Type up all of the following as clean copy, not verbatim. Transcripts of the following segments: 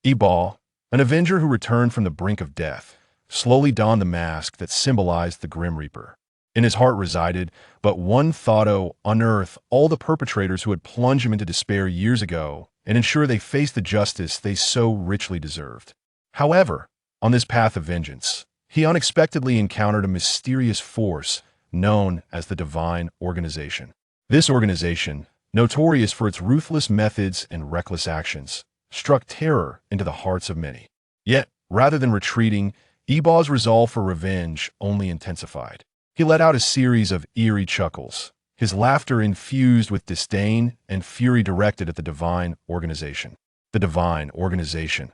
Ebal, an avenger who returned from the brink of death, slowly donned the mask that symbolized the Grim Reaper. In his heart resided but one thought: to unearth all the perpetrators who had plunged him into despair years ago and ensure they faced the justice they so richly deserved. However, on this path of vengeance, he unexpectedly encountered a mysterious force known as the Divine Organization. This organization, notorious for its ruthless methods and reckless actions, struck terror into the hearts of many. Yet, rather than retreating, Ebal's resolve for revenge only intensified. He let out a series of eerie chuckles, his laughter infused with disdain and fury directed at the Divine Organization. The Divine Organization.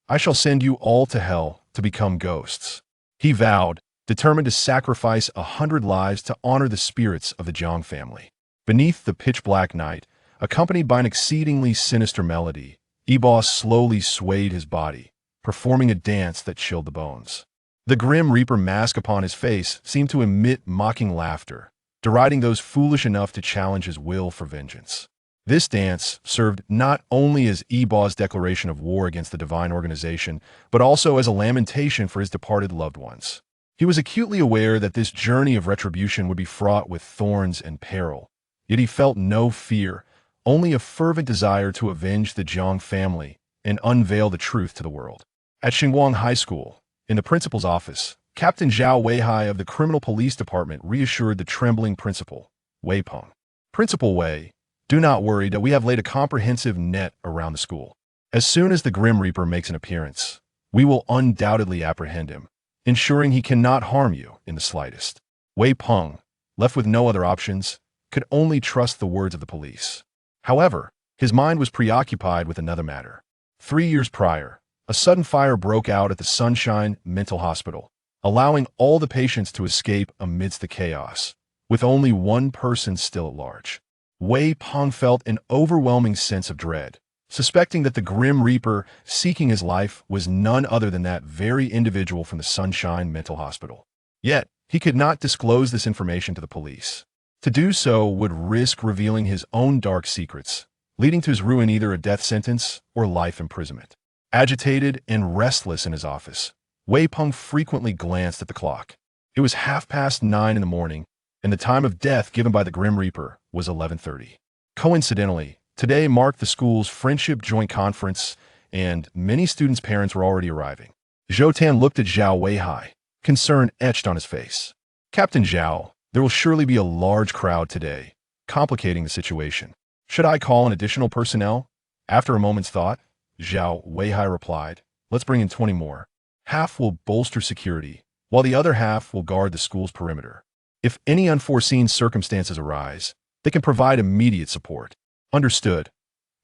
I shall send you all to hell to become ghosts, he vowed, determined to sacrifice 100 lives to honor the spirits of the Jiang family. Beneath the pitch-black night, accompanied by an exceedingly sinister melody, Ebal slowly swayed his body, performing a dance that chilled the bones. The Grim Reaper mask upon his face seemed to emit mocking laughter, deriding those foolish enough to challenge his will for vengeance. This dance served not only as Ebal's declaration of war against the Divine Organization, but also as a lamentation for his departed loved ones. He was acutely aware that this journey of retribution would be fraught with thorns and peril, yet he felt no fear, only a fervent desire to avenge the Jiang family and unveil the truth to the world. At Xinguang High School, in the principal's office, Captain Zhao Weihai of the Criminal Police Department reassured the trembling principal, Wei Peng. Principal Wei, do not worry that we have laid a comprehensive net around the school. As soon as the Grim Reaper makes an appearance, we will undoubtedly apprehend him, ensuring he cannot harm you in the slightest. Wei Peng, left with no other options, could only trust the words of the police. However, his mind was preoccupied with another matter. 3 years prior, a sudden fire broke out at the Sunshine Mental Hospital, allowing all the patients to escape amidst the chaos, with only one person still at large. Wei Peng felt an overwhelming sense of dread, suspecting that the Grim Reaper seeking his life was none other than that very individual from the Sunshine Mental Hospital. Yet, he could not disclose this information to the police. To do so would risk revealing his own dark secrets, leading to his ruin, either a death sentence or life imprisonment. Agitated and restless in his office, Wei Peng frequently glanced at the clock. It was 9:30 in the morning, and the time of death given by the Grim Reaper was 11:30. Coincidentally, today marked the school's Friendship Joint Conference, and many students' parents were already arriving. Zhou Tan looked at Zhao Weihai, concern etched on his face. Captain Zhao, there will surely be a large crowd today, complicating the situation. Should I call in additional personnel? After a moment's thought, Zhao Weihai replied, let's bring in 20 more. Half will bolster security, while the other half will guard the school's perimeter. If any unforeseen circumstances arise, they can provide immediate support. Understood.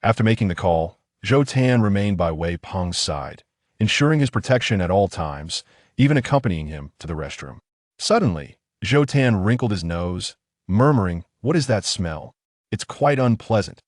After making the call, Zhou Tan remained by Wei Peng's side, ensuring his protection at all times, even accompanying him to the restroom. Suddenly, Zhou Tan wrinkled his nose, murmuring, what is that smell? It's quite unpleasant.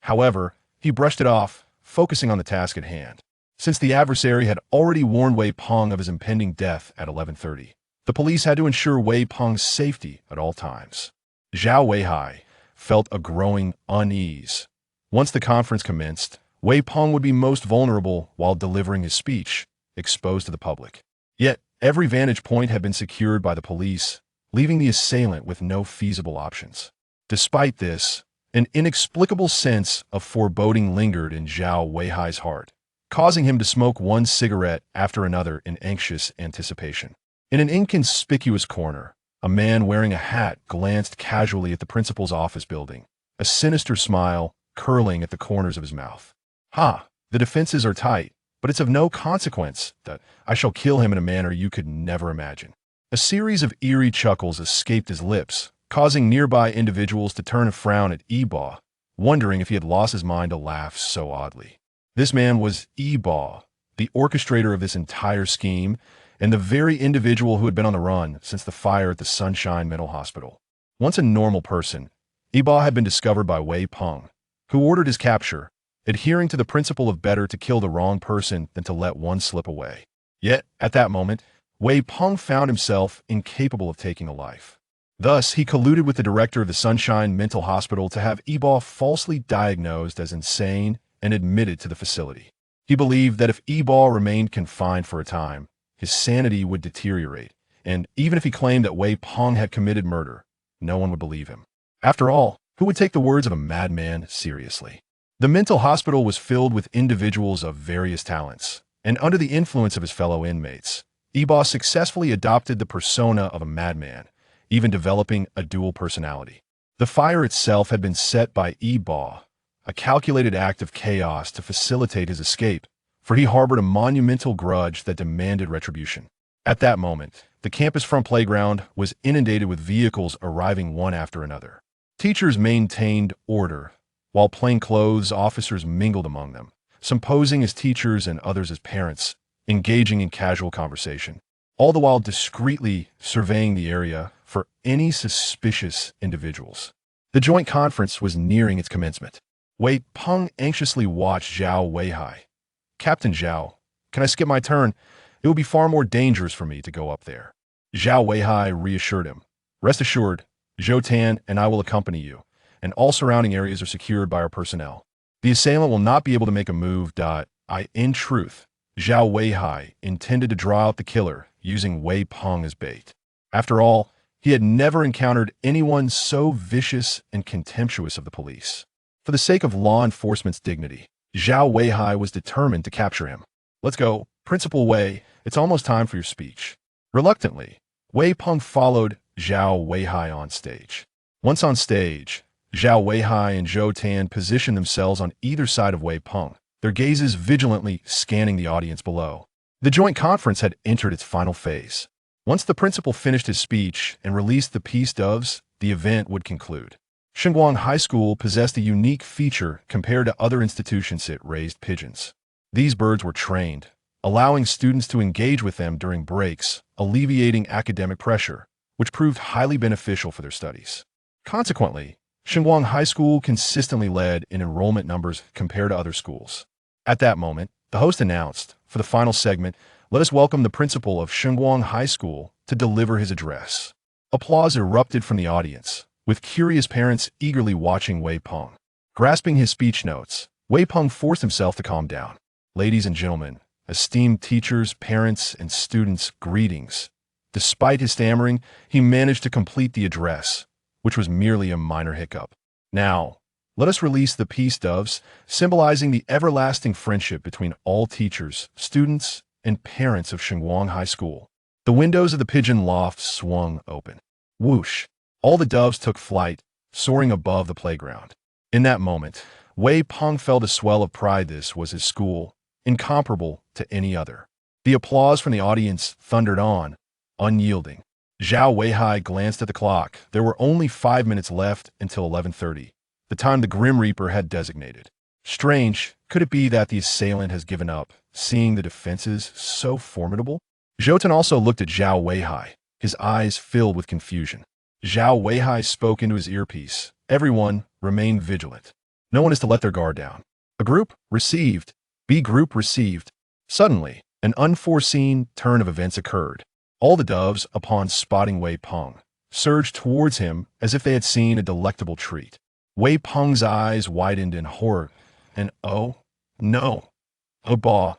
However, he brushed it off, focusing on the task at hand. Since the adversary had already warned Wei Peng of his impending death at 11:30, the police had to ensure Wei Peng's safety at all times. Zhao Weihai felt a growing unease. Once the conference commenced, Wei Peng would be most vulnerable while delivering his speech, exposed to the public. Yet, every vantage point had been secured by the police, leaving the assailant with no feasible options. Despite this, an inexplicable sense of foreboding lingered in Zhao Weihai's heart, causing him to smoke one cigarette after another in anxious anticipation. In an inconspicuous corner, a man wearing a hat glanced casually at the principal's office building, a sinister smile curling at the corners of his mouth. Ha! The defenses are tight, but it's of no consequence that I shall kill him in a manner you could never imagine. A series of eerie chuckles escaped his lips, causing nearby individuals to turn a frown at Ebal, wondering if he had lost his mind to laugh so oddly. This man was Ebal, the orchestrator of this entire scheme, and the very individual who had been on the run since the fire at the Sunshine Mental Hospital. Once a normal person, Ebal had been discovered by Wei Peng, who ordered his capture, adhering to the principle of better to kill the wrong person than to let one slip away. Yet, at that moment, Wei Peng found himself incapable of taking a life. Thus, he colluded with the director of the Sunshine Mental Hospital to have Ebal falsely diagnosed as insane and admitted to the facility. He believed that if Yi-Ba remained confined for a time, his sanity would deteriorate, and even if he claimed that Wei Peng had committed murder, no one would believe him. After all, who would take the words of a madman seriously? The mental hospital was filled with individuals of various talents, and under the influence of his fellow inmates, Yi-Ba successfully adopted the persona of a madman, even developing a dual personality. The fire itself had been set by Yi-Ba, a calculated act of chaos to facilitate his escape, for he harbored a monumental grudge that demanded retribution. At that moment, the campus front playground was inundated with vehicles arriving one after another. Teachers maintained order, while plainclothes officers mingled among them, some posing as teachers and others as parents, engaging in casual conversation, all the while discreetly surveying the area for any suspicious individuals. The joint conference was nearing its commencement. Wei Peng anxiously watched Zhao Weihai. "Captain Zhao, can I skip my turn? It would be far more dangerous for me to go up there." Zhao Weihai reassured him. "Rest assured, Zhou Tan and I will accompany you, and all surrounding areas are secured by our personnel. The assailant will not be able to make a move. In truth, Zhao Weihai intended to draw out the killer using Wei Peng as bait. After all, he had never encountered anyone so vicious and contemptuous of the police. For the sake of law enforcement's dignity, Zhao Weihai was determined to capture him. "Let's go, Principal Wei. It's almost time for your speech." Reluctantly, Wei Peng followed Zhao Weihai on stage. Once on stage, Zhao Weihai and Zhou Tan positioned themselves on either side of Wei Peng, their gazes vigilantly scanning the audience below. The joint conference had entered its final phase. Once the principal finished his speech and released the peace doves, the event would conclude. Shengguang High School possessed a unique feature compared to other institutions: it raised pigeons. These birds were trained, allowing students to engage with them during breaks, alleviating academic pressure, which proved highly beneficial for their studies. Consequently, Shengguang High School consistently led in enrollment numbers compared to other schools. At that moment, the host announced, "For the final segment, let us welcome the principal of Shengguang High School to deliver his address." Applause erupted from the audience, with curious parents eagerly watching Wei Peng. Grasping his speech notes, Wei Peng forced himself to calm down. "Ladies and gentlemen, esteemed teachers, parents, and students, greetings." Despite his stammering, he managed to complete the address, which was merely a minor hiccup. "Now, let us release the peace doves, symbolizing the everlasting friendship between all teachers, students, and parents of Shengguang High School." The windows of the pigeon loft swung open. Whoosh! All the doves took flight, soaring above the playground. In that moment, Wei Peng felt a swell of pride. This was his school, incomparable to any other. The applause from the audience thundered on, unyielding. Zhao Weihai glanced at the clock. There were only 5 minutes left until 11:30, the time the Grim Reaper had designated. Strange, could it be that the assailant has given up, seeing the defenses so formidable? Zhou Tan also looked at Zhao Weihai, his eyes filled with confusion. Zhao Weihai spoke into his earpiece. "Everyone, remain vigilant. No one is to let their guard down. A group received. B group received." Suddenly, an unforeseen turn of events occurred. All the doves, upon spotting Wei Peng, surged towards him as if they had seen a delectable treat. Wei Peng's eyes widened in horror, and oh, no! Yi-Ba,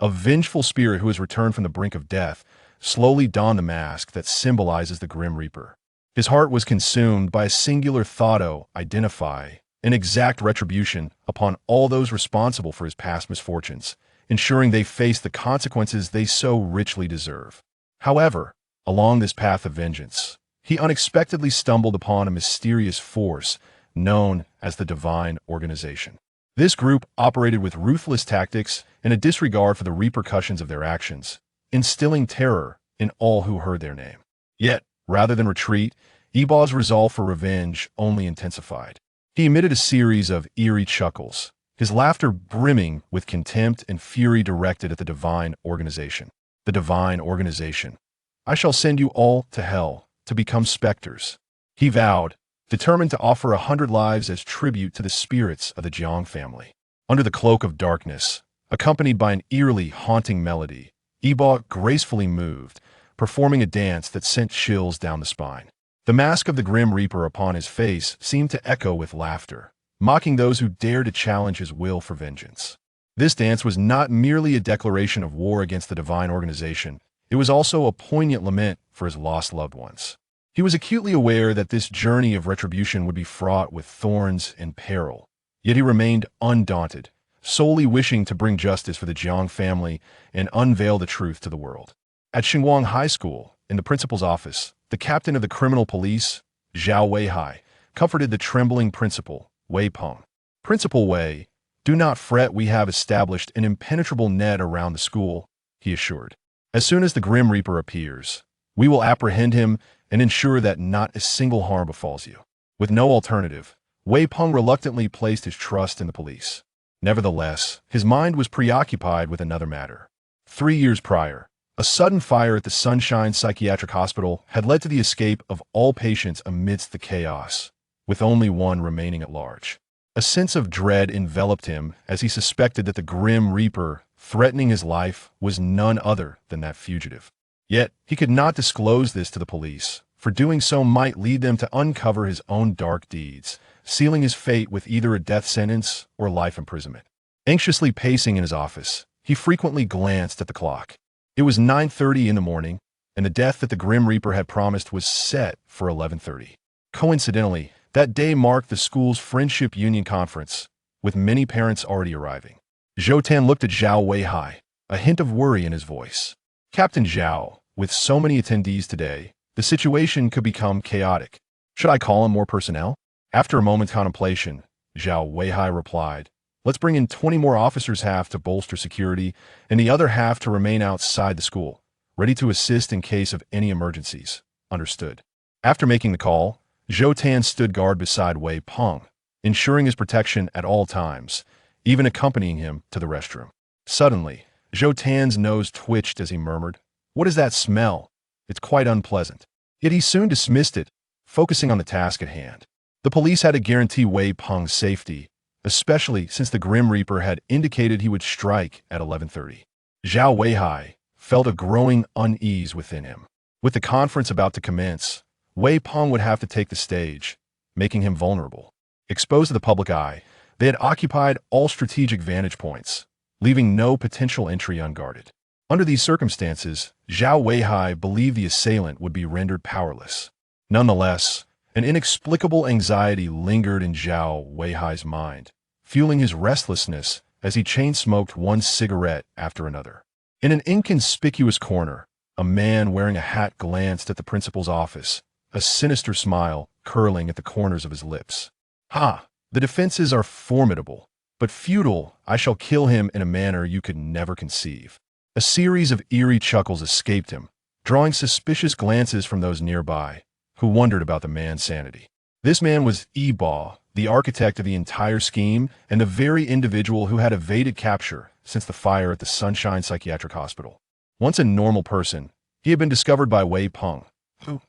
a vengeful spirit who has returned from the brink of death, slowly donned the mask that symbolizes the Grim Reaper. His heart was consumed by a singular thought: to identify and exact retribution upon all those responsible for his past misfortunes, ensuring they face the consequences they so richly deserve. However, along this path of vengeance, he unexpectedly stumbled upon a mysterious force known as the Divine Organization. This group operated with ruthless tactics and a disregard for the repercussions of their actions, instilling terror in all who heard their name. Yet, rather than retreat, Yi-Ba's resolve for revenge only intensified. He emitted a series of eerie chuckles, his laughter brimming with contempt and fury directed at the Divine Organization. The Divine Organization. "I shall send you all to hell, to become specters," he vowed, determined to offer 100 lives as tribute to the spirits of the Jiang family. Under the cloak of darkness, accompanied by an eerily haunting melody, Yi-Ba gracefully moved, performing a dance that sent chills down the spine. The mask of the Grim Reaper upon his face seemed to echo with laughter, mocking those who dared to challenge his will for vengeance. This dance was not merely a declaration of war against the divine organization, it was also a poignant lament for his lost loved ones. He was acutely aware that this journey of retribution would be fraught with thorns and peril, yet he remained undaunted, solely wishing to bring justice for the Jiang family and unveil the truth to the world. At Xinguang High School, in the principal's office, the captain of the criminal police, Zhao Weihai, comforted the trembling principal, Wei Peng. "Principal Wei, do not fret, we have established an impenetrable net around the school," he assured. "As soon as the Grim Reaper appears, we will apprehend him and ensure that not a single harm befalls you." With no alternative, Wei Peng reluctantly placed his trust in the police. Nevertheless, his mind was preoccupied with another matter. 3 years prior, a sudden fire at the Sunshine Psychiatric Hospital had led to the escape of all patients amidst the chaos, with only one remaining at large. A sense of dread enveloped him as he suspected that the Grim Reaper threatening his life was none other than that fugitive. Yet, he could not disclose this to the police, for doing so might lead them to uncover his own dark deeds, sealing his fate with either a death sentence or life imprisonment. Anxiously pacing in his office, he frequently glanced at the clock. It was 9:30 in the morning, and the death that the Grim Reaper had promised was set for 11:30. Coincidentally, that day marked the school's Friendship Union Conference, with many parents already arriving. Zhou Tan looked at Zhao Weihai, a hint of worry in his voice. "Captain Zhao, with so many attendees today, the situation could become chaotic. Should I call in more personnel?" After a moment's contemplation, Zhao Weihai replied, "Let's bring in 20 more officers, half to bolster security, and the other half to remain outside the school, ready to assist in case of any emergencies." Understood. After making the call, Zhou Tan stood guard beside Wei Peng, ensuring his protection at all times, even accompanying him to the restroom. Suddenly, Zhou Tan's nose twitched as he murmured, "What is that smell? It's quite unpleasant." Yet he soon dismissed it, focusing on the task at hand. The police had to guarantee Wei Peng's safety, especially since the Grim Reaper had indicated he would strike at 11:30. Zhao Weihai felt a growing unease within him. With the conference about to commence, Wei Peng would have to take the stage, making him vulnerable. Exposed to the public eye, they had occupied all strategic vantage points, leaving no potential entry unguarded. Under these circumstances, Zhao Weihai believed the assailant would be rendered powerless. Nonetheless, an inexplicable anxiety lingered in Zhao Weihai's mind, fueling his restlessness as he chain-smoked one cigarette after another. In an inconspicuous corner, a man wearing a hat glanced at the principal's office, a sinister smile curling at the corners of his lips. "Ha! The defenses are formidable, but futile. I shall kill him in a manner you could never conceive." A series of eerie chuckles escaped him, drawing suspicious glances from those nearby, who wondered about the man's sanity. This man was Yi Ba, the architect of the entire scheme and the very individual who had evaded capture since the fire at the Sunshine Psychiatric Hospital. Once a normal person, he had been discovered by Wei Peng, who,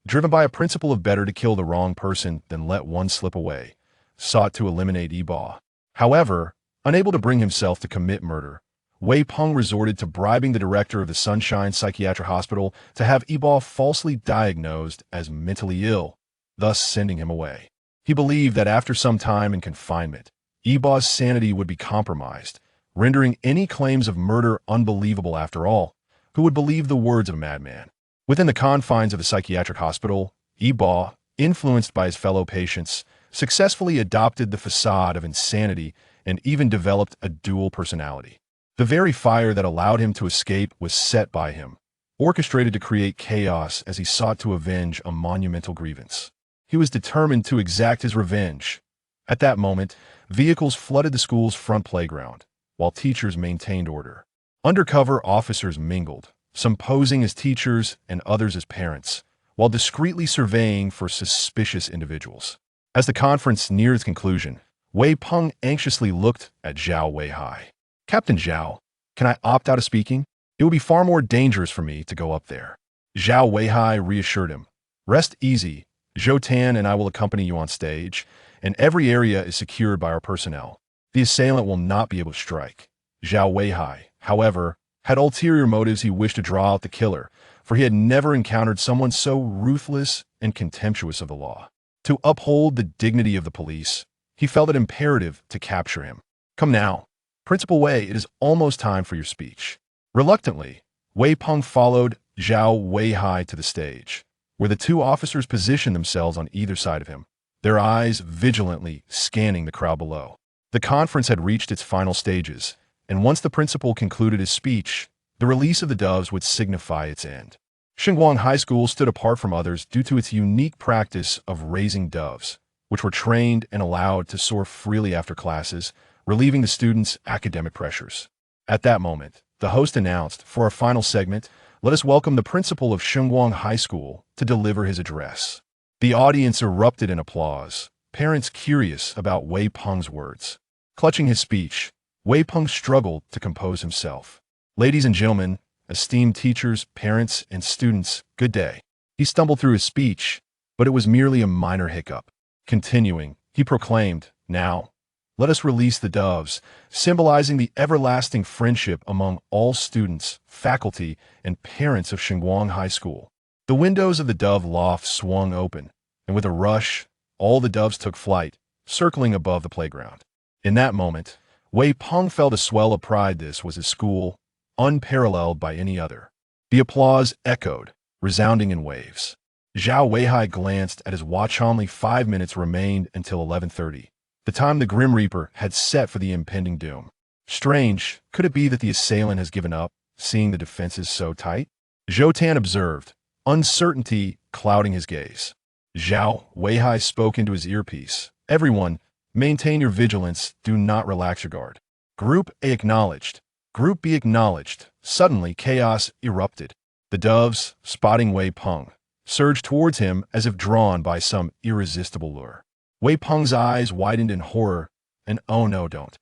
driven by a principle of better to kill the wrong person than let one slip away, sought to eliminate Yi Ba. However, unable to bring himself to commit murder, Wei Peng resorted to bribing the director of the Sunshine Psychiatric Hospital to have Yi Ba falsely diagnosed as mentally ill, thus sending him away. He believed that after some time in confinement, Yi Ba's sanity would be compromised, rendering any claims of murder unbelievable. After all, who would believe the words of a madman? Within the confines of the psychiatric hospital, Yi Ba, influenced by his fellow patients, successfully adopted the facade of insanity and even developed a dual personality. The very fire that allowed him to escape was set by him, orchestrated to create chaos as he sought to avenge a monumental grievance. He was determined to exact his revenge. At that moment, vehicles flooded the school's front playground, while teachers maintained order. Undercover officers mingled, some posing as teachers and others as parents, while discreetly surveying for suspicious individuals. As the conference neared its conclusion, Wei Peng anxiously looked at Zhao Weihai. "Captain Zhao, can I opt out of speaking? It would be far more dangerous for me to go up there." Zhao Weihai reassured him. "Rest easy. Zhou Tan and I will accompany you on stage, and every area is secured by our personnel. The assailant will not be able to strike." Zhao Weihai, however, had ulterior motives. He wished to draw out the killer, for he had never encountered someone so ruthless and contemptuous of the law. To uphold the dignity of the police, he felt it imperative to capture him. "Come now." Principal Wei, it is almost time for your speech. Reluctantly, Wei Peng followed Zhao Weihai to the stage, where the two officers positioned themselves on either side of him, their eyes vigilantly scanning the crowd below. The conference had reached its final stages, and once the principal concluded his speech, the release of the doves would signify its end. Xinguang High School stood apart from others due to its unique practice of raising doves, which were trained and allowed to soar freely after classes, relieving the students' academic pressures. At that moment, the host announced, for our final segment, let us welcome the principal of Xinguang High School to deliver his address. The audience erupted in applause, parents curious about Wei Peng's words. Clutching his speech, Wei Peng struggled to compose himself. Ladies and gentlemen, esteemed teachers, parents, and students, good day. He stumbled through his speech, but it was merely a minor hiccup. Continuing, he proclaimed, now, let us release the doves, symbolizing the everlasting friendship among all students, faculty, and parents of Xinguang High School. The windows of the dove loft swung open, and with a rush, all the doves took flight, circling above the playground. In that moment, Wei Peng felt a swell of pride. This was his school, unparalleled by any other. The applause echoed, resounding in waves. Zhao Weihai glanced at his watch. Only 5 minutes remained until 11:30, the time the Grim Reaper had set for the impending doom. Strange, could it be that the assailant has given up, seeing the defenses so tight? Zhou Tan observed, uncertainty clouding his gaze. Zhao Weihai spoke into his earpiece. Everyone, maintain your vigilance, do not relax your guard. Group A acknowledged. Group B acknowledged. Suddenly, chaos erupted. The doves, spotting Wei Peng, surged towards him as if drawn by some irresistible lure. Wei Peng's eyes widened in horror, and oh no, don't.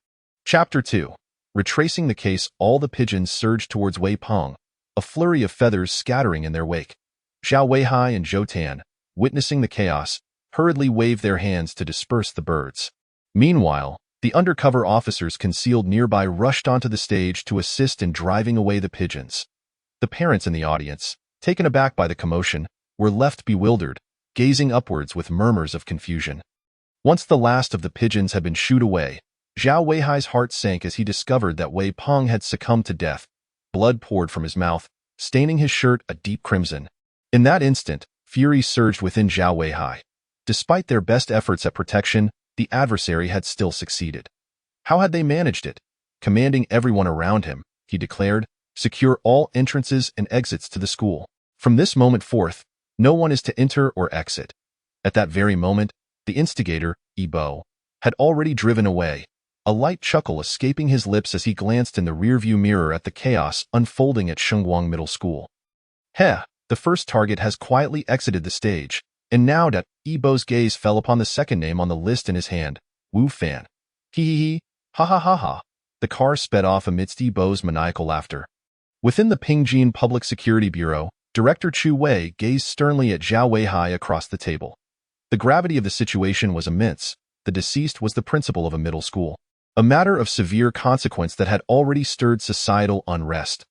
Chapter 2. Retracing the case, all the pigeons surged towards Wei Peng, a flurry of feathers scattering in their wake. Zhao Weihai and Zhou Tan, witnessing the chaos, hurriedly waved their hands to disperse the birds. Meanwhile, the undercover officers concealed nearby rushed onto the stage to assist in driving away the pigeons. The parents in the audience, taken aback by the commotion, were left bewildered, gazing upwards with murmurs of confusion. Once the last of the pigeons had been shooed away, Zhao Weihai's heart sank as he discovered that Wei Peng had succumbed to death. Blood poured from his mouth, staining his shirt a deep crimson. In that instant, fury surged within Zhao Weihai. Despite their best efforts at protection, the adversary had still succeeded. How had they managed it? Commanding everyone around him, he declared, secure all entrances and exits to the school. From this moment forth, no one is to enter or exit. At that very moment, the instigator, Yi Bo, had already driven away, a light chuckle escaping his lips as he glanced in the rearview mirror at the chaos unfolding at Xinguang Middle School. Heh, the first target has quietly exited the stage, and now that Yi Bo's gaze fell upon the second name on the list in his hand, Wu Fan. Hee, ha ha ha ha. The car sped off amidst Yi Bo's maniacal laughter. Within the Pingjin Public Security Bureau, Director Chu Wei gazed sternly at Zhao Weihai across the table. The gravity of the situation was immense. The deceased was the principal of a middle school, a matter of severe consequence that had already stirred societal unrest.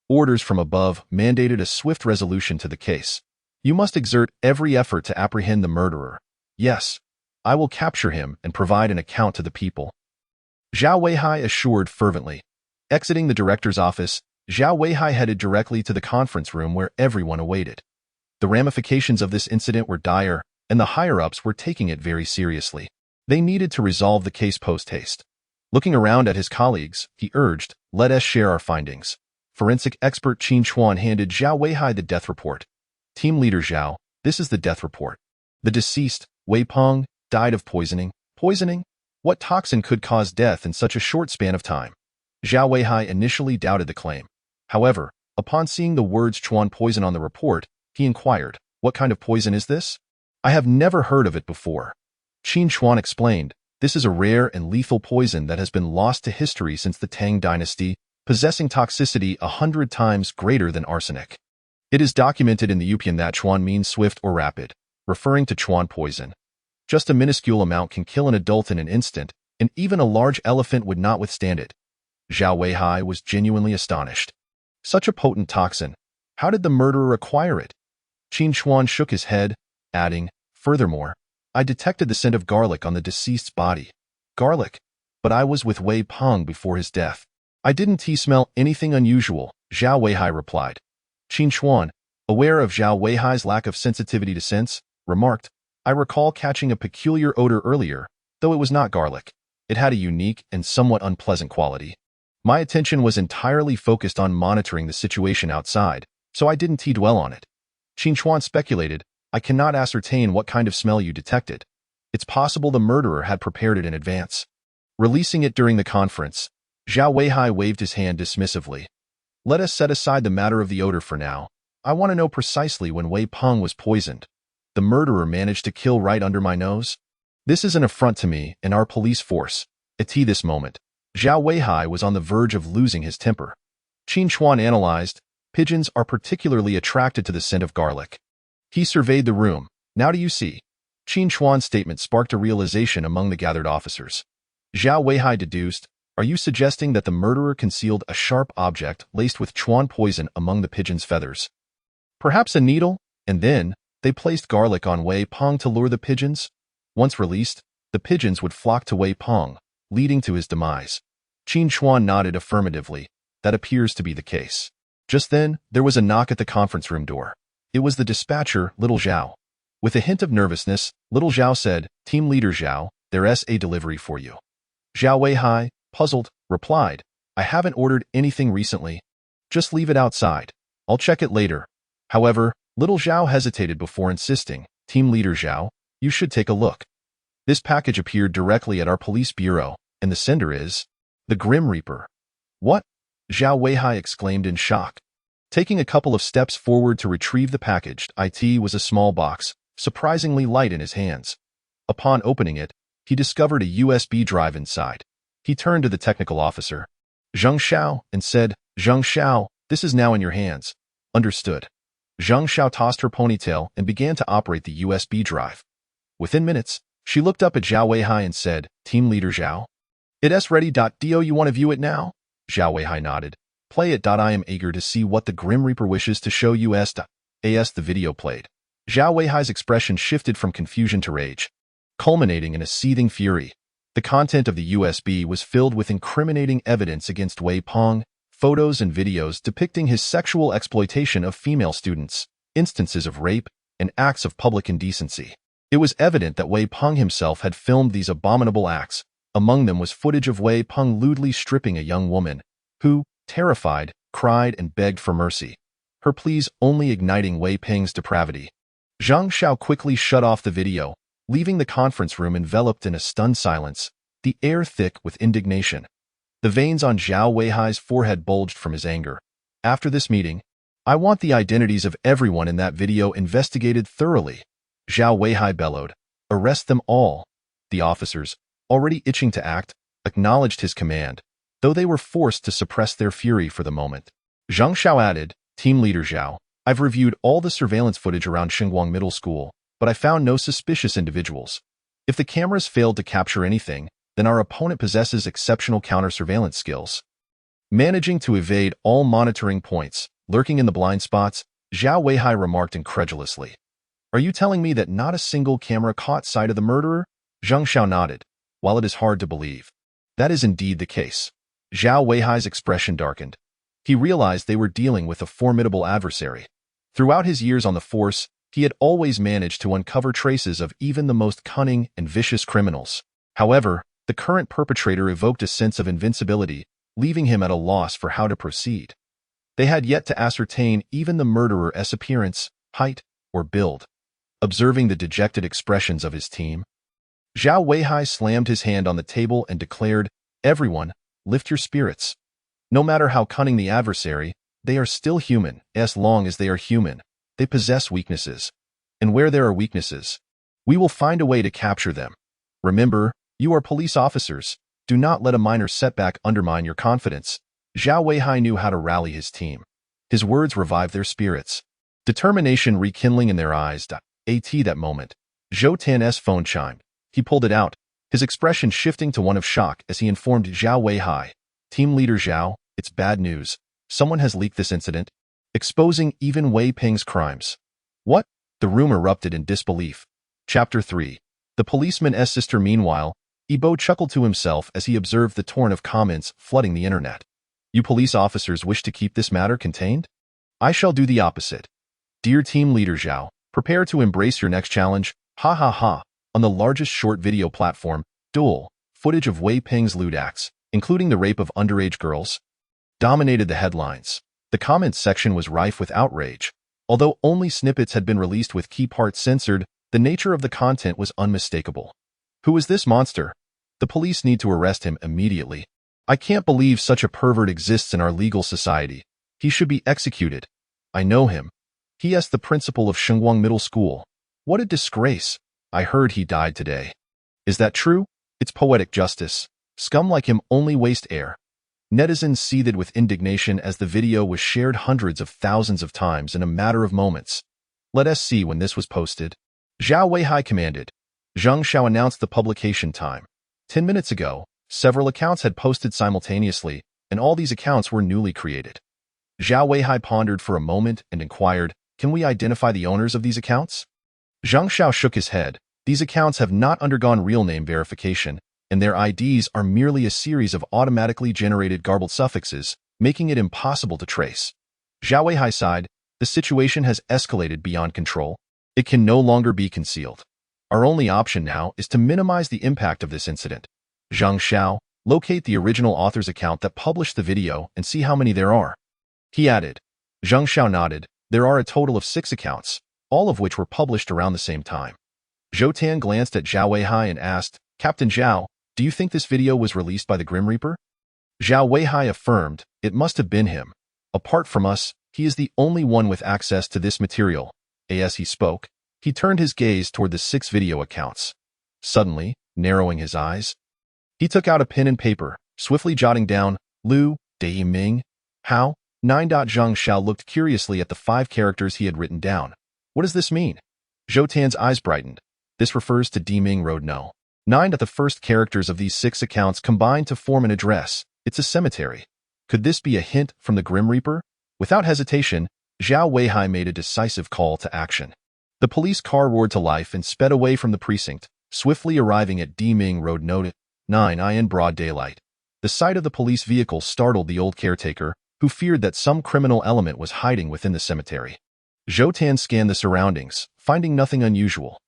Orders from above mandated a swift resolution to the case. You must exert every effort to apprehend the murderer. Yes, I will capture him and provide an account to the people. Zhao Weihai assured fervently. Exiting the director's office, Zhao Weihai headed directly to the conference room where everyone awaited. The ramifications of this incident were dire, and the higher-ups were taking it very seriously. They needed to resolve the case post-haste. Looking around at his colleagues, he urged, let us share our findings. Forensic expert Qin Chuan handed Zhao Weihai the death report. Team leader Zhao, this is the death report. The deceased, Wei Peng, died of poisoning. Poisoning? What toxin could cause death in such a short span of time? Zhao Weihai initially doubted the claim. However, upon seeing the words Chuan poison on the report, he inquired, what kind of poison is this? I have never heard of it before. Qin Chuan explained, this is a rare and lethal poison that has been lost to history since the Tang dynasty, possessing toxicity 100 times greater than arsenic. It is documented in the Yupian that Chuan means swift or rapid, referring to Chuan poison. Just a minuscule amount can kill an adult in an instant, and even a large elephant would not withstand it. Zhao Weihai was genuinely astonished. Such a potent toxin. How did the murderer acquire it? Qin Chuan shook his head, adding, furthermore, I detected the scent of garlic on the deceased's body. Garlic? but I was with Wei Peng before his death. I didn't smell anything unusual, Zhao Weihai replied. Qin Chuan, aware of Zhao Weihai's lack of sensitivity to scents, remarked, I recall catching a peculiar odor earlier, though it was not garlic. It had a unique and somewhat unpleasant quality. My attention was entirely focused on monitoring the situation outside, so I didn't dwell on it. Qin Chuan speculated, I cannot ascertain what kind of smell you detected. It's possible the murderer had prepared it in advance. Releasing it during the conference, Zhao Weihai waved his hand dismissively. Let us set aside the matter of the odor for now. I want to know precisely when Wei Peng was poisoned. The murderer managed to kill right under my nose? This is an affront to me and our police force. At this moment, Zhao Weihai was on the verge of losing his temper. Qin Chuan analyzed, pigeons are particularly attracted to the scent of garlic. He surveyed the room. Now do you see? Qin Chuan's statement sparked a realization among the gathered officers. Zhao Weihai deduced, are you suggesting that the murderer concealed a sharp object laced with Chuan poison among the pigeon's feathers? Perhaps a needle, and then they placed garlic on Wei Peng to lure the pigeons? Once released, the pigeons would flock to Wei Peng, leading to his demise. Qin Chuan nodded affirmatively. That appears to be the case. Just then, there was a knock at the conference room door. It was the dispatcher, Little Zhao. With a hint of nervousness, Little Zhao said, Team Leader Zhao, there's a delivery for you. Zhao Weihai, puzzled, replied, I haven't ordered anything recently. Just leave it outside. I'll check it later. However, Little Zhao hesitated before insisting, Team Leader Zhao, you should take a look. This package appeared directly at our police bureau, and the sender is the Grim Reaper. What? Zhao Weihai exclaimed in shock. Taking a couple of steps forward to retrieve the package, it was a small box, surprisingly light in his hands. Upon opening it, he discovered a USB drive inside. He turned to the technical officer, Zheng Xiao, and said, Zheng Xiao, this is now in your hands. Understood. Zheng Xiao tossed her ponytail and began to operate the USB drive. Within minutes, she looked up at Zhao Weihai and said, Team Leader Zhao? It's ready. Do you want to view it now? Zhao Weihai nodded. Play it. I am eager to see what the Grim Reaper wishes to show you. As the video played, Zhao Weihai's expression shifted from confusion to rage, culminating in a seething fury. The content of the USB was filled with incriminating evidence against Wei Peng, photos and videos depicting his sexual exploitation of female students, instances of rape, and acts of public indecency. It was evident that Wei Peng himself had filmed these abominable acts. Among them was footage of Wei Peng lewdly stripping a young woman, who, terrified, cried and begged for mercy, her pleas only igniting Wei Peng's depravity. Zheng Xiao quickly shut off the video, leaving the conference room enveloped in a stunned silence, the air thick with indignation. The veins on Zhao Weihai's forehead bulged from his anger. After this meeting, I want the identities of everyone in that video investigated thoroughly. Zhao Weihai bellowed, arrest them all. The officers, already itching to act, acknowledged his command, though they were forced to suppress their fury for the moment. Zheng Xiao added, Team Leader Zhao, I've reviewed all the surveillance footage around Xinguang Middle School, but I found no suspicious individuals. If the cameras failed to capture anything, then our opponent possesses exceptional counter-surveillance skills. Managing to evade all monitoring points, lurking in the blind spots, Zhao Weihai remarked incredulously. Are you telling me that not a single camera caught sight of the murderer? Zheng Xiao nodded. While it is hard to believe, that is indeed the case. Zhao Weihai's expression darkened. He realized they were dealing with a formidable adversary. Throughout his years on the force, he had always managed to uncover traces of even the most cunning and vicious criminals. However, the current perpetrator evoked a sense of invincibility, leaving him at a loss for how to proceed. They had yet to ascertain even the murderer's appearance, height, or build. Observing the dejected expressions of his team, Zhao Weihai slammed his hand on the table and declared, Everyone, lift your spirits. No matter how cunning the adversary, they are still human. As long as they are human, they possess weaknesses. And where there are weaknesses, we will find a way to capture them. Remember, you are police officers. Do not let a minor setback undermine your confidence. Zhao Weihai knew how to rally his team. His words revived their spirits, determination rekindling in their eyes. At that moment, Zhou Tan's phone chimed. He pulled it out, his expression shifting to one of shock as he informed Zhao Weihai, Team Leader Zhao, it's bad news. Someone has leaked this incident, exposing even Wei Peng's crimes. What? The room erupted in disbelief. Chapter 3. The policeman's sister. Meanwhile, Yibo chuckled to himself as he observed the torrent of comments flooding the internet. You police officers wish to keep this matter contained? I shall do the opposite. Dear team leader Zhao, prepare to embrace your next challenge. Ha ha ha. On the largest short video platform, Duel, footage of Wei Ping's lewd acts, including the rape of underage girls, dominated the headlines. The comments section was rife with outrage. Although only snippets had been released with key parts censored, the nature of the content was unmistakable. Who is this monster? The police need to arrest him immediately. I can't believe such a pervert exists in our legal society. He should be executed. I know him. He is the principal of Shengwang Middle School. What a disgrace. I heard he died today. Is that true? It's poetic justice. Scum like him only waste air. Netizens seethed with indignation as the video was shared hundreds of thousands of times in a matter of moments. Let us see when this was posted. Zhao Weihai commanded. Zheng Xiao announced the publication time. 10 minutes ago, several accounts had posted simultaneously, and all these accounts were newly created. Zhao Weihai pondered for a moment and inquired, can we identify the owners of these accounts? Zheng Xiao shook his head. These accounts have not undergone real name verification, and their IDs are merely a series of automatically generated garbled suffixes, making it impossible to trace. Zhao Weihai sighed, the situation has escalated beyond control. It can no longer be concealed. Our only option now is to minimize the impact of this incident. Zheng Xiao, locate the original author's account that published the video and see how many there are. He added. Zheng Xiao nodded. There are a total of 6 accounts, all of which were published around the same time. Zhou Tan glanced at Zhao Weihai and asked, Captain Zhao, do you think this video was released by the Grim Reaper? Zhao Weihai affirmed, it must have been him. Apart from us, he is the only one with access to this material. As he spoke, he turned his gaze toward the 6 video accounts. Suddenly, narrowing his eyes, he took out a pen and paper, swiftly jotting down, Lu, Dei Ming, How, 9. Zheng Xiao looked curiously at the 5 characters he had written down. What does this mean? Zhou Tan's eyes brightened. This refers to Diming Road No. 9. The first characters of these 6 accounts combine to form an address. It's a cemetery. Could this be a hint from the Grim Reaper? Without hesitation, Zhao Weihai made a decisive call to action. The police car roared to life and sped away from the precinct, swiftly arriving at Diming Road No. 9 in broad daylight. The sight of the police vehicle startled the old caretaker, who feared that some criminal element was hiding within the cemetery. Zhou Tan scanned the surroundings, finding nothing unusual.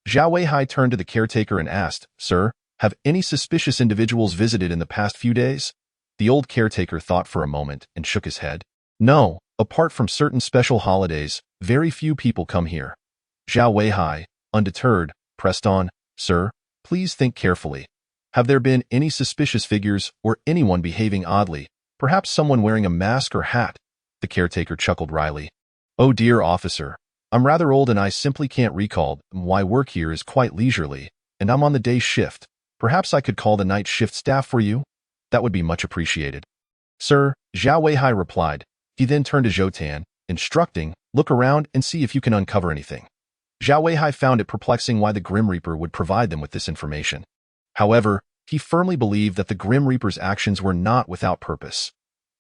Zhao Weihai turned to the caretaker and asked, Sir, have any suspicious individuals visited in the past few days? The old caretaker thought for a moment and shook his head. No, apart from certain special holidays, very few people come here. Zhao Weihai, undeterred, pressed on, Sir, please think carefully. Have there been any suspicious figures or anyone behaving oddly, perhaps someone wearing a mask or hat? The caretaker chuckled wryly. Oh dear officer, I'm rather old and I simply can't recall why work here is quite leisurely, and I'm on the day shift. Perhaps I could call the night shift staff for you? That would be much appreciated. Sir, Zhao Weihai replied. He then turned to Zhou Tan, instructing, look around and see if you can uncover anything. Zhao Weihai found it perplexing why the Grim Reaper would provide them with this information. However, he firmly believed that the Grim Reaper's actions were not without purpose.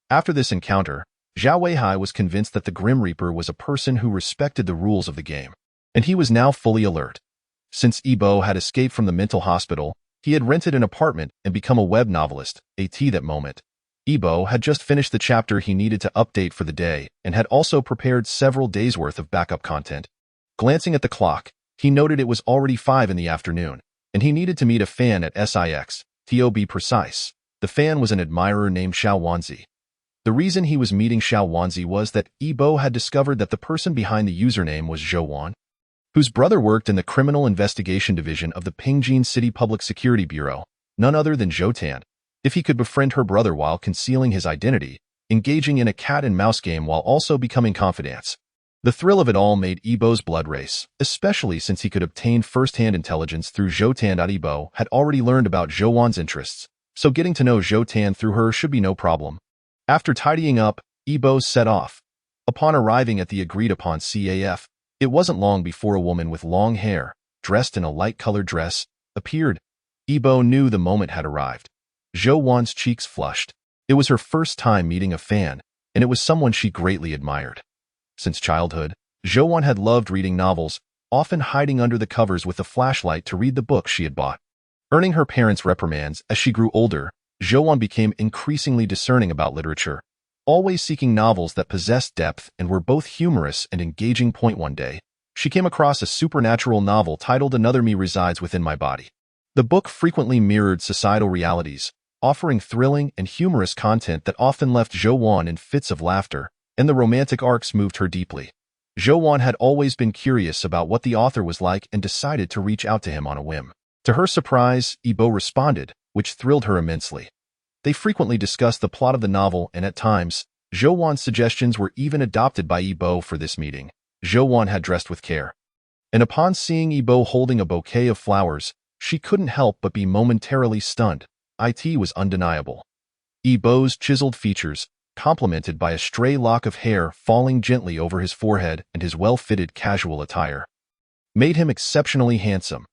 After this encounter, Zhao Weihai was convinced that the Grim Reaper was a person who respected the rules of the game, and he was now fully alert. Since Yibo had escaped from the mental hospital, he had rented an apartment and become a web novelist. At that moment, Yibo had just finished the chapter he needed to update for the day and had also prepared several days' worth of backup content. Glancing at the clock, he noted it was already 5 in the afternoon, and he needed to meet a fan at SIX, to be precise. The fan was an admirer named Xiao Wanzi. The reason he was meeting Xiao Wanzi was that Yibo had discovered that the person behind the username was Zhou Wan, whose brother worked in the Criminal Investigation Division of the Pingjin City Public Security Bureau, none other than Zhou Tan. If he could befriend her brother while concealing his identity, engaging in a cat-and-mouse game while also becoming confidants. The thrill of it all made Yibo's blood race, especially since he could obtain first-hand intelligence through Zhou Tan. Yibo had already learned about Zhou Wan's interests, so getting to know Zhou Tan through her should be no problem. After tidying up, Yibo set off. Upon arriving at the agreed-upon CAF, it wasn't long before a woman with long hair, dressed in a light-colored dress, appeared. Yibo knew the moment had arrived. Zhou Wan's cheeks flushed. It was her first time meeting a fan, and it was someone she greatly admired. Since childhood, Zhou Wan had loved reading novels, often hiding under the covers with a flashlight to read the books she had bought. Earning her parents' reprimands as she grew older, Zhou became increasingly discerning about literature, always seeking novels that possessed depth and were both humorous and engaging. One day, she came across a supernatural novel titled Another Me Resides Within My Body. The book frequently mirrored societal realities, offering thrilling and humorous content that often left Zhou in fits of laughter, and the romantic arcs moved her deeply. Zhou had always been curious about what the author was like and decided to reach out to him on a whim. To her surprise, Yibo responded, which thrilled her immensely. They frequently discussed the plot of the novel, and at times, Zhou suggestions were even adopted by Yibo for this meeting. Zhou had dressed with care, and upon seeing Yibo holding a bouquet of flowers, she couldn't help but be momentarily stunned. It was undeniable. Yibo's chiseled features, complemented by a stray lock of hair falling gently over his forehead and his well-fitted casual attire, made him exceptionally handsome.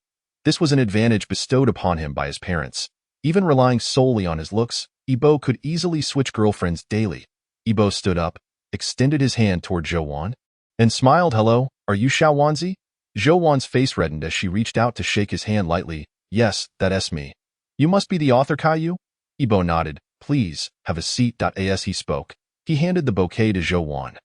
This was an advantage bestowed upon him by his parents. Even relying solely on his looks, Yibo could easily switch girlfriends daily. Yibo stood up, extended his hand toward Zhou and smiled. "Hello, are you Shaowanzi?" Zhou face reddened as she reached out to shake his hand lightly. "Yes, that's me. You must be the author, Caillou?" Yibo nodded. "Please, have a seat." As he spoke, he handed the bouquet to Zhou.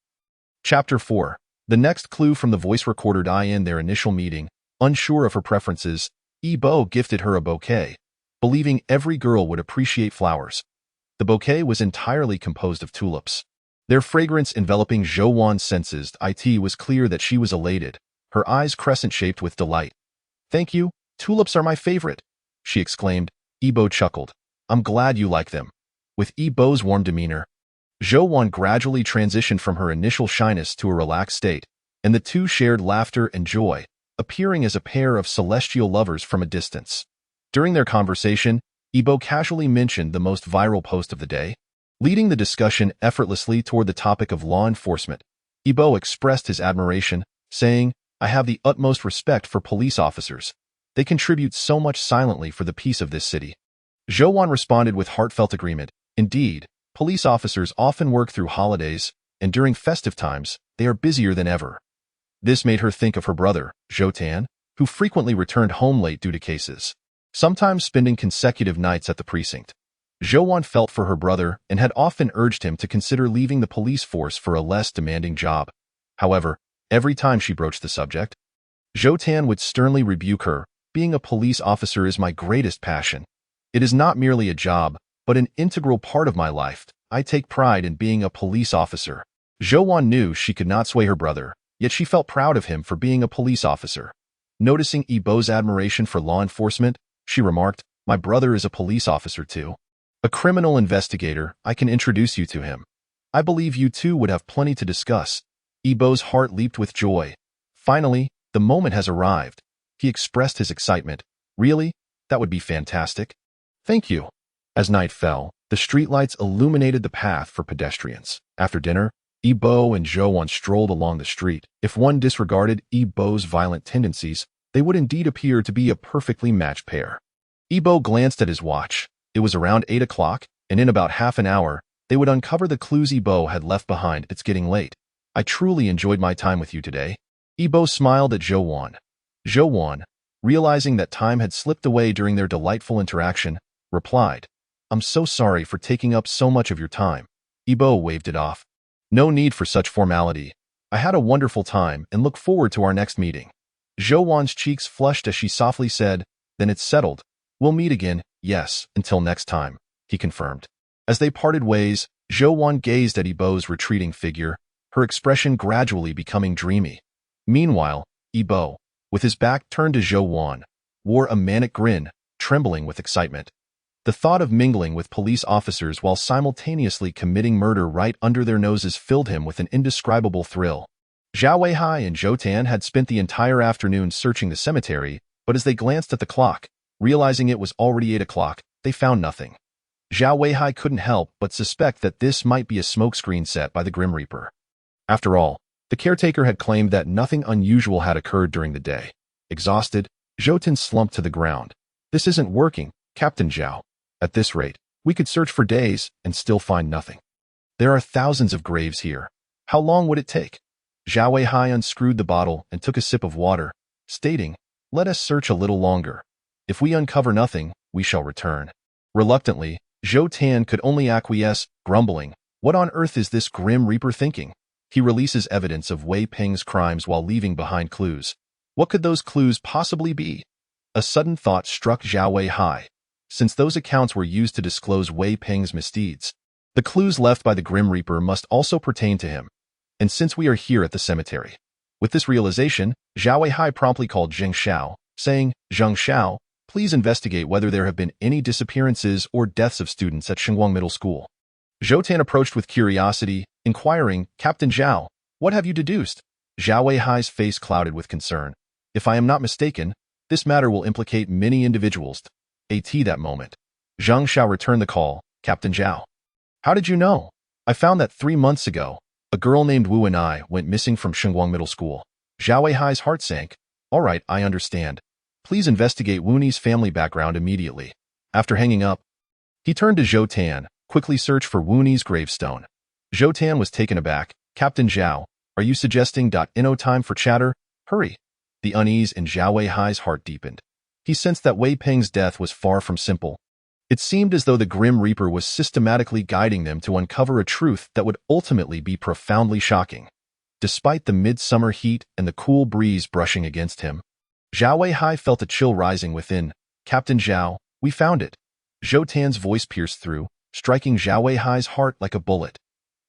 Chapter 4. The next clue from the voice recorder. In their initial meeting, unsure of her preferences, Yibo gifted her a bouquet, believing every girl would appreciate flowers. The bouquet was entirely composed of tulips, their fragrance enveloping Zhou senses. It was clear that she was elated, her eyes crescent-shaped with delight. "Thank you, tulips are my favorite," she exclaimed. Yibo chuckled. "I'm glad you like them." With Yibo's warm demeanor, Zhou gradually transitioned from her initial shyness to a relaxed state, and the two shared laughter and joy, appearing as a pair of celestial lovers from a distance. During their conversation, Yibo casually mentioned the most viral post of the day, leading the discussion effortlessly toward the topic of law enforcement. Yibo expressed his admiration, saying, "I have the utmost respect for police officers. They contribute so much silently for the peace of this city." Zhou responded with heartfelt agreement. Indeed, police officers often work through holidays, and during festive times, they are busier than ever. This made her think of her brother, Zhou Tan, who frequently returned home late due to cases, sometimes spending consecutive nights at the precinct. Zhou felt for her brother and had often urged him to consider leaving the police force for a less demanding job. However, every time she broached the subject, Zhou Tan would sternly rebuke her. "Being a police officer is my greatest passion. It is not merely a job, but an integral part of my life. I take pride in being a police officer." Zhou knew she could not sway her brother, yet she felt proud of him for being a police officer. Noticing Yibo's admiration for law enforcement, she remarked, "My brother is a police officer too. A criminal investigator. I can introduce you to him. I believe you two would have plenty to discuss." Yibo's heart leaped with joy. Finally, the moment has arrived. He expressed his excitement. "Really? That would be fantastic. Thank you." As night fell, the streetlights illuminated the path for pedestrians. After dinner, Yibo and Zhou strolled along the street. If one disregarded Yibo's violent tendencies, they would indeed appear to be a perfectly matched pair. Yibo glanced at his watch. It was around 8 o'clock, and in about half an hour, they would uncover the clues Yibo had left behind. "It's getting late. I truly enjoyed my time with you today." Yibo smiled at Zhou. Zhou, realizing that time had slipped away during their delightful interaction, replied, "I'm so sorry for taking up so much of your time." Yibo waved it off. "No need for such formality. I had a wonderful time and look forward to our next meeting." Zhou cheeks flushed as she softly said, "Then it's settled. We'll meet again." "Yes, until next time," he confirmed. As they parted ways, Zhou gazed at Yibo's retreating figure, her expression gradually becoming dreamy. Meanwhile, Yibo, with his back turned to Zhou, wore a manic grin, trembling with excitement. The thought of mingling with police officers while simultaneously committing murder right under their noses filled him with an indescribable thrill. Zhao Weihai and Zhou Tan had spent the entire afternoon searching the cemetery, but as they glanced at the clock, realizing it was already 8 o'clock, they found nothing. Zhao Weihai couldn't help but suspect that this might be a smokescreen set by the Grim Reaper. After all, the caretaker had claimed that nothing unusual had occurred during the day. Exhausted, Zhou Tan slumped to the ground. "This isn't working, Captain Zhao. At this rate, we could search for days and still find nothing. There are thousands of graves here. How long would it take?" Zhao Weihai unscrewed the bottle and took a sip of water, stating, "Let us search a little longer. If we uncover nothing, we shall return. Reluctantly, Zhou Tan could only acquiesce, grumbling, "What on earth is this Grim Reaper thinking?" He releases evidence of Wei Peng's crimes while leaving behind clues. What could those clues possibly be? A sudden thought struck Zhao Weihai. Since those accounts were used to disclose Wei Peng's misdeeds, the clues left by the Grim Reaper must also pertain to him. And since we are here at the cemetery. With this realization, Zhao Weihai promptly called Zheng Xiao, saying, "Zheng Xiao, please investigate whether there have been any disappearances or deaths of students at Shengguang Middle School." Zhou Tan approached with curiosity, inquiring, "Captain Zhao, what have you deduced?" Zhao Weihai's face clouded with concern. "If I am not mistaken, this matter will implicate many individuals." At that moment, Zheng Xiao returned the call, "Captain Zhao, how did you know?" "I found that 3 months ago, a girl named Wu and I went missing from Shengguang Middle School." Zhao Weihai's heart sank. "All right, I understand. Please investigate Wu's family background immediately." After hanging up, he turned to Zhou Tan, "Quickly search for Wu's gravestone." Zhou Tan was taken aback. "Captain Zhao, are you suggesting no time for chatter? Hurry." The unease in Zhao Weihai's heart deepened. He sensed that Wei Peng's death was far from simple. It seemed as though the Grim Reaper was systematically guiding them to uncover a truth that would ultimately be profoundly shocking. Despite the midsummer heat and the cool breeze brushing against him, Zhao Weihai felt a chill rising within. "Captain Zhao, we found it." Zhou Tan's voice pierced through, striking Zhao Weihai's heart like a bullet.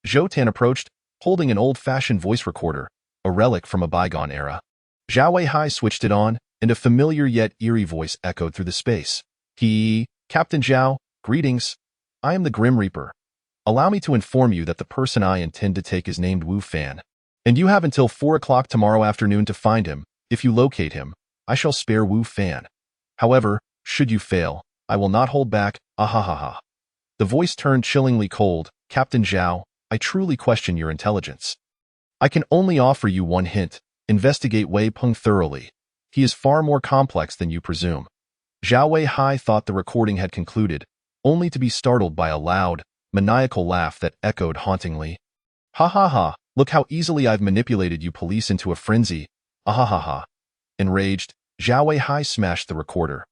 Zhou Tan approached, holding an old-fashioned voice recorder, a relic from a bygone era. Zhao Weihai switched it on, and a familiar yet eerie voice echoed through the space. "Captain Zhao, greetings. I am the Grim Reaper. Allow me to inform you that the person I intend to take is named Wu Fan. And you have until 4 o'clock tomorrow afternoon to find him. If you locate him, I shall spare Wu Fan. However, should you fail, I will not hold back, ahahaha." The voice turned chillingly cold. "Captain Zhao, I truly question your intelligence. I can only offer you one hint. Investigate Wei Peng thoroughly. He is far more complex than you presume." Zhao Weihai thought the recording had concluded, only to be startled by a loud, maniacal laugh that echoed hauntingly. "Ha ha ha, look how easily I've manipulated you police into a frenzy, ahahaha." Enraged, Zhao Weihai smashed the recorder.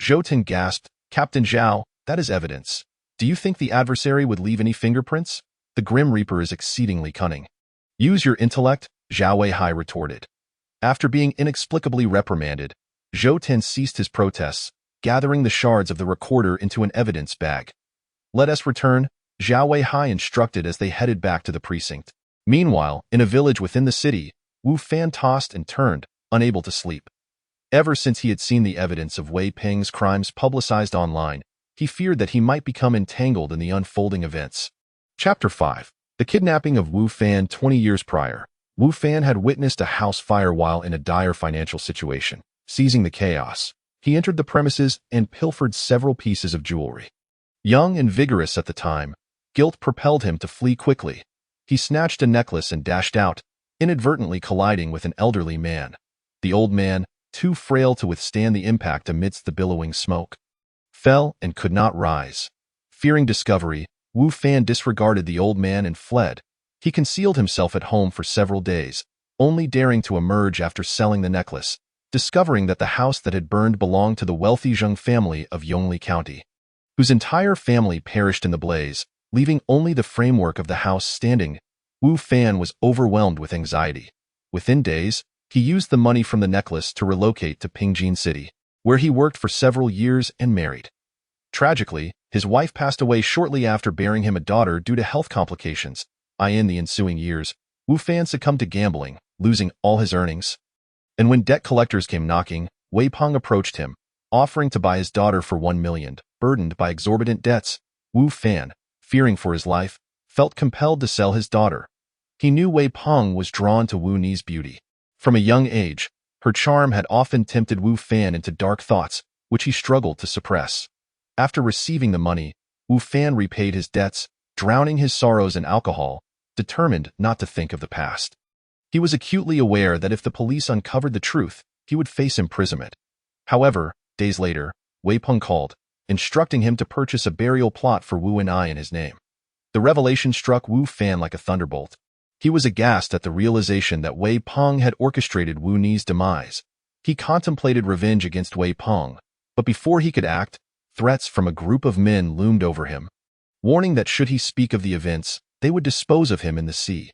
Zhou Tan gasped, "Captain Zhao, that is evidence. Do you think the adversary would leave any fingerprints? The Grim Reaper is exceedingly cunning." "Use your intellect," Zhao Weihai retorted. After being inexplicably reprimanded, Zhou Tan ceased his protests, gathering the shards of the recorder into an evidence bag. "Let us return," Zhao Weihai instructed as they headed back to the precinct. Meanwhile, in a village within the city, Wu Fan tossed and turned, unable to sleep. Ever since he had seen the evidence of Wei Peng's crimes publicized online, he feared that he might become entangled in the unfolding events. Chapter 5. The kidnapping of Wu Fan 20 years prior. Wu Fan had witnessed a house fire while in a dire financial situation. Seizing the chaos, he entered the premises and pilfered several pieces of jewelry. Young and vigorous at the time, guilt propelled him to flee quickly. He snatched a necklace and dashed out, inadvertently colliding with an elderly man. The old man, too frail to withstand the impact amidst the billowing smoke, fell and could not rise. Fearing discovery, Wu Fan disregarded the old man and fled. He concealed himself at home for several days, only daring to emerge after selling the necklace, discovering that the house that had burned belonged to the wealthy Zheng family of Yongli County, whose entire family perished in the blaze, leaving only the framework of the house standing. Wu Fan was overwhelmed with anxiety. Within days, he used the money from the necklace to relocate to Pingjin City, where he worked for several years and married. Tragically, his wife passed away shortly after bearing him a daughter due to health complications. In the ensuing years, Wu Fan succumbed to gambling, losing all his earnings. And when debt collectors came knocking, Wei Peng approached him, offering to buy his daughter for 1 million. Burdened by exorbitant debts, Wu Fan, fearing for his life, felt compelled to sell his daughter. He knew Wei Peng was drawn to Wu Ni's beauty. From a young age, her charm had often tempted Wu Fan into dark thoughts, which he struggled to suppress. After receiving the money, Wu Fan repaid his debts, drowning his sorrows in alcohol, determined not to think of the past. He was acutely aware that if the police uncovered the truth, he would face imprisonment. However, days later, Wei Peng called, instructing him to purchase a burial plot for Wu and I in his name. The revelation struck Wu Fan like a thunderbolt. He was aghast at the realization that Wei Peng had orchestrated Wu Ni's demise. He contemplated revenge against Wei Peng, But before he could act, threats from a group of men loomed over him, warning that should he speak of the events, they would dispose of him in the sea.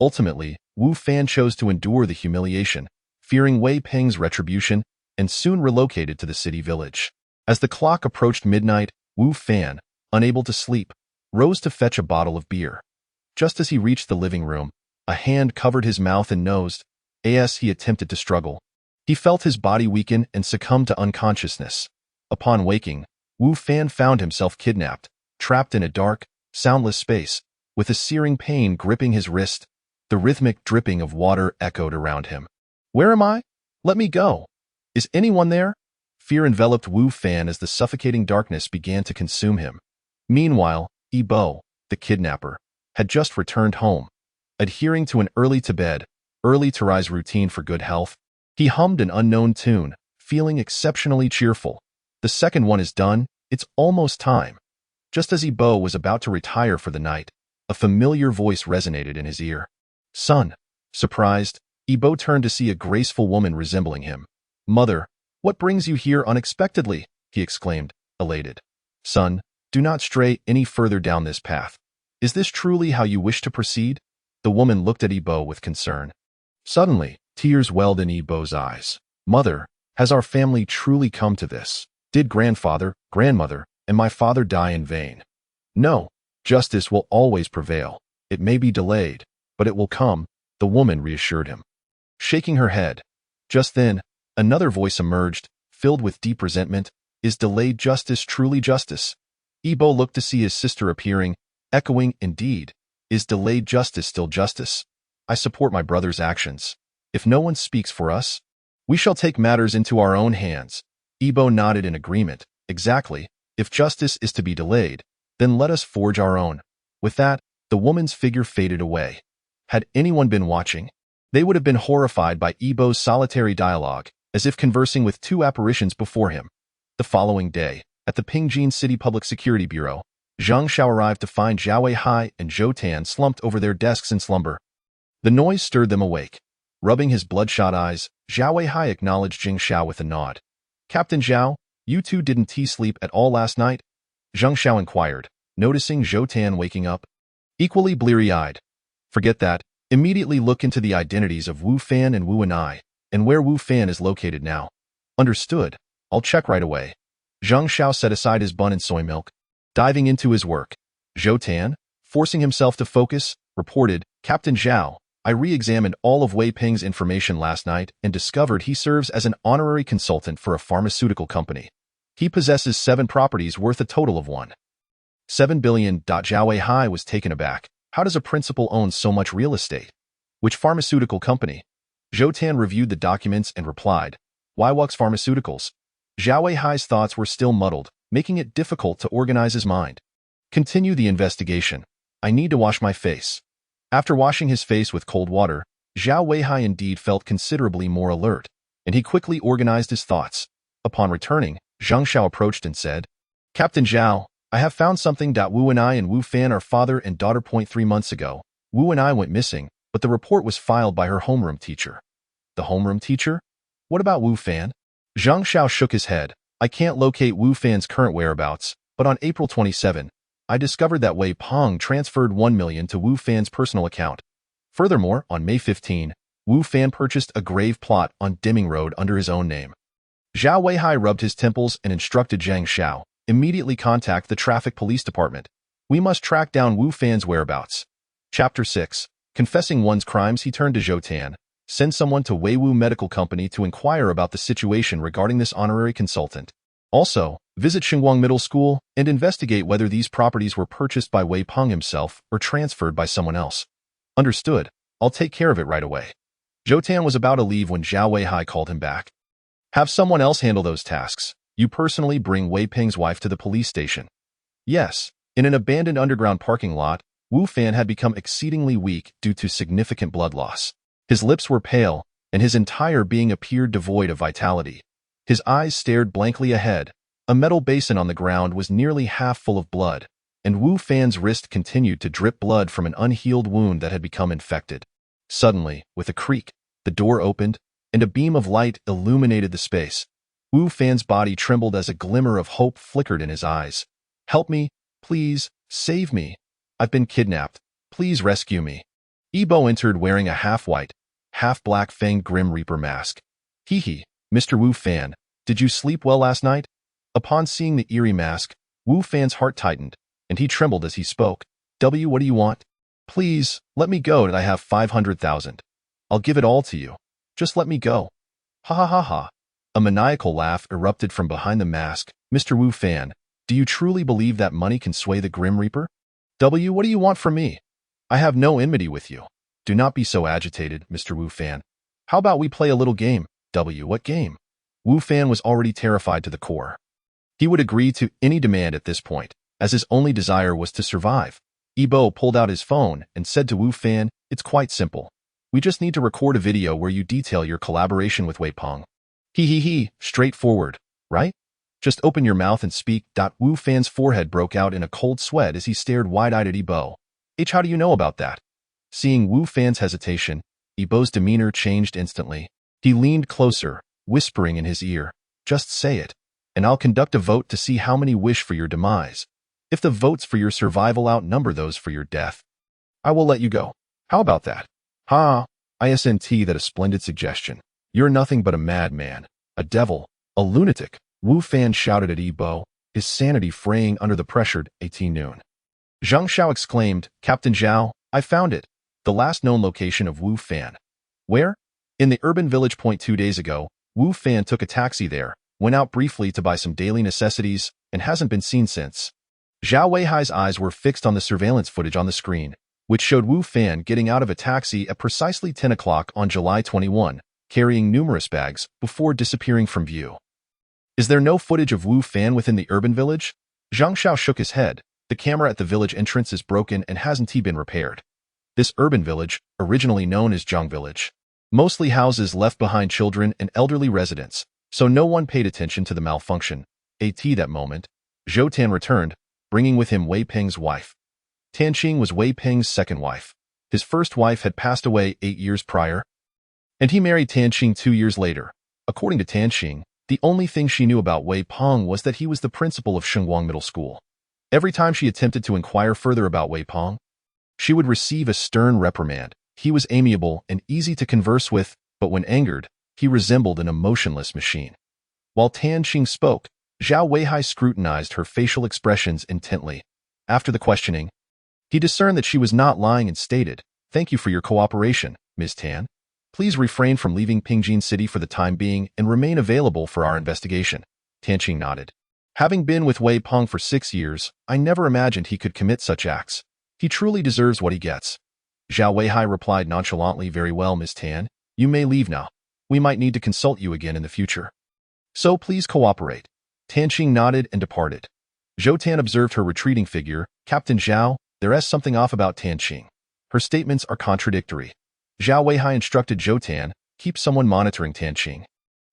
Ultimately, Wu Fan chose to endure the humiliation, fearing Wei Peng's retribution, and soon relocated to the city village. As the clock approached midnight, Wu Fan, unable to sleep, rose to fetch a bottle of beer. Just as he reached the living room, a hand covered his mouth and nose, as he attempted to struggle. He felt his body weaken and succumb to unconsciousness. Upon waking, Wu Fan found himself kidnapped, trapped in a dark, soundless space, with a searing pain gripping his wrist. The rhythmic dripping of water echoed around him. "Where am I? Let me go. Is anyone there?" Fear enveloped Wu Fan as the suffocating darkness began to consume him. Meanwhile, Yi Bo, the kidnapper, had just returned home. Adhering to an early-to-bed, early-to-rise routine for good health, he hummed an unknown tune, feeling exceptionally cheerful. The second one is done, it's almost time. Just as Yi Bo was about to retire for the night, a familiar voice resonated in his ear. "Son." Surprised, Yi Bo turned to see a graceful woman resembling him. "Mother, what brings you here unexpectedly?" he exclaimed, elated. "Son, do not stray any further down this path. Is this truly how you wish to proceed?" The woman looked at Yi Bo with concern. Suddenly, tears welled in Yi Bo's eyes. "Mother, has our family truly come to this? Did grandfather, grandmother, and my father die in vain?" "No, justice will always prevail. It may be delayed, but it will come," the woman reassured him. Shaking her head. Just then, another voice emerged, filled with deep resentment. "Is delayed justice truly justice?" Yi Bo looked to see his sister appearing, echoing, "Indeed, is delayed justice still justice? I support my brother's actions. If no one speaks for us, we shall take matters into our own hands." Yi Bo nodded in agreement. "Exactly. If justice is to be delayed, then let us forge our own." With that, the woman's figure faded away. Had anyone been watching, they would have been horrified by Yi Bo's solitary dialogue, as if conversing with two apparitions before him. The following day, at the Pingjin City Public Security Bureau, Zhang Xiao arrived to find Zhao Weihai and Zhou Tan slumped over their desks in slumber. The noise stirred them awake. Rubbing his bloodshot eyes, Zhao Weihai acknowledged Jing Xiao with a nod. "Captain Zhao, you two didn't sleep at all last night?" Zhang Xiao inquired, noticing Zhou Tan waking up, equally bleary-eyed. "Forget that. Immediately look into the identities of Wu Fan and Wu Anai, and where Wu Fan is located now." "Understood. I'll check right away." Zhang Xiao set aside his bun and soy milk. Diving into his work, Zhou Tan, forcing himself to focus, reported, "Captain Zhao, I re-examined all of Wei Peng's information last night and discovered he serves as an honorary consultant for a pharmaceutical company. He possesses 7 properties worth a total of 1.7 billion. Zhao Weihai was taken aback. How does a principal own so much real estate? Which pharmaceutical company? Zhou Tan reviewed the documents and replied, Weiwux Pharmaceuticals. Zhao Weihai's thoughts were still muddled, making it difficult to organize his mind. Continue the investigation. I need to wash my face. After washing his face with cold water, Zhao Weihai indeed felt considerably more alert, and he quickly organized his thoughts. Upon returning, Zhang Xiao approached and said, Captain Zhao, I have found something. Wu Anai and Wu Fan are father and daughter. 3 months ago, Wu Anai went missing, but the report was filed by her homeroom teacher. The homeroom teacher? What about Wu Fan? Zhang Xiao shook his head. I can't locate Wu Fan's current whereabouts, but on April 27, I discovered that Wei Peng transferred 1 million to Wu Fan's personal account. Furthermore, on May 15, Wu Fan purchased a grave plot on Dimming Road under his own name. Zhao Weihai rubbed his temples and instructed Zhang Xiao, immediately contact the traffic police department. We must track down Wu Fan's whereabouts. Chapter 6. Confessing one's crimes, he turned to Zhou Tan. Send someone to Weiwu Medical Company to inquire about the situation regarding this honorary consultant. Also, visit Xinguang Middle School and investigate whether these properties were purchased by Wei Peng himself or transferred by someone else. Understood. I'll take care of it right away. Zhou Tan was about to leave when Zhao Weihai called him back. Have someone else handle those tasks. You personally bring Wei Peng's wife to the police station. Yes. In an abandoned underground parking lot, Wu Fan had become exceedingly weak due to significant blood loss. His lips were pale, and his entire being appeared devoid of vitality. His eyes stared blankly ahead. A metal basin on the ground was nearly half full of blood, and Wu Fan's wrist continued to drip blood from an unhealed wound that had become infected. Suddenly, with a creak, the door opened, and a beam of light illuminated the space. Wu Fan's body trembled as a glimmer of hope flickered in his eyes. "Help me, please, save me. I've been kidnapped. Please rescue me." Yibo entered wearing a half-white, half-black fanged Grim Reaper mask. "Hee, Mr. Wu Fan, did you sleep well last night?" Upon seeing the eerie mask, Wu Fan's heart tightened, and he trembled as he spoke. What do you want?" "Please, let me go and I have 500,000. I'll give it all to you. Just let me go." "Ha ha ha ha." A maniacal laugh erupted from behind the mask. "Mr. Wu Fan, do you truly believe that money can sway the Grim Reaper?" What do you want from me? I have no enmity with you. Do not be so agitated, Mr. Wu Fan. How about we play a little game? What game? Wu Fan was already terrified to the core. He would agree to any demand at this point, as his only desire was to survive. Yibo pulled out his phone and said to Wu Fan, "It's quite simple. We just need to record a video where you detail your collaboration with Wei Peng." Straightforward, right? Just open your mouth and speak. Wu Fan's forehead broke out in a cold sweat as he stared wide-eyed at Yibo. How do you know about that? Seeing Wu Fan's hesitation, Yibo's demeanor changed instantly. He leaned closer, whispering in his ear, "Just say it, and I'll conduct a vote to see how many wish for your demise. If the votes for your survival outnumber those for your death, I will let you go. How about that?" "Ha, isn't that a splendid suggestion? You're nothing but a madman, a devil, a lunatic," Wu Fan shouted at Yibo, his sanity fraying under the pressure. 18 noon. Zhang Xiao exclaimed, "Captain Zhao, I found it. The last known location of Wu Fan." "Where?" "In the urban village. 2 days ago, Wu Fan took a taxi there, went out briefly to buy some daily necessities, and hasn't been seen since." Zhao Weihai's eyes were fixed on the surveillance footage on the screen, which showed Wu Fan getting out of a taxi at precisely 10 o'clock on July 21, carrying numerous bags, before disappearing from view. "Is there no footage of Wu Fan within the urban village?" Zhang Xiao shook his head. "The camera at the village entrance is broken and hasn't been repaired. This urban village, originally known as Zhang Village, mostly houses left behind children and elderly residents, so no one paid attention to the malfunction." At that moment, Zhou Tan returned, bringing with him Wei Peng's wife. Tanqing was Wei Peng's second wife. His first wife had passed away 8 years prior, and he married Tanqing 2 years later. According to Tanqing, the only thing she knew about Wei Peng was that he was the principal of Shengguang Middle School. Every time she attempted to inquire further about Wei Peng, she would receive a stern reprimand. He was amiable and easy to converse with, but when angered, he resembled an emotionless machine. While Tanqing spoke, Zhao Weihai scrutinized her facial expressions intently. After the questioning, he discerned that she was not lying and stated, "Thank you for your cooperation, Ms. Tan. Please refrain from leaving Pingjin City for the time being and remain available for our investigation." Tanqing nodded. "Having been with Wei Peng for 6 years, I never imagined he could commit such acts. He truly deserves what he gets." Zhao Weihai replied nonchalantly, "Very well, Ms. Tan. You may leave now. We might need to consult you again in the future, so please cooperate." Tanqing nodded and departed. Zhou Tan observed her retreating figure. "Captain Zhao, there is something off about Tanqing. Her statements are contradictory." Zhao Weihai instructed Zhou Tan, "Keep someone monitoring Tanqing.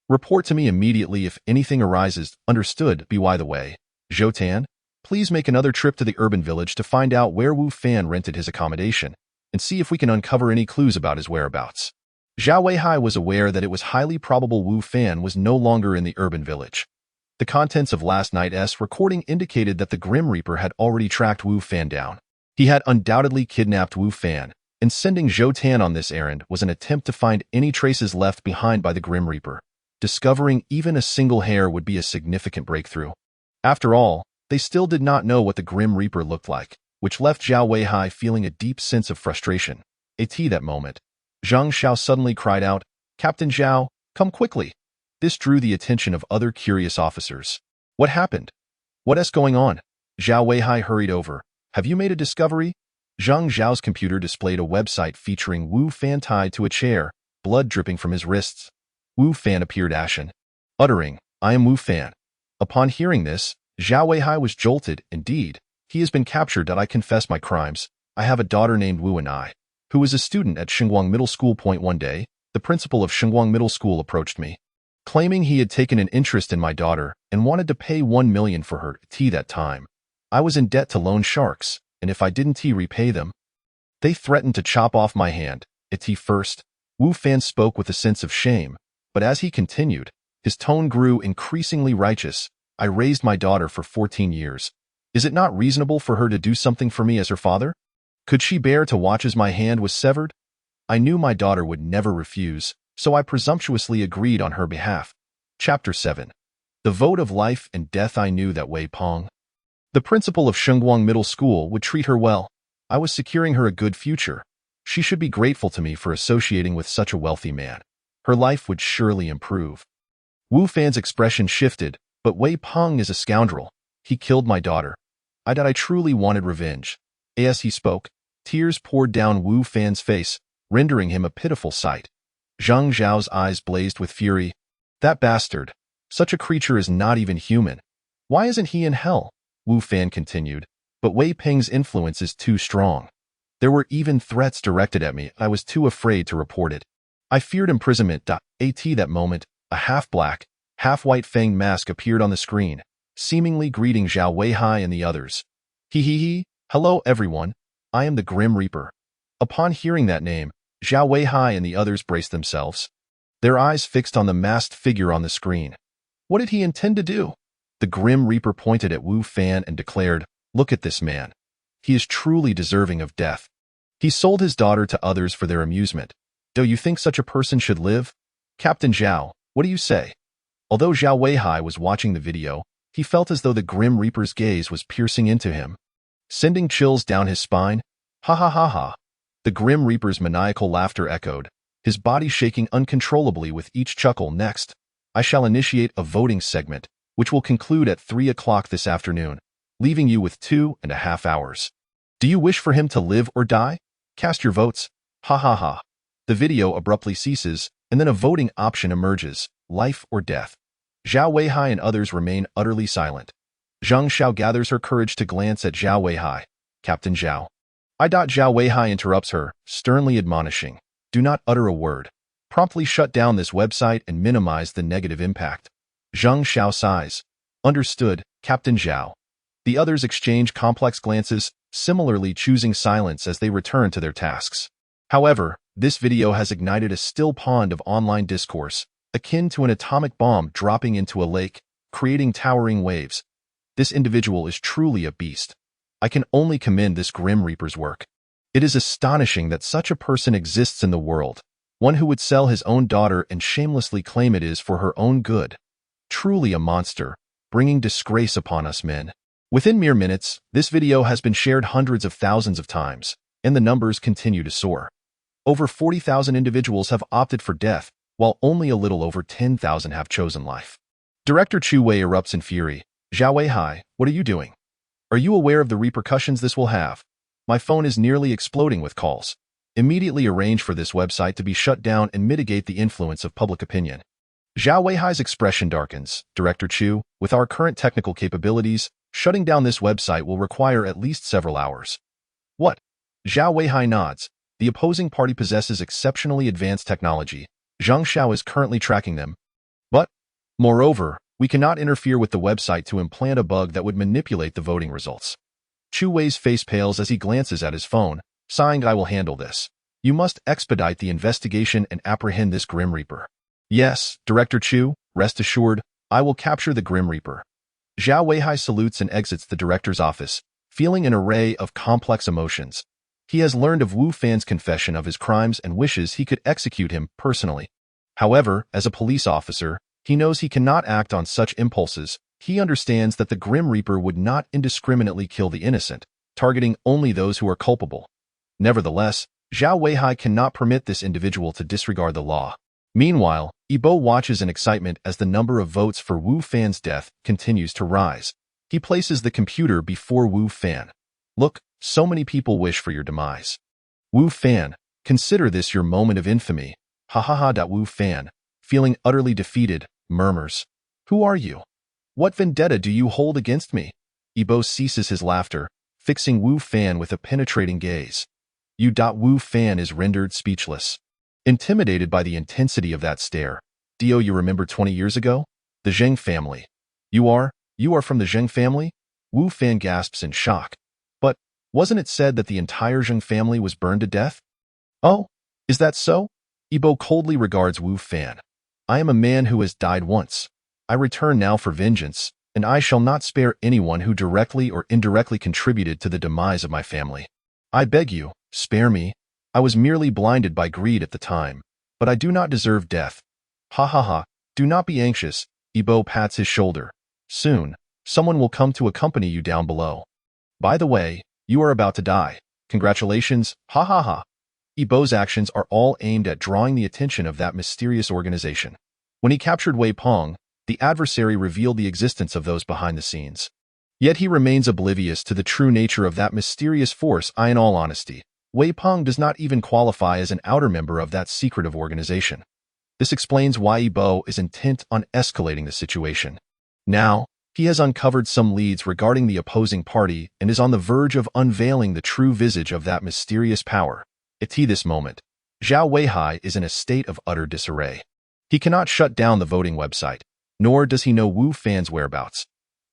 Report to me immediately if anything arises." "Understood." By the way, Zhou Tan, please make another trip to the urban village to find out where Wu Fan rented his accommodation, and see if we can uncover any clues about his whereabouts. Zhao Weihai was aware that it was highly probable Wu Fan was no longer in the urban village. The contents of last night's recording indicated that the Grim Reaper had already tracked Wu Fan down. He had undoubtedly kidnapped Wu Fan, and sending Zhou Tan on this errand was an attempt to find any traces left behind by the Grim Reaper. Discovering even a single hair would be a significant breakthrough. After all, they still did not know what the Grim Reaper looked like, which left Zhao Weihai feeling a deep sense of frustration. At that moment, Zhang Xiao suddenly cried out, "Captain Zhao, come quickly." This drew the attention of other curious officers. "What happened? What's going on?" Zhao Weihai hurried over. "Have you made a discovery?" Zhang Zhao's computer displayed a website featuring Wu Fan tied to a chair, blood dripping from his wrists. Wu Fan appeared ashen, uttering, "I am Wu Fan." Upon hearing this, Zhao Weihai was jolted. "Indeed, he has been captured. I confess my crimes. I have a daughter named Wu Anai, who is a student at Shengguang Middle School. One day, the principal of Shengguang Middle School approached me, claiming he had taken an interest in my daughter and wanted to pay 1 million for her. That time, I was in debt to loan sharks, and if I didn't repay them, they threatened to chop off my hand. First, Wu Fan spoke with a sense of shame, but as he continued, His tone grew increasingly righteous. I raised my daughter for 14 years. Is it not reasonable for her to do something for me as her father? Could she bear to watch as my hand was severed? I knew my daughter would never refuse, so I presumptuously agreed on her behalf. Chapter 7. The Vote of Life and Death. I knew that Wei Peng, the principal of Shengguang Middle School, would treat her well. I was securing her a good future. She should be grateful to me for associating with such a wealthy man. Her life would surely improve. Wu Fan's expression shifted, but Wei Peng is a scoundrel. He killed my daughter. I truly wanted revenge. As he spoke, tears poured down Wu Fan's face, rendering him a pitiful sight. Zhang Zhao's eyes blazed with fury. That bastard. Such a creature is not even human. Why isn't he in hell? Wu Fan continued, but Wei Peng's influence is too strong. There were even threats directed at me. I was too afraid to report it. I feared imprisonment. At that moment, a half-black, half-white fanged mask appeared on the screen, seemingly greeting Zhao Weihai and the others. He. Hello everyone, I am the Grim Reaper. Upon hearing that name, Zhao Weihai and the others braced themselves, their eyes fixed on the masked figure on the screen. What did he intend to do? The Grim Reaper pointed at Wu Fan and declared, "Look at this man. He is truly deserving of death. He sold his daughter to others for their amusement. Do you think such a person should live? Captain Zhao, what do you say?" Although Zhao Weihai was watching the video, he felt as though the Grim Reaper's gaze was piercing into him, sending chills down his spine. Ha ha ha ha. The Grim Reaper's maniacal laughter echoed, his body shaking uncontrollably with each chuckle. Next, I shall initiate a voting segment, which will conclude at 3 o'clock this afternoon, leaving you with 2.5 hours. Do you wish for him to live or die? Cast your votes. Ha ha ha. The video abruptly ceases, and then a voting option emerges, life or death. Zhao Weihai and others remain utterly silent. Zhang Xiao gathers her courage to glance at Zhao Weihai. Captain Zhao. Zhao Weihai interrupts her, sternly admonishing, "Do not utter a word. Promptly shut down this website and minimize the negative impact." Zhang Xiao sighs. Understood, Captain Zhao. The others exchange complex glances, similarly choosing silence as they return to their tasks. However, this video has ignited a still pond of online discourse, akin to an atomic bomb dropping into a lake, creating towering waves. This individual is truly a beast. I can only commend this Grim Reaper's work. It is astonishing that such a person exists in the world, one who would sell his own daughter and shamelessly claim it is for her own good. Truly a monster, bringing disgrace upon us men. Within mere minutes, this video has been shared hundreds of thousands of times, and the numbers continue to soar. Over 40,000 individuals have opted for death, while only a little over 10,000 have chosen life. Director Chu Wei erupts in fury. Zhao Weihai, what are you doing? Are you aware of the repercussions this will have? My phone is nearly exploding with calls. Immediately arrange for this website to be shut down and mitigate the influence of public opinion. Zhao Weihai's expression darkens. Director Chu, with our current technical capabilities, shutting down this website will require at least several hours. What? Zhao Weihai nods. The opposing party possesses exceptionally advanced technology. Zhang Xiao is currently tracking them. But, moreover, we cannot interfere with the website to implant a bug that would manipulate the voting results. Chu Wei's face pales as he glances at his phone, sighing, "I will handle this. You must expedite the investigation and apprehend this Grim Reaper." "Yes, Director Chu, rest assured, I will capture the Grim Reaper." Zhao Weihai salutes and exits the director's office, feeling an array of complex emotions. He has learned of Wu Fan's confession of his crimes and wishes he could execute him personally. However, as a police officer, he knows he cannot act on such impulses. He understands that the Grim Reaper would not indiscriminately kill the innocent, targeting only those who are culpable. Nevertheless, Zhao Weihai cannot permit this individual to disregard the law. Meanwhile, Yibo watches in excitement as the number of votes for Wu Fan's death continues to rise. He places the computer before Wu Fan. "Look, so many people wish for your demise. Wu Fan, consider this your moment of infamy." Ha ha ha. Wu Fan, feeling utterly defeated, murmurs, "Who are you? What vendetta do you hold against me?" Yibo ceases his laughter, fixing Wu Fan with a penetrating gaze. Wu Fan is rendered speechless. Intimidated by the intensity of that stare. "Do you remember 20 years ago? The Zheng family. You are from the Zheng family?" Wu Fan gasps in shock. "But, wasn't it said that the entire Zheng family was burned to death?" "Oh, is that so?" Yibo coldly regards Wu Fan. I am a man who has died once. I return now for vengeance, and I shall not spare anyone who directly or indirectly contributed to the demise of my family. I beg you, spare me. I was merely blinded by greed at the time, but I do not deserve death. Ha ha ha, do not be anxious, Ibo pats his shoulder. Soon, someone will come to accompany you down below. By the way, you are about to die. Congratulations, ha ha ha. Ibo's actions are all aimed at drawing the attention of that mysterious organization. When he captured Wei Peng, the adversary revealed the existence of those behind the scenes. Yet he remains oblivious to the true nature of that mysterious force. In all honesty, Wei Peng does not even qualify as an outer member of that secretive organization. This explains why Ibo is intent on escalating the situation. Now, he has uncovered some leads regarding the opposing party and is on the verge of unveiling the true visage of that mysterious power. At this moment, Zhao Weihai is in a state of utter disarray. He cannot shut down the voting website, nor does he know Wu Fan's whereabouts.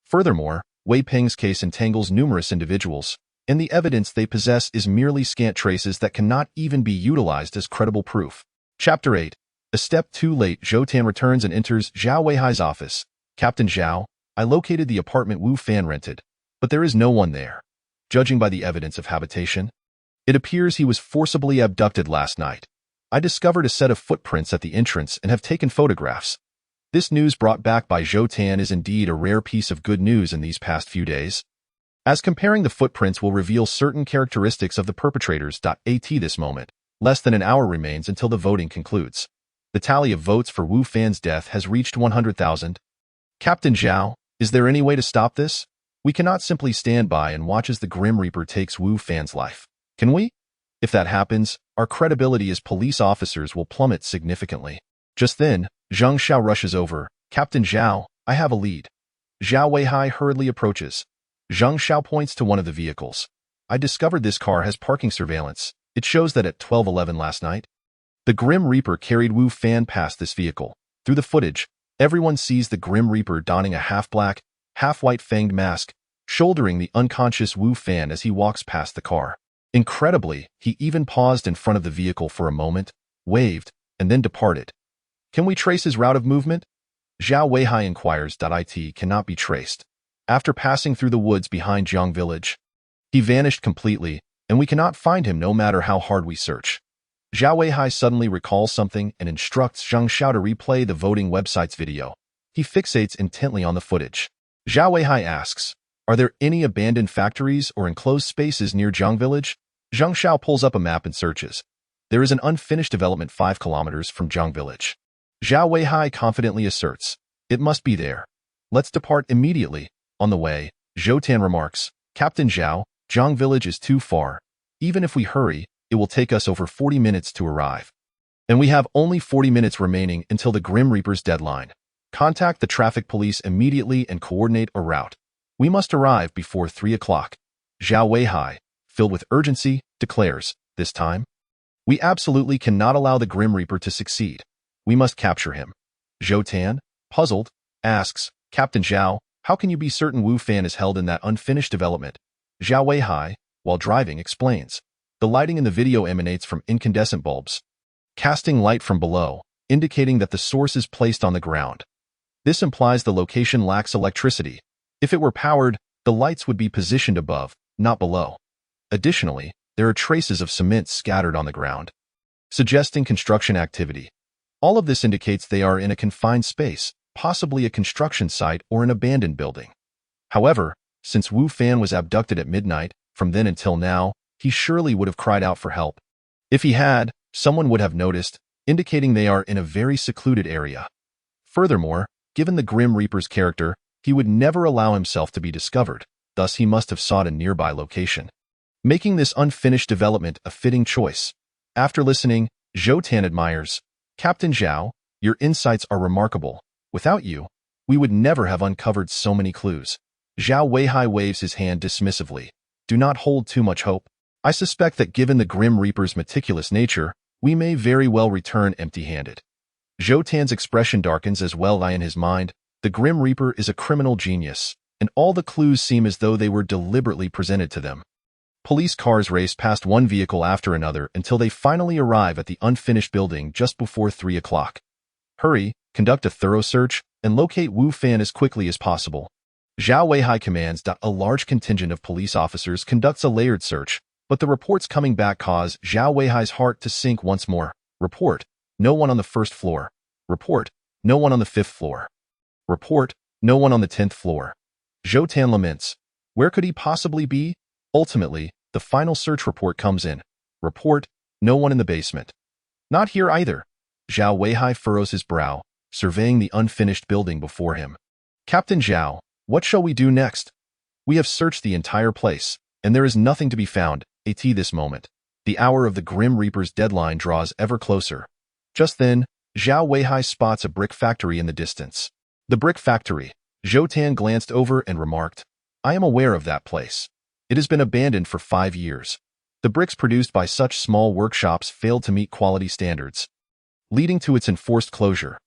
Furthermore, Wei Peng's case entangles numerous individuals, and the evidence they possess is merely scant traces that cannot even be utilized as credible proof. Chapter 8. A step too late. Zhou Tan returns and enters Zhao Weihai's office. Captain Zhao, I located the apartment Wu Fan rented, but there is no one there. Judging by the evidence of habitation, it appears he was forcibly abducted last night. I discovered a set of footprints at the entrance and have taken photographs. This news brought back by Zhou Tan is indeed a rare piece of good news in these past few days, as comparing the footprints will reveal certain characteristics of the perpetrators. At this moment, less than an hour remains until the voting concludes. The tally of votes for Wu Fan's death has reached 100,000. Captain Zhao, is there any way to stop this? We cannot simply stand by and watch as the Grim Reaper takes Wu Fan's life. Can we? If that happens, our credibility as police officers will plummet significantly. Just then, Zhang Xiao rushes over. Captain Zhao, I have a lead. Zhao Weihai hurriedly approaches. Zhang Xiao points to one of the vehicles. I discovered this car has parking surveillance. It shows that at 12:11 last night, the Grim Reaper carried Wu Fan past this vehicle. Through the footage, everyone sees the Grim Reaper donning a half-black, half-white fanged mask, shouldering the unconscious Wu Fan as he walks past the car. Incredibly, he even paused in front of the vehicle for a moment, waved, and then departed. Can we trace his route of movement? Zhao Weihai inquires. It cannot be traced. After passing through the woods behind Jiang Village, he vanished completely, and we cannot find him no matter how hard we search. Zhao Weihai suddenly recalls something and instructs Zhang Xiao to replay the voting website's video. He fixates intently on the footage. Zhao Weihai asks, are there any abandoned factories or enclosed spaces near Jiang Village? Zhang Xiao pulls up a map and searches. There is an unfinished development 5 kilometers from Jiang Village. Zhao Weihai confidently asserts, it must be there. Let's depart immediately. On the way, Zhou Tan remarks, Captain Zhao, Jiang Village is too far. Even if we hurry, it will take us over 40 minutes to arrive. And we have only 40 minutes remaining until the Grim Reaper's deadline. Contact the traffic police immediately and coordinate a route. We must arrive before 3 o'clock. Zhao Weihai, filled with urgency, declares, this time, we absolutely cannot allow the Grim Reaper to succeed. We must capture him. Zhou Tan, puzzled, asks, Captain Zhao, how can you be certain Wu Fan is held in that unfinished development? Zhao Weihai, while driving, explains. The lighting in the video emanates from incandescent bulbs, casting light from below, indicating that the source is placed on the ground. This implies the location lacks electricity. If it were powered, the lights would be positioned above, not below. Additionally, there are traces of cement scattered on the ground, suggesting construction activity. All of this indicates they are in a confined space, possibly a construction site or an abandoned building. However, since Wu Fan was abducted at midnight, from then until now, he surely would have cried out for help. If he had, someone would have noticed, indicating they are in a very secluded area. Furthermore, given the Grim Reaper's character, he would never allow himself to be discovered, thus he must have sought a nearby location, making this unfinished development a fitting choice. After listening, Zhou Tan admires, Captain Zhao, your insights are remarkable. Without you, we would never have uncovered so many clues. Zhao Weihai waves his hand dismissively. Do not hold too much hope. I suspect that given the Grim Reaper's meticulous nature, we may very well return empty-handed. Zhou Tan's expression darkens as well. In his mind, the Grim Reaper is a criminal genius, and all the clues seem as though they were deliberately presented to them. Police cars race past one vehicle after another until they finally arrive at the unfinished building just before 3 o'clock. Hurry, conduct a thorough search, and locate Wu Fan as quickly as possible. Zhao Weihai commands. A large contingent of police officers conducts a layered search, but the reports coming back cause Zhao Weihai's heart to sink once more. Report: no one on the first floor. Report: no one on the fifth floor. Report: no one on the 10th floor. Zhou Tan laments. Where could he possibly be? Ultimately, the final search report comes in. Report: no one in the basement. Not here either. Zhao Weihai furrows his brow, surveying the unfinished building before him. Captain Zhao, what shall we do next? We have searched the entire place, and there is nothing to be found. At this moment, the hour of the Grim Reaper's deadline draws ever closer. Just then, Zhao Weihai spots a brick factory in the distance. The brick factory. Zhou Tan glanced over and remarked, I am aware of that place. It has been abandoned for 5 years. The bricks produced by such small workshops failed to meet quality standards, leading to its enforced closure.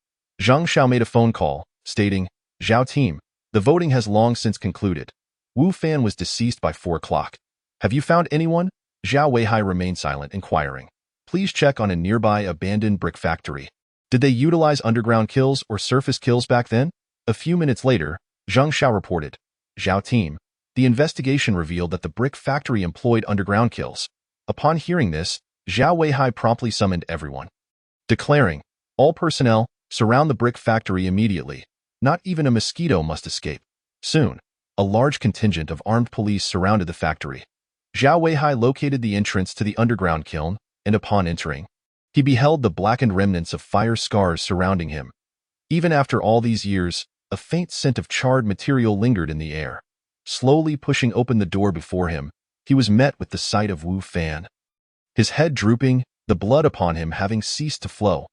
Zhang Xiao made a phone call, stating, Zhao team, the voting has long since concluded. Wu Fan was deceased by 4 o'clock. Have you found anyone? Zhao Weihai remained silent, inquiring. Please check on a nearby abandoned brick factory. Did they utilize underground kills or surface kills back then? A few minutes later, Zhang Xiao reported, Zhao team, the investigation revealed that the brick factory employed underground kills. Upon hearing this, Zhao Weihai promptly summoned everyone, declaring, all personnel, surround the brick factory immediately. Not even a mosquito must escape. Soon, a large contingent of armed police surrounded the factory. Zhao Weihai located the entrance to the underground kiln, and upon entering, he beheld the blackened remnants of fire scars surrounding him. Even after all these years, a faint scent of charred material lingered in the air. Slowly pushing open the door before him, he was met with the sight of Wu Fan. His head drooping, the blood upon him having ceased to flow.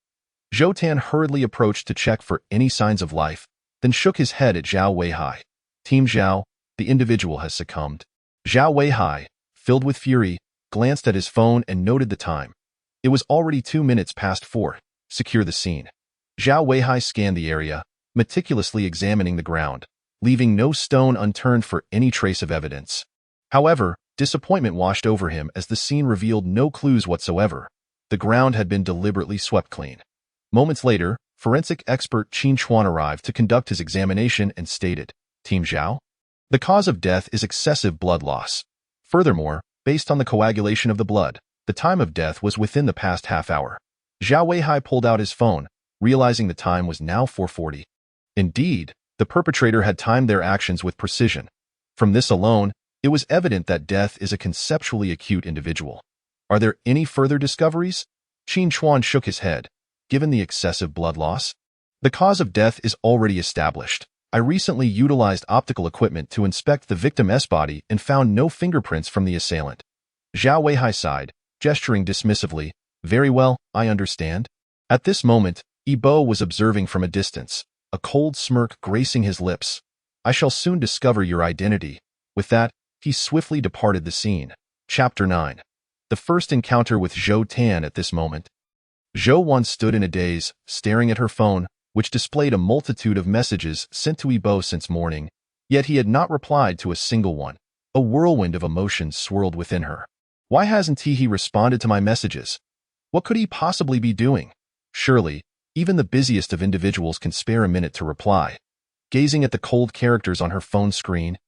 Zhou Tan hurriedly approached to check for any signs of life, then shook his head at Zhao Weihai. Team Zhao, the individual has succumbed. Zhao Weihai, filled with fury, glanced at his phone and noted the time. It was already 2 minutes past 4. Secure the scene. Zhao Weihai scanned the area, meticulously examining the ground, leaving no stone unturned for any trace of evidence. However, disappointment washed over him as the scene revealed no clues whatsoever. The ground had been deliberately swept clean. Moments later, forensic expert Qin Chuan arrived to conduct his examination and stated, Team Zhao, the cause of death is excessive blood loss. Furthermore, based on the coagulation of the blood, the time of death was within the past half hour. Zhao Weihai pulled out his phone, realizing the time was now 4:40. Indeed, the perpetrator had timed their actions with precision. From this alone, it was evident that death is a conceptually acute individual. Are there any further discoveries? Qin Chuan shook his head. Given the excessive blood loss, the cause of death is already established. I recently utilized optical equipment to inspect the victim's body and found no fingerprints from the assailant. Zhao Weihai sighed, gesturing dismissively. Very well, I understand. At this moment, Yi Bo was observing from a distance, a cold smirk gracing his lips. I shall soon discover your identity. With that, he swiftly departed the scene. Chapter 9. The first encounter with Zhou Tan. At this moment, Zhou Wan stood in a daze, staring at her phone, which displayed a multitude of messages sent to Yi Bo since morning, yet he had not replied to a single one. A whirlwind of emotions swirled within her. Why hasn't he responded to my messages? What could he possibly be doing? Surely, even the busiest of individuals can spare a minute to reply. Gazing at the cold characters on her phone screen,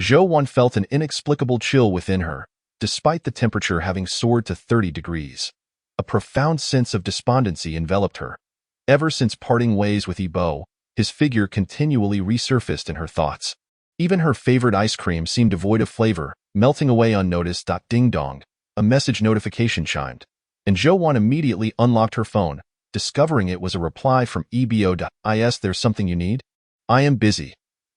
Zhou Wan felt an inexplicable chill within her, despite the temperature having soared to 30 degrees. A profound sense of despondency enveloped her. Ever since parting ways with Yi Bo, his figure continually resurfaced in her thoughts. Even her favorite ice cream seemed devoid of flavor, melting away unnoticed. Ding dong. A message notification chimed, and Zhou Wan immediately unlocked her phone, discovering it was a reply from EBO. Is there something you need? I am busy.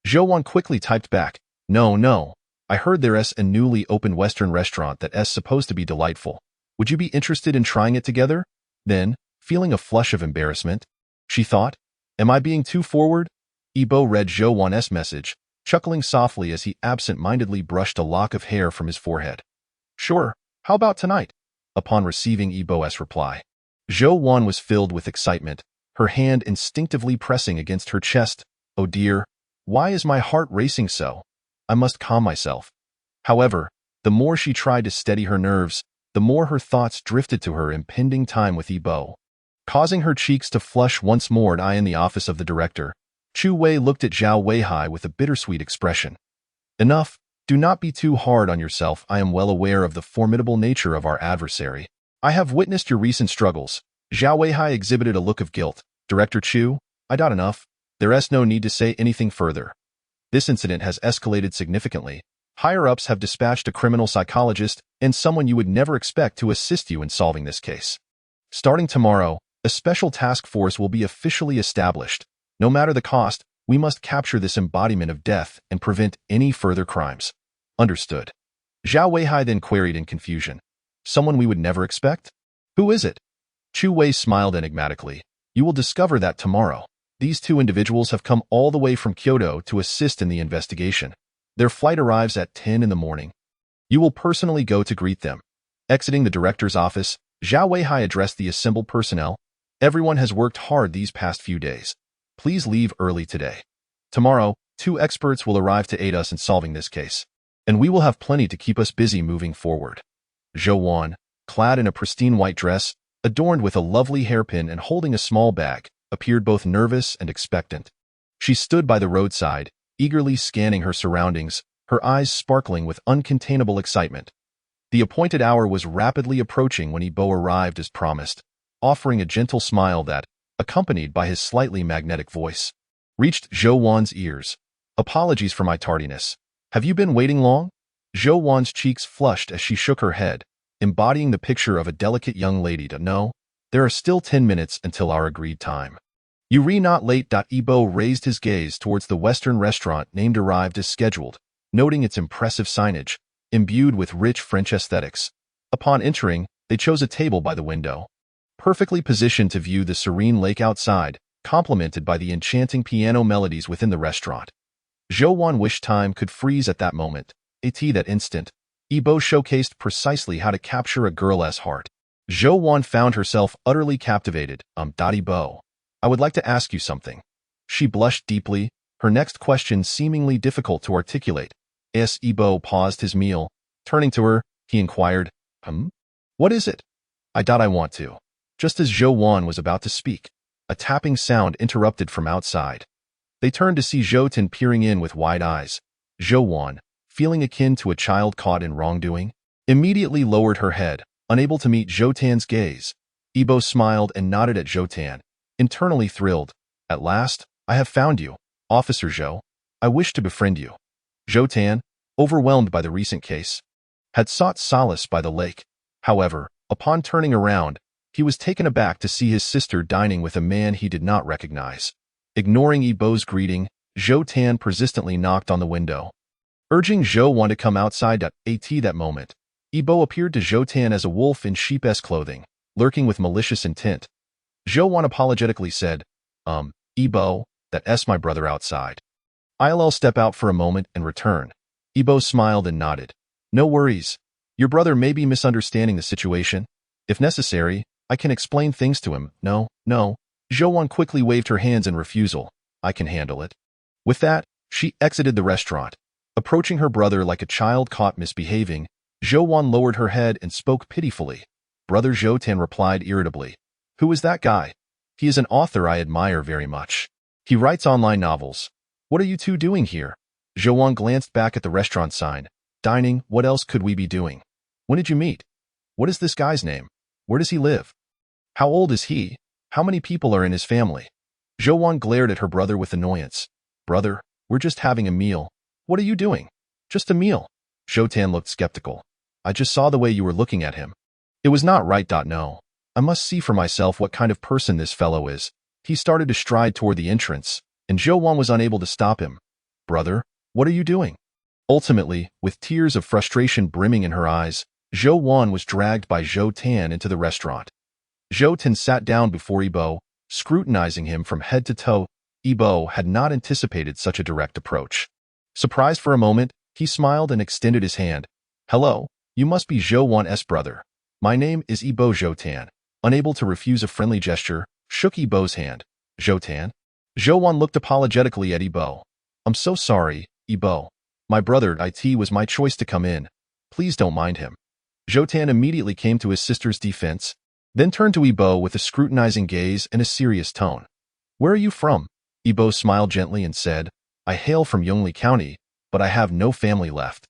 Zhou Wan quickly typed back, No. I heard there's a newly opened Western restaurant that's supposed to be delightful. Would you be interested in trying it together? Then, feeling a flush of embarrassment, she thought, Am I being too forward? Yi Bo read Zhou Wan's message, chuckling softly as he absent-mindedly brushed a lock of hair from his forehead. Sure, how about tonight? Upon receiving Yi Bo's reply, Zhou Wan was filled with excitement, her hand instinctively pressing against her chest. Oh dear, why is my heart racing so? I must calm myself. However, the more she tried to steady her nerves, the more her thoughts drifted to her impending time with Yi Bo. Causing her cheeks to flush once more. I in the office of the director. Chu Wei looked at Zhao Weihai with a bittersweet expression. Enough. Do not be too hard on yourself. I am well aware of the formidable nature of our adversary. I have witnessed your recent struggles. Zhao Weihai exhibited a look of guilt. Director Chu, I got enough. There's no need to say anything further. This incident has escalated significantly. Higher-ups have dispatched a criminal psychologist and someone you would never expect to assist you in solving this case. Starting tomorrow, a special task force will be officially established. No matter the cost, we must capture this embodiment of death and prevent any further crimes. Understood. Zhao Weihai then queried in confusion. Someone we would never expect? Who is it? Chu Wei smiled enigmatically. You will discover that tomorrow. These two individuals have come all the way from Kyoto to assist in the investigation. Their flight arrives at 10 in the morning. You will personally go to greet them. Exiting the director's office, Zhao Weihai addressed the assembled personnel. Everyone has worked hard these past few days. Please leave early today. Tomorrow, 2 experts will arrive to aid us in solving this case. And we will have plenty to keep us busy moving forward. Zhou Wan, clad in a pristine white dress, adorned with a lovely hairpin and holding a small bag, appeared both nervous and expectant. She stood by the roadside, eagerly scanning her surroundings, her eyes sparkling with uncontainable excitement. The appointed hour was rapidly approaching when Yibo arrived as promised, offering a gentle smile that, accompanied by his slightly magnetic voice, reached Zhou Wan's ears. Apologies for my tardiness. Have you been waiting long? Zhou Wan's cheeks flushed as she shook her head, embodying the picture of a delicate young lady. No, there are still 10 minutes until our agreed time. You re not late. Yibo raised his gaze towards the Western restaurant named arrived as scheduled, noting its impressive signage, imbued with rich French aesthetics. Upon entering, they chose a table by the window, perfectly positioned to view the serene lake outside, complemented by the enchanting piano melodies within the restaurant. Zhou Wan wished time could freeze at that moment. That instant, Yibo showcased precisely how to capture a girl's heart. Zhou Wan found herself utterly captivated. Yibo, I would like to ask you something. She blushed deeply, her next question seemingly difficult to articulate. As Yibo paused his meal, turning to her, he inquired, What is it? I want to. Just as Zhou Wan was about to speak, a tapping sound interrupted from outside. They turned to see Zhou Tan peering in with wide eyes. Zhou Wan, feeling akin to a child caught in wrongdoing, immediately lowered her head, unable to meet Zhou Tan's gaze. Yibo smiled and nodded at Zhou Tan, internally thrilled. At last, I have found you, Officer Zhou. I wish to befriend you. Zhou Tan, overwhelmed by the recent case, had sought solace by the lake. However, upon turning around, he was taken aback to see his sister dining with a man he did not recognize. Ignoring Yibo's greeting, Zhou Tan persistently knocked on the window, urging Zhou Wan to come outside. At that moment, Yibo appeared to Zhou Tan as a wolf in sheep's clothing, lurking with malicious intent. Zhou Wan apologetically said, Yibo, that's my brother outside. I'll step out for a moment and return. Yibo smiled and nodded. No worries. Your brother may be misunderstanding the situation. If necessary, I can explain things to him. No. Zhou Wan quickly waved her hands in refusal. I can handle it. With that, she exited the restaurant. Approaching her brother like a child caught misbehaving, Zhou Wan lowered her head and spoke pitifully. Brother Zhou Tan replied irritably. Who is that guy? He is an author I admire very much. He writes online novels. What are you two doing here? Zhou Wan glanced back at the restaurant sign. Dining, what else could we be doing? When did you meet? What is this guy's name? Where does he live? How old is he? How many people are in his family? Zhou Wan glared at her brother with annoyance. Brother, we're just having a meal. What are you doing? Just a meal. Zhou Tan looked skeptical. I just saw the way you were looking at him. It was not right. No. I must see for myself what kind of person this fellow is. He started to stride toward the entrance, and Zhou Wan was unable to stop him. Brother, what are you doing? Ultimately, with tears of frustration brimming in her eyes, Zhou Wan was dragged by Zhou Tan into the restaurant. Zhou Tan sat down before Yibo, scrutinizing him from head to toe. Yibo had not anticipated such a direct approach. Surprised for a moment, he smiled and extended his hand. Hello, you must be Zhou Wan's brother. My name is Yibo Zhou Tan. Unable to refuse a friendly gesture, shook Yibo's hand. Zhou Tan? Zhou Wan looked apologetically at Yibo. I'm so sorry, Yibo. My brother, was my choice to come in. Please don't mind him. Zhou Tan immediately came to his sister's defense. then turned to Ebo with a scrutinizing gaze and a serious tone. "Where are you from?" Ebo smiled gently and said, "I hail from Yongli County, but I have no family left.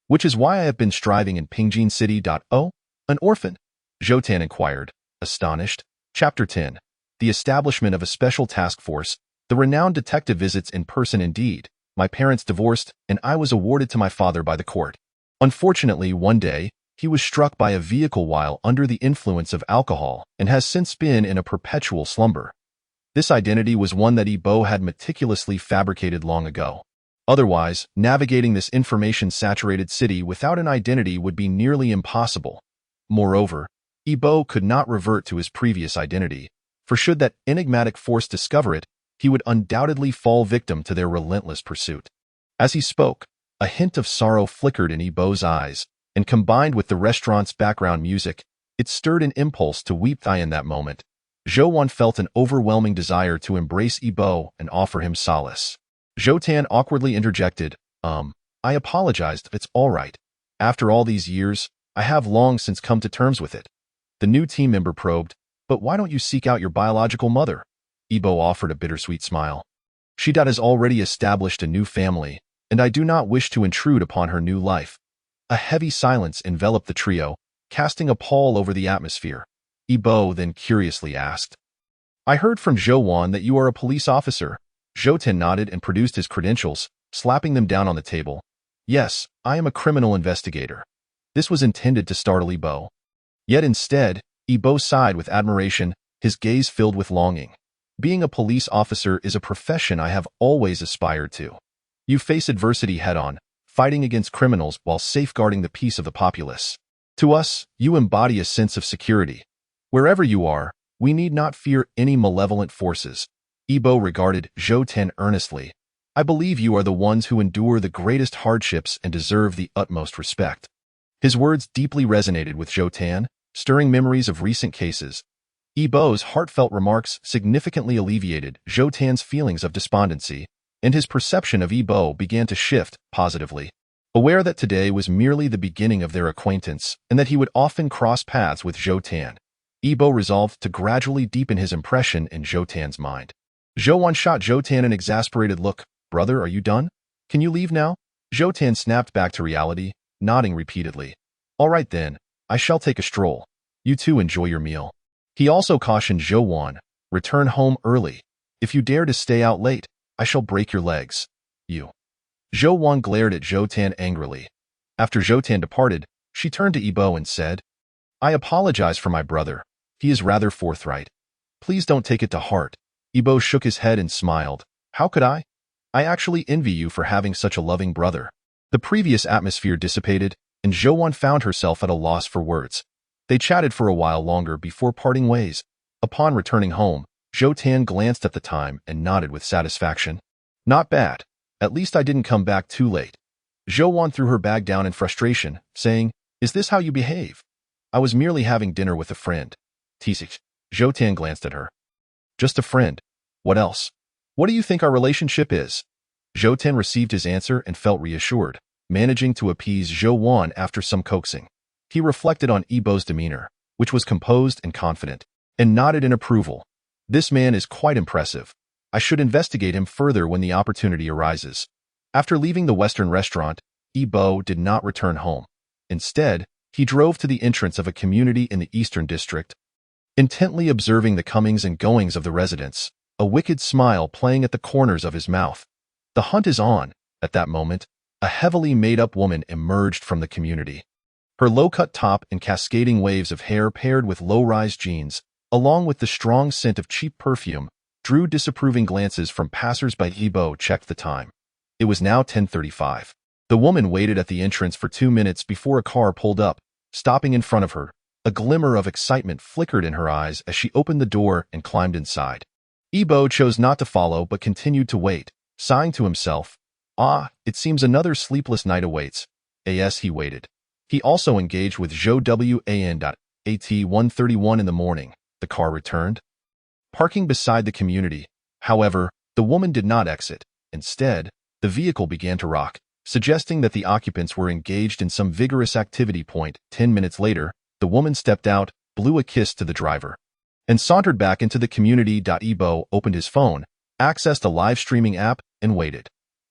Which is why I have been striving in Pingjin City. Oh, an orphan?" Zhou Tan inquired, astonished. Chapter 10. The establishment of a special task force. The renowned detective visits in person indeed. My parents divorced, and I was awarded to my father by the court. Unfortunately, one day, he was struck by a vehicle while under the influence of alcohol and has since been in a perpetual slumber. This identity was one that Ebo had meticulously fabricated long ago. Otherwise, navigating this information-saturated city without an identity would be nearly impossible. Moreover, Ebo could not revert to his previous identity, for should that enigmatic force discover it, he would undoubtedly fall victim to their relentless pursuit. As he spoke, a hint of sorrow flickered in Ebo's eyes, and combined with the restaurant's background music, it stirred an impulse to weep. In that moment, Zhou Wan felt an overwhelming desire to embrace Ebo and offer him solace. Zhou Tan awkwardly interjected, I apologized, it's all right. After all these years, I have long since come to terms with it. The new team member probed, but why don't you seek out your biological mother? Ebo offered a bittersweet smile. She has already established a new family, and I do not wish to intrude upon her new life. A heavy silence enveloped the trio, casting a pall over the atmosphere. Ebo then curiously asked, I heard from Zhou Wan that you are a police officer. Zhou Tan nodded and produced his credentials, slapping them down on the table. Yes, I am a criminal investigator. This was intended to startle Ebo. Yet instead, Ebo sighed with admiration, his gaze filled with longing. Being a police officer is a profession I have always aspired to. You face adversity head-on, fighting against criminals while safeguarding the peace of the populace. To us, you embody a sense of security. Wherever you are, we need not fear any malevolent forces. Ebo regarded Zhou Tan earnestly. I believe you are the ones who endure the greatest hardships and deserve the utmost respect. His words deeply resonated with Zhou Tan, stirring memories of recent cases. Ebo's heartfelt remarks significantly alleviated Zhou Tan's feelings of despondency, and his perception of Ebo began to shift positively. Aware that today was merely the beginning of their acquaintance and that he would often cross paths with Zhou Tan, Ebo resolved to gradually deepen his impression in Zhou Tan's mind. Zhou Wan shot Zhou Tan an exasperated look. Brother, are you done? Can you leave now? Zhou Tan snapped back to reality, nodding repeatedly. All right then, I shall take a stroll. You two enjoy your meal. He also cautioned Zhou Wan, return home early. If you dare to stay out late, I shall break your legs. You. Zhou Wan glared at Zhou Tan angrily. After Zhou Tan departed, she turned to Ebo and said, I apologize for my brother. He is rather forthright. Please don't take it to heart. Ebo shook his head and smiled. How could I? I actually envy you for having such a loving brother. The previous atmosphere dissipated, and Zhou Wan found herself at a loss for words. They chatted for a while longer before parting ways. Upon returning home, Zhou Tan glanced at the time and nodded with satisfaction. Not bad. At least I didn't come back too late. Zhou Wan threw her bag down in frustration, saying, Is this how you behave? I was merely having dinner with a friend. Tisik. Zhou Tan glanced at her. Just a friend. What else? What do you think our relationship is? Zhou Tan received his answer and felt reassured, managing to appease Zhou Wan after some coaxing. He reflected on Ebo's demeanor, which was composed and confident, and nodded in approval. This man is quite impressive. I should investigate him further when the opportunity arises. After leaving the Western restaurant, Ebo did not return home. Instead, he drove to the entrance of a community in the Eastern District. Intently observing the comings and goings of the residents, a wicked smile playing at the corners of his mouth. The hunt is on. At that moment, a heavily made-up woman emerged from the community. Her low-cut top and cascading waves of hair paired with low-rise jeans, along with the strong scent of cheap perfume, drew disapproving glances from passers-by. Ebo checked the time. It was now 10:35. The woman waited at the entrance for 2 minutes before a car pulled up, stopping in front of her. A glimmer of excitement flickered in her eyes as she opened the door and climbed inside. Ebo chose not to follow but continued to wait, sighing to himself. It seems another sleepless night awaits. As he waited. He also engaged with Zhou Wan. At 1:31 in the morning, the car returned. Parking beside the community, however, the woman did not exit. Instead, the vehicle began to rock, suggesting that the occupants were engaged in some vigorous activity. 10 minutes later, the woman stepped out, blew a kiss to the driver, and sauntered back into the community. Ebo opened his phone, accessed a live streaming app, and waited.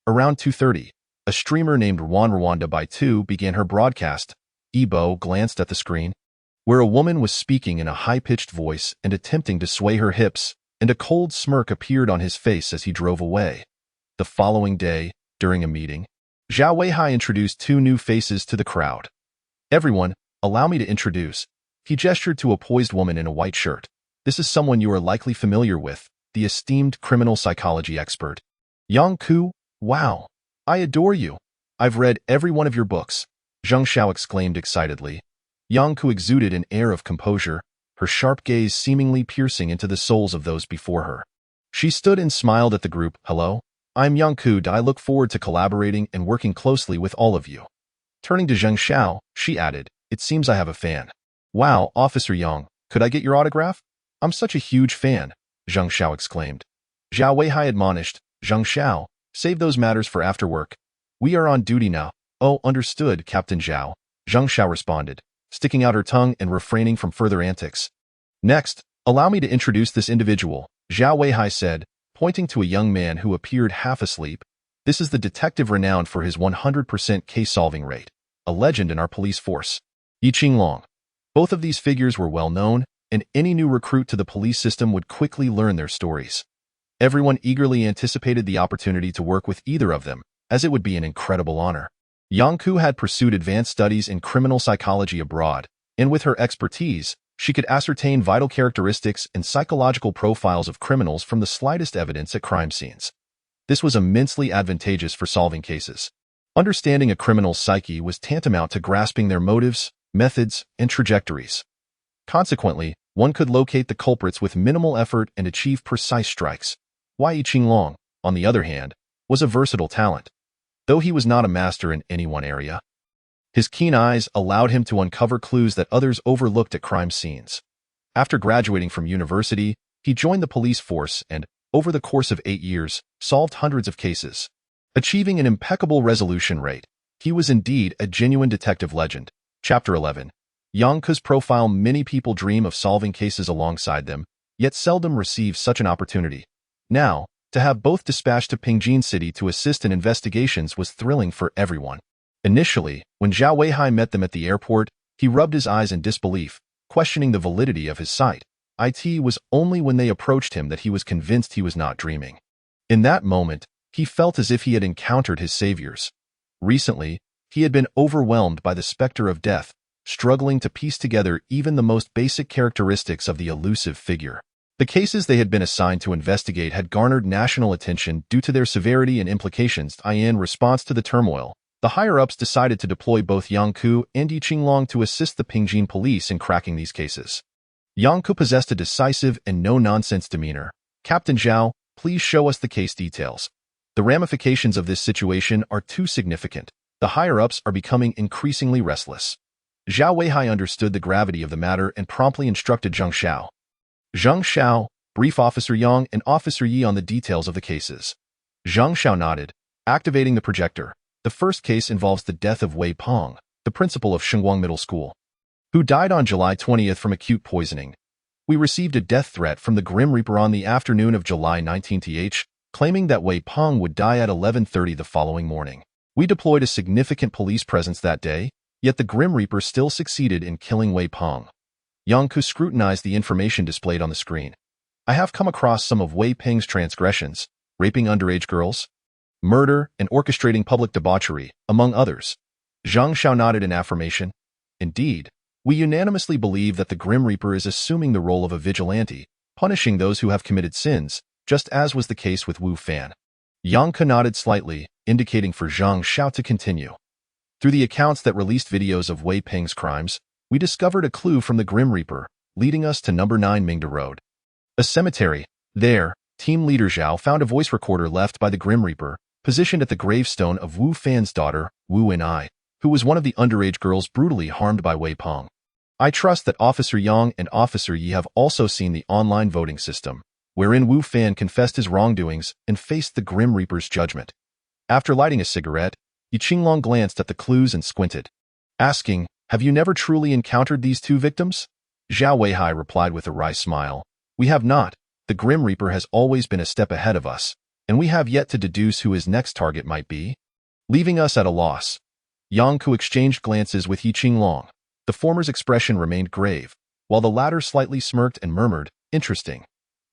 Around 2:30, a streamer named Rwanda by 2 began her broadcast. Ebo glanced at the screen, where a woman was speaking in a high-pitched voice and attempting to sway her hips, and a cold smirk appeared on his face as he drove away. The following day, during a meeting, Zhao Weihai introduced 2 new faces to the crowd. "Everyone, allow me to introduce." He gestured to a poised woman in a white shirt. "This is someone you are likely familiar with, the esteemed criminal psychology expert. Yang Ku, wow, I adore you. I've read every one of your books," Zheng Xiao exclaimed excitedly. Yang Ku exuded an air of composure, her sharp gaze seemingly piercing into the souls of those before her. She stood and smiled at the group. "Hello, I'm Yang Ku. I look forward to collaborating and working closely with all of you." Turning to Zheng Xiao, she added, "It seems I have a fan." "Wow, Officer Yang, could I get your autograph? I'm such a huge fan," Zheng Xiao exclaimed. Zhao Weihai admonished, "Zheng Xiao, save those matters for after work. We are on duty now." "Oh, understood, Captain Zhao," Zheng Xiao responded, sticking out her tongue and refraining from further antics. "Next, allow me to introduce this individual," Zhao Weihai said, pointing to a young man who appeared half asleep. "This is the detective renowned for his 100% case-solving rate, a legend in our police force, Yi Qinglong." Both of these figures were well known, and any new recruit to the police system would quickly learn their stories. Everyone eagerly anticipated the opportunity to work with either of them, as it would be an incredible honor. Yang Ku had pursued advanced studies in criminal psychology abroad, and with her expertise, she could ascertain vital characteristics and psychological profiles of criminals from the slightest evidence at crime scenes. This was immensely advantageous for solving cases. Understanding a criminal's psyche was tantamount to grasping their motives, methods, and trajectories. Consequently, one could locate the culprits with minimal effort and achieve precise strikes. Yi Qinglong, on the other hand, was a versatile talent. Though he was not a master in any one area, his keen eyes allowed him to uncover clues that others overlooked at crime scenes. After graduating from university, he joined the police force and, over the course of 8 years, solved hundreds of cases. Achieving an impeccable resolution rate, he was indeed a genuine detective legend. Chapter 11. Yang Ku's profile. Many people dream of solving cases alongside them, yet seldom receive such an opportunity. Now, to have both dispatched to Pingjin City to assist in investigations was thrilling for everyone. Initially, when Zhao Weihai met them at the airport, he rubbed his eyes in disbelief, questioning the validity of his sight. It was only when they approached him that he was convinced he was not dreaming. In that moment, he felt as if he had encountered his saviors. Recently, he had been overwhelmed by the specter of death, struggling to piece together even the most basic characteristics of the elusive figure. The cases they had been assigned to investigate had garnered national attention due to their severity and implications. In response to the turmoil, the higher-ups decided to deploy both Yang Ku and Yi Qinglong to assist the Pingjin police in cracking these cases. Yang Ku possessed a decisive and no-nonsense demeanor. "Captain Zhao, please show us the case details. The ramifications of this situation are too significant. The higher-ups are becoming increasingly restless." Zhao Weihai understood the gravity of the matter and promptly instructed Zheng Xiao. "Zheng Xiao, brief Officer Yang and Officer Yi on the details of the cases." Zheng Xiao nodded, activating the projector. The first case involves the death of Wei Peng, the principal of Shengguang Middle School, who died on July 20th from acute poisoning. "We received a death threat from the Grim Reaper on the afternoon of July 19th, claiming that Wei Peng would die at 11:30 the following morning. We deployed a significant police presence that day, yet the Grim Reaper still succeeded in killing Wei Peng." Yang Ku scrutinized the information displayed on the screen. "I have come across some of Wei Peng's transgressions, raping underage girls, murder, and orchestrating public debauchery, among others." Zheng Xiao nodded in affirmation. "Indeed, we unanimously believe that the Grim Reaper is assuming the role of a vigilante, punishing those who have committed sins, just as was the case with Wu Fan." Yang Ku nodded slightly, indicating for Zheng Xiao to continue. "Through the accounts that released videos of Wei Peng's crimes, we discovered a clue from the Grim Reaper, leading us to number 9 Mingda Road, a cemetery. There, Team Leader Zhao found a voice recorder left by the Grim Reaper, positioned at the gravestone of Wu Fan's daughter, Wu Wenai, who was one of the underage girls brutally harmed by Wei Peng. I trust that Officer Yang and Officer Yi have also seen the online voting system, wherein Wu Fan confessed his wrongdoings and faced the Grim Reaper's judgment." After lighting a cigarette, Yi Qinglong glanced at the clues and squinted, asking, "Have you never truly encountered these 2 victims?" Zhao Weihai replied with a wry smile. We have not. The Grim Reaper has always been a step ahead of us, and we have yet to deduce who his next target might be, leaving us at a loss. Yang Ku exchanged glances with Yi Qinglong. The former's expression remained grave, while the latter slightly smirked and murmured, interesting.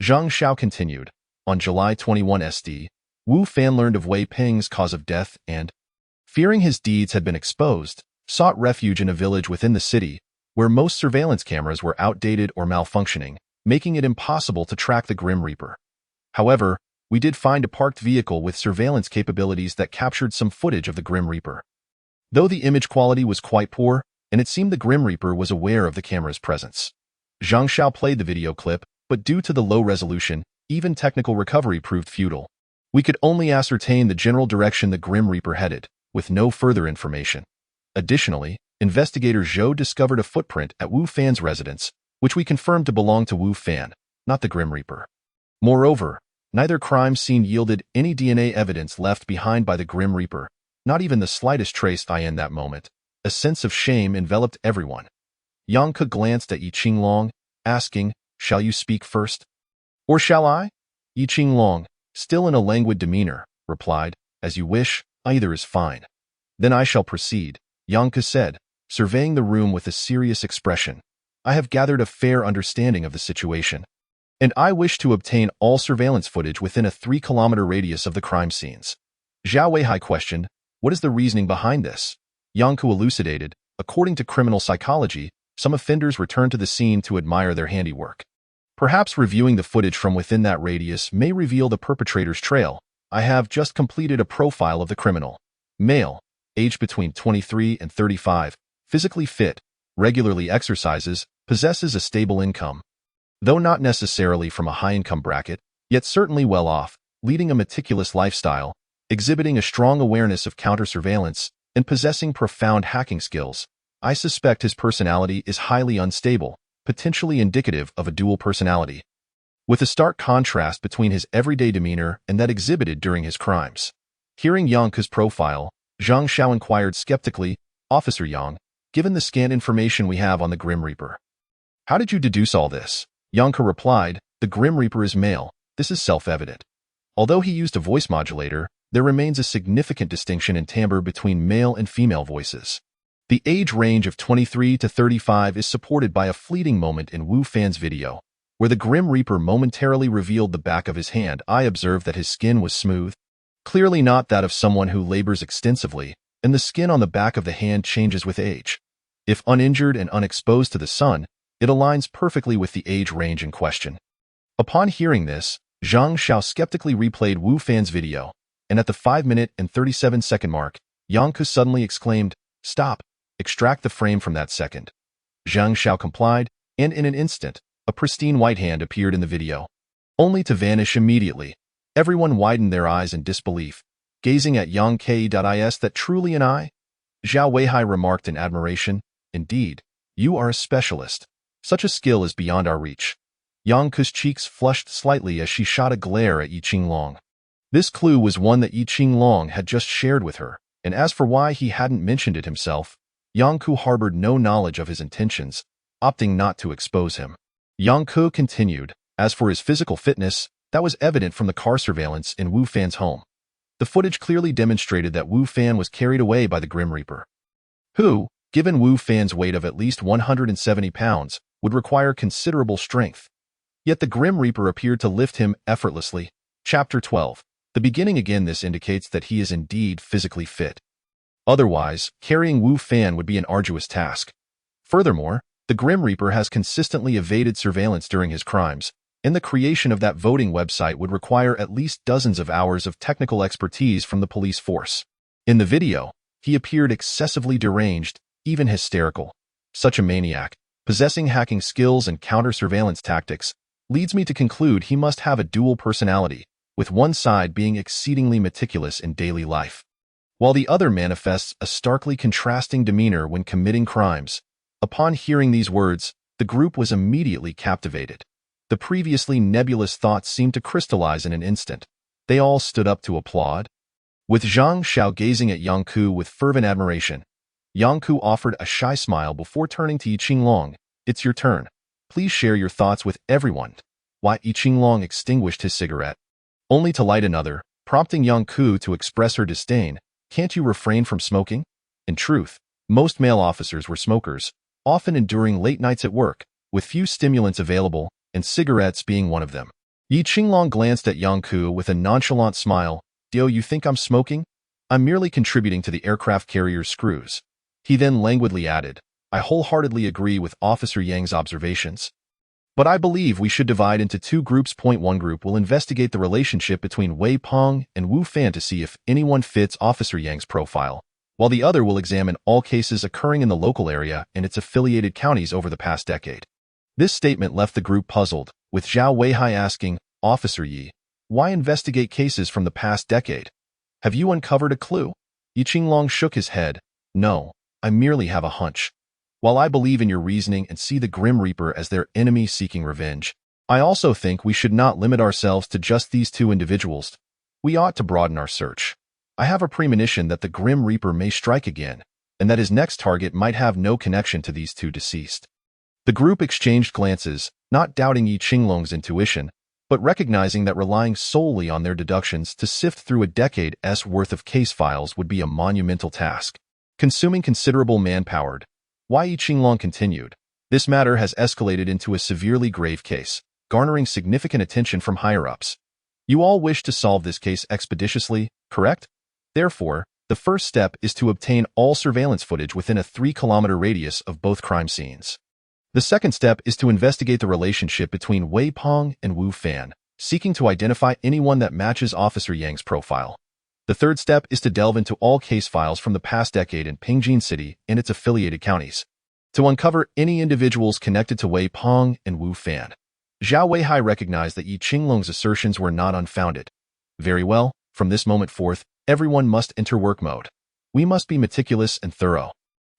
Zhang Xiao continued. On July 21 SD, Wu Fan learned of Wei Ping's cause of death and, fearing his deeds had been exposed, sought refuge in a village within the city, where most surveillance cameras were outdated or malfunctioning, making it impossible to track the Grim Reaper. However, we did find a parked vehicle with surveillance capabilities that captured some footage of the Grim Reaper. Though the image quality was quite poor, and it seemed the Grim Reaper was aware of the camera's presence. Zhang Xiao played the video clip, but due to the low resolution, even technical recovery proved futile. We could only ascertain the general direction the Grim Reaper headed, with no further information. Additionally, investigator Zhou discovered a footprint at Wu Fan's residence, which we confirmed to belong to Wu Fan, not the Grim Reaper. Moreover, neither crime scene yielded any DNA evidence left behind by the Grim Reaper, not even the slightest trace. In that moment, a sense of shame enveloped everyone. Yang Ke glanced at Yi Qinglong, asking, "Shall you speak first? Or shall I?" Yi Qinglong, still in a languid demeanor, replied, "As you wish, either is fine." "Then I shall proceed," Yang Ke said, surveying the room with a serious expression. "I have gathered a fair understanding of the situation, and I wish to obtain all surveillance footage within a 3-kilometer radius of the crime scenes." Zhao Weihai questioned, "What is the reasoning behind this?" Yang Ke elucidated, "According to criminal psychology, some offenders return to the scene to admire their handiwork. Perhaps reviewing the footage from within that radius may reveal the perpetrator's trail. I have just completed a profile of the criminal. Male, aged between 23 and 35, physically fit, regularly exercises, possesses a stable income. Though not necessarily from a high-income bracket, yet certainly well off, leading a meticulous lifestyle, exhibiting a strong awareness of counter-surveillance, and possessing profound hacking skills. I suspect his personality is highly unstable, potentially indicative of a dual personality, with a stark contrast between his everyday demeanor and that exhibited during his crimes." Hearing Yang Ke's profile, Zhang Xiao inquired skeptically, "Officer Yang, given the scant information we have on the Grim Reaper, how did you deduce all this?" Yang Ke replied, "The Grim Reaper is male. This is self-evident. Although he used a voice modulator, there remains a significant distinction in timbre between male and female voices. The age range of 23 to 35 is supported by a fleeting moment in Wu Fan's video, where the Grim Reaper momentarily revealed the back of his hand. I observed that his skin was smooth, clearly not that of someone who labors extensively, and the skin on the back of the hand changes with age. If uninjured and unexposed to the sun, it aligns perfectly with the age range in question." Upon hearing this, Zhang Xiao skeptically replayed Wu Fan's video, and at the 5-minute and 37-second mark, Yang Ke suddenly exclaimed, "Stop! Extract the frame from that second." Zhang Xiao complied, and in an instant, a pristine white hand appeared in the video, only to vanish immediately. Everyone widened their eyes in disbelief, gazing at Yang Ke. "That truly an eye?" Zhao Weihai remarked in admiration, "Indeed, you are a specialist. Such a skill is beyond our reach." Yang Ke's cheeks flushed slightly as she shot a glare at Yi Qinglong. This clue was one that Yi Qinglong had just shared with her, and as for why he hadn't mentioned it himself, Yang Ke harbored no knowledge of his intentions, opting not to expose him. Yang Ke continued, "As for his physical fitness, that was evident from the car surveillance in Wu Fan's home. The footage clearly demonstrated that Wu Fan was carried away by the Grim Reaper, who, given Wu Fan's weight of at least 170 pounds, would require considerable strength. Yet the Grim Reaper appeared to lift him effortlessly." Chapter 12. The beginning. Again, this indicates that he is indeed physically fit. Otherwise, carrying Wu Fan would be an arduous task. Furthermore, the Grim Reaper has consistently evaded surveillance during his crimes, and the creation of that voting website would require at least dozens of hours of technical expertise from the police force. In the video, he appeared excessively deranged, even hysterical. Such a maniac, possessing hacking skills and counter-surveillance tactics, leads me to conclude he must have a dual personality, with one side being exceedingly meticulous in daily life, while the other manifests a starkly contrasting demeanor when committing crimes. Upon hearing these words, the group was immediately captivated. The previously nebulous thoughts seemed to crystallize in an instant. They all stood up to applaud. With Zhang Xiao gazing at Yang Ke with fervent admiration, Yang Ke offered a shy smile before turning to Yi Qinglong. "It's your turn." Please share your thoughts with everyone. Why Qinglong extinguished his cigarette, only to light another, prompting Yang Ku to express her disdain. Can't you refrain from smoking? In truth, most male officers were smokers, often enduring late nights at work, with few stimulants available, and cigarettes being one of them. Yi Qinglong glanced at Yang Ku with a nonchalant smile. "Do you think I'm smoking? I'm merely contributing to the aircraft carrier's screws." He then languidly added, "I wholeheartedly agree with Officer Yang's observations. But I believe we should divide into two groups. One group will investigate the relationship between Wei Peng and Wu Fan to see if anyone fits Officer Yang's profile, while the other will examine all cases occurring in the local area and its affiliated counties over the past decade." This statement left the group puzzled, with Zhao Weihai asking, "Officer Yi, why investigate cases from the past decade? Have you uncovered a clue?" Yi Qinglong shook his head. "No, I merely have a hunch. While I believe in your reasoning and see the Grim Reaper as their enemy seeking revenge, I also think we should not limit ourselves to just these two individuals. We ought to broaden our search. I have a premonition that the Grim Reaper may strike again, and that his next target might have no connection to these two deceased." The group exchanged glances, not doubting Yi Qinglong's intuition, but recognizing that relying solely on their deductions to sift through a decade's worth of case files would be a monumental task, consuming considerable manpower. Yi Qinglong continued, "This matter has escalated into a severely grave case, garnering significant attention from higher-ups. You all wish to solve this case expeditiously, correct? Therefore, the first step is to obtain all surveillance footage within a 3-kilometer radius of both crime scenes. The second step is to investigate the relationship between Wei Peng and Wu Fan, seeking to identify anyone that matches Officer Yang's profile. The third step is to delve into all case files from the past decade in Pingjin City and its affiliated counties, to uncover any individuals connected to Wei Peng and Wu Fan." Zhao Weihai recognized that Yi Qinglong's assertions were not unfounded. "Very well, from this moment forth, everyone must enter work mode. We must be meticulous and thorough."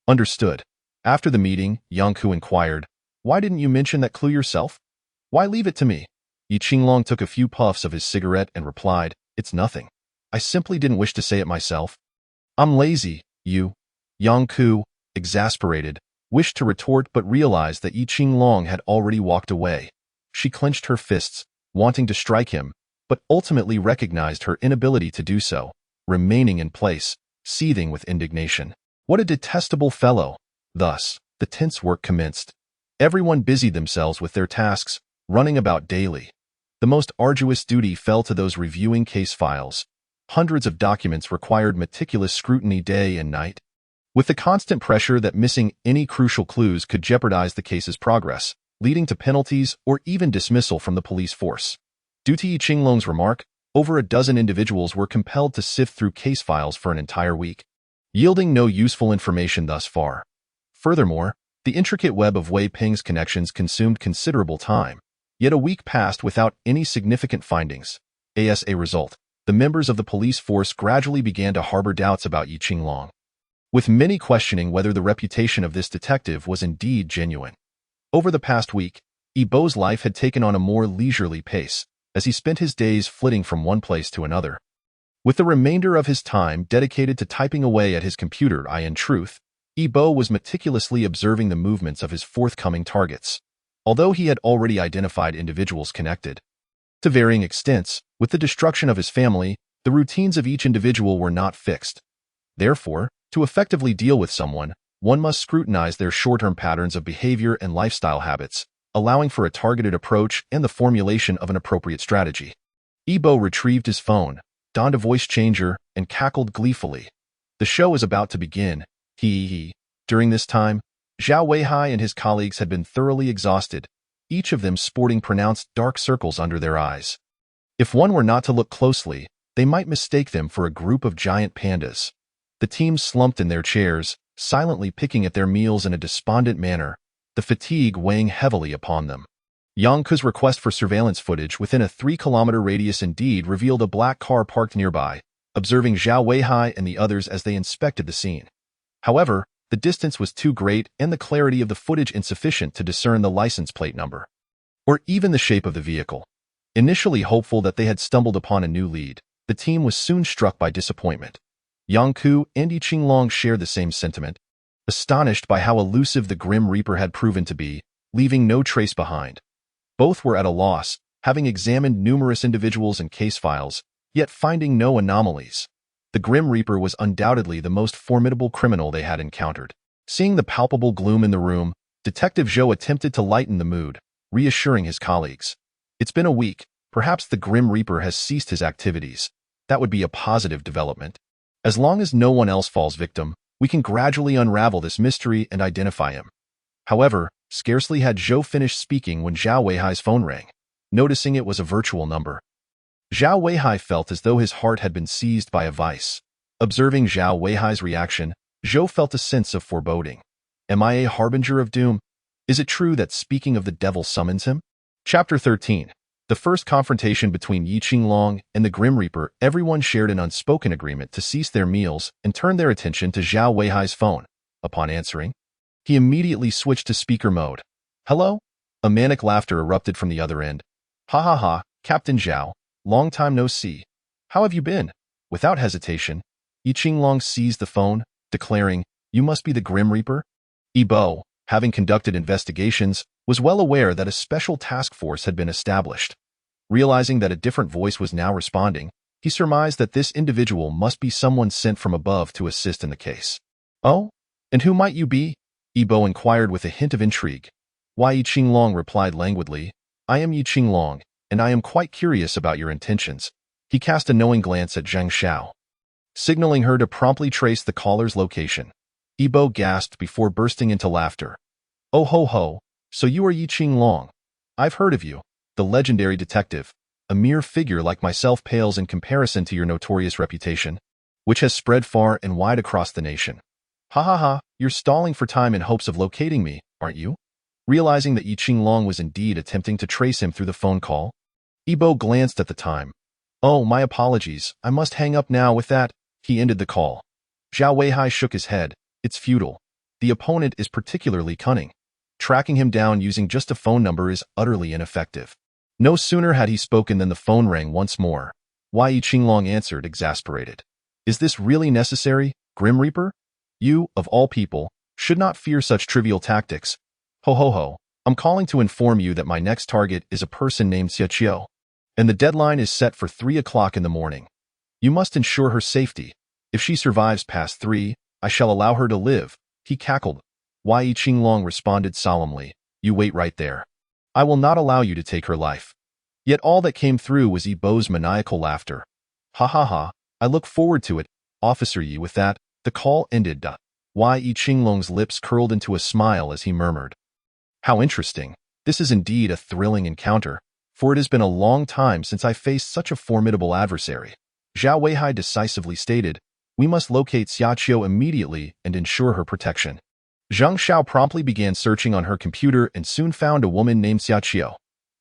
"Understood." After the meeting, Yang Ku inquired, "Why didn't you mention that clue yourself? Why leave it to me?" Yi Qinglong took a few puffs of his cigarette and replied, "It's nothing. I simply didn't wish to say it myself." "I'm lazy, you." Yang Ku, exasperated, wished to retort but realized that Yi Qinglong had already walked away. She clenched her fists, wanting to strike him, but ultimately recognized her inability to do so, remaining in place, seething with indignation. What a detestable fellow! Thus, the tense work commenced. Everyone busied themselves with their tasks, running about daily. The most arduous duty fell to those reviewing case files. Hundreds of documents required meticulous scrutiny day and night, with the constant pressure that missing any crucial clues could jeopardize the case's progress, leading to penalties or even dismissal from the police force. Due to Yi Qinglong's remark, over a dozen individuals were compelled to sift through case files for an entire week, yielding no useful information thus far. Furthermore, the intricate web of Wei Peng's connections consumed considerable time, yet a week passed without any significant findings. As a result, the members of the police force gradually began to harbor doubts about Yi Qinglong, with many questioning whether the reputation of this detective was indeed genuine. Over the past week, Yi Bo's life had taken on a more leisurely pace, as he spent his days flitting from one place to another, with the remainder of his time dedicated to typing away at his computer. In truth, Yi Bo was meticulously observing the movements of his forthcoming targets, although he had already identified individuals connected. To varying extents, with the destruction of his family, the routines of each individual were not fixed. Therefore, to effectively deal with someone, one must scrutinize their short-term patterns of behavior and lifestyle habits, allowing for a targeted approach and the formulation of an appropriate strategy. Yi Bo retrieved his phone, donned a voice changer, and cackled gleefully. The show is about to begin. During this time, Zhao Weihai and his colleagues had been thoroughly exhausted, each of them sporting pronounced dark circles under their eyes. If one were not to look closely, they might mistake them for a group of giant pandas. The team slumped in their chairs, silently picking at their meals in a despondent manner, the fatigue weighing heavily upon them. Yang Ku's request for surveillance footage within a 3-kilometer radius indeed revealed a black car parked nearby, observing Zhao Weihai and the others as they inspected the scene. However, the distance was too great and the clarity of the footage insufficient to discern the license plate number, or even the shape of the vehicle. Initially hopeful that they had stumbled upon a new lead, the team was soon struck by disappointment. Yang Ku and Yi Qinglong shared the same sentiment. Astonished by how elusive the Grim Reaper had proven to be, leaving no trace behind. Both were at a loss, having examined numerous individuals and case files, yet finding no anomalies. The Grim Reaper was undoubtedly the most formidable criminal they had encountered. Seeing the palpable gloom in the room, Detective Zhou attempted to lighten the mood, reassuring his colleagues. It's been a week. Perhaps the Grim Reaper has ceased his activities. That would be a positive development. As long as no one else falls victim, we can gradually unravel this mystery and identify him. However, scarcely had Zhou finished speaking when Zhao Weihai's phone rang. Noticing it was a virtual number, Zhao Weihai felt as though his heart had been seized by a vice. Observing Zhao Weihai's reaction, Zhou felt a sense of foreboding. Am I a harbinger of doom? Is it true that speaking of the devil summons him? Chapter 13. The first confrontation between Yi Qinglong and the Grim Reaper. Everyone shared an unspoken agreement to cease their meals and turn their attention to Zhao Weihai's phone. Upon answering, he immediately switched to speaker mode. Hello? A manic laughter erupted from the other end. Ha ha ha, Captain Zhao. Long time no see. How have you been? Without hesitation, Yi Qinglong seized the phone, declaring, You must be the Grim Reaper? Yi Bo, having conducted investigations, was well aware that a special task force had been established. Realizing that a different voice was now responding, he surmised that this individual must be someone sent from above to assist in the case. Oh? And who might you be? Yi Bo inquired with a hint of intrigue. Why, Yi Qinglong replied languidly, I am Yi Qinglong, and I am quite curious about your intentions. He cast a knowing glance at Zhang Xiao, signaling her to promptly trace the caller's location. Yi Bo gasped before bursting into laughter. Oh ho ho, so you are Yi Qinglong. I've heard of you, the legendary detective. A mere figure like myself pales in comparison to your notorious reputation, which has spread far and wide across the nation. Ha ha ha, you're stalling for time in hopes of locating me, aren't you? Realizing that Yi Qinglong was indeed attempting to trace him through the phone call, Yi Bo glanced at the time. Oh, my apologies, I must hang up now with that. He ended the call. Zhao Weihai shook his head. It's futile. The opponent is particularly cunning. Tracking him down using just a phone number is utterly ineffective. No sooner had he spoken than the phone rang once more. Why, Yi Qinglong answered, exasperated. Is this really necessary, Grim Reaper? You, of all people, should not fear such trivial tactics. Ho ho ho, I'm calling to inform you that my next target is a person named Xiaqiu, and the deadline is set for 3 o'clock in the morning. You must ensure her safety. If she survives past 3, I shall allow her to live. He cackled. Why, Yi Qinglong responded solemnly. You wait right there. I will not allow you to take her life. Yet all that came through was Yi Bo's maniacal laughter. Ha ha ha, I look forward to it, Officer Yi. With that, the call ended. Why, Yi Qinglong's lips curled into a smile as he murmured. How interesting. This is indeed a thrilling encounter, for it has been a long time since I faced such a formidable adversary. Zhao Weihai decisively stated, We must locate Xiaqiu immediately and ensure her protection. Zhang Xiao promptly began searching on her computer and soon found a woman named Xiaqiu.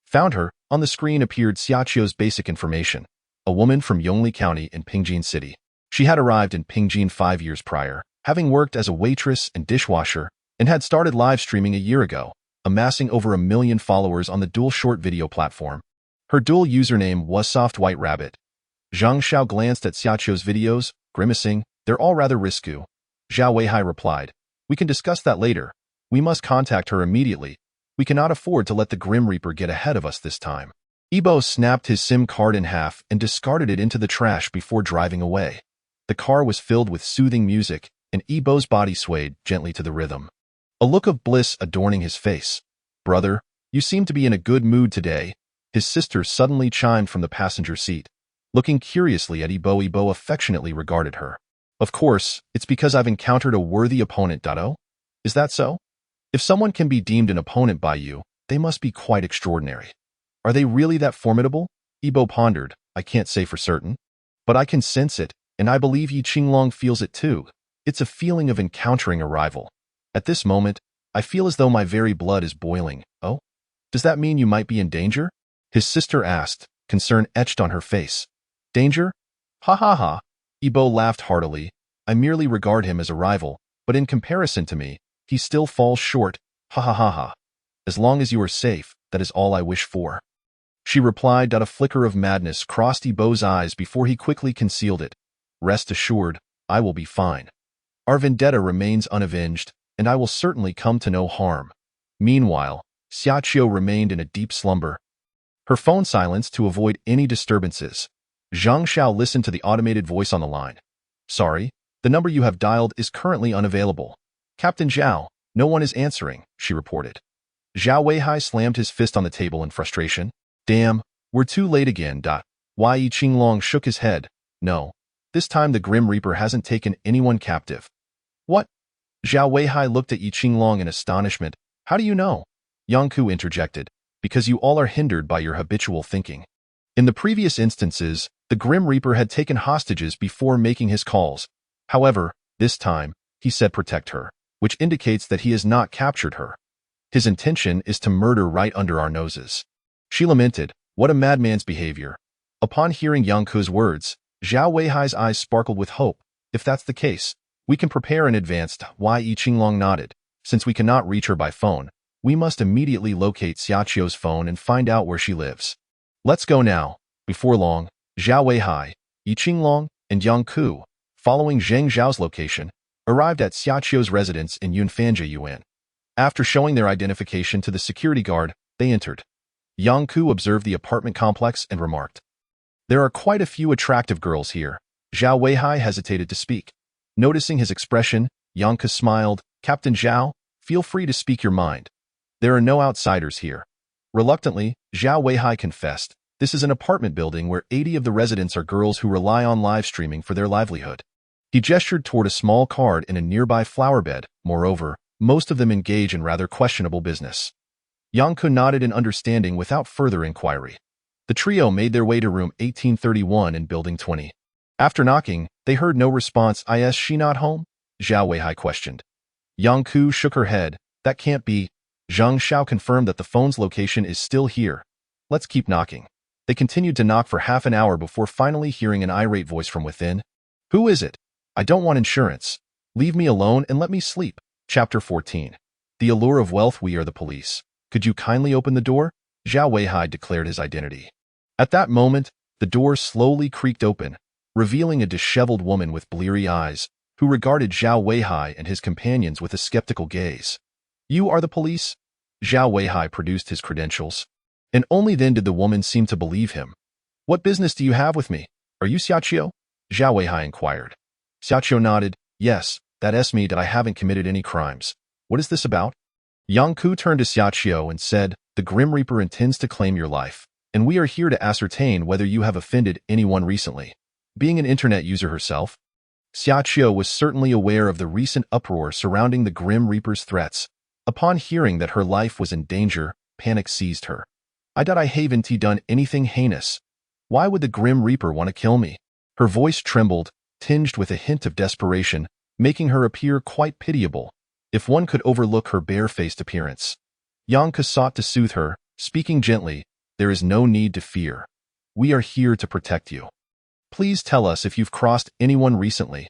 Found her, on the screen appeared Xiaqiu's basic information, a woman from Yongli County in Pingjin City. She had arrived in Pingjin 5 years prior, having worked as a waitress and dishwasher, and had started live streaming a year ago, amassing over 1 million followers on the dual short video platform. Her dual username was Soft White Rabbit. Zhang Xiao glanced at Xiaqiu's videos, grimacing, They're all rather risky. Zhao Weihai replied, We can discuss that later. We must contact her immediately. We cannot afford to let the Grim Reaper get ahead of us this time. Yi Bo snapped his SIM card in half and discarded it into the trash before driving away. The car was filled with soothing music, and Yi Bo's body swayed gently to the rhythm, a look of bliss adorning his face. Brother, you seem to be in a good mood today. His sister suddenly chimed from the passenger seat. Looking curiously at Yi Bo affectionately regarded her. Of course, it's because I've encountered a worthy opponent. Is that so? If someone can be deemed an opponent by you, they must be quite extraordinary. Are they really that formidable? Yi Bo pondered. I can't say for certain, but I can sense it, and I believe Yi Qinglong feels it too. It's a feeling of encountering a rival. At this moment, I feel as though my very blood is boiling. Oh? Does that mean you might be in danger? His sister asked, concern etched on her face. Danger? Ha ha ha. Yi Bo laughed heartily. I merely regard him as a rival, but in comparison to me, he still falls short. Ha ha ha ha. As long as you are safe, that is all I wish for. She replied. A flicker of madness crossed Yi Bo's eyes before he quickly concealed it. Rest assured, I will be fine. Our vendetta remains unavenged, and I will certainly come to no harm. Meanwhile, Xiaoqiu remained in a deep slumber. Her phone silenced to avoid any disturbances. Zhang Xiao listened to the automated voice on the line. "Sorry, the number you have dialed is currently unavailable. Captain Zhao, no one is answering," she reported. Zhao Weihai slammed his fist on the table in frustration. "Damn, we're too late again." Yi Qinglong shook his head. "No, this time the Grim Reaper hasn't taken anyone captive." "What?" Zhao Weihai looked at Yi Qinglong in astonishment. "How do you know?" Yang Ku interjected. "Because you all are hindered by your habitual thinking. In the previous instances, the Grim Reaper had taken hostages before making his calls. However, this time, he said protect her, which indicates that he has not captured her. His intention is to murder right under our noses." She lamented, "What a madman's behavior." Upon hearing Yang Ku's words, Zhao Weihai's eyes sparkled with hope. "If that's the case, we can prepare in advance." Yi Qinglong nodded. "Since we cannot reach her by phone, we must immediately locate Xiaoqiu's phone and find out where she lives. Let's go now." Before long, Zhao Weihai, Yi Qinglong, and Yang Ku, following Zheng Zhao's location, arrived at Xiaoqiu's residence in Yunfanja Yuan. After showing their identification to the security guard, they entered. Yang Ku observed the apartment complex and remarked, "There are quite a few attractive girls here." Zhao Weihai hesitated to speak. Noticing his expression, Yang Ku smiled. "Captain Zhao, feel free to speak your mind. There are no outsiders here." Reluctantly, Zhao Weihai confessed, "This is an apartment building where 80 of the residents are girls who rely on live streaming for their livelihood." He gestured toward a small card in a nearby flower bed. Moreover, most of them engage in rather questionable business. Yang Ku nodded in understanding without further inquiry. The trio made their way to room 1831 in Building 20. After knocking, they heard no response. "Is she not home?" Zhao Weihai questioned. Yang Ku shook her head. "That can't be." Zhang Xiao confirmed that the phone's location is still here. "Let's keep knocking." They continued to knock for half an hour before finally hearing an irate voice from within. "Who is it? I don't want insurance. Leave me alone and let me sleep." Chapter 14. The allure of wealth. "We are the police. Could you kindly open the door?" Zhao Weihai declared his identity. At that moment, the door slowly creaked open, revealing a disheveled woman with bleary eyes, who regarded Zhao Weihai and his companions with a skeptical gaze. "You are the police?" Zhao Weihai produced his credentials. And only then did the woman seem to believe him. "What business do you have with me? Are you Xiaoqiu?" Zhao Weihai inquired. Xiaoqiu nodded. "Yes, that's me. That I haven't committed any crimes. What is this about?" Yang Ku turned to Xiaoqiu and said, "The Grim Reaper intends to claim your life, and we are here to ascertain whether you have offended anyone recently." Being an internet user herself, Xiaoqiu was certainly aware of the recent uproar surrounding the Grim Reaper's threats. Upon hearing that her life was in danger, panic seized her. I haven't done anything heinous. Why would the Grim Reaper want to kill me?" Her voice trembled, tinged with a hint of desperation, making her appear quite pitiable, if one could overlook her bare-faced appearance. Yang Ku sought to soothe her, speaking gently, "There is no need to fear. We are here to protect you. Please tell us if you've crossed anyone recently."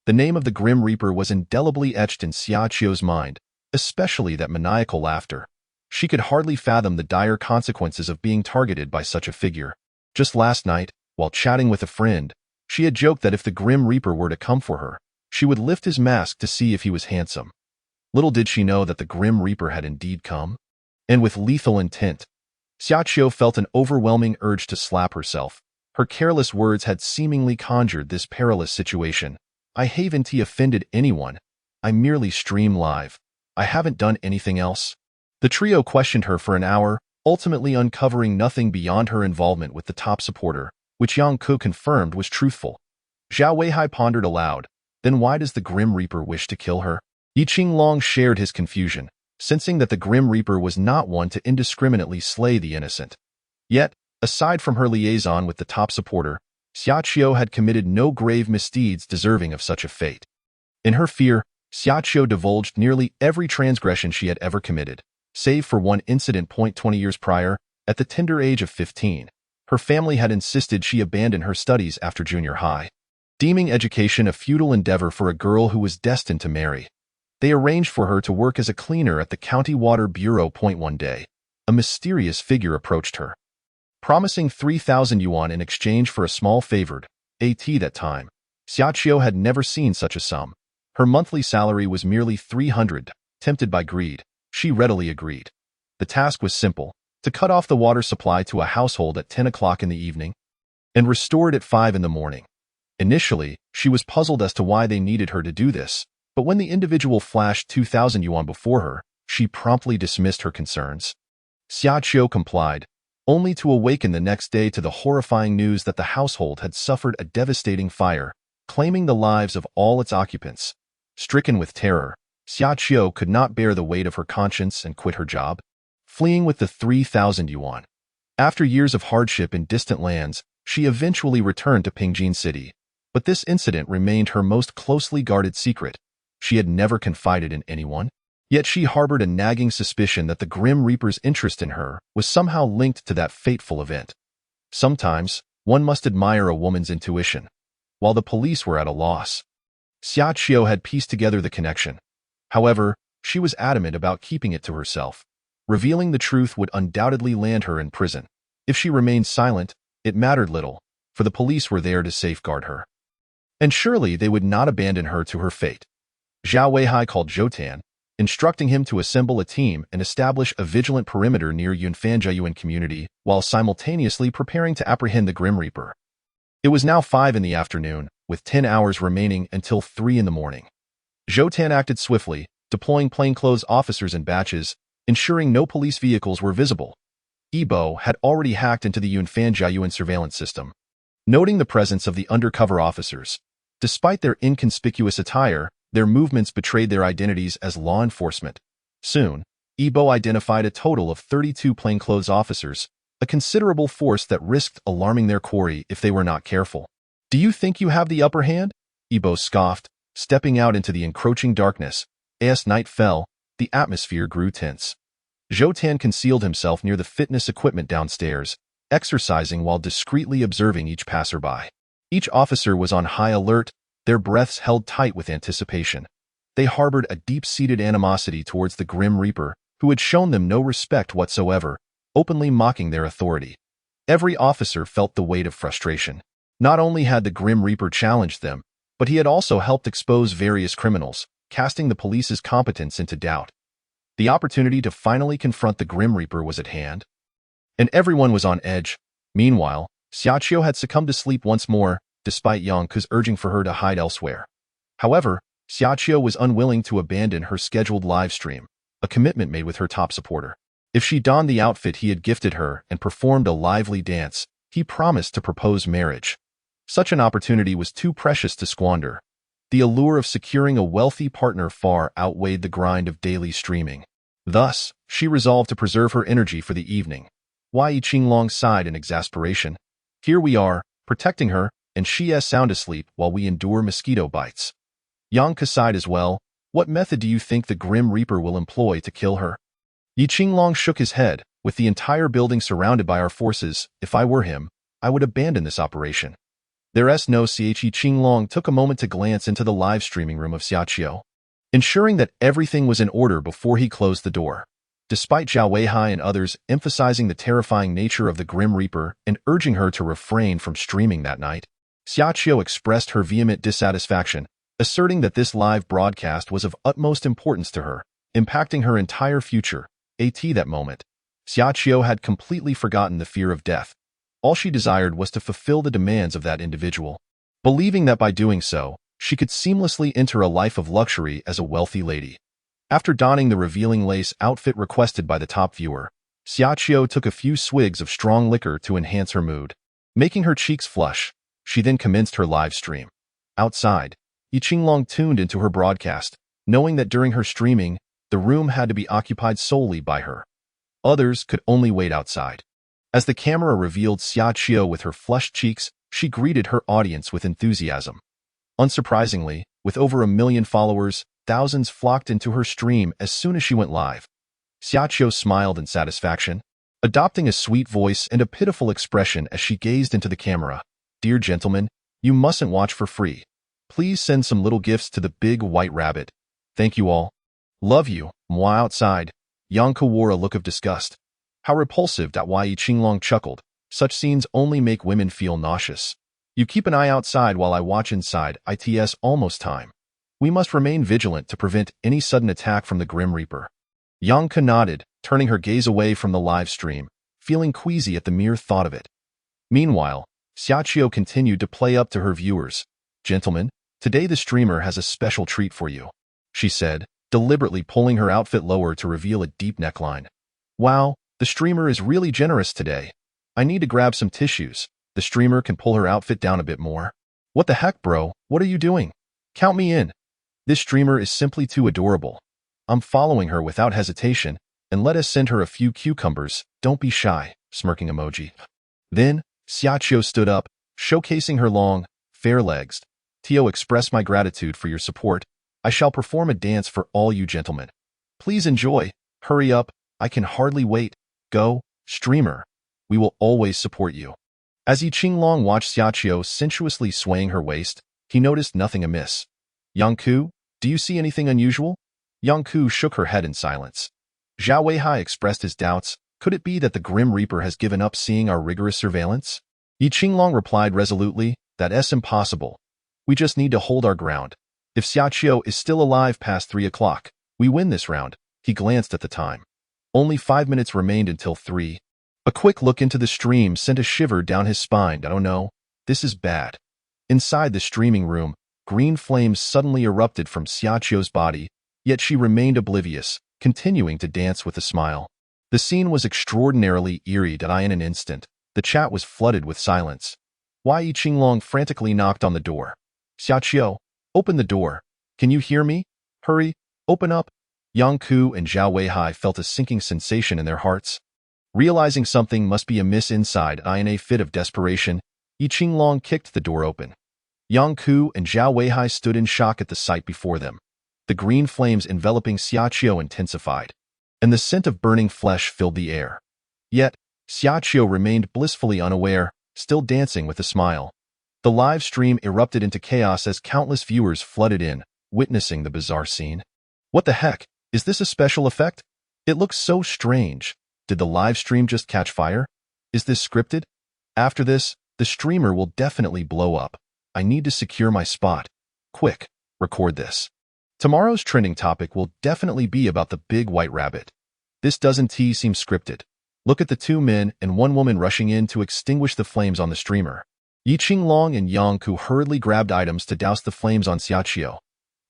The name of the Grim Reaper was indelibly etched in Xiaoqiu's mind, especially that maniacal laughter. She could hardly fathom the dire consequences of being targeted by such a figure. Just last night, while chatting with a friend, she had joked that if the Grim Reaper were to come for her, she would lift his mask to see if he was handsome. Little did she know that the Grim Reaper had indeed come, and with lethal intent. Xiaoqiu felt an overwhelming urge to slap herself. Her careless words had seemingly conjured this perilous situation. "I haven't offended anyone. I merely stream live. I haven't done anything else." The trio questioned her for an hour, ultimately uncovering nothing beyond her involvement with the top supporter, which Yang Ku confirmed was truthful. Zhao Weihai pondered aloud. Then why does the Grim Reaper wish to kill her? Yi Qinglong shared his confusion, sensing that the Grim Reaper was not one to indiscriminately slay the innocent. Yet, aside from her liaison with the top supporter, Xiaoqiu had committed no grave misdeeds deserving of such a fate. In her fear, Xiaoqiu divulged nearly every transgression she had ever committed, save for one incident. 20 years prior, at the tender age of 15, her family had insisted she abandon her studies after junior high, deeming education a futile endeavor for a girl who was destined to marry. They arranged for her to work as a cleaner at the County Water Bureau. One day, a mysterious figure approached her, promising 3,000 yuan in exchange for a small favored at that time. Xiaoqiu had never seen such a sum. Her monthly salary was merely 300. Tempted by greed, she readily agreed. The task was simple: to cut off the water supply to a household at 10 o'clock in the evening and restore it at 5 in the morning. Initially, she was puzzled as to why they needed her to do this, but when the individual flashed 2,000 yuan before her, she promptly dismissed her concerns. Xia Qiu complied, only to awaken the next day to the horrifying news that the household had suffered a devastating fire, claiming the lives of all its occupants. Stricken with terror, Xia Qiu could not bear the weight of her conscience and quit her job, fleeing with the 3,000 yuan. After years of hardship in distant lands, she eventually returned to Pingjin City, but this incident remained her most closely guarded secret. She had never confided in anyone, yet she harbored a nagging suspicion that the Grim Reaper's interest in her was somehow linked to that fateful event. Sometimes, one must admire a woman's intuition. While the police were at a loss, Xia Qiu had pieced together the connection. However, she was adamant about keeping it to herself. Revealing the truth would undoubtedly land her in prison. If she remained silent, it mattered little, for the police were there to safeguard her. And surely they would not abandon her to her fate. Zhao Weihai called Zhou Tan, instructing him to assemble a team and establish a vigilant perimeter near Yunfanjiayuan community while simultaneously preparing to apprehend the Grim Reaper. It was now 5 in the afternoon, with 10 hours remaining until 3 in the morning. Zhou Tan acted swiftly, deploying plainclothes officers in batches, ensuring no police vehicles were visible. Yibo had already hacked into the Yunfanjiayuan surveillance system. Noting the presence of the undercover officers, despite their inconspicuous attire, their movements betrayed their identities as law enforcement. Soon, Yibo identified a total of 32 plainclothes officers, a considerable force that risked alarming their quarry if they were not careful. "Do you think you have the upper hand?" Yibo scoffed, stepping out into the encroaching darkness. As night fell, the atmosphere grew tense. Zhou Tan concealed himself near the fitness equipment downstairs, exercising while discreetly observing each passerby. Each officer was on high alert, their breaths held tight with anticipation. They harbored a deep-seated animosity towards the Grim Reaper, who had shown them no respect whatsoever, openly mocking their authority. Every officer felt the weight of frustration. Not only had the Grim Reaper challenged them, but he had also helped expose various criminals, casting the police's competence into doubt. The opportunity to finally confront the Grim Reaper was at hand, and everyone was on edge. Meanwhile, Xia Qiu had succumbed to sleep once more, despite Yang Ke's urging for her to hide elsewhere. However, Xia Qiu was unwilling to abandon her scheduled live stream, a commitment made with her top supporter. If she donned the outfit he had gifted her and performed a lively dance, he promised to propose marriage. Such an opportunity was too precious to squander. The allure of securing a wealthy partner far outweighed the grind of daily streaming. Thus, she resolved to preserve her energy for the evening. Wei Qinglong sighed in exasperation. "Here we are, protecting her, and she is sound asleep while we endure mosquito bites." Yang Ke sighed as well. "What method do you think the Grim Reaper will employ to kill her?" Yi Qinglong shook his head. "With the entire building surrounded by our forces, if I were him, I would abandon this operation." There is no Yi Qinglong took a moment to glance into the live streaming room of Xia Qiu, ensuring that everything was in order before he closed the door. Despite Zhao Weihai and others emphasizing the terrifying nature of the Grim Reaper and urging her to refrain from streaming that night, Xia Qiu expressed her vehement dissatisfaction, asserting that this live broadcast was of utmost importance to her, impacting her entire future. At that moment, Xia Qiu had completely forgotten the fear of death. All she desired was to fulfill the demands of that individual, believing that by doing so, she could seamlessly enter a life of luxury as a wealthy lady. After donning the revealing lace outfit requested by the top viewer, Xia Qiu took a few swigs of strong liquor to enhance her mood. Making her cheeks flush, she then commenced her live stream. Outside, Yi Qinglong tuned into her broadcast, knowing that during her streaming, the room had to be occupied solely by her. Others could only wait outside. As the camera revealed Xia Qiu with her flushed cheeks, she greeted her audience with enthusiasm. Unsurprisingly, with over 1 million followers, thousands flocked into her stream as soon as she went live. Xia Qiu smiled in satisfaction, adopting a sweet voice and a pitiful expression as she gazed into the camera. "Dear gentlemen, you mustn't watch for free. Please send some little gifts to the big white rabbit. Thank you all. Love you." Moi outside, Yang Ke wore a look of disgust. "How repulsive." Yi Qinglong chuckled. "Such scenes only make women feel nauseous. You keep an eye outside while I watch inside. It's almost time. We must remain vigilant to prevent any sudden attack from the Grim Reaper." Yang Ke nodded, turning her gaze away from the live stream, feeling queasy at the mere thought of it. Meanwhile, Xiaoqiu continued to play up to her viewers. "Gentlemen, today the streamer has a special treat for you," she said, deliberately pulling her outfit lower to reveal a deep neckline. "Wow, the streamer is really generous today. I need to grab some tissues. The streamer can pull her outfit down a bit more." "What the heck, bro? What are you doing? Count me in. This streamer is simply too adorable. I'm following her without hesitation, and let us send her a few cucumbers. Don't be shy," smirking emoji. Then, Xiaoqiu stood up, showcasing her long, fair legs. "Tio, express my gratitude for your support. I shall perform a dance for all you gentlemen. Please enjoy. Hurry up. I can hardly wait. Go, streamer. We will always support you." As Yi Qinglong watched Xiaoqiu sensuously swaying her waist, he noticed nothing amiss. "Yang Ku, do you see anything unusual?" Yang Ku shook her head in silence. Zhao Weihai expressed his doubts. Could it be that the Grim Reaper has given up seeing our rigorous surveillance? Yi Qinglong replied resolutely, "That's impossible. We just need to hold our ground. If Xiaoqiu is still alive past 3 o'clock, we win this round." He glanced at the time. Only 5 minutes remained until 3. A quick look into the stream sent a shiver down his spine. "Oh no, this is bad." Inside the streaming room, green flames suddenly erupted from Xiaoqiu's body, yet she remained oblivious, continuing to dance with a smile. The scene was extraordinarily eerie. In an instant, the chat was flooded with silence. Yi Qinglong frantically knocked on the door. "Xiaoqiu, open the door. Can you hear me? Hurry, open up." Yang Ku and Zhao Weihai felt a sinking sensation in their hearts. Realizing something must be amiss inside, in a fit of desperation, Yi Qinglong kicked the door open. Yang Ku and Zhao Weihai stood in shock at the sight before them. The green flames enveloping Xiaoqiu intensified, and the scent of burning flesh filled the air. Yet, Xiaoqiu remained blissfully unaware, still dancing with a smile. The live stream erupted into chaos as countless viewers flooded in, witnessing the bizarre scene. "What the heck? Is this a special effect? It looks so strange. Did the live stream just catch fire? Is this scripted? After this, the streamer will definitely blow up. I need to secure my spot. Quick, record this. Tomorrow's trending topic will definitely be about the big white rabbit. This doesn't seem scripted. Look at the 2 men and 1 woman rushing in to extinguish the flames on the streamer." Yi Qinglong and Yang Ku hurriedly grabbed items to douse the flames on Xiaoqiu.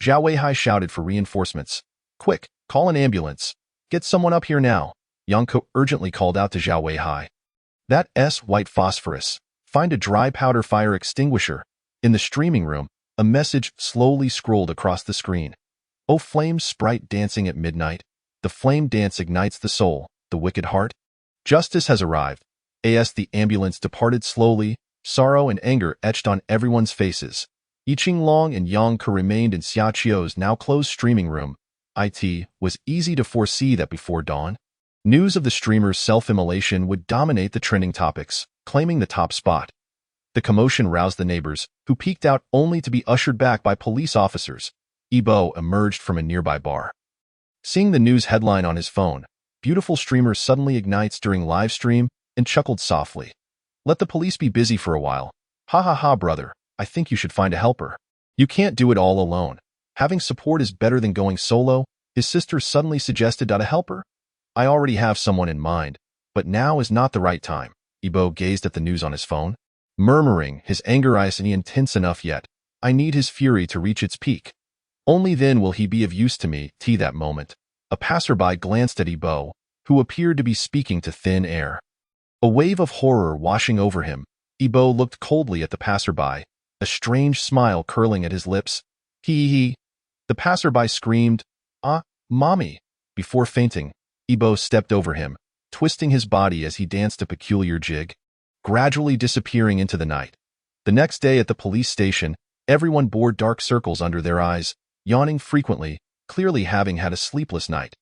Zhao Weihai shouted for reinforcements. "Quick, call an ambulance. Get someone up here now." Yang Ku urgently called out to Zhao Weihai. "That's white phosphorus. Find a dry powder fire extinguisher." In the streaming room, a message slowly scrolled across the screen. "Oh, flame sprite dancing at midnight. The flame dance ignites the soul, the wicked heart. Justice has arrived." As the ambulance departed slowly, sorrow and anger etched on everyone's faces. Yi Qinglong and Yang Ke remained in Xiaoqiu's now closed streaming room. It was easy to foresee that before dawn, news of the streamer's self-immolation would dominate the trending topics, claiming the top spot. The commotion roused the neighbors, who peeked out only to be ushered back by police officers. Ibo emerged from a nearby bar. Seeing the news headline on his phone, "Beautiful streamer suddenly ignites during live stream," and chuckled softly. "Let the police be busy for a while. Ha ha ha, brother, I think you should find a helper. You can't do it all alone. Having support is better than going solo." His sister suddenly suggested, "A helper? I already have someone in mind, but now is not the right time." Ibo gazed at the news on his phone, murmuring, his anger isn't intense enough yet. "I need his fury to reach its peak. Only then will he be of use to me." That moment, a passerby glanced at Ibo, who appeared to be speaking to thin air. A wave of horror washing over him, Ibo looked coldly at the passerby, a strange smile curling at his lips. He. The passerby screamed, "Ah, mommy!" Before fainting, Ibo stepped over him, twisting his body as he danced a peculiar jig, gradually disappearing into the night. The next day at the police station, everyone bore dark circles under their eyes, yawning frequently, clearly having had a sleepless night.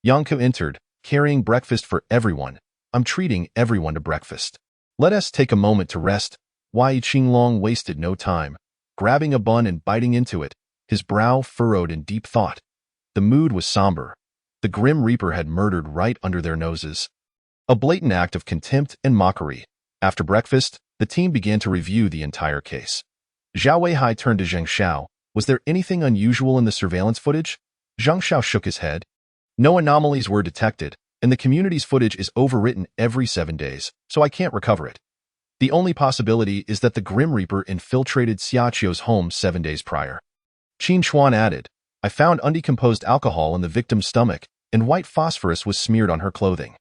Yang Ke entered, carrying breakfast for everyone. "I'm treating everyone to breakfast. Let us take a moment to rest." Yi Qinglong wasted no time, grabbing a bun and biting into it, his brow furrowed in deep thought. The mood was somber. The Grim Reaper had murdered right under their noses. A blatant act of contempt and mockery. After breakfast, the team began to review the entire case. Zhao Weihai turned to Zheng Xiao. "Was there anything unusual in the surveillance footage?" Zheng Xiao shook his head. No anomalies were detected, and the community's footage is overwritten every 7 days, so I can't recover it. The only possibility is that the Grim Reaper infiltrated Xiaoqiu's home 7 days prior. Qin Chuan added, I found undecomposed alcohol in the victim's stomach, and white phosphorus was smeared on her clothing.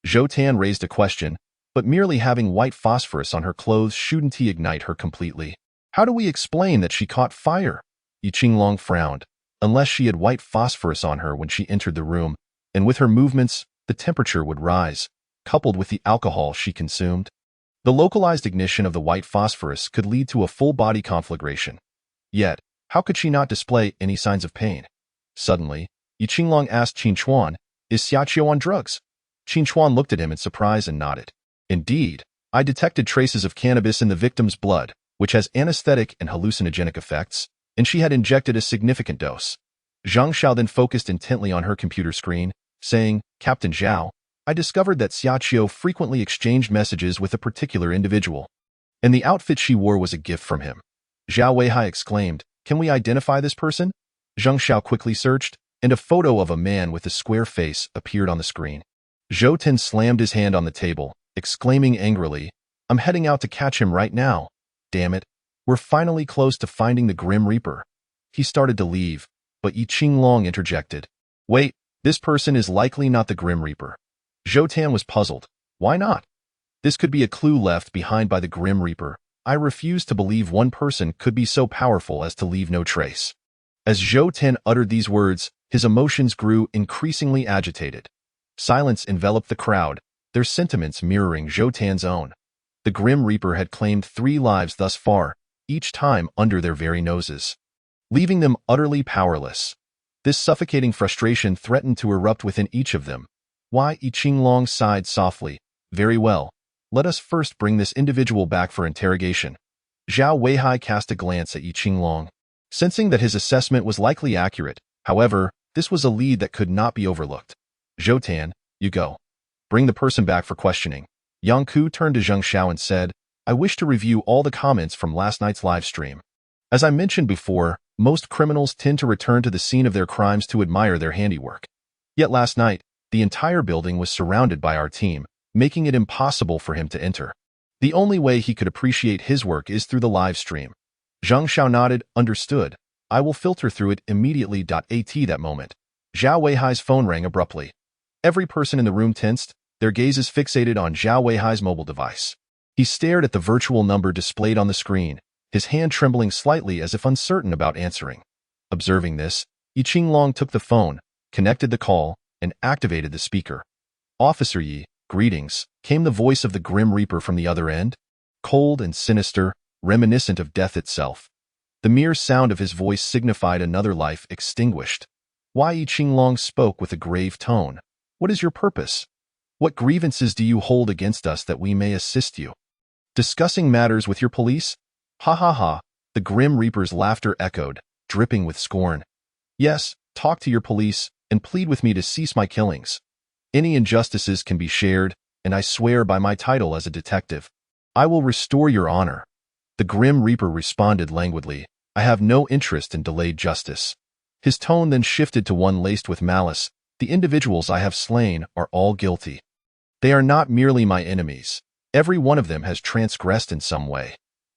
Zhou Tan raised a question, but merely having white phosphorus on her clothes shouldn't ignite her completely. How do we explain that she caught fire? Yi Qinglong frowned. Unless she had white phosphorus on her when she entered the room, and with her movements, the temperature would rise, coupled with the alcohol she consumed. The localized ignition of the white phosphorus could lead to a full-body conflagration. Yet, how could she not display any signs of pain? Suddenly, Yi Qinglong asked Qin Chuan, is Xiaoqiu on drugs? Qin Chuan looked at him in surprise and nodded. Indeed, I detected traces of cannabis in the victim's blood, which has anesthetic and hallucinogenic effects, and she had injected a significant dose. Zhang Xiao then focused intently on her computer screen, saying, Captain Zhao, I discovered that Xiaoqiu frequently exchanged messages with a particular individual, and the outfit she wore was a gift from him. Zhao Weihai exclaimed, can we identify this person? Zhang Xiao quickly searched, and a photo of a man with a square face appeared on the screen. Zhou Ten slammed his hand on the table, exclaiming angrily, I'm heading out to catch him right now. Damn it, we're finally close to finding the Grim Reaper. He started to leave, but Yi Qinglong interjected. Wait, this person is likely not the Grim Reaper. Zhou Tan was puzzled. Why not? This could be a clue left behind by the Grim Reaper. I refuse to believe one person could be so powerful as to leave no trace. As Zhou Tan uttered these words, his emotions grew increasingly agitated. Silence enveloped the crowd, their sentiments mirroring Zhou Tan's own. The Grim Reaper had claimed 3 lives thus far, each time under their very noses, leaving them utterly powerless. This suffocating frustration threatened to erupt within each of them. Yi Qinglong sighed softly. Very well. Let us first bring this individual back for interrogation. Zhao Weihai cast a glance at Yi Qinglong, sensing that his assessment was likely accurate. However, this was a lead that could not be overlooked. Zhou Tan, you go. Bring the person back for questioning. Yang Ku turned to Zhang Xiao and said, I wish to review all the comments from last night's live stream. As I mentioned before, most criminals tend to return to the scene of their crimes to admire their handiwork. Yet last night, the entire building was surrounded by our team, making it impossible for him to enter. The only way he could appreciate his work is through the live stream. Zhang Xiao nodded, understood. I will filter through it immediately. At that moment, Zhao Weihai's phone rang abruptly. Every person in the room tensed, their gazes fixated on Zhao Weihai's mobile device. He stared at the virtual number displayed on the screen, his hand trembling slightly as if uncertain about answering. Observing this, Yi Qinglong took the phone, connected the call, and activated the speaker. Officer Yi, greetings, came the voice of the Grim Reaper from the other end, cold and sinister, reminiscent of death itself. The mere sound of his voice signified another life extinguished. Yi Qinglong spoke with a grave tone. What is your purpose? What grievances do you hold against us that we may assist you? Discussing matters with your police? Ha ha ha, the Grim Reaper's laughter echoed, dripping with scorn. Yes, talk to your police, and plead with me to cease my killings. Any injustices can be shared, and I swear by my title as a detective, I will restore your honor. The Grim Reaper responded languidly, I have no interest in delayed justice. His tone then shifted to one laced with malice. The individuals I have slain are all guilty. They are not merely my enemies. Every one of them has transgressed in some way.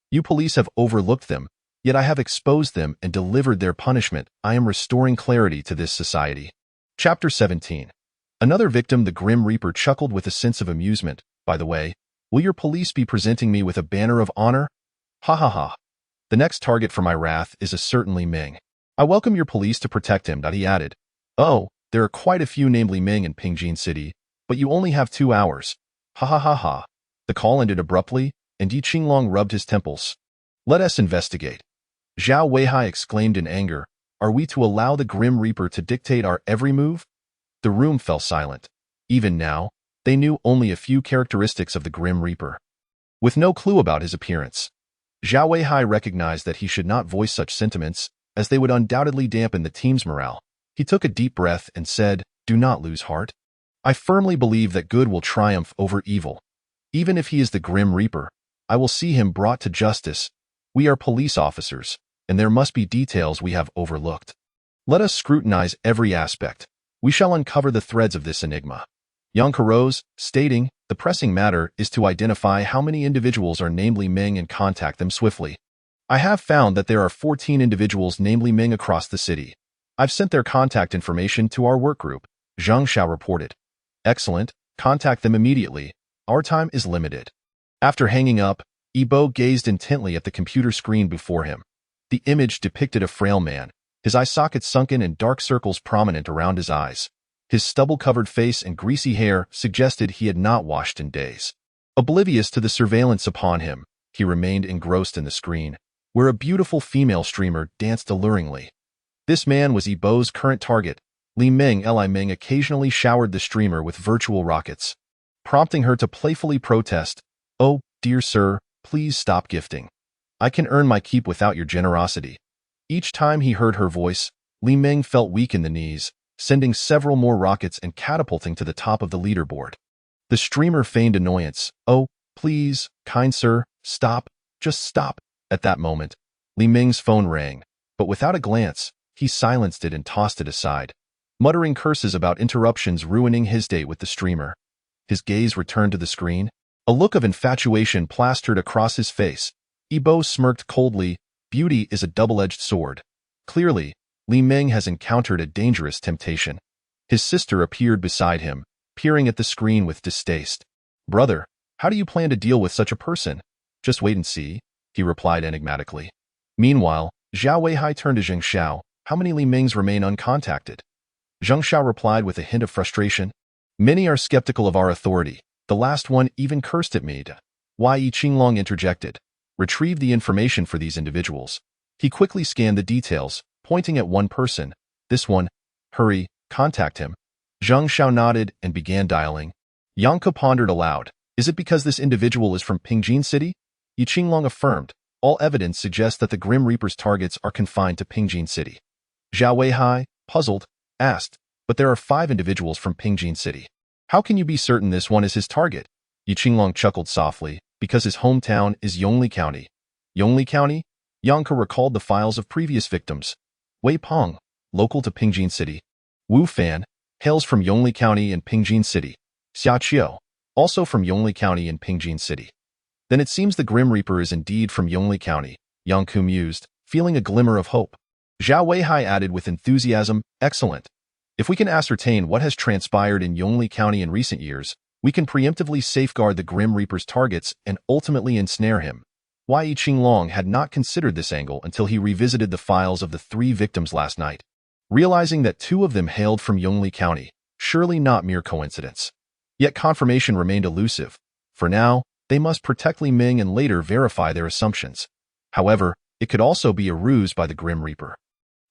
You police have overlooked them, yet I have exposed them and delivered their punishment. I am restoring clarity to this society. Chapter 17. Another victim. The Grim Reaper chuckled with a sense of amusement. By the way, will your police be presenting me with a banner of honor? Ha ha ha. The next target for my wrath is a certain Li Ming. I welcome your police to protect him. He added. Oh, there are quite a few named Li Ming in Pingjin City, but you only have 2 hours. Ha ha ha ha. The call ended abruptly, and Yi Qinglong rubbed his temples. Let us investigate. Zhao Weihai exclaimed in anger. Are we to allow the Grim Reaper to dictate our every move? The room fell silent. Even now, they knew only a few characteristics of the Grim Reaper, with no clue about his appearance. Zhao Weihai recognized that he should not voice such sentiments, as they would undoubtedly dampen the team's morale. He took a deep breath and said, Do not lose heart. I firmly believe that good will triumph over evil. Even if he is the Grim Reaper, I will see him brought to justice. We are police officers, and there must be details we have overlooked. Let us scrutinize every aspect. We shall uncover the threads of this enigma. Yang arose, stating, the pressing matter is to identify how many individuals are named Li Ming and contact them swiftly. I have found that there are 14 individuals named Li Ming across the city. I've sent their contact information to our work group, Zhang Xiao reported. Excellent, contact them immediately. Our time is limited. After hanging up, Yibo gazed intently at the computer screen before him. The image depicted a frail man, his eye sockets sunken and dark circles prominent around his eyes. His stubble-covered face and greasy hair suggested he had not washed in days. Oblivious to the surveillance upon him, he remained engrossed in the screen, where a beautiful female streamer danced alluringly. This man was Yibo's current target. Li Ming occasionally showered the streamer with virtual rockets, prompting her to playfully protest, "Oh, dear sir, please stop gifting. I can earn my keep without your generosity." Each time he heard her voice, Li Ming felt weak in the knees, sending several more rockets and catapulting to the top of the leaderboard. The streamer feigned annoyance. "Oh, please, kind sir, stop, just stop." At that moment, Li Ming's phone rang, but without a glance, he silenced it and tossed it aside, muttering curses about interruptions ruining his date with the streamer. His gaze returned to the screen. A look of infatuation plastered across his face. Yibo smirked coldly. Beauty is a double-edged sword. Clearly, Li Ming has encountered a dangerous temptation. His sister appeared beside him, peering at the screen with distaste. "Brother, how do you plan to deal with such a person?" "Just wait and see," he replied enigmatically. Meanwhile, Zhao Weihai turned to Zheng Xiao. "How many Li Mings remain uncontacted?" Zheng Xiao replied with a hint of frustration. "Many are skeptical of our authority. The last one even cursed at me." Yi Qinglong interjected. "Retrieve the information for these individuals." He quickly scanned the details, pointing at one person. "This one. Hurry, contact him." Zheng Xiao nodded and began dialing. Yanka pondered aloud. "Is it because this individual is from Pingjin City?" Yi Qinglong affirmed. "All evidence suggests that the Grim Reaper's targets are confined to Pingjin City." Zhao Weihai, puzzled, asked, "But there are 5 individuals from Pingjin City. How can you be certain this one is his target?" Yi Qinglong chuckled softly. "Because his hometown is Yongli County." Yongli County? Yanka recalled the files of previous victims. Wei Peng, local to Pingjin City. Wu Fan, hails from Yongli County and Pingjin City. Xia Qiu, also from Yongli County and Pingjin City. Then it seems the Grim Reaper is indeed from Yongli County, Yanku mused, feeling a glimmer of hope. Zhao Weihai added with enthusiasm, "Excellent. If we can ascertain what has transpired in Yongli County in recent years, we can preemptively safeguard the Grim Reaper's targets and ultimately ensnare him." Yi Qinglong had not considered this angle until he revisited the files of the 3 victims last night, realizing that 2 of them hailed from Yongli County, surely not mere coincidence. Yet confirmation remained elusive. For now, they must protect Li Ming and later verify their assumptions. However, it could also be a ruse by the Grim Reaper.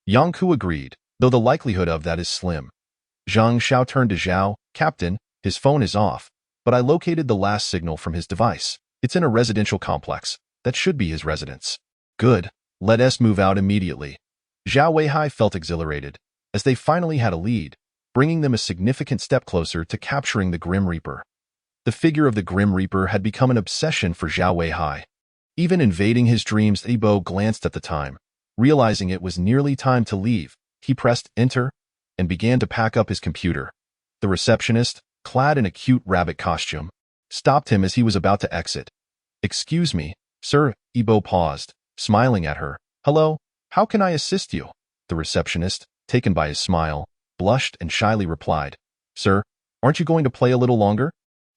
Yang Ku agreed, though the likelihood of that is slim. Zhang Xiao turned to Zhao. "Captain, his phone is off, but I located the last signal from his device. It's in a residential complex. That should be his residence." "Good. Let us move out immediately." Zhao Weihai felt exhilarated, as they finally had a lead, bringing them a significant step closer to capturing the Grim Reaper. The figure of the Grim Reaper had become an obsession for Zhao Weihai. Even invading his dreams, Yibo glanced at the time. Realizing it was nearly time to leave, he pressed enter and began to pack up his computer. The receptionist, clad in a cute rabbit costume, stopped him as he was about to exit. "Excuse me, sir." Yibo paused, smiling at her. "Hello, how can I assist you?" The receptionist, taken by his smile, blushed and shyly replied, "Sir, aren't you going to play a little longer?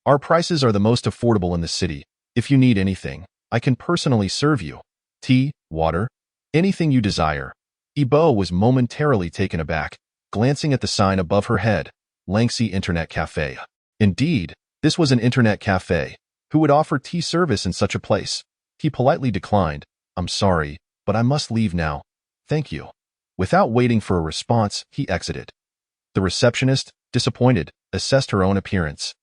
Our prices are the most affordable in the city. If you need anything, I can personally serve you. Tea, water, anything you desire." Yibo was momentarily taken aback, glancing at the sign above her head, Langxi Internet Cafe. Indeed, this was an internet cafe. Who would offer tea service in such a place? He politely declined. "I'm sorry, but I must leave now. Thank you." Without waiting for a response, he exited. The receptionist, disappointed, assessed her own appearance.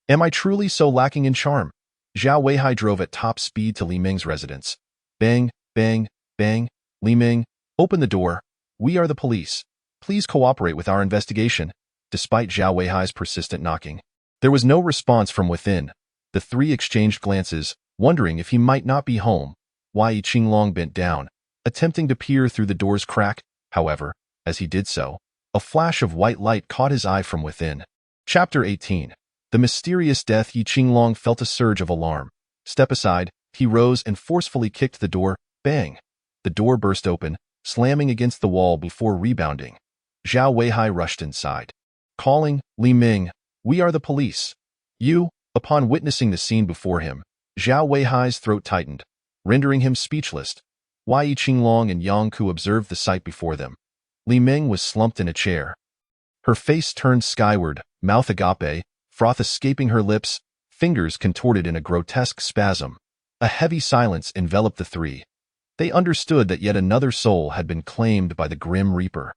"Am I truly so lacking in charm?" Zhao Weihai drove at top speed to Li Ming's residence. Bang, bang, bang. "Li Ming, open the door. We are the police. Please cooperate with our investigation." Despite Zhao Weihai's persistent knocking, there was no response from within. The 3 exchanged glances, wondering if he might not be home. Yi Qinglong bent down, attempting to peer through the door's crack. However, as he did so, A flash of white light caught his eye from within. Chapter 18. The mysterious death. Yi Qinglong felt a surge of alarm. Step aside, he rose and forcefully kicked the door. Bang! The door burst open, slamming against the wall before rebounding. Zhao Weihai rushed inside. Calling, Li Ming, we are the police. You, upon witnessing the scene before him, Zhao Weihai's throat tightened, rendering him speechless. Yi Qinglong and Yang Ku observed the sight before them. Li Ming was slumped in a chair. Her face turned skyward, mouth agape, froth escaping her lips, fingers contorted in a grotesque spasm. A heavy silence enveloped the three. They understood that yet another soul had been claimed by the Grim Reaper.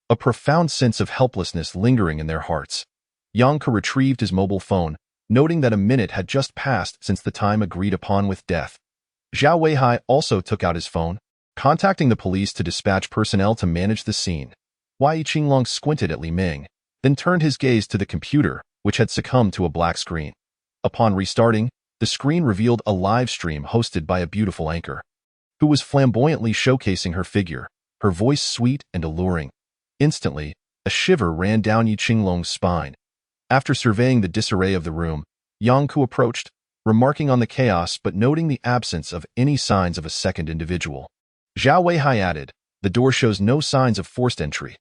A profound sense of helplessness lingering in their hearts. Yang Ku retrieved his mobile phone, noting that a minute had just passed since the time agreed upon with death. Zhao Weihai also took out his phone, contacting the police to dispatch personnel to manage the scene. Yi Qinglong squinted at Li Ming, then turned his gaze to the computer, which had succumbed to a black screen. Upon restarting, the screen revealed a live stream hosted by a beautiful anchor, who was flamboyantly showcasing her figure, her voice sweet and alluring. Instantly, a shiver ran down Yi Qinglong's spine. After surveying the disarray of the room, Yang Ku approached, remarking on the chaos but noting the absence of any signs of a second individual. Zhao Weihai added, the door shows no signs of forced entry.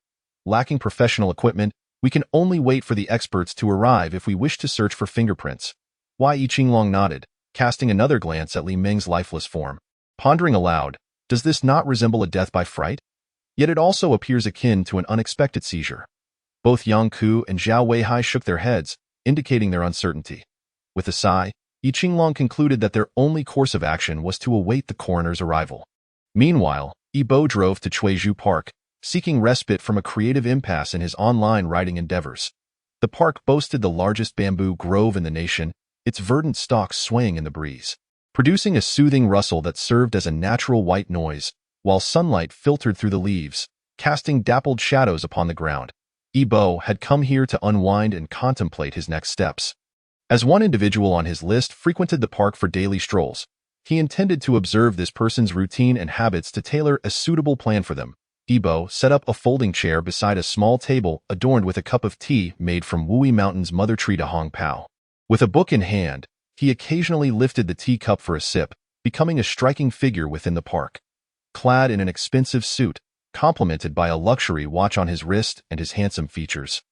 Lacking professional equipment, we can only wait for the experts to arrive if we wish to search for fingerprints. Yi Qinglong nodded, casting another glance at Li Ming's lifeless form. Pondering aloud, does this not resemble a death by fright? Yet it also appears akin to an unexpected seizure. Both Yang Ku and Zhao Weihai shook their heads, indicating their uncertainty. With a sigh, Yi Qinglong concluded that their only course of action was to await the coroner's arrival. Meanwhile, Yi Bo drove to Chuizhu Park, seeking respite from a creative impasse in his online writing endeavors. The park boasted the largest bamboo grove in the nation, its verdant stalks swaying in the breeze, producing a soothing rustle that served as a natural white noise, while sunlight filtered through the leaves, casting dappled shadows upon the ground. Yi Bo had come here to unwind and contemplate his next steps. As one individual on his list frequented the park for daily strolls, he intended to observe this person's routine and habits to tailor a suitable plan for them. Yi Bo set up a folding chair beside a small table adorned with a cup of tea made from Wui Mountain's mother tree to Hong Pao. With a book in hand, he occasionally lifted the teacup for a sip, becoming a striking figure within the park. Clad in an expensive suit, complemented by a luxury watch on his wrist and his handsome features,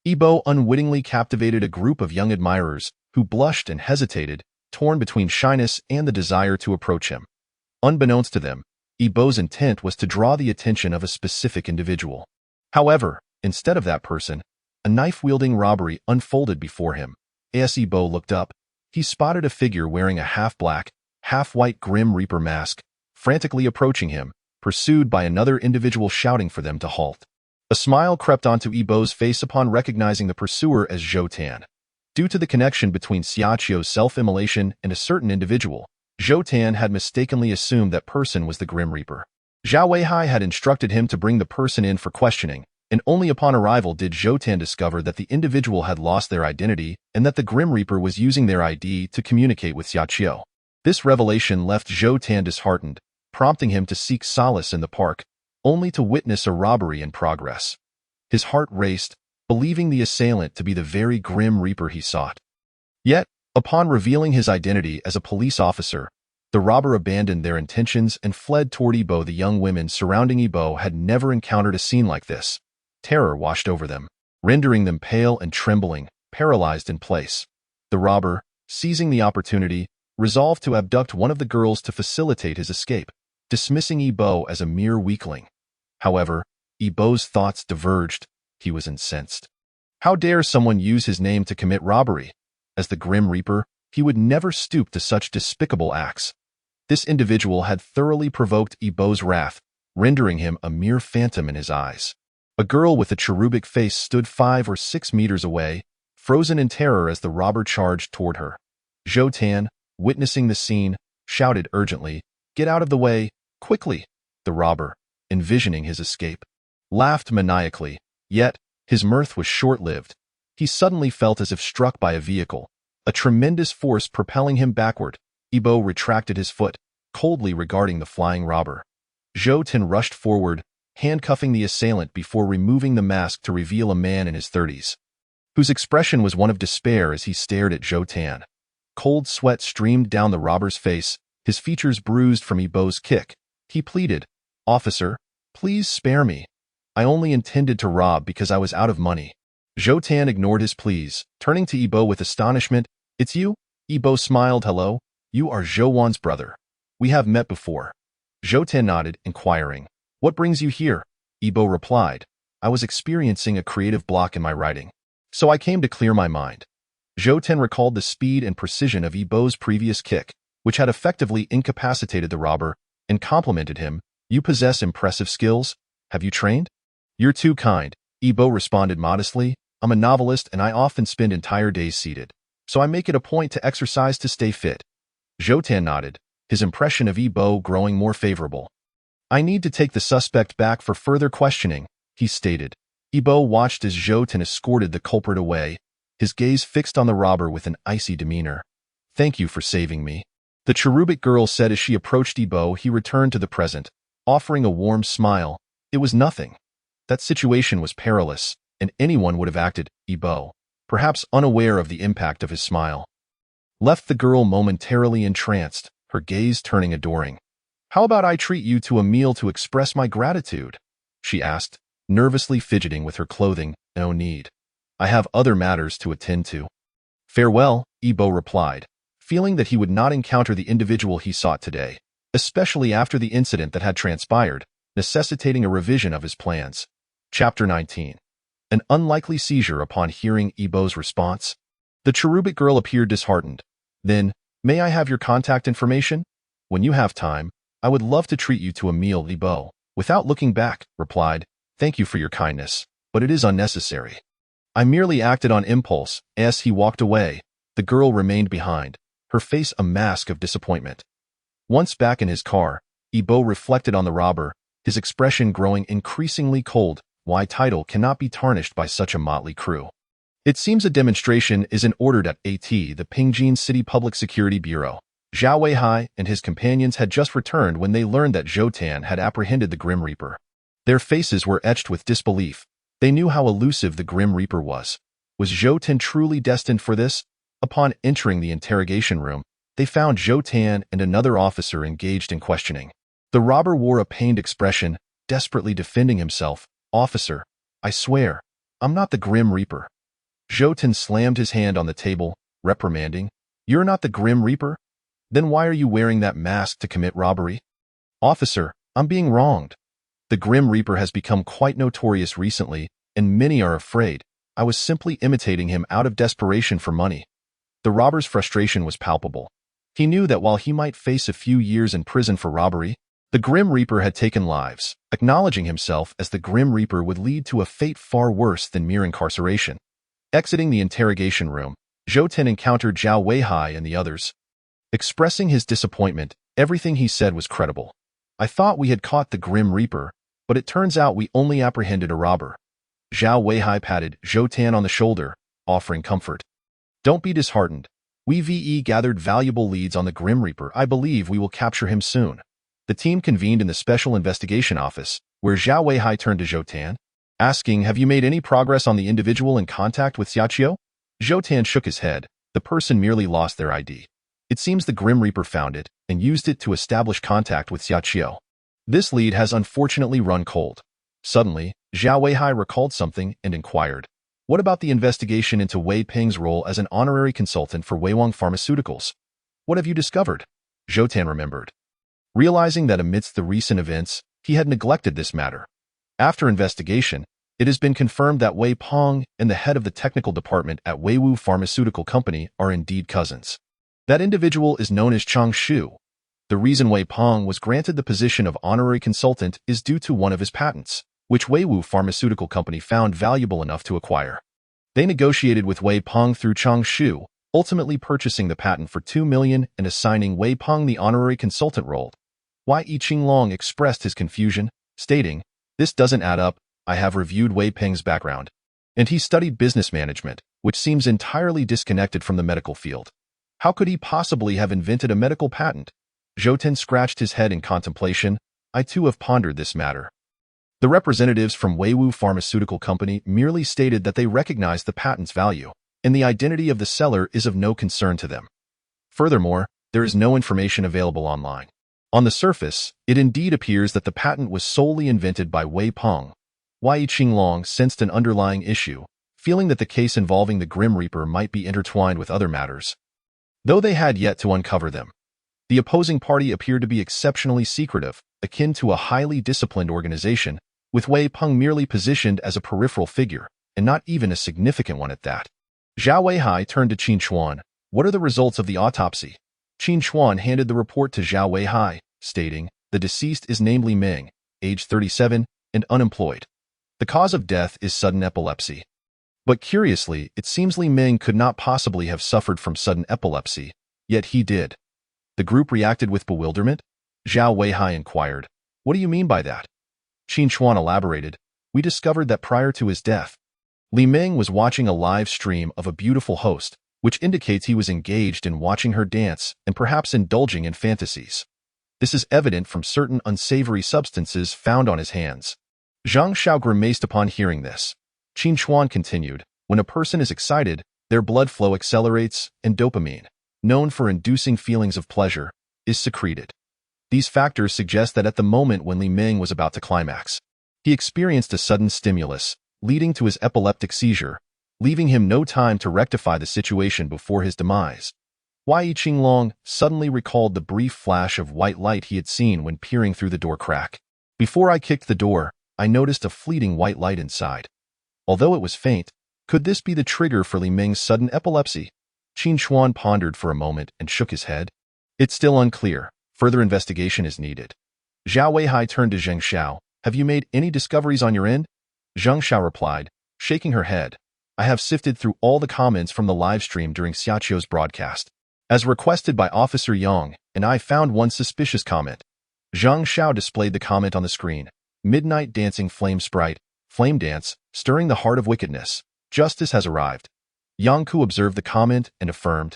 Yi Bo unwittingly captivated a group of young admirers who blushed and hesitated, torn between shyness and the desire to approach him. Unbeknownst to them, Yi Bo's intent was to draw the attention of a specific individual. However, instead of that person, a knife-wielding robbery unfolded before him. As Yi Bo looked up, he spotted a figure wearing a half-black, half-white Grim Reaper mask, frantically approaching him, pursued by another individual shouting for them to halt. A smile crept onto Yi Bo's face upon recognizing the pursuer as Zhou Tan. Due to the connection between Xiaoqiu's self-immolation and a certain individual, Zhou Tan had mistakenly assumed that person was the Grim Reaper. Zhao Weihai had instructed him to bring the person in for questioning, and only upon arrival did Zhou Tan discover that the individual had lost their identity and that the Grim Reaper was using their ID to communicate with Xiaoqiu. This revelation left Zhou Tan disheartened, prompting him to seek solace in the park, only to witness a robbery in progress. His heart raced, believing the assailant to be the very Grim Reaper he sought. Yet, upon revealing his identity as a police officer, the robber abandoned their intentions and fled toward Yi Bo. The young women surrounding Yi Bo had never encountered a scene like this. Terror washed over them, rendering them pale and trembling, paralyzed in place. The robber, seizing the opportunity, resolved to abduct one of the girls to facilitate his escape, dismissing Yi Bo as a mere weakling. However, Yi Bo's thoughts diverged. He was incensed. How dare someone use his name to commit robbery? As the Grim Reaper, he would never stoop to such despicable acts. This individual had thoroughly provoked Yi Bo's wrath, rendering him a mere phantom in his eyes. A girl with a cherubic face stood 5 or 6 meters away, frozen in terror as the robber charged toward her. Zhou Tan, witnessing the scene, shouted urgently, "Get out of the way, quickly!" The robber, envisioning his escape, laughed maniacally, yet his mirth was short-lived. He suddenly felt as if struck by a vehicle, a tremendous force propelling him backward. Yi Bo retracted his foot, coldly regarding the flying robber. Zhou Tan rushed forward, handcuffing the assailant before removing the mask to reveal a man in his 30s, whose expression was one of despair as he stared at Zhou Tan. Cold sweat streamed down the robber's face, his features bruised from Yibo's kick. He pleaded, "Officer, please spare me. I only intended to rob because I was out of money." Zhou Tan ignored his pleas, turning to Yibo with astonishment. "It's you?" Yibo smiled. "Hello, you are Zhou Wan's brother. We have met before." Zhou Tan nodded, inquiring, "What brings you here?" Yibo replied, "I was experiencing a creative block in my writing, so I came to clear my mind." Zhou Tan recalled the speed and precision of Yibo's previous kick, which had effectively incapacitated the robber, and complimented him. "You possess impressive skills. Have you trained?" "You're too kind," Yibo responded modestly. "I'm a novelist and I often spend entire days seated, so I make it a point to exercise to stay fit." Zhou Tan nodded, his impression of Yibo growing more favorable. "I need to take the suspect back for further questioning," he stated. Yibo watched as Zhou Tan escorted the culprit away, his gaze fixed on the robber with an icy demeanor. "Thank you for saving me," the cherubic girl said as she approached Yibo. He returned to the present, offering a warm smile. "It was nothing. That situation was perilous, and anyone would have acted." Yibo, perhaps unaware of the impact of his smile, left the girl momentarily entranced, her gaze turning adoring. "How about I treat you to a meal to express my gratitude?" she asked, nervously fidgeting with her clothing. "No need. I have other matters to attend to." "Farewell," Yibo replied, feeling that he would not encounter the individual he sought today, especially after the incident that had transpired, necessitating a revision of his plans. Chapter 19. An unlikely seizure. Upon hearing Yibo's response, the cherubic girl appeared disheartened. "Then, may I have your contact information? When you have time, I would love to treat you to a meal." Yibo, without looking back, replied, "Thank you for your kindness, but it is unnecessary. I merely acted on impulse." As he walked away, the girl remained behind, her face a mask of disappointment. Once back in his car, Yibo reflected on the robber, his expression growing increasingly cold. Why title cannot be tarnished by such a motley crew. It seems a demonstration is in order at the Pingjin City Public Security Bureau. Zhao Weihai and his companions had just returned when they learned that Zhou Tan had apprehended the Grim Reaper. Their faces were etched with disbelief. They knew how elusive the Grim Reaper was. Was Zhou Tan truly destined for this? Upon entering the interrogation room, they found Zhou Tan and another officer engaged in questioning. The robber wore a pained expression, desperately defending himself. "Officer, I swear, I'm not the Grim Reaper." Zhou Tan slammed his hand on the table, reprimanding, "You're not the Grim Reaper? Then why are you wearing that mask to commit robbery?" "Officer, I'm being wronged. The Grim Reaper has become quite notorious recently, and many are afraid. I was simply imitating him out of desperation for money." The robber's frustration was palpable. He knew that while he might face a few years in prison for robbery, the Grim Reaper had taken lives. Acknowledging himself as the Grim Reaper would lead to a fate far worse than mere incarceration. Exiting the interrogation room, Zhou Tan encountered Zhao Weihai and the others. Expressing his disappointment, everything he said was credible. "I thought we had caught the Grim Reaper, but it turns out we only apprehended a robber." Zhao Weihai patted Zhou Tan on the shoulder, offering comfort. "Don't be disheartened. We've gathered valuable leads on the Grim Reaper. I believe we will capture him soon." The team convened in the Special Investigation Office, where Zhao Weihai turned to Zhou Tan, asking, "Have you made any progress on the individual in contact with Xiaqiu?" Zhou Tan shook his head. "The person merely lost their ID. It seems the Grim Reaper found it and used it to establish contact with Xiaqiu. This lead has unfortunately run cold." Suddenly, Zhao Weihai recalled something and inquired, "What about the investigation into Wei Peng's role as an honorary consultant for Weiwang Pharmaceuticals? What have you discovered?" Zhou Tan remembered, realizing that amidst the recent events, he had neglected this matter. After investigation, it has been confirmed that Wei Peng and the head of the technical department at Weiwu Pharmaceutical Company are indeed cousins. That individual is known as Chang Shu. The reason Wei Peng was granted the position of honorary consultant is due to one of his patents, which Weiwu Pharmaceutical Company found valuable enough to acquire. They negotiated with Wei Peng through Chang Shu, ultimately purchasing the patent for 2 million and assigning Wei Peng the honorary consultant role. Wei Qinglong expressed his confusion, stating, "This doesn't add up. I have reviewed Wei Peng's background, and he studied business management, which seems entirely disconnected from the medical field. How could he possibly have invented a medical patent?" Zhou Tan scratched his head in contemplation. "I too have pondered this matter. The representatives from Weiwu Pharmaceutical Company merely stated that they recognized the patent's value, and the identity of the seller is of no concern to them. Furthermore, there is no information available online. On the surface, it indeed appears that the patent was solely invented by Wei Peng. Wei Qinglong sensed an underlying issue, feeling that the case involving the Grim Reaper might be intertwined with other matters, though they had yet to uncover them. The opposing party appeared to be exceptionally secretive, akin to a highly disciplined organization, with Wei Peng merely positioned as a peripheral figure, and not even a significant one at that. Zhao Weihai turned to Qin Chuan. What are the results of the autopsy? Qin Chuan handed the report to Zhao Weihai, stating, the deceased is named Li Ming, age 37, and unemployed. The cause of death is sudden epilepsy. But curiously, it seems Li Ming could not possibly have suffered from sudden epilepsy, yet he did. The group reacted with bewilderment? Zhao Weihai inquired. What do you mean by that? Qin Chuan elaborated. We discovered that prior to his death, Li Ming was watching a live stream of a beautiful host, which indicates he was engaged in watching her dance and perhaps indulging in fantasies. This is evident from certain unsavory substances found on his hands. Zhang Xiao grimaced upon hearing this. Qin Chuan continued, when a person is excited, their blood flow accelerates, and dopamine, known for inducing feelings of pleasure, is secreted. These factors suggest that at the moment when Li Ming was about to climax, he experienced a sudden stimulus, leading to his epileptic seizure, leaving him no time to rectify the situation before his demise. Wei Qinglong suddenly recalled the brief flash of white light he had seen when peering through the door crack. Before I kicked the door, I noticed a fleeting white light inside. Although it was faint, could this be the trigger for Li Ming's sudden epilepsy? Qin Chuan pondered for a moment and shook his head. It's still unclear. Further investigation is needed. Zhao Weihai turned to Zheng Xiao. Have you made any discoveries on your end? Zheng Xiao replied, shaking her head. I have sifted through all the comments from the live stream during Xiaqiu's broadcast, as requested by Officer Yang, and I found one suspicious comment. Zheng Xiao displayed the comment on the screen. Midnight dancing flame sprite, flame dance, stirring the heart of wickedness. Justice has arrived. Yang Ku observed the comment and affirmed.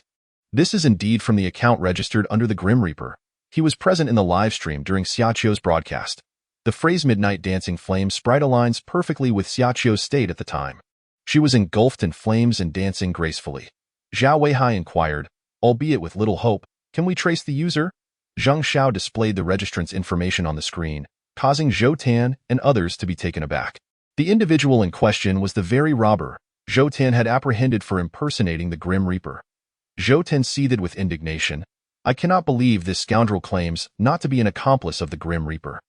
This is indeed from the account registered under the Grim Reaper. He was present in the live stream during Xiaqiu's broadcast. The phrase midnight dancing flame sprite aligns perfectly with Xiaqiu's state at the time. She was engulfed in flames and dancing gracefully. Zhao Weihai inquired, albeit with little hope, can we trace the user? Zheng Xiao displayed the registrant's information on the screen, causing Zhou Tan and others to be taken aback. The individual in question was the very robber Zhou Tan had apprehended for impersonating the Grim Reaper. Zhou Tan seethed with indignation. I cannot believe this scoundrel claims not to be an accomplice of the Grim Reaper.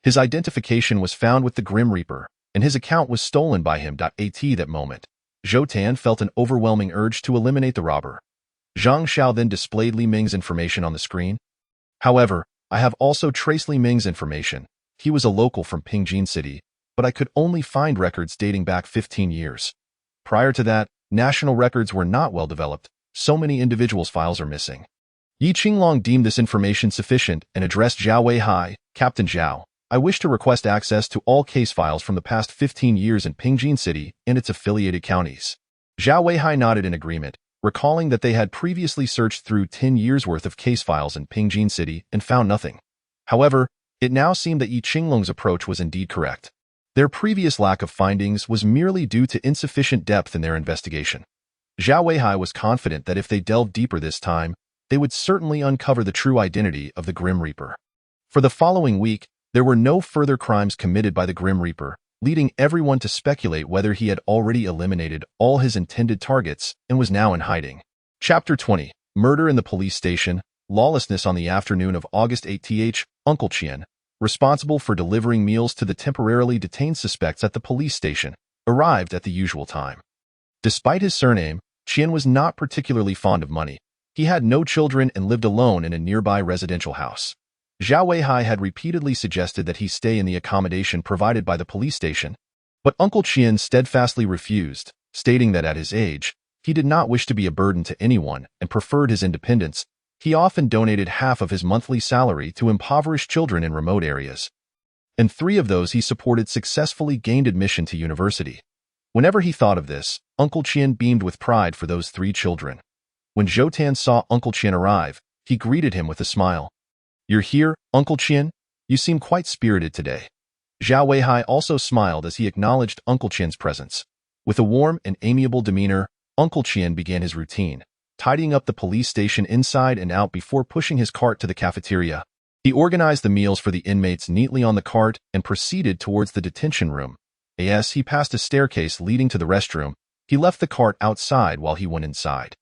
His identification was found with the Grim Reaper, and his account was stolen by him. At that moment, Zhou Tan felt an overwhelming urge to eliminate the robber. Zhang Xiao then displayed Li Ming's information on the screen. However, I have also traced Li Ming's information. He was a local from Pingjin City, but I could only find records dating back 15 years. Prior to that, national records were not well developed. So many individuals' files are missing. Yi Qinglong deemed this information sufficient and addressed Zhao Weihai, Captain Zhao. I wish to request access to all case files from the past 15 years in Pingjin City and its affiliated counties. Zhao Weihai nodded in agreement, recalling that they had previously searched through 10 years' worth of case files in Pingjin City and found nothing. However, it now seemed that Yi Qinglong's approach was indeed correct. Their previous lack of findings was merely due to insufficient depth in their investigation. Zhao Weihai was confident that if they delved deeper this time, they would certainly uncover the true identity of the Grim Reaper. For the following week, there were no further crimes committed by the Grim Reaper, leading everyone to speculate whether he had already eliminated all his intended targets and was now in hiding. Chapter 20. Murder in the Police Station. Lawlessness. On the afternoon of August 8th, Uncle Qian, responsible for delivering meals to the temporarily detained suspects at the police station, arrived at the usual time. Despite his surname, Qian was not particularly fond of money. He had no children and lived alone in a nearby residential house. Zhao Weihai had repeatedly suggested that he stay in the accommodation provided by the police station, but Uncle Qian steadfastly refused, stating that at his age, he did not wish to be a burden to anyone and preferred his independence. He often donated half of his monthly salary to impoverished children in remote areas, and 3 of those he supported successfully gained admission to university. Whenever he thought of this, Uncle Qian beamed with pride for those 3 children. When Zhou Tan saw Uncle Qian arrive, he greeted him with a smile. You're here, Uncle Qian? You seem quite spirited today. Zhao Weihai also smiled as he acknowledged Uncle Qian's presence. With a warm and amiable demeanor, Uncle Qian began his routine, tidying up the police station inside and out before pushing his cart to the cafeteria. He organized the meals for the inmates neatly on the cart and proceeded towards the detention room. As he passed a staircase leading to the restroom, he left the cart outside while he went inside.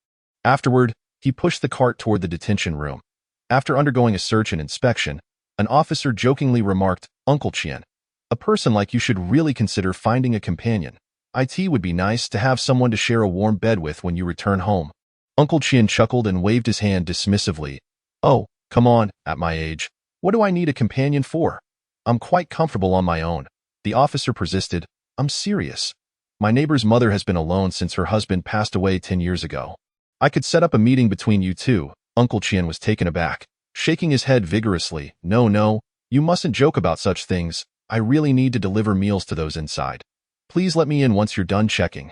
Afterward, he pushed the cart toward the detention room. After undergoing a search and inspection, an officer jokingly remarked, "Uncle Qian, a person like you should really consider finding a companion. It would be nice to have someone to share a warm bed with when you return home." Uncle Qian chuckled and waved his hand dismissively. "Oh, come on, at my age. What do I need a companion for? I'm quite comfortable on my own." The officer persisted. "I'm serious. My neighbor's mother has been alone since her husband passed away 10 years ago. I could set up a meeting between you two." Uncle Qian was taken aback, shaking his head vigorously. No, you mustn't joke about such things. I really need to deliver meals to those inside. Please let me in once you're done checking."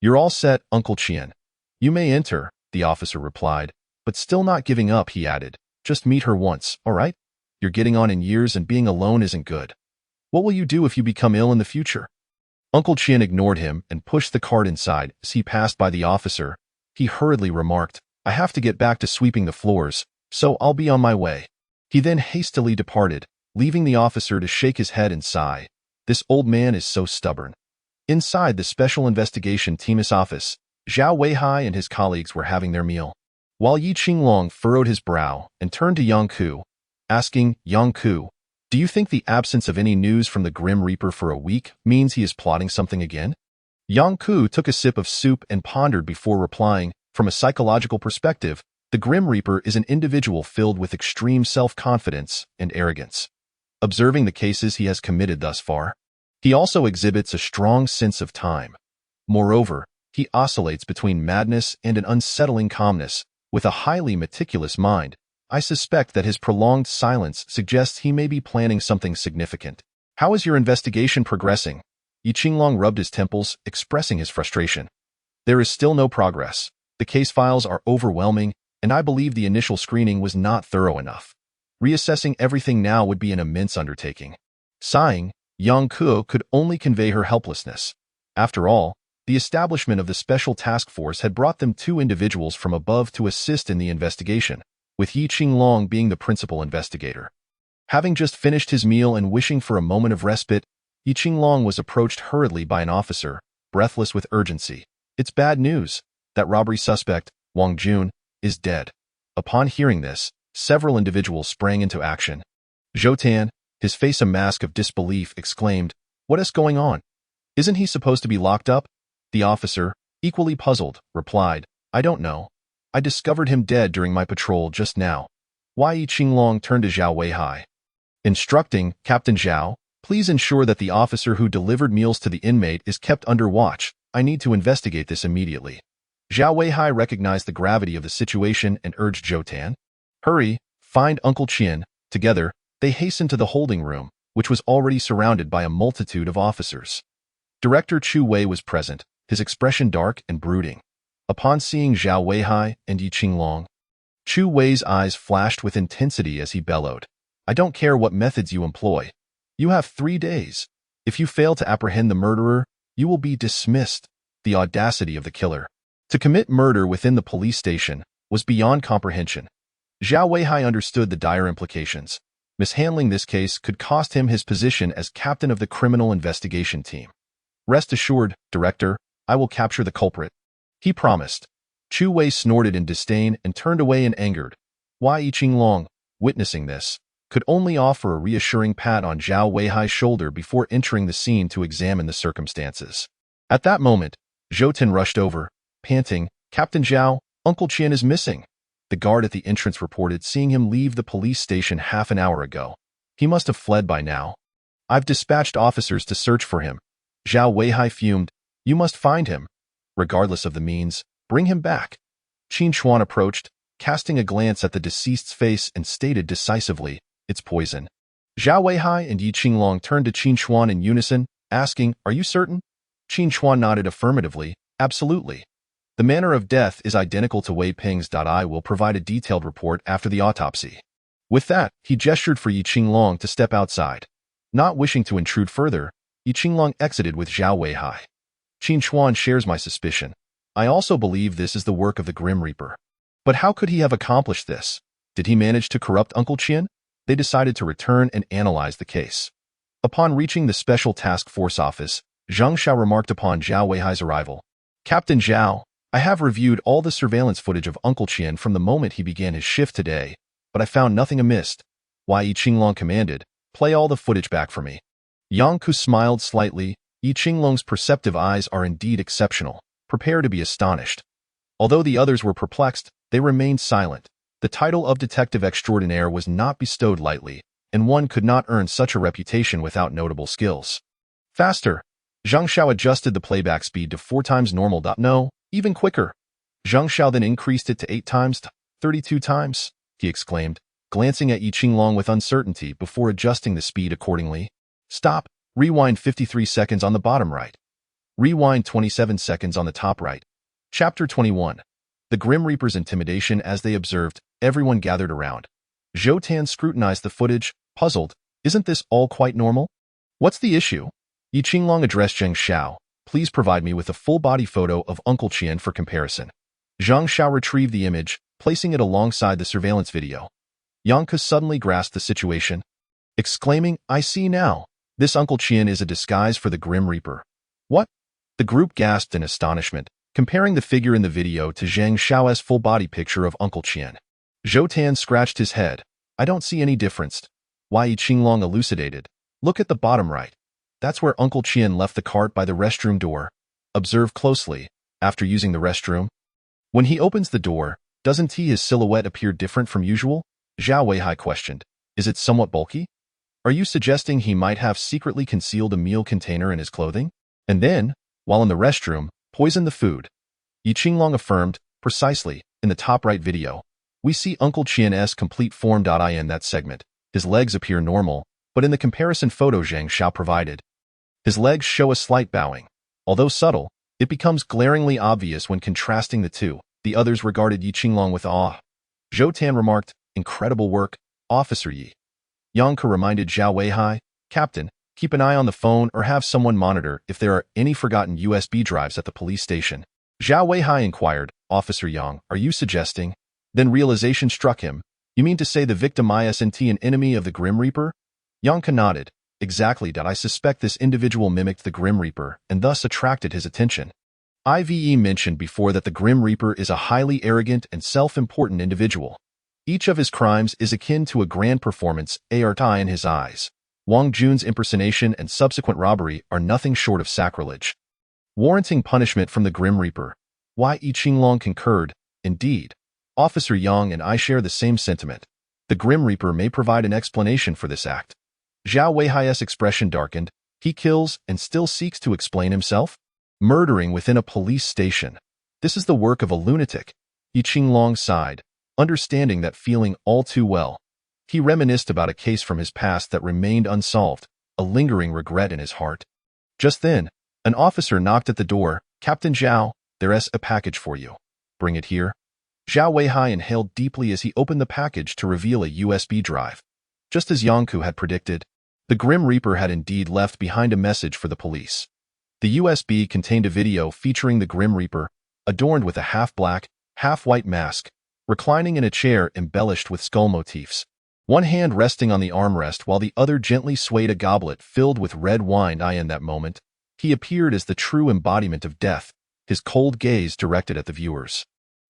"You're all set, Uncle Qian. You may enter," the officer replied, but still not giving up, he added. "Just meet her once, all right? You're getting on in years and being alone isn't good. What will you do if you become ill in the future?" Uncle Qian ignored him and pushed the cart inside. As he passed by the officer, he hurriedly remarked, "I have to get back to sweeping the floors, so I'll be on my way." He then hastily departed, leaving the officer to shake his head and sigh. This old man is so stubborn. Inside the Special Investigation Team's office, Zhao Weihai and his colleagues were having their meal, while Yi Qinglong furrowed his brow and turned to Yang Ku, asking, "Yang Ku, do you think the absence of any news from the Grim Reaper for a week means he is plotting something again?" Yang Ku took a sip of soup and pondered before replying, "From a psychological perspective, the Grim Reaper is an individual filled with extreme self-confidence and arrogance. Observing the cases he has committed thus far, he also exhibits a strong sense of time. Moreover, he oscillates between madness and an unsettling calmness. With a highly meticulous mind, I suspect that his prolonged silence suggests he may be planning something significant." "How is your investigation progressing?" Yi Qinglong rubbed his temples, expressing his frustration. "There is still no progress. The case files are overwhelming, and I believe the initial screening was not thorough enough. Reassessing everything now would be an immense undertaking." Sighing, Yang Ku could only convey her helplessness. After all, the establishment of the Special Task Force had brought them 2 individuals from above to assist in the investigation, with Yi Qinglong being the principal investigator. Having just finished his meal and wishing for a moment of respite, Yi Qinglong was approached hurriedly by an officer, breathless with urgency. "It's bad news. That robbery suspect, Wang Jun, is dead." Upon hearing this, several individuals sprang into action. Zhou Tan, his face a mask of disbelief, exclaimed, "What is going on? Isn't he supposed to be locked up?" The officer, equally puzzled, replied, "I don't know. I discovered him dead during my patrol just now." Yi Qinglong turned to Zhao Weihai, instructing, "Captain Zhao, please ensure that the officer who delivered meals to the inmate is kept under watch. I need to investigate this immediately." Zhao Weihai recognized the gravity of the situation and urged Zhou Tan, "Hurry, find Uncle Qian." Together, they hastened to the holding room, which was already surrounded by a multitude of officers. Director Chu Wei was present, his expression dark and brooding. Upon seeing Zhao Weihai and Yi Qinglong, Chu Wei's eyes flashed with intensity as he bellowed, "I don't care what methods you employ. You have 3 days. If you fail to apprehend the murderer, you will be dismissed." The audacity of the killer to commit murder within the police station was beyond comprehension. Zhao Weihai understood the dire implications. Mishandling this case could cost him his position as captain of the criminal investigation team. "Rest assured, Director, I will capture the culprit," he promised. Chu Wei snorted in disdain and turned away in anger. Yi Qinglong, witnessing this, could only offer a reassuring pat on Zhao Weihai's shoulder before entering the scene to examine the circumstances. At that moment, Zhou Tan rushed over, panting, "Captain Zhao, Uncle Qian is missing." The guard at the entrance reported seeing him leave the police station half an hour ago. "He must have fled by now. I've dispatched officers to search for him." Zhao Weihai fumed, "You must find him. Regardless of the means, bring him back." Qin Chuan approached, casting a glance at the deceased's face and stated decisively, "It's poison." Zhao Weihai and Yi Qinglong turned to Qin Chuan in unison, asking, "Are you certain?" Qin Chuan nodded affirmatively, "Absolutely. The manner of death is identical to Wei Ping's. I will provide a detailed report after the autopsy." With that, he gestured for Yi Qinglong to step outside. Not wishing to intrude further, Yi Qinglong exited with Zhao Weihai. Qin Chuan shares my suspicion. I also believe this is the work of the Grim Reaper. But how could he have accomplished this? Did he manage to corrupt Uncle Qian? They decided to return and analyze the case. Upon reaching the Special Task Force office, Zhang Xiao remarked upon Zhao Weihai's arrival. Captain Zhao, I have reviewed all the surveillance footage of Uncle Qian from the moment he began his shift today, but I found nothing amiss. Yi Qinglong commanded, play all the footage back for me. Yang Ku smiled slightly. Yi Qinglong's perceptive eyes are indeed exceptional. Prepare to be astonished. Although the others were perplexed, they remained silent. The title of Detective Extraordinaire was not bestowed lightly, and one could not earn such a reputation without notable skills. Faster! Zhang Xiao adjusted the playback speed to 4 times normal. No, even quicker. Zhang Xiao then increased it to 8 times, 32 times, he exclaimed, glancing at Yi Qinglong with uncertainty before adjusting the speed accordingly. Stop. Rewind 53 seconds on the bottom right. Rewind 27 seconds on the top right. Chapter 21. The Grim Reaper's intimidation. As they observed, everyone gathered around. Zhou Tan scrutinized the footage, puzzled. Isn't this all quite normal? What's the issue? Yi Qinglong addressed Zhang Xiao. Please provide me with a full-body photo of Uncle Qian for comparison. Zhang Xiao retrieved the image, placing it alongside the surveillance video. Yang Ke suddenly grasped the situation, exclaiming, I see now. This Uncle Qian is a disguise for the Grim Reaper. What? The group gasped in astonishment, comparing the figure in the video to Zhang Xiao's full-body picture of Uncle Qian. Zhou Tan scratched his head. I don't see any difference. Yi Qinglong elucidated. Look at the bottom right. That's where Uncle Qian left the cart by the restroom door. Observe closely. After using the restroom, when he opens the door, doesn't his silhouette appear different from usual? Zhao Weihai questioned. Is it somewhat bulky? Are you suggesting he might have secretly concealed a meal container in his clothing? And then, while in the restroom, poisoned the food? Yi Qinglong affirmed, precisely, in the top right video. We see Uncle Qian's complete form. In that segment, his legs appear normal, but in the comparison photo Zhang Xiao provided, his legs show a slight bowing. Although subtle, it becomes glaringly obvious when contrasting the two. The others regarded Yi Qinglong with awe. Zhou Tan remarked, incredible work, Officer Yi. Yang Ke reminded Zhao Weihai, Captain, keep an eye on the phone or have someone monitor if there are any forgotten USB drives at the police station. Zhao Weihai inquired, Officer Yang, are you suggesting? Then realization struck him. You mean to say the victim isn't an enemy of the Grim Reaper? Yang Ke nodded. Exactly. I suspect this individual mimicked the Grim Reaper and thus attracted his attention. Ive mentioned before that the Grim Reaper is a highly arrogant and self-important individual. Each of his crimes is akin to a grand performance, art in his eyes. Wang Jun's impersonation and subsequent robbery are nothing short of sacrilege, warranting punishment from the Grim Reaper. Yi Qinglong concurred. Indeed. Officer Yang and I share the same sentiment. The Grim Reaper may provide an explanation for this act. Zhao Weihai's expression darkened. He kills and still seeks to explain himself? Murdering within a police station. This is the work of a lunatic. Yi Qinglong sighed, understanding that feeling all too well. He reminisced about a case from his past that remained unsolved, a lingering regret in his heart. Just then, an officer knocked at the door. Captain Zhao, there's a package for you. Bring it here. Zhao Weihai inhaled deeply as he opened the package to reveal a USB drive. Just as Yang Ku had predicted, the Grim Reaper had indeed left behind a message for the police. The USB contained a video featuring the Grim Reaper, adorned with a half-black, half-white mask, reclining in a chair embellished with skull motifs. One hand resting on the armrest while the other gently swayed a goblet filled with red wine. In that moment, he appeared as the true embodiment of death, his cold gaze directed at the viewers.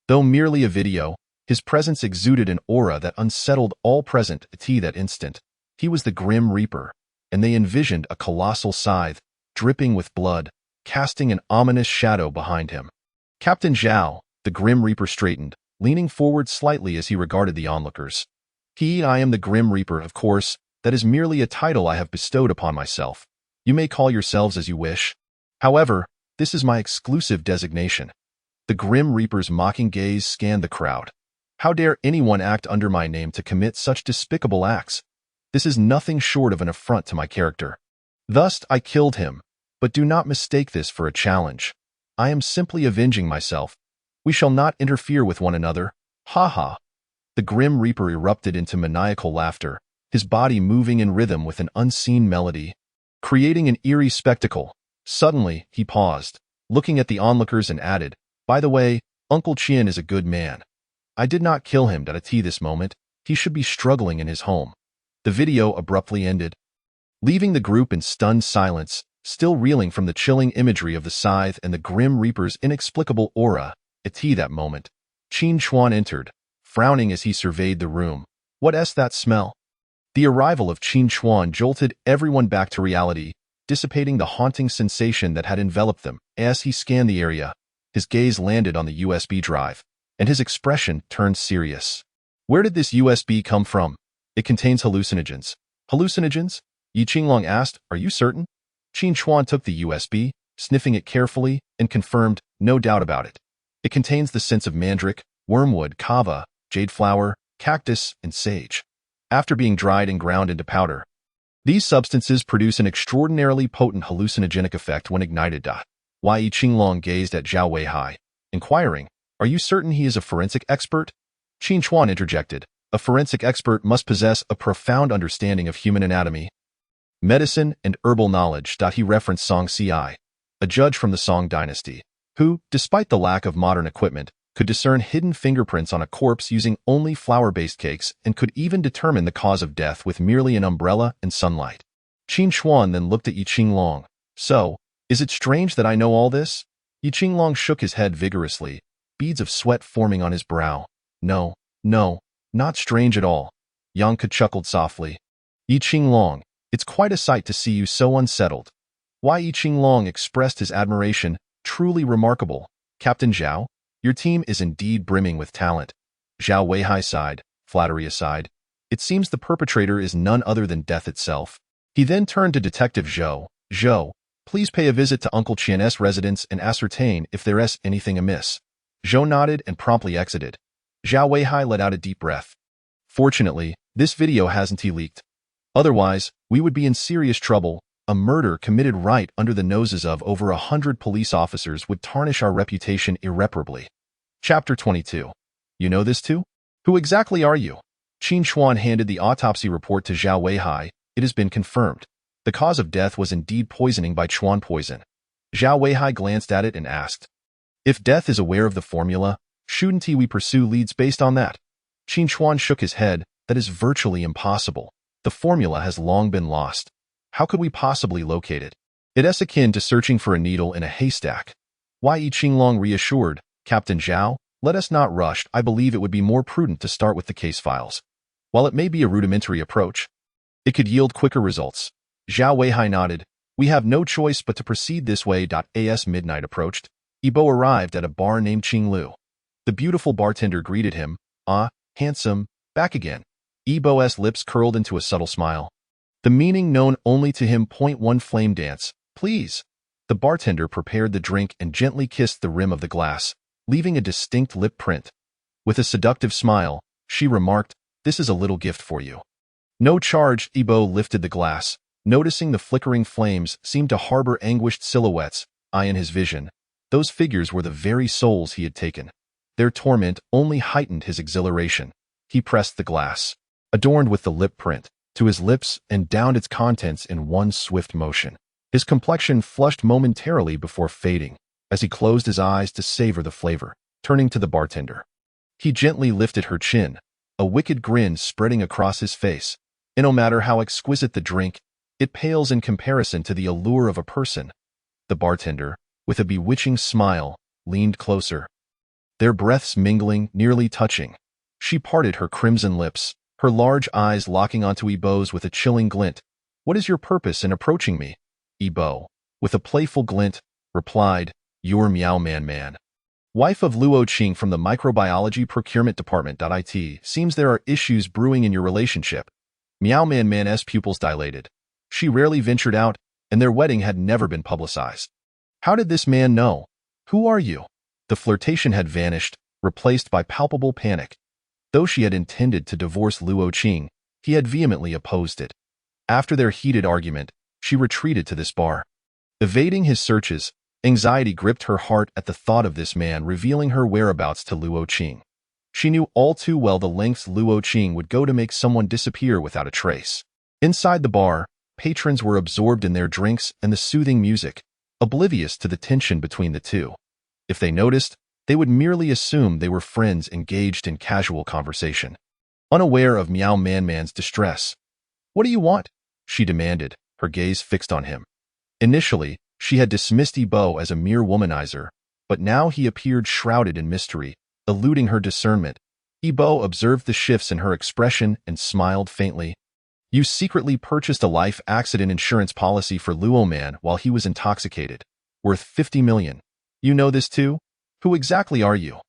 Though merely a video, his presence exuded an aura that unsettled all present at that instant. He was the Grim Reaper, and they envisioned a colossal scythe, dripping with blood, casting an ominous shadow behind him. Captain Zhao, the Grim Reaper straightened, leaning forward slightly as he regarded the onlookers. I am the Grim Reaper, of course. That is merely a title I have bestowed upon myself. You may call yourselves as you wish. However, this is my exclusive designation. The Grim Reaper's mocking gaze scanned the crowd. How dare anyone act under my name to commit such despicable acts? This is nothing short of an affront to my character. Thus, I killed him, but do not mistake this for a challenge. I am simply avenging myself. We shall not interfere with one another. Ha ha. The Grim Reaper erupted into maniacal laughter, his body moving in rhythm with an unseen melody, creating an eerie spectacle. Suddenly, he paused, looking at the onlookers and added, "By the way, Uncle Qian is a good man. I did not kill him at this moment. He should be struggling in his home." The video abruptly ended, leaving the group in stunned silence, still reeling from the chilling imagery of the scythe and the Grim Reaper's inexplicable aura. At that moment, Qin Chuan entered, frowning as he surveyed the room. "What's that smell?" The arrival of Qin Chuan jolted everyone back to reality, dissipating the haunting sensation that had enveloped them. As he scanned the area, his gaze landed on the USB drive, and his expression turned serious. "Where did this USB come from?" "It contains hallucinogens." "Hallucinogens?" Yi Qinglong asked. "Are you certain?" Qin Chuan took the USB, sniffing it carefully, and confirmed, "No doubt about it. It contains the scents of mandrake, wormwood, kava, jade flower, cactus, and sage. After being dried and ground into powder, these substances produce an extraordinarily potent hallucinogenic effect when ignited. Yi Qinglong gazed at Zhao Weihai, inquiring, "Are you certain he is a forensic expert?" Qin Chuan interjected, "A forensic expert must possess a profound understanding of human anatomy, medicine, and herbal knowledge." He referenced Song Si, a judge from the Song dynasty, who, despite the lack of modern equipment, could discern hidden fingerprints on a corpse using only flour-based cakes and could even determine the cause of death with merely an umbrella and sunlight. Qin Chuan then looked at Yi Qinglong. "So, is it strange that I know all this?" Yi Qinglong shook his head vigorously, beads of sweat forming on his brow. No, not strange at all." Yanka chuckled softly. "Yi Qinglong, it's quite a sight to see you so unsettled." Yi Qinglong expressed his admiration. "Truly remarkable. Captain Zhao, your team is indeed brimming with talent." Zhao Weihai sighed, flattery aside. "It seems the perpetrator is none other than death itself." He then turned to Detective Zhou. "Zhou, please pay a visit to Uncle Qian's residence and ascertain if there's anything amiss." Zhou nodded and promptly exited. Zhao Weihai let out a deep breath. "Fortunately, this video hasn't leaked. Otherwise, we would be in serious trouble. A murder committed right under the noses of over 100 police officers would tarnish our reputation irreparably." Chapter 22. "You know this too? Who exactly are you?" Qin Chuan handed the autopsy report to Zhao Weihai. "It has been confirmed. The cause of death was indeed poisoning by Chuan poison." Zhao Weihai glanced at it and asked, "If death is aware of the formula, shouldn't we pursue leads based on that?" Qin Chuan shook his head. "That is virtually impossible. The formula has long been lost. How could we possibly locate it? It's akin to searching for a needle in a haystack." Yi Qinglong reassured, "Captain Zhao, let us not rush. I believe it would be more prudent to start with the case files. While it may be a rudimentary approach, it could yield quicker results." Zhao Weihai nodded. "We have no choice but to proceed this way." As midnight approached, Yibo arrived at a bar named Qinglu. The beautiful bartender greeted him. "Ah, handsome, back again." Yibo's lips curled into a subtle smile, the meaning known only to him. "1 flame dance, please." The bartender prepared the drink and gently kissed the rim of the glass, leaving a distinct lip print. With a seductive smile, she remarked, "This is a little gift for you." "No charge." Yibo lifted the glass, noticing the flickering flames seemed to harbor anguished silhouettes. In his vision, those figures were the very souls he had taken. Their torment only heightened his exhilaration. He pressed the glass, adorned with the lip print, to his lips and downed its contents in one swift motion. His complexion flushed momentarily before fading, as he closed his eyes to savor the flavor. Turning to the bartender, he gently lifted her chin, a wicked grin spreading across his face. "No matter how exquisite the drink, it pales in comparison to the allure of a person." The bartender, with a bewitching smile, leaned closer, their breaths mingling, nearly touching. She parted her crimson lips, her large eyes locking onto Yibo's with a chilling glint. "What is your purpose in approaching me?" Yibo, with a playful glint, replied, "You're Miao Man, wife of Luo Qing from the Microbiology Procurement Department. It seems there are issues brewing in your relationship." Miao Man's pupils dilated. She rarely ventured out, and their wedding had never been publicized. How did this man know? "Who are you?" The flirtation had vanished, replaced by palpable panic. Though she had intended to divorce Luo Qing, he had vehemently opposed it. After their heated argument, she retreated to this bar. Evading his searches, anxiety gripped her heart at the thought of this man revealing her whereabouts to Luo Qing. She knew all too well the lengths Luo Qing would go to make someone disappear without a trace. Inside the bar, patrons were absorbed in their drinks and the soothing music, oblivious to the tension between the two. If they noticed, they would merely assume they were friends engaged in casual conversation. Unaware of Miao Man's distress. "What do you want?" she demanded, her gaze fixed on him. Initially, she had dismissed Yibo as a mere womanizer, but now he appeared shrouded in mystery, eluding her discernment. Yibo observed the shifts in her expression and smiled faintly. "You secretly purchased a life accident insurance policy for Luo Man while he was intoxicated, worth 50 million. You know this too? Who exactly are you?"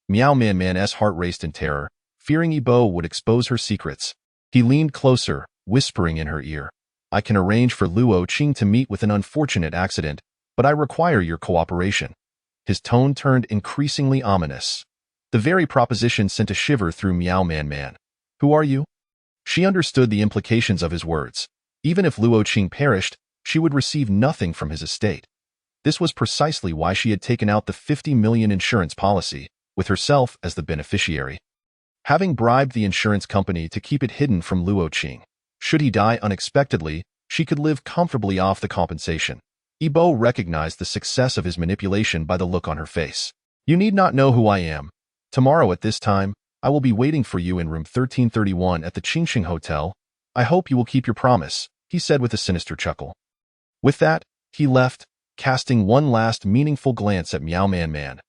Miao Man's heart raced in terror, fearing Yibo would expose her secrets. He leaned closer, whispering in her ear, "I can arrange for Luo Qing to meet with an unfortunate accident, but I require your cooperation." His tone turned increasingly ominous. The very proposition sent a shiver through Miao Man. "Who are you?" She understood the implications of his words. Even if Luo Qing perished, she would receive nothing from his estate. This was precisely why she had taken out the 50 million insurance policy, with herself as the beneficiary. Having bribed the insurance company to keep it hidden from Luo Qing, should he die unexpectedly, she could live comfortably off the compensation. Yibo recognized the success of his manipulation by the look on her face. "You need not know who I am. Tomorrow at this time, I will be waiting for you in room 1331 at the Qingxing Hotel. I hope you will keep your promise," he said with a sinister chuckle. With that, he left, casting one last meaningful glance at Miao Man.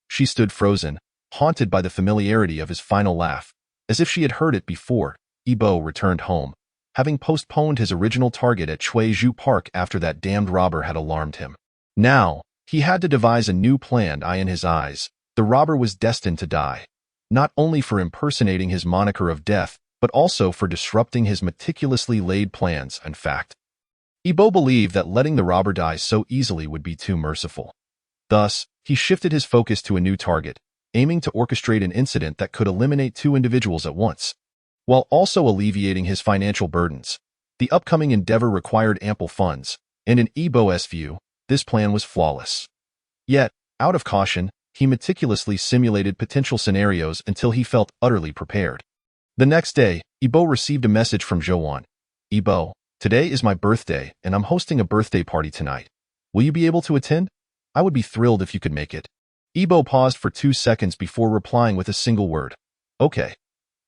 She stood frozen, haunted by the familiarity of his final laugh. As if she had heard it before, Yibo returned home, having postponed his original target at Chuizhu Park after that damned robber had alarmed him. Now, he had to devise a new plan. In his eyes, the robber was destined to die, not only for impersonating his moniker of death, but also for disrupting his meticulously laid plans. In fact, Yibo believed that letting the robber die so easily would be too merciful. Thus, he shifted his focus to a new target, aiming to orchestrate an incident that could eliminate two individuals at once, while also alleviating his financial burdens. The upcoming endeavor required ample funds, and in Yibo's view, this plan was flawless. Yet, out of caution, he meticulously simulated potential scenarios until he felt utterly prepared. The next day, Yibo received a message from Zhou. "Yibo, today is my birthday, and I'm hosting a birthday party tonight. Will you be able to attend? I would be thrilled if you could make it." Yibo paused for 2 seconds before replying with a single word. "Okay."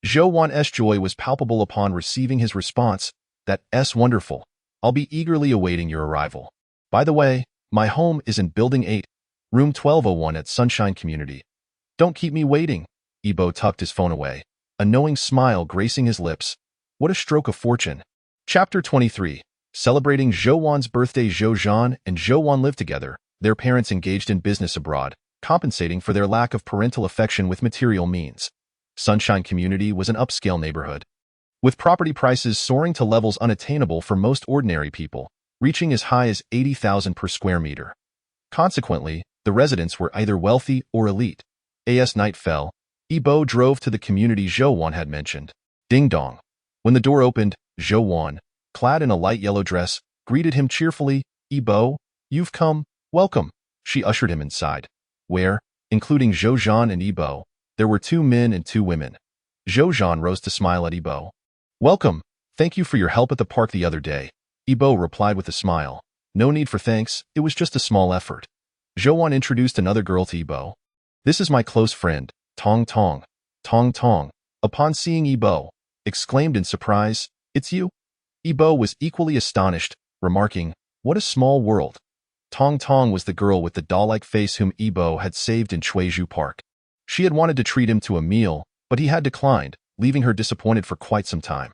Zhou's joy was palpable upon receiving his response. "That's wonderful. I'll be eagerly awaiting your arrival. By the way, my home is in Building 8, Room 1201 at Sunshine Community. Don't keep me waiting." Yibo tucked his phone away, a knowing smile gracing his lips. What a stroke of fortune. Chapter 23. Celebrating Zhou's birthday. Zhou Zhan and Zhou lived together, their parents engaged in business abroad, compensating for their lack of parental affection with material means. Sunshine Community was an upscale neighborhood, with property prices soaring to levels unattainable for most ordinary people, reaching as high as 80,000 per square meter. Consequently, the residents were either wealthy or elite. As night fell, Yibo drove to the community Zhou had mentioned. Ding dong. When the door opened, Zhou, clad in a light yellow dress, greeted him cheerfully. "Yibo, you've come. Welcome." She ushered him inside, where, including Zhou Zhan and Yibo, there were 2 men and 2 women. Zhou Zhan rose to smile at Yibo. "Welcome. Thank you for your help at the park the other day." Yibo replied with a smile. "No need for thanks, it was just a small effort." Zhou introduced another girl to Yibo. "This is my close friend, Tong Tong." Tong Tong, upon seeing Yibo, exclaimed in surprise, "It's you?" Yibo was equally astonished, remarking, "What a small world." Tong Tong was the girl with the doll-like face whom Yibo had saved in Chuizhu Park. She had wanted to treat him to a meal, but he had declined, leaving her disappointed for quite some time.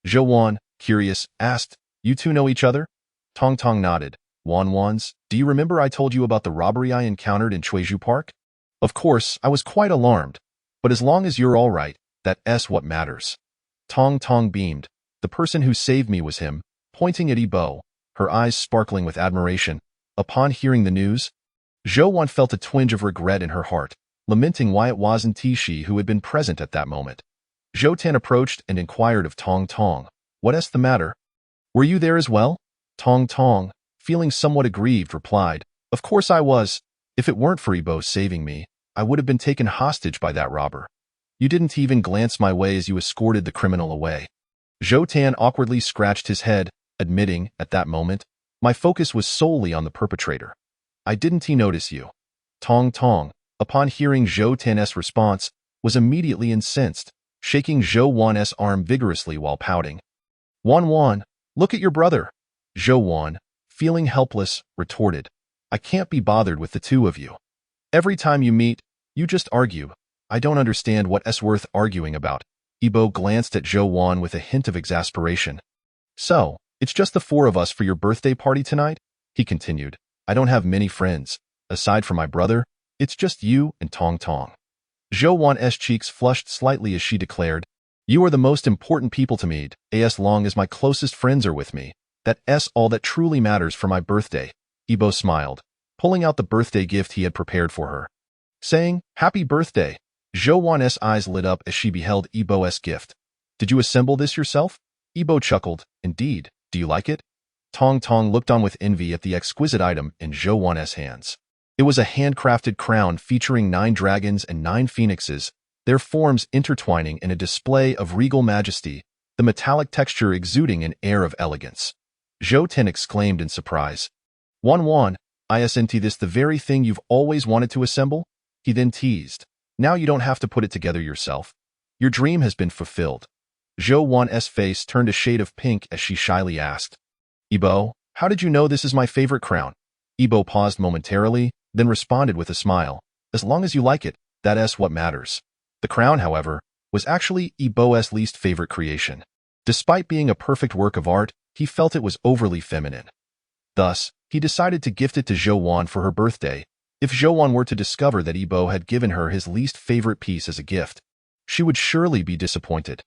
Zhou, curious, asked, "You two know each other?" Tong Tong nodded. "Wans, do you remember I told you about the robbery I encountered in Chuizhu Park? Of course, I was quite alarmed, but as long as you're all right, that's what matters." Tong Tong beamed. The person who saved me was him, pointing at Yibo, her eyes sparkling with admiration. Upon hearing the news, Zhou felt a twinge of regret in her heart, lamenting why it wasn't Tishi who had been present at that moment. Zhou Tan approached and inquired of Tong Tong, "What's the matter? Were you there as well?" Tong Tong, feeling somewhat aggrieved, replied, "Of course I was. If it weren't for Yibo saving me, I would have been taken hostage by that robber." You didn't even glance my way as you escorted the criminal away. Zhou Tan awkwardly scratched his head, admitting, at that moment, my focus was solely on the perpetrator. I didn't notice you. Tong Tong, upon hearing Zhou Tan's response, was immediately incensed, shaking Zhou Wan's arm vigorously while pouting. Wan, look at your brother. Zhou Wan, feeling helpless, retorted. I can't be bothered with the two of you. Every time you meet, you just argue. I don't understand what's worth arguing about. Yibo glanced at Zhou Wan with a hint of exasperation. So, it's just the four of us for your birthday party tonight? He continued. I don't have many friends. Aside from my brother, it's just you and Tong Tong. Zhou Wan's cheeks flushed slightly as she declared, You are the most important people to me, as long as my closest friends are with me. That's all that truly matters for my birthday. Yibo smiled, pulling out the birthday gift he had prepared for her. Saying, Happy birthday. Zhou Wan's eyes lit up as she beheld Yibo's gift. Did you assemble this yourself? Yibo chuckled. Indeed. Do you like it? Tong Tong looked on with envy at the exquisite item in Zhou Wan's hands. It was a handcrafted crown featuring 9 dragons and 9 phoenixes, their forms intertwining in a display of regal majesty, the metallic texture exuding an air of elegance. Zhou Tan exclaimed in surprise. Wan, isn't this the very thing you've always wanted to assemble? He then teased. Now you don't have to put it together yourself. Your dream has been fulfilled. Zhou Wan's face turned a shade of pink as she shyly asked. Yibo, how did you know this is my favorite crown? Yibo paused momentarily, then responded with a smile. As long as you like it, that's what matters. The crown, however, was actually Yibo's least favorite creation. Despite being a perfect work of art, he felt it was overly feminine. Thus, he decided to gift it to Zhou Wan for her birthday. If Zhou Wan were to discover that Yibo had given her his least favorite piece as a gift, she would surely be disappointed.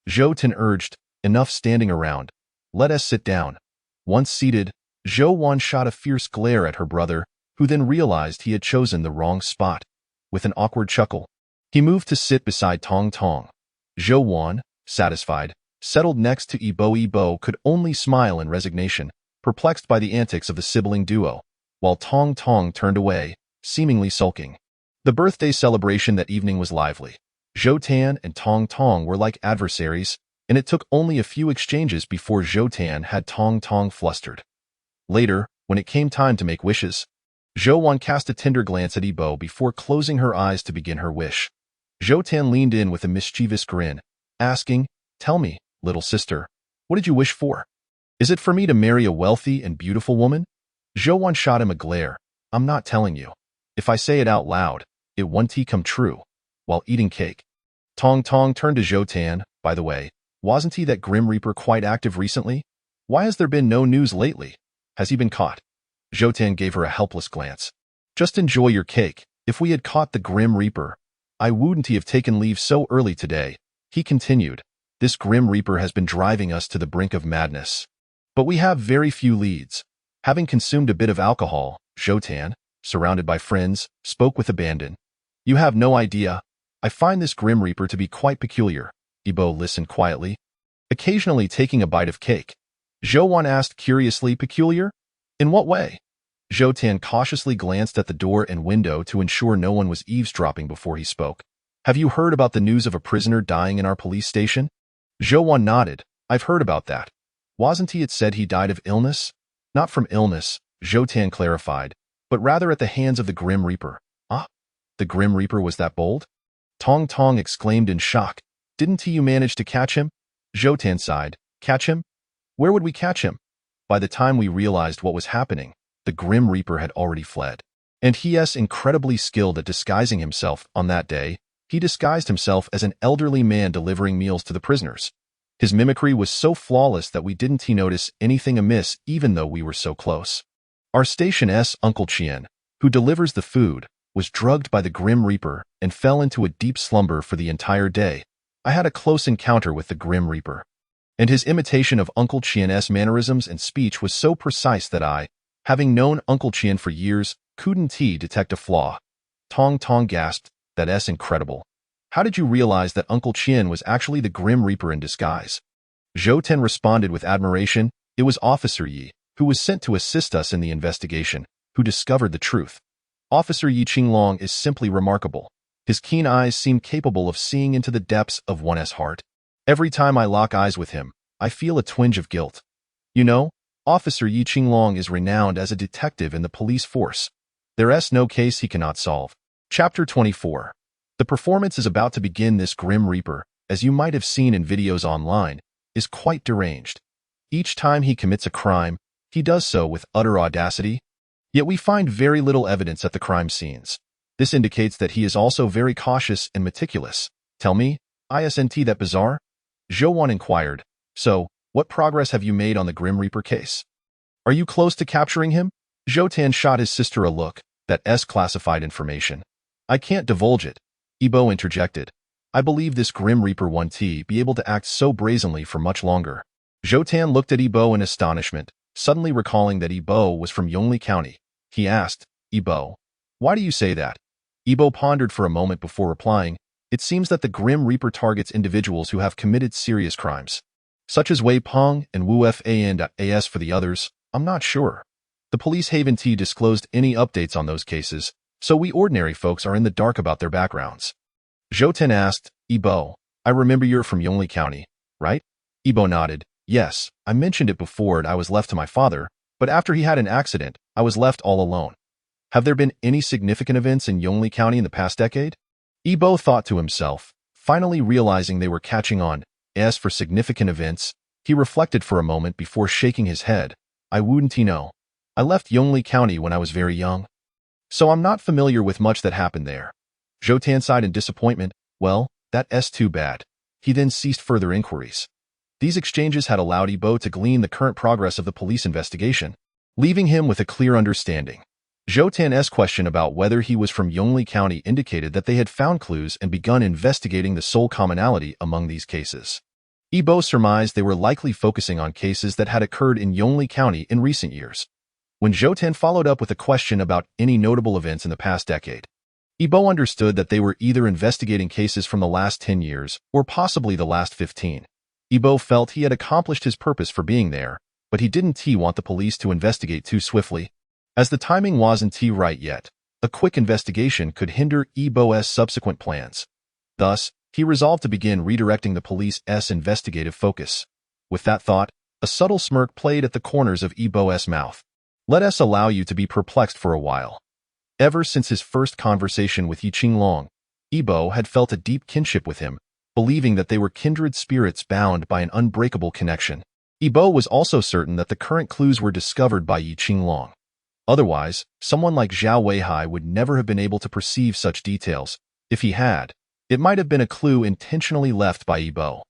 Zhou Tan urged, Enough standing around. Let us sit down. Once seated, Zhou Wan shot a fierce glare at her brother, who then realized he had chosen the wrong spot. With an awkward chuckle, he moved to sit beside Tong Tong. Zhou Wan, satisfied, settled next to Yibo. Yibo could only smile in resignation, perplexed by the antics of the sibling duo, while Tong Tong turned away, seemingly sulking. The birthday celebration that evening was lively. Zhou Tan and Tong Tong were like adversaries, and it took only a few exchanges before Zhou Tan had Tong Tong flustered. Later, when it came time to make wishes, Zhou Wan cast a tender glance at Yibo before closing her eyes to begin her wish. Zhou Tan leaned in with a mischievous grin, asking, Tell me, little sister, what did you wish for? Is it for me to marry a wealthy and beautiful woman? Zhou Wan shot him a glare. I'm not telling you. If I say it out loud, it won't come true. While eating cake, Tong Tong turned to Zhou Tan. By the way, wasn't he that Grim Reaper quite active recently? Why has there been no news lately? Has he been caught? Zhou Tan gave her a helpless glance. Just enjoy your cake. If we had caught the Grim Reaper, I wouldn't have taken leave so early today. He continued. This Grim Reaper has been driving us to the brink of madness. But we have very few leads. Having consumed a bit of alcohol, Zhou Tan, surrounded by friends, spoke with abandon. You have no idea. I find this Grim Reaper to be quite peculiar. Yibo listened quietly, occasionally taking a bite of cake. Zhou Wan asked curiously, Peculiar? In what way? Zhou Tan cautiously glanced at the door and window to ensure no one was eavesdropping before he spoke. Have you heard about the news of a prisoner dying in our police station? Zhou Wan nodded. I've heard about that. Wasn't it said he died of illness? Not from illness, Zhou Tan clarified, but rather at the hands of the Grim Reaper. Ah, the Grim Reaper was that bold? Tong Tong exclaimed in shock. Didn't you manage to catch him? Zhou Tan sighed. Catch him? Where would we catch him? By the time we realized what was happening, the Grim Reaper had already fled. And he's incredibly skilled at disguising himself. On that day, he disguised himself as an elderly man delivering meals to the prisoners. His mimicry was so flawless that we didn't notice anything amiss even though we were so close. Our station's Uncle Qian, who delivers the food, was drugged by the Grim Reaper and fell into a deep slumber for the entire day. I had a close encounter with the Grim Reaper, and his imitation of Uncle Qian's mannerisms and speech was so precise that I, having known Uncle Qian for years, couldn't detect a flaw. Tong Tong gasped, That's incredible. How did you realize that Uncle Qian was actually the Grim Reaper in disguise? Zhou Tan responded with admiration. It was Officer Yi, who was sent to assist us in the investigation, who discovered the truth. Officer Yi Qinglong is simply remarkable. His keen eyes seem capable of seeing into the depths of one's heart. Every time I lock eyes with him, I feel a twinge of guilt. You know, Officer Yi Qinglong is renowned as a detective in the police force. There's no case he cannot solve. Chapter 24. The performance is about to begin. This Grim Reaper, as you might have seen in videos online, is quite deranged. Each time he commits a crime, he does so with utter audacity. Yet we find very little evidence at the crime scenes. This indicates that he is also very cautious and meticulous. Tell me, isn't that bizarre? Zhou Wan inquired. So, what progress have you made on the Grim Reaper case? Are you close to capturing him? Zhou Tan shot his sister a look. That's classified information. I can't divulge it. Yibo interjected. I believe this Grim Reaper won't be able to act so brazenly for much longer. Zhou Tan looked at Yibo in astonishment, suddenly recalling that Yibo was from Yongli County. He asked, Yibo, why do you say that? Yibo pondered for a moment before replying, it seems that the Grim Reaper targets individuals who have committed serious crimes, such as Wei Peng and Wu Fan. As for the others, I'm not sure. The police haven't disclosed any updates on those cases, so we ordinary folks are in the dark about their backgrounds. Zhou Tan asked, Yibo, I remember you're from Yongli County, right? Yibo nodded. Yes, I mentioned it before and I was left to my father, but after he had an accident, I was left all alone. Have there been any significant events in Yongli County in the past decade? Yibo thought to himself, finally realizing they were catching on. As for significant events, he reflected for a moment before shaking his head. I wouldn't know. I left Yongli County when I was very young, so I'm not familiar with much that happened there. Zhou Tan sighed in disappointment. Well, that's too bad. He then ceased further inquiries. These exchanges had allowed Yibo to glean the current progress of the police investigation, leaving him with a clear understanding. Zhou Tan's question about whether he was from Yongli County indicated that they had found clues and begun investigating the sole commonality among these cases. Yibo surmised they were likely focusing on cases that had occurred in Yongli County in recent years. When Zhou Tan followed up with a question about any notable events in the past decade, Yibo understood that they were either investigating cases from the last 10 years or possibly the last 15. Yibo felt he had accomplished his purpose for being there, but he didn't want the police to investigate too swiftly. As the timing wasn't right yet, a quick investigation could hinder Yibo's subsequent plans. Thus, he resolved to begin redirecting the police's investigative focus. With that thought, a subtle smirk played at the corners of Yibo's mouth. Let us allow you to be perplexed for a while. Ever since his first conversation with Yi Qinglong, Yibo had felt a deep kinship with him, believing that they were kindred spirits bound by an unbreakable connection. Yibo was also certain that the current clues were discovered by Yi Qinglong. Otherwise, someone like Zhao Weihai would never have been able to perceive such details. If he had, it might have been a clue intentionally left by Yibo.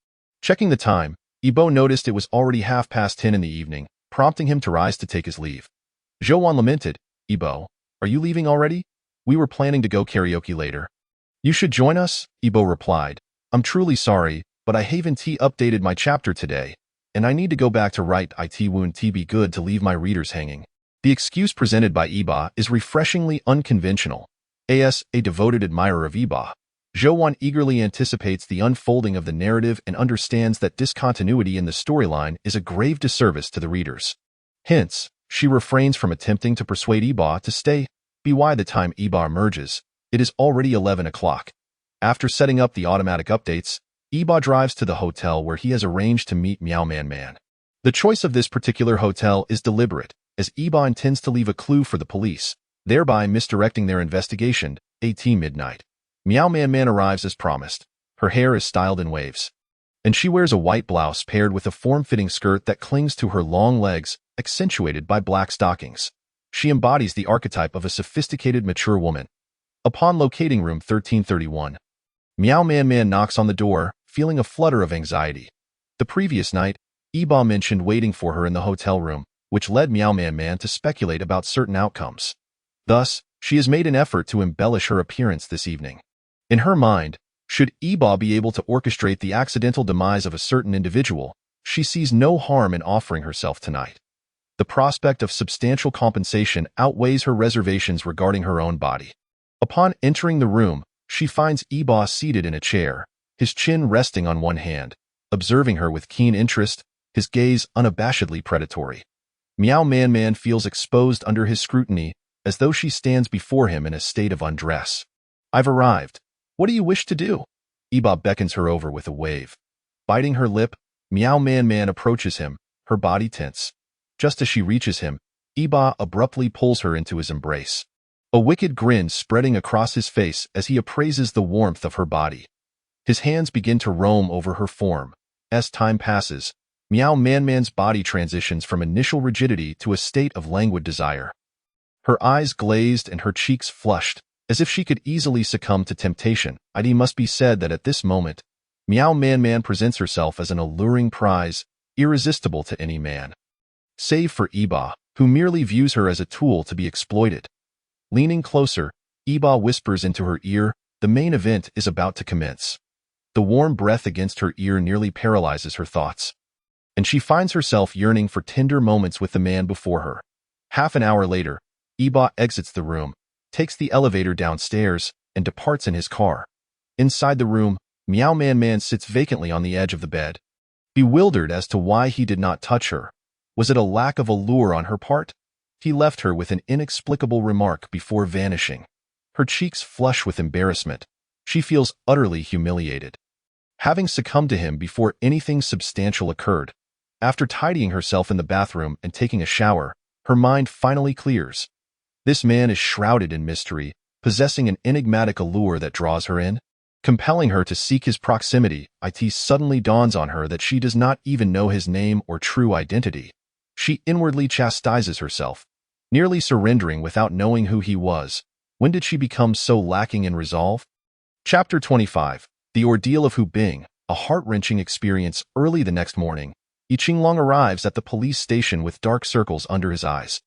Checking the time, Yibo noticed it was already 10:30 in the evening, prompting him to rise to take his leave. Zhou Wan lamented, Yibo, are you leaving already? We were planning to go karaoke later. You should join us, Yibo replied. I'm truly sorry, but I haven't updated my chapter today, and I need to go back to write it won't be good to leave my readers hanging. The excuse presented by Yibo is refreshingly unconventional. As a devoted admirer of Yibo, Zhou Wan eagerly anticipates the unfolding of the narrative and understands that discontinuity in the storyline is a grave disservice to the readers. Hence, she refrains from attempting to persuade Yibo to stay. By the time Yibo emerges, it is already 11 o'clock. After setting up the automatic updates, Yibo drives to the hotel where he has arranged to meet Miao Man Man. The choice of this particular hotel is deliberate, as Yibo intends to leave a clue for the police, thereby misdirecting their investigation. At midnight, Miao Man Man arrives as promised. Her hair is styled in waves, and she wears a white blouse paired with a form-fitting skirt that clings to her long legs, accentuated by black stockings. She embodies the archetype of a sophisticated, mature woman. Upon locating room 1331, Miao Man Man knocks on the door, feeling a flutter of anxiety. The previous night, Yibo mentioned waiting for her in the hotel room, which led Miao Man Man to speculate about certain outcomes. Thus, she has made an effort to embellish her appearance this evening. In her mind, should Yibo be able to orchestrate the accidental demise of a certain individual, she sees no harm in offering herself tonight. The prospect of substantial compensation outweighs her reservations regarding her own body. Upon entering the room, she finds Yibo seated in a chair, his chin resting on one hand, observing her with keen interest, his gaze unabashedly predatory. Miao Man Man feels exposed under his scrutiny, as though she stands before him in a state of undress. I've arrived. What do you wish to do? Iba beckons her over with a wave. Biting her lip, Meow Man Man approaches him, her body tense. Just as she reaches him, Iba abruptly pulls her into his embrace. A wicked grin spreading across his face as he appraises the warmth of her body. His hands begin to roam over her form. As time passes, Meow Man Man's body transitions from initial rigidity to a state of languid desire. Her eyes glazed and her cheeks flushed, as if she could easily succumb to temptation. It must be said that at this moment, Meow Man Man presents herself as an alluring prize, irresistible to any man. Save for Iba, who merely views her as a tool to be exploited. Leaning closer, Iba whispers into her ear, the main event is about to commence. The warm breath against her ear nearly paralyzes her thoughts, and she finds herself yearning for tender moments with the man before her. Half an hour later, Iba exits the room, takes the elevator downstairs, and departs in his car. Inside the room, Meow Man Man sits vacantly on the edge of the bed, bewildered as to why he did not touch her. Was it a lack of allure on her part? He left her with an inexplicable remark before vanishing. Her cheeks flush with embarrassment. She feels utterly humiliated, having succumbed to him before anything substantial occurred. After tidying herself in the bathroom and taking a shower, her mind finally clears. This man is shrouded in mystery, possessing an enigmatic allure that draws her in, compelling her to seek his proximity. It suddenly dawns on her that she does not even know his name or true identity. She inwardly chastises herself, nearly surrendering without knowing who he was. When did she become so lacking in resolve? Chapter 25. The Ordeal of Hu Bing. A heart-wrenching experience. Early the next morning, Yi Qinglong arrives at the police station with dark circles under his eyes.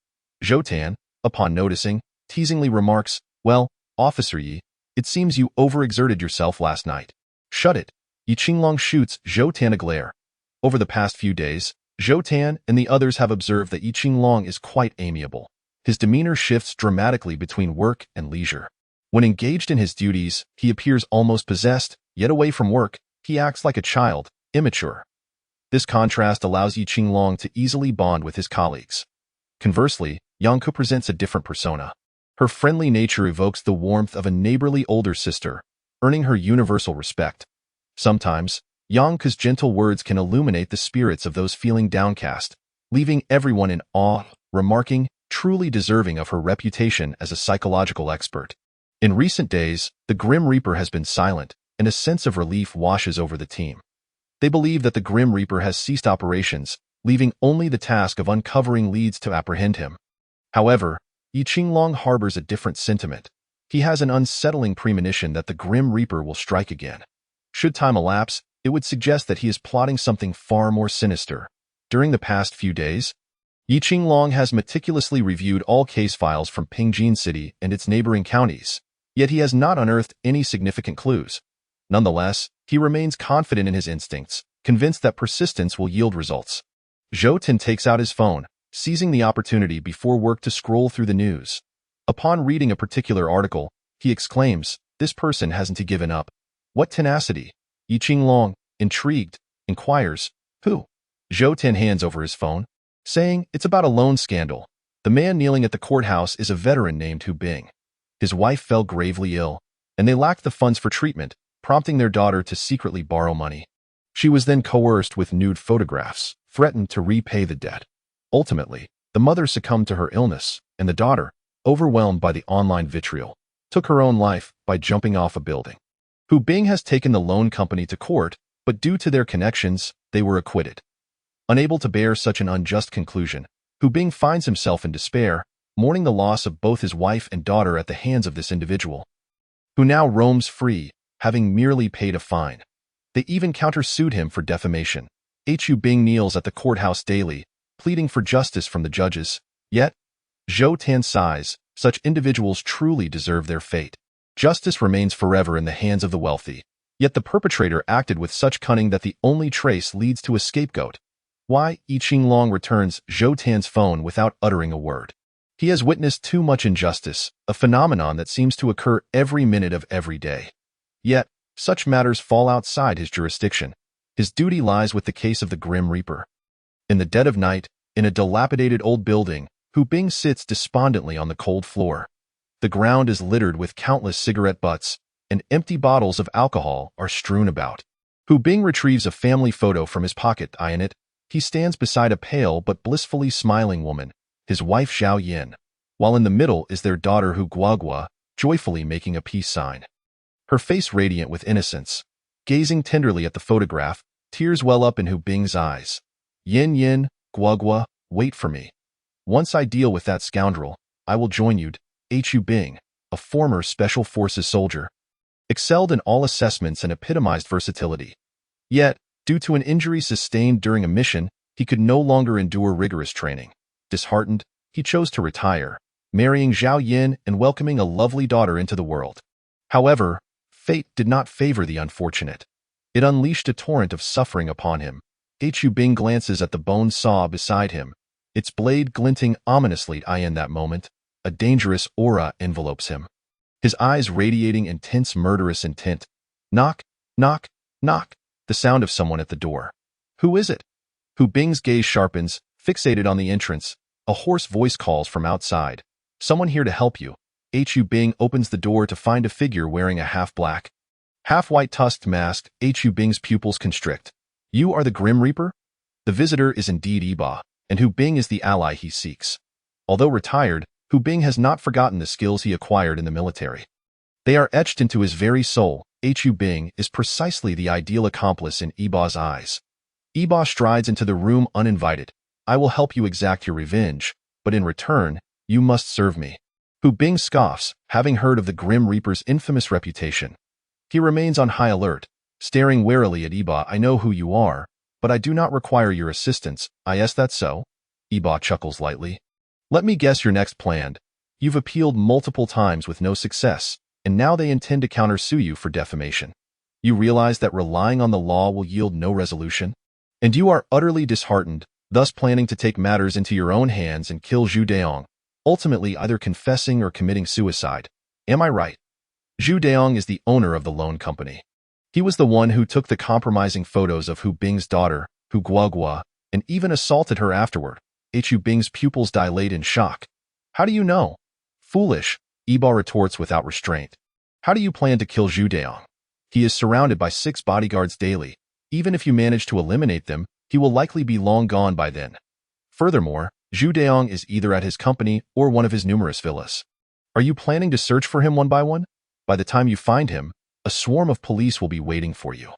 Zhou Tan, upon noticing, teasingly remarks, "Well, Officer Yi, it seems you overexerted yourself last night." "Shut it." Yi Qinglong shoots Zhou Tan a glare. Over the past few days, Zhou Tan and the others have observed that Yi Qinglong is quite amiable. His demeanor shifts dramatically between work and leisure. When engaged in his duties, he appears almost possessed, yet away from work, he acts like a child, immature. This contrast allows Yi Qinglong to easily bond with his colleagues. Conversely, Yang Ke presents a different persona. Her friendly nature evokes the warmth of a neighborly older sister, earning her universal respect. Sometimes, Yang Ke's gentle words can illuminate the spirits of those feeling downcast, leaving everyone in awe, remarking, truly deserving of her reputation as a psychological expert. In recent days, the Grim Reaper has been silent, and a sense of relief washes over the team. They believe that the Grim Reaper has ceased operations, leaving only the task of uncovering leads to apprehend him. However, Yi Qinglong harbors a different sentiment. He has an unsettling premonition that the Grim Reaper will strike again. Should time elapse, it would suggest that he is plotting something far more sinister. During the past few days, Yi Qinglong has meticulously reviewed all case files from Pingjin City and its neighboring counties, yet he has not unearthed any significant clues. Nonetheless, he remains confident in his instincts, convinced that persistence will yield results. Zhou Tan takes out his phone, seizing the opportunity before work to scroll through the news. Upon reading a particular article, he exclaims, "This person hasn't given up." "What tenacity?" Yi Qinglong, intrigued, inquires, "Who?" Zhou Tan hands over his phone, saying, "It's about a loan scandal. The man kneeling at the courthouse is a veteran named Hu Bing. His wife fell gravely ill, and they lacked the funds for treatment, prompting their daughter to secretly borrow money. She was then coerced with nude photographs, threatened to repay the debt. Ultimately, the mother succumbed to her illness, and the daughter, overwhelmed by the online vitriol, took her own life by jumping off a building. Hu Bing has taken the loan company to court, but due to their connections, they were acquitted. Unable to bear such an unjust conclusion, Hu Bing finds himself in despair, mourning the loss of both his wife and daughter at the hands of this individual, who now roams free, having merely paid a fine. They even countersued him for defamation. Hu Bing kneels at the courthouse daily, pleading for justice from the judges. Yet, Zhou Tan sighs, such individuals truly deserve their fate. Justice remains forever in the hands of the wealthy. Yet the perpetrator acted with such cunning that the only trace leads to a scapegoat. Why? Yi Qinglong returns Zhou Tan's phone without uttering a word. He has witnessed too much injustice, a phenomenon that seems to occur every minute of every day. Yet, such matters fall outside his jurisdiction. His duty lies with the case of the Grim Reaper. In the dead of night, in a dilapidated old building, Hu Bing sits despondently on the cold floor. The ground is littered with countless cigarette butts, and empty bottles of alcohol are strewn about. Hu Bing retrieves a family photo from his pocket. In it, he stands beside a pale but blissfully smiling woman, his wife Zhao Yin, while in the middle is their daughter Hu Guoguo, joyfully making a peace sign. Her face radiant with innocence. Gazing tenderly at the photograph, tears well up in Hu Bing's eyes. Yin Yin, Guoguo, wait for me. Once I deal with that scoundrel, I will join you. Hu Bing, a former Special Forces soldier, excelled in all assessments and epitomized versatility. Yet, due to an injury sustained during a mission, he could no longer endure rigorous training. Disheartened, he chose to retire, marrying Zhao Yin and welcoming a lovely daughter into the world. However, fate did not favor the unfortunate. It unleashed a torrent of suffering upon him. Hu Bing glances at the bone saw beside him, its blade glinting ominously. In that moment, a dangerous aura envelopes him, his eyes radiating intense murderous intent. Knock, knock, knock, the sound of someone at the door. Who is it? Hu Bing's gaze sharpens, fixated on the entrance. A hoarse voice calls from outside. Someone here to help you. Hu Bing opens the door to find a figure wearing a half-black, half-white tusked mask. Hu Bing's pupils constrict. You are the Grim Reaper? The visitor is indeed Iba, and Hu Bing is the ally he seeks. Although retired, Hu Bing has not forgotten the skills he acquired in the military. They are etched into his very soul. Hu Bing is precisely the ideal accomplice in Iba's eyes. Iba strides into the room uninvited. I will help you exact your revenge, but in return, you must serve me. Hu Bing scoffs, having heard of the Grim Reaper's infamous reputation. He remains on high alert, staring warily at Iba. I know who you are, but I do not require your assistance. Is that so? Iba chuckles lightly. Let me guess your next plan. You've appealed multiple times with no success, and now they intend to countersue you for defamation. You realize that relying on the law will yield no resolution? And you are utterly disheartened, thus planning to take matters into your own hands and kill Zhu Deong, ultimately either confessing or committing suicide. Am I right? Zhu Deong is the owner of the loan company. He was the one who took the compromising photos of Hu Bing's daughter, Hu Guoguo, and even assaulted her afterward. Hu Bing's pupils dilate in shock. How do you know? Foolish, Iba retorts without restraint. How do you plan to kill Zhu Deong? He is surrounded by 6 bodyguards daily. Even if you manage to eliminate them, he will likely be long gone by then. Furthermore, Zhu Deong is either at his company or one of his numerous villas. Are you planning to search for him one by one? By the time you find him, a swarm of police will be waiting for you.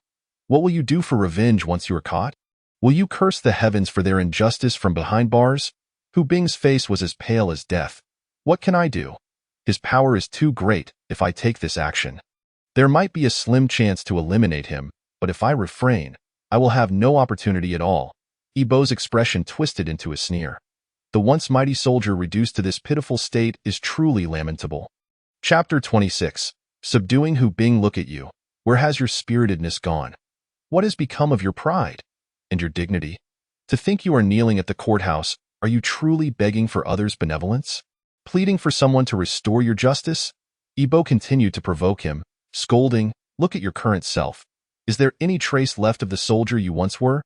What will you do for revenge once you are caught? Will you curse the heavens for their injustice from behind bars? Hu Bing's face was as pale as death. What can I do? His power is too great if I take this action. There might be a slim chance to eliminate him, but if I refrain, I will have no opportunity at all. Ibo's expression twisted into a sneer. The once mighty soldier reduced to this pitiful state is truly lamentable. Chapter 26. Subduing Hu Bing. Look at you. Where has your spiritedness gone? What has become of your pride? And your dignity? To think you are kneeling at the courthouse, are you truly begging for others' benevolence? Pleading for someone to restore your justice? Ibo continued to provoke him, scolding, look at your current self. Is there any trace left of the soldier you once were?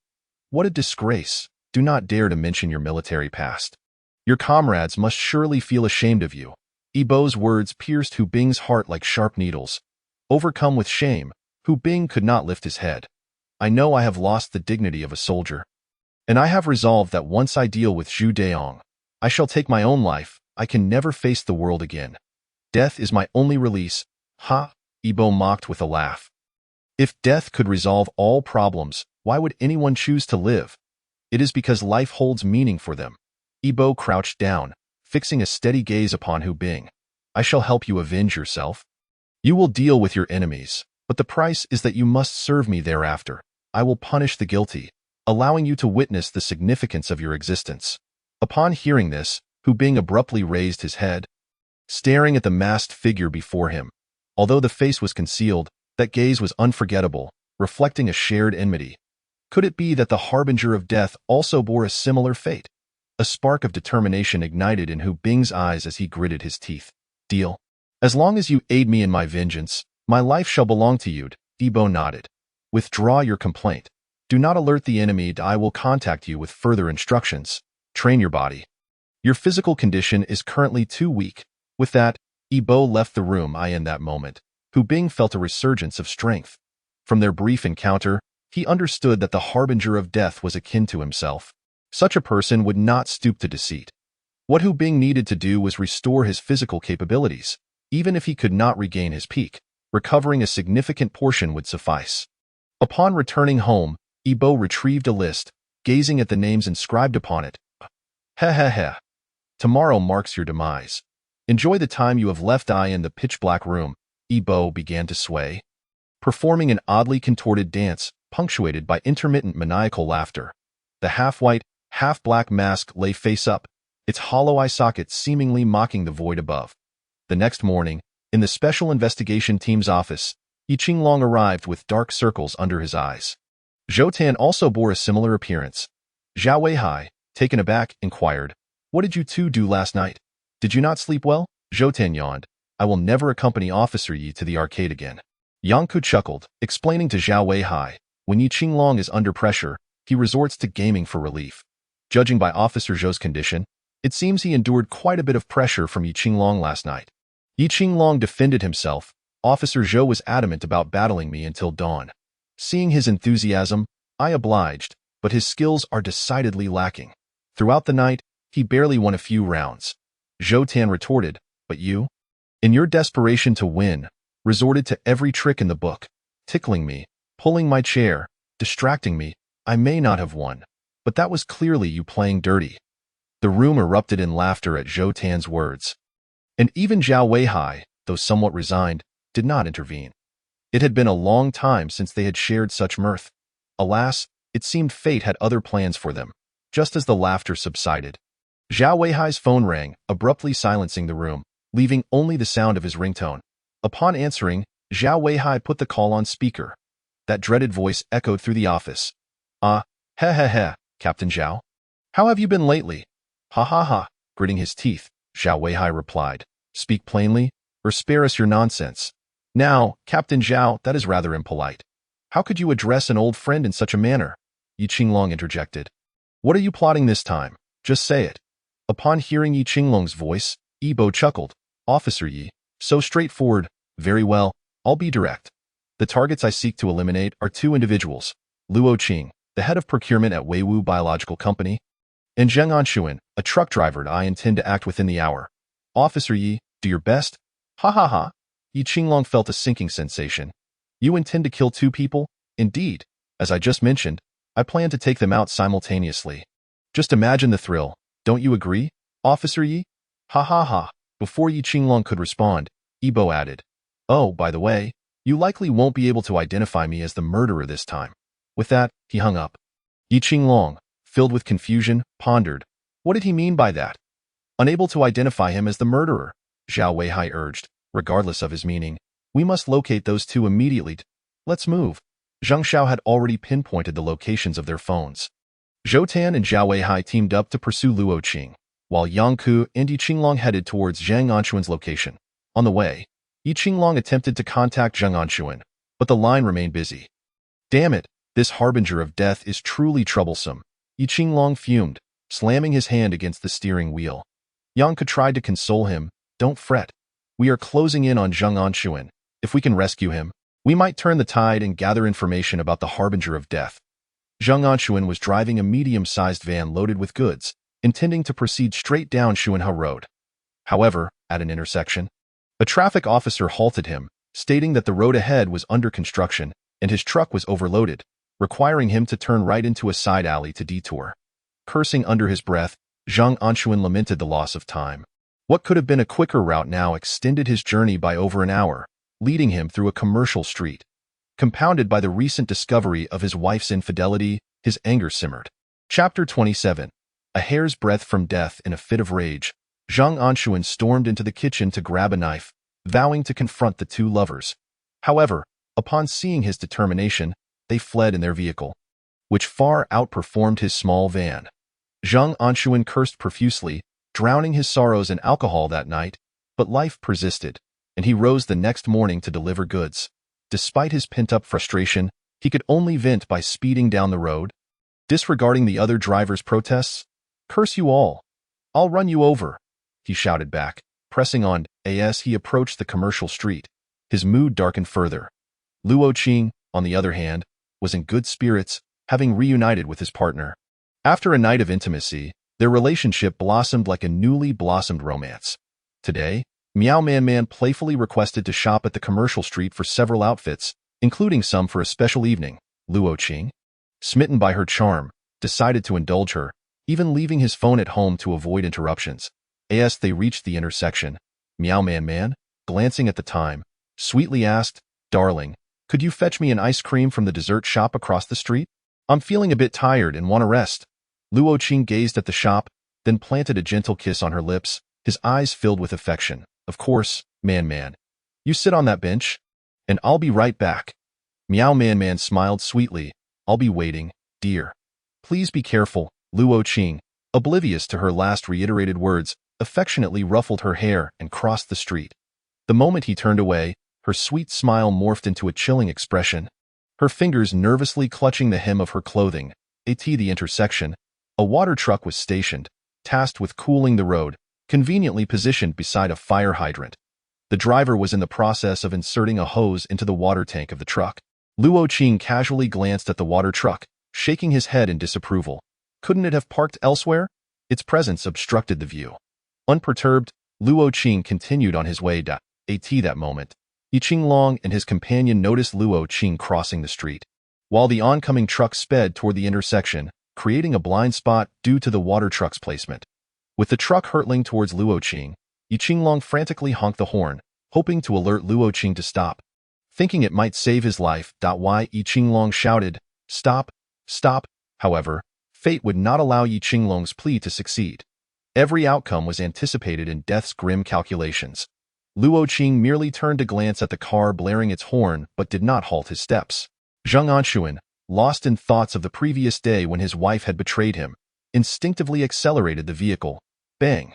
What a disgrace. Do not dare to mention your military past. Your comrades must surely feel ashamed of you. Ibo's words pierced Hu Bing's heart like sharp needles. Overcome with shame, Hu Bing could not lift his head. I know I have lost the dignity of a soldier. And I have resolved that once I deal with Zhu Deong, I shall take my own life. I can never face the world again. Death is my only release. Ha! Ibo mocked with a laugh. If death could resolve all problems, why would anyone choose to live? It is because life holds meaning for them. Ibo crouched down, fixing a steady gaze upon Hu Bing. I shall help you avenge yourself. You will deal with your enemies, but the price is that you must serve me thereafter. I will punish the guilty, allowing you to witness the significance of your existence. Upon hearing this, Hu Bing abruptly raised his head, staring at the masked figure before him. Although the face was concealed, that gaze was unforgettable, reflecting a shared enmity. Could it be that the harbinger of death also bore a similar fate? A spark of determination ignited in Hu Bing's eyes as he gritted his teeth. Deal. As long as you aid me in my vengeance, my life shall belong to you. Ibo nodded. Withdraw your complaint. Do not alert the enemy. I will contact you with further instructions. Train your body. Your physical condition is currently too weak. With that, Ibo left the room. In that moment, Hu Bing felt a resurgence of strength. From their brief encounter, he understood that the harbinger of death was akin to himself. Such a person would not stoop to deceit. What Hu Bing needed to do was restore his physical capabilities. Even if he could not regain his peak, recovering a significant portion would suffice. Upon returning home, Yibo retrieved a list, gazing at the names inscribed upon it. Heh. Tomorrow marks your demise. Enjoy the time you have left. In the pitch-black room, Yibo began to sway, performing an oddly contorted dance, punctuated by intermittent maniacal laughter. The half-white, half-black mask lay face up, its hollow eye socket seemingly mocking the void above. The next morning, in the Special Investigation Team's office, Yi Qinglong arrived with dark circles under his eyes. Zhou Tan also bore a similar appearance. Zhao Weihai, taken aback, inquired, "What did you two do last night? Did you not sleep well?" Zhou Tan yawned. "I will never accompany Officer Yi to the arcade again." Yang Ku chuckled, explaining to Zhao Weihai, when Yi Qinglong is under pressure, he resorts to gaming for relief. Judging by Officer Zhou's condition, it seems he endured quite a bit of pressure from Yi Qinglong last night. Yi Qinglong defended himself. "Officer Zhou was adamant about battling me until dawn. Seeing his enthusiasm, I obliged, but his skills are decidedly lacking. Throughout the night, he barely won a few rounds." Zhou Tan retorted, "But you, in your desperation to win, resorted to every trick in the book, tickling me, pulling my chair, distracting me. I may not have won, but that was clearly you playing dirty." The room erupted in laughter at Zhou Tan's words. And even Zhao Weihai, though somewhat resigned, did not intervene. It had been a long time since they had shared such mirth. Alas, it seemed fate had other plans for them. Just as the laughter subsided, Zhao Weihai's phone rang, abruptly silencing the room, leaving only the sound of his ringtone. Upon answering, Zhao Weihai put the call on speaker. That dreaded voice echoed through the office. Heh, Captain Zhao. How have you been lately?" Ha. Gritting his teeth, Zhao Weihai replied. "Speak plainly, or spare us your nonsense." "Now, Captain Zhao, that is rather impolite. How could you address an old friend in such a manner?" Yi Qinglong interjected. "What are you plotting this time? Just say it." Upon hearing Yi Qinglong's voice, Yibo chuckled. "Officer Yi, so straightforward. Very well, I'll be direct. The targets I seek to eliminate are two individuals, Luo Qing, the head of procurement at Weiwu Biological Company, and Zheng Anshuan, a truck driver. I intend to act within the hour. Officer Yi, do your best." Ha. Yi Qinglong felt a sinking sensation. "You intend to kill two people?" "Indeed. As I just mentioned, I plan to take them out simultaneously. Just imagine the thrill. Don't you agree, Officer Yi?" Ha. Before Yi Qinglong could respond, Yibo added, "Oh, by the way, you likely won't be able to identify me as the murderer this time." With that, he hung up. Yi Qinglong, filled with confusion, pondered. What did he mean by that? Unable to identify him as the murderer, Zhao Weihai urged, regardless of his meaning. "We must locate those two immediately. Let's move." Zheng Xiao had already pinpointed the locations of their phones. Zhou Tan and Zhao Weihai teamed up to pursue Luo Qing, while Yang Ku and Yi Qinglong headed towards Zheng Anshuan's location. On the way, Yi Qinglong attempted to contact Zheng Anshuan, but the line remained busy. "Damn it, this harbinger of death is truly troublesome," Yi Qinglong fumed, slamming his hand against the steering wheel. Yang Ku tried to console him. "Don't fret. We are closing in on Zheng Anshuan. If we can rescue him, we might turn the tide and gather information about the harbinger of death." Zheng Anshuan was driving a medium-sized van loaded with goods, intending to proceed straight down Xuanhe Road. However, at an intersection, a traffic officer halted him, stating that the road ahead was under construction and his truck was overloaded, requiring him to turn right into a side alley to detour. Cursing under his breath, Zheng Anshuan lamented the loss of time. What could have been a quicker route now extended his journey by over an hour, leading him through a commercial street. Compounded by the recent discovery of his wife's infidelity, his anger simmered. Chapter 27. A hair's breadth from death. In a fit of rage, Zheng Anshuan stormed into the kitchen to grab a knife, vowing to confront the two lovers. However, upon seeing his determination, they fled in their vehicle, which far outperformed his small van. Zheng Anshuan cursed profusely, drowning his sorrows in alcohol that night, but life persisted, and he rose the next morning to deliver goods. Despite his pent-up frustration, he could only vent by speeding down the road, disregarding the other drivers' protests. "Curse you all! I'll run you over!" he shouted back, pressing on. As he approached the commercial street, his mood darkened further. Luo Qing, on the other hand, was in good spirits, having reunited with his partner. After a night of intimacy, their relationship blossomed like a newly blossomed romance. Today, Miao Man playfully requested to shop at the commercial street for several outfits, including some for a special evening. Luo Qing, smitten by her charm, decided to indulge her, even leaving his phone at home to avoid interruptions. As they reached the intersection, Miao Man, glancing at the time, sweetly asked, "Darling, could you fetch me an ice cream from the dessert shop across the street? I'm feeling a bit tired and want to rest." Luo Qing gazed at the shop, then planted a gentle kiss on her lips, his eyes filled with affection. "Of course, Man. You sit on that bench, and I'll be right back." Miao Man smiled sweetly. "I'll be waiting, dear." "Please be careful." Luo Qing, oblivious to her last reiterated words, affectionately ruffled her hair and crossed the street. The moment he turned away, her sweet smile morphed into a chilling expression. Her fingers nervously clutching the hem of her clothing. At the intersection, a water truck was stationed, tasked with cooling the road, conveniently positioned beside a fire hydrant. The driver was in the process of inserting a hose into the water tank of the truck. Luo Qing casually glanced at the water truck, shaking his head in disapproval. Couldn't it have parked elsewhere? Its presence obstructed the view. Unperturbed, Luo Qing continued on his way. At that moment, Yi Qinglong and his companion noticed Luo Qing crossing the street, while the oncoming truck sped toward the intersection, creating a blind spot due to the water truck's placement. With the truck hurtling towards Luo Qing, Yi Qinglong frantically honked the horn, hoping to alert Luo Qing to stop. Thinking it might save his life, Yi Qinglong shouted, "Stop, stop." However, fate would not allow Yi Qinglong's plea to succeed. Every outcome was anticipated in death's grim calculations. Luo Qing merely turned to glance at the car blaring its horn but did not halt his steps. Zheng Anshuan, lost in thoughts of the previous day when his wife had betrayed him, instinctively accelerated the vehicle. Bang!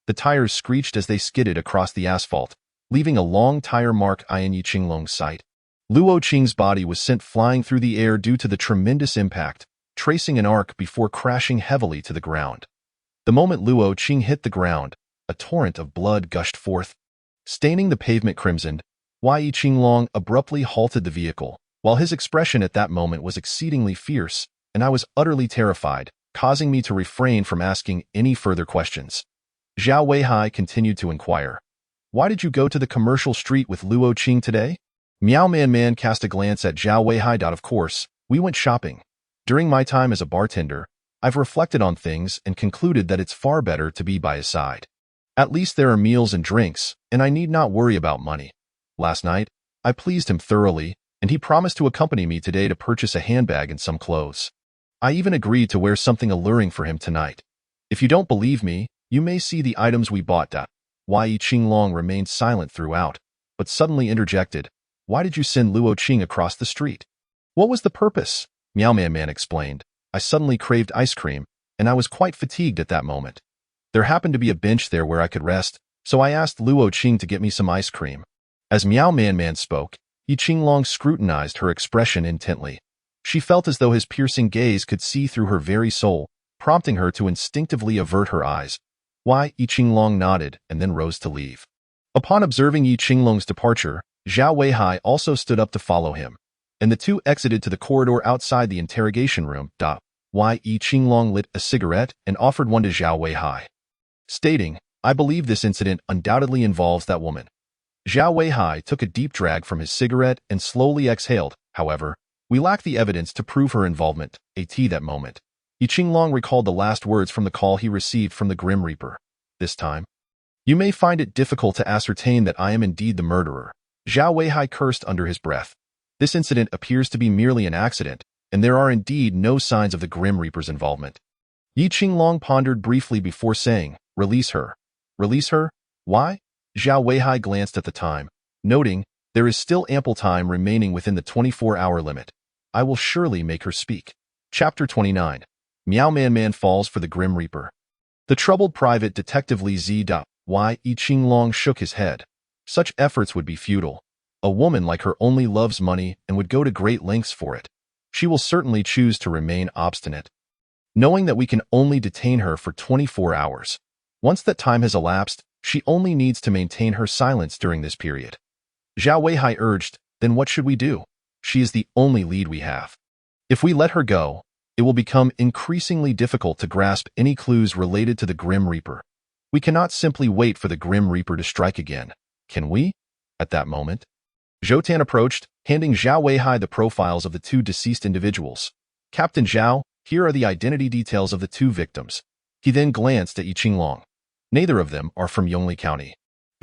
The tires screeched as they skidded across the asphalt, leaving a long tire mark in Yi Qinglong's sight. Luo Qing's body was sent flying through the air due to the tremendous impact, tracing an arc before crashing heavily to the ground. The moment Luo Qing hit the ground, a torrent of blood gushed forth. Staining the pavement crimson, Yi Qinglong abruptly halted the vehicle, while his expression at that moment was exceedingly fierce, and I was utterly terrified, causing me to refrain from asking any further questions. Zhao Weihai continued to inquire, "Why did you go to the commercial street with Luo Qing today?" Miao Man cast a glance at Zhao Weihai. "Of course, we went shopping. During my time as a bartender, I've reflected on things and concluded that it's far better to be by his side. At least there are meals and drinks, and I need not worry about money. Last night, I pleased him thoroughly, and he promised to accompany me today to purchase a handbag and some clothes. I even agreed to wear something alluring for him tonight. If you don't believe me, you may see the items we bought." Yi Qinglong remained silent throughout, but suddenly interjected, "Why did you send Luo Qing across the street?" "What was the purpose?" Miao Man explained. "I suddenly craved ice cream, and I was quite fatigued at that moment. There happened to be a bench there where I could rest, so I asked Luo Qing to get me some ice cream." As Miao Man spoke, Yi Qinglong scrutinized her expression intently. She felt as though his piercing gaze could see through her very soul, prompting her to instinctively avert her eyes. Yi Qinglong nodded and then rose to leave. Upon observing Yi Qinglong's departure, Zhao Weihai also stood up to follow him, and the two exited to the corridor outside the interrogation room. Yi Qinglong lit a cigarette and offered one to Zhao Weihai, stating, "I believe this incident undoubtedly involves that woman." Zhao Weihai took a deep drag from his cigarette and slowly exhaled. "However, we lack the evidence to prove her involvement." At that moment, Yi Qinglong recalled the last words from the call he received from the Grim Reaper. This time, "You may find it difficult to ascertain that I am indeed the murderer." Zhao Weihai cursed under his breath. This incident appears to be merely an accident, and there are indeed no signs of the Grim Reaper's involvement. Yi Qinglong pondered briefly before saying, "Release her." "Release her? Why?" Zhao Weihai glanced at the time, noting, "There is still ample time remaining within the 24-hour limit. I will surely make her speak." Chapter 29. Miao Man falls for the Grim Reaper. The troubled private detective Li Zi. Yi Qinglong shook his head. Such efforts would be futile. A woman like her only loves money and would go to great lengths for it. She will certainly choose to remain obstinate. Knowing that we can only detain her for 24 hours. Once that time has elapsed, she only needs to maintain her silence during this period. Zhao Weihai urged, then what should we do? She is the only lead we have. If we let her go, it will become increasingly difficult to grasp any clues related to the Grim Reaper. We cannot simply wait for the Grim Reaper to strike again, can we? At that moment, Zhou Tan approached, handing Zhao Weihai the profiles of the two deceased individuals. Captain Zhao, here are the identity details of the two victims. He then glanced at Yi Qinglong. Neither of them are from Yongli County.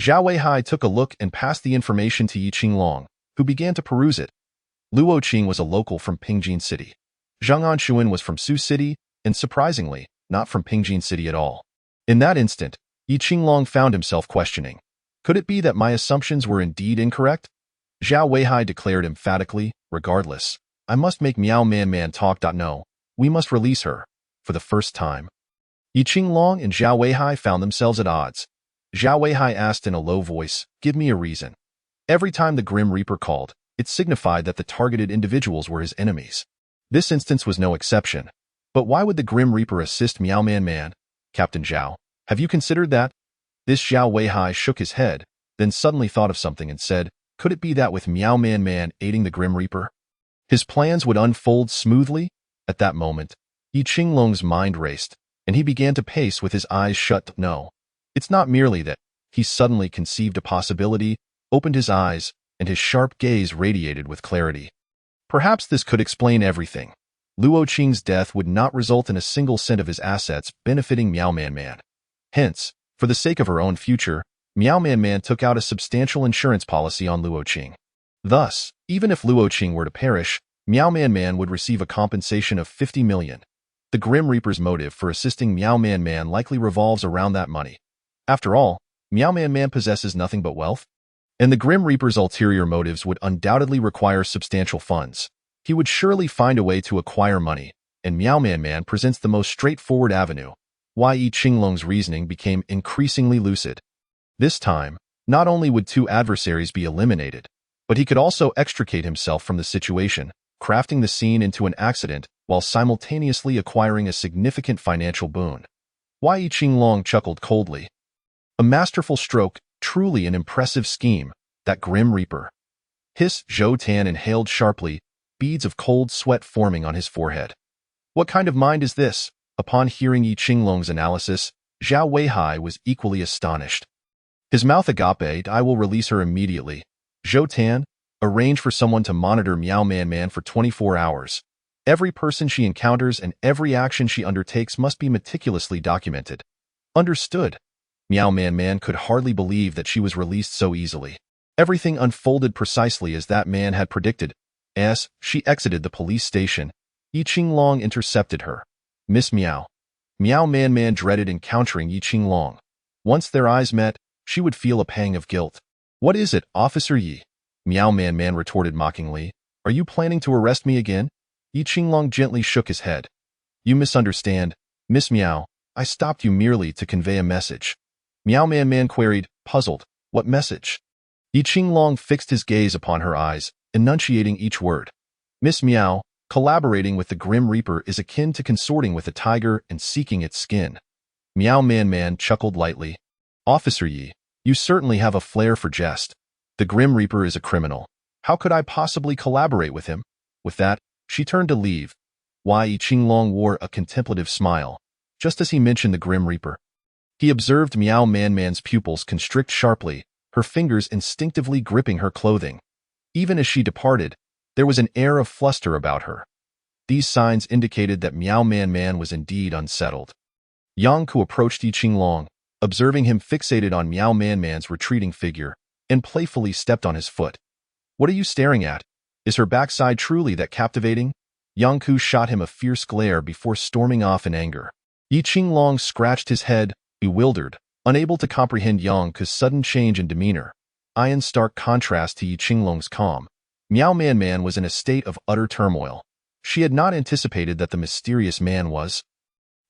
Zhao Weihai took a look and passed the information to Yi Qinglong, who began to peruse it. Luo Qing was a local from Pingjin City. Zhang Anshuan was from Su City, and surprisingly, not from Pingjin City at all. In that instant, Yi Qinglong found himself questioning. Could it be that my assumptions were indeed incorrect? Zhao Weihai declared emphatically, regardless, I must make Miao Man talk. No, we must release her. For the first time. Yi Qinglong and Zhao Weihai found themselves at odds. Zhao Weihai asked in a low voice, give me a reason. Every time the Grim Reaper called, it signified that the targeted individuals were his enemies. This instance was no exception. But why would the Grim Reaper assist Miao Man? Captain Zhao, have you considered that? This Zhao Weihai shook his head, then suddenly thought of something and said, could it be that with Miao Man aiding the Grim Reaper, his plans would unfold smoothly? At that moment, Yi Qinglong's mind raced, and he began to pace with his eyes shut. No, it's not merely that. He suddenly conceived a possibility, opened his eyes, and his sharp gaze radiated with clarity. Perhaps this could explain everything. Luo Qing's death would not result in a single cent of his assets benefiting Miao Man. Hence, for the sake of her own future, Miao Man took out a substantial insurance policy on Luo Qing. Thus, even if Luo Qing were to perish, Miao Man would receive a compensation of 50 million. The Grim Reaper's motive for assisting Miao Man likely revolves around that money. After all, Miao Man possesses nothing but wealth, and the Grim Reaper's ulterior motives would undoubtedly require substantial funds. He would surely find a way to acquire money, and Miao Man presents the most straightforward avenue. Yi Qinglong's reasoning became increasingly lucid. This time, not only would two adversaries be eliminated, but he could also extricate himself from the situation, crafting the scene into an accident while simultaneously acquiring a significant financial boon. Yi Qinglong chuckled coldly. A masterful stroke, truly an impressive scheme, that Grim Reaper. Zhou Tan inhaled sharply, beads of cold sweat forming on his forehead. What kind of mind is this? Upon hearing Yi Qinglong's analysis, Zhao Weihai was equally astonished. His mouth agape, I will release her immediately. Zhou Tan, arrange for someone to monitor Miao Man for 24 hours. Every person she encounters and every action she undertakes must be meticulously documented. Understood. Miao Man could hardly believe that she was released so easily. Everything unfolded precisely as that man had predicted. As she exited the police station, Yi Qinglong intercepted her. Miss Miao. Miao Man dreaded encountering Yi Qinglong. Once their eyes met, she would feel a pang of guilt. What is it, Officer Yi? Miao Man retorted mockingly. Are you planning to arrest me again? Yi Qinglong gently shook his head. You misunderstand. Miss Miao, I stopped you merely to convey a message. Miao Man queried, puzzled. What message? Yi Qinglong fixed his gaze upon her eyes, enunciating each word. Miss Miao, collaborating with the Grim Reaper is akin to consorting with a tiger and seeking its skin. Miao Man chuckled lightly. Officer Yi, you certainly have a flair for jest. The Grim Reaper is a criminal. How could I possibly collaborate with him? With that, she turned to leave. Yi Qinglong wore a contemplative smile, just as he mentioned the Grim Reaper. He observed Miao Man's pupils constrict sharply, her fingers instinctively gripping her clothing. Even as she departed, there was an air of fluster about her. These signs indicated that Miao Man was indeed unsettled. Yang Ku approached Yi Qinglong, observing him fixated on Miao Man's retreating figure, and playfully stepped on his foot. What are you staring at? Is her backside truly that captivating? Yang Ku shot him a fierce glare before storming off in anger. Yi Qinglong scratched his head, bewildered, unable to comprehend Yang Ku's sudden change in demeanor. In stark contrast to Yi Qinglong's calm, Miao Man was in a state of utter turmoil. She had not anticipated that the mysterious man was,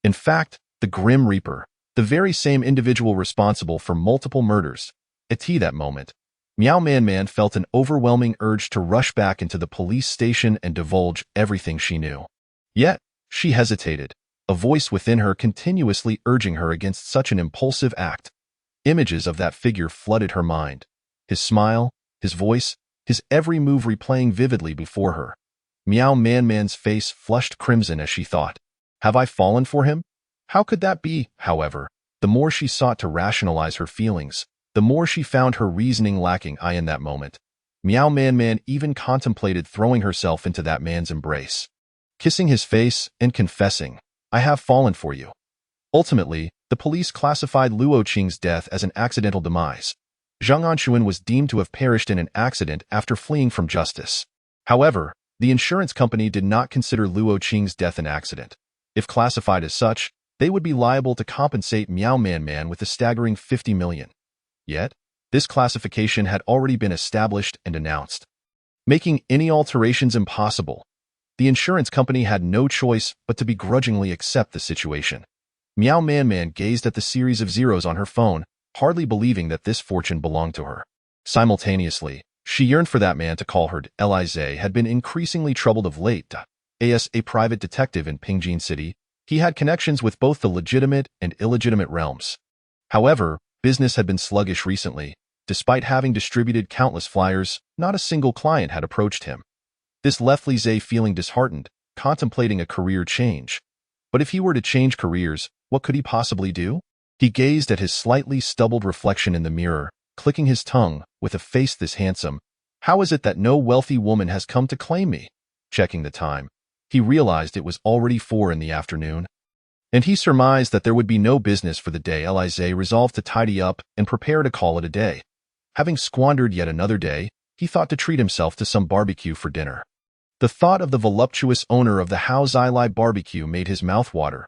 in fact, the Grim Reaper, the very same individual responsible for multiple murders. At that moment, Miao Man felt an overwhelming urge to rush back into the police station and divulge everything she knew. Yet, she hesitated, a voice within her continuously urging her against such an impulsive act. Images of that figure flooded her mind. His smile, his voice, his every move replaying vividly before her. Miao Man's face flushed crimson as she thought, "Have I fallen for him?" How could that be, however? The more she sought to rationalize her feelings, the more she found her reasoning lacking in that moment. Miao Man even contemplated throwing herself into that man's embrace, kissing his face and confessing, "I have fallen for you." Ultimately, the police classified Luo Qing's death as an accidental demise. Zhang Anshuan was deemed to have perished in an accident after fleeing from justice. However, the insurance company did not consider Luo Qing's death an accident. If classified as such, they would be liable to compensate Miao Man with a staggering 50 million. Yet, this classification had already been established and announced, making any alterations impossible. The insurance company had no choice but to begrudgingly accept the situation. Miao Man gazed at the series of zeros on her phone, hardly believing that this fortune belonged to her. Simultaneously, she yearned for that man to call her. Lize had been increasingly troubled of late. As a private detective in Pingjin City, he had connections with both the legitimate and illegitimate realms. However, business had been sluggish recently. Despite having distributed countless flyers, not a single client had approached him. This left Lize feeling disheartened, contemplating a career change. But if he were to change careers, what could he possibly do? He gazed at his slightly stubbled reflection in the mirror, clicking his tongue, with a face this handsome. How is it that no wealthy woman has come to claim me? Checking the time, he realized it was already 4 in the afternoon. And he surmised that there would be no business for the day. Lize resolved to tidy up and prepare to call it a day. Having squandered yet another day, he thought to treat himself to some barbecue for dinner. The thought of the voluptuous owner of the Hao Zilai barbecue made his mouth water.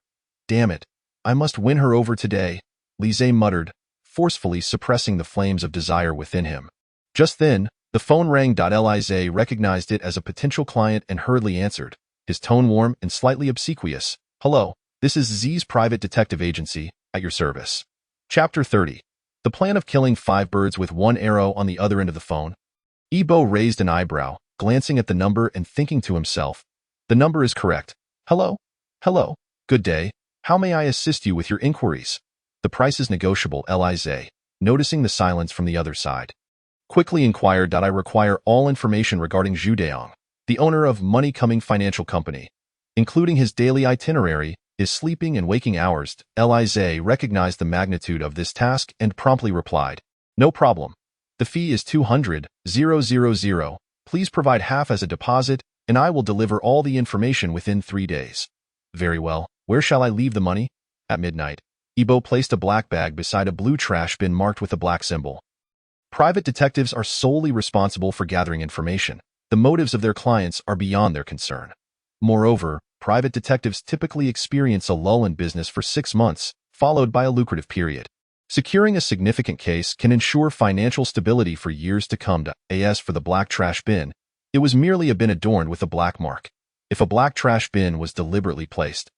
Damn it, I must win her over today, Lize muttered, forcefully suppressing the flames of desire within him. Just then, the phone rang. Lize recognized it as a potential client and hurriedly answered, his tone warm and slightly obsequious. Hello, this is Z's private detective agency, at your service. Chapter 30. The plan of killing 5 birds with one arrow. On the other end of the phone, Yibo raised an eyebrow, glancing at the number and thinking to himself, the number is correct. Hello? Hello? Good day. How may I assist you with your inquiries? The price is negotiable. Lize, noticing the silence from the other side, quickly inquired. I require all information regarding Zhu Deong, the owner of Money Coming Financial Company, including his daily itinerary, his sleeping and waking hours. Lize recognized the magnitude of this task and promptly replied, no problem. The fee is 200,000. Please provide half as a deposit, and I will deliver all the information within 3 days. Very well. Where shall I leave the money? At midnight, Yibo placed a black bag beside a blue trash bin marked with a black symbol. Private detectives are solely responsible for gathering information. The motives of their clients are beyond their concern. Moreover, private detectives typically experience a lull in business for 6 months, followed by a lucrative period. Securing a significant case can ensure financial stability for years to come. As for the black trash bin, it was merely a bin adorned with a black mark. If a black trash bin was deliberately placed,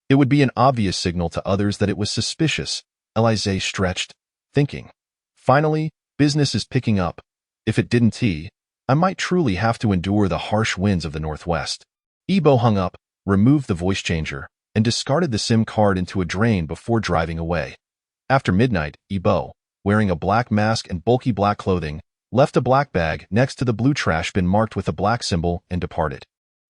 it would be an obvious signal to others that it was suspicious. Lize stretched, thinking, finally, business is picking up. If it didn't, I might truly have to endure the harsh winds of the Northwest. Yibo hung up, removed the voice changer, and discarded the SIM card into a drain before driving away. After midnight, Yibo, wearing a black mask and bulky black clothing, left a black bag next to the blue trash bin marked with a black symbol and departed.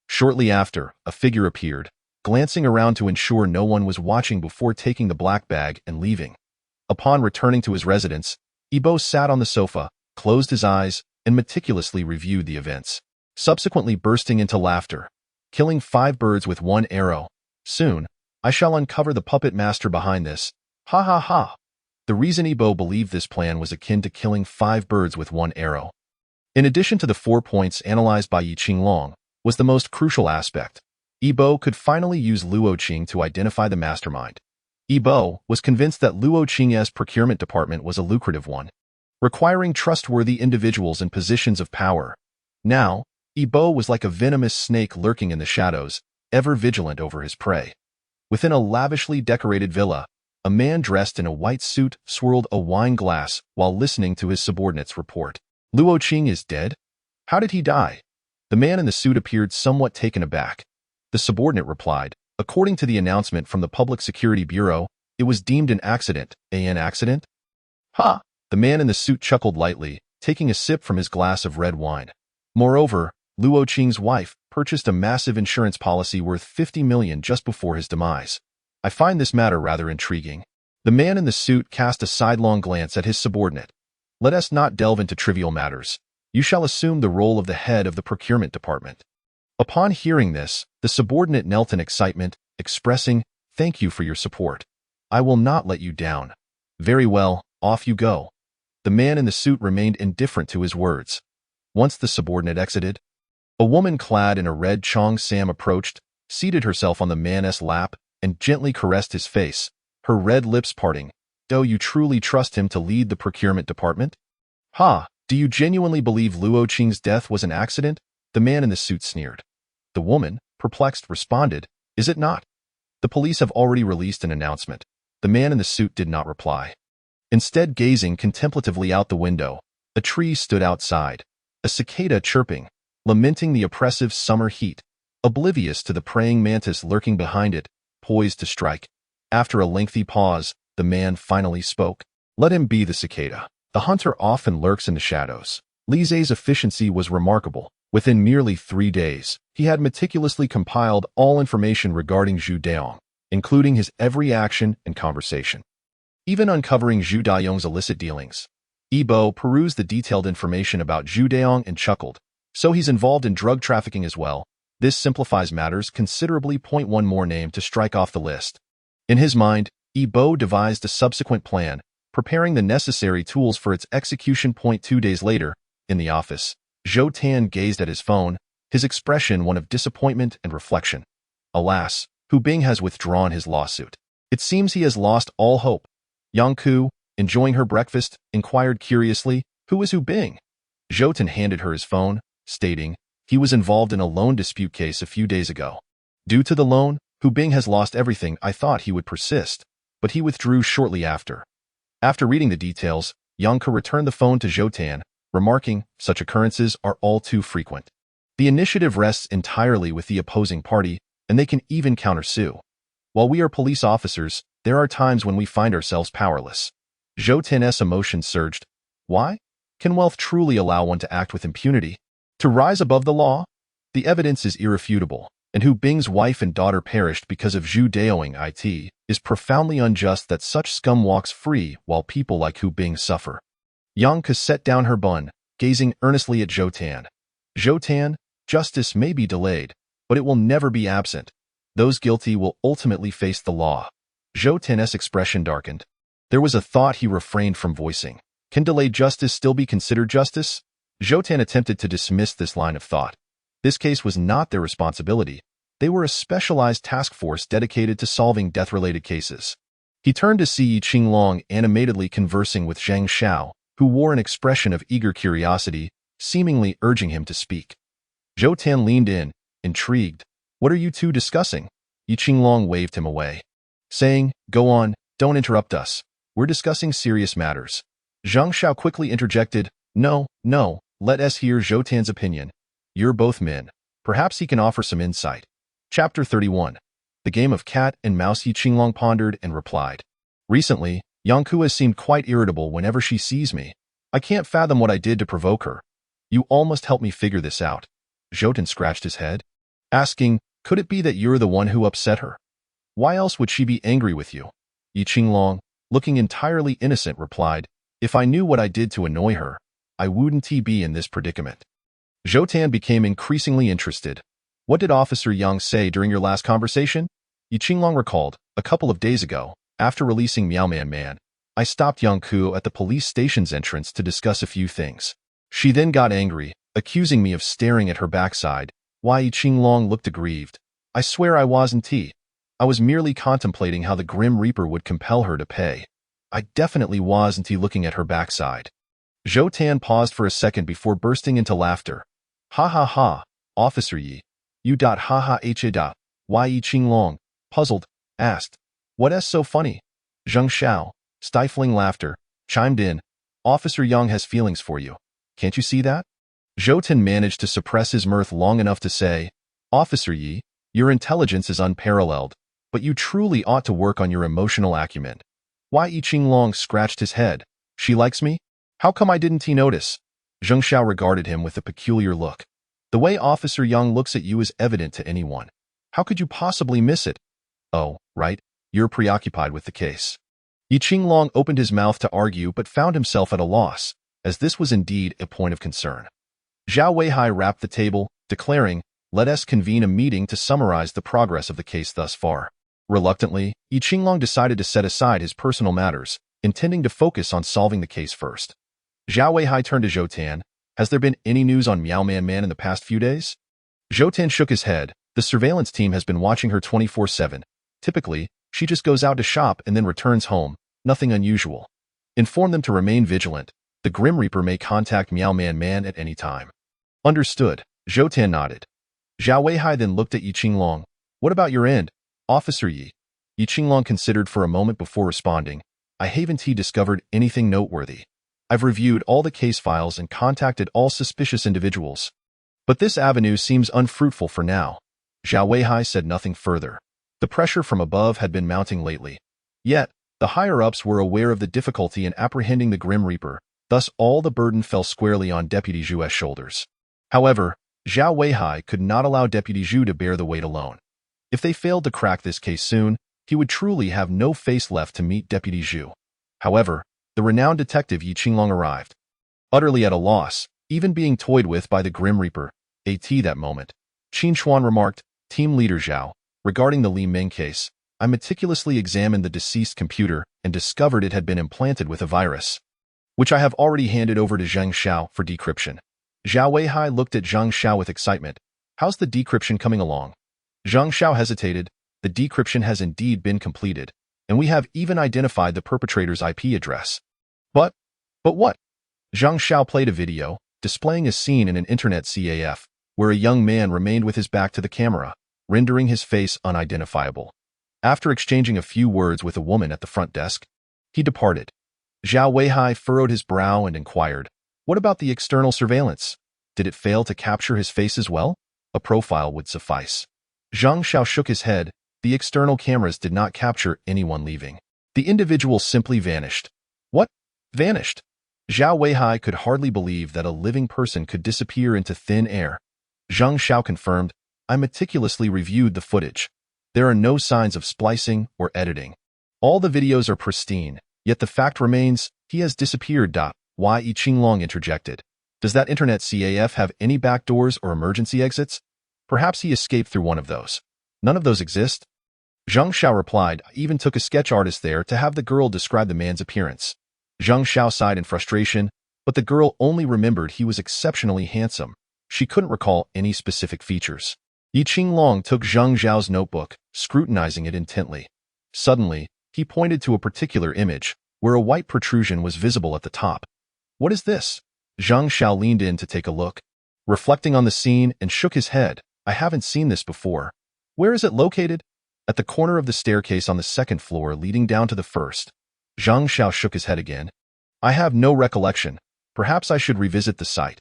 Shortly after, a figure appeared, glancing around to ensure no one was watching before taking the black bag and leaving. Upon returning to his residence, Yibo sat on the sofa, closed his eyes, and meticulously reviewed the events, subsequently bursting into laughter. Killing 5 birds with one arrow. Soon, I shall uncover the puppet master behind this. Ha ha ha. The reason Yibo believed this plan was akin to killing 5 birds with one arrow, in addition to the 4 points analyzed by Yi Qinglong, was the most crucial aspect. Yibo could finally use Luo Qing to identify the mastermind. Yibo was convinced that Luo Qing's procurement department was a lucrative one, requiring trustworthy individuals in positions of power. Now, Yibo was like a venomous snake lurking in the shadows, ever vigilant over his prey. Within a lavishly decorated villa, a man dressed in a white suit swirled a wine glass while listening to his subordinates report. Luo Qing is dead? How did he die? The man in the suit appeared somewhat taken aback. The subordinate replied, according to the announcement from the Public Security Bureau, it was deemed an accident. An accident? Ha! The man in the suit chuckled lightly, taking a sip from his glass of red wine. Moreover, Luo Qing's wife purchased a massive insurance policy worth 50 million just before his demise. I find this matter rather intriguing. The man in the suit cast a sidelong glance at his subordinate. Let us not delve into trivial matters. You shall assume the role of the head of the procurement department. Upon hearing this, the subordinate knelt in excitement, expressing, "Thank you for your support. I will not let you down." "Very well, off you go." The man in the suit remained indifferent to his words. Once the subordinate exited, a woman clad in a red cheongsam approached, seated herself on the man's lap, and gently caressed his face, her red lips parting. "Do you truly trust him to lead the procurement department?" "Ha, do you genuinely believe Luo Qing's death was an accident?" The man in the suit sneered. The woman, perplexed, responded, "Is it not? The police have already released an announcement." The man in the suit did not reply. Instead, gazing contemplatively out the window, a tree stood outside, a cicada chirping, lamenting the oppressive summer heat, oblivious to the praying mantis lurking behind it, poised to strike. After a lengthy pause, the man finally spoke. "Let him be the cicada. The hunter often lurks in the shadows." Li Zhe's efficiency was remarkable. Within merely 3 days, he had meticulously compiled all information regarding Zhu Daong, including his every action and conversation. Even uncovering Zhu Daong's illicit dealings. Yi Bo perused the detailed information about Zhu Daong and chuckled. So he's involved in drug trafficking as well. This simplifies matters considerably. One more name to strike off the list. In his mind, Yi Bo devised a subsequent plan, preparing the necessary tools for its execution. 2 days later, in the office, Zhou Tan gazed at his phone, his expression one of disappointment and reflection. Alas, Hu Bing has withdrawn his lawsuit. It seems he has lost all hope. Yang Ku, enjoying her breakfast, inquired curiously, "Who is Hu Bing?" Zhou Tan handed her his phone, stating, "He was involved in a loan dispute case a few days ago. Due to the loan, Hu Bing has lost everything. I thought he would persist, but he withdrew shortly after." After reading the details, Yang Ku returned the phone to Zhou Tan, remarking, "Such occurrences are all too frequent. The initiative rests entirely with the opposing party, and they can even countersue. While we are police officers, there are times when we find ourselves powerless." Zhou Tan's emotions surged. Why? Can wealth truly allow one to act with impunity? To rise above the law? The evidence is irrefutable, and Hu Bing's wife and daughter perished because of Zhu Daoing. It is profoundly unjust that such scum walks free while people like Hu Bing suffer. Yang Ke set down her bun, gazing earnestly at Zhou Tan. "Zhou Tan, justice may be delayed, but it will never be absent. Those guilty will ultimately face the law." Zhou Tan's expression darkened. There was a thought he refrained from voicing. Can delayed justice still be considered justice? Zhou Tan attempted to dismiss this line of thought. This case was not their responsibility. They were a specialized task force dedicated to solving death-related cases. He turned to see Yi Qinglong animatedly conversing with Zhang Xiao, who wore an expression of eager curiosity, seemingly urging him to speak. Zhou Tan leaned in, intrigued. "What are you two discussing?" Yi Qinglong waved him away, saying, "Go on, don't interrupt us. We're discussing serious matters." Zhang Xiao quickly interjected, No, let us hear Zhou Tan's opinion. You're both men. Perhaps he can offer some insight." Chapter 31. The Game of Cat and Mouse. Yi Qinglong pondered and replied. "Recently, Yang Ku has seemed quite irritable whenever she sees me. I can't fathom what I did to provoke her. You all must help me figure this out." Zhou Tan scratched his head, asking, "Could it be that you're the one who upset her? Why else would she be angry with you?" Yi Qinglong, looking entirely innocent, replied, "If I knew what I did to annoy her, I wouldn't be in this predicament." Zhou Tan became increasingly interested. "What did Officer Yang say during your last conversation?" Yi Qinglong recalled, "A couple of days ago, after releasing Miao Man, I stopped Yang Ku at the police station's entrance to discuss a few things. She then got angry, accusing me of staring at her backside." Why? Yi Qinglong looked aggrieved. "I swear I wasn't. I was merely contemplating how the Grim Reaper would compel her to pay. I definitely wasn't looking at her backside." Zhou Tan paused for a second before bursting into laughter. "Ha ha ha, Officer Yi. You ha ha ha. Why?" Yi Qinglong, puzzled, asked, "What's so funny?" Zhang Xiao, stifling laughter, chimed in, "Officer Yang has feelings for you. Can't you see that?" Zhou Tan managed to suppress his mirth long enough to say, "Officer Yi, your intelligence is unparalleled, but you truly ought to work on your emotional acumen." Why? Yi Qinglong scratched his head. "She likes me? How come I didn't notice?" Zheng Xiao regarded him with a peculiar look. The way Officer Yang looks at you is evident to anyone. How could you possibly miss it? Oh, right, you're preoccupied with the case. Yi Qinglong opened his mouth to argue but found himself at a loss, as this was indeed a point of concern. Zhao Weihai rapped the table, declaring, "Let us convene a meeting to summarize the progress of the case thus far." Reluctantly, Yi Qinglong decided to set aside his personal matters, intending to focus on solving the case first. Zhao Weihai turned to Zhou Tan. "Has there been any news on Miao Man Man in the past few days?" Zhou Tan shook his head. "The surveillance team has been watching her 24/7. Typically, she just goes out to shop and then returns home. Nothing unusual. Inform them to remain vigilant. The Grim Reaper may contact Miao Man Man at any time." "Understood." Zhou Tan nodded. Zhao Weihai then looked at Yi Qinglong. "What about your end, Officer Yi?" Yi Qinglong considered for a moment before responding. "I haven't discovered anything noteworthy. I've reviewed all the case files and contacted all suspicious individuals. But this avenue seems unfruitful for now." Zhao Weihai said nothing further. The pressure from above had been mounting lately. Yet, the higher-ups were aware of the difficulty in apprehending the Grim Reaper, thus all the burden fell squarely on Deputy Zhu's shoulders. However, Zhao Weihai could not allow Deputy Zhu to bear the weight alone. If they failed to crack this case soon, he would truly have no face left to meet Deputy Zhu. However, the renowned detective Yi Qinglong arrived. Utterly at a loss, even being toyed with by the Grim Reaper, that moment, Qin Chuan remarked, "Team Leader Zhao, regarding the Li Ming case, I meticulously examined the deceased computer and discovered it had been implanted with a virus, which I have already handed over to Zheng Xiao for decryption." Zhao Weihai looked at Zheng Xiao with excitement. "How's the decryption coming along?" Zheng Xiao hesitated. "The decryption has indeed been completed, and we have even identified the perpetrator's IP address." But what? Zheng Xiao played a video, displaying a scene in an internet CAF, where a young man remained with his back to the camera, rendering his face unidentifiable. After exchanging a few words with a woman at the front desk, he departed. Zhao Weihai furrowed his brow and inquired, "What about the external surveillance? Did it fail to capture his face as well? A profile would suffice." Zheng Xiao shook his head. "The external cameras did not capture anyone leaving. The individual simply vanished." "What? Vanished?" Zhao Weihai could hardly believe that a living person could disappear into thin air. Zheng Xiao confirmed, "I meticulously reviewed the footage. There are no signs of splicing or editing. All the videos are pristine, yet the fact remains, he has disappeared. Why? Yi Qinglong interjected. "Does that internet CAF have any backdoors or emergency exits? Perhaps he escaped through one of those." "None of those exist." Zheng Xiao replied, "I even took a sketch artist there to have the girl describe the man's appearance." Zheng Xiao sighed in frustration, but the girl only remembered he was exceptionally handsome. She couldn't recall any specific features. Yi Qinglong took Zheng Xiao's notebook, scrutinizing it intently. Suddenly, he pointed to a particular image, where a white protrusion was visible at the top. "What is this?" Zheng Xiao leaned in to take a look, reflecting on the scene and shook his head. "I haven't seen this before. Where is it located?" "At the corner of the staircase on the second floor leading down to the first." Zheng Xiao shook his head again. "I have no recollection. Perhaps I should revisit the site."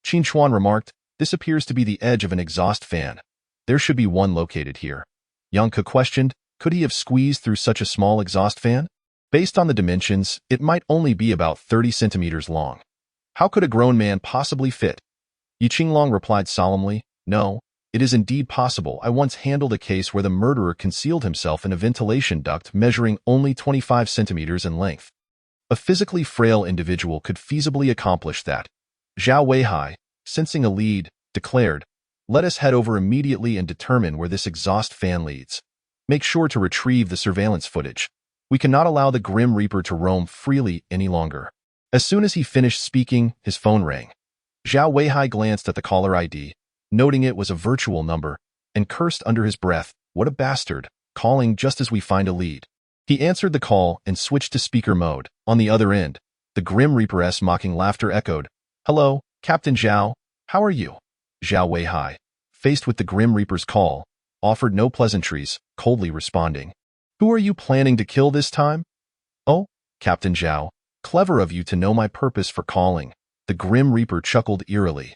Qin Chuan remarked, "This appears to be the edge of an exhaust fan. There should be one located here." Yang Ke questioned, "Could he have squeezed through such a small exhaust fan? Based on the dimensions, it might only be about 30 centimeters long. How could a grown man possibly fit?" Yi Qinglong replied solemnly, "No, it is indeed possible. I once handled a case where the murderer concealed himself in a ventilation duct measuring only 25 centimeters in length. A physically frail individual could feasibly accomplish that." Zhao Weihai, sensing a lead, declared, "Let us head over immediately and determine where this exhaust fan leads. Make sure to retrieve the surveillance footage. We cannot allow the Grim Reaper to roam freely any longer." As soon as he finished speaking, his phone rang. Zhao Weihai glanced at the caller ID, noting it was a virtual number, and cursed under his breath, "What a bastard, calling just as we find a lead." He answered the call and switched to speaker mode. On the other end, the Grim Reaper's mocking laughter echoed. "Hello, Captain Zhao, how are you?" Zhao Weihai, faced with the Grim Reaper's call, offered no pleasantries, coldly responding, "Who are you planning to kill this time?" "Oh, Captain Zhao, clever of you to know my purpose for calling." The Grim Reaper chuckled eerily.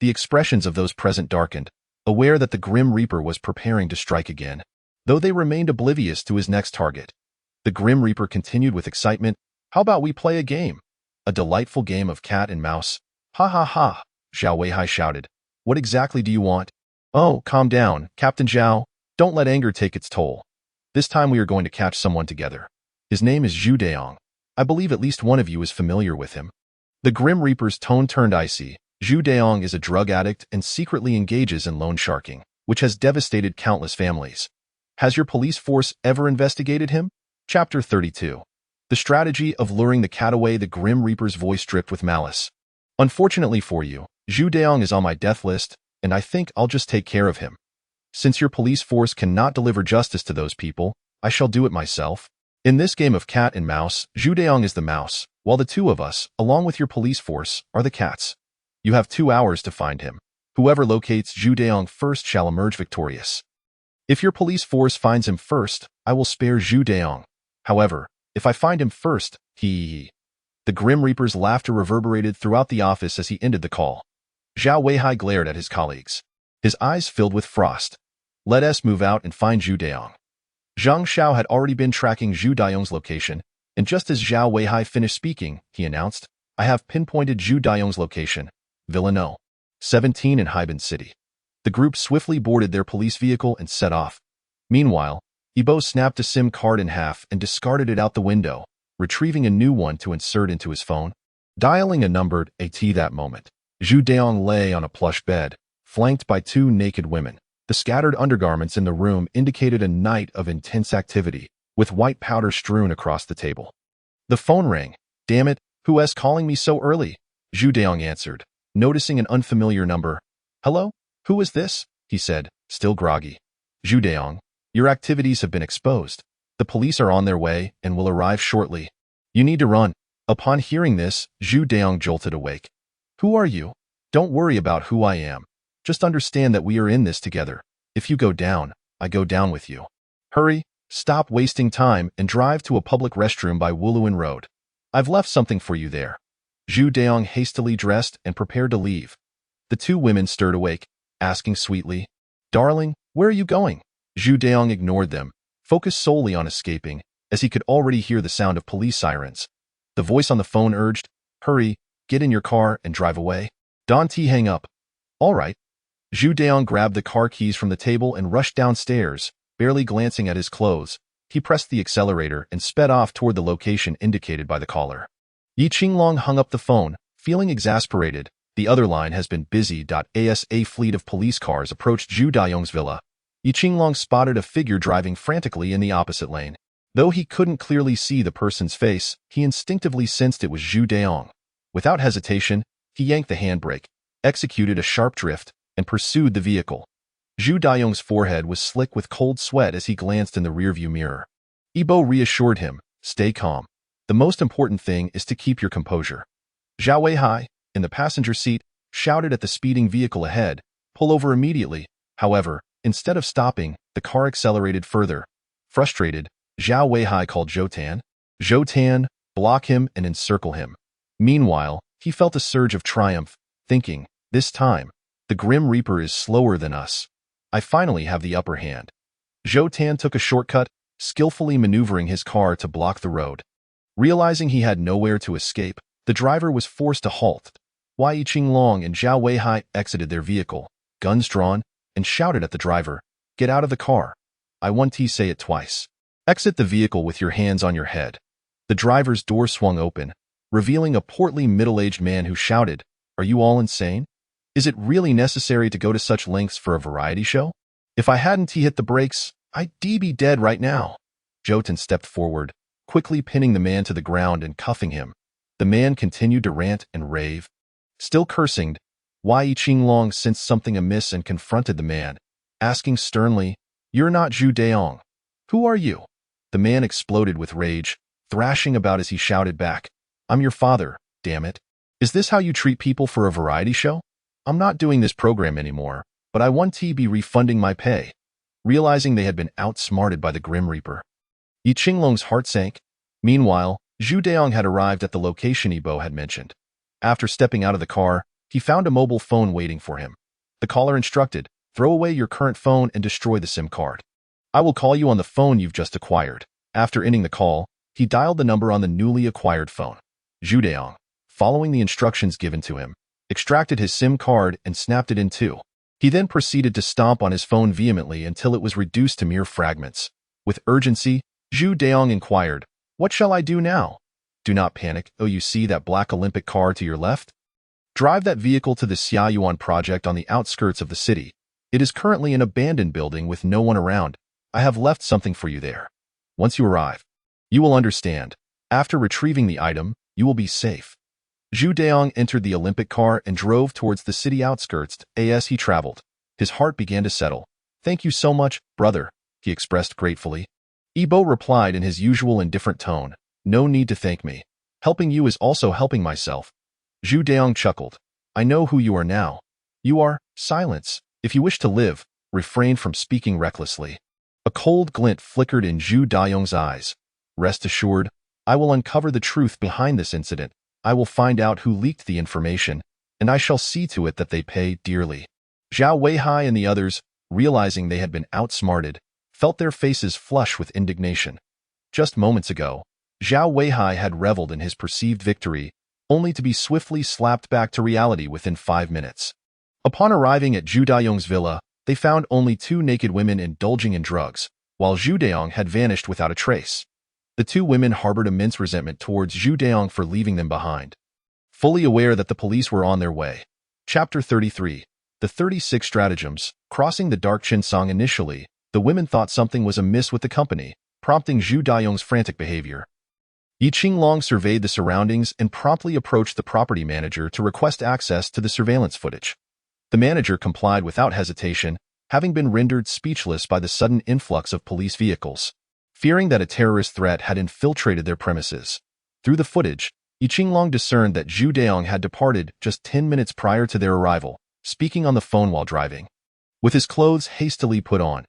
The expressions of those present darkened, aware that the Grim Reaper was preparing to strike again, though they remained oblivious to his next target. The Grim Reaper continued with excitement, "How about we play a game? A delightful game of cat and mouse. Ha ha ha, Zhao Weihai shouted. What exactly do you want? Oh, calm down, Captain Zhao. Don't let anger take its toll. This time we are going to catch someone together. His name is Zhu Deong. I believe at least one of you is familiar with him. The Grim Reaper's tone turned icy. Zhu Deong is a drug addict and secretly engages in loan sharking, which has devastated countless families. Has your police force ever investigated him? Chapter 32. The strategy of luring the cat away. The Grim Reaper's voice dripped with malice. Unfortunately for you, Zhu Deong is on my death list, and I think I'll just take care of him. Since your police force cannot deliver justice to those people, I shall do it myself. In this game of cat and mouse, Zhu Deong is the mouse, while the two of us, along with your police force, are the cats. You have 2 hours to find him. Whoever locates Zhu Deong first shall emerge victorious. If your police force finds him first, I will spare Zhu Deong. However, if I find him first, he. The Grim Reaper's laughter reverberated throughout the office as he ended the call. Zhao Weihai glared at his colleagues. His eyes filled with frost. Let us move out and find Zhu Deong. Zhang Xiao had already been tracking Zhu Deong's location, and just as Zhao Weihai finished speaking, he announced, I have pinpointed Zhu Deong's location, Villa No. 17 in Haiban City. The group swiftly boarded their police vehicle and set off. Meanwhile, Yibo snapped a SIM card in half and discarded it out the window, retrieving a new one to insert into his phone. Dialing a numbered AT that moment, Zhu Deong lay on a plush bed, flanked by 2 naked women. The scattered undergarments in the room indicated a night of intense activity, with white powder strewn across the table. The phone rang. Damn it, who is calling me so early? Zhu Deong answered, noticing an unfamiliar number. Hello? Who is this? He said, still groggy. Zhu Deong, your activities have been exposed. The police are on their way and will arrive shortly. You need to run. Upon hearing this, Zhu Deong jolted awake. Who are you? Don't worry about who I am. Just understand that we are in this together. If you go down, I go down with you. Hurry, stop wasting time and drive to a public restroom by Wuluan Road. I've left something for you there. Zhu Deong hastily dressed and prepared to leave. The 2 women stirred awake, asking sweetly, Darling, where are you going? Zhu Deong ignored them, focused solely on escaping, as he could already hear the sound of police sirens. The voice on the phone urged, Hurry, get in your car and drive away. Don T hang up. All right. Zhu Deong grabbed the car keys from the table and rushed downstairs, barely glancing at his clothes. He pressed the accelerator and sped off toward the location indicated by the caller. Yi Qinglong hung up the phone, feeling exasperated. The other line has been busy. As a fleet of police cars approached Zhu Deong's villa, Yi Qinglong spotted a figure driving frantically in the opposite lane. Though he couldn't clearly see the person's face, he instinctively sensed it was Zhu Deong. Without hesitation, he yanked the handbrake, executed a sharp drift, and pursued the vehicle. Zhu Deong's forehead was slick with cold sweat as he glanced in the rearview mirror. Yibo reassured him, stay calm. The most important thing is to keep your composure. Zhao Weihai, in the passenger seat, shouted at the speeding vehicle ahead, pull over immediately. However, instead of stopping, the car accelerated further. Frustrated, Zhao Weihai called Zhou Tan. Zhou Tan, block him and encircle him. Meanwhile, he felt a surge of triumph, thinking, this time, the Grim Reaper is slower than us. I finally have the upper hand. Zhou Tan took a shortcut, skillfully maneuvering his car to block the road. Realizing he had nowhere to escape, the driver was forced to halt. Yi Qinglong and Zhao Weihai exited their vehicle, guns drawn, and shouted at the driver, get out of the car. I want to say it twice. Exit the vehicle with your hands on your head. The driver's door swung open, revealing a portly middle-aged man who shouted, are you all insane? Is it really necessary to go to such lengths for a variety show? If I hadn't hit the brakes, I'd be dead right now. Zhou Tan stepped forward, quickly pinning the man to the ground and cuffing him. The man continued to rant and rave. Still cursing, Yi Qinglong sensed something amiss and confronted the man, asking sternly, you're not Zhu Deong. Who are you? The man exploded with rage, thrashing about as he shouted back, I'm your father, damn it. Is this how you treat people for a variety show? I'm not doing this program anymore, but I want to be refunding my pay. Realizing they had been outsmarted by the Grim Reaper, Yi Qinglong's heart sank. Meanwhile, Zhu Deong had arrived at the location Yibo had mentioned. After stepping out of the car, he found a mobile phone waiting for him. The caller instructed, throw away your current phone and destroy the SIM card. I will call you on the phone you've just acquired. After ending the call, he dialed the number on the newly acquired phone. Zhu Deong, following the instructions given to him, extracted his SIM card and snapped it in two. He then proceeded to stomp on his phone vehemently until it was reduced to mere fragments. With urgency, Zhu Daong inquired, "What shall I do now?" "Do not panic. Oh, you see that black Olympic car to your left? Drive that vehicle to the Xiaoyuan project on the outskirts of the city. It is currently an abandoned building with no one around. I have left something for you there. Once you arrive, you will understand. After retrieving the item, you will be safe." Zhu Daong entered the Olympic car and drove towards the city outskirts. As he traveled, his heart began to settle. "Thank you so much, brother," he expressed gratefully. Yibo replied in his usual indifferent tone, "No need to thank me. Helping you is also helping myself." Zhu Daong chuckled. "I know who you are now. You are Silence. If you wish to live, refrain from speaking recklessly." A cold glint flickered in Zhu Daong's eyes. "Rest assured, I will uncover the truth behind this incident. I will find out who leaked the information, and I shall see to it that they pay dearly." Zhao Weihai and the others, realizing they had been outsmarted, felt their faces flush with indignation. Just moments ago, Zhao Weihai had reveled in his perceived victory, only to be swiftly slapped back to reality within 5 minutes. Upon arriving at Zhu Daong's villa, they found only 2 naked women indulging in drugs, while Zhu Daong had vanished without a trace. The 2 women harbored immense resentment towards Zhu Daong for leaving them behind. Fully aware that the police were on their way. Chapter 33. The 36 Stratagems. Crossing the dark Qinsong initially, the women thought something was amiss with the company, prompting Zhu Daong's frantic behavior. Yi Qinglong surveyed the surroundings and promptly approached the property manager to request access to the surveillance footage. The manager complied without hesitation, having been rendered speechless by the sudden influx of police vehicles. Fearing that a terrorist threat had infiltrated their premises. Through the footage, Yi Qinglong discerned that Zhu Daong had departed just 10 minutes prior to their arrival, speaking on the phone while driving. With his clothes hastily put on.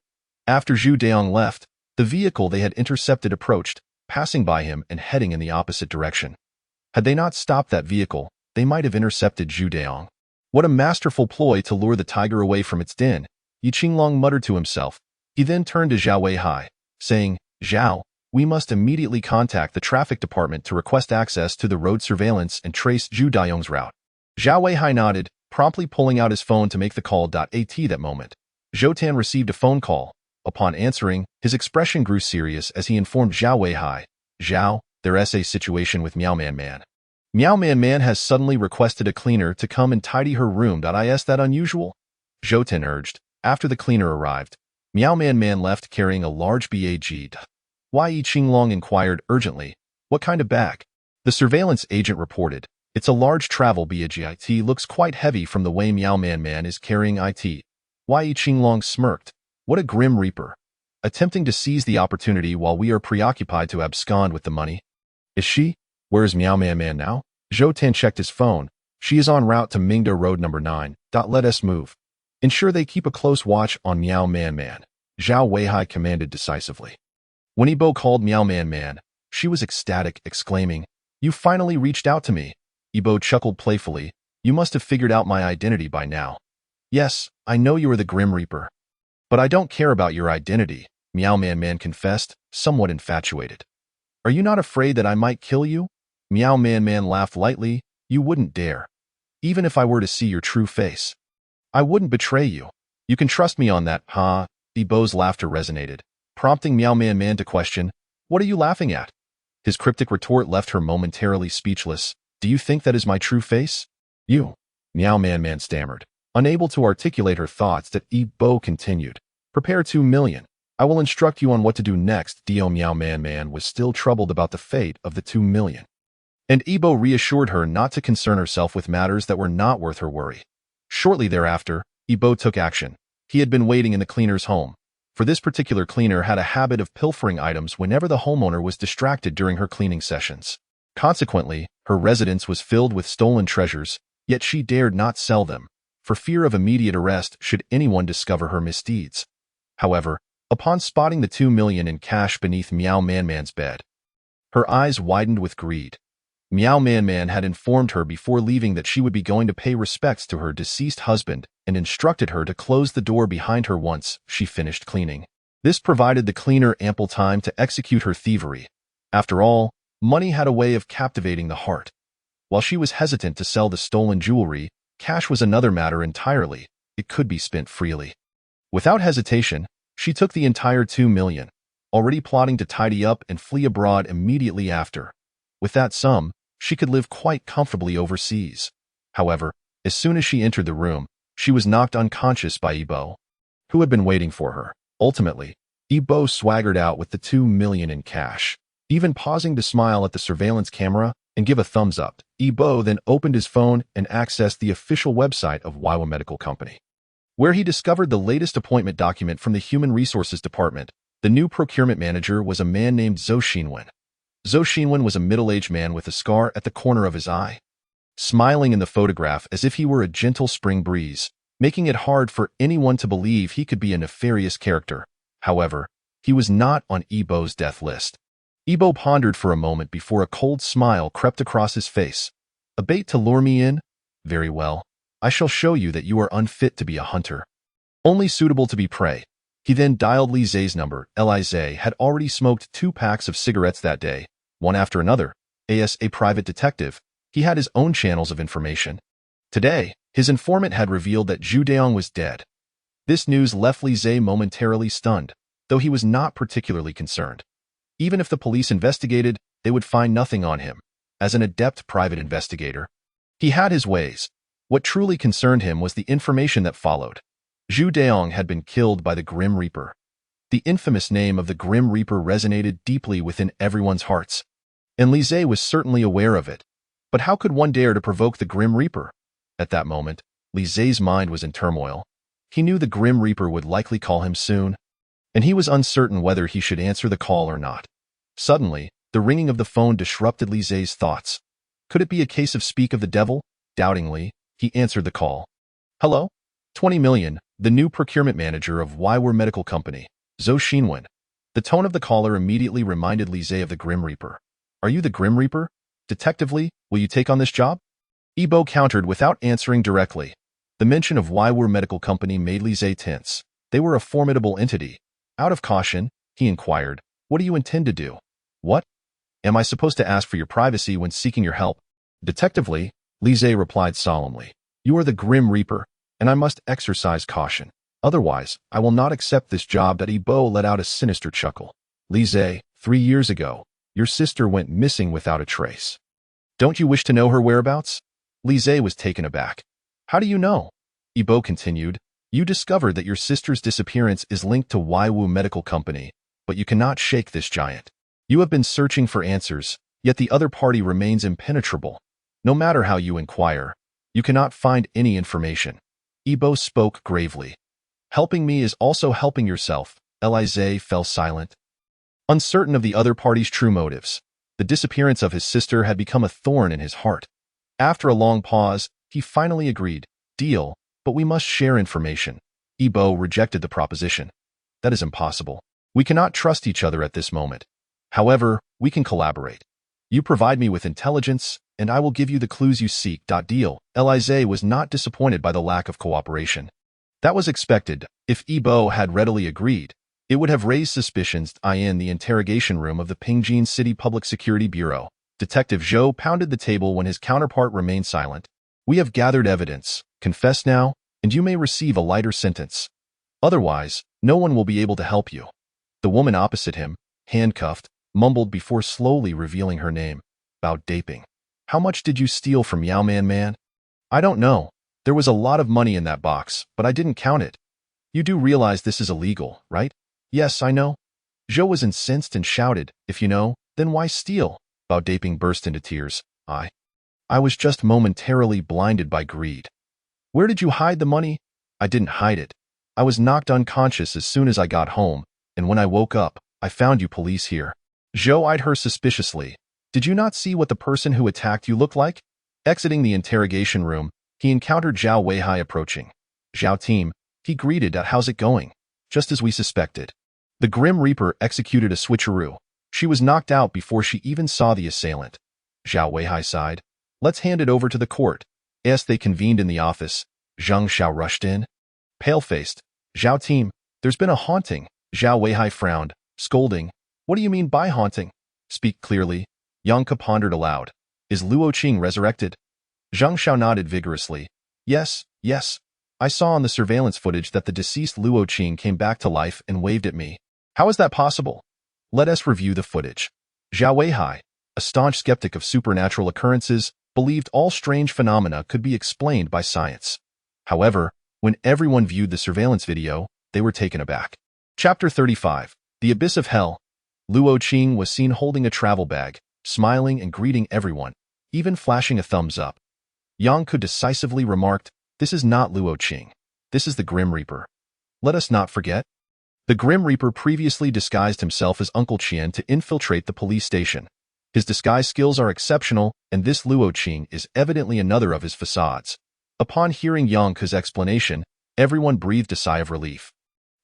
After Zhu Daong left, the vehicle they had intercepted approached, passing by him and heading in the opposite direction. Had they not stopped that vehicle, they might have intercepted Zhu Daong. What a masterful ploy to lure the tiger away from its den, Yi Qinglong muttered to himself. He then turned to Zhao Weihai, saying, "Zhao, we must immediately contact the traffic department to request access to the road surveillance and trace Zhu Daong's route." Zhao Weihai nodded, promptly pulling out his phone to make the call. At that moment, Zhou Tan received a phone call. Upon answering, his expression grew serious as he informed Zhao Weihai, "Zhao, there's a situation with Miao Man Man. Miao Man Man has suddenly requested a cleaner to come and tidy her room. Is that unusual?" Zhou Tan urged. After the cleaner arrived, Miao Man Man left carrying a large bag. Why? Yi Qinglong inquired urgently. "What kind of bag?" The surveillance agent reported. "It's a large travel bag. It looks quite heavy from the way Miao Man Man is carrying it." Why? Yi Qinglong smirked. "What a grim reaper. Attempting to seize the opportunity while we are preoccupied to abscond with the money." "Is she? Where is Miao Man Man now?" Zhou Tan checked his phone. "She is en route to Mingda Road number 9. Let us move. Ensure they keep a close watch on Miao Man Man," Zhao Weihai commanded decisively. When Yibo called Miao Man Man, she was ecstatic, exclaiming, "You finally reached out to me." Yibo chuckled playfully. "You must have figured out my identity by now." "Yes, I know you are the Grim Reaper. But I don't care about your identity," Miao Man Man confessed, somewhat infatuated. "Are you not afraid that I might kill you?" Miao Man Man laughed lightly. "You wouldn't dare. Even if I were to see your true face. I wouldn't betray you. You can trust me on that, huh?" Yibo's laughter resonated, prompting Miao Man Man to question, "What are you laughing at?" His cryptic retort left her momentarily speechless. "Do you think that is my true face?" "You," Miao Man Man stammered. Unable to articulate her thoughts, that Yibo continued, "Prepare 2 million. I will instruct you on what to do next." Miao Man Man was still troubled about the fate of the 2 million. And Yibo reassured her not to concern herself with matters that were not worth her worry. Shortly thereafter, Yibo took action. He had been waiting in the cleaner's home. For this particular cleaner had a habit of pilfering items whenever the homeowner was distracted during her cleaning sessions. Consequently, her residence was filled with stolen treasures, yet she dared not sell them, for fear of immediate arrest should anyone discover her misdeeds. However, upon spotting the 2 million in cash beneath Miao Man Man's bed, her eyes widened with greed. Miao Man Man had informed her before leaving that she would be going to pay respects to her deceased husband and instructed her to close the door behind her once she finished cleaning. This provided the cleaner ample time to execute her thievery. After all, money had a way of captivating the heart. While she was hesitant to sell the stolen jewelry, Cash was another matter entirely. It could be spent freely. Without hesitation, she took the entire 2 million, already plotting to tidy up and flee abroad immediately after. With that sum, she could live quite comfortably overseas. However, as soon as she entered the room, she was knocked unconscious by Ibo, who had been waiting for her. Ultimately, Ibo swaggered out with the 2 million in cash, even pausing to smile at the surveillance camera and give a thumbs up. Ibo then opened his phone and accessed the official website of Waiwu Medical Company, where he discovered the latest appointment document from the Human Resources Department. The new procurement manager was a man named Zhou Xinwen. Zhou Xinwen was a middle-aged man with a scar at the corner of his eye, smiling in the photograph as if he were a gentle spring breeze, making it hard for anyone to believe he could be a nefarious character. However, he was not on Ibo's death list. Ibo pondered for a moment before a cold smile crept across his face. A bait to lure me in? Very well. I shall show you that you are unfit to be a hunter, only suitable to be prey. He then dialed Li Zay's number. Li Zay had already smoked 2 packs of cigarettes that day, one after another. As a private detective, he had his own channels of information. Today, his informant had revealed that Zhu Deong was dead. This news left Li Zay momentarily stunned, though he was not particularly concerned. Even if the police investigated, they would find nothing on him. As an adept private investigator, he had his ways. What truly concerned him was the information that followed. Zhu Deong had been killed by the Grim Reaper. The infamous name of the Grim Reaper resonated deeply within everyone's hearts, and Li Zay was certainly aware of it. But how could one dare to provoke the Grim Reaper? At that moment, Li Zay's mind was in turmoil. He knew the Grim Reaper would likely call him soon, and he was uncertain whether he should answer the call or not. Suddenly, the ringing of the phone disrupted Li Zay's thoughts. Could it be a case of speak of the devil? Doubtingly, he answered the call. Hello? 20 million, the new procurement manager of Waiwu Medical Company, Zhou Xinwen. The tone of the caller immediately reminded Li Zay of the Grim Reaper. Are you the Grim Reaper? Detectively, will you take on this job? Ibo countered without answering directly. The mention of Waiwu Medical Company made Li Zay tense. They were a formidable entity. Out of caution, he inquired, what do you intend to do? What? Am I supposed to ask for your privacy when seeking your help? Detectively, Li Zay replied solemnly. You are the Grim Reaper, and I must exercise caution. Otherwise, I will not accept this job. Ibo let out a sinister chuckle. Li Zay, 3 years ago, your sister went missing without a trace. Don't you wish to know her whereabouts? Li Zay was taken aback. How do you know? Ibo continued. You discovered that your sister's disappearance is linked to Waiwu Medical Company, but you cannot shake this giant. You have been searching for answers, yet the other party remains impenetrable. No matter how you inquire, you cannot find any information. Ibo spoke gravely. Helping me is also helping yourself. Li Zay fell silent, uncertain of the other party's true motives. The disappearance of his sister had become a thorn in his heart. After a long pause, he finally agreed. Deal, but we must share information. Ibo rejected the proposition. That is impossible. We cannot trust each other at this moment. However, we can collaborate. You provide me with intelligence, and I will give you the clues you seek. Deal. Li Zay was not disappointed by the lack of cooperation. That was expected. If Ibo had readily agreed, it would have raised suspicions. In the interrogation room of the Pingjin City Public Security Bureau, Detective Zhou pounded the table when his counterpart remained silent. We have gathered evidence. Confess now, and you may receive a lighter sentence. Otherwise, no one will be able to help you. The woman opposite him, handcuffed, mumbled before slowly revealing her name. Bao Daping. How much did you steal from Yao Man? I don't know. There was a lot of money in that box, but I didn't count it. You do realize this is illegal, right? Yes, I know. Zhou was incensed and shouted, if you know, then why steal? Bao Daping burst into tears. I was just momentarily blinded by greed. Where did you hide the money? I didn't hide it. I was knocked unconscious as soon as I got home, and when I woke up, I found you police here. Zhou eyed her suspiciously. Did you not see what the person who attacked you looked like? Exiting the interrogation room, he encountered Zhao Weihai approaching. Zhao team, he greeted. How's it going? Just as we suspected. The Grim Reaper executed a switcheroo. She was knocked out before she even saw the assailant. Zhao Weihai sighed. Let's hand it over to the court. As they convened in the office, Zhang Xiao rushed in. Pale-faced. Zhao team, there's been a haunting. Zhao Weihai frowned, scolding. What do you mean by haunting? Speak clearly. Yang Ke pondered aloud. Is Luo Qing resurrected? Zhang Xiao nodded vigorously. Yes, yes. I saw on the surveillance footage that the deceased Luo Qing came back to life and waved at me. How is that possible? Let us review the footage. Zhao Weihai, a staunch skeptic of supernatural occurrences, believed all strange phenomena could be explained by science. However, when everyone viewed the surveillance video, they were taken aback. Chapter 35. The Abyss of Hell. Luo Qing was seen holding a travel bag, smiling and greeting everyone, even flashing a thumbs up. Yang Ku decisively remarked, "This is not Luo Qing. This is the Grim Reaper." Let us not forget. The Grim Reaper previously disguised himself as Uncle Qian to infiltrate the police station. His disguise skills are exceptional, and this Luo Qing is evidently another of his facades. Upon hearing Yang Ku's explanation, everyone breathed a sigh of relief.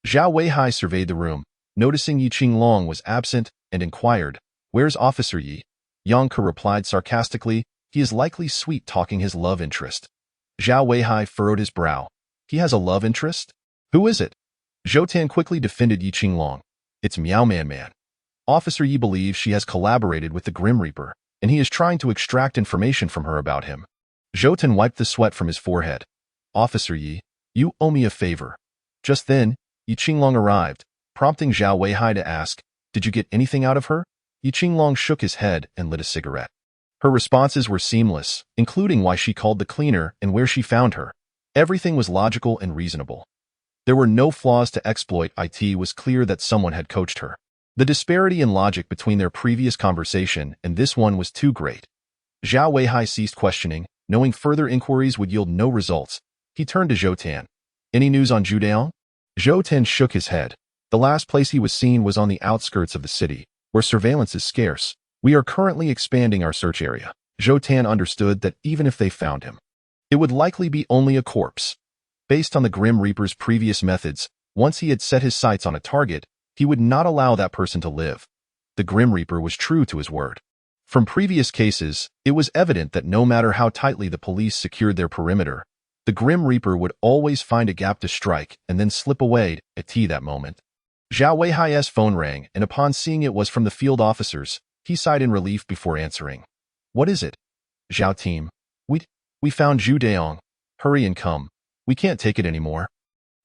Zhao Weihai surveyed the room, noticing Yi Qinglong was absent, and inquired, "Where's Officer Yi?" Yang Ku replied sarcastically, "He is likely sweet-talking his love interest." Zhao Weihai furrowed his brow. "He has a love interest? Who is it?" Zhou Tan quickly defended Yi Qinglong. "It's Miao Man Man. Officer Yi believes she has collaborated with the Grim Reaper, and he is trying to extract information from her about him." Zhou Tan wiped the sweat from his forehead. "Officer Yi, you owe me a favor." Just then, Yi Qinglong arrived, prompting Zhao Weihai to ask, "Did you get anything out of her?" Yi Qinglong shook his head and lit a cigarette. Her responses were seamless, including why she called the cleaner and where she found her. Everything was logical and reasonable. There were no flaws to exploit. It was clear that someone had coached her. The disparity in logic between their previous conversation and this one was too great. Zhao Weihai ceased questioning, knowing further inquiries would yield no results. He turned to Zhou Tan. "Any news on Zhu Daong?" Zhou Tan shook his head. The last place he was seen was on the outskirts of the city, where surveillance is scarce. "We are currently expanding our search area." Zhou Tan understood that even if they found him, it would likely be only a corpse. Based on the Grim Reaper's previous methods, once he had set his sights on a target, he would not allow that person to live. The Grim Reaper was true to his word. From previous cases, it was evident that no matter how tightly the police secured their perimeter, the Grim Reaper would always find a gap to strike and then slip away at that moment. Zhao Weihai's phone rang, and upon seeing it was from the field officers, he sighed in relief before answering. "What is it?" "Zhao team. We found Zhu Daong. Hurry and come. We can't take it anymore."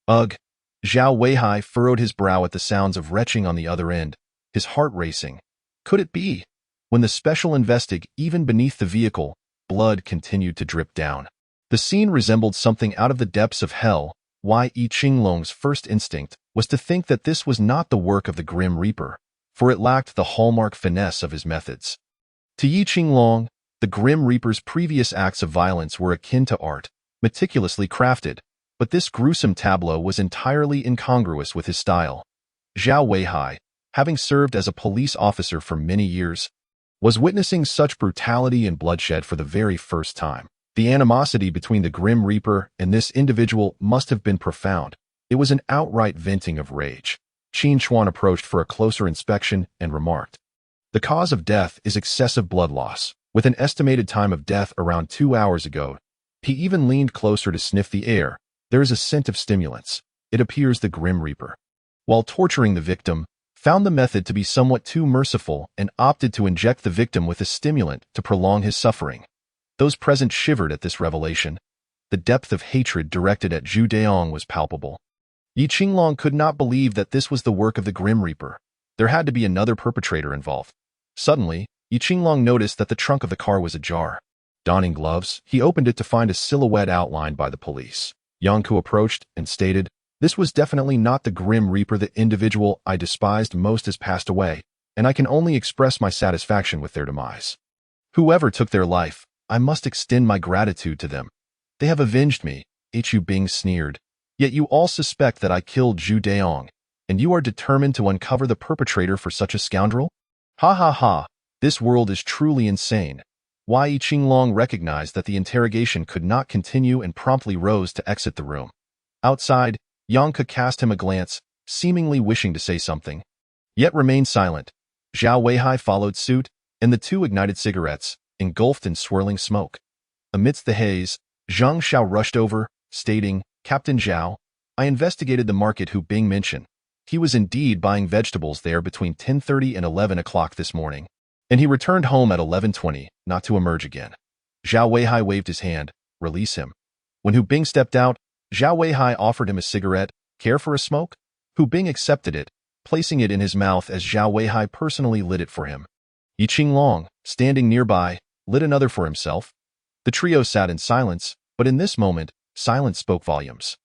"Ugh." Zhao Weihai furrowed his brow at the sounds of retching on the other end, his heart racing. Could it be? When the special even beneath the vehicle, blood continued to drip down. The scene resembled something out of the depths of hell. Yi Qinglong's first instinct was to think that this was not the work of the Grim Reaper, for it lacked the hallmark finesse of his methods. To Yi Qinglong, the Grim Reaper's previous acts of violence were akin to art, meticulously crafted, but this gruesome tableau was entirely incongruous with his style. Zhao Weihai, having served as a police officer for many years, was witnessing such brutality and bloodshed for the very first time. The animosity between the Grim Reaper and this individual must have been profound. It was an outright venting of rage. Qin Chuan approached for a closer inspection and remarked, "The cause of death is excessive blood loss, with an estimated time of death around 2 hours ago." He even leaned closer to sniff the air. "There is a scent of stimulants. It appears the Grim Reaper, while torturing the victim, found the method to be somewhat too merciful and opted to inject the victim with a stimulant to prolong his suffering." Those present shivered at this revelation. The depth of hatred directed at Zhu Daong was palpable. Yi Qinglong could not believe that this was the work of the Grim Reaper. There had to be another perpetrator involved. Suddenly, Yi Qinglong noticed that the trunk of the car was ajar. Donning gloves, he opened it to find a silhouette outlined by the police. Yang Ku approached and stated, "This was definitely not the Grim Reaper. The individual I despised most has passed away, and I can only express my satisfaction with their demise. Whoever took their life, I must extend my gratitude to them. They have avenged me." Hu Bing sneered. "Yet you all suspect that I killed Zhu Daong, and you are determined to uncover the perpetrator for such a scoundrel? Ha ha ha, this world is truly insane." Yi Qinglong recognized that the interrogation could not continue and promptly rose to exit the room. Outside, Yang Ke cast him a glance, seemingly wishing to say something, yet remained silent. Zhao Weihai followed suit, and the two ignited cigarettes, engulfed in swirling smoke. Amidst the haze, Zhang Xiao rushed over, stating, "Captain Zhao, I investigated the market Hu Bing mentioned. He was indeed buying vegetables there between 10:30 and 11 o'clock this morning, and he returned home at 11:20, not to emerge again." Zhao Weihai waved his hand. "Release him." When Hu Bing stepped out, Zhao Weihai offered him a cigarette. Care for a smoke? Hu Bing accepted it, placing it in his mouth as Zhao Weihai personally lit it for him. Yi Qinglong, standing nearby, lit another for himself. The trio sat in silence, but in this moment, silence spoke volumes.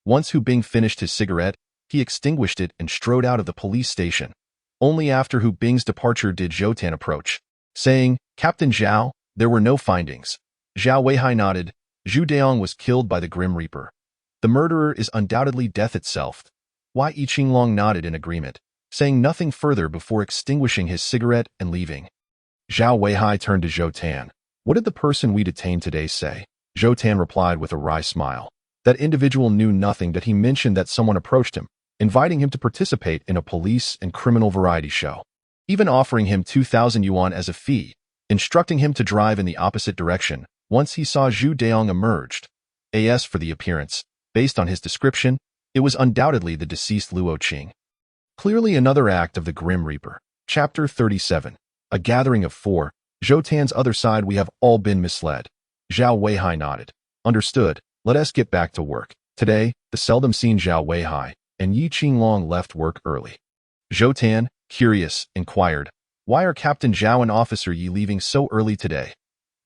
Once Hu Bing finished his cigarette, he extinguished it and strode out of the police station. Only after Hu Bing's departure did Zhou Tan approach, saying, "Captain Zhao, there were no findings." Zhao Weihai nodded. Zhu Deong was killed by the Grim Reaper. The murderer is undoubtedly death itself. Yi Qinglong nodded in agreement, saying nothing further before extinguishing his cigarette and leaving. Zhao Weihai turned to Zhou Tan. "What did the person we detained today say?" Zhou Tan replied with a wry smile. That individual knew nothing, that he mentioned that someone approached him, inviting him to participate in a police and criminal variety show, even offering him 2,000 yuan as a fee, instructing him to drive in the opposite direction once he saw Zhu Deong emerged. As for the appearance, based on his description, it was undoubtedly the deceased Luo Qing. Clearly another act of the Grim Reaper. Chapter 37. A gathering of four. Zhou Tan's other side. We have all been misled. Zhao Weihai nodded. Understood. Let us get back to work. Today, the seldom seen Zhao Weihai and Yi Qinglong left work early. Zhou Tan, curious, inquired, "Why are Captain Zhao and Officer Yi leaving so early today?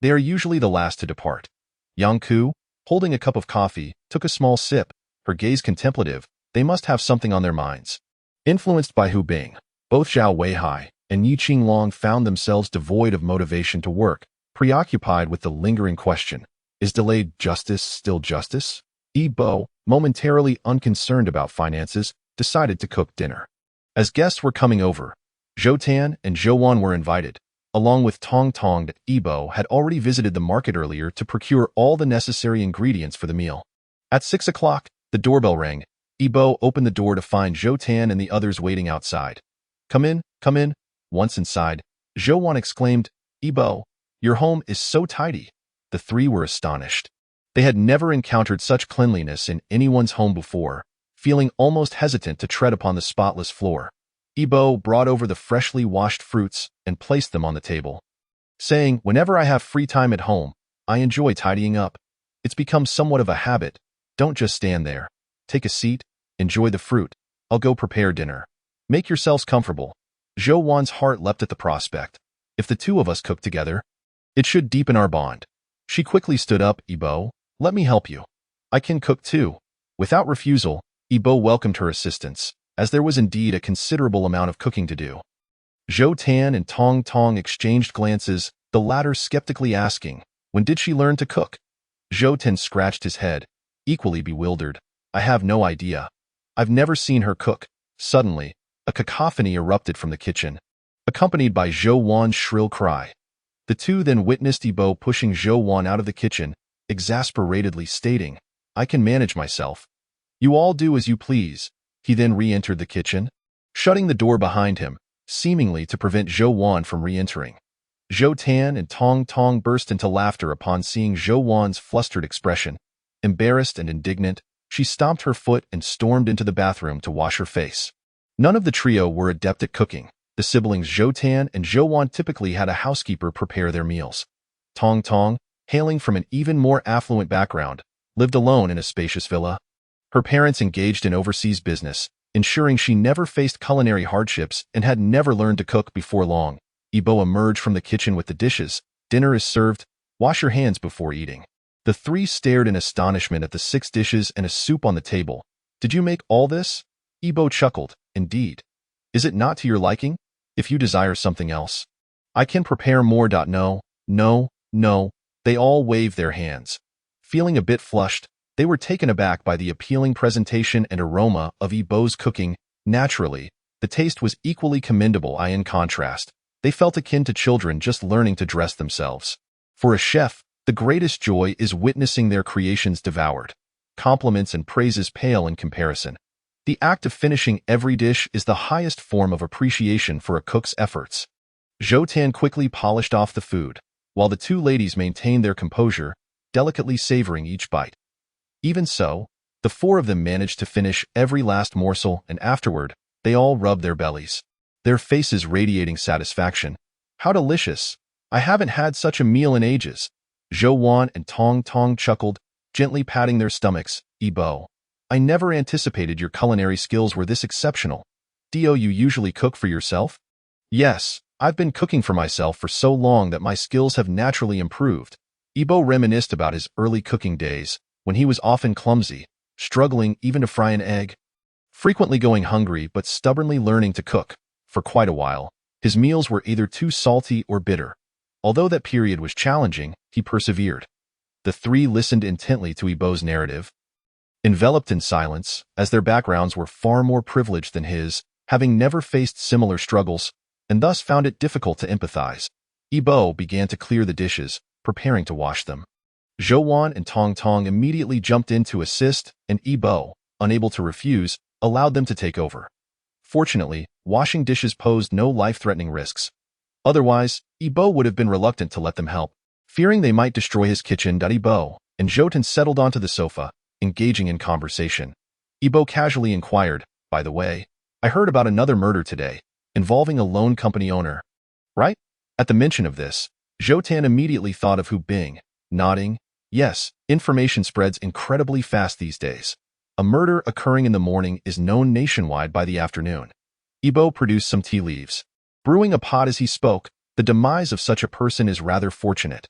They are usually the last to depart." Yang Ku, holding a cup of coffee, took a small sip, her gaze contemplative. They must have something on their minds. Influenced by Hu Bing, both Zhao Weihai and Yi Qinglong found themselves devoid of motivation to work, preoccupied with the lingering question, is delayed justice still justice? Yi Bo, momentarily unconcerned about finances, decided to cook dinner. As guests were coming over, Zhou Tan and Zhou Wan were invited, along with Tong Tong. Yi Bo had already visited the market earlier to procure all the necessary ingredients for the meal. At 6 o'clock, the doorbell rang. Yi Bo opened the door to find Zhou Tan and the others waiting outside. Come in, come in." Once inside, Zhou Wan exclaimed, "Yi Bo, your home is so tidy." The three were astonished. They had never encountered such cleanliness in anyone's home before, feeling almost hesitant to tread upon the spotless floor. Yi Bo brought over the freshly washed fruits and placed them on the table, saying, "Whenever I have free time at home, I enjoy tidying up. It's become somewhat of a habit. Don't just stand there. Take a seat, enjoy the fruit. I'll go prepare dinner. Make yourselves comfortable." Zhou Wan's heart leapt at the prospect. If the two of us cook together, it should deepen our bond. She quickly stood up. "Yi Bo, let me help you. I can cook too." Without refusal, Yi Bo welcomed her assistance, as there was indeed a considerable amount of cooking to do. Zhou Tan and Tong Tong exchanged glances, the latter skeptically asking, "When did she learn to cook?" Zhou Tan scratched his head, equally bewildered. "I have no idea. I've never seen her cook." Suddenly, a cacophony erupted from the kitchen, accompanied by Zhou Wan's shrill cry. The two then witnessed Yi Bo pushing Zhou Wan out of the kitchen, exasperatedly stating, "I can manage myself. You all do as you please." He then re-entered the kitchen, shutting the door behind him, seemingly to prevent Zhou Wan from re-entering. Zhou Tan and Tong Tong burst into laughter upon seeing Zhou Wan's flustered expression. Embarrassed and indignant, she stomped her foot and stormed into the bathroom to wash her face. None of the trio were adept at cooking. The siblings Zhou Tan and Zhou Wan typically had a housekeeper prepare their meals. Tong Tong, hailing from an even more affluent background, lived alone in a spacious villa. Her parents engaged in overseas business, ensuring she never faced culinary hardships and had never learned to cook before long. Yi Bo emerged from the kitchen with the dishes. "Dinner is served. Wash your hands before eating." The three stared in astonishment at the 6 dishes and a soup on the table. "Did you make all this?" Yi Bo chuckled. "Indeed. Is it not to your liking? If you desire something else, I can prepare more. No, no, no." They all waved their hands. Feeling a bit flushed, they were taken aback by the appealing presentation and aroma of Yi Bo's cooking. Naturally, the taste was equally commendable. In contrast, they felt akin to children just learning to dress themselves. For a chef, the greatest joy is witnessing their creations devoured. Compliments and praises pale in comparison. The act of finishing every dish is the highest form of appreciation for a cook's efforts. Zhou Tan quickly polished off the food, while the two ladies maintained their composure, delicately savoring each bite. Even so, the four of them managed to finish every last morsel, and afterward, they all rubbed their bellies, their faces radiating satisfaction. "How delicious! I haven't had such a meal in ages." Zhou Wan and Tong Tong chuckled, gently patting their stomachs. Ebo, I never anticipated your culinary skills were this exceptional. Do you usually cook for yourself? Yes, I've been cooking for myself for so long that my skills have naturally improved. Ebo reminisced about his early cooking days, when he was often clumsy, struggling even to fry an egg, frequently going hungry but stubbornly learning to cook. For quite a while, his meals were either too salty or bitter. Although that period was challenging, he persevered. The three listened intently to Ebo's narrative, enveloped in silence, as their backgrounds were far more privileged than his, having never faced similar struggles, and thus found it difficult to empathize. Ebo began to clear the dishes, preparing to wash them. Zhou and Tong Tong immediately jumped in to assist, and Ebo, unable to refuse, allowed them to take over. Fortunately, washing dishes posed no life-threatening risks. Otherwise, Ebo would have been reluctant to let them help, fearing they might destroy his kitchen. Ebo and Jotun settled onto the sofa, engaging in conversation. Ebo casually inquired, by the way, I heard about another murder today, involving a loan company owner. Right? At the mention of this, Jotun immediately thought of Hu Bing, nodding, yes, information spreads incredibly fast these days. A murder occurring in the morning is known nationwide by the afternoon. Ebo produced some tea leaves, brewing a pot as he spoke. The demise of such a person is rather fortunate.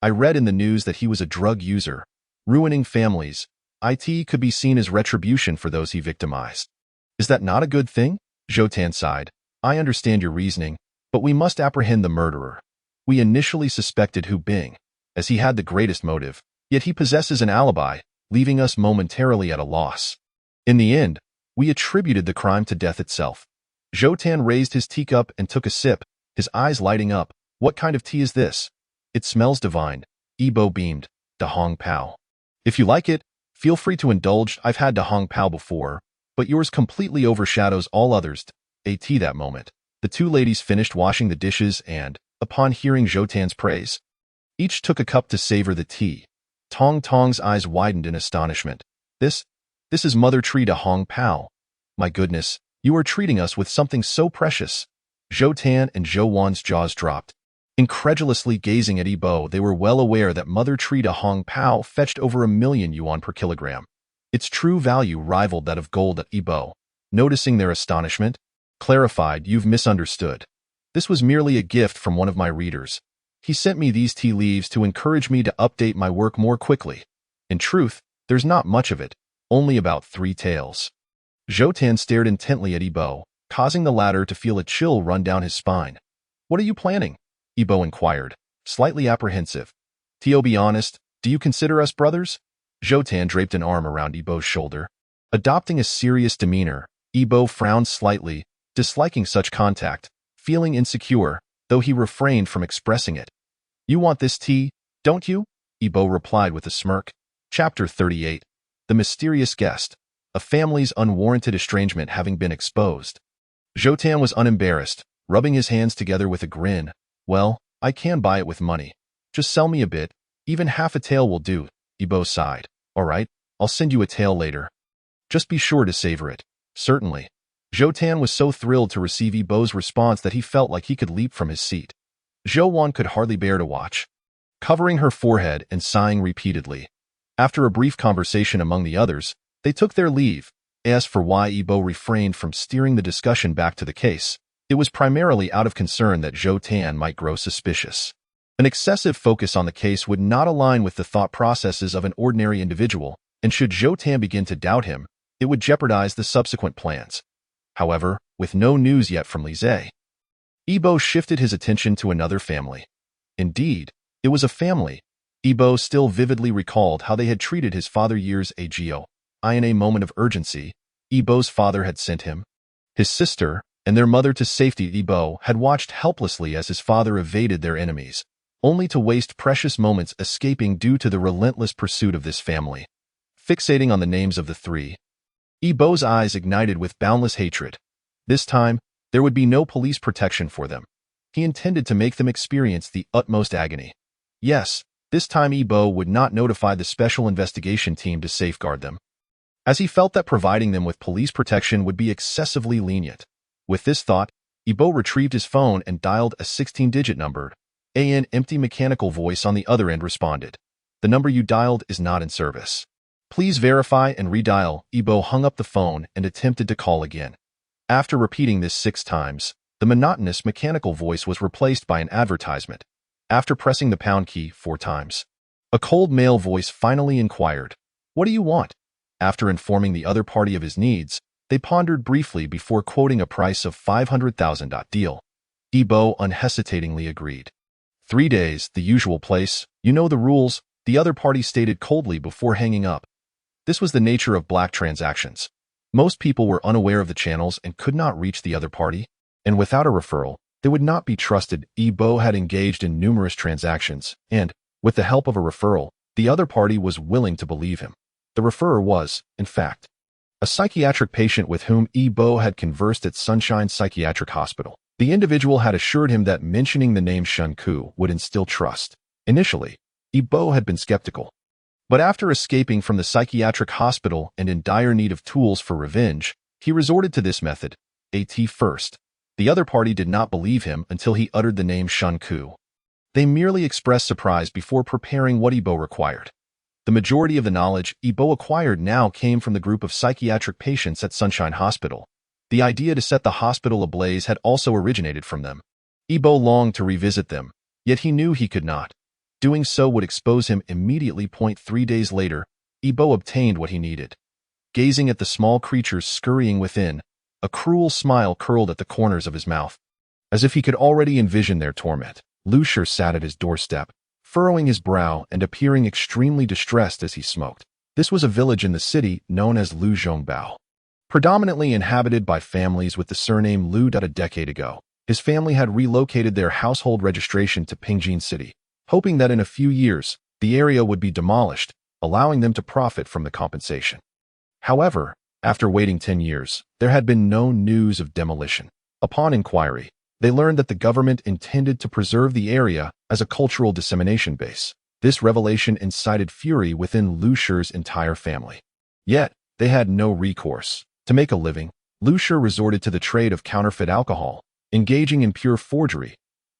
I read in the news that he was a drug user, ruining families. It could be seen as retribution for those he victimized. Is that not a good thing? Jotun sighed. I understand your reasoning, but we must apprehend the murderer. We initially suspected Hu Bing, as he had the greatest motive, yet he possesses an alibi, leaving us momentarily at a loss. In the end, we attributed the crime to death itself. Jotun raised his teacup and took a sip, his eyes lighting up. What kind of tea is this? It smells divine. Ebo beamed. Da Hong Pao. If you like it, feel free to indulge. I've had Da Hong Pao before, but yours completely overshadows all others. That moment, the two ladies finished washing the dishes and, upon hearing Jotun's praise, each took a cup to savor the tea. Tong Tong's eyes widened in astonishment. This is Mother Tree Da Hong Pao. My goodness, you are treating us with something so precious. Jotun and Zhou jaws dropped. Incredulously gazing at Ebo, they were well aware that Mother Tree Da Hong Pao fetched over 1,000,000 yuan per kilogram. Its true value rivaled that of gold. Ebo, noticing their astonishment, clarified, you've misunderstood. This was merely a gift from one of my readers. He sent me these tea leaves to encourage me to update my work more quickly. In truth, there's not much of it, only about 3 tales. Jotun stared intently at Ebo, causing the latter to feel a chill run down his spine. What are you planning? Ebo inquired, slightly apprehensive. To be honest, do you consider us brothers? Jotun draped an arm around Ebo's shoulder. Adopting a serious demeanor, Ebo frowned slightly, disliking such contact, feeling insecure, though he refrained from expressing it. You want this tea, don't you? Ebo replied with a smirk. Chapter 38. The Mysterious Guest. A family's unwarranted estrangement having been exposed. Jotun was unembarrassed, rubbing his hands together with a grin. Well, I can buy it with money. Just sell me a bit, even half a tael will do. Ebo sighed. All right, I'll send you a tael later. Just be sure to savor it. Certainly. Jotun was so thrilled to receive Ebo's response that he felt like he could leap from his seat. Zhou could hardly bear to watch, covering her forehead and sighing repeatedly. After a brief conversation among the others, they took their leave. As for why Ebo refrained from steering the discussion back to the case, it was primarily out of concern that Jotun might grow suspicious. An excessive focus on the case would not align with the thought processes of an ordinary individual, and should Jotun begin to doubt him, it would jeopardize the subsequent plans. However, with no news yet from Lise, Ebo shifted his attention to another family. Indeed, it was a family. Ebo still vividly recalled how they had treated his father years ago. In a moment of urgency, Ebo's father had sent him, his sister, and their mother to safety. Ebo had watched helplessly as his father evaded their enemies, only to waste precious moments escaping due to the relentless pursuit of this family. Fixating on the names of the three, Ebo's eyes ignited with boundless hatred. This time, there would be no police protection for them. He intended to make them experience the utmost agony. Yes, this time Ebo would not notify the special investigation team to safeguard them, as he felt that providing them with police protection would be excessively lenient. With this thought, Ebo retrieved his phone and dialed a 16-digit number. An empty mechanical voice on the other end responded. The number you dialed is not in service. Please verify and redial. Ibo hung up the phone and attempted to call again. After repeating this 6 times, the monotonous mechanical voice was replaced by an advertisement. After pressing the pound key 4 times, a cold male voice finally inquired, "What do you want?" After informing the other party of his needs, they pondered briefly before quoting a price of 500,000. Deal. Ibo unhesitatingly agreed. 3 days, the usual place, you know the rules, the other party stated coldly before hanging up. This was the nature of black transactions. Most people were unaware of the channels and could not reach the other party, and without a referral, they would not be trusted. Ibo had engaged in numerous transactions, and, with the help of a referral, the other party was willing to believe him. The referrer was, in fact, a psychiatric patient with whom Ibo had conversed at Sunshine Psychiatric Hospital. The individual had assured him that mentioning the name Shunku would instill trust. Initially, Ibo had been skeptical. But after escaping from the psychiatric hospital and in dire need of tools for revenge, he resorted to this method, at first. The other party did not believe him until he uttered the name Shunku. They merely expressed surprise before preparing what Ibo required. The majority of the knowledge Ibo acquired now came from the group of psychiatric patients at Sunshine Hospital. The idea to set the hospital ablaze had also originated from them. Ibo longed to revisit them, yet he knew he could not. Doing so would expose him immediately. 3 days later, Ibo obtained what he needed. Gazing at the small creatures scurrying within, a cruel smile curled at the corners of his mouth. As if he could already envision their torment, Lu Shi sat at his doorstep, furrowing his brow and appearing extremely distressed as he smoked. This was a village in the city known as Lu Zhongbao, predominantly inhabited by families with the surname Lu. A decade ago, his family had relocated their household registration to Pingjin City, hoping that in a few years, the area would be demolished, allowing them to profit from the compensation. However, after waiting 10 years, there had been no news of demolition. Upon inquiry, they learned that the government intended to preserve the area as a cultural dissemination base. This revelation incited fury within Lu Shi's entire family. Yet, they had no recourse. To make a living, Lu Shi resorted to the trade of counterfeit alcohol, engaging in pure forgery.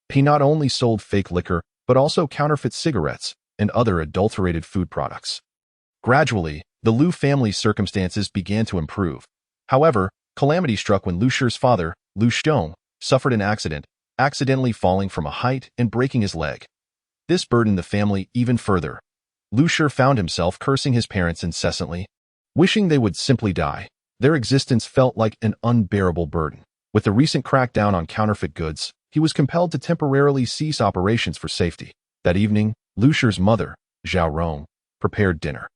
He not only sold fake liquor, but also counterfeit cigarettes and other adulterated food products. Gradually, the Lu family's circumstances began to improve. However, calamity struck when Lu Shi's father, Lu Xiong, suffered an accident, accidentally falling from a height and breaking his leg. This burdened the family even further. Lu Shi found himself cursing his parents incessantly, wishing they would simply die. Their existence felt like an unbearable burden. With the recent crackdown on counterfeit goods, he was compelled to temporarily cease operations for safety. That evening, Lu Shi's mother, Zhao Rong, prepared dinner,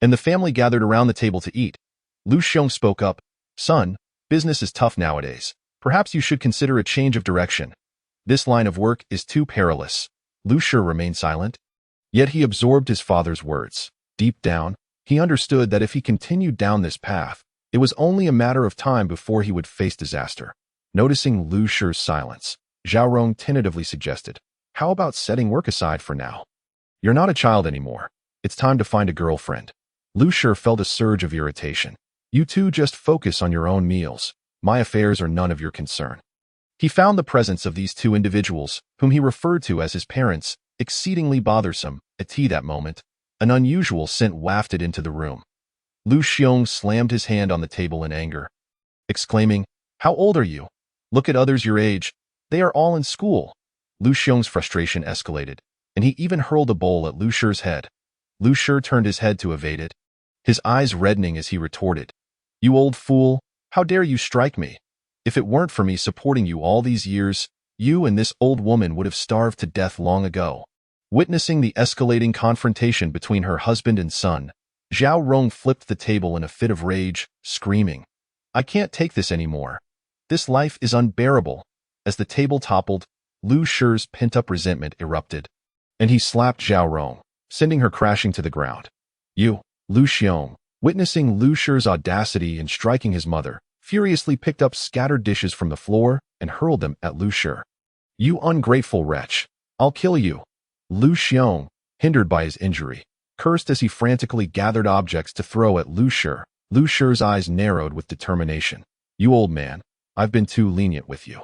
and the family gathered around the table to eat. Lu Xiong spoke up, "Son, business is tough nowadays. Perhaps you should consider a change of direction. This line of work is too perilous." Lu Shi remained silent, yet he absorbed his father's words. Deep down, he understood that if he continued down this path, it was only a matter of time before he would face disaster. Noticing Lu Shi's silence, Zhao Rong tentatively suggested, "How about setting work aside for now? You're not a child anymore. It's time to find a girlfriend." Lu Shi felt a surge of irritation. "You two just focus on your own meals. My affairs are none of your concern." He found the presence of these two individuals, whom he referred to as his parents, exceedingly bothersome. At that moment, an unusual scent wafted into the room. Lu Xiong slammed his hand on the table in anger, exclaiming, "How old are you? Look at others your age. They are all in school." Lu Xiong's frustration escalated, and he even hurled a bowl at Lu Shi's head. Lu Shi turned his head to evade it, his eyes reddening as he retorted, "You old fool, how dare you strike me? If it weren't for me supporting you all these years, you and this old woman would have starved to death long ago." Witnessing the escalating confrontation between her husband and son, Zhao Rong flipped the table in a fit of rage, screaming, "I can't take this anymore. This life is unbearable." As the table toppled, Lu Shi's pent-up resentment erupted, and he slapped Zhao Rong, sending her crashing to the ground. "You!" Lu Xiong, witnessing Lu Shi's audacity in striking his mother, furiously picked up scattered dishes from the floor and hurled them at Lu Shi. "You ungrateful wretch! I'll kill you!" Lu Xiong, hindered by his injury, cursed as he frantically gathered objects to throw at Lu Shi. Lu Shi's eyes narrowed with determination. "You old man, I've been too lenient with you.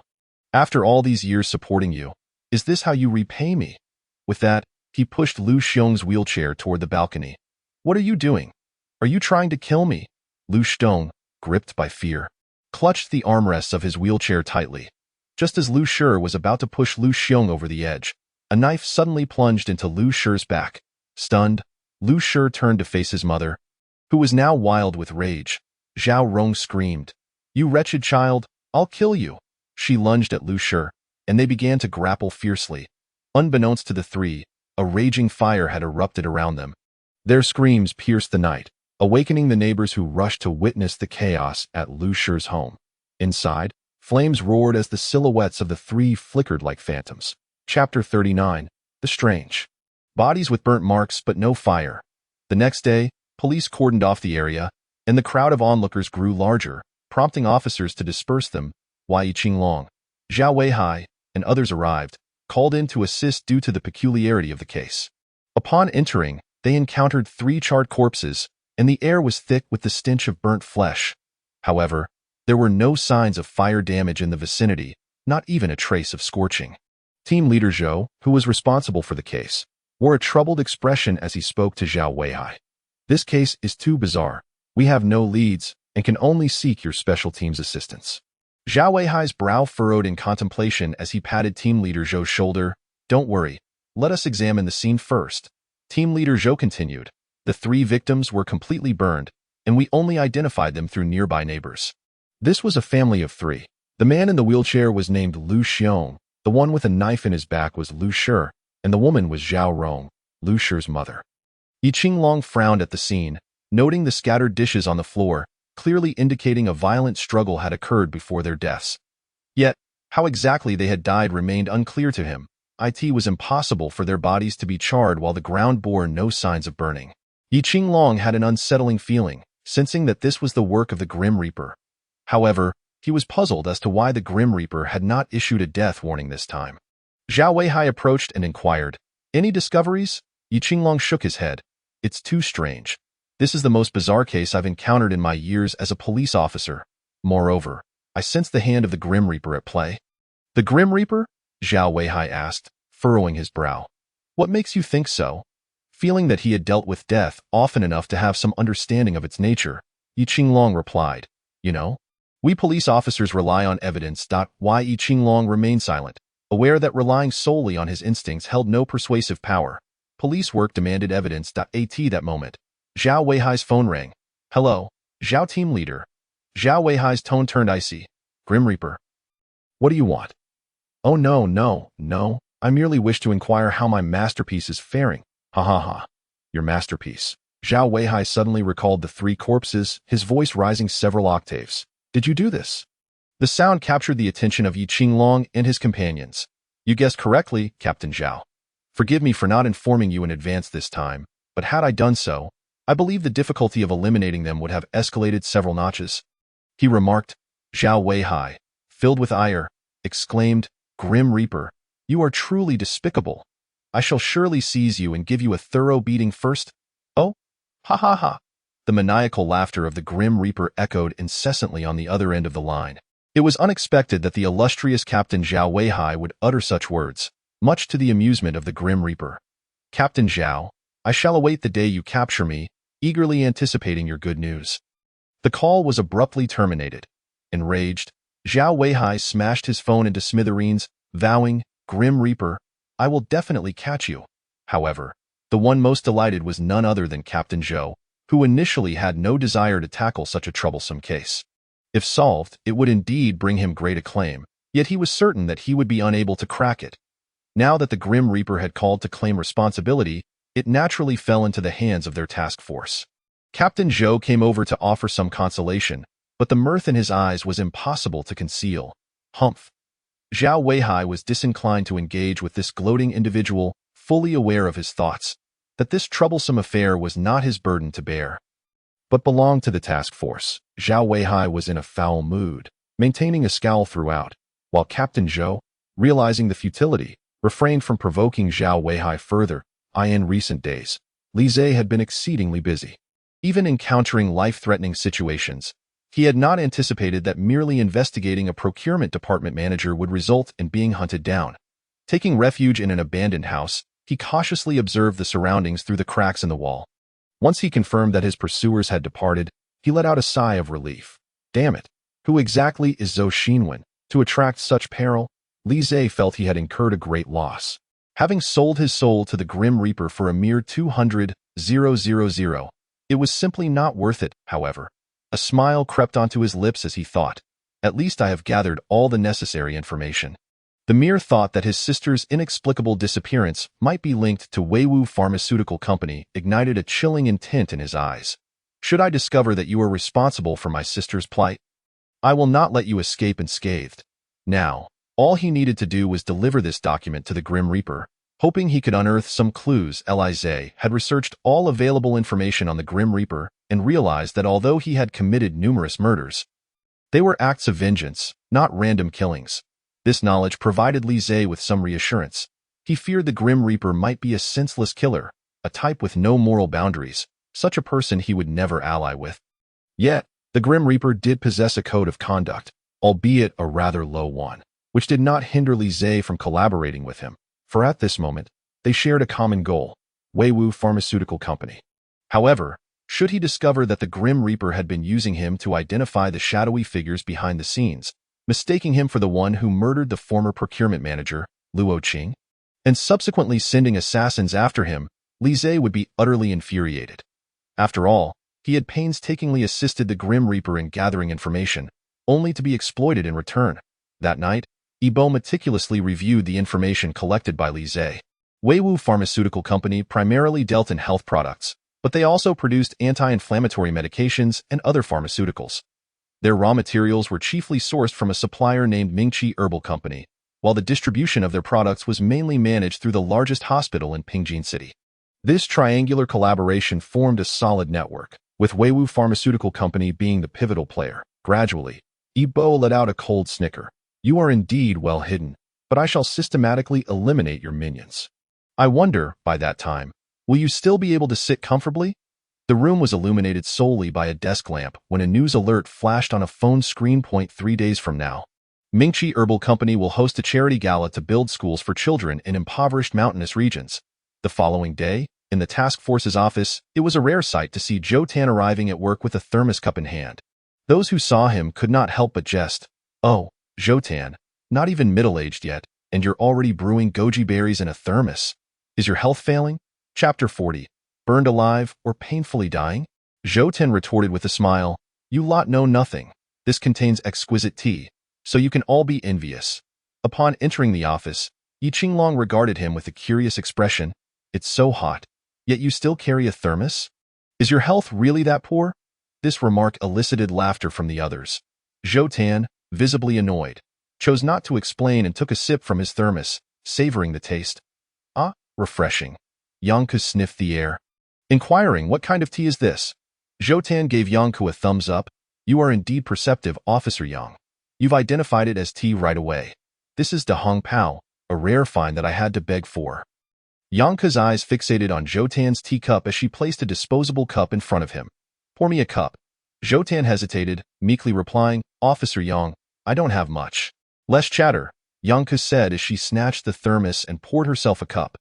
After all these years supporting you, is this how you repay me?" With that, He pushed Lu Xiong's wheelchair toward the balcony. "What are you doing? Are you trying to kill me?" Lu Xiong, gripped by fear, clutched the armrests of his wheelchair tightly. Just as Lu Shi was about to push Lu Xiong over the edge, a knife suddenly plunged into Lu Shi's back. Stunned, Lu Shi turned to face his mother, who was now wild with rage. Zhao Rong screamed, "You wretched child, I'll kill you!" She lunged at Lu Shi, and they began to grapple fiercely. Unbeknownst to the three, a raging fire had erupted around them. Their screams pierced the night, awakening the neighbors who rushed to witness the chaos at Lu Shi's home. Inside, flames roared as the silhouettes of the three flickered like phantoms. Chapter 39. The Strange. Bodies with burnt marks but no fire. The next day, police cordoned off the area, and the crowd of onlookers grew larger, prompting officers to disperse them. Yi Qinglong, Zhao Weihai, and others arrived, called in to assist due to the peculiarity of the case. Upon entering, they encountered 3 charred corpses, and the air was thick with the stench of burnt flesh. However, there were no signs of fire damage in the vicinity, not even a trace of scorching. Team leader Zhou, who was responsible for the case, wore a troubled expression as he spoke to Zhao Weihai. "This case is too bizarre. We have no leads and can only seek your special team's assistance." Zhao Weihai's brow furrowed in contemplation as he patted team leader Zhou's shoulder. "Don't worry. Let us examine the scene first." Team leader Zhou continued. "The 3 victims were completely burned, and we only identified them through nearby neighbors. This was a family of 3. The man in the wheelchair was named Lu Xiong, the one with a knife in his back was Lu Shi, and the woman was Zhao Rong, Lu Shi's mother." Yi Qinglong frowned at the scene, noting the scattered dishes on the floor, clearly indicating a violent struggle had occurred before their deaths. Yet, how exactly they had died remained unclear to him. It was impossible for their bodies to be charred while the ground bore no signs of burning. Yi Qinglong had an unsettling feeling, sensing that this was the work of the Grim Reaper. However, he was puzzled as to why the Grim Reaper had not issued a death warning this time. Zhao Weihai approached and inquired, "Any discoveries?" Yi Qinglong shook his head. "It's too strange. This is the most bizarre case I've encountered in my years as a police officer. Moreover, I sense the hand of the Grim Reaper at play." "The Grim Reaper?" Zhao Weihai asked, furrowing his brow. "What makes you think so?" Feeling that he had dealt with death often enough to have some understanding of its nature, Yi Qinglong replied, "You know, we police officers rely on evidence. Yi Qinglong remained silent, aware that relying solely on his instincts held no persuasive power. Police work demanded evidence. At that moment, Zhao Weihai's phone rang. "Hello, Zhao team leader." Zhao Weihai's tone turned icy. "Grim Reaper. What do you want?" "Oh no. I merely wish to inquire how my masterpiece is faring." "Ha ha ha. Your masterpiece." Zhao Weihai suddenly recalled the 3 corpses, his voice rising several octaves. "Did you do this?" The sound captured the attention of Yi Qinglong and his companions. "You guessed correctly, Captain Zhao. Forgive me for not informing you in advance this time, but had I done so, I believe the difficulty of eliminating them would have escalated several notches." He remarked. Zhao Weihai, filled with ire, exclaimed, "Grim Reaper, you are truly despicable. I shall surely seize you and give you a thorough beating first." "Oh, ha ha ha." The maniacal laughter of the Grim Reaper echoed incessantly on the other end of the line. It was unexpected that the illustrious Captain Zhao Weihai would utter such words, much to the amusement of the Grim Reaper. "Captain Zhao, I shall await the day you capture me, eagerly anticipating your good news." The call was abruptly terminated. Enraged, Zhao Weihai smashed his phone into smithereens, vowing, "Grim Reaper, I will definitely catch you." However, the one most delighted was none other than Captain Zhou, who initially had no desire to tackle such a troublesome case. If solved, it would indeed bring him great acclaim, yet he was certain that he would be unable to crack it. Now that the Grim Reaper had called to claim responsibility, it naturally fell into the hands of their task force. Captain Zhou came over to offer some consolation, but the mirth in his eyes was impossible to conceal. Humph. Zhao Weihai was disinclined to engage with this gloating individual, fully aware of his thoughts, that this troublesome affair was not his burden to bear, but belonged to the task force. Zhao Weihai was in a foul mood, maintaining a scowl throughout, while Captain Zhou, realizing the futility, refrained from provoking Zhao Weihai further. In recent days, Li Zhe had been exceedingly busy. Even encountering life-threatening situations, he had not anticipated that merely investigating a procurement department manager would result in being hunted down. Taking refuge in an abandoned house, he cautiously observed the surroundings through the cracks in the wall. Once he confirmed that his pursuers had departed, he let out a sigh of relief. Damn it! Who exactly is Zhou Xinwen? To attract such peril, Li Zhe felt he had incurred a great loss. Having sold his soul to the Grim Reaper for a mere 200,000, it was simply not worth it, however. A smile crept onto his lips as he thought, at least I have gathered all the necessary information. The mere thought that his sister's inexplicable disappearance might be linked to Weiwu Pharmaceutical Company ignited a chilling intent in his eyes. Should I discover that you are responsible for my sister's plight, I will not let you escape unscathed. Now, all he needed to do was deliver this document to the Grim Reaper, hoping he could unearth some clues. Li Zhe had researched all available information on the Grim Reaper and realized that although he had committed numerous murders, they were acts of vengeance, not random killings. This knowledge provided Li Zhe with some reassurance. He feared the Grim Reaper might be a senseless killer, a type with no moral boundaries, such a person he would never ally with. Yet, the Grim Reaper did possess a code of conduct, albeit a rather low one, which did not hinder Li Zhe from collaborating with him, for at this moment, they shared a common goal, Weiwu Pharmaceutical Company. However, should he discover that the Grim Reaper had been using him to identify the shadowy figures behind the scenes, mistaking him for the one who murdered the former procurement manager, Luo Qing, and subsequently sending assassins after him, Li Zhe would be utterly infuriated. After all, he had painstakingly assisted the Grim Reaper in gathering information, only to be exploited in return. That night, Yibo meticulously reviewed the information collected by Li Zhe. Weiwu Pharmaceutical Company primarily dealt in health products, but they also produced anti-inflammatory medications and other pharmaceuticals. Their raw materials were chiefly sourced from a supplier named Mingqi Herbal Company, while the distribution of their products was mainly managed through the largest hospital in Pingjin City. This triangular collaboration formed a solid network, with Weiwu Pharmaceutical Company being the pivotal player. Gradually, Yibo let out a cold snicker. You are indeed well hidden, but I shall systematically eliminate your minions. I wonder, by that time, will you still be able to sit comfortably? The room was illuminated solely by a desk lamp when a news alert flashed on a phone screen. 3 days from now, Mingqi Herbal Company will host a charity gala to build schools for children in impoverished mountainous regions. The following day, in the task force's office, it was a rare sight to see Zhou Tan arriving at work with a thermos cup in hand. Those who saw him could not help but jest. Oh, Zhou Tan, not even middle-aged yet, and you're already brewing goji berries in a thermos. Is your health failing? Chapter 40. Burned alive or painfully dying? Zhou Tan retorted with a smile. You lot know nothing. This contains exquisite tea, so you can all be envious. Upon entering the office, Yi Qinglong regarded him with a curious expression. It's so hot, yet you still carry a thermos? Is your health really that poor? This remark elicited laughter from the others. Zhou Tan, visibly annoyed, chose not to explain and took a sip from his thermos, savoring the taste. Ah, refreshing. Yang Ke sniffed the air, inquiring what kind of tea is this. Zhou Tan gave Yang Ke a thumbs up. You are indeed perceptive, Officer Yang. You've identified it as tea right away. This is Dahong Pao, a rare find that I had to beg for. Yang Ke's eyes fixated on Zhou Tan's teacup as she placed a disposable cup in front of him. Pour me a cup. Zhou Tan hesitated, meekly replying, Officer Yang, I don't have much. Less chatter, Yang Ke said as she snatched the thermos and poured herself a cup.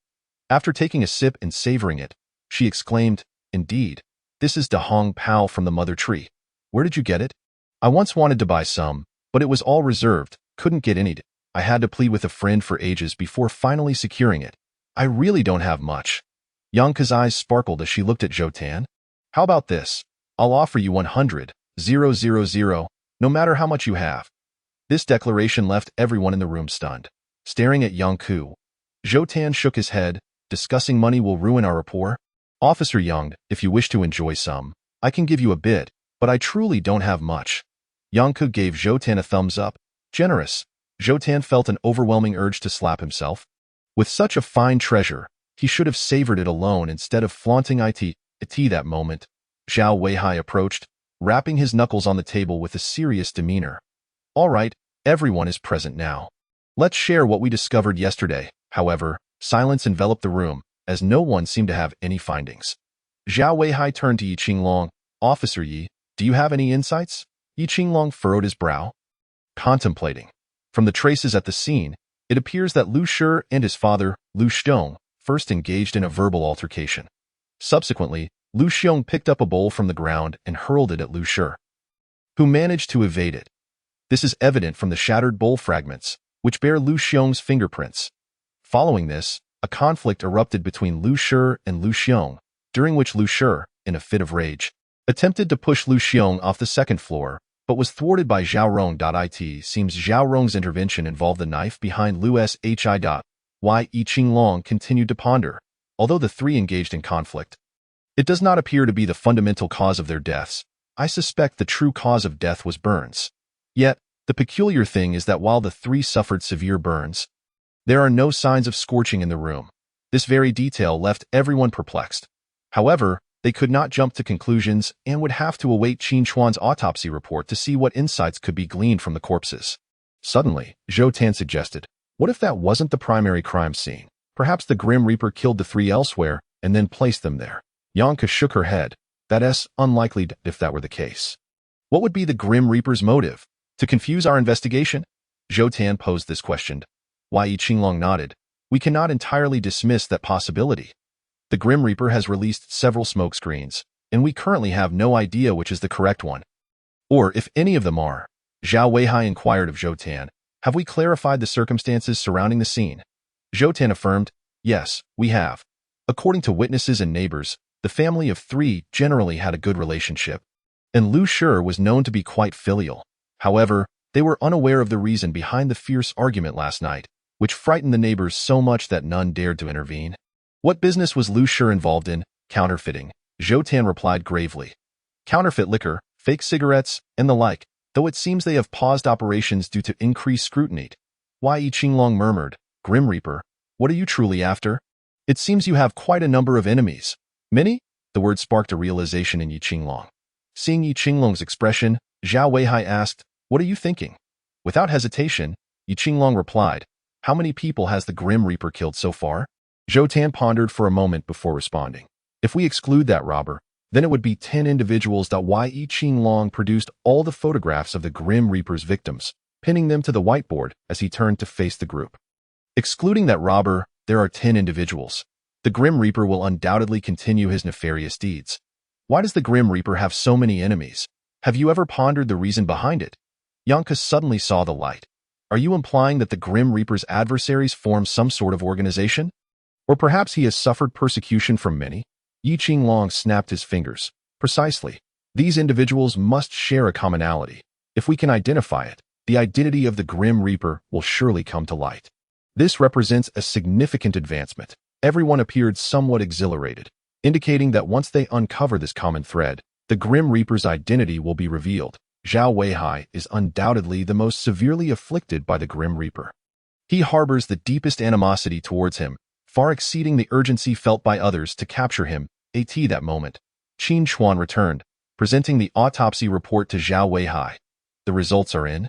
After taking a sip and savoring it, she exclaimed, Indeed, this is Dahong Pao from the mother tree. Where did you get it? I once wanted to buy some, but it was all reserved, couldn't get any. I had to plead with a friend for ages before finally securing it. I really don't have much. Yang Ke's eyes sparkled as she looked at Zhou Tan. How about this? I'll offer you 100,000, no matter how much you have. This declaration left everyone in the room stunned. Staring at Yang Ke, Zhou Tan shook his head. Discussing money will ruin our rapport. Officer Yang, if you wish to enjoy some, I can give you a bit, but I truly don't have much. Yang Ke gave Zhou Tan a thumbs up. Generous. Zhou Tan felt an overwhelming urge to slap himself. With such a fine treasure, he should have savored it alone instead of flaunting it that moment. Zhao Weihai approached, rapping his knuckles on the table with a serious demeanor. All right, everyone is present now. Let's share what we discovered yesterday. However, silence enveloped the room, as no one seemed to have any findings. Zhao Weihai turned to Yi Qinglong. Officer Yi, do you have any insights? Yi Qinglong furrowed his brow, contemplating. From the traces at the scene, it appears that Lu Shi and his father, Lu Shdong, first engaged in a verbal altercation. Subsequently, Lu Xiong picked up a bowl from the ground and hurled it at Lu Shi, who managed to evade it. This is evident from the shattered bowl fragments, which bear Lu Xiong's fingerprints. Following this, a conflict erupted between Lu Shi and Lu Xiong, during which Lu Shi, in a fit of rage, attempted to push Lu Xiong off the second floor, but was thwarted by Zhao Rong. It seems Zhao Rong's intervention involved the knife behind Lu Shi. Why Yi Qinglong continued to ponder. Although the three engaged in conflict, it does not appear to be the fundamental cause of their deaths. I suspect the true cause of death was burns. Yet, the peculiar thing is that while the three suffered severe burns, there are no signs of scorching in the room. This very detail left everyone perplexed. However, they could not jump to conclusions and would have to await Qin Chuan's autopsy report to see what insights could be gleaned from the corpses. Suddenly, Zhou Tan suggested, what if that wasn't the primary crime scene? Perhaps the Grim Reaper killed the three elsewhere and then placed them there. Yanka shook her head. That's unlikely if that were the case. What would be the Grim Reaper's motive? To confuse our investigation? Zhou Tan posed this question. Yi Qinglong nodded. We cannot entirely dismiss that possibility. The Grim Reaper has released several smokescreens, and we currently have no idea which is the correct one. Or if any of them are. Zhao Weihai inquired of Zhou Tan. Have we clarified the circumstances surrounding the scene? Zhou Tan affirmed, yes, we have. According to witnesses and neighbors, the family of three generally had a good relationship, and Lu Shi was known to be quite filial. However, they were unaware of the reason behind the fierce argument last night, which frightened the neighbors so much that none dared to intervene. What business was Lu Shi involved in? Counterfeiting. Zhou Tan replied gravely. Counterfeit liquor, fake cigarettes, and the like, though it seems they have paused operations due to increased scrutiny. Yi Qinglong murmured, Grim Reaper, what are you truly after? It seems you have quite a number of enemies. Many? The word sparked a realization in Yi Qinglong. Seeing Yi Qinglong's expression, Zhao Weihai asked, what are you thinking? Without hesitation, Yi Qinglong replied, how many people has the Grim Reaper killed so far? Zhou Tan pondered for a moment before responding. If we exclude that robber, then it would be 10 individuals. Yi Qinglong produced all the photographs of the Grim Reaper's victims, pinning them to the whiteboard as he turned to face the group. Excluding that robber, there are 10 individuals. The Grim Reaper will undoubtedly continue his nefarious deeds. Why does the Grim Reaper have so many enemies? Have you ever pondered the reason behind it? Yanka suddenly saw the light. Are you implying that the Grim Reaper's adversaries form some sort of organization? Or perhaps he has suffered persecution from many? Yi Qinglong snapped his fingers. Precisely. These individuals must share a commonality. If we can identify it, the identity of the Grim Reaper will surely come to light. This represents a significant advancement. Everyone appeared somewhat exhilarated, indicating that once they uncover this common thread, the Grim Reaper's identity will be revealed. Zhao Weihai is undoubtedly the most severely afflicted by the Grim Reaper. He harbors the deepest animosity towards him, far exceeding the urgency felt by others to capture him. At that moment, Qin Chuan returned, presenting the autopsy report to Zhao Weihai. The results are in.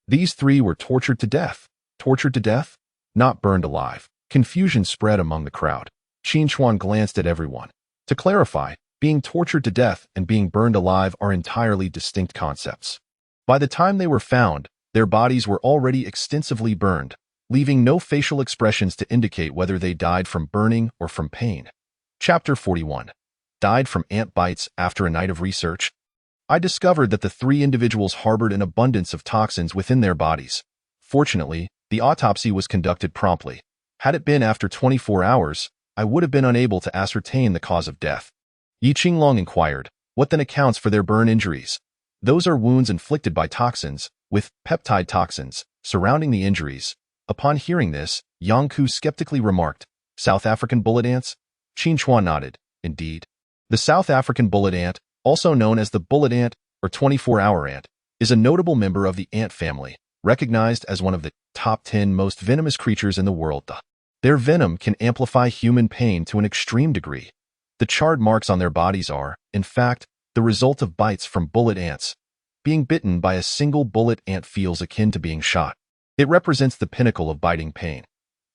These three were tortured to death. Tortured to death? Not burned alive. Confusion spread among the crowd. Qin Chuan glanced at everyone. To clarify, being tortured to death and being burned alive are entirely distinct concepts. By the time they were found, their bodies were already extensively burned, leaving no facial expressions to indicate whether they died from burning or from pain. Chapter 41. Died from ant bites after a night of research. I discovered that the three individuals harbored an abundance of toxins within their bodies. Fortunately, the autopsy was conducted promptly. Had it been after 24 hours, I would have been unable to ascertain the cause of death. Yi Qinglong inquired, what then accounts for their burn injuries? Those are wounds inflicted by toxins, with peptide toxins, surrounding the injuries. Upon hearing this, Yang Ku skeptically remarked, South African bullet ants? Qin Chuan nodded. Indeed. The South African bullet ant, also known as the bullet ant or 24-hour ant, is a notable member of the ant family, recognized as one of the top 10 most venomous creatures in the world. Their venom can amplify human pain to an extreme degree. The charred marks on their bodies are, in fact, the result of bites from bullet ants. Being bitten by a single bullet ant feels akin to being shot. It represents the pinnacle of biting pain.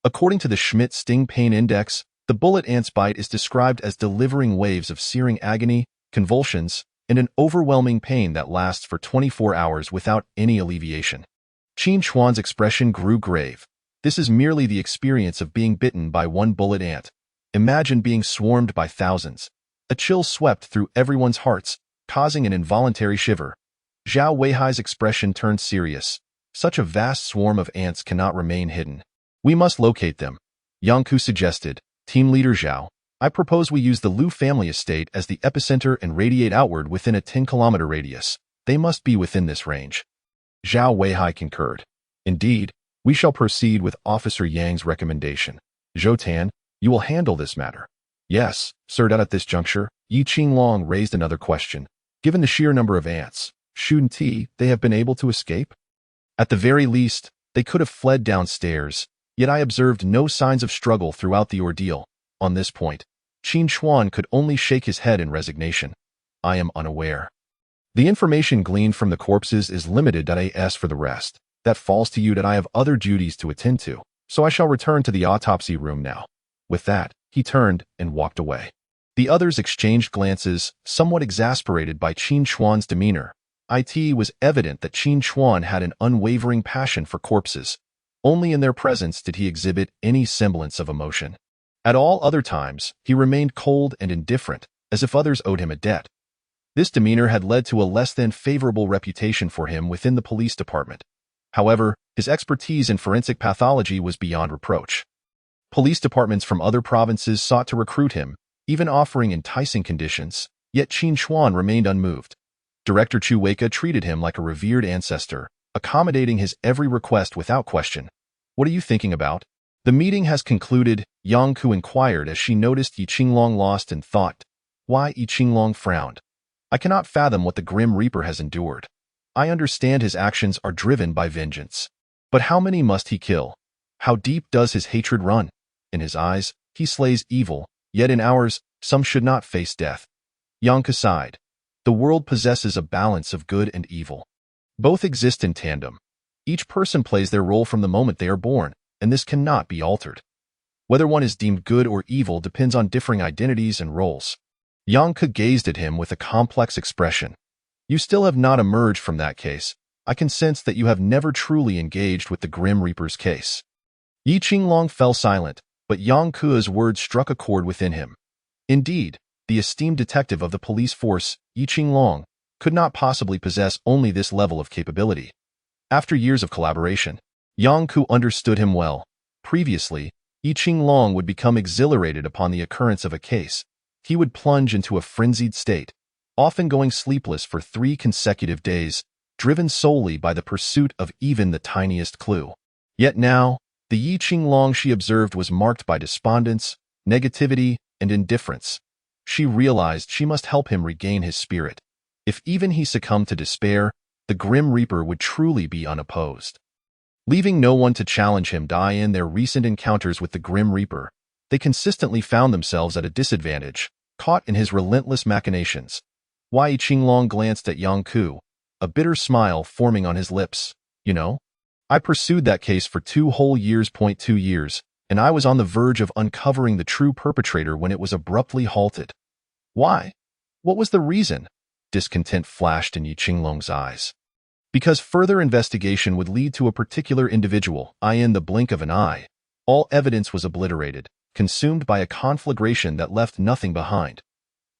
According to the Schmidt Sting Pain Index, the bullet ant's bite is described as delivering waves of searing agony, convulsions, and an overwhelming pain that lasts for 24 hours without any alleviation. Qin Chuan's expression grew grave. This is merely the experience of being bitten by one bullet ant. Imagine being swarmed by thousands. A chill swept through everyone's hearts, causing an involuntary shiver. Zhao Weihai's expression turned serious. Such a vast swarm of ants cannot remain hidden. We must locate them. Yang Ku suggested. Team leader Zhao, I propose we use the Liu family estate as the epicenter and radiate outward within a 10-kilometer radius. They must be within this range. Zhao Weihai concurred. Indeed, we shall proceed with Officer Yang's recommendation. Zhou Tan, you will handle this matter. Yes, sir. At this juncture, Yi Qinglong raised another question. Given the sheer number of ants, shouldn't they have been able to escape? At the very least, they could have fled downstairs, yet I observed no signs of struggle throughout the ordeal. On this point, Qin Chuan could only shake his head in resignation. I am unaware. The information gleaned from the corpses is limited. As for the rest, that falls to you. I have other duties to attend to, so I shall return to the autopsy room now. With that, he turned and walked away. The others exchanged glances, somewhat exasperated by Qin Chuan's demeanor. It was evident that Qin Chuan had an unwavering passion for corpses. Only in their presence did he exhibit any semblance of emotion. At all other times, he remained cold and indifferent, as if others owed him a debt. This demeanor had led to a less than favorable reputation for him within the police department. However, his expertise in forensic pathology was beyond reproach. Police departments from other provinces sought to recruit him, even offering enticing conditions, yet Qin Chuan remained unmoved. Director Chu Weike treated him like a revered ancestor, accommodating his every request without question. What are you thinking about? The meeting has concluded, Yang Ku inquired as she noticed Yi Qinglong lost in thought. Why? Yi Qinglong frowned. I cannot fathom what the Grim Reaper has endured. I understand his actions are driven by vengeance. But how many must he kill? How deep does his hatred run? In his eyes, he slays evil, yet in ours, some should not face death. Yang Ku sighed. The world possesses a balance of good and evil. Both exist in tandem. Each person plays their role from the moment they are born, and this cannot be altered. Whether one is deemed good or evil depends on differing identities and roles. Yang Ku gazed at him with a complex expression. You still have not emerged from that case. I can sense that you have never truly engaged with the Grim Reaper's case. Yi Qinglong fell silent, but Yang Ku's words struck a chord within him. Indeed, the esteemed detective of the police force, Yi Qinglong, could not possibly possess only this level of capability. After years of collaboration, Yang Ku understood him well. Previously, Yi Qinglong would become exhilarated upon the occurrence of a case. He would plunge into a frenzied state, often going sleepless for 3 consecutive days, driven solely by the pursuit of even the tiniest clue. Yet now, the Yi Qinglong she observed was marked by despondence, negativity, and indifference. She realized she must help him regain his spirit. If even he succumbed to despair, the Grim Reaper would truly be unopposed. Leaving no one to challenge him in their recent encounters with the Grim Reaper, they consistently found themselves at a disadvantage, caught in his relentless machinations. Yi Qinglong glanced at Yang Ku, a bitter smile forming on his lips. You know, I pursued that case for 2 whole years. 2 years, and I was on the verge of uncovering the true perpetrator when it was abruptly halted. Why? What was the reason? Discontent flashed in Yi Qinglong's eyes. Because further investigation would lead to a particular individual. In the blink of an eye, all evidence was obliterated, consumed by a conflagration that left nothing behind.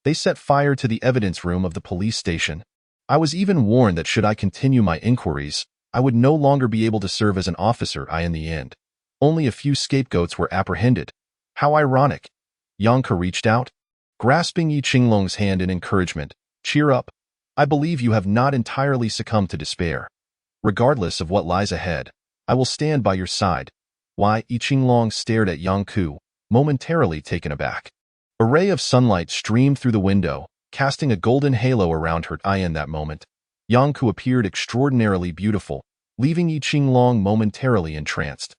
They set fire to the evidence room of the police station. I was even warned that should I continue my inquiries, I would no longer be able to serve as an officer. In the end, only a few scapegoats were apprehended. How ironic. Yang Ku reached out, grasping Yi Qinglong's hand in encouragement. Cheer up. I believe you have not entirely succumbed to despair. Regardless of what lies ahead, I will stand by your side. Yi Qinglong stared at Yang Ku, momentarily taken aback. A ray of sunlight streamed through the window, casting a golden halo around her. In that moment, Yang Ku appeared extraordinarily beautiful, leaving Yi Qinglong momentarily entranced.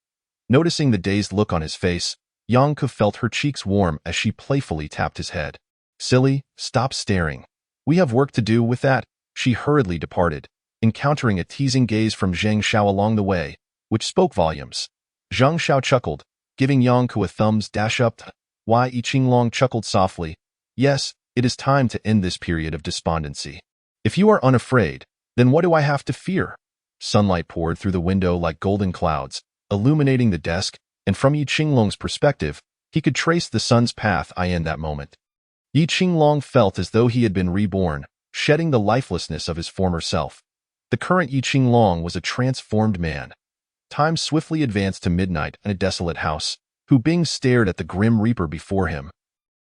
Noticing the dazed look on his face, Yang Ku felt her cheeks warm as she playfully tapped his head. Silly, stop staring. We have work to do with that. She hurriedly departed, encountering a teasing gaze from Zhang Xiao along the way, which spoke volumes. Zhang Xiao chuckled, giving Yang Ku a thumbs up. Yi Qinglong chuckled softly. Yes, it is time to end this period of despondency. If you are unafraid, then what do I have to fear? Sunlight poured through the window like golden clouds, illuminating the desk, and from Yi Qinglong's perspective, He could trace the sun's path in that moment. Yi Qinglong felt as though he had been reborn, shedding the lifelessness of his former self. The current Yi Qinglong was a transformed man. Time swiftly advanced to midnight in a desolate house. Hu Bing stared at the grim reaper before him.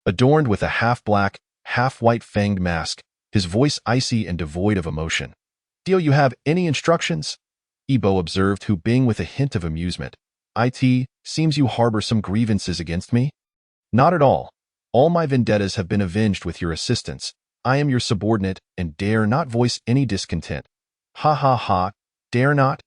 Adorned with a half-black, half-white fanged mask, his voice icy and devoid of emotion. "Do you have any instructions?" Yi Bo observed Hu Bing with a hint of amusement. "It seems you harbor some grievances against me?" "Not at all. All my vendettas have been avenged with your assistance. I am your subordinate and dare not voice any discontent." "Ha ha ha, dare not?"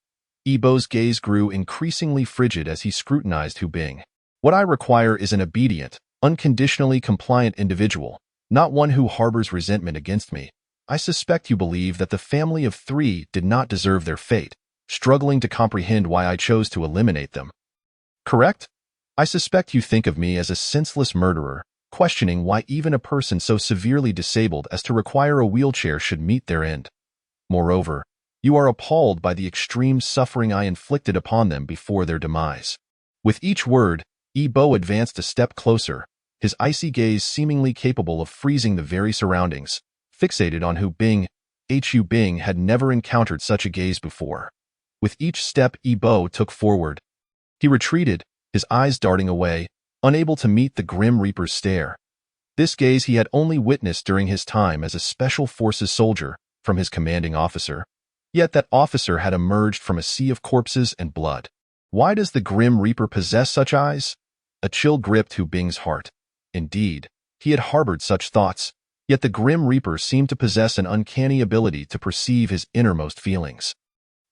Yi Bo's gaze grew increasingly frigid as he scrutinized Hu Bing. "What I require is an obedient, unconditionally compliant individual, not one who harbors resentment against me. I suspect you believe that the family of three did not deserve their fate, struggling to comprehend why I chose to eliminate them. Correct? I suspect you think of me as a senseless murderer, questioning why even a person so severely disabled as to require a wheelchair should meet their end. Moreover, you are appalled by the extreme suffering I inflicted upon them before their demise." With each word, Yi Bo advanced a step closer, his icy gaze seemingly capable of freezing the very surroundings. Fixated on Hu Bing, Hu Bing had never encountered such a gaze before. With each step Yi Bo took forward, he retreated, his eyes darting away, unable to meet the Grim Reaper's stare. This gaze he had only witnessed during his time as a Special Forces soldier from his commanding officer. Yet that officer had emerged from a sea of corpses and blood. Why does the Grim Reaper possess such eyes? A chill gripped Hu Bing's heart. Indeed, he had harbored such thoughts, yet the Grim Reaper seemed to possess an uncanny ability to perceive his innermost feelings.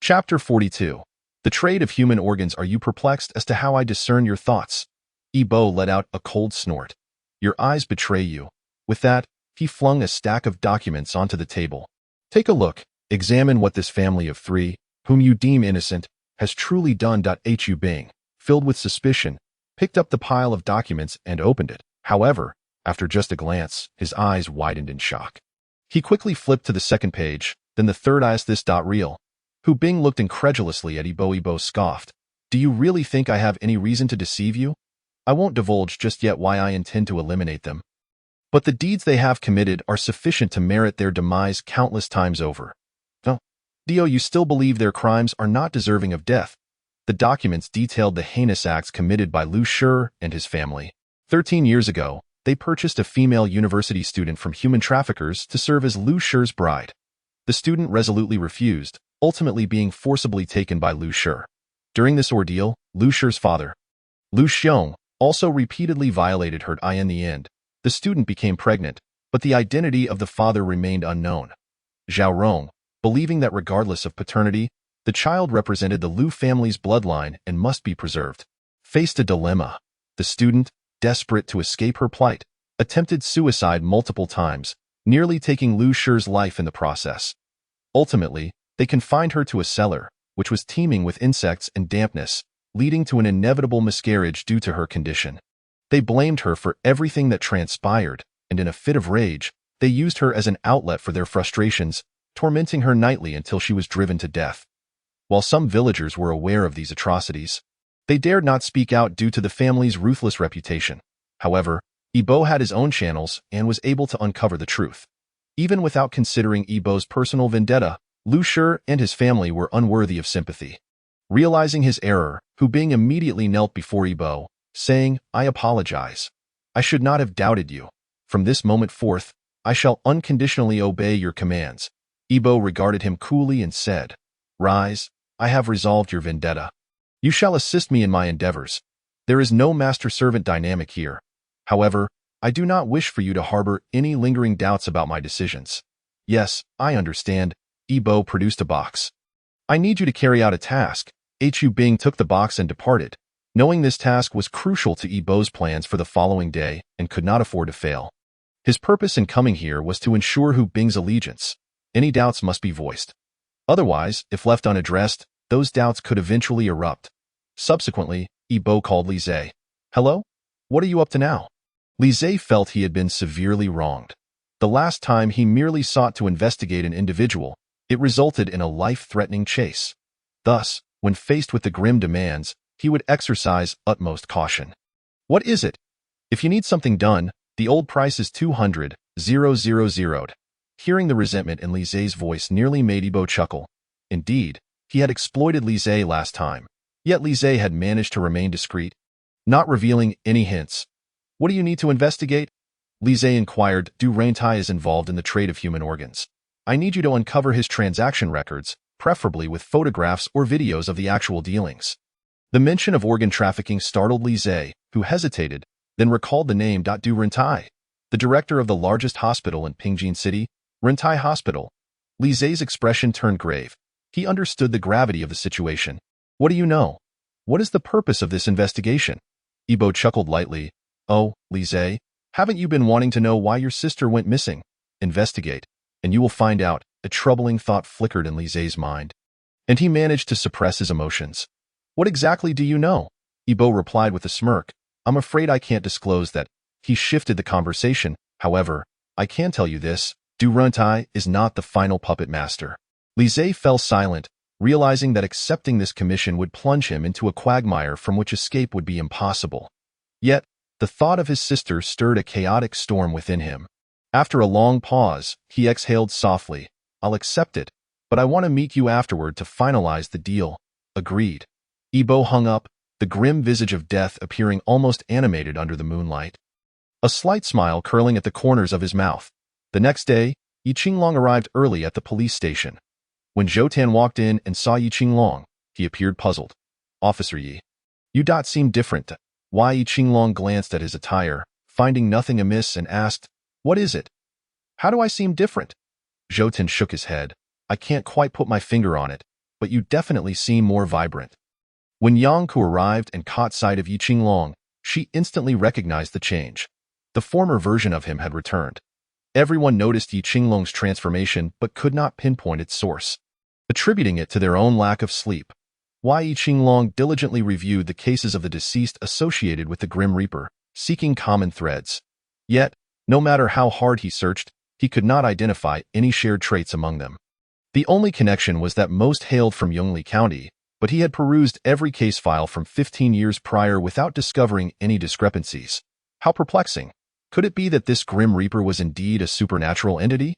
Chapter 42. The trade of human organs. Are you perplexed as to how I discern your thoughts? Yi Bo let out a cold snort. Your eyes betray you. With that, he flung a stack of documents onto the table. Take a look. Examine what this family of three, whom you deem innocent, has truly done. Hu Bing, filled with suspicion, picked up the pile of documents and opened it. However, after just a glance, his eyes widened in shock. He quickly flipped to the second page, then the third. Is this real? Hu Bing looked incredulously at Yi Bo. Yi Bo scoffed. Do you really think I have any reason to deceive you? I won't divulge just yet why I intend to eliminate them. But the deeds they have committed are sufficient to merit their demise countless times over. No, you still believe their crimes are not deserving of death. The documents detailed the heinous acts committed by Lu Shi and his family. 13 years ago, they purchased a female university student from human traffickers to serve as Lu Shi's bride. The student resolutely refused, ultimately being forcibly taken by Lu Shi. During this ordeal, Lu Shi's father, Lu Xiong, also repeatedly violated her. In the end, the student became pregnant, but the identity of the father remained unknown. Zhao Rong, believing that regardless of paternity, the child represented the Lu family's bloodline and must be preserved, faced a dilemma. The student, desperate to escape her plight, attempted suicide multiple times, nearly taking Lu Shi's life in the process. Ultimately, they confined her to a cellar, which was teeming with insects and dampness, leading to an inevitable miscarriage due to her condition. They blamed her for everything that transpired, and in a fit of rage, they used her as an outlet for their frustrations, tormenting her nightly until she was driven to death. While some villagers were aware of these atrocities, they dared not speak out due to the family's ruthless reputation. However, Yi Bo had his own channels and was able to uncover the truth. Even without considering Yi Bo's personal vendetta, Lu Shi and his family were unworthy of sympathy. Realizing his error, Hu Bing immediately knelt before Yi Bo, saying, I apologize. I should not have doubted you. From this moment forth, I shall unconditionally obey your commands. Yi Bo regarded him coolly and said, Rise, I have resolved your vendetta. You shall assist me in my endeavors. There is no master-servant dynamic here. However, I do not wish for you to harbor any lingering doubts about my decisions. Yes, I understand. Yi Bo produced a box. I need you to carry out a task. Hu Bing took the box and departed, knowing this task was crucial to Yi Bo's plans for the following day and could not afford to fail. His purpose in coming here was to ensure Hu Bing's allegiance. Any doubts must be voiced. Otherwise, if left unaddressed, those doubts could eventually erupt. Subsequently, Yi Bo called Li Zhe. Hello? What are you up to now? Li Zhe felt he had been severely wronged. The last time he merely sought to investigate an individual, it resulted in a life-threatening chase. Thus, when faced with the grim demands, he would exercise utmost caution. What is it? If you need something done, the old price is 200,000. Hearing the resentment in Li Zhe's voice nearly made Yibo chuckle. Indeed, he had exploited Li Zhe last time, yet Li Zhe had managed to remain discreet, not revealing any hints. What do you need to investigate? Li Zhe inquired. Du Rentai is involved in the trade of human organs. I need you to uncover his transaction records, preferably with photographs or videos of the actual dealings. The mention of organ trafficking startled Li Zhe, who hesitated, then recalled the name. Du Rentai, the director of the largest hospital in Pingjin City, Rentai Hospital. Li Zhe's expression turned grave. He understood the gravity of the situation. What do you know? What is the purpose of this investigation? Yibo chuckled lightly. Oh, Li Zhe, haven't you been wanting to know why your sister went missing? Investigate, and you will find out. A troubling thought flickered in Li Zhe's mind, and he managed to suppress his emotions. What exactly do you know? Yibo replied with a smirk. I'm afraid I can't disclose that. He shifted the conversation. However, I can tell you this. Du Rentai is not the final puppet master. Li Zhe fell silent, realizing that accepting this commission would plunge him into a quagmire from which escape would be impossible. Yet, the thought of his sister stirred a chaotic storm within him. After a long pause, he exhaled softly. I'll accept it, but I want to meet you afterward to finalize the deal. Agreed. Yibo hung up, the grim visage of death appearing almost animated under the moonlight. A slight smile curling at the corners of his mouth. The next day, Yi Qinglong arrived early at the police station. When Zhou Tan walked in and saw Yi Qinglong, he appeared puzzled. Officer Yi. You seem different. Why? Yi Qinglong glanced at his attire, finding nothing amiss, and asked, What is it? How do I seem different? Zhou Tan shook his head. I can't quite put my finger on it, but you definitely seem more vibrant. When Yang Ku arrived and caught sight of Yi Qinglong, she instantly recognized the change. The former version of him had returned. Everyone noticed Yi Qinglong's transformation but could not pinpoint its source, attributing it to their own lack of sleep. Yi Qinglong diligently reviewed the cases of the deceased associated with the Grim Reaper, seeking common threads. Yet, no matter how hard he searched, he could not identify any shared traits among them. The only connection was that most hailed from Yongli County, but he had perused every case file from 15 years prior without discovering any discrepancies. How perplexing! Could it be that this Grim Reaper was indeed a supernatural entity?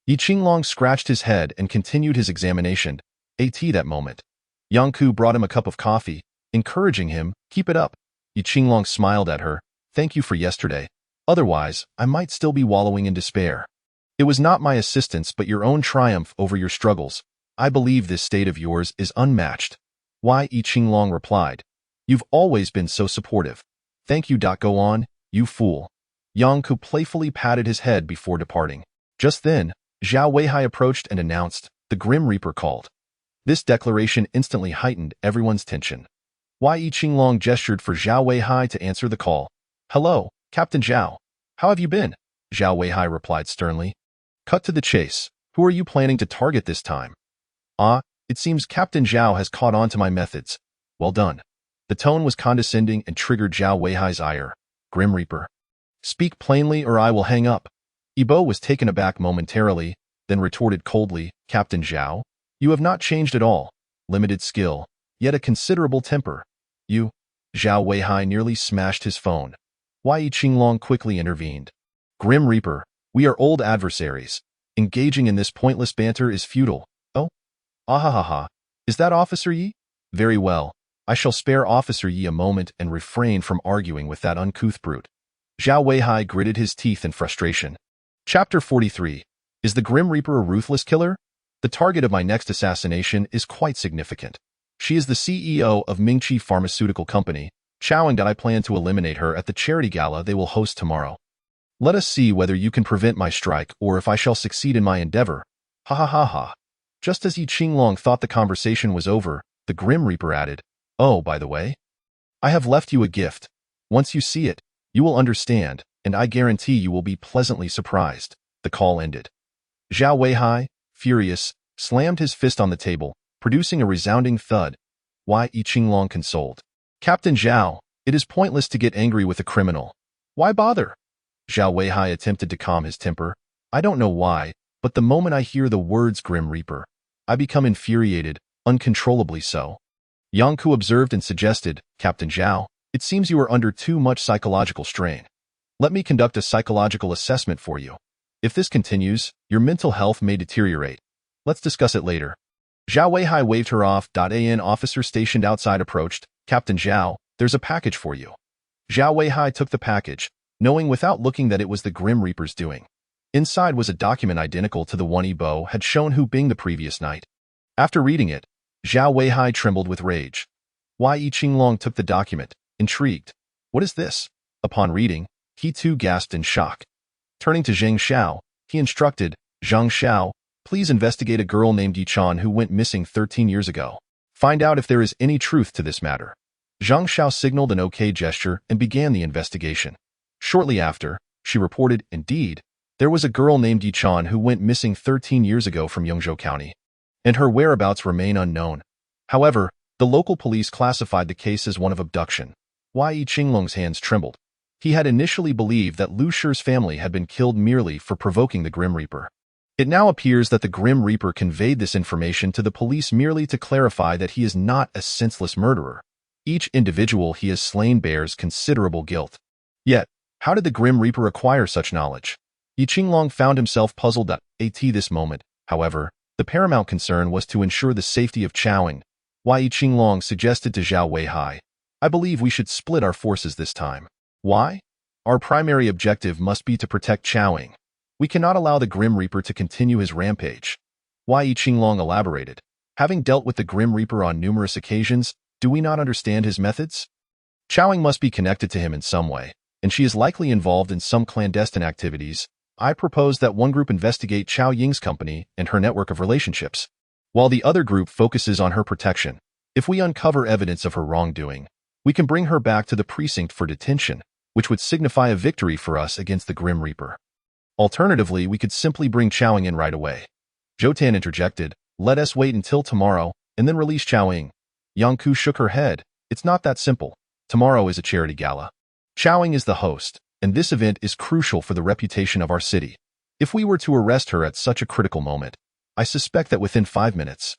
Yi Qinglong scratched his head and continued his examination. That moment, Yang Ku brought him a cup of coffee, encouraging him, keep it up. Yi Qinglong smiled at her. Thank you for yesterday. Otherwise, I might still be wallowing in despair. It was not my assistance but your own triumph over your struggles. I believe this state of yours is unmatched. Yi Qinglong replied. You've always been so supportive. Thank you. Go on, you fool. Yang Ku playfully patted his head before departing. Just then, Zhao Weihai approached and announced, the Grim Reaper called. This declaration instantly heightened everyone's tension. Yi Qinglong gestured for Zhao Weihai to answer the call. Hello, Captain Zhao. How have you been? Zhao Weihai replied sternly. Cut to the chase. Who are you planning to target this time? It seems Captain Zhao has caught on to my methods. Well done. The tone was condescending and triggered Zhao Weihai's ire. Grim Reaper. Speak plainly or I will hang up. Yibo was taken aback momentarily, then retorted coldly, Captain Zhao, you have not changed at all. Limited skill, yet a considerable temper. You. Zhao Weihai nearly smashed his phone. Yi Qinglong quickly intervened. Grim Reaper, we are old adversaries. Engaging in this pointless banter is futile. Oh? Ahahaha. Is that Officer Yi? Very well. I shall spare Officer Yi a moment and refrain from arguing with that uncouth brute. Zhao Weihai gritted his teeth in frustration. Chapter 43. Is the Grim Reaper a ruthless killer? The target of my next assassination is quite significant. She is the CEO of Mingqi Pharmaceutical Company, chowing that I plan to eliminate her at the charity gala they will host tomorrow. Let us see whether you can prevent my strike or if I shall succeed in my endeavor. Ha ha ha ha. Just as Yi Qinglong thought the conversation was over, the Grim Reaper added, Oh, by the way, I have left you a gift. Once you see it, you will understand, and I guarantee you will be pleasantly surprised. The call ended. Zhao Weihai, furious, slammed his fist on the table, producing a resounding thud. Yi Qinglong consoled. Captain Zhao, it is pointless to get angry with a criminal. Why bother? Zhao Weihai attempted to calm his temper. I don't know why, but the moment I hear the words Grim Reaper, I become infuriated, uncontrollably so. Yang Ku observed and suggested, Captain Zhao, it seems you are under too much psychological strain. Let me conduct a psychological assessment for you. If this continues, your mental health may deteriorate. Let's discuss it later. Zhao Weihai waved her off. An officer stationed outside approached. Captain Zhao, there's a package for you. Zhao Weihai took the package, knowing without looking that it was the Grim Reaper's doing. Inside was a document identical to the one Yi Bo had shown Hu Bing the previous night. After reading it, Zhao Weihai trembled with rage. Yi Qinglong took the document, intrigued. What is this? Upon reading, he too gasped in shock. Turning to Zhang Xiao, he instructed, Zhang Xiao, please investigate a girl named Yi Chan who went missing 13 years ago. Find out if there is any truth to this matter. Zhang Xiao signaled an OK gesture and began the investigation. Shortly after, she reported, indeed, there was a girl named Yi Chan who went missing 13 years ago from Yongzhou County, and her whereabouts remain unknown. However, the local police classified the case as one of abduction. Yi Qinglong's hands trembled. He had initially believed that Lu Shi's family had been killed merely for provoking the Grim Reaper. It now appears that the Grim Reaper conveyed this information to the police merely to clarify that he is not a senseless murderer. Each individual he has slain bears considerable guilt. Yet, how did the Grim Reaper acquire such knowledge? Yi Qinglong found himself puzzled at this moment. However, the paramount concern was to ensure the safety of Chaoying. Yi Qinglong suggested to Zhao Weihai, I believe we should split our forces this time. Why? Our primary objective must be to protect Chaoying. We cannot allow the Grim Reaper to continue his rampage. Yi Qinglong elaborated. Having dealt with the Grim Reaper on numerous occasions, do we not understand his methods? Chaoying must be connected to him in some way, and she is likely involved in some clandestine activities. I propose that one group investigate Chao Ying's company and her network of relationships, while the other group focuses on her protection. If we uncover evidence of her wrongdoing, we can bring her back to the precinct for detention, which would signify a victory for us against the Grim Reaper. Alternatively, we could simply bring Chaoying in right away. Zhou Tan interjected, let us wait until tomorrow, and then release Chaoying. Yang Ku shook her head. It's not that simple. Tomorrow is a charity gala. Chaoying is the host, and this event is crucial for the reputation of our city. If we were to arrest her at such a critical moment, I suspect that within 5 minutes,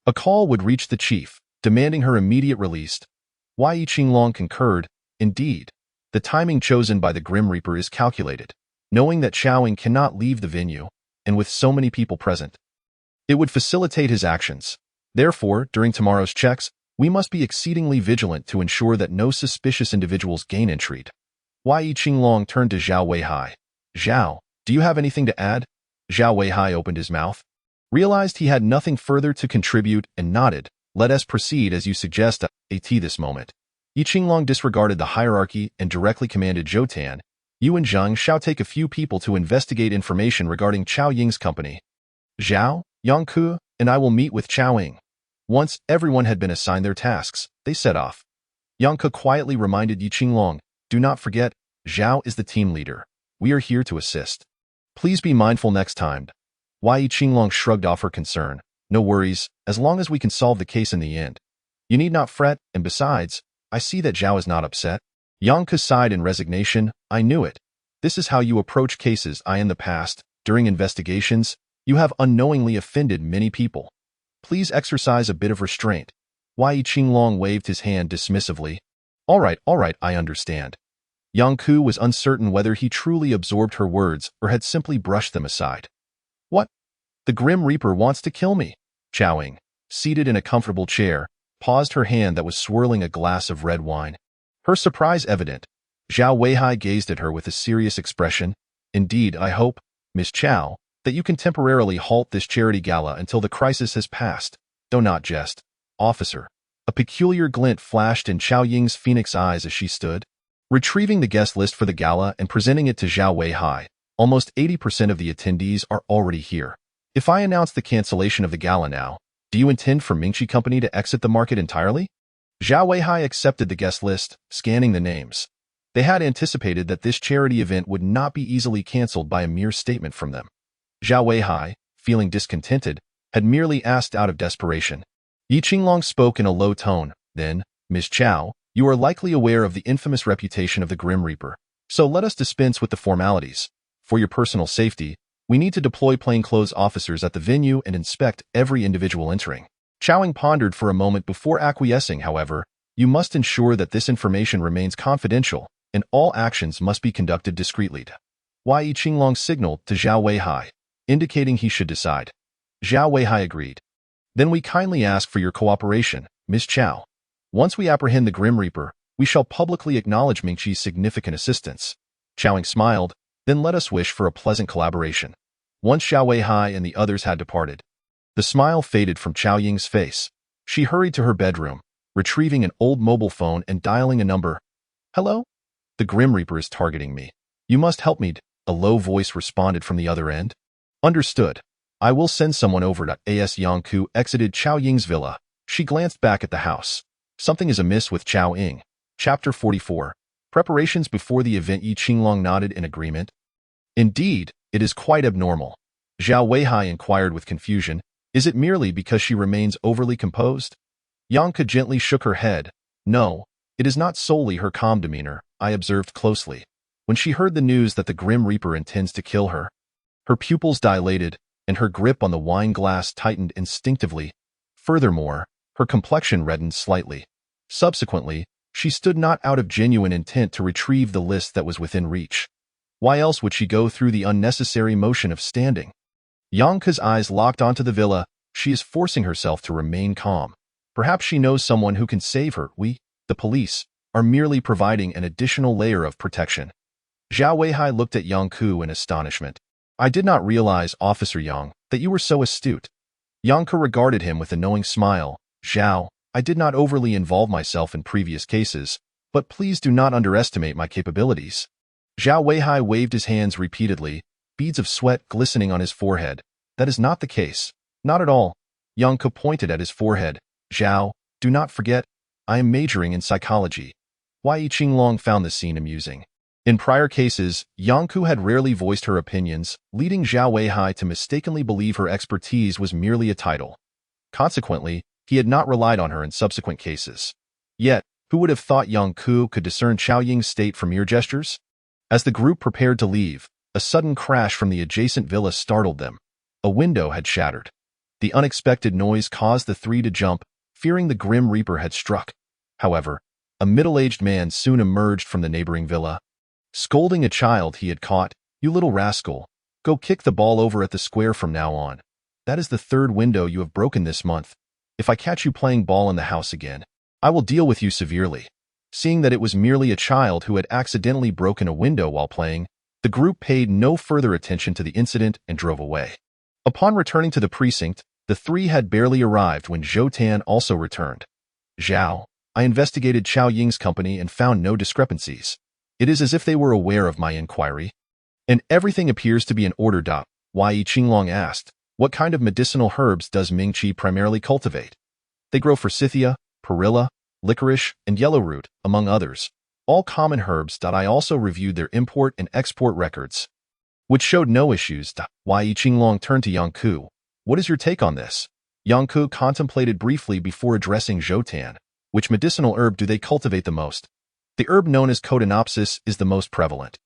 a call would reach the chief, demanding her immediate release. Yi Qinglong concurred, indeed. The timing chosen by the Grim Reaper is calculated, knowing that Chaoying cannot leave the venue, and with so many people present, it would facilitate his actions. Therefore, during tomorrow's checks, we must be exceedingly vigilant to ensure that no suspicious individuals gain entry. Yi Qinglong turned to Zhao Weihai. Zhao, do you have anything to add? Zhao Weihai opened his mouth, realized he had nothing further to contribute, and nodded. Let us proceed as you suggest. This moment, Yi Qinglong disregarded the hierarchy and directly commanded Zhou Tan, you and Zhang Xiao take a few people to investigate information regarding Chao Ying's company. Zhao, Yang Ku, and I will meet with Chaoying. Once everyone had been assigned their tasks, they set off. Yang Ku quietly reminded Yi Qinglong, do not forget, Zhao is the team leader. We are here to assist. Please be mindful next time. Yi Qinglong shrugged off her concern. No worries, as long as we can solve the case in the end. You need not fret, and besides, I see that Zhao is not upset. Yang Ku sighed in resignation. I knew it. This is how you approach cases. In the past, during investigations, you have unknowingly offended many people. Please exercise a bit of restraint. Yi Qinglong waved his hand dismissively. All right, I understand. Yang Ku was uncertain whether he truly absorbed her words or had simply brushed them aside. What? The Grim Reaper wants to kill me. Chaoying, seated in a comfortable chair, paused her hand that was swirling a glass of red wine. Her surprise evident. Zhao Weihai gazed at her with a serious expression. Indeed, I hope, Miss Chao, that you can temporarily halt this charity gala until the crisis has passed. Do not jest. Officer. A peculiar glint flashed in Chao Ying's phoenix eyes as she stood, retrieving the guest list for the gala and presenting it to Zhao Weihai. Almost 80% of the attendees are already here. If I announce the cancellation of the gala now, do you intend for Mingqi Company to exit the market entirely? Zhao Weihai accepted the guest list, scanning the names. They had anticipated that this charity event would not be easily cancelled by a mere statement from them. Zhao Weihai, feeling discontented, had merely asked out of desperation. Yi Qinglong spoke in a low tone. Then, Ms. Chao, you are likely aware of the infamous reputation of the Grim Reaper, so let us dispense with the formalities. For your personal safety, we need to deploy plainclothes officers at the venue and inspect every individual entering. Chaoying pondered for a moment before acquiescing. However, you must ensure that this information remains confidential. and all actions must be conducted discreetly. Yi Qinglong signaled to Zhao Weihai, indicating he should decide. Zhao Weihai agreed. Then we kindly ask for your cooperation, Ms. Chao. Once we apprehend the Grim Reaper, we shall publicly acknowledge Mingqi's significant assistance. Chaoying smiled, then let us wish for a pleasant collaboration. Once Zhao Weihai and the others had departed, the smile faded from Chao Ying's face. She hurried to her bedroom, retrieving an old mobile phone and dialing a number. Hello? The Grim Reaper is targeting me. You must help me, a low voice responded from the other end. Understood. I will send someone over. As Yangku exited Chao Ying's villa, she glanced back at the house. Something is amiss with Chao Ying. Chapter 44. Preparations before the event. Yi Qinglong nodded in agreement. Indeed, it is quite abnormal. Zhao Weihai inquired with confusion. Is it merely because she remains overly composed? Yangke gently shook her head. No, it is not solely her calm demeanor, I observed closely. When she heard the news that the Grim Reaper intends to kill her, her pupils dilated, and her grip on the wine glass tightened instinctively. Furthermore, her complexion reddened slightly. Subsequently, she stood not out of genuine intent to retrieve the list that was within reach. Why else would she go through the unnecessary motion of standing? Yangke's eyes locked onto the villa. She is forcing herself to remain calm. Perhaps she knows someone who can save her. We, the police, are merely providing an additional layer of protection. Zhao Weihai looked at Yangke in astonishment. I did not realize, Officer Yang, that you were so astute. Yangke regarded him with a knowing smile. Zhao, I did not overly involve myself in previous cases, but please do not underestimate my capabilities. Zhao Weihai waved his hands repeatedly, beads of sweat glistening on his forehead. That is not the case. Not at all. Yangke pointed at his forehead. Zhao, do not forget, I am majoring in psychology. Yi Qinglong found the scene amusing. In prior cases, Yangke had rarely voiced her opinions, leading Zhao Weihai to mistakenly believe her expertise was merely a title. Consequently, he had not relied on her in subsequent cases. Yet, who would have thought Yangke could discern Chao Ying's state from mere gestures? As the group prepared to leave, a sudden crash from the adjacent villa startled them. A window had shattered. The unexpected noise caused the three to jump, fearing the Grim Reaper had struck. However, a middle-aged man soon emerged from the neighboring villa. Scolding a child he had caught, "You little rascal, go kick the ball over at the square from now on. That is the third window you have broken this month. If I catch you playing ball in the house again, I will deal with you severely." Seeing that it was merely a child who had accidentally broken a window while playing, the group paid no further attention to the incident and drove away. Upon returning to the precinct, the three had barely arrived when Zhou Tan also returned. Zhao, I investigated Chao Ying's company and found no discrepancies. It is as if they were aware of my inquiry. And everything appears to be in order. Yi Qinglong asked, what kind of medicinal herbs does Mingqi primarily cultivate? They grow forsythia, perilla, licorice, and yellowroot, among others. All common herbs. I also reviewed their import and export records, which showed no issues. Yi Qinglong turned to Yangke. What is your take on this? Yangke contemplated briefly before addressing Zhou Tan. Which medicinal herb do they cultivate the most? The herb known as Cotinopsis is the most prevalent.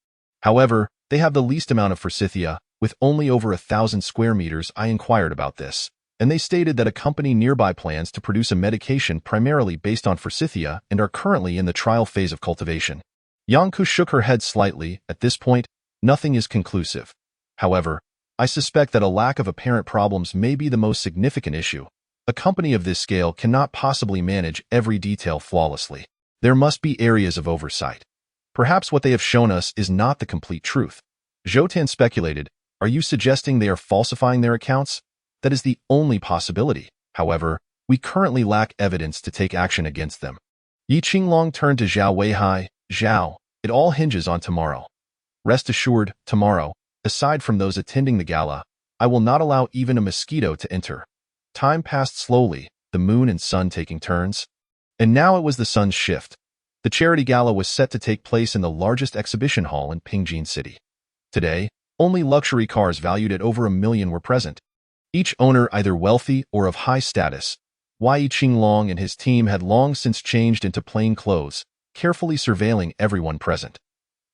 However, they have the least amount of forsythia, with only over 1,000 square meters. I inquired about this, and they stated that a company nearby plans to produce a medication primarily based on forsythia and are currently in the trial phase of cultivation. Yangke shook her head slightly. At this point, nothing is conclusive. However, I suspect that a lack of apparent problems may be the most significant issue. A company of this scale cannot possibly manage every detail flawlessly. There must be areas of oversight. Perhaps what they have shown us is not the complete truth. Zhou Tan speculated, are you suggesting they are falsifying their accounts? That is the only possibility. However, we currently lack evidence to take action against them. Yi Qinglong turned to Zhao Weihai. Zhao, it all hinges on tomorrow. Rest assured, tomorrow, aside from those attending the gala, I will not allow even a mosquito to enter. Time passed slowly, the moon and sun taking turns. And now it was the sun's shift. The charity gala was set to take place in the largest exhibition hall in Pingjin City. Today, only luxury cars valued at over $1 million were present. Each owner either wealthy or of high status. Yi Qinglong and his team had long since changed into plain clothes, carefully surveilling everyone present.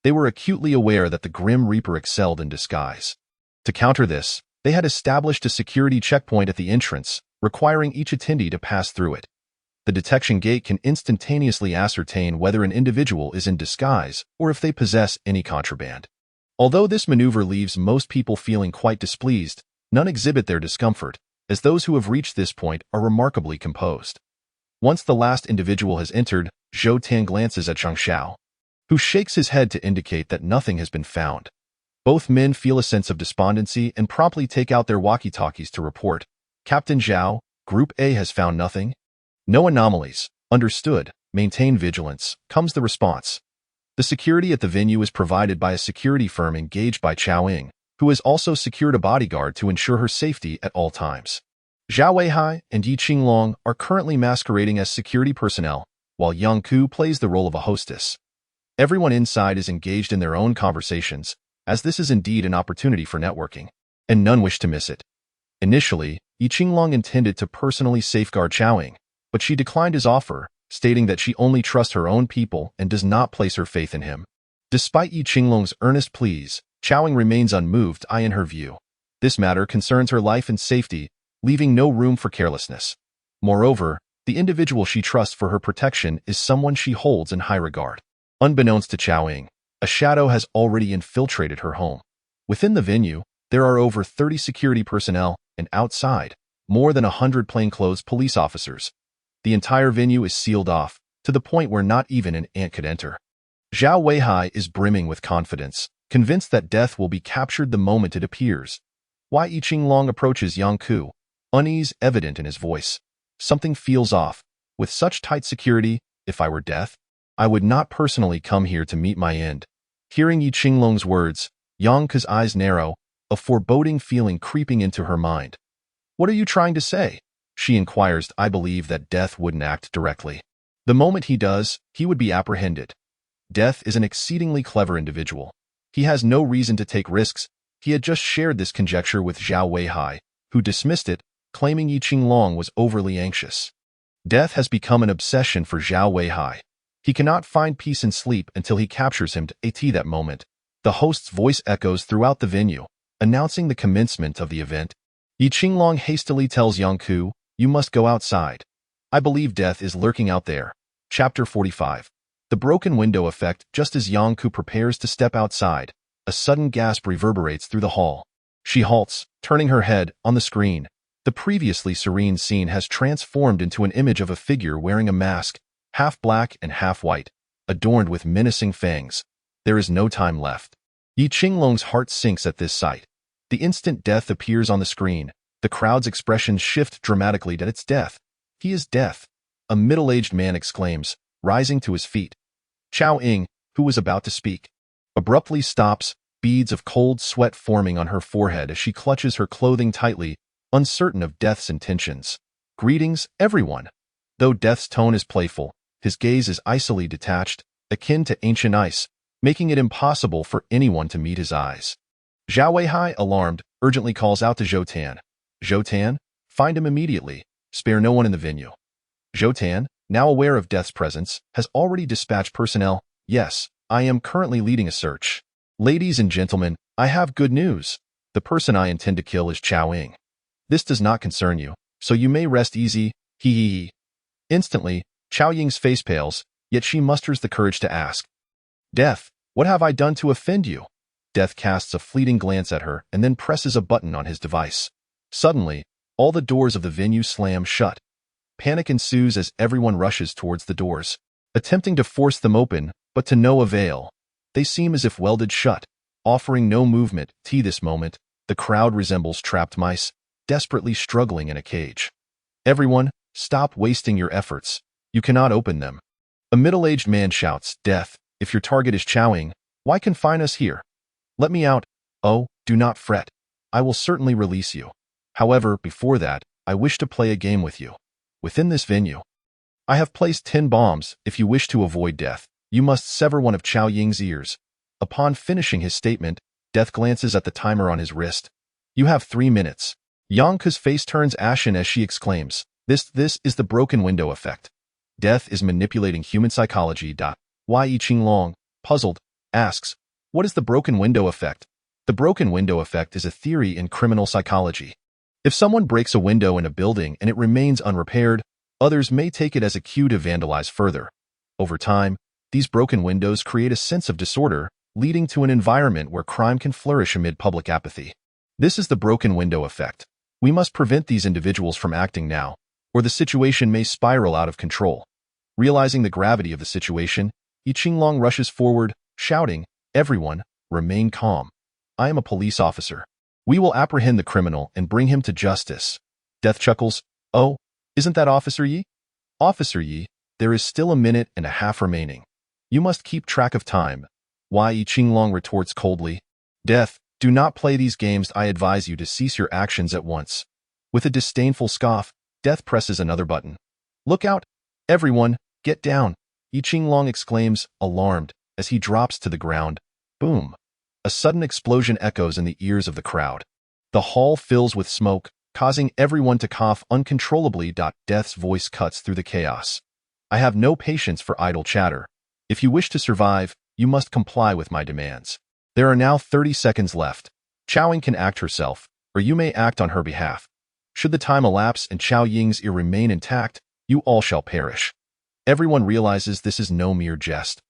They were acutely aware that the Grim Reaper excelled in disguise. To counter this, they had established a security checkpoint at the entrance, requiring each attendee to pass through it. The detection gate can instantaneously ascertain whether an individual is in disguise or if they possess any contraband. Although this maneuver leaves most people feeling quite displeased, none exhibit their discomfort, as those who have reached this point are remarkably composed. Once the last individual has entered, Zhou Tan glances at Zhang Xiao, who shakes his head to indicate that nothing has been found. Both men feel a sense of despondency and promptly take out their walkie-talkies to report. Captain Zhao, Group A has found nothing. No anomalies. Understood. Maintain vigilance, comes the response. The security at the venue is provided by a security firm engaged by Chao Ying, who has also secured a bodyguard to ensure her safety at all times. Zhao Weihai and Yi Qinglong are currently masquerading as security personnel, while Yang Ku plays the role of a hostess. Everyone inside is engaged in their own conversations, as this is indeed an opportunity for networking, and none wish to miss it. Initially, Yi Qinglong intended to personally safeguard Chao Ying, but she declined his offer, stating that she only trusts her own people and does not place her faith in him. Despite Yi Qinglong's earnest pleas, Chao Ying remains unmoved in her view. This matter concerns her life and safety, leaving no room for carelessness. Moreover, the individual she trusts for her protection is someone she holds in high regard. Unbeknownst to Chao Ying, a shadow has already infiltrated her home. Within the venue, there are over 30 security personnel, and outside, more than 100 plainclothes police officers. The entire venue is sealed off, to the point where not even an ant could enter. Zhao Weihai is brimming with confidence, convinced that death will be captured the moment it appears. Yi Qinglong approaches Yang Ku, unease evident in his voice. Something feels off. With such tight security, if I were death, I would not personally come here to meet my end. Hearing Yi Qinglong's words, Yang Ku's eyes narrow, a foreboding feeling creeping into her mind. What are you trying to say? She inquires. I believe that death wouldn't act directly. The moment he does, he would be apprehended. Death is an exceedingly clever individual. He has no reason to take risks. He had just shared this conjecture with Zhao Weihai, who dismissed it, claiming Yi Qinglong was overly anxious. Death has become an obsession for Zhao Weihai. He cannot find peace and sleep until he captures him. At that moment, the host's voice echoes throughout the venue, announcing the commencement of the event. Yi Qinglong hastily tells Yang Ku, "You must go outside. I believe death is lurking out there." Chapter 45. The broken window effect. Just as Yang Ku prepares to step outside, a sudden gasp reverberates through the hall. She halts, turning her head. On the screen, the previously serene scene has transformed into an image of a figure wearing a mask, half black and half white, adorned with menacing fangs. There is no time left. Yi Qinglong's heart sinks at this sight. The instant death appears on the screen, the crowd's expressions shift dramatically. That it's death. He is death. A middle-aged man exclaims, rising to his feet. Chao Ying, who was about to speak, abruptly stops, beads of cold sweat forming on her forehead as she clutches her clothing tightly, uncertain of death's intentions. Greetings, everyone. Though death's tone is playful, his gaze is icily detached, akin to ancient ice, making it impossible for anyone to meet his eyes. Zhao Weihai, alarmed, urgently calls out to Zhou Tan. Zhou Tan, find him immediately. Spare no one in the venue. Zhou Tan, now aware of death's presence, has already dispatched personnel. Yes, I am currently leading a search. Ladies and gentlemen, I have good news. The person I intend to kill is Chao Ying. This does not concern you, so you may rest easy. He he he. Instantly, Chao Ying's face pales, yet she musters the courage to ask. Death, what have I done to offend you? Death casts a fleeting glance at her and then presses a button on his device. Suddenly, all the doors of the venue slam shut. Panic ensues as everyone rushes towards the doors, attempting to force them open, but to no avail. They seem as if welded shut, offering no movement. This moment, the crowd resembles trapped mice, desperately struggling in a cage. Everyone, stop wasting your efforts. You cannot open them. A middle-aged man shouts, Death, if your target is Chao Ying, why confine us here? Let me out. Oh, do not fret. I will certainly release you. However, before that, I wish to play a game with you. Within this venue, I have placed 10 bombs. If you wish to avoid death, you must sever one of Chao Ying's ears. Upon finishing his statement, Death glances at the timer on his wrist. You have 3 minutes. Yang Ku's face turns ashen as she exclaims, This is the broken window effect. Death is manipulating human psychology. Yi Qinglong, puzzled, asks, What is the broken window effect? The broken window effect is a theory in criminal psychology. If someone breaks a window in a building and it remains unrepaired, Others may take it as a cue to vandalize further. Over time, these broken windows create a sense of disorder, leading to an environment where crime can flourish amid public apathy. This is the broken window effect. We must prevent these individuals from acting now, or the situation may spiral out of control. Realizing the gravity of the situation, Yi Qinglong rushes forward, shouting, "Everyone, remain calm. I am a police officer. We will apprehend the criminal and bring him to justice." Death chuckles, "Oh, isn't that Officer Yi? Officer Yi, there is still a minute and a half remaining. You must keep track of time." Yi Qinglong retorts coldly, "Death, do not play these games. I advise you to cease your actions at once." With a disdainful scoff, Death presses another button. "Look out! Everyone, get down!" Yi Qinglong exclaims, alarmed, as he drops to the ground. Boom! A sudden explosion echoes in the ears of the crowd. The hall fills with smoke, causing everyone to cough uncontrollably. Death's voice cuts through the chaos. "I have no patience for idle chatter. If you wish to survive, you must comply with my demands. There are now 30 seconds left. Qiaoying can act herself, or you may act on her behalf. Should the time elapse and Qiao Ying's ear remain intact, you all shall perish." Everyone realizes this is no mere jest.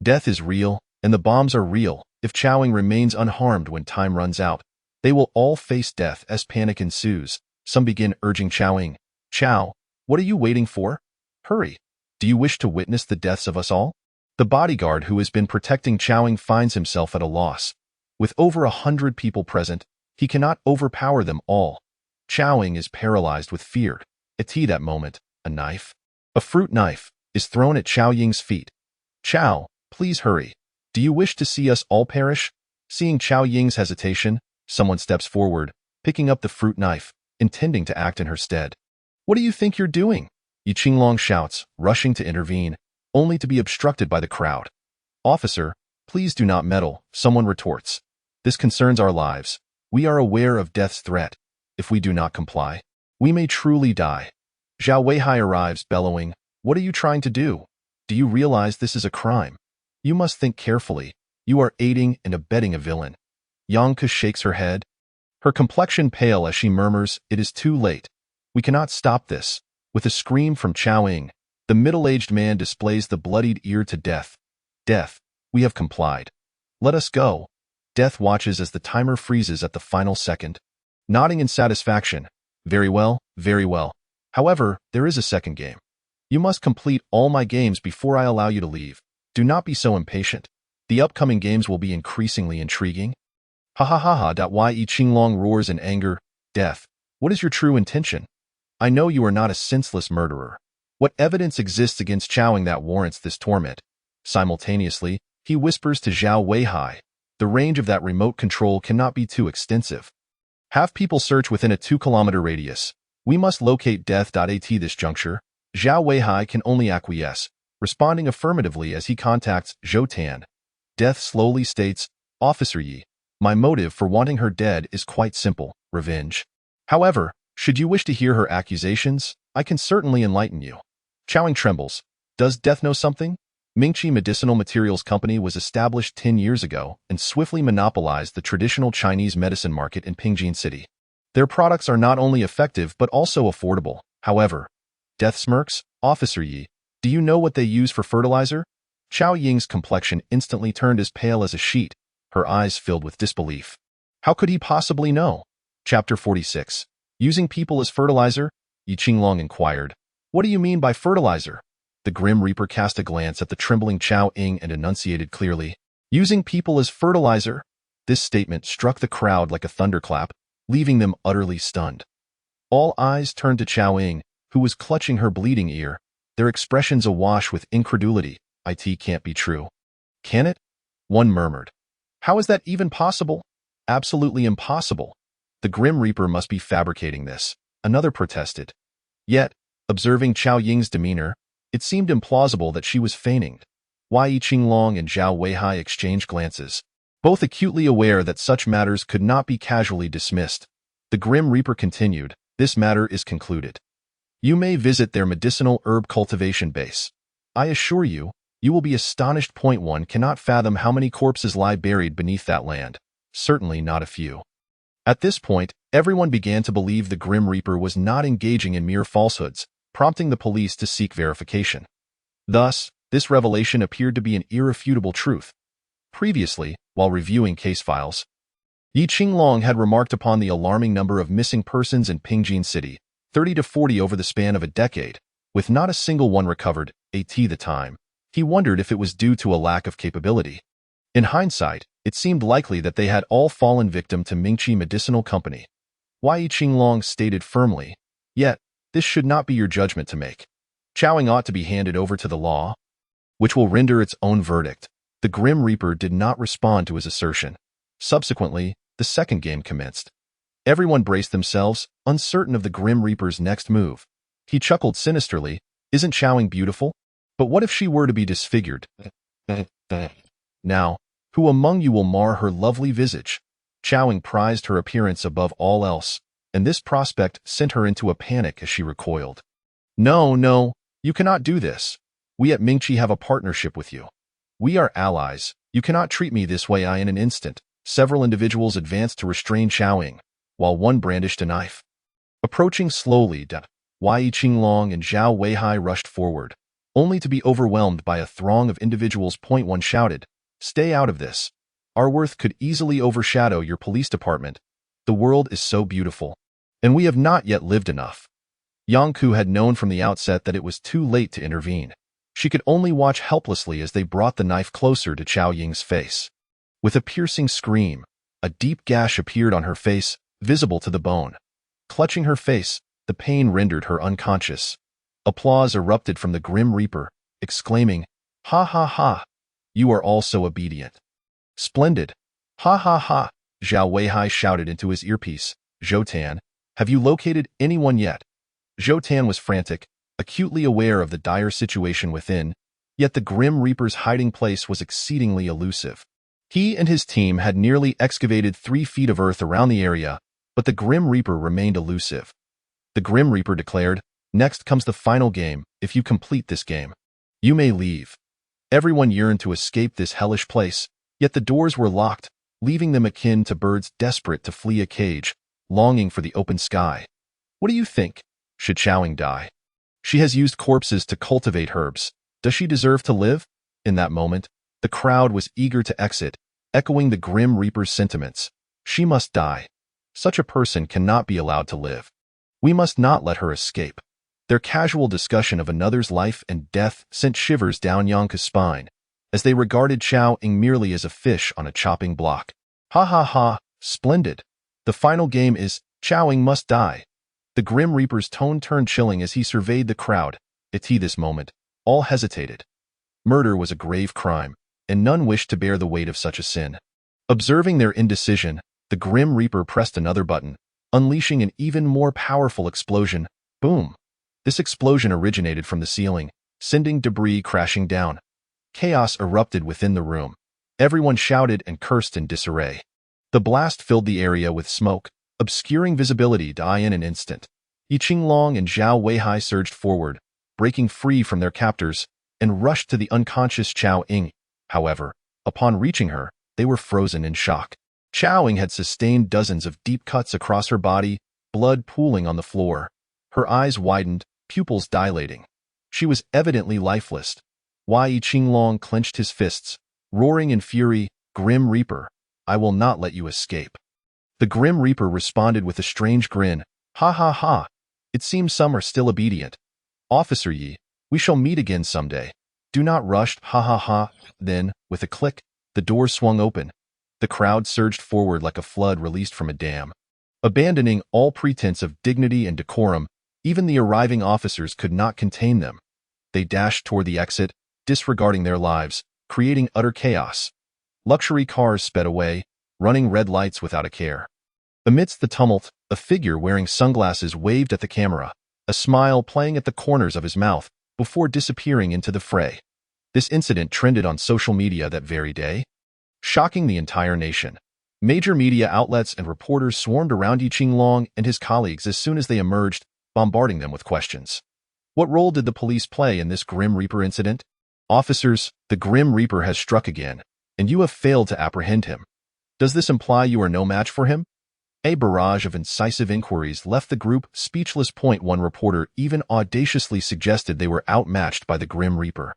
Death is real, and the bombs are real. If Qiaoying remains unharmed when time runs out, they will all face death. As panic ensues, some begin urging Qiaoying, "Qiao, what are you waiting for? Hurry. Do you wish to witness the deaths of us all?" The bodyguard who has been protecting Qiaoying finds himself at a loss. With over 100 people present, he cannot overpower them all. Qiaoying is paralyzed with fear. At that moment, a knife, a fruit knife, is thrown at Qiao Ying's feet. "Qiao, please hurry. Do you wish to see us all perish?" Seeing Qiao Ying's hesitation, someone steps forward, picking up the fruit knife, intending to act in her stead. "What do you think you're doing?" Yi Qinglong shouts, rushing to intervene, only to be obstructed by the crowd. "Officer, please do not meddle," someone retorts. "This concerns our lives. We are aware of death's threat. If we do not comply, we may truly die." Zhao Weihai arrives, bellowing, "What are you trying to do? Do you realize this is a crime? You must think carefully. You are aiding and abetting a villain." Yang Ke shakes her head, her complexion pale as she murmurs, "It is too late. We cannot stop this." With a scream from Qiaoying, the middle-aged man displays the bloodied ear to Death. "Death, we have complied. Let us go." Death watches as the timer freezes at the final second. Nodding in satisfaction, very well. However, there is a second game. You must complete all my games before I allow you to leave. Do not be so impatient. The upcoming games will be increasingly intriguing." "Ha ha ha ha!" Yi Qinglong roars in anger. "Death, what is your true intention? I know you are not a senseless murderer. What evidence exists against Qiaoying that warrants this torment?" Simultaneously, he whispers to Zhao Weihai, "The range of that remote control cannot be too extensive. Have people search within a 2-kilometer radius. We must locate Death. At this juncture, Zhao Weihai can only acquiesce, responding affirmatively as he contacts Zhou Tan. Death slowly states, "Officer Yi, my motive for wanting her dead is quite simple, revenge. However, should you wish to hear her accusations, I can certainly enlighten you." Qiaoying trembles. Does Death know something? Mingqi Medicinal Materials Company was established 10 years ago and swiftly monopolized the traditional Chinese medicine market in Pingjin City. Their products are not only effective but also affordable. However, Death smirks, "Officer Yi, do you know what they use for fertilizer?" Qiao Ying's complexion instantly turned as pale as a sheet, her eyes filled with disbelief. How could he possibly know? Chapter 46. Using people as fertilizer? Yi Qinglong inquired. "What do you mean by fertilizer?" The Grim Reaper cast a glance at the trembling Qiao Ying and enunciated clearly. "Using people as fertilizer?" This statement struck the crowd like a thunderclap, leaving them utterly stunned. All eyes turned to Qiao Ying, who was clutching her bleeding ear, their expressions awash with incredulity. "It can't be true." "Can it?" one murmured. "How is that even possible?" "Absolutely impossible. The Grim Reaper must be fabricating this," another protested. Yet, observing Qiao Ying's demeanor, it seemed implausible that she was feigning. Yi Qinglong and Zhao Weihai exchanged glances, both acutely aware that such matters could not be casually dismissed. The Grim Reaper continued, "This matter is concluded. You may visit their medicinal herb cultivation base. I assure you, you will be astonished. One cannot fathom how many corpses lie buried beneath that land. Certainly not a few." At this point, everyone began to believe the Grim Reaper was not engaging in mere falsehoods. prompting the police to seek verification. Thus, this revelation appeared to be an irrefutable truth. Previously, while reviewing case files, Yi Qinglong had remarked upon the alarming number of missing persons in Pingjin City, 30 to 40 over the span of a decade, with not a single one recovered, at the time. He wondered if it was due to a lack of capability. In hindsight, it seemed likely that they had all fallen victim to Mingqi Medicinal Company. Yi Qinglong stated firmly, "Yet, this should not be your judgment to make. Chowing ought to be handed over to the law, which will render its own verdict." The Grim Reaper did not respond to his assertion. Subsequently, the second game commenced. Everyone braced themselves, uncertain of the Grim Reaper's next move. He chuckled sinisterly, "Isn't Chowing beautiful? But what if she were to be disfigured? Now, who among you will mar her lovely visage?" Chowing prized her appearance above all else, and this prospect sent her into a panic as she recoiled. "No, no, you cannot do this. We at Mingqi have a partnership with you. We are allies. You cannot treat me this way." In an instant, several individuals advanced to restrain Chowing, while one brandished a knife. Approaching slowly, Yi Qinglong and Zhao Weihai rushed forward, only to be overwhelmed by a throng of individuals. One shouted, "Stay out of this. Our worth could easily overshadow your police department. The world is so beautiful, and we have not yet lived enough." Yang Ku had known from the outset that it was too late to intervene. She could only watch helplessly as they brought the knife closer to Chao Ying's face. With a piercing scream, a deep gash appeared on her face, visible to the bone. Clutching her face, the pain rendered her unconscious. Applause erupted from the Grim Reaper, exclaiming, "Ha ha ha! You are all so obedient. Splendid! Ha ha ha!" Zhao Weihai shouted into his earpiece, "Zhou Tan, have you located anyone yet?" Zhou Tan was frantic, acutely aware of the dire situation within, yet the Grim Reaper's hiding place was exceedingly elusive. He and his team had nearly excavated 3 feet of earth around the area, but the Grim Reaper remained elusive. The Grim Reaper declared, "Next comes the final game. If you complete this game, you may leave." Everyone yearned to escape this hellish place, yet the doors were locked, leaving them akin to birds desperate to flee a cage, longing for the open sky. What do you think? Should Chowing die? She has used corpses to cultivate herbs. Does she deserve to live? In that moment, the crowd was eager to exit, echoing the Grim Reaper's sentiments. She must die. Such a person cannot be allowed to live. We must not let her escape. Their casual discussion of another's life and death sent shivers down Yang Ku's spine, as they regarded Chao Ying merely as a fish on a chopping block. "Ha ha ha, splendid. The final game is, Chao Ying must die." The Grim Reaper's tone turned chilling as he surveyed the crowd. At this moment, all hesitated. Murder was a grave crime, and none wished to bear the weight of such a sin. Observing their indecision, the Grim Reaper pressed another button, unleashing an even more powerful explosion. Boom! This explosion originated from the ceiling, sending debris crashing down. Chaos erupted within the room. Everyone shouted and cursed in disarray. The blast filled the area with smoke, obscuring visibility in an instant. Yi Qinglong and Zhao Weihai surged forward, breaking free from their captors, and rushed to the unconscious Chao Ying. However, upon reaching her, they were frozen in shock. Chao Ying had sustained dozens of deep cuts across her body, blood pooling on the floor. Her eyes widened, pupils dilating. She was evidently lifeless. Yi Qinglong clenched his fists, roaring in fury, "Grim Reaper, I will not let you escape." The Grim Reaper responded with a strange grin. "Ha ha ha! It seems some are still obedient. Officer Yi, we shall meet again someday. Do not rush, ha ha ha." Then, with a click, the doors swung open. The crowd surged forward like a flood released from a dam. Abandoning all pretense of dignity and decorum, even the arriving officers could not contain them. They dashed toward the exit, disregarding their lives, creating utter chaos. Luxury cars sped away, running red lights without a care. Amidst the tumult, a figure wearing sunglasses waved at the camera, a smile playing at the corners of his mouth, before disappearing into the fray. This incident trended on social media that very day, shocking the entire nation. Major media outlets and reporters swarmed around Yi Qinglong and his colleagues as soon as they emerged, bombarding them with questions. What role did the police play in this Grim Reaper incident? Officers, the Grim Reaper has struck again, and you have failed to apprehend him. Does this imply you are no match for him? A barrage of incisive inquiries left the group speechless. One reporter even audaciously suggested they were outmatched by the Grim Reaper.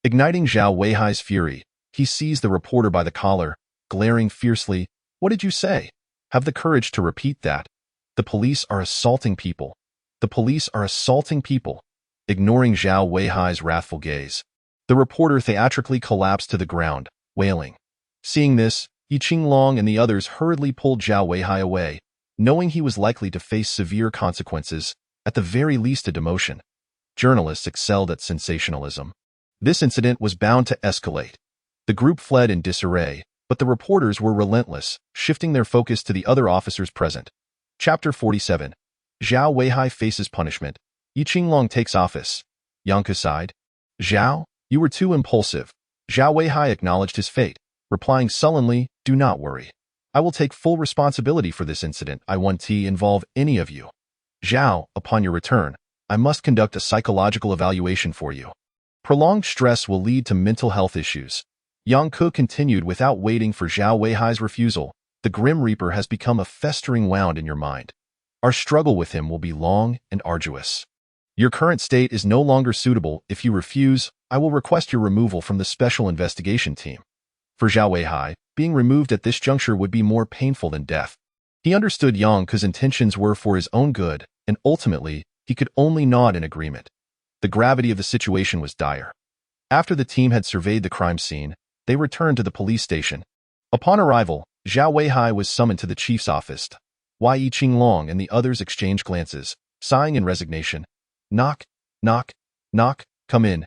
Igniting Zhao Weihai's fury, he seized the reporter by the collar, glaring fiercely. "What did you say? Have the courage to repeat that. The police are assaulting people. The police are assaulting people." Ignoring Zhao Weihai's wrathful gaze, the reporter theatrically collapsed to the ground, wailing. Seeing this, Yi Qinglong and the others hurriedly pulled Zhao Weihai away, knowing he was likely to face severe consequences, at the very least a demotion. Journalists excelled at sensationalism. This incident was bound to escalate. The group fled in disarray, but the reporters were relentless, shifting their focus to the other officers present. Chapter 47. Zhao Weihai faces punishment. Yi Qinglong takes office. Yang sighed. "Zhao, you were too impulsive." Zhao Weihai acknowledged his fate, replying sullenly, "Do not worry. I will take full responsibility for this incident. I won't involve any of you. Zhao, upon your return, I must conduct a psychological evaluation for you. Prolonged stress will lead to mental health issues." Yang Ke continued without waiting for Zhao Weihai's refusal. "The Grim Reaper has become a festering wound in your mind. Our struggle with him will be long and arduous. Your current state is no longer suitable. If you refuse, I will request your removal from the Special Investigation Team." For Zhao Weihai, being removed at this juncture would be more painful than death. He understood Yang Ke's intentions were for his own good, and ultimately, he could only nod in agreement. The gravity of the situation was dire. After the team had surveyed the crime scene, they returned to the police station. Upon arrival, Zhao Weihai was summoned to the chief's office. Yi Qinglong and the others exchanged glances, sighing in resignation. "Knock, knock, knock, come in."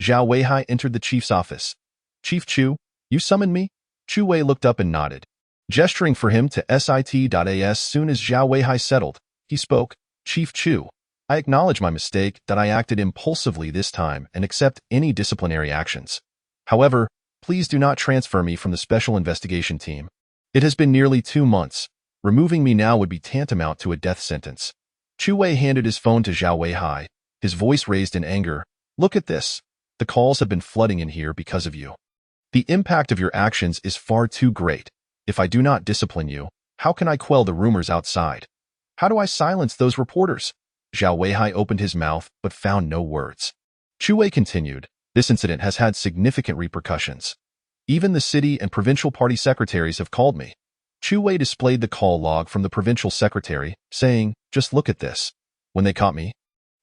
Zhao Weihai entered the chief's office. "Chief Chu, you summoned me?" Chu Wei looked up and nodded. Gesturing for him to sit. As soon as Zhao Weihai settled, he spoke. "Chief Chu, I acknowledge my mistake that I acted impulsively this time and accept any disciplinary actions. However, please do not transfer me from the Special Investigation Team. It has been nearly 2 months. Removing me now would be tantamount to a death sentence." Chu Wei handed his phone to Zhao Weihai, his voice raised in anger. "Look at this. The calls have been flooding in here because of you. The impact of your actions is far too great. If I do not discipline you, how can I quell the rumors outside? How do I silence those reporters?" Zhao Weihai opened his mouth but found no words. Chu Wei continued, "This incident has had significant repercussions. Even the city and provincial party secretaries have called me." Chu Wei displayed the call log from the provincial secretary, saying, "Just look at this. When they caught me,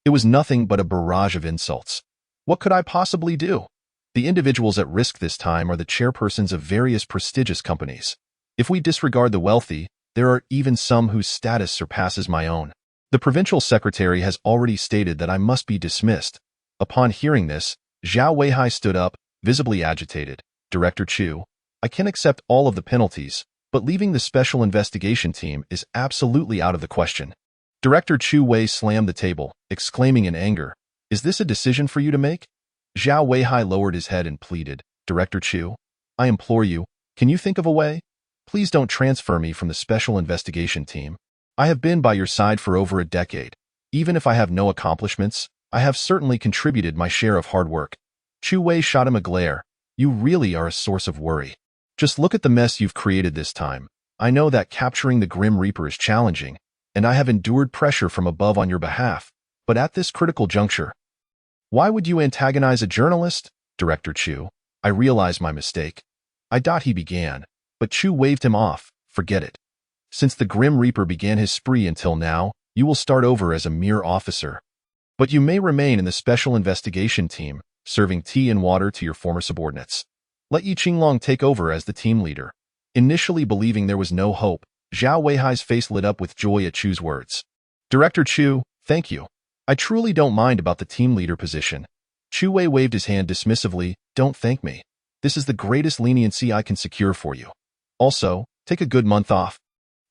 it was nothing but a barrage of insults. What could I possibly do? The individuals at risk this time are the chairpersons of various prestigious companies. If we disregard the wealthy, there are even some whose status surpasses my own. The provincial secretary has already stated that I must be dismissed." Upon hearing this, Zhao Weihai stood up, visibly agitated. "Director Chu, I can accept all of the penalties, but leaving the Special Investigation Team is absolutely out of the question." Director Chu Wei slammed the table, exclaiming in anger, "Is this a decision for you to make?" Zhao Weihai lowered his head and pleaded, "Director Chu, I implore you, can you think of a way? Please don't transfer me from the Special Investigation Team. I have been by your side for over a decade. Even if I have no accomplishments, I have certainly contributed my share of hard work." Chu Wei shot him a glare. "You really are a source of worry. Just look at the mess you've created this time. I know that capturing the Grim Reaper is challenging, and I have endured pressure from above on your behalf, but at this critical juncture, why would you antagonize a journalist?" "Director Chu, I realize my mistake." He began, but Chu waved him off. "Forget it. Since the Grim Reaper began his spree until now, you will start over as a mere officer. But you may remain in the Special Investigation Team, serving tea and water to your former subordinates. Let Yi Qinglong take over as the team leader." Initially believing there was no hope, Zhao Weihai's face lit up with joy at Chu's words. "Director Chu, thank you. I truly don't mind about the team leader position." Chu Wei waved his hand dismissively. "Don't thank me. This is the greatest leniency I can secure for you. Also, take a good month off.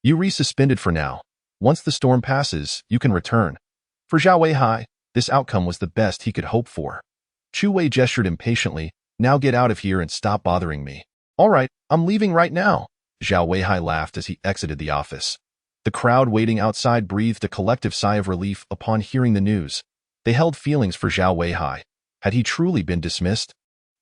You re-suspended for now. Once the storm passes, you can return." For Zhao Weihai, this outcome was the best he could hope for. Chu Wei gestured impatiently. "Now get out of here and stop bothering me." "All right, I'm leaving right now." Zhao Weihai laughed as he exited the office. The crowd waiting outside breathed a collective sigh of relief upon hearing the news. They held feelings for Zhao Weihai. Had he truly been dismissed,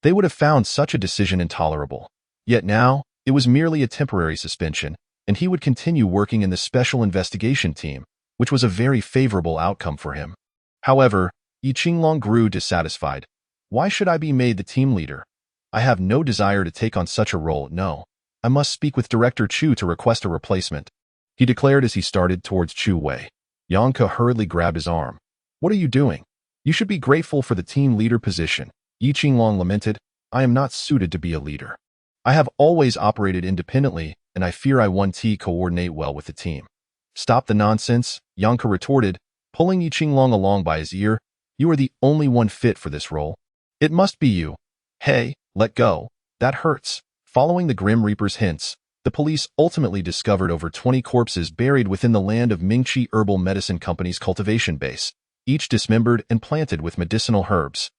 they would have found such a decision intolerable. Yet now, it was merely a temporary suspension, and he would continue working in the special investigation team, which was a very favorable outcome for him. However, Yi Qinglong grew dissatisfied. Why should I be made the team leader? I have no desire to take on such a role, no. I must speak with Director Chu to request a replacement, he declared as he started towards Chu Wei. Yang Ke hurriedly grabbed his arm. What are you doing? You should be grateful for the team leader position, Yi Qinglong lamented. I am not suited to be a leader. I have always operated independently, and I fear I won't coordinate well with the team. Stop the nonsense, Yang Ke retorted, pulling Yi Qinglong along by his ear. You are the only one fit for this role. It must be you. Hey, let go. That hurts. Following the Grim Reaper's hints, the police ultimately discovered over 20 corpses buried within the land of Mingqi Herbal Medicine Company's cultivation base, each dismembered and planted with medicinal herbs.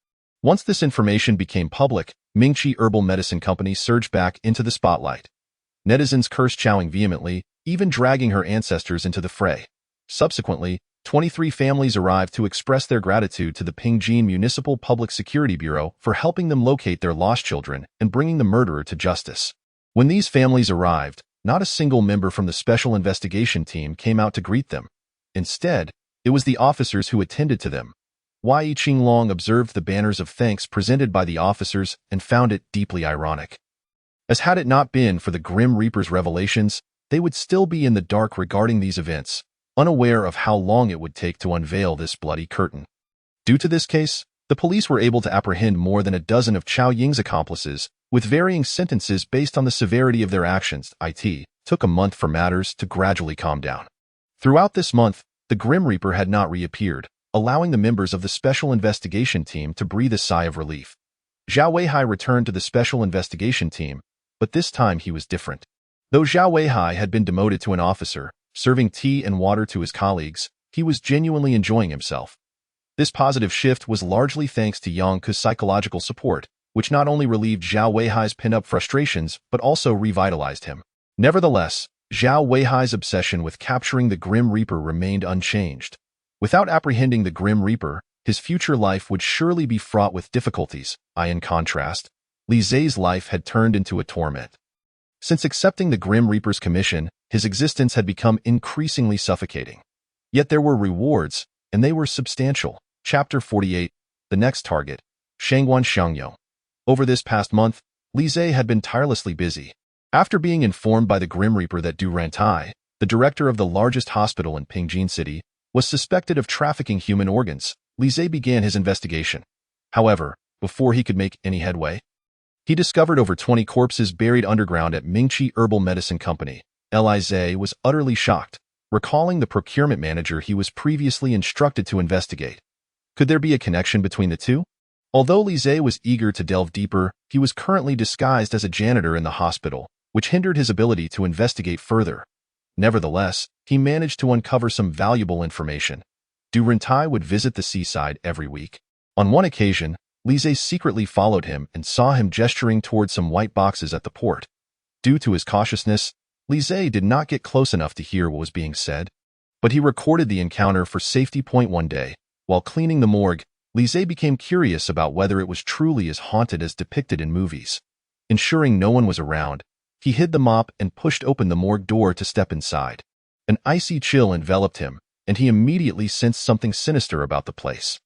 Once this information became public, Mingqi Herbal Medicine Company surged back into the spotlight. Netizens cursed Chowing vehemently, even dragging her ancestors into the fray. Subsequently, 23 families arrived to express their gratitude to the Pingjin Municipal Public Security Bureau for helping them locate their lost children and bringing the murderer to justice. When these families arrived, not a single member from the special investigation team came out to greet them. Instead, it was the officers who attended to them. Yi Qinglong observed the banners of thanks presented by the officers and found it deeply ironic. As had it not been for the Grim Reaper's revelations, they would still be in the dark regarding these events, unaware of how long it would take to unveil this bloody curtain. Due to this case, the police were able to apprehend more than a dozen of Chao Ying's accomplices, with varying sentences based on the severity of their actions. It took a month for matters to gradually calm down. Throughout this month, the Grim Reaper had not reappeared, allowing the members of the special investigation team to breathe a sigh of relief. Zhao Weihai returned to the special investigation team, but this time he was different. Though Zhao Weihai had been demoted to an officer, serving tea and water to his colleagues, he was genuinely enjoying himself. This positive shift was largely thanks to Yang Ke's psychological support, which not only relieved Zhao Weihai's pent-up frustrations but also revitalized him. Nevertheless, Zhao Weihai's obsession with capturing the Grim Reaper remained unchanged. Without apprehending the Grim Reaper, his future life would surely be fraught with difficulties. In contrast, Li Zai's life had turned into a torment. Since accepting the Grim Reaper's commission, his existence had become increasingly suffocating. Yet there were rewards, and they were substantial. Chapter 48, The Next Target, Shangguan Xiangyou. Over this past month, Li Zai had been tirelessly busy. After being informed by the Grim Reaper that Du Rantai, the director of the largest hospital in Pingjin City, was suspected of trafficking human organs, Li Zai began his investigation. However, before he could make any headway, he discovered over 20 corpses buried underground at Mingqi Herbal Medicine Company. Li Zai was utterly shocked, recalling the procurement manager he was previously instructed to investigate. Could there be a connection between the two? Although Li Zai was eager to delve deeper, he was currently disguised as a janitor in the hospital, which hindered his ability to investigate further. Nevertheless, he managed to uncover some valuable information. Du Rantai would visit the seaside every week. On one occasion, Li Zai secretly followed him and saw him gesturing towards some white boxes at the port. Due to his cautiousness, Li Zai did not get close enough to hear what was being said, but he recorded the encounter for safety. One day, while cleaning the morgue, Li Zai became curious about whether it was truly as haunted as depicted in movies. Ensuring no one was around, he hid the mop and pushed open the morgue door to step inside. An icy chill enveloped him, and he immediately sensed something sinister about the place.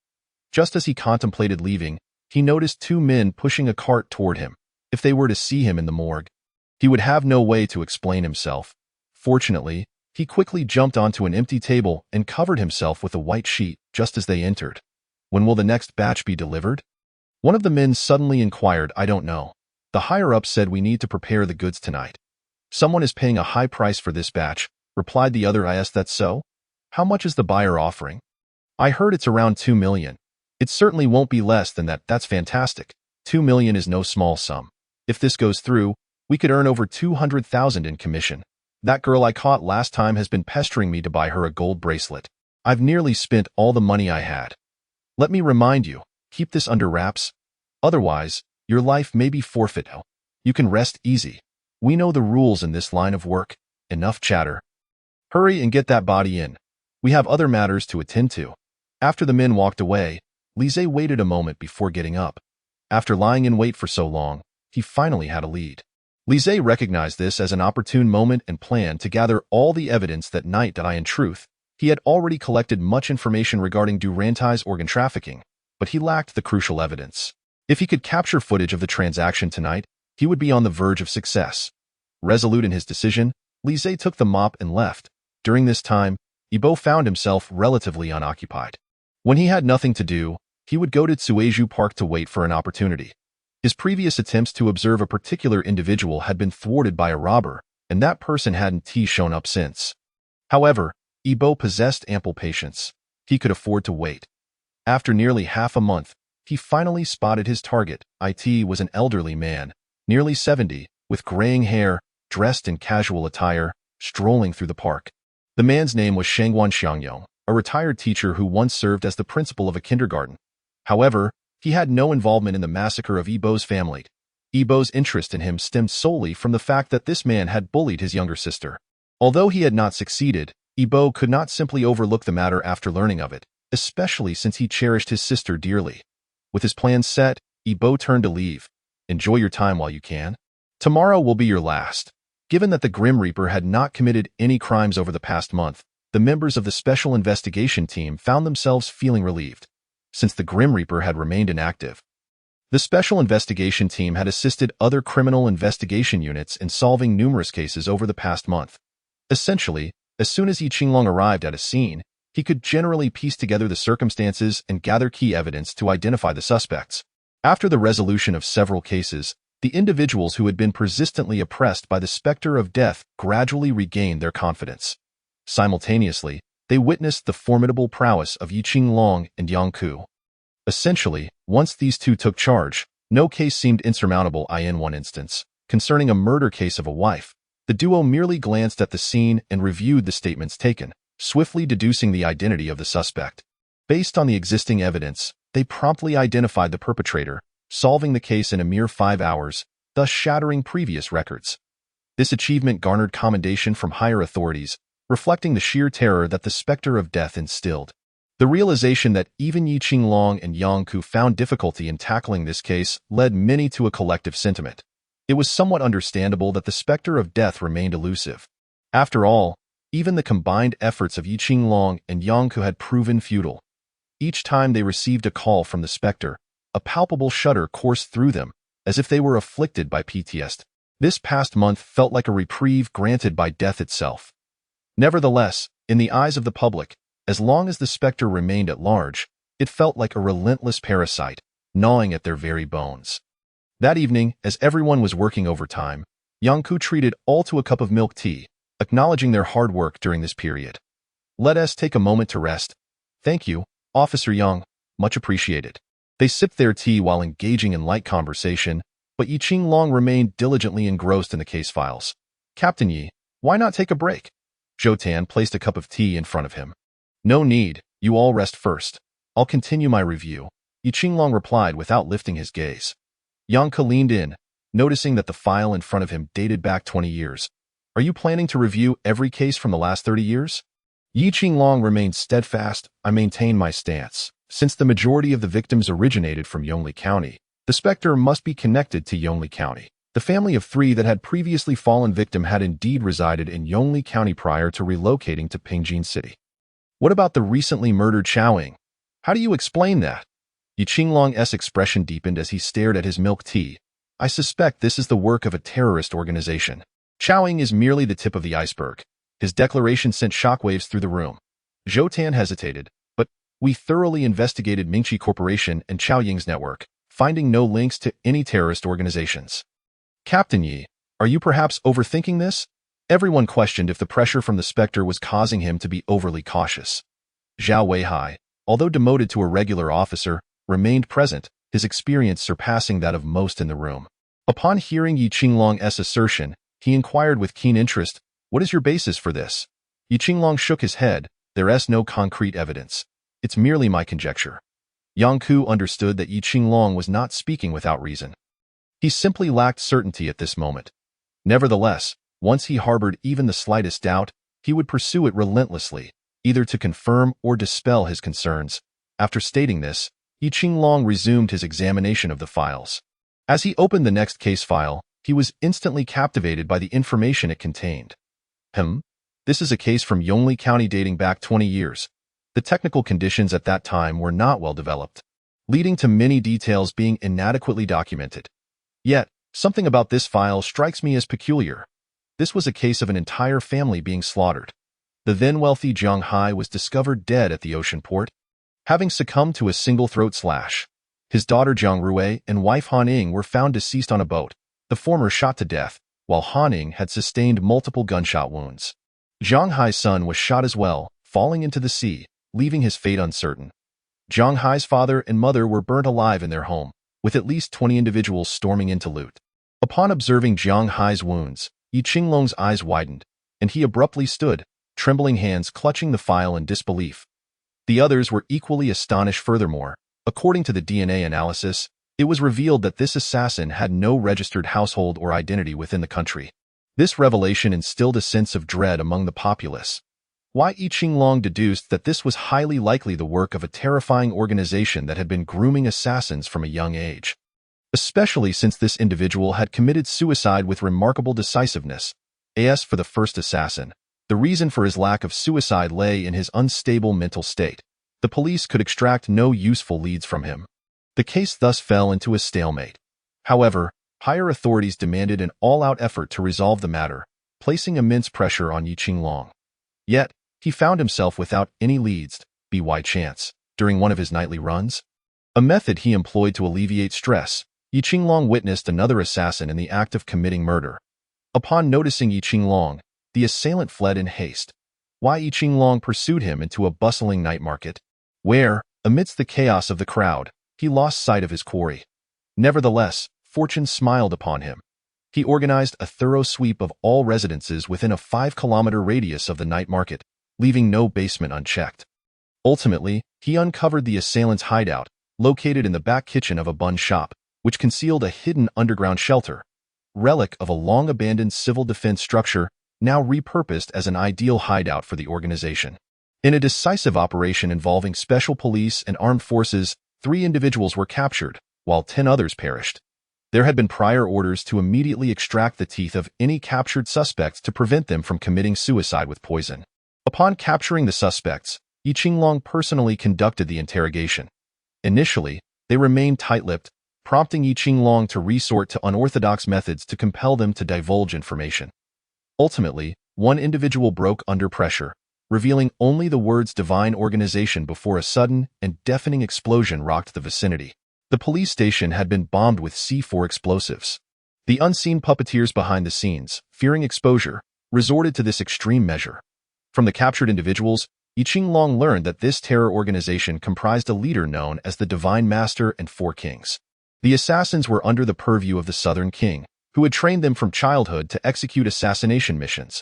Just as he contemplated leaving, he noticed two men pushing a cart toward him. If they were to see him in the morgue, he would have no way to explain himself. Fortunately, he quickly jumped onto an empty table and covered himself with a white sheet just as they entered. When will the next batch be delivered? One of the men suddenly inquired. I don't know. The higher-up said we need to prepare the goods tonight. Someone is paying a high price for this batch, replied the other. Is that so? How much is the buyer offering? I heard it's around 2 million. It certainly won't be less than that. That's fantastic. 2 million is no small sum. If this goes through, we could earn over 200,000 in commission. That girl I caught last time has been pestering me to buy her a gold bracelet. I've nearly spent all the money I had. Let me remind you, keep this under wraps. Otherwise, your life may be forfeit. You can rest easy. We know the rules in this line of work. Enough chatter. Hurry and get that body in. We have other matters to attend to. After the men walked away, Li Zai waited a moment before getting up. After lying in wait for so long, he finally had a lead. Li Zhe recognized this as an opportune moment and planned to gather all the evidence that night. In truth, he had already collected much information regarding Durantai's organ trafficking, but he lacked the crucial evidence. If he could capture footage of the transaction tonight, he would be on the verge of success. Resolute in his decision, Li Zhe took the mop and left. During this time, Yibo found himself relatively unoccupied. When he had nothing to do, he would go to Tsueju Park to wait for an opportunity. His previous attempts to observe a particular individual had been thwarted by a robber, and that person hadn't shown up since. However, Yibo possessed ample patience. He could afford to wait. After nearly half a month, he finally spotted his target. It was an elderly man, nearly 70, with graying hair, dressed in casual attire, strolling through the park. The man's name was Shangguan Xiangyong, a retired teacher who once served as the principal of a kindergarten. However, he had no involvement in the massacre of Yibo's family. Yibo's interest in him stemmed solely from the fact that this man had bullied his younger sister. Although he had not succeeded, Yibo could not simply overlook the matter after learning of it, especially since he cherished his sister dearly. With his plans set, Yibo turned to leave. Enjoy your time while you can. Tomorrow will be your last. Given that the Grim Reaper had not committed any crimes over the past month, the members of the Special Investigation Team found themselves feeling relieved, since the Grim Reaper had remained inactive. The Special Investigation Team had assisted other criminal investigation units in solving numerous cases over the past month. Essentially, as soon as Yi Qinglong arrived at a scene, he could generally piece together the circumstances and gather key evidence to identify the suspects. After the resolution of several cases, the individuals who had been persistently oppressed by the specter of death gradually regained their confidence. Simultaneously, they witnessed the formidable prowess of Yi Qinglong and Yang Ku. Essentially, once these two took charge, no case seemed insurmountable. In one instance, concerning a murder case of a wife, the duo merely glanced at the scene and reviewed the statements taken, swiftly deducing the identity of the suspect. Based on the existing evidence, they promptly identified the perpetrator, solving the case in a mere 5 hours, thus shattering previous records. This achievement garnered commendation from higher authorities, reflecting the sheer terror that the specter of death instilled. The realization that even Yi Qinglong and Yang Ku found difficulty in tackling this case led many to a collective sentiment. It was somewhat understandable that the specter of death remained elusive. After all, even the combined efforts of Yi Qinglong and Yang Ku had proven futile. Each time they received a call from the specter, a palpable shudder coursed through them, as if they were afflicted by PTSD. This past month felt like a reprieve granted by death itself. Nevertheless, in the eyes of the public, as long as the specter remained at large, it felt like a relentless parasite, gnawing at their very bones. That evening, as everyone was working overtime, Yang Ku treated all to a cup of milk tea, acknowledging their hard work during this period. Let us take a moment to rest. Thank you, Officer Yang, much appreciated. They sipped their tea while engaging in light conversation, but Yi Qinglong remained diligently engrossed in the case files. Captain Yi, why not take a break? Zhou Tan placed a cup of tea in front of him. No need, you all rest first. I'll continue my review, Yi Qinglong replied without lifting his gaze. Yang Ku leaned in, noticing that the file in front of him dated back 20 years. Are you planning to review every case from the last 30 years? Yi Qinglong remained steadfast. I maintain my stance. Since the majority of the victims originated from Yongli County, the specter must be connected to Yongli County. The family of 3 that had previously fallen victim had indeed resided in Yongli County prior to relocating to Pingjin City. What about the recently murdered Xiaoying? How do you explain that? Yi Qinglong's expression deepened as he stared at his milk tea. I suspect this is the work of a terrorist organization. Xiaoying is merely the tip of the iceberg. His declaration sent shockwaves through the room. Zhou Tan hesitated, but we thoroughly investigated Mingqi Corporation and Xiaoying's network, finding no links to any terrorist organizations. Captain Yi, are you perhaps overthinking this? Everyone questioned if the pressure from the specter was causing him to be overly cautious. Zhao Weihai, although demoted to a regular officer, remained present, his experience surpassing that of most in the room. Upon hearing Yi Qinglong's assertion, he inquired with keen interest, what is your basis for this? Yi Qinglong shook his head, there's no concrete evidence. It's merely my conjecture. Yang Ku understood that Yi Qinglong was not speaking without reason. He simply lacked certainty at this moment. Nevertheless, once he harbored even the slightest doubt, he would pursue it relentlessly, either to confirm or dispel his concerns. After stating this, Yi Qinglong resumed his examination of the files. As he opened the next case file, he was instantly captivated by the information it contained. This is a case from Yongli County dating back 20 years. The technical conditions at that time were not well developed, leading to many details being inadequately documented. Yet, something about this file strikes me as peculiar. This was a case of an entire family being slaughtered. The then-wealthy Jiang Hai was discovered dead at the ocean port, having succumbed to a single throat slash. His daughter Jiang Rui and wife Han Ying were found deceased on a boat, the former shot to death, while Han Ying had sustained multiple gunshot wounds. Jiang Hai's son was shot as well, falling into the sea, leaving his fate uncertain. Jiang Hai's father and mother were burnt alive in their home, with at least 20 individuals storming in to loot. Upon observing Jiang Hai's wounds, Yi Qinglong's eyes widened, and he abruptly stood, trembling hands clutching the file in disbelief. The others were equally astonished. Furthermore, according to the DNA analysis, it was revealed that this assassin had no registered household or identity within the country. This revelation instilled a sense of dread among the populace. Yi Qinglong deduced that this was highly likely the work of a terrifying organization that had been grooming assassins from a young age, especially since this individual had committed suicide with remarkable decisiveness. As for the first assassin, the reason for his lack of suicide lay in his unstable mental state. The police could extract no useful leads from him. The case thus fell into a stalemate. However, higher authorities demanded an all-out effort to resolve the matter, placing immense pressure on Yi Qinglong. Yet, he found himself without any leads, by chance, during one of his nightly runs. A method he employed to alleviate stress, Yi Qinglong witnessed another assassin in the act of committing murder. Upon noticing Yi Qinglong, the assailant fled in haste. Yi Qinglong pursued him into a bustling night market, where, amidst the chaos of the crowd, he lost sight of his quarry. Nevertheless, fortune smiled upon him. He organized a thorough sweep of all residences within a 5-kilometer radius of the night market, leaving no basement unchecked. Ultimately, he uncovered the assailant's hideout, located in the back kitchen of a bun shop, which concealed a hidden underground shelter, relic of a long-abandoned civil defense structure now repurposed as an ideal hideout for the organization. In a decisive operation involving special police and armed forces, 3 individuals were captured, while 10 others perished. There had been prior orders to immediately extract the teeth of any captured suspects to prevent them from committing suicide with poison. Upon capturing the suspects, Yi Qinglong personally conducted the interrogation. Initially, they remained tight-lipped, prompting Yi Qinglong to resort to unorthodox methods to compel them to divulge information. Ultimately, one individual broke under pressure, revealing only the words "divine organization" before a sudden and deafening explosion rocked the vicinity. The police station had been bombed with C4 explosives. The unseen puppeteers behind the scenes, fearing exposure, resorted to this extreme measure. From the captured individuals, Yi Qinglong learned that this terror organization comprised a leader known as the Divine Master and 4 Kings. The assassins were under the purview of the Southern King, who had trained them from childhood to execute assassination missions.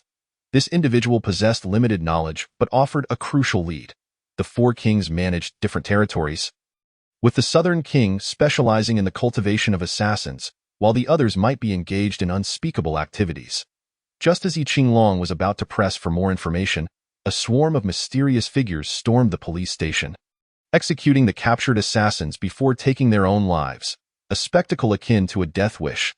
This individual possessed limited knowledge but offered a crucial lead. The 4 Kings managed different territories, with the Southern King specializing in the cultivation of assassins, while the others might be engaged in unspeakable activities. Just as Yi Qinglong was about to press for more information, a swarm of mysterious figures stormed the police station, executing the captured assassins before taking their own lives, a spectacle akin to a death wish.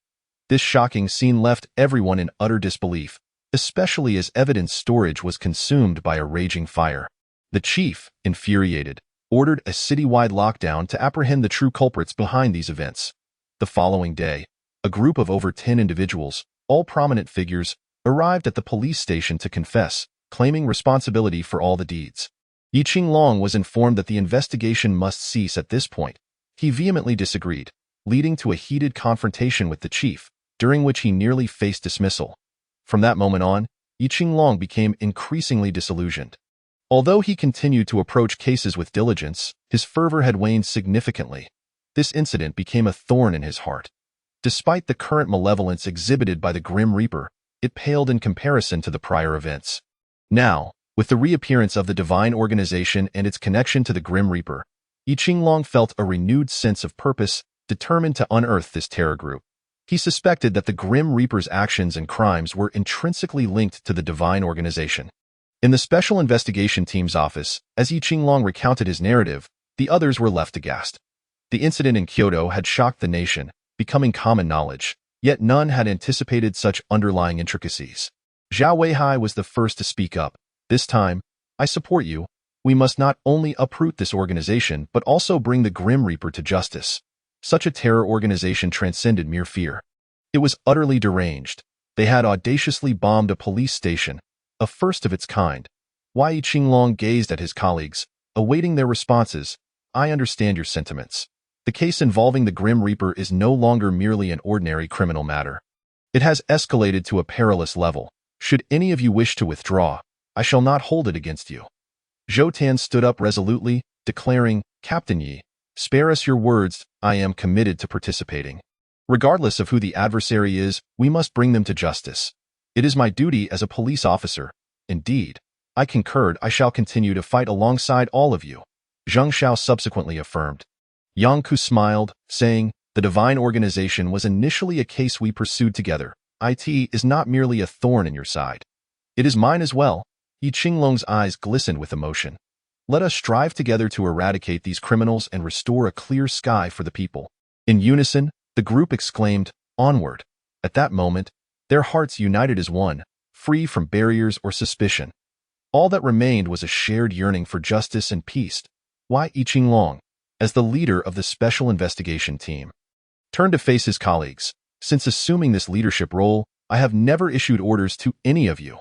This shocking scene left everyone in utter disbelief, especially as evidence storage was consumed by a raging fire. The chief, infuriated, ordered a citywide lockdown to apprehend the true culprits behind these events. The following day, a group of over 10 individuals, all prominent figures, arrived at the police station to confess, claiming responsibility for all the deeds. Yi Qinglong was informed that the investigation must cease at this point. He vehemently disagreed, leading to a heated confrontation with the chief, during which he nearly faced dismissal. From that moment on, Yi Qinglong became increasingly disillusioned. Although he continued to approach cases with diligence, his fervor had waned significantly. This incident became a thorn in his heart. Despite the current malevolence exhibited by the Grim Reaper, it paled in comparison to the prior events. Now, with the reappearance of the Divine Organization and its connection to the Grim Reaper, Yi Qinglong felt a renewed sense of purpose, determined to unearth this terror group. He suspected that the Grim Reaper's actions and crimes were intrinsically linked to the Divine Organization. In the Special Investigation Team's office, as Yi Qinglong recounted his narrative, the others were left aghast. The incident in Kyoto had shocked the nation, becoming common knowledge. Yet none had anticipated such underlying intricacies. Zhao Weihai was the first to speak up. This time, I support you. We must not only uproot this organization, but also bring the Grim Reaper to justice. Such a terror organization transcended mere fear. It was utterly deranged. They had audaciously bombed a police station, a first of its kind. Wei Qinglong gazed at his colleagues, awaiting their responses. I understand your sentiments. The case involving the Grim Reaper is no longer merely an ordinary criminal matter. It has escalated to a perilous level. Should any of you wish to withdraw, I shall not hold it against you. Zhou Tan stood up resolutely, declaring, Captain Yi, spare us your words, I am committed to participating. Regardless of who the adversary is, we must bring them to justice. It is my duty as a police officer. Indeed, I concurred. I shall continue to fight alongside all of you. Zheng Xiao subsequently affirmed. Yang Ku smiled, saying, the Divine Organization was initially a case we pursued together. It is not merely a thorn in your side. It is mine as well. Yi Qinglong's eyes glistened with emotion. Let us strive together to eradicate these criminals and restore a clear sky for the people. In unison, the group exclaimed, onward. At that moment, their hearts united as one, free from barriers or suspicion. All that remained was a shared yearning for justice and peace. Wei Qinglong, as the leader of the Special Investigation Team, turned to face his colleagues. Since assuming this leadership role, I have never issued orders to any of you.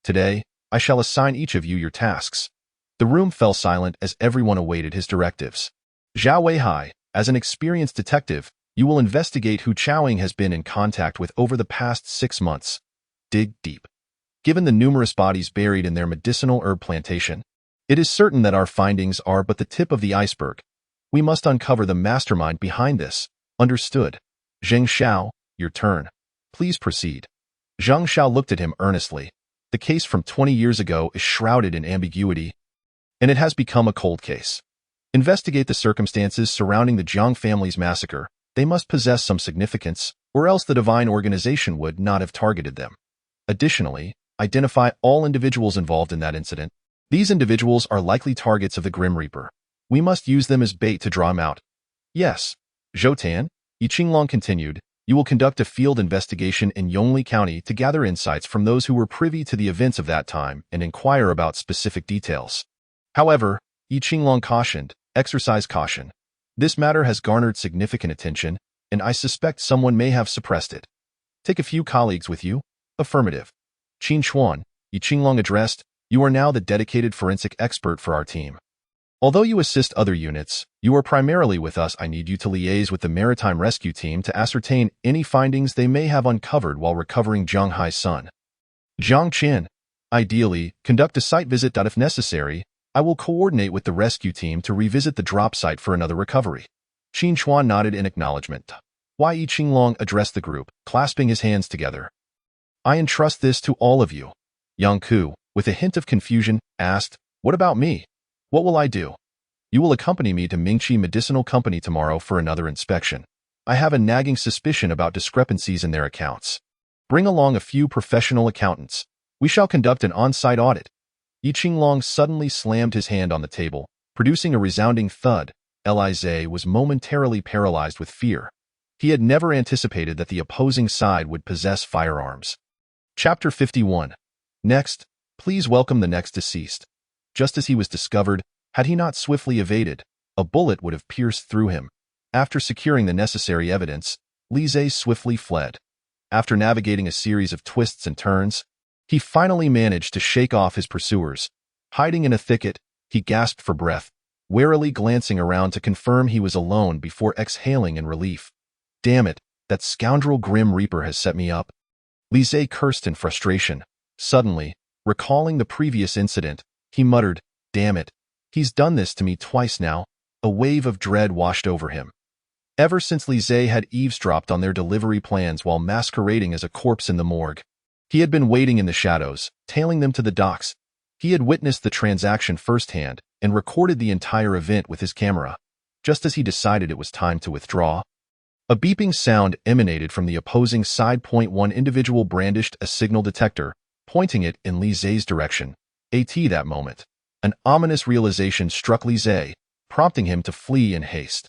Today, I shall assign each of you your tasks. The room fell silent as everyone awaited his directives. Zhao Weihai, as an experienced detective, you will investigate who Chowing has been in contact with over the past 6 months. Dig deep. Given the numerous bodies buried in their medicinal herb plantation, it is certain that our findings are but the tip of the iceberg. We must uncover the mastermind behind this. Understood. Zheng Xiao, your turn. Please proceed. Zheng Xiao looked at him earnestly. The case from 20 years ago is shrouded in ambiguity, and it has become a cold case. Investigate the circumstances surrounding the Jiang family's massacre. They must possess some significance, or else the Divine Organization would not have targeted them. Additionally, identify all individuals involved in that incident. These individuals are likely targets of the Grim Reaper. We must use them as bait to draw him out. Yes. Zhou Tan, Yi Qinglong continued, you will conduct a field investigation in Yongli County to gather insights from those who were privy to the events of that time and inquire about specific details. However, Yi Qinglong cautioned, exercise caution. This matter has garnered significant attention, and I suspect someone may have suppressed it. Take a few colleagues with you? Affirmative. Qin Chuan, Yi Qinglong addressed, you are now the dedicated forensic expert for our team. Although you assist other units, you are primarily with us. I need you to liaise with the Maritime Rescue Team to ascertain any findings they may have uncovered while recovering Zhang Hai's son. Zhang Qin, ideally, conduct a site visit. If necessary, I will coordinate with the rescue team to revisit the drop site for another recovery. Qin Chuan nodded in acknowledgement. Wei Qinglong addressed the group, clasping his hands together. I entrust this to all of you. Yang Ku, with a hint of confusion, asked, what about me? What will I do? You will accompany me to Mingqi Medicinal Company tomorrow for another inspection. I have a nagging suspicion about discrepancies in their accounts. Bring along a few professional accountants. We shall conduct an on-site audit. Yi Qinglong suddenly slammed his hand on the table, producing a resounding thud. Lize was momentarily paralyzed with fear. He had never anticipated that the opposing side would possess firearms. Chapter 51. Next, please welcome the next deceased. Just as he was discovered, had he not swiftly evaded, a bullet would have pierced through him. After securing the necessary evidence, Lize swiftly fled. After navigating a series of twists and turns, he finally managed to shake off his pursuers. Hiding in a thicket, he gasped for breath, warily glancing around to confirm he was alone before exhaling in relief. Damn it, that scoundrel Grim Reaper has set me up. Lize cursed in frustration. Suddenly, recalling the previous incident, he muttered, damn it, he's done this to me twice now. A wave of dread washed over him. Ever since Lize had eavesdropped on their delivery plans while masquerading as a corpse in the morgue, he had been waiting in the shadows, tailing them to the docks. He had witnessed the transaction firsthand and recorded the entire event with his camera. Just as he decided it was time to withdraw, a beeping sound emanated from the opposing side. One individual brandished a signal detector, pointing it in Lize's direction. That moment, an ominous realization struck Lize, prompting him to flee in haste.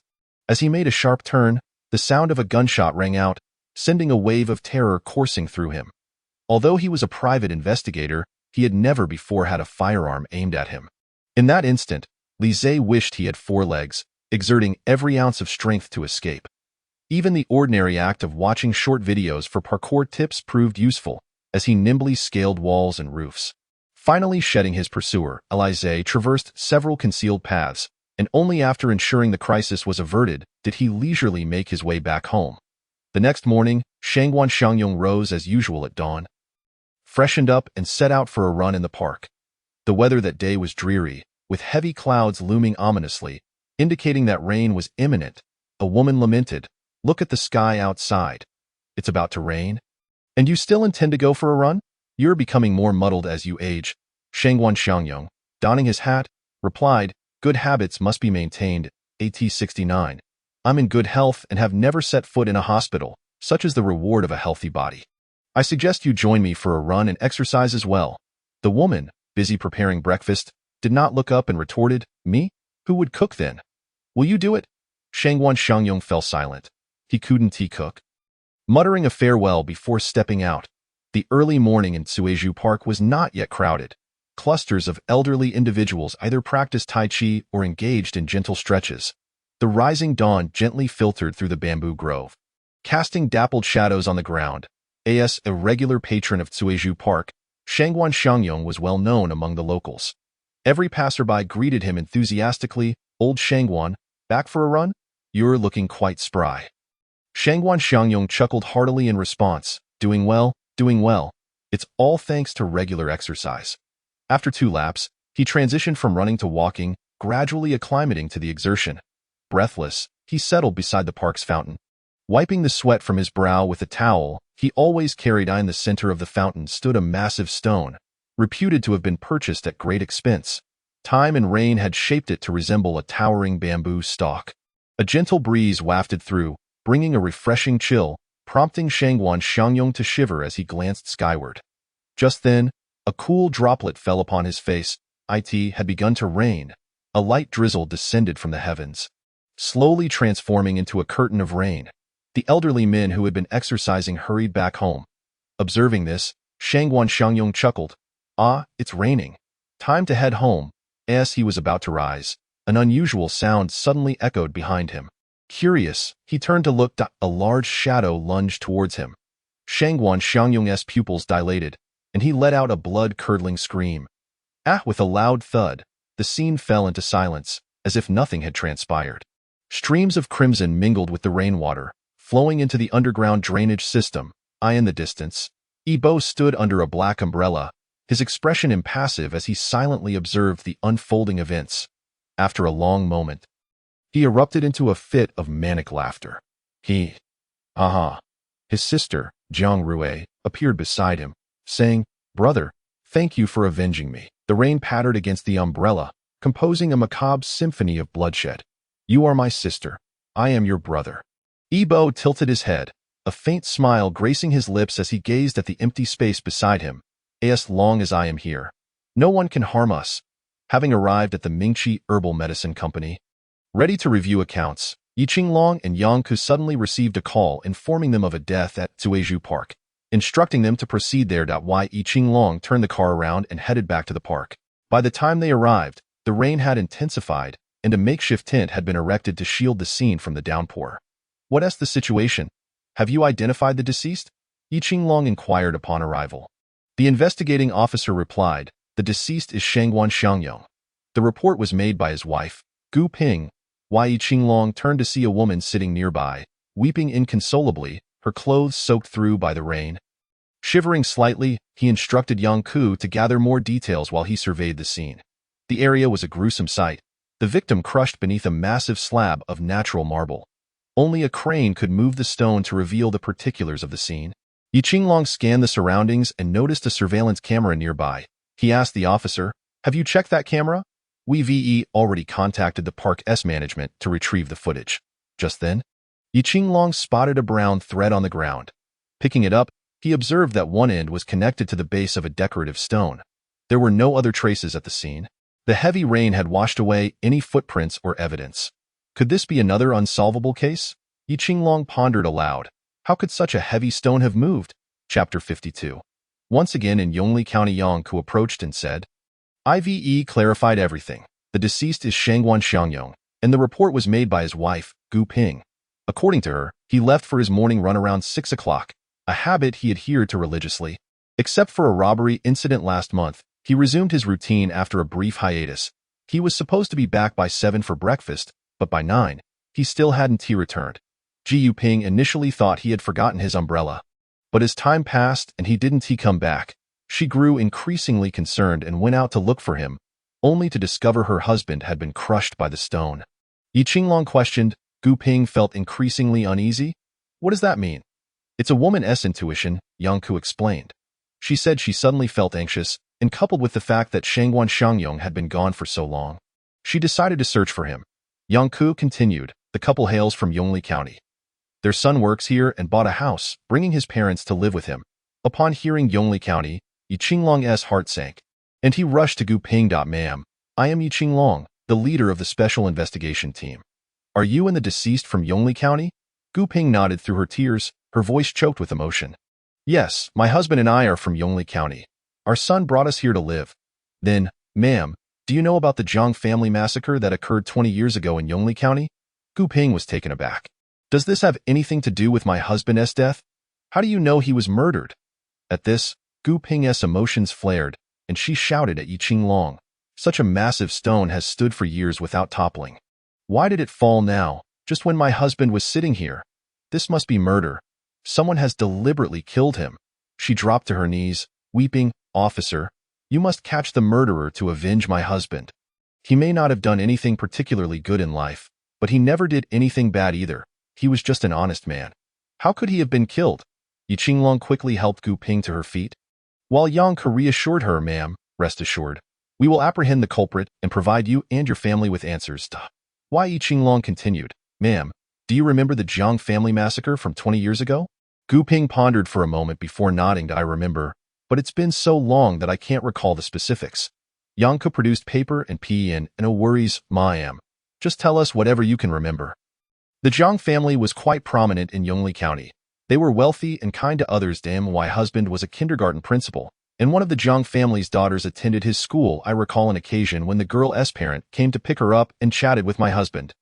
As he made a sharp turn, the sound of a gunshot rang out. sending a wave of terror coursing through him. Although he was a private investigator, he had never before had a firearm aimed at him. In that instant, Li Zhe wished he had 4 legs, exerting every ounce of strength to escape. Even the ordinary act of watching short videos for parkour tips proved useful, as he nimbly scaled walls and roofs. Finally shedding his pursuer, Li Zhe traversed several concealed paths, and only after ensuring the crisis was averted did he leisurely make his way back home. The next morning, Shangguan Xiangyong rose as usual at dawn, freshened up and set out for a run in the park. The weather that day was dreary, with heavy clouds looming ominously, indicating that rain was imminent. A woman lamented, "Look at the sky outside. It's about to rain. And you still intend to go for a run? You're becoming more muddled as you age." Shangguan Xiangyong, donning his hat, replied, "Good habits must be maintained, AT69. I'm in good health and have never set foot in a hospital, such is the reward of a healthy body. I suggest you join me for a run and exercise as well." The woman, busy preparing breakfast, did not look up and retorted, "Me? Who would cook then? Will you do it?" Shangguan Xiangyong fell silent. He couldn't cook. Muttering a farewell before stepping out, the early morning in Cuizhu Park was not yet crowded. Clusters of elderly individuals either practiced Tai Chi or engaged in gentle stretches. The rising dawn gently filtered through the bamboo grove, casting dappled shadows on the ground. As a regular patron of Cuizhu Park, Shangguan Xiangyong was well known among the locals. Every passerby greeted him enthusiastically. "Old Shangguan, back for a run? You're looking quite spry." Shangguan Xiangyong chuckled heartily in response, doing well. It's all thanks to regular exercise." After 2 laps, he transitioned from running to walking, gradually acclimating to the exertion. Breathless, he settled beside the park's fountain. Wiping the sweat from his brow with a towel he always carried in the center of the fountain stood a massive stone, reputed to have been purchased at great expense. Time and rain had shaped it to resemble a towering bamboo stalk. A gentle breeze wafted through, bringing a refreshing chill, prompting Shangguan Xiangyong to shiver as he glanced skyward. Just then, a cool droplet fell upon his face. It had begun to rain. A light drizzle descended from the heavens, slowly transforming into a curtain of rain. The elderly men who had been exercising hurried back home. Observing this, Shangguan Xiangyong chuckled. "Ah, it's raining. Time to head home." As he was about to rise, an unusual sound suddenly echoed behind him. Curious, he turned to look. A large shadow lunged towards him. Shangguan Xiangyong's pupils dilated, and he let out a blood-curdling scream. With a loud thud, the scene fell into silence, as if nothing had transpired. Streams of crimson mingled with the rainwater, flowing into the underground drainage system. In the distance, Yibo stood under a black umbrella, his expression impassive as he silently observed the unfolding events. After a long moment, he erupted into a fit of manic laughter. His sister, Jiang Rue, appeared beside him, saying, "Brother, thank you for avenging me." The rain pattered against the umbrella, composing a macabre symphony of bloodshed. "You are my sister. I am your brother." Yibo tilted his head, a faint smile gracing his lips as he gazed at the empty space beside him. "As long as I am here, no one can harm us." Having arrived at the Mingqi Herbal Medicine Company, ready to review accounts, Yi Qinglong and Yang Ku suddenly received a call informing them of a death at Cuizhu Park, instructing them to proceed there. Yi Qinglong turned the car around and headed back to the park. By the time they arrived, the rain had intensified, and a makeshift tent had been erected to shield the scene from the downpour. "What's the situation? Have you identified the deceased?" Yi Qinglong inquired upon arrival. The investigating officer replied, "The deceased is Shangguan Xiangyong." The report was made by his wife, Gu Ping. Yi Qinglong turned to see a woman sitting nearby, weeping inconsolably, her clothes soaked through by the rain. Shivering slightly, he instructed Yang Ku to gather more details while he surveyed the scene. The area was a gruesome sight, the victim crushed beneath a massive slab of natural marble. Only a crane could move the stone to reveal the particulars of the scene. Yi Qinglong scanned the surroundings and noticed a surveillance camera nearby. He asked the officer, "Have you checked that camera?" "We've already contacted the park's management to retrieve the footage." Just then, Yi Qinglong spotted a brown thread on the ground. Picking it up, he observed that one end was connected to the base of a decorative stone. There were no other traces at the scene. The heavy rain had washed away any footprints or evidence. Could this be another unsolvable case? Yi Qinglong pondered aloud. How could such a heavy stone have moved? Chapter 52. Once again in Yongli County, Yang Ku approached and said, IVE clarified everything. The deceased is Shangguan Xiangyong, and the report was made by his wife, Gu Ping. According to her, he left for his morning run around 6 o'clock, a habit he adhered to religiously. Except for a robbery incident last month, he resumed his routine after a brief hiatus. He was supposed to be back by 7 for breakfast, but by 9, he still hadn't returned. Ji Yuping initially thought he had forgotten his umbrella. But as time passed and he didn't come back, she grew increasingly concerned and went out to look for him, only to discover her husband had been crushed by the stone. Yi Qinglong questioned. Gu Ping felt increasingly uneasy. What does that mean? It's a woman's intuition, Yang Ku explained. She said she suddenly felt anxious, and coupled with the fact that Shangguan Xiangyong had been gone for so long, she decided to search for him. Yang Ku continued. The couple hails from Yongli County. Their son works here and bought a house, bringing his parents to live with him. Upon hearing Yongli County, Yi Qinglong's heart sank, and he rushed to Gu Ping. Ma'am, I am Yi Qinglong, the leader of the special investigation team. Are you and the deceased from Yongli County? Gu Ping nodded through her tears, her voice choked with emotion. Yes, my husband and I are from Yongli County. Our son brought us here to live. Then, ma'am, do you know about the Zhang family massacre that occurred 20 years ago in Yongli County? Gu Ping was taken aback. Does this have anything to do with my husband's death? How do you know he was murdered? At this, Gu Ping's emotions flared, and she shouted at Yi Qinglong. Such a massive stone has stood for years without toppling. Why did it fall now, just when my husband was sitting here? This must be murder. Someone has deliberately killed him. She dropped to her knees, weeping. Officer, you must catch the murderer to avenge my husband. He may not have done anything particularly good in life, but he never did anything bad either. He was just an honest man. How could he have been killed? Yi Qinglong quickly helped Gu Ping to her feet. While Yang Ku reassured her, ma'am, rest assured, we will apprehend the culprit and provide you and your family with answers. Why? Yi Qinglong continued. Ma'am, do you remember the Zhang family massacre from 20 years ago? Gu Ping pondered for a moment before nodding. I remember, but it's been so long that I can't recall the specifics. Yang Ku produced paper and pen. No worries, ma'am. Just tell us whatever you can remember. The Zhang family was quite prominent in Yongli County. They were wealthy and kind to others. My husband was a kindergarten principal, and one of the Zhang family's daughters attended his school. I recall an occasion when the girl's parent came to pick her up and chatted with my husband.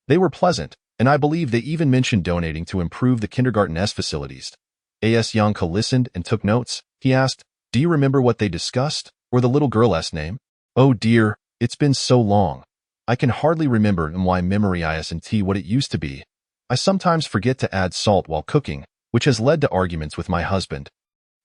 They were pleasant, and I believe they even mentioned donating to improve the kindergarten's facilities. As Yang Ku listened and took notes, he asked, do you remember what they discussed, or the little girl's name? Oh dear, it's been so long. I can hardly remember and why memory isn't what it used to be. I sometimes forget to add salt while cooking, which has led to arguments with my husband.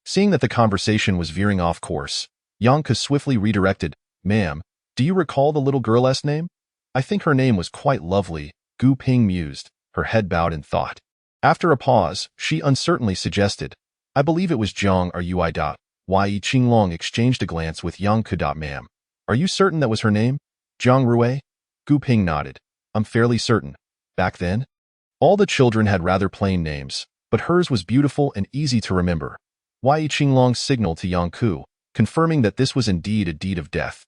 Seeing that the conversation was veering off course, Yang Ku swiftly redirected, ma'am, do you recall the little girl's name? I think her name was quite lovely, Gu Ping mused, her head bowed in thought. After a pause, she uncertainly suggested, I believe it was Zhang or Yui. Why? Yi Qinglong exchanged a glance with Yang Ku. Ma'am, are you certain that was her name? Zhang Rui? Gu Ping nodded. I'm fairly certain. Back then, all the children had rather plain names, but hers was beautiful and easy to remember. Why? Yi Qinglong signaled to Yang Ku, confirming that this was indeed a deed of death.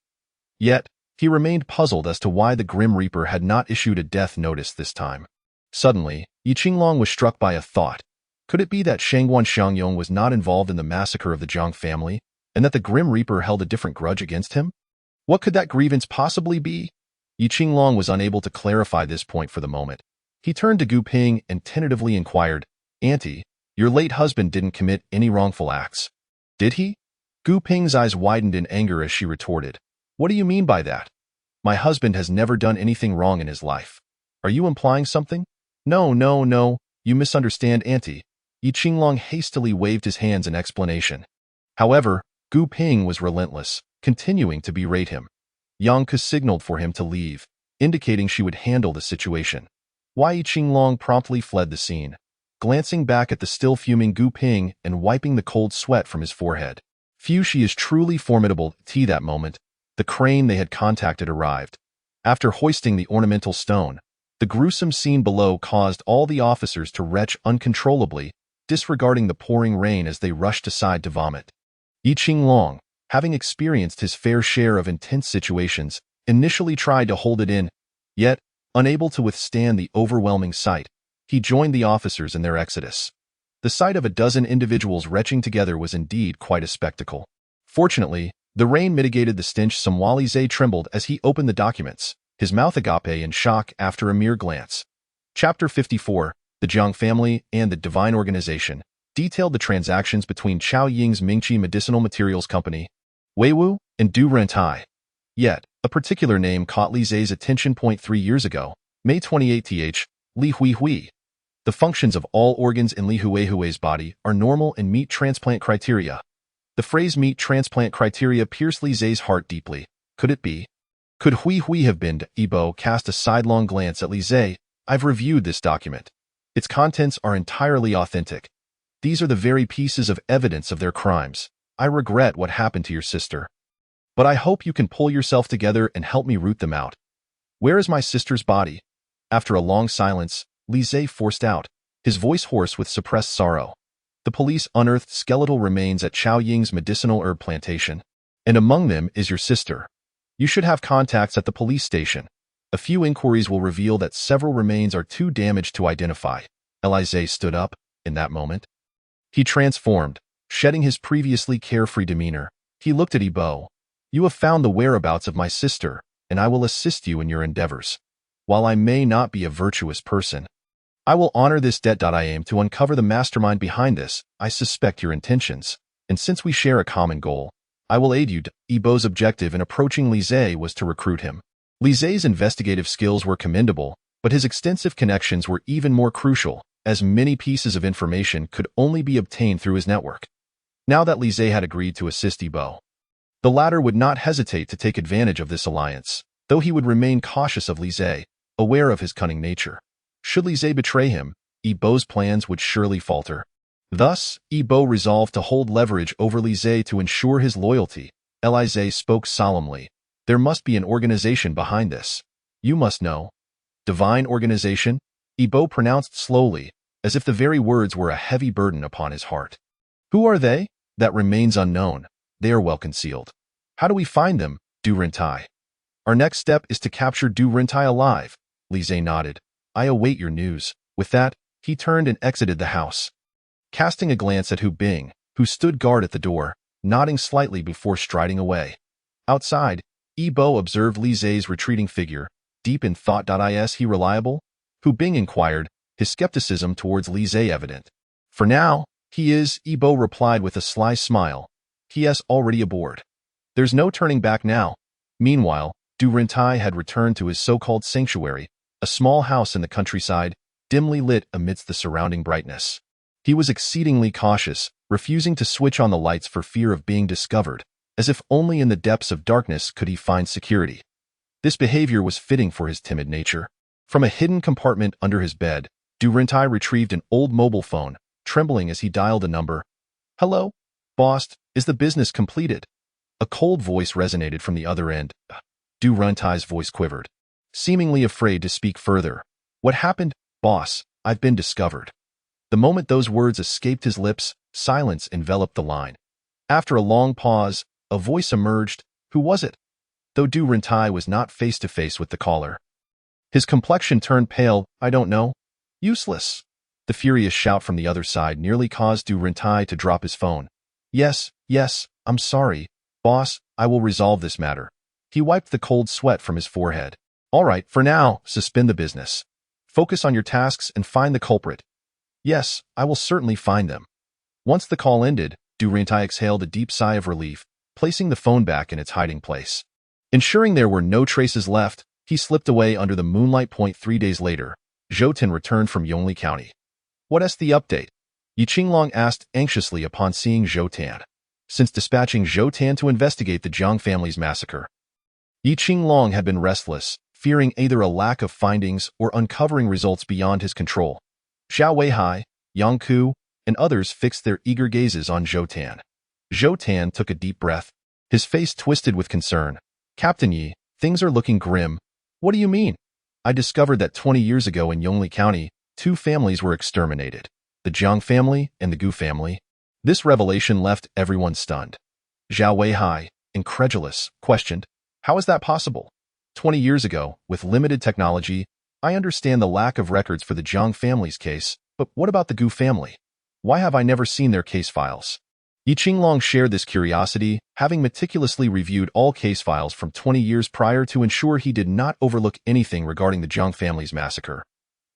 Yet, he remained puzzled as to why the Grim Reaper had not issued a death notice this time. Suddenly, Yi Qinglong was struck by a thought. Could it be that Shangguan Xiangyong was not involved in the massacre of the Zhang family, and that the Grim Reaper held a different grudge against him? What could that grievance possibly be? Yi Qinglong was unable to clarify this point for the moment. He turned to Gu Ping and tentatively inquired, Auntie, your late husband didn't commit any wrongful acts, did he? Gu Ping's eyes widened in anger as she retorted, what do you mean by that? My husband has never done anything wrong in his life. Are you implying something? No, you misunderstand, Auntie. Yi Qinglong hastily waved his hands in explanation. However, Gu Ping was relentless, continuing to berate him. Yang Ku signaled for him to leave, indicating she would handle the situation. Yi Qinglong promptly fled the scene, glancing back at the still fuming Gu Ping and wiping the cold sweat from his forehead. Phew, she is truly formidable. That moment, the crane they had contacted arrived. After hoisting the ornamental stone, the gruesome scene below caused all the officers to retch uncontrollably, disregarding the pouring rain as they rushed aside to vomit. Yi Qinglong, having experienced his fair share of intense situations, initially tried to hold it in, yet, unable to withstand the overwhelming sight, he joined the officers in their exodus. The sight of a dozen individuals retching together was indeed quite a spectacle. Fortunately, the rain mitigated the stench. Samwali Zay trembled as he opened the documents, his mouth agape in shock after a mere glance. Chapter 54, The Jiang Family and the Divine Organization, detailed the transactions between Chao Ying's Mingqi Medicinal Materials Company, Weiwu, and Du Rentai. Yet, a particular name caught Li Zay's attention. 3 years ago, May 28th, Li Huihui. The functions of all organs in Li Huihui's body are normal and meet transplant criteria. The phrase meet transplant criteria pierced Li Zay's heart deeply. Could it be? Could Huihui have been? Yibo cast a sidelong glance at Li Zay. I've reviewed this document. Its contents are entirely authentic. These are the very pieces of evidence of their crimes. I regret what happened to your sister. But I hope you can pull yourself together and help me root them out. Where is my sister's body? After a long silence, Li Zay forced out, his voice hoarse with suppressed sorrow. The police unearthed skeletal remains at Chao Ying's medicinal herb plantation, and among them is your sister. You should have contacts at the police station. A few inquiries will reveal that several remains are too damaged to identify. Li Zay stood up. In that moment, he transformed, shedding his previously carefree demeanor. He looked at Yibo. You have found the whereabouts of my sister, and I will assist you in your endeavors. While I may not be a virtuous person, I will honor this debt. I aim to uncover the mastermind behind this. I suspect your intentions, and since we share a common goal, I will aid you. Yibo's objective in approaching Li Zay was to recruit him. Li Zay's investigative skills were commendable, but his extensive connections were even more crucial, as many pieces of information could only be obtained through his network. Now that Li Zay had agreed to assist Yibo, the latter would not hesitate to take advantage of this alliance, though he would remain cautious of Li Zay, aware of his cunning nature. Should Li Zay betray him, Yibo's plans would surely falter. Thus, Yibo resolved to hold leverage over Li Zay to ensure his loyalty. Li Zay spoke solemnly. There must be an organization behind this. You must know. Divine organization? Yibo pronounced slowly, as if the very words were a heavy burden upon his heart. Who are they? That remains unknown. They are well concealed. How do we find them? Du Rentai. Our next step is to capture Du Rentai alive. Li Zay nodded. I await your news. With that, he turned and exited the house. Casting a glance at Hu Bing, who stood guard at the door, nodding slightly before striding away. Outside, Yibo observed Li Zay's retreating figure. Deep in thought. Is he reliable? Hu Bing inquired, his skepticism towards Li Zay evident. For now, he is, Yibo replied with a sly smile. He is already aboard. There's no turning back now. Meanwhile, Du Rentai had returned to his so-called sanctuary, a small house in the countryside, dimly lit amidst the surrounding brightness. He was exceedingly cautious, refusing to switch on the lights for fear of being discovered, as if only in the depths of darkness could he find security. This behavior was fitting for his timid nature. From a hidden compartment under his bed, Du Rentai retrieved an old mobile phone, trembling as he dialed a number. Hello? Boss, is the business completed? A cold voice resonated from the other end. Du Rentai's voice quivered, seemingly afraid to speak further. What happened? Boss, I've been discovered. The moment those words escaped his lips, silence enveloped the line. After a long pause, a voice emerged. Who was it? Though Du Rentai was not face-to-face with the caller, his complexion turned pale. I don't know. Useless. The furious shout from the other side nearly caused Du Rentai to drop his phone. Yes, I'm sorry. Boss, I will resolve this matter. He wiped the cold sweat from his forehead. All right, for now, suspend the business. Focus on your tasks and find the culprit. Yes, I will certainly find them. Once the call ended, Du Rentai exhaled a deep sigh of relief, placing the phone back in its hiding place. Ensuring there were no traces left, he slipped away under the moonlight. 3 days later, Zhou Tin returned from Yongli County. What's the update? Yi Qinglong asked anxiously upon seeing Zhou Tan. Since dispatching Zhou Tan to investigate the Jiang family's massacre, Yi Qinglong had been restless, fearing either a lack of findings or uncovering results beyond his control. Xiao Weihai, Yang Ku, and others fixed their eager gazes on Zhou Tan. Zhou Tan took a deep breath, his face twisted with concern. Captain Yi, things are looking grim. What do you mean? I discovered that 20 years ago in Yongli County, 2 families were exterminated, the Jiang family and the Gu family. This revelation left everyone stunned. Xiao Weihai, incredulous, questioned, how is that possible? 20 years ago, with limited technology, I understand the lack of records for the Jiang family's case, but what about the Gu family? Why have I never seen their case files? Yi Qinglong shared this curiosity, having meticulously reviewed all case files from 20 years prior to ensure he did not overlook anything regarding the Jiang family's massacre.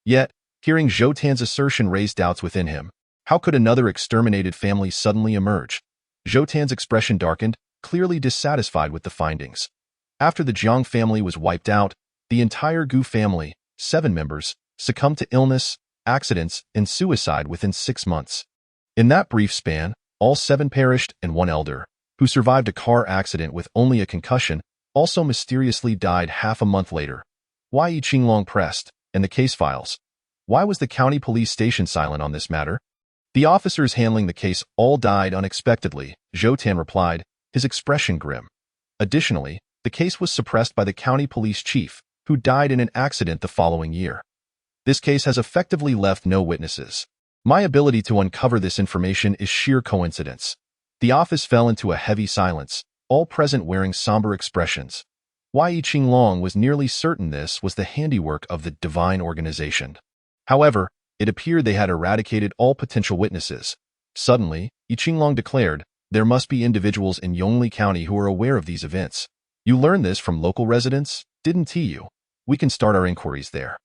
Yet, hearing Zhou Tan's assertion raised doubts within him. How could another exterminated family suddenly emerge? Zhou Tan's expression darkened, clearly dissatisfied with the findings. After the Jiang family was wiped out, the entire Gu family, 7 members, succumbed to illness, accidents, and suicide within 6 months. In that brief span, all 7 perished and 1 elder, who survived a car accident with only a concussion, also mysteriously died half a month later. Why Yi Qinglong pressed, and the case files? Why was the county police station silent on this matter? The officers handling the case all died unexpectedly, Zhou Tan replied, his expression grim. Additionally, the case was suppressed by the county police chief, who died in an accident the following year. This case has effectively left no witnesses. My ability to uncover this information is sheer coincidence. The office fell into a heavy silence, all present wearing somber expressions. Why Yi Qinglong was nearly certain this was the handiwork of the divine organization. However, it appeared they had eradicated all potential witnesses. Suddenly, Yi Qinglong declared, there must be individuals in Yongli County who are aware of these events. You learned this from local residents, didn't you? We can start our inquiries there.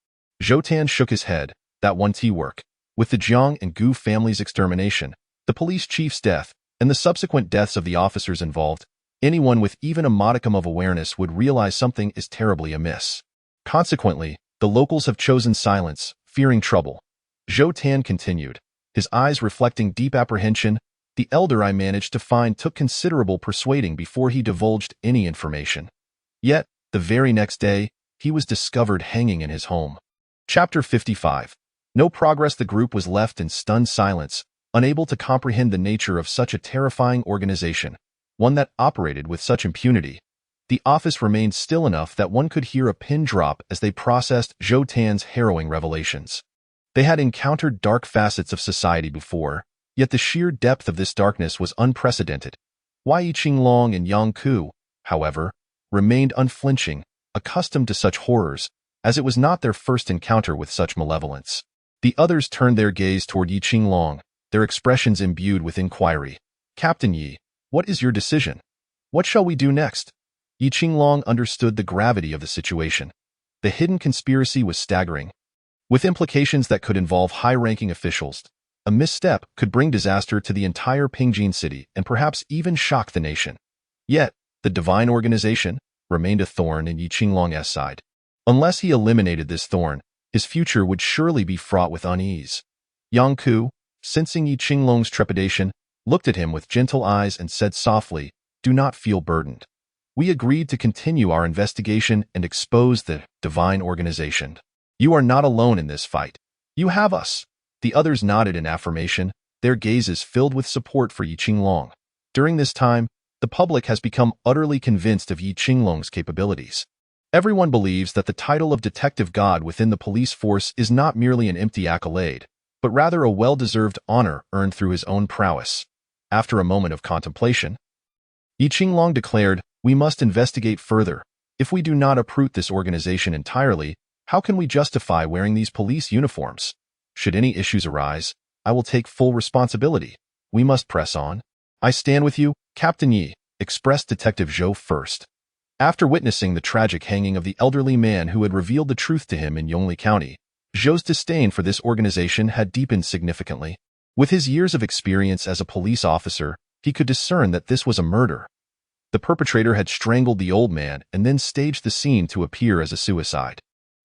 Zhou Tan shook his head. That won't work. With the Jiang and Gu family's extermination, the police chief's death, and the subsequent deaths of the officers involved, anyone with even a modicum of awareness would realize something is terribly amiss. Consequently, the locals have chosen silence, fearing trouble. Zhou Tan continued, his eyes reflecting deep apprehension. The elder I managed to find took considerable persuading before he divulged any information. Yet, the very next day, he was discovered hanging in his home. Chapter 55. No progress. The group was left in stunned silence, unable to comprehend the nature of such a terrifying organization, one that operated with such impunity. The office remained still enough that one could hear a pin drop as they processed Zhou Tan's harrowing revelations. They had encountered dark facets of society before, yet the sheer depth of this darkness was unprecedented. Why Yi Qinglong and Yang Ku, however, remained unflinching, accustomed to such horrors, as it was not their first encounter with such malevolence. The others turned their gaze toward Yi Qinglong, their expressions imbued with inquiry. Captain Yi, what is your decision? What shall we do next? Yi Qinglong understood the gravity of the situation. The hidden conspiracy was staggering, with implications that could involve high-ranking officials. A misstep could bring disaster to the entire Pingjin city and perhaps even shock the nation. Yet, the divine organization remained a thorn in Yi Qinglong's side. Unless he eliminated this thorn, his future would surely be fraught with unease. Yang Ku, sensing Yi Qinglong's trepidation, looked at him with gentle eyes and said softly, "Do not feel burdened. We agreed to continue our investigation and expose the divine organization. You are not alone in this fight. You have us." The others nodded in affirmation, their gazes filled with support for Yi Qinglong. During this time, the public has become utterly convinced of Yi Qinglong's capabilities. Everyone believes that the title of Detective God within the police force is not merely an empty accolade, but rather a well-deserved honor earned through his own prowess. After a moment of contemplation, Yi Qinglong declared, "We must investigate further. If we do not uproot this organization entirely, how can we justify wearing these police uniforms? Should any issues arise, I will take full responsibility. We must press on." "I stand with you, Captain Yi," expressed Detective Zhou first. After witnessing the tragic hanging of the elderly man who had revealed the truth to him in Yongli County, Zhou's disdain for this organization had deepened significantly. With his years of experience as a police officer, he could discern that this was a murder. The perpetrator had strangled the old man and then staged the scene to appear as a suicide.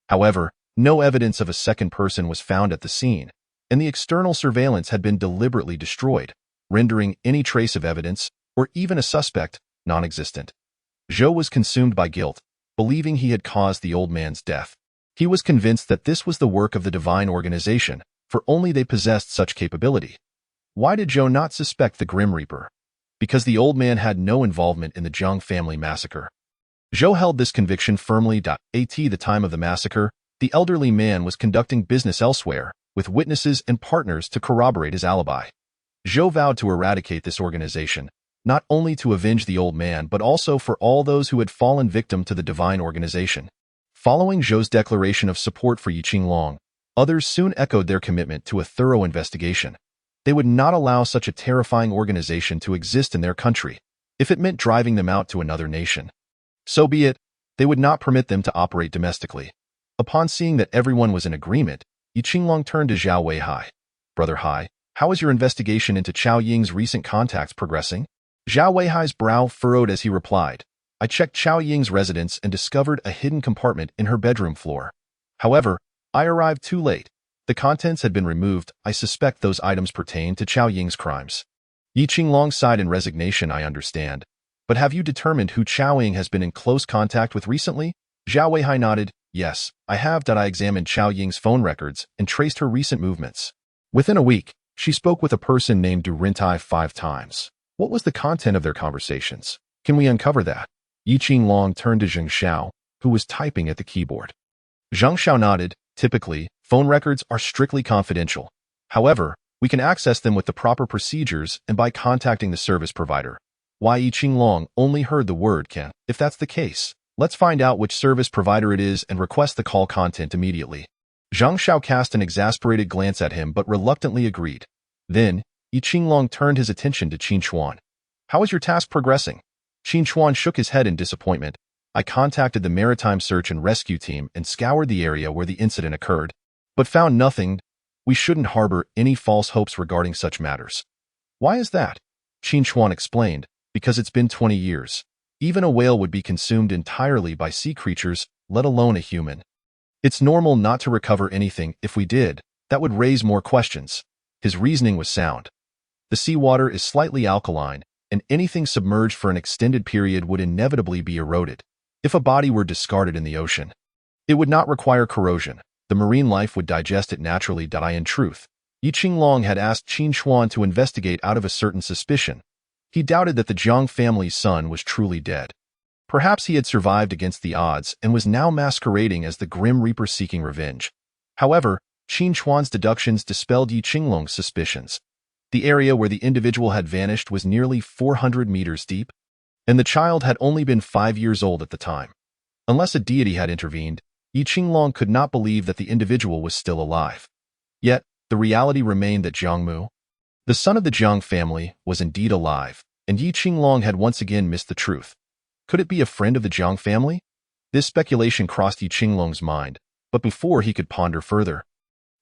However, no evidence of a second person was found at the scene, and the external surveillance had been deliberately destroyed, rendering any trace of evidence, or even a suspect, non-existent. Zhou was consumed by guilt, believing he had caused the old man's death. He was convinced that this was the work of the divine organization, for only they possessed such capability. Why did Zhou not suspect the Grim Reaper? Because the old man had no involvement in the Jiang family massacre. Zhou held this conviction firmly. At the time of the massacre, the elderly man was conducting business elsewhere, with witnesses and partners to corroborate his alibi. Zhou vowed to eradicate this organization, not only to avenge the old man but also for all those who had fallen victim to the divine organization. Following Zhou's declaration of support for Yi Qinglong, others soon echoed their commitment to a thorough investigation. They would not allow such a terrifying organization to exist in their country, if it meant driving them out to another nation. So be it, they would not permit them to operate domestically. Upon seeing that everyone was in agreement, Yi Qinglong turned to Zhao Weihai. Brother Hai, how is your investigation into Chao Ying's recent contacts progressing? Zhao Weihai's brow furrowed as he replied, I checked Chao Ying's residence and discovered a hidden compartment in her bedroom floor. However, I arrived too late. The contents had been removed. I suspect those items pertain to Chao Ying's crimes. Yi Qinglong sighed in resignation, I understand. But have you determined who Chao Ying has been in close contact with recently? Zhao Weihai nodded. Yes, I have. I examined Chao Ying's phone records and traced her recent movements. Within a week, she spoke with a person named Du Rintai 5 times. What was the content of their conversations? Can we uncover that? Yi Qinglong turned to Zheng Xiao, who was typing at the keyboard. Zheng Xiao nodded. Typically, phone records are strictly confidential. However, we can access them with the proper procedures and by contacting the service provider. Yi Qinglong only heard the word can. If that's the case, let's find out which service provider it is and request the call content immediately. Zheng Xiao cast an exasperated glance at him but reluctantly agreed. Then, Yi Qinglong turned his attention to Qin Chuan. How is your task progressing? Qin Chuan shook his head in disappointment. I contacted the Maritime Search and Rescue Team and scoured the area where the incident occurred, but found nothing. We shouldn't harbor any false hopes regarding such matters. Why is that? Qin Chuan explained, because it's been 20 years. Even a whale would be consumed entirely by sea creatures, let alone a human. It's normal not to recover anything. If we did, that would raise more questions. His reasoning was sound. The seawater is slightly alkaline, and anything submerged for an extended period would inevitably be eroded. If a body were discarded in the ocean, it would not require corrosion. The marine life would digest it naturally. In truth, Yi Qinglong had asked Qin Chuan to investigate out of a certain suspicion. He doubted that the Jiang family's son was truly dead. Perhaps he had survived against the odds and was now masquerading as the Grim Reaper seeking revenge. However, Qin Chuan's deductions dispelled Yi Qinglong's suspicions. The area where the individual had vanished was nearly 400 meters deep, and the child had only been 5 years old at the time. Unless a deity had intervened, Yi Qinglong could not believe that the individual was still alive. Yet, the reality remained that Jiang Mu, the son of the Jiang family, was indeed alive, and Yi Qinglong had once again missed the truth. Could it be a friend of the Jiang family? This speculation crossed Yi Qinglong's mind, but before he could ponder further,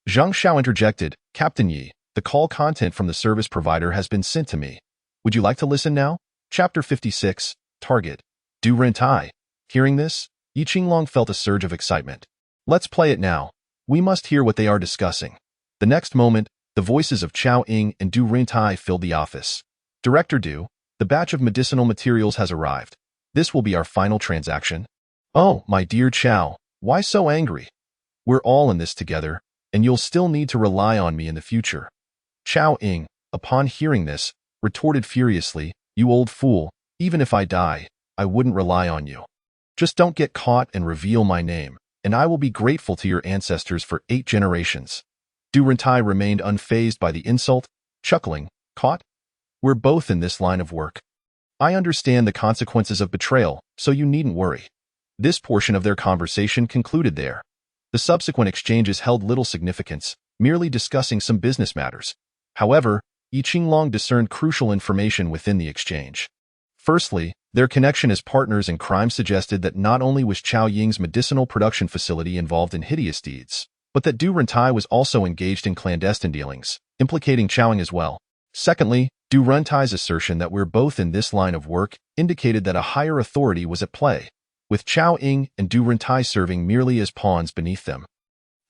Zheng Xiao interjected, Captain Yi, the call content from the service provider has been sent to me. Would you like to listen now? Chapter 56, Target. Du Rintai. Hearing this, Yi Qinglong felt a surge of excitement. Let's play it now. We must hear what they are discussing. The next moment, the voices of Chao Ying and Du Rintai filled the office. Director Du, the batch of medicinal materials has arrived. This will be our final transaction. Oh, my dear Chao, why so angry? We're all in this together, and you'll still need to rely on me in the future. Chao Ying, upon hearing this, retorted furiously, You old fool, even if I die, I wouldn't rely on you. Just don't get caught and reveal my name, and I will be grateful to your ancestors for 8 generations. Du Rintai remained unfazed by the insult, chuckling, Caught? We're both in this line of work. I understand the consequences of betrayal, so you needn't worry. This portion of their conversation concluded there. The subsequent exchanges held little significance, merely discussing some business matters. However, Yi Qinglong discerned crucial information within the exchange. Firstly, their connection as partners in crime suggested that not only was Chao Ying's medicinal production facility involved in hideous deeds, but that Du Rintai was also engaged in clandestine dealings, implicating Chao Ying as well. Secondly, Du Rintai's assertion that we're both in this line of work indicated that a higher authority was at play, with Chao Ying and Du Rintai serving merely as pawns beneath them.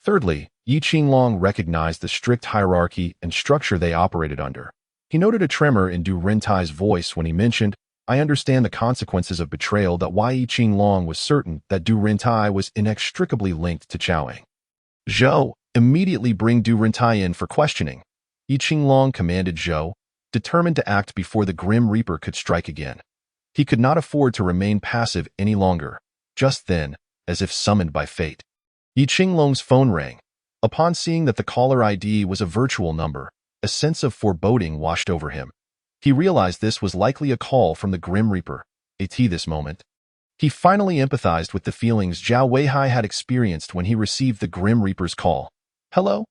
Thirdly, Yi Qinglong recognized the strict hierarchy and structure they operated under. He noted a tremor in Du Rintai's voice when he mentioned, I understand the consequences of betrayal. Yi Qinglong was certain that Du Rintai was inextricably linked to Chao Ying. Zhou, immediately bring Du Rintai in for questioning. Yi Qinglong commanded Zhou, determined to act before the Grim Reaper could strike again. He could not afford to remain passive any longer. Just then, as if summoned by fate, Yi Qinglong's phone rang. Upon seeing that the caller ID was a virtual number, a sense of foreboding washed over him. He realized this was likely a call from the Grim Reaper. At this moment, he finally empathized with the feelings Zhao Weihai had experienced when he received the Grim Reaper's call. Hello?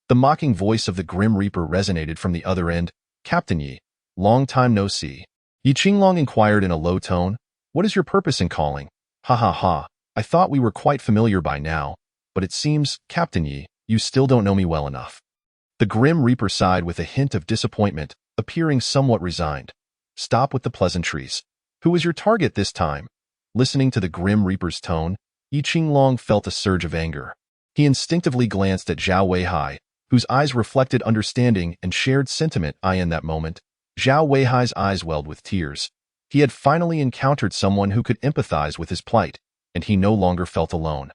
The mocking voice of the Grim Reaper resonated from the other end. "Captain Yi, long time no see." Yi Qinglong inquired in a low tone. "What is your purpose in calling?" "Ha ha ha, I thought we were quite familiar by now, but it seems, Captain Yi, you still don't know me well enough." The Grim Reaper sighed with a hint of disappointment, appearing somewhat resigned. "Stop with the pleasantries. Who is your target this time?" Listening to the Grim Reaper's tone, Yi Qinglong felt a surge of anger. He instinctively glanced at Zhao Weihai, whose eyes reflected understanding and shared sentiment. In that moment, Zhao Weihai's eyes welled with tears. He had finally encountered someone who could empathize with his plight, and he no longer felt alone.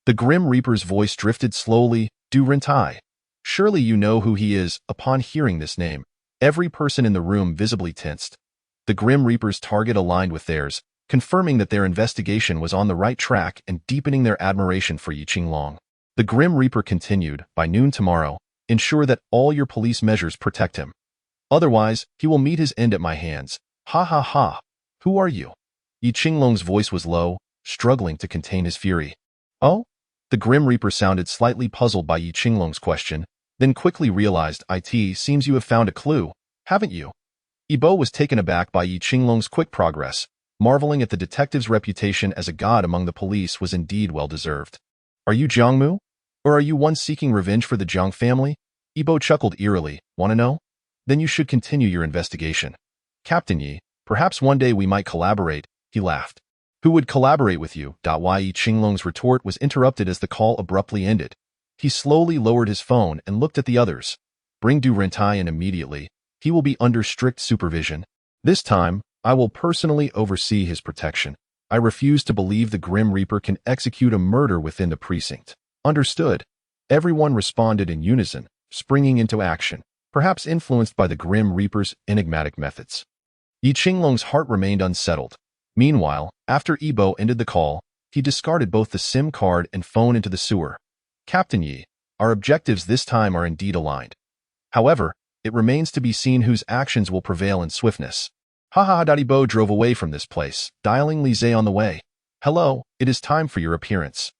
The Grim Reaper's voice drifted slowly. "Du Rentai. Surely you know who he is." Upon hearing this name, every person in the room visibly tensed. The Grim Reaper's target aligned with theirs, confirming that their investigation was on the right track and deepening their admiration for Yi Qinglong. The Grim Reaper continued, "By noon tomorrow, ensure that all your police measures protect him. Otherwise, he will meet his end at my hands." "Ha ha ha. Who are you?" Yi Qinglong's voice was low, struggling to contain his fury. "Oh?" The Grim Reaper sounded slightly puzzled by Yi Qinglong's question, then quickly realized, "It seems you have found a clue, haven't you?" Yibo was taken aback by Yi Qinglong's quick progress, marveling at the detective's reputation as a god among the police was indeed well-deserved. "Are you Jiang Mu? Or are you one seeking revenge for the Jiang family?" Yibo chuckled eerily. "Want to know? Then you should continue your investigation. Captain Yi, perhaps one day we might collaborate." He laughed. "Who would collaborate with you?" Yi Qinglong's retort was interrupted as the call abruptly ended. He slowly lowered his phone and looked at the others. "Bring Du Rentai in immediately. He will be under strict supervision. This time, I will personally oversee his protection. I refuse to believe the Grim Reaper can execute a murder within the precinct." "Understood." Everyone responded in unison, springing into action, perhaps influenced by the Grim Reaper's enigmatic methods. Yi Qinglong's heart remained unsettled. Meanwhile, after Yibo ended the call, he discarded both the SIM card and phone into the sewer. "Captain Yi, our objectives this time are indeed aligned. However, it remains to be seen whose actions will prevail in swiftness." Yibo drove away from this place, dialing Li Zhe on the way. "Hello, it is time for your appearance."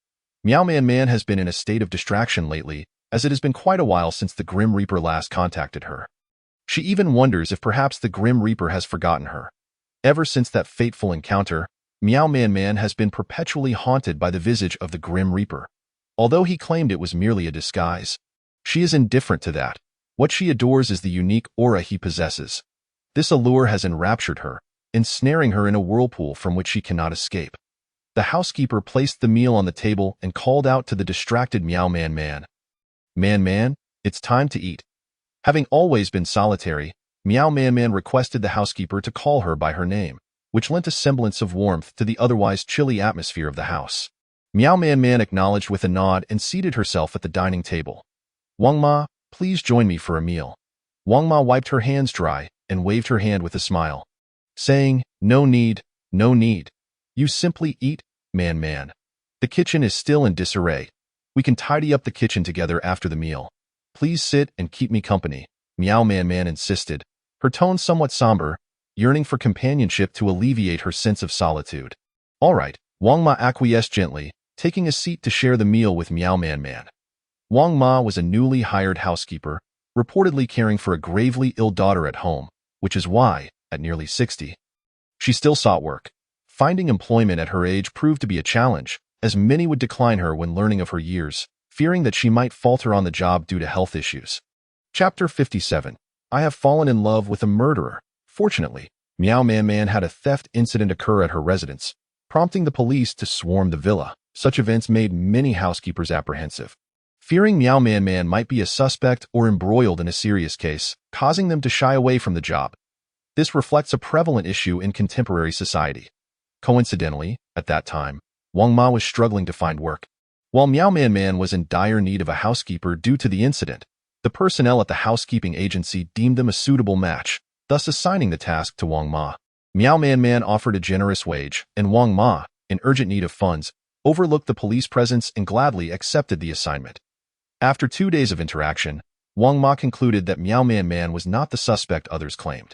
Miao Man has been in a state of distraction lately, as it has been quite a while since the Grim Reaper last contacted her. She even wonders if perhaps the Grim Reaper has forgotten her. Ever since that fateful encounter, Miao Man has been perpetually haunted by the visage of the Grim Reaper. Although he claimed it was merely a disguise, she is indifferent to that. What she adores is the unique aura he possesses. This allure has enraptured her, ensnaring her in a whirlpool from which she cannot escape. The housekeeper placed the meal on the table and called out to the distracted Miao Man. Man, it's time to eat." Having always been solitary, Miao Man requested the housekeeper to call her by her name, which lent a semblance of warmth to the otherwise chilly atmosphere of the house. Miao Man acknowledged with a nod and seated herself at the dining table. "Wang Ma, please join me for a meal." Wang Ma wiped her hands dry and waved her hand with a smile, saying, No need. You simply eat, Man. The kitchen is still in disarray. We can tidy up the kitchen together after the meal. Please sit and keep me company," Miao Man insisted, her tone somewhat somber, yearning for companionship to alleviate her sense of solitude. "All right," Wang Ma acquiesced gently, taking a seat to share the meal with Miao Man. Wang Ma was a newly hired housekeeper, reportedly caring for a gravely ill daughter at home, which is why, at nearly 60, she still sought work. Finding employment at her age proved to be a challenge, as many would decline her when learning of her years, fearing that she might falter on the job due to health issues. Chapter 57. I have fallen in love with a murderer. Fortunately, Miao Man had a theft incident occur at her residence, prompting the police to swarm the villa. Such events made many housekeepers apprehensive, fearing Miao Man might be a suspect or embroiled in a serious case, causing them to shy away from the job. This reflects a prevalent issue in contemporary society. Coincidentally, at that time, Wang Ma was struggling to find work. While Miao Man was in dire need of a housekeeper due to the incident, the personnel at the housekeeping agency deemed them a suitable match, thus assigning the task to Wang Ma. Miao Man offered a generous wage, and Wang Ma, in urgent need of funds, overlooked the police presence and gladly accepted the assignment. After 2 days of interaction, Wang Ma concluded that Miao Man was not the suspect others claimed.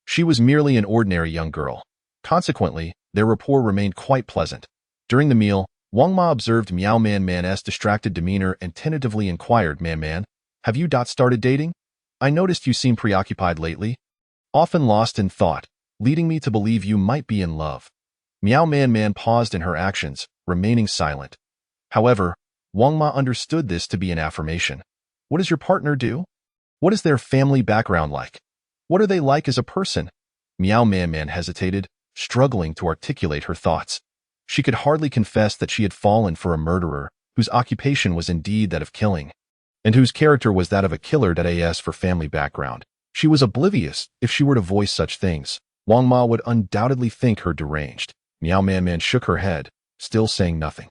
She was merely an ordinary young girl. Consequently, their rapport remained quite pleasant. During the meal, Wang Ma observed Miao Man's distracted demeanor and tentatively inquired, Man, Have you started dating? I noticed you seem preoccupied lately, often lost in thought, leading me to believe you might be in love. Meow Man Man paused in her actions, remaining silent. However, Wang Ma understood this to be an affirmation. What does your partner do? What is their family background like? What are they like as a person? Meow Man Man hesitated, struggling to articulate her thoughts. She could hardly confess that she had fallen for a murderer whose occupation was indeed that of killing, and whose character was that of a killer. As for family background, she was oblivious. If she were to voice such things, Wang Ma would undoubtedly think her deranged. Meow Man Man shook her head, still saying nothing.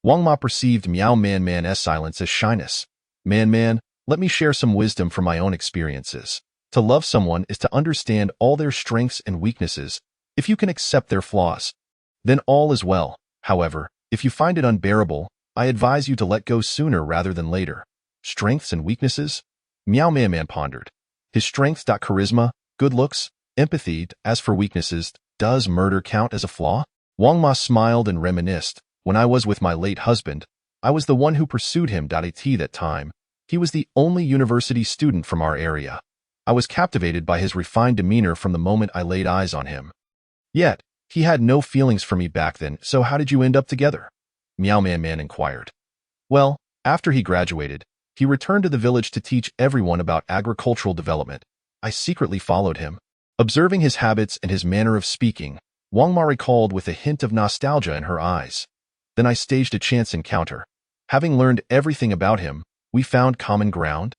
Wang Ma perceived Meow Man Man's silence as shyness. Man Man, let me share some wisdom from my own experiences. To love someone is to understand all their strengths and weaknesses. If you can accept their flaws, then all is well. However, if you find it unbearable, I advise you to let go sooner rather than later. Strengths and weaknesses? Meow Man Man pondered. His strengths: charisma, good looks, empathy. As for weaknesses, does murder count as a flaw? Wang Ma smiled and reminisced. When I was with my late husband, I was the one who pursued him. At that time, he was the only university student from our area. I was captivated by his refined demeanor from the moment I laid eyes on him. Yet, he had no feelings for me back then. So how did you end up together? Meow Man Man inquired. Well, after he graduated, he returned to the village to teach everyone about agricultural development. I secretly followed him. Observing his habits and his manner of speaking, Wang Ma recalled with a hint of nostalgia in her eyes. Then I staged a chance encounter. Having learned everything about him, we found common ground,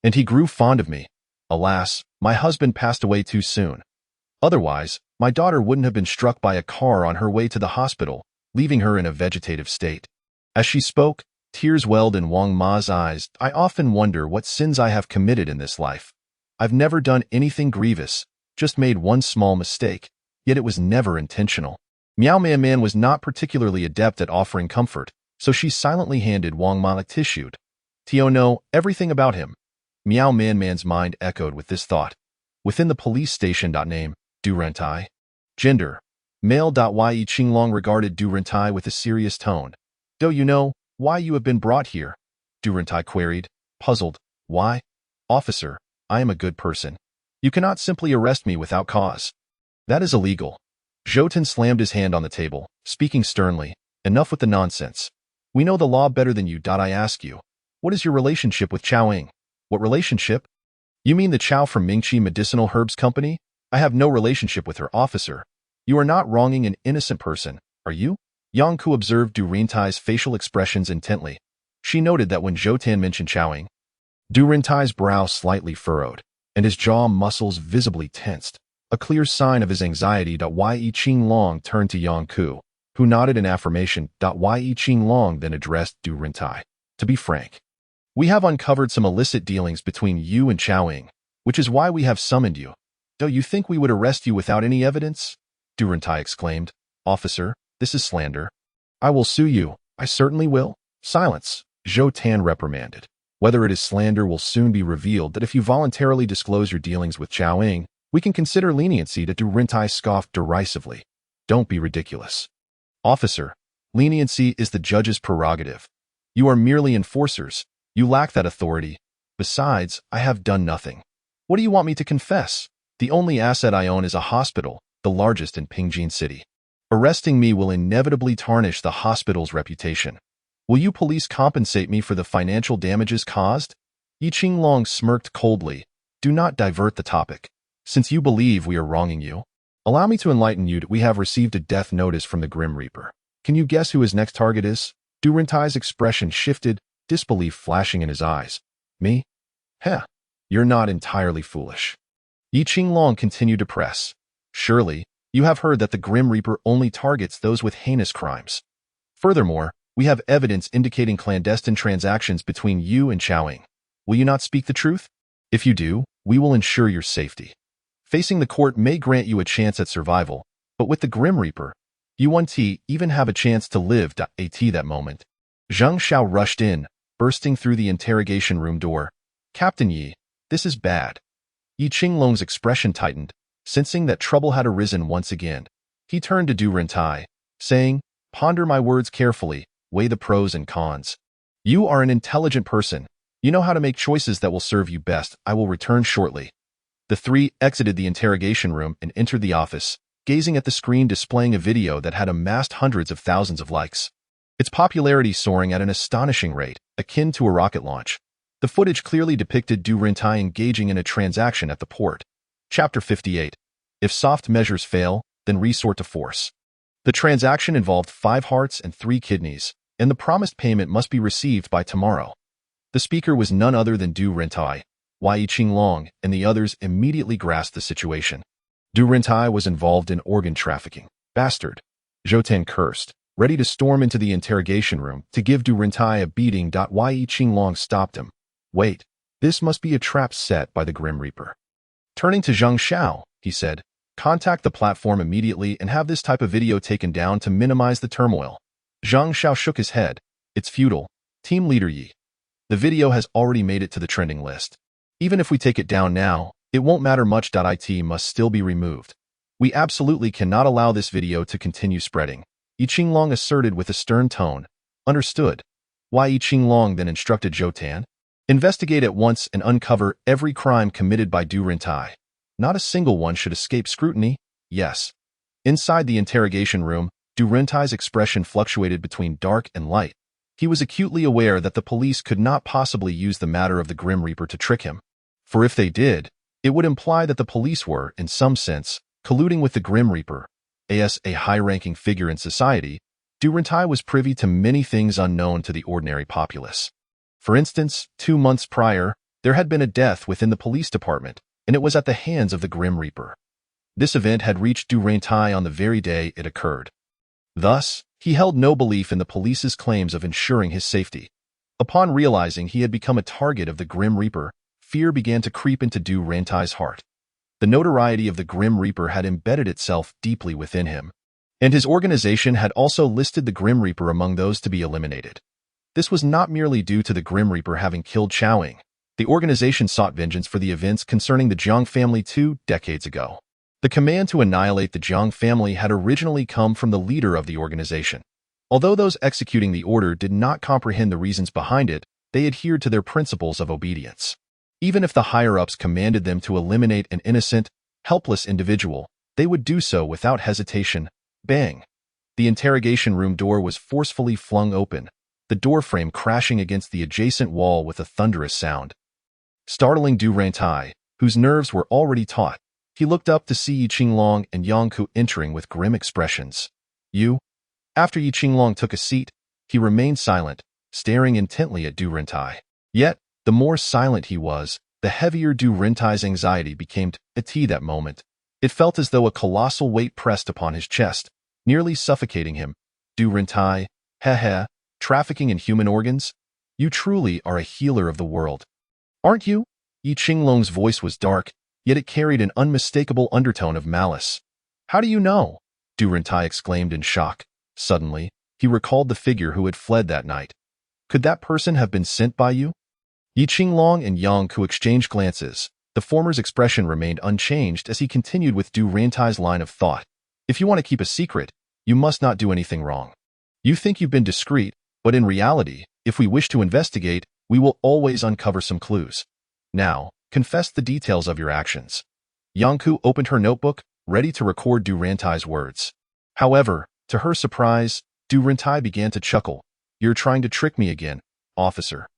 and he grew fond of me. Alas, my husband passed away too soon. Otherwise, my daughter wouldn't have been struck by a car on her way to the hospital, leaving her in a vegetative state. As she spoke, tears welled in Wang Ma's eyes. I often wonder what sins I have committed in this life. I've never done anything grievous, just made one small mistake, yet it was never intentional. Meow Man Man was not particularly adept at offering comfort, so she silently handed Wang Ma a tissue. Tio know everything about him. Meow Man Man's mind echoed with this thought. Within the police station. Name, Du Rentai. Gender, male. Yi Qinglong regarded Du Rentai with a serious tone. Do you know why you have been brought here? Du Rentai queried, puzzled. Why? Officer, I am a good person. You cannot simply arrest me without cause. That is illegal. Zhou slammed his hand on the table, speaking sternly. Enough with the nonsense. We know the law better than you. I ask you, what is your relationship with Chao Ying? What relationship? You mean the Chao from Mingqi Medicinal Herbs Company? I have no relationship with her, officer. You are not wronging an innocent person, are you? Yang Ku observed Du Rentai's facial expressions intently. She noted that when Zhou mentioned Chao Ying, Du Rentai's brow slightly furrowed, and his jaw muscles visibly tensed, a clear sign of his anxiety. Yi Qinglong turned to Yang Ku, who nodded in affirmation. Yi Qinglong then addressed Du Rentai. To be frank, we have uncovered some illicit dealings between you and Chao Ying, which is why we have summoned you. Do you think we would arrest you without any evidence? Du Rentai exclaimed. Officer, this is slander. I will sue you. I certainly will. Silence, Zhou reprimanded. Whether it is slander will soon be revealed. That if you voluntarily disclose your dealings with Chao Ying, we can consider leniency. Du Rentai scoffed derisively. Don't be ridiculous. Officer, leniency is the judge's prerogative. You are merely enforcers. You lack that authority. Besides, I have done nothing. What do you want me to confess? The only asset I own is a hospital, the largest in Pingjin City. Arresting me will inevitably tarnish the hospital's reputation. Will you police compensate me for the financial damages caused? Yi Qinglong smirked coldly. Do not divert the topic. Since you believe we are wronging you, allow me to enlighten you that we have received a death notice from the Grim Reaper. Can you guess who his next target is? Du Rentai's expression shifted, disbelief flashing in his eyes. Me? Heh, you're not entirely foolish. Yi Qinglong continued to press. Surely, you have heard that the Grim Reaper only targets those with heinous crimes. Furthermore, we have evidence indicating clandestine transactions between you and Chao Ying. Will you not speak the truth? If you do, we will ensure your safety. Facing the court may grant you a chance at survival, but with the Grim Reaper, you won't even have a chance to live. At that moment, Zhang Xiao rushed in, bursting through the interrogation room door. Captain Yi, this is bad. Yi Qinglong's expression tightened, sensing that trouble had arisen once again. He turned to Du Rentai, saying, ponder my words carefully, weigh the pros and cons. You are an intelligent person, You know how to make choices that will serve you best. I will return shortly. The three exited the interrogation room and entered the office, gazing at the screen displaying a video that had amassed hundreds of thousands of likes. Its popularity soaring at an astonishing rate, akin to a rocket launch. The footage clearly depicted Du Rentai engaging in a transaction at the port. Chapter 58. If soft measures fail, then resort to force. The transaction involved 5 hearts and 3 kidneys, and the promised payment must be received by tomorrow. The speaker was none other than Du Rentai. Wei Qinglong and the others immediately grasped the situation. Du Rentai was involved in organ trafficking. Bastard. Zhou Tan cursed, ready to storm into the interrogation room to give Du Rentai a beating. Wei Qinglong stopped him. Wait, this must be a trap set by the Grim Reaper. Turning to Zhang Xiao, he said, contact the platform immediately and have this type of video taken down to minimize the turmoil. Zhang Xiao shook his head. It's futile. Team Leader Yi. The video has already made it to the trending list. Even if we take it down now, it won't matter much. It must still be removed. We absolutely cannot allow this video to continue spreading. Yi Qinglong asserted with a stern tone. Understood. Wei Qinglong then instructed Zhou Tan. Investigate at once and uncover every crime committed by Du Rentai. Not a single one should escape scrutiny. Yes. Inside the interrogation room, Du Rentai's expression fluctuated between dark and light. He was acutely aware that the police could not possibly use the matter of the Grim Reaper to trick him. For if they did, it would imply that the police were, in some sense, colluding with the Grim Reaper. As a high-ranking figure in society, Du Rentai was privy to many things unknown to the ordinary populace. For instance, 2 months prior, there had been a death within the police department, and it was at the hands of the Grim Reaper. This event had reached Du Rentai on the very day it occurred. Thus, he held no belief in the police's claims of ensuring his safety. Upon realizing he had become a target of the Grim Reaper, fear began to creep into Du Rentai's heart. The notoriety of the Grim Reaper had embedded itself deeply within him, and his organization had also listed the Grim Reaper among those to be eliminated. This was not merely due to the Grim Reaper having killed Chowing. The organization sought vengeance for the events concerning the Jiang family 2 decades ago. The command to annihilate the Jiang family had originally come from the leader of the organization. Although those executing the order did not comprehend the reasons behind it, they adhered to their principles of obedience. Even if the higher-ups commanded them to eliminate an innocent, helpless individual, they would do so without hesitation. Bang! The interrogation room door was forcefully flung open, the doorframe crashing against the adjacent wall with a thunderous sound. Startling Du Rentai, whose nerves were already taut, he looked up to see Yi Qinglong and Yang Ku entering with grim expressions. You? After Yi Qinglong took a seat, he remained silent, staring intently at Du Rentai. Yet, the more silent he was, the heavier Du Rentai's anxiety became. At that moment, it felt as though a colossal weight pressed upon his chest, nearly suffocating him. Du Rentai, trafficking in human organs? You truly are a healer of the world. Aren't you? Yi Qinglong's voice was dark, yet it carried an unmistakable undertone of malice. How do you know? Du Rentai exclaimed in shock. Suddenly, he recalled the figure who had fled that night. Could that person have been sent by you? Yi Qinglong and Yang Ku exchanged glances. The former's expression remained unchanged as he continued with Du Rentai's line of thought. If you want to keep a secret, you must not do anything wrong. You think you've been discreet, but in reality, if we wish to investigate, we will always uncover some clues. Now, confess the details of your actions. Yang Ku opened her notebook, ready to record Du Rentai's words. However, to her surprise, Du Rentai began to chuckle. You're trying to trick me again, officer.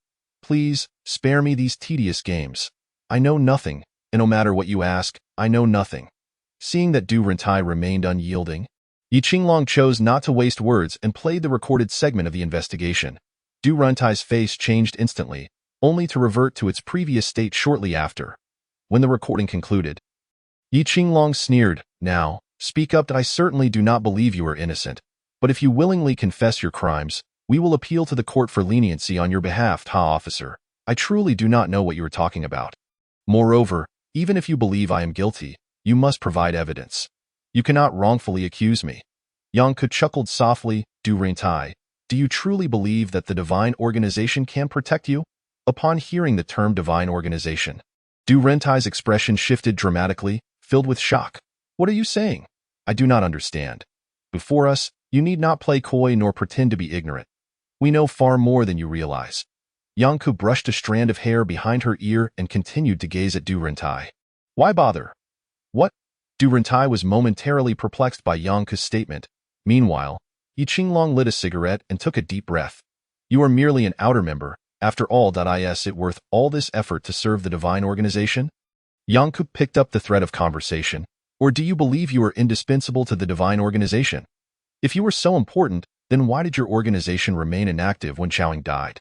Please, spare me these tedious games. I know nothing, and no matter what you ask, I know nothing. Seeing that Du Rentai remained unyielding, Yi Qinglong chose not to waste words and played the recorded segment of the investigation. Du Rentai's face changed instantly, only to revert to its previous state shortly after. When the recording concluded, Yi Qinglong sneered, Now, speak up. I certainly do not believe you are innocent, but if you willingly confess your crimes, we will appeal to the court for leniency on your behalf. Officer, I truly do not know what you are talking about. Moreover, even if you believe I am guilty, you must provide evidence. You cannot wrongfully accuse me. Yang Ku chuckled softly. Du Rentai, do you truly believe that the divine organization can protect you? Upon hearing the term divine organization, Du Rentai's expression shifted dramatically, filled with shock. What are you saying? I do not understand. Before us, you need not play coy nor pretend to be ignorant. We know far more than you realize. Yangku brushed a strand of hair behind her ear and continued to gaze at Du Rentai. Why bother? What? Du Rentai was momentarily perplexed by Yangku's statement. Meanwhile, Yi Qinglong lit a cigarette and took a deep breath. You are merely an outer member. After all, is it worth all this effort to serve the divine organization? Yangku picked up the thread of conversation. Or do you believe you are indispensable to the divine organization? If you were so important, then why did your organization remain inactive when Chao Ying died?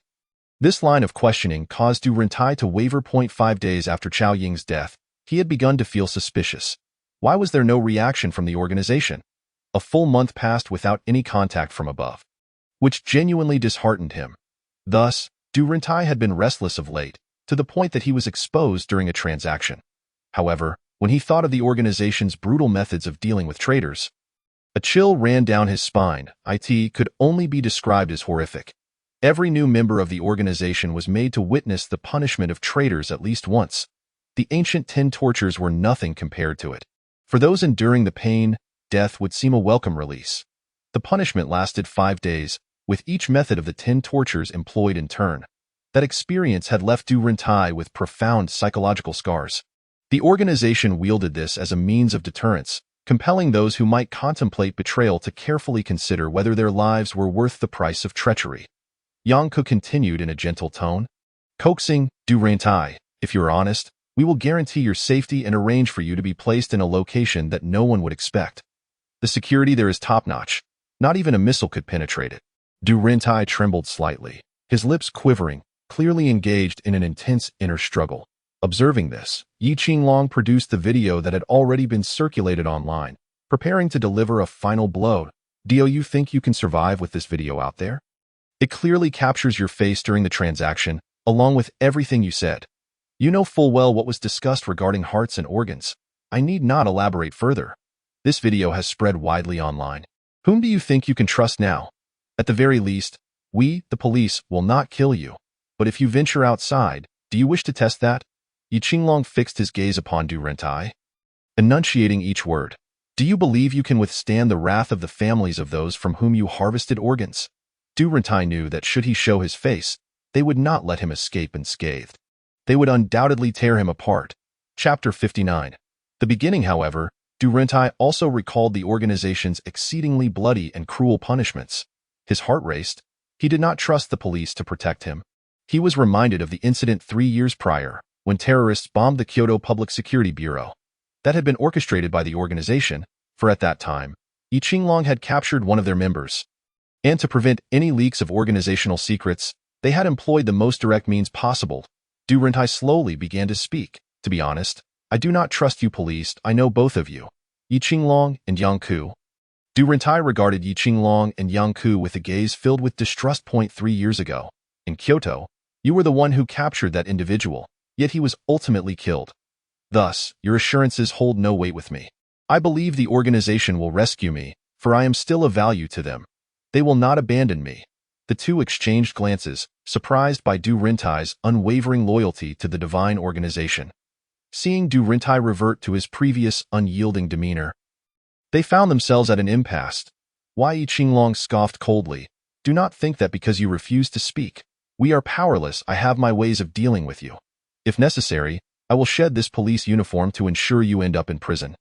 This line of questioning caused Du Rentai to waver. 5 days after Chao Ying's death, he had begun to feel suspicious. Why was there no reaction from the organization? A full month passed without any contact from above, which genuinely disheartened him. Thus, Du Rentai had been restless of late, to the point that he was exposed during a transaction. However, when he thought of the organization's brutal methods of dealing with traitors, a chill ran down his spine. It could only be described as horrific. Every new member of the organization was made to witness the punishment of traitors at least once. The ancient 10 tortures were nothing compared to it. For those enduring the pain, death would seem a welcome release. The punishment lasted 5 days, with each method of the 10 tortures employed in turn. That experience had left Du Rentai with profound psychological scars. The organization wielded this as a means of deterrence, compelling those who might contemplate betrayal to carefully consider whether their lives were worth the price of treachery. Yangku continued in a gentle tone, coaxing, Du Rentai, if you're honest, we will guarantee your safety and arrange for you to be placed in a location that no one would expect. The security there is top-notch. Not even a missile could penetrate it. Du Rentai trembled slightly, his lips quivering, clearly engaged in an intense inner struggle. Observing this, Yi Qinglong produced the video that had already been circulated online, preparing to deliver a final blow. Do you think you can survive with this video out there? It clearly captures your face during the transaction, along with everything you said. You know full well what was discussed regarding hearts and organs. I need not elaborate further. This video has spread widely online. Whom do you think you can trust now? At the very least, we, the police, will not kill you. But if you venture outside, do you wish to test that? Yi Qinglong fixed his gaze upon Du Rentai, enunciating each word. Do you believe you can withstand the wrath of the families of those from whom you harvested organs? Du Rentai knew that should he show his face, they would not let him escape unscathed. They would undoubtedly tear him apart. Chapter 59. The beginning, however, Du Rentai also recalled the organization's exceedingly bloody and cruel punishments. His heart raced. He did not trust the police to protect him. He was reminded of the incident 3 years prior, when terrorists bombed the Kyoto Public Security Bureau. That had been orchestrated by the organization, for at that time, Yi Qinglong had captured one of their members. And to prevent any leaks of organizational secrets, they had employed the most direct means possible. Du Rentai slowly began to speak. To be honest, I do not trust you police. I know both of you, Yi Qinglong and Yangku. Du Rentai regarded Yi Qinglong and Yangku with a gaze filled with distrust. 3 years ago, in Kyoto, you were the one who captured that individual, yet he was ultimately killed. Thus, your assurances hold no weight with me. I believe the organization will rescue me, for I am still of value to them. They will not abandon me. The two exchanged glances, surprised by Du Rentai's unwavering loyalty to the divine organization. Seeing Du Rentai revert to his previous unyielding demeanor, they found themselves at an impasse. Why? Yi Qinglong scoffed coldly. Do not think that because you refuse to speak, we are powerless. I have my ways of dealing with you. If necessary, I will shed this police uniform to ensure you end up in prison.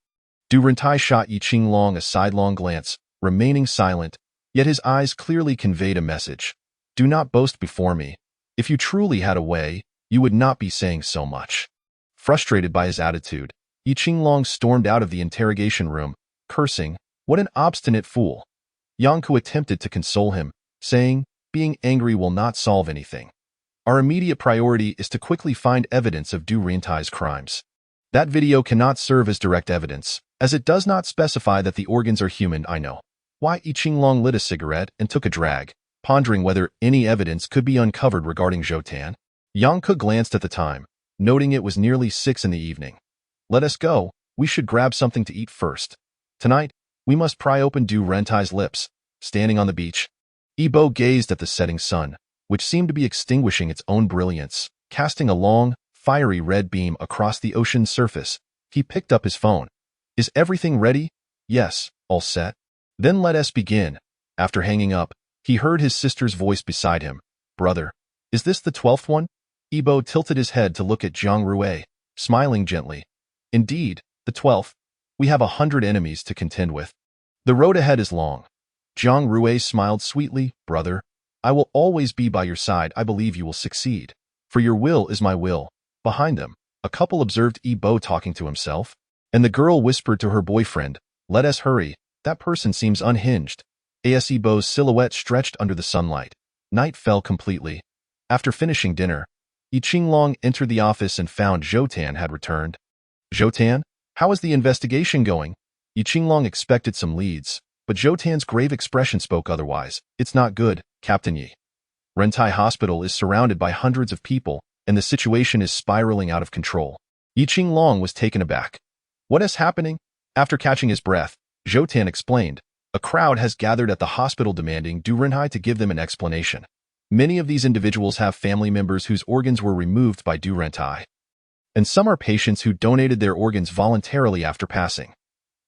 Du Rentai shot Yi Qinglong a sidelong glance, remaining silent, yet his eyes clearly conveyed a message. Do not boast before me. If you truly had a way, you would not be saying so much. Frustrated by his attitude, Yi Qinglong stormed out of the interrogation room, cursing, what an obstinate fool. Yangku attempted to console him, saying, being angry will not solve anything. Our immediate priority is to quickly find evidence of Du Rentai's crimes. That video cannot serve as direct evidence, as it does not specify that the organs are human. I know. Why? Yi Qinglong lit a cigarette and took a drag, pondering whether any evidence could be uncovered regarding Zhou. Yangku glanced at the time, noting it was nearly 6 in the evening. Let us go. We should grab something to eat first. Tonight, we must pry open Du Rentai's lips. Standing on the beach, Yibo gazed at the setting sun, which seemed to be extinguishing its own brilliance, casting a long, fiery red beam across the ocean's surface. He picked up his phone. Is everything ready? Yes, all set. Then let us begin. After hanging up, he heard his sister's voice beside him. Brother, Is this the 12th one? Yibo tilted his head to look at Jiang Rui, smiling gently. Indeed, the 12th. We have 100 enemies to contend with. The road ahead is long. Jiang Rui smiled sweetly. Brother, I will always be by your side. I believe you will succeed. For your will is my will. Behind them, a couple observed Yibo talking to himself, and the girl whispered to her boyfriend, let us hurry. That person seems unhinged. As Yibo's silhouette stretched under the sunlight. Night fell completely. After finishing dinner, Yi Qinglong entered the office and found Zhou Tan had returned. Zhou Tan, how is the investigation going? Yi Qinglong expected some leads, but Zhou Tan's grave expression spoke otherwise. It's not good, Captain Yi. Rentai Hospital is surrounded by hundreds of people, and the situation is spiraling out of control. Yi Qinglong was taken aback. What is happening? After catching his breath, Zhou Tan explained, a crowd has gathered at the hospital demanding Du Rentai to give them an explanation. Many of these individuals have family members whose organs were removed by Du Rentai. And some are patients who donated their organs voluntarily after passing.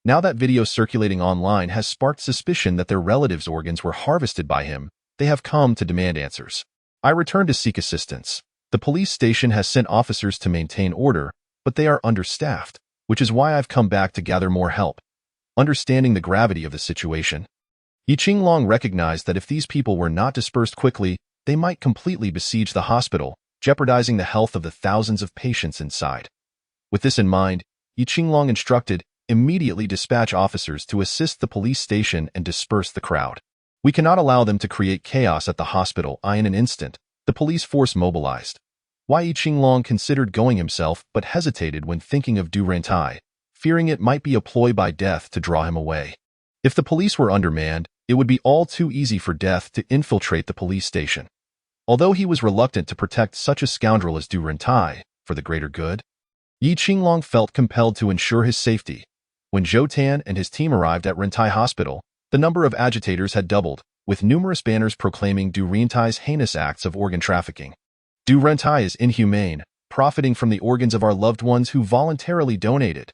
Now that video circulating online has sparked suspicion that their relatives' organs were harvested by him, they have come to demand answers. I returned to seek assistance. The police station has sent officers to maintain order, but they are understaffed, which is why I've come back to gather more help. Understanding the gravity of the situation, Yi Qinglong recognized that if these people were not dispersed quickly, they might completely besiege the hospital, jeopardizing the health of the thousands of patients inside. With this in mind, Yi Qinglong instructed, immediately dispatch officers to assist the police station and disperse the crowd. We cannot allow them to create chaos at the hospital. In an instant, the police force mobilized. Yi Qinglong considered going himself but hesitated when thinking of Du Rentai, fearing it might be a ploy by Death to draw him away. If the police were undermanned, it would be all too easy for Death to infiltrate the police station. Although he was reluctant to protect such a scoundrel as Du Rentai, for the greater good, Yi Qinglong felt compelled to ensure his safety. When Zhou Tan and his team arrived at Rentai Hospital, the number of agitators had doubled, with numerous banners proclaiming Du Rentai's heinous acts of organ trafficking. Du Rentai is inhumane, profiting from the organs of our loved ones who voluntarily donated.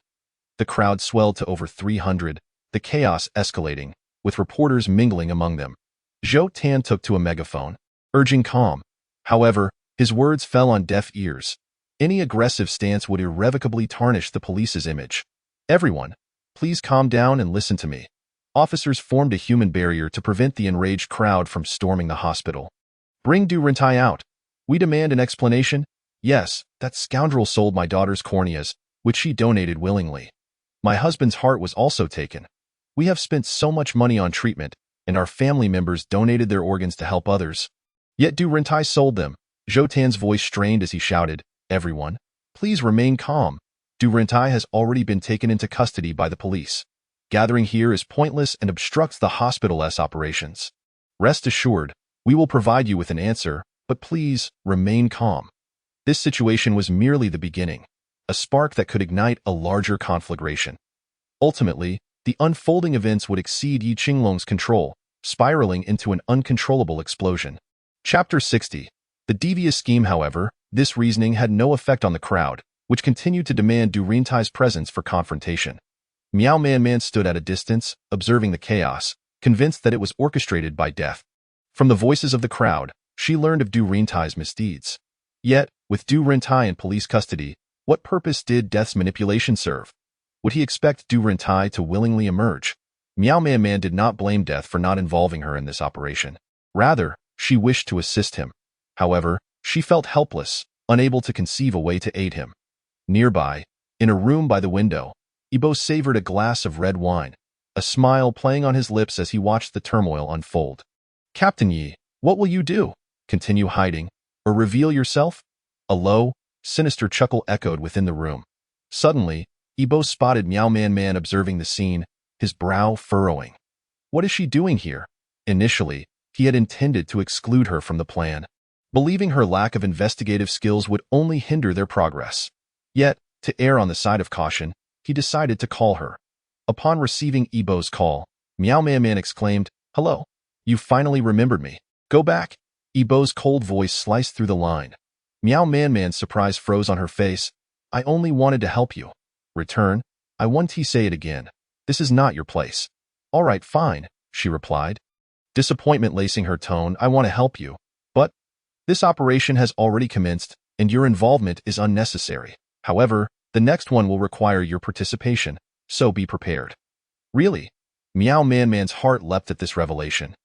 The crowd swelled to over 300, the chaos escalating, with reporters mingling among them. Zhou Tan took to a megaphone, urging calm. However, his words fell on deaf ears. Any aggressive stance would irrevocably tarnish the police's image. Everyone, please calm down and listen to me. Officers formed a human barrier to prevent the enraged crowd from storming the hospital. Bring Du Rentai out. We demand an explanation. Yes, that scoundrel sold my daughter's corneas, which she donated willingly. My husband's heart was also taken. We have spent so much money on treatment, and our family members donated their organs to help others. Yet Du Rentai sold them. Zhou Tan's voice strained as he shouted, everyone, please remain calm. Du Rentai has already been taken into custody by the police. Gathering here is pointless and obstructs the hospital's operations. Rest assured, we will provide you with an answer, but please remain calm. This situation was merely the beginning, a spark that could ignite a larger conflagration. Ultimately, the unfolding events would exceed Yi Qinglong's control, spiraling into an uncontrollable explosion. Chapter 60. The devious scheme, however, this reasoning had no effect on the crowd, which continued to demand Du Rentai's presence for confrontation. Miao Man stood at a distance, observing the chaos, convinced that it was orchestrated by Death. From the voices of the crowd, she learned of Du Rentai's misdeeds. Yet, with Du Rentai in police custody, what purpose did Death's manipulation serve? Would he expect Du Rentai to willingly emerge? Miao Man did not blame Death for not involving her in this operation. Rather, she wished to assist him. However, she felt helpless, unable to conceive a way to aid him. Nearby, in a room by the window, Yibo savored a glass of red wine, a smile playing on his lips as he watched the turmoil unfold. Captain Yi, what will you do? Continue hiding, or reveal yourself? A low, sinister chuckle echoed within the room. Suddenly, Yibo spotted Miao Man observing the scene, his brow furrowing. What is she doing here? Initially, he had intended to exclude her from the plan, believing her lack of investigative skills would only hinder their progress. Yet, to err on the side of caution, he decided to call her. Upon receiving Yibo's call, Miao Man exclaimed, hello, you finally remembered me. Go back. Yibo's cold voice sliced through the line. Miao Man's surprise froze on her face. I only wanted to help you. Return. I want to say it again. This is not your place. All right, fine, she replied. Disappointment lacing her tone. I want to help you. But This operation has already commenced, and your involvement is unnecessary. However, the next one will require your participation, so be prepared." "Really?" Meow Man's heart leapt at this revelation.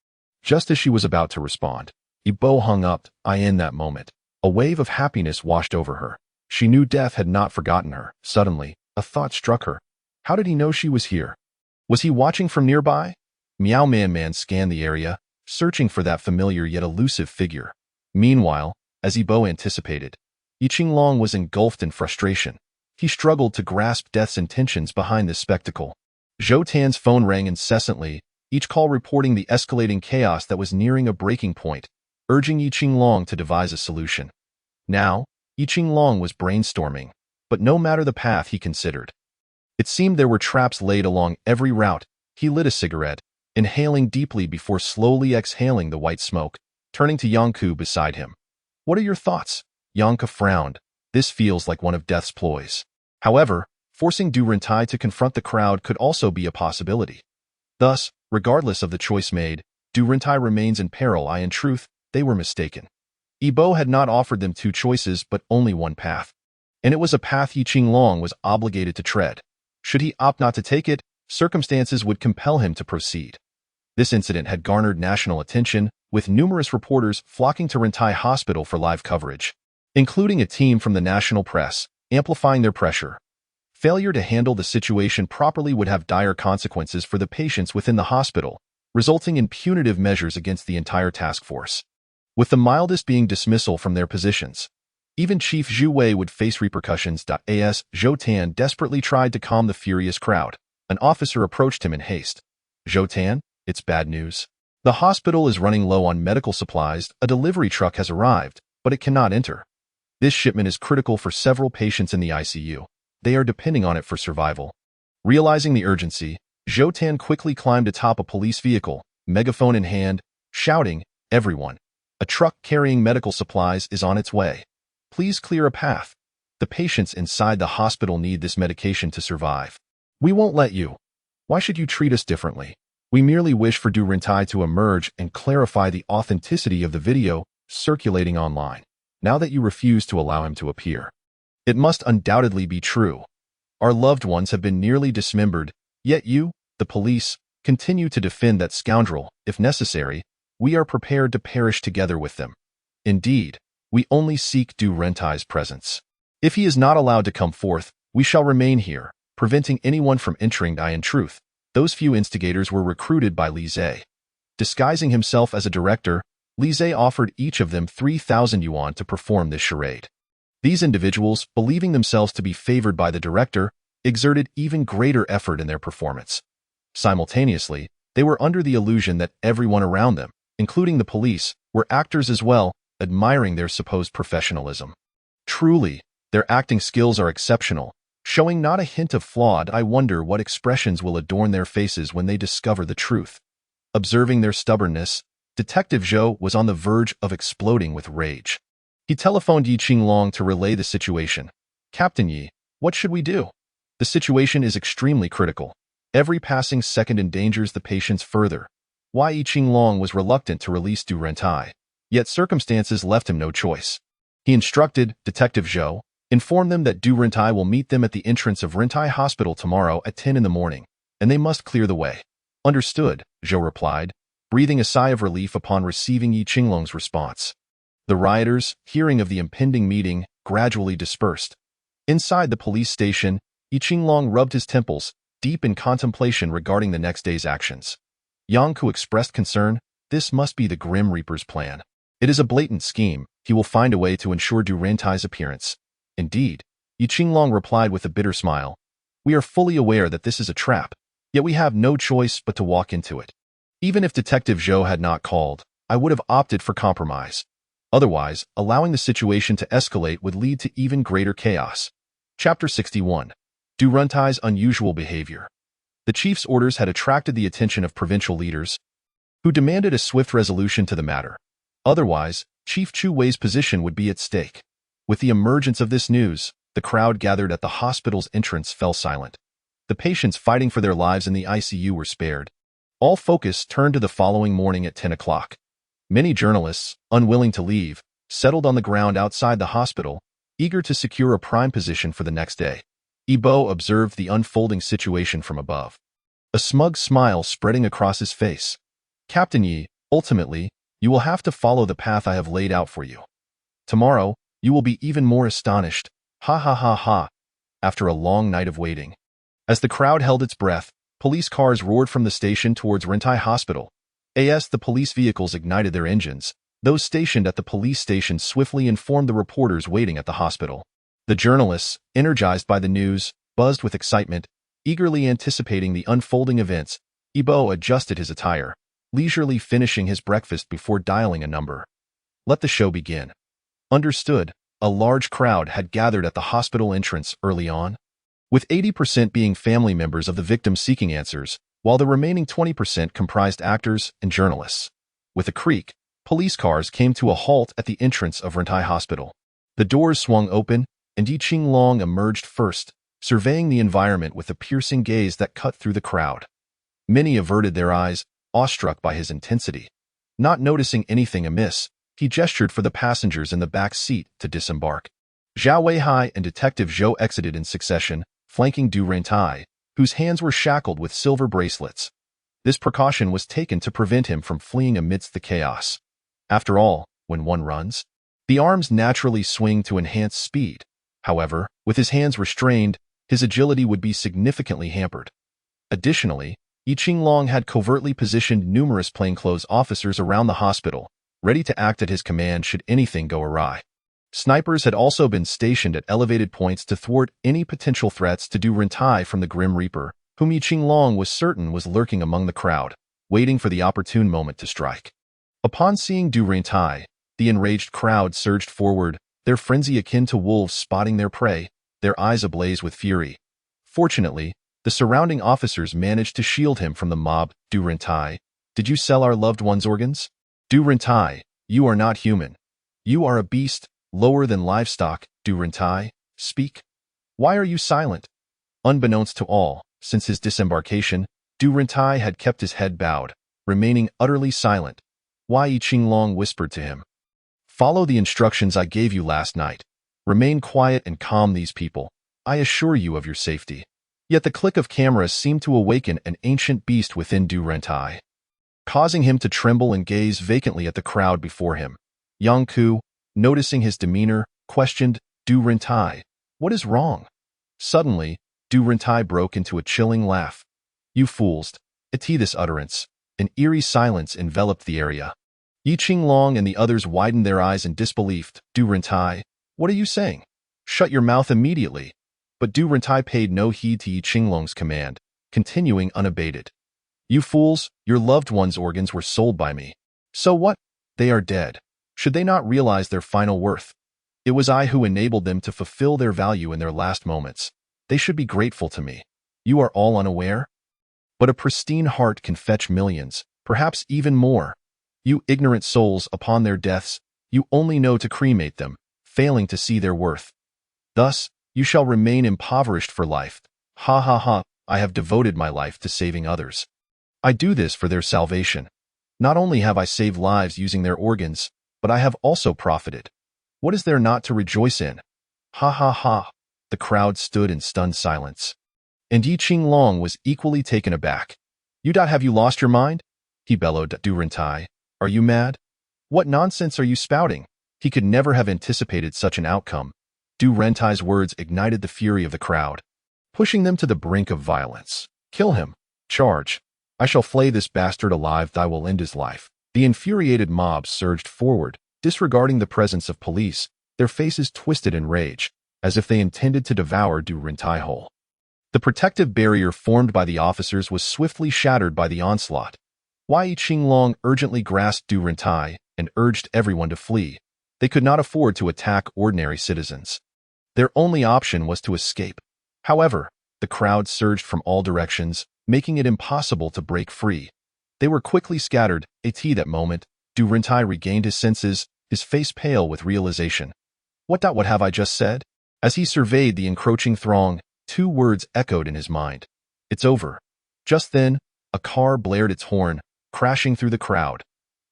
Just as she was about to respond, Ibo hung up. In that moment, a wave of happiness washed over her. She knew Death had not forgotten her. Suddenly, a thought struck her. How did he know she was here? Was he watching from nearby? Meow Man scanned the area, searching for that familiar yet elusive figure. Meanwhile, as Ibo anticipated, Yiqing Long was engulfed in frustration. He struggled to grasp Death's intentions behind this spectacle. Zhou Tan's phone rang incessantly, each call reporting the escalating chaos that was nearing a breaking point, urging Yiqing Long to devise a solution. Now, Yiqing Long was brainstorming, but no matter the path he considered. It seemed there were traps laid along every route. He lit a cigarette, inhaling deeply before slowly exhaling the white smoke, turning to Yangku beside him. "What are your thoughts?" Yangku frowned. This feels like one of Death's ploys. However, forcing Du Rentai to confront the crowd could also be a possibility. Thus, regardless of the choice made, Du Rentai remains in peril. In truth, they were mistaken. Ibo had not offered them two choices but only one path. And it was a path Yiqing Long was obligated to tread. Should he opt not to take it, circumstances would compel him to proceed. This incident had garnered national attention, with numerous reporters flocking to Rentai Hospital for live coverage, including a team from the national press, amplifying their pressure. Failure to handle the situation properly would have dire consequences for the patients within the hospital, resulting in punitive measures against the entire task force, with the mildest being dismissal from their positions. Even Chief Zhu Wei would face repercussions. As Zhou Tan desperately tried to calm the furious crowd, an officer approached him in haste. "Zhou Tan, it's bad news. The hospital is running low on medical supplies. A delivery truck has arrived, but it cannot enter. This shipment is critical for several patients in the ICU. They are depending on it for survival." Realizing the urgency, Zhou Tan quickly climbed atop a police vehicle, megaphone in hand, shouting, "Everyone! A truck carrying medical supplies is on its way. Please clear a path. The patients inside the hospital need this medication to survive. We won't let you. Why should you treat us differently? We merely wish for Du Rentai to emerge and clarify the authenticity of the video circulating online. Now that you refuse to allow him to appear, it must undoubtedly be true. Our loved ones have been nearly dismembered, yet you, the police, continue to defend that scoundrel. If necessary, we are prepared to perish together with them. Indeed, we only seek Du Rentai's presence. If he is not allowed to come forth, we shall remain here, preventing anyone from entering. In truth, those few instigators were recruited by Li Zhe. Disguising himself as a director, Li Zhe offered each of them 3,000 yuan to perform this charade. These individuals, believing themselves to be favored by the director, exerted even greater effort in their performance. Simultaneously, they were under the illusion that everyone around them, including the police, were actors as well, admiring their supposed professionalism. Truly, their acting skills are exceptional, showing not a hint of flawed. I wonder what expressions will adorn their faces when they discover the truth. Observing their stubbornness, Detective Zhou was on the verge of exploding with rage. He telephoned Yiqing Long to relay the situation. "Captain Yi, what should we do? The situation is extremely critical. Every passing second endangers the patients further." Why Yiqing Long was reluctant to release Du Rentai, yet circumstances left him no choice. He instructed Detective Zhou, inform them that Du Rentai will meet them at the entrance of Rentai Hospital tomorrow at 10 in the morning, and they must clear the way. "Understood," Zhou replied, breathing a sigh of relief upon receiving Yiqing Long's response. The rioters, hearing of the impending meeting, gradually dispersed. Inside the police station, Yiqing Long rubbed his temples, deep in contemplation regarding the next day's actions. Yangku expressed concern. This must be the Grim Reaper's plan. It is a blatant scheme. He will find a way to ensure Du Rentai's appearance. Indeed, Yiqing Long replied with a bitter smile. "We are fully aware that this is a trap, yet we have no choice but to walk into it. Even if Detective Zhou had not called, I would have opted for compromise. Otherwise, allowing the situation to escalate would lead to even greater chaos." Chapter 61. Du Rentai's unusual behavior. The chief's orders had attracted the attention of provincial leaders, who demanded a swift resolution to the matter. Otherwise, Chief Chu Wei's position would be at stake. With the emergence of this news, the crowd gathered at the hospital's entrance fell silent. The patients fighting for their lives in the ICU were spared. All focus turned to the following morning at 10 o'clock. Many journalists, unwilling to leave, settled on the ground outside the hospital, eager to secure a prime position for the next day. Ibo observed the unfolding situation from above, a smug smile spreading across his face. Captain Yi, ultimately, you will have to follow the path I have laid out for you. Tomorrow, you will be even more astonished. Ha ha ha ha. After a long night of waiting. As the crowd held its breath, police cars roared from the station towards Rentai Hospital. As the police vehicles ignited their engines, those stationed at the police station swiftly informed the reporters waiting at the hospital. The journalists, energized by the news, buzzed with excitement, eagerly anticipating the unfolding events. Ibo adjusted his attire, leisurely finishing his breakfast before dialing a number. Let the show begin. Understood. A large crowd had gathered at the hospital entrance early on, with 80% being family members of the victims seeking answers, while the remaining 20% comprised actors and journalists. With a creak, police cars came to a halt at the entrance of Rentai Hospital. The doors swung open, and Yi Qinglong emerged first, surveying the environment with a piercing gaze that cut through the crowd. Many averted their eyes, awestruck by his intensity. Not noticing anything amiss, he gestured for the passengers in the back seat to disembark. Zhao Weihai and Detective Zhou exited in succession, flanking Du Rentai, whose hands were shackled with silver bracelets. This precaution was taken to prevent him from fleeing amidst the chaos. After all, when one runs, the arms naturally swing to enhance speed. However, with his hands restrained, his agility would be significantly hampered. Additionally, Yi Qinglong had covertly positioned numerous plainclothes officers around the hospital, ready to act at his command should anything go awry. Snipers had also been stationed at elevated points to thwart any potential threats to Du Rentai from the Grim Reaper, whom Yi Qinglong was certain was lurking among the crowd, waiting for the opportune moment to strike. Upon seeing Du Rentai, the enraged crowd surged forward, their frenzy akin to wolves spotting their prey, their eyes ablaze with fury. Fortunately, the surrounding officers managed to shield him from the mob. Du Rentai, did you sell our loved one's organs? Du Rentai, you are not human. You are a beast, lower than livestock. Du Rentai, speak. Why are you silent? Unbeknownst to all, since his disembarkation, Du Rentai had kept his head bowed, remaining utterly silent. Yi Qinglong whispered to him. Follow the instructions I gave you last night. Remain quiet and calm these people. I assure you of your safety. Yet the click of cameras seemed to awaken an ancient beast within Du Rentai, causing him to tremble and gaze vacantly at the crowd before him. Yang Ku, noticing his demeanor, questioned, Du Rentai, what is wrong? Suddenly, Du Rentai broke into a chilling laugh. You fools! At this utterance, an eerie silence enveloped the area. Yi Qinglong and the others widened their eyes in disbelief. Du Rentai, what are you saying? Shut your mouth immediately. But Du Rentai paid no heed to Yi Qinglong's command, continuing unabated. You fools, your loved one's organs were sold by me. So what? They are dead. Should they not realize their final worth? It was I who enabled them to fulfill their value in their last moments. They should be grateful to me. You are all unaware? But a pristine heart can fetch millions, perhaps even more. You ignorant souls, upon their deaths, you only know to cremate them, failing to see their worth. Thus, you shall remain impoverished for life. Ha ha ha, I have devoted my life to saving others. I do this for their salvation. Not only have I saved lives using their organs, but I have also profited. What is there not to rejoice in? Ha ha ha. The crowd stood in stunned silence. And Yi Qinglong was equally taken aback. Have you lost your mind? He bellowed at Du Rentai. Are you mad? What nonsense are you spouting? He could never have anticipated such an outcome. Du Rentai's words ignited the fury of the crowd, pushing them to the brink of violence. Kill him. Charge. I shall flay this bastard alive. I will end his life. The infuriated mob surged forward, disregarding the presence of police, their faces twisted in rage, as if they intended to devour Du Rentai whole. The protective barrier formed by the officers was swiftly shattered by the onslaught. Yi Qinglong urgently grasped Du Rentai and urged everyone to flee. They could not afford to attack ordinary citizens. Their only option was to escape. However, the crowd surged from all directions, making it impossible to break free. They were quickly scattered. At that moment, Du Rentai regained his senses, his face pale with realization. What have I just said? As he surveyed the encroaching throng, two words echoed in his mind. It's over. Just then, a car blared its horn, crashing through the crowd.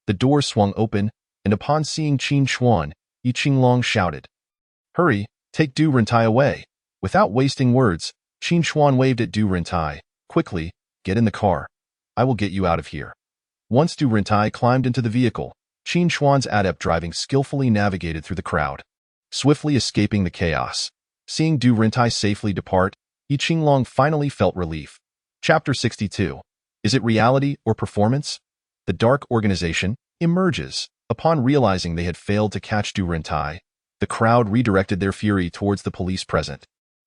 The door swung open, and upon seeing Qin Chuan, Yi Qinglong shouted. Hurry, take Du Rentai away. Without wasting words, Qin Xuan waved at Du Rentai. Quickly, get in the car. I will get you out of here. Once Du Rentai climbed into the vehicle, Qin Xuan's adept driving skillfully navigated through the crowd, swiftly escaping the chaos. Seeing Du Rentai safely depart, Yi Qinglong finally felt relief. Chapter 62. Is it reality or performance? The dark organization emerges. Upon realizing they had failed to catch Du Rentai, the crowd redirected their fury towards the police present.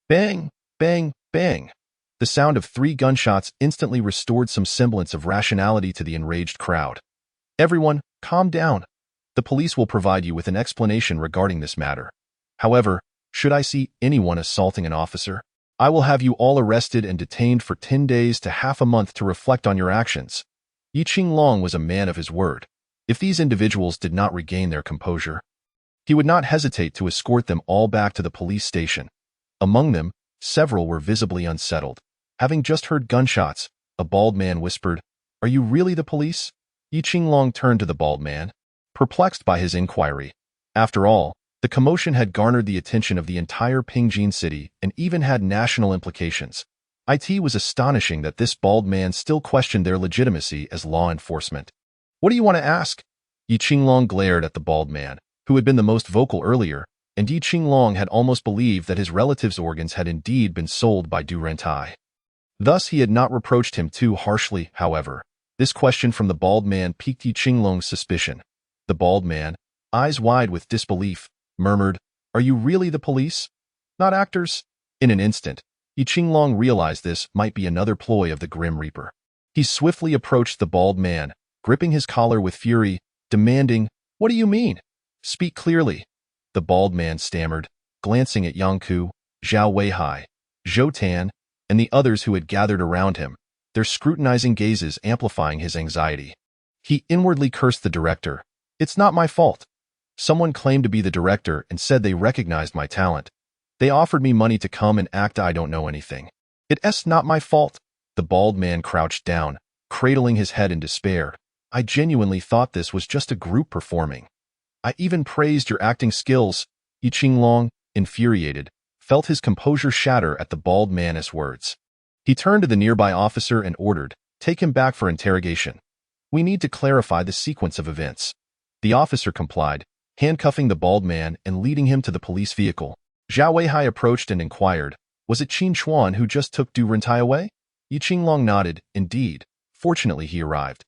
Bang! Bang! Bang! The sound of 3 gunshots instantly restored some semblance of rationality to the enraged crowd. Everyone, calm down. The police will provide you with an explanation regarding this matter. However, should I see anyone assaulting an officer, I will have you all arrested and detained for 10 days to half a month to reflect on your actions. Yi Qinglong was a man of his word. If these individuals did not regain their composure, he would not hesitate to escort them all back to the police station. Among them, several were visibly unsettled. Having just heard gunshots, a bald man whispered, "Are you really the police?" Yi Qinglong turned to the bald man, perplexed by his inquiry. After all, the commotion had garnered the attention of the entire Pingjin city and even had national implications. It was astonishing that this bald man still questioned their legitimacy as law enforcement. What do you want to ask? Yi Qinglong glared at the bald man, who had been the most vocal earlier, and Yi Qinglong had almost believed that his relative's organs had indeed been sold by Du Rentai. Thus he had not reproached him too harshly, however. This question from the bald man piqued Yi Qinglong's suspicion. The bald man, eyes wide with disbelief, murmured, "Are you really the police? Not actors?" In an instant, Yi Qinglong realized this might be another ploy of the Grim Reaper. He swiftly approached the bald man, gripping his collar with fury, demanding, "What do you mean? Speak clearly." The bald man stammered, glancing at Yang Ku, Zhao Weihai, Zhou Tan, and the others who had gathered around him, their scrutinizing gazes amplifying his anxiety. He inwardly cursed the director. "It's not my fault. Someone claimed to be the director and said they recognized my talent. They offered me money to come and act I don't know anything. It's not my fault." The bald man crouched down, cradling his head in despair. "I genuinely thought this was just a group performing. I even praised your acting skills." Yi Qinglong, infuriated, felt his composure shatter at the bald man's words. He turned to the nearby officer and ordered, "Take him back for interrogation. We need to clarify the sequence of events." The officer complied, handcuffing the bald man and leading him to the police vehicle. Zhao Weihai approached and inquired, "Was it Qin Xuan who just took Du Rentai away?" Yi Qinglong nodded, "Indeed. Fortunately he arrived.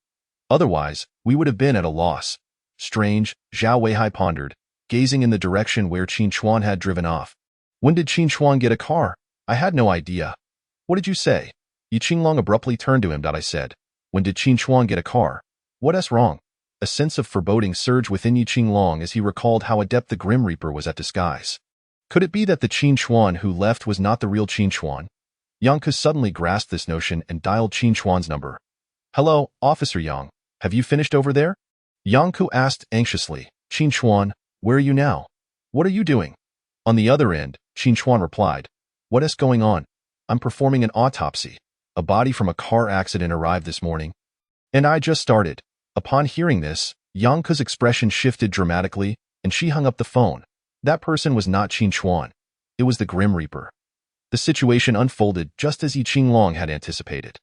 Otherwise, we would have been at a loss." Strange, Zhao Weihai pondered, gazing in the direction where Qin Xuan had driven off. "When did Qin Xuan get a car? I had no idea." "What did you say?" Yi Qinglong abruptly turned to him. "I said, when did Qin Xuan get a car? What's wrong?" A sense of foreboding surged within Yi Qinglong as he recalled how adept the Grim Reaper was at disguise. Could it be that the Qin Xuan who left was not the real Qin Xuan? Yang Ku suddenly grasped this notion and dialed Qin Xuan's number. "Hello, Officer Yang. Have you finished over there?" Yang Ku asked anxiously. "Qin Xuan, where are you now? What are you doing?" On the other end, Qin Xuan replied, "What is going on? I'm performing an autopsy. A body from a car accident arrived this morning. And I just started." Upon hearing this, Yang Ku's expression shifted dramatically, and she hung up the phone. That person was not Qin Xuan. It was the Grim Reaper. The situation unfolded just as Yi Qinglong had anticipated.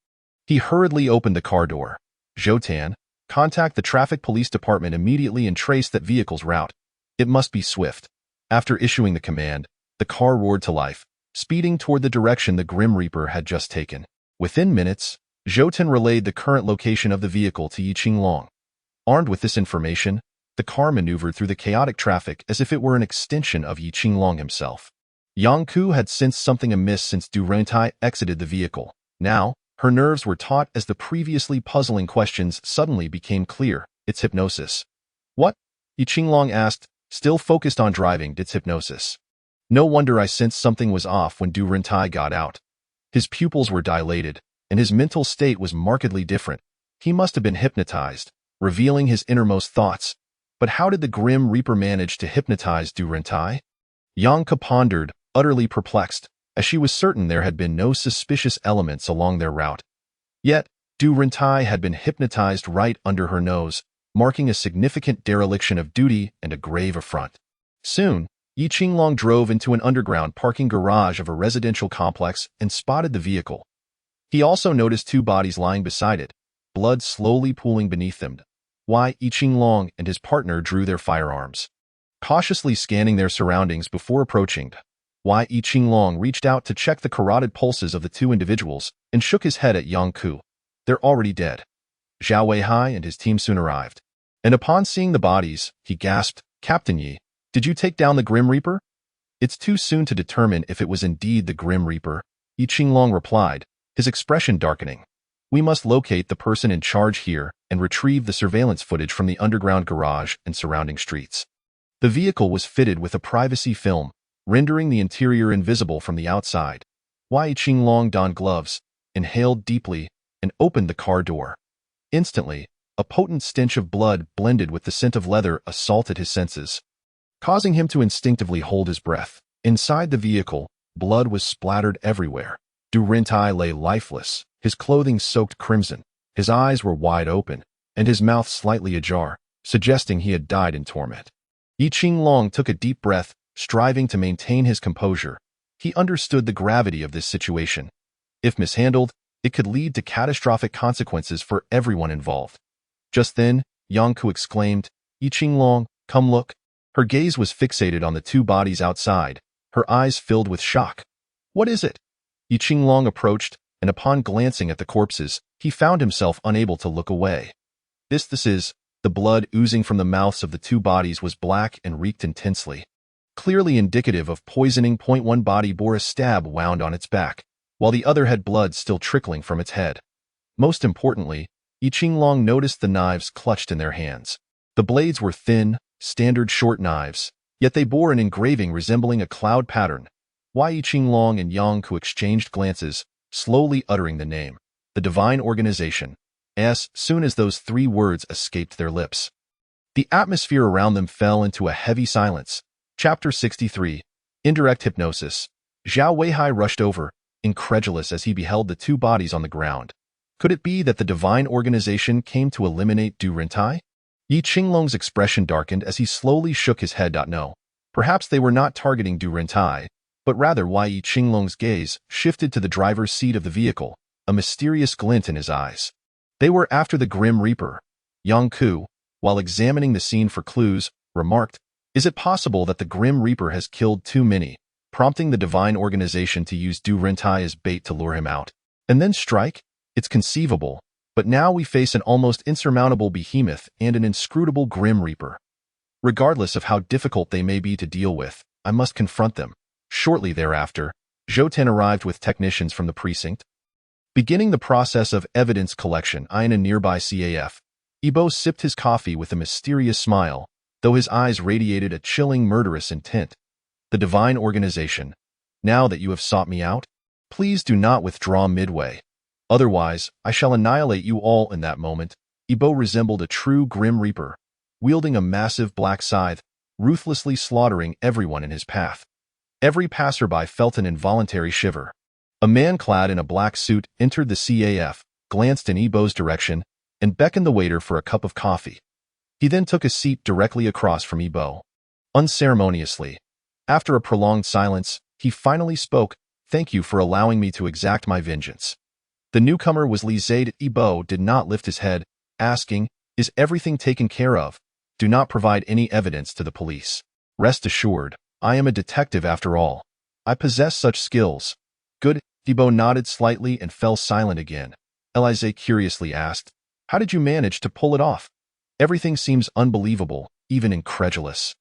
He hurriedly opened the car door. "Zhou Tan, contact the traffic police department immediately and trace that vehicle's route. It must be swift." After issuing the command, the car roared to life, speeding toward the direction the Grim Reaper had just taken. Within minutes, Zhou Tan relayed the current location of the vehicle to Yi Qinglong. Armed with this information, the car maneuvered through the chaotic traffic as if it were an extension of Yi Qinglong himself. Yang Ku had sensed something amiss since Du Rentai exited the vehicle. Now, her nerves were taut as the previously puzzling questions suddenly became clear. "It's hypnosis." "What?" Yi Qinglong asked, still focused on driving. "It's hypnosis. No wonder I sensed something was off when Du Rentai got out. His pupils were dilated, and his mental state was markedly different. He must have been hypnotized, revealing his innermost thoughts. But how did the Grim Reaper manage to hypnotize Du Rentai?" Yang Ku pondered, utterly perplexed, as she was certain there had been no suspicious elements along their route. Yet, Du Rentai had been hypnotized right under her nose, marking a significant dereliction of duty and a grave affront. Soon, Yi Qinglong drove into an underground parking garage of a residential complex and spotted the vehicle. He also noticed two bodies lying beside it, blood slowly pooling beneath them. Yi Qinglong and his partner drew their firearms. Cautiously scanning their surroundings before approaching, Yi Qinglong reached out to check the carotid pulses of the two individuals and shook his head at Yang Ku. They're already dead. Zhao Weihai and his team soon arrived. And upon seeing the bodies, he gasped, "Captain Yi, did you take down the Grim Reaper?" "It's too soon to determine if it was indeed the Grim Reaper," Yi Qinglong replied, his expression darkening. "We must locate the person in charge here and retrieve the surveillance footage from the underground garage and surrounding streets." The vehicle was fitted with a privacy film, rendering the interior invisible from the outside. Yi Qinglong donned gloves, inhaled deeply, and opened the car door. Instantly, a potent stench of blood blended with the scent of leather assaulted his senses, causing him to instinctively hold his breath. Inside the vehicle, blood was splattered everywhere. Du Rentai lay lifeless, his clothing soaked crimson. His eyes were wide open, and his mouth slightly ajar, suggesting he had died in torment. Yi Qinglong took a deep breath, striving to maintain his composure. He understood the gravity of this situation. If mishandled, it could lead to catastrophic consequences for everyone involved. Just then, Yang Ku exclaimed, "Yi Qinglong, come look." Her gaze was fixated on the two bodies outside, her eyes filled with shock. "What is it?" Yi Qinglong approached, and upon glancing at the corpses, he found himself unable to look away. This is, the blood oozing from the mouths of the two bodies was black and reeked intensely, clearly indicative of poisoning. One body bore a stab wound on its back, while the other had blood still trickling from its head. Most importantly, Yi Qinglong noticed the knives clutched in their hands. The blades were thin, standard short knives, yet they bore an engraving resembling a cloud pattern. Yi Qinglong and Yang Ku exchanged glances, slowly uttering the name, the Divine Organization, as soon as those three words escaped their lips. The atmosphere around them fell into a heavy silence. Chapter 63, Indirect Hypnosis. Zhao Weihai rushed over, incredulous as he beheld the two bodies on the ground. Could it be that the Divine Organization came to eliminate Du Rentai? Yi Qinglong's expression darkened as he slowly shook his head. No, perhaps they were not targeting Du Rentai, but rather Yi Qinglong's gaze shifted to the driver's seat of the vehicle, a mysterious glint in his eyes. They were after the Grim Reaper. Yang Ku, while examining the scene for clues, remarked, "Is it possible that the Grim Reaper has killed too many, prompting the Divine Organization to use Du Rentai as bait to lure him out, and then strike? It's conceivable, but now we face an almost insurmountable behemoth and an inscrutable Grim Reaper. Regardless of how difficult they may be to deal with, I must confront them." Shortly thereafter, Zhou Ten arrived with technicians from the precinct. Beginning the process of evidence collection in a nearby CAF, Ibo sipped his coffee with a mysterious smile, though his eyes radiated a chilling murderous intent. "The Divine Organization, now that you have sought me out, please do not withdraw midway. Otherwise, I shall annihilate you all." In that moment, Ibo resembled a true Grim Reaper, wielding a massive black scythe, ruthlessly slaughtering everyone in his path. Every passerby felt an involuntary shiver. A man clad in a black suit entered the CAF, glanced in Ibo's direction, and beckoned the waiter for a cup of coffee. He then took a seat directly across from Ibo. Unceremoniously, after a prolonged silence, he finally spoke, "Thank you for allowing me to exact my vengeance." The newcomer was Li Zaid. Ibo did not lift his head, asking, "Is everything taken care of? Do not provide any evidence to the police. Rest assured, I am a detective after all. I possess such skills." "Good." Ibo nodded slightly and fell silent again. Elize curiously asked, "How did you manage to pull it off? Everything seems unbelievable, even incredulous.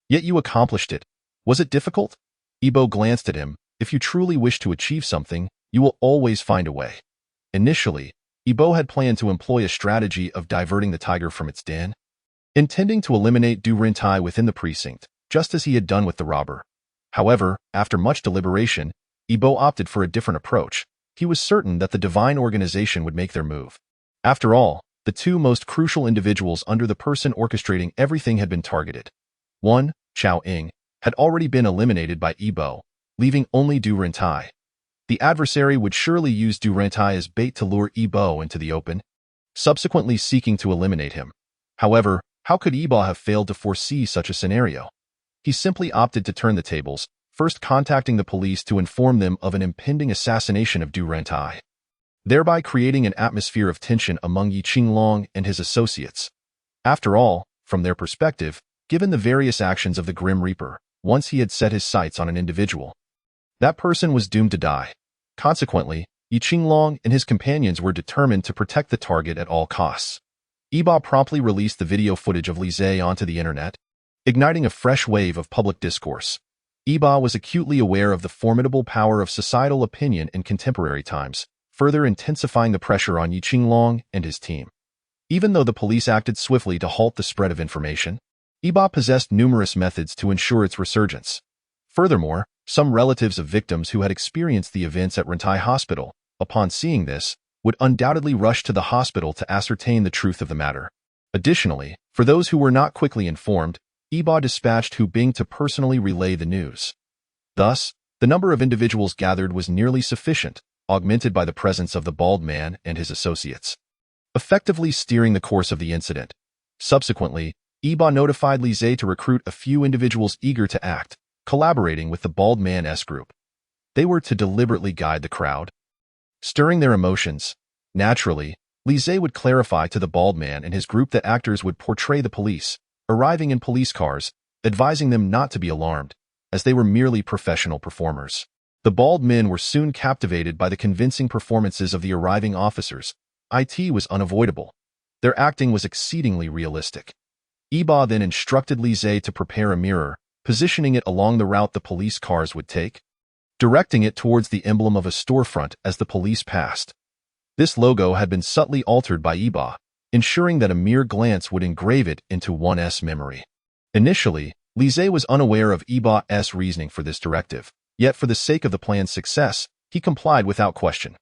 Yet you accomplished it. Was it difficult?" Ibo glanced at him. "If you truly wish to achieve something, you will always find a way." Initially, Ibo had planned to employ a strategy of diverting the tiger from its den, intending to eliminate Du Rentai within the precinct, just as he had done with the robber. However, after much deliberation, Ibo opted for a different approach. He was certain that the Divine Organization would make their move. After all, the two most crucial individuals under the person orchestrating everything had been targeted. One, Chao Ying, had already been eliminated by Ibo, leaving only Du Rentai. The adversary would surely use Du Rentai as bait to lure Ibo into the open, subsequently seeking to eliminate him. However, how could Ibo have failed to foresee such a scenario? he simply opted to turn the tables, first contacting the police to inform them of an impending assassination of Du Rentai, thereby creating an atmosphere of tension among Yi Qinglong and his associates. After all, from their perspective, given the various actions of the Grim Reaper, once he had set his sights on an individual, that person was doomed to die. Consequently, Yi Qinglong and his companions were determined to protect the target at all costs. Yiba promptly released the video footage of Li Zhe onto the internet, igniting a fresh wave of public discourse. Yiba was acutely aware of the formidable power of societal opinion in contemporary times, further intensifying the pressure on Yi Qinglong and his team. Even though the police acted swiftly to halt the spread of information, Yiba possessed numerous methods to ensure its resurgence. Furthermore, some relatives of victims who had experienced the events at Rentai Hospital, upon seeing this, would undoubtedly rush to the hospital to ascertain the truth of the matter. Additionally, for those who were not quickly informed, Yiba dispatched Hu Bing to personally relay the news. Thus, the number of individuals gathered was nearly sufficient, augmented by the presence of the bald man and his associates, effectively steering the course of the incident. Subsequently, Yiba notified Li Zhe to recruit a few individuals eager to act, collaborating with the bald man's group. They were to deliberately guide the crowd, stirring their emotions. Naturally, Li Zhe would clarify to the bald man and his group that actors would portray the police, arriving in police cars, advising them not to be alarmed, as they were merely professional performers. The bald men were soon captivated by the convincing performances of the arriving officers. It was unavoidable. Their acting was exceedingly realistic. Yiba then instructed Li Zhe to prepare a mirror, positioning it along the route the police cars would take, directing it towards the emblem of a storefront as the police passed. This logo had been subtly altered by Yiba, ensuring that a mere glance would engrave it into one's memory. Initially, Li Zhe was unaware of Yiba's reasoning for this directive, yet for the sake of the plan's success, he complied without question.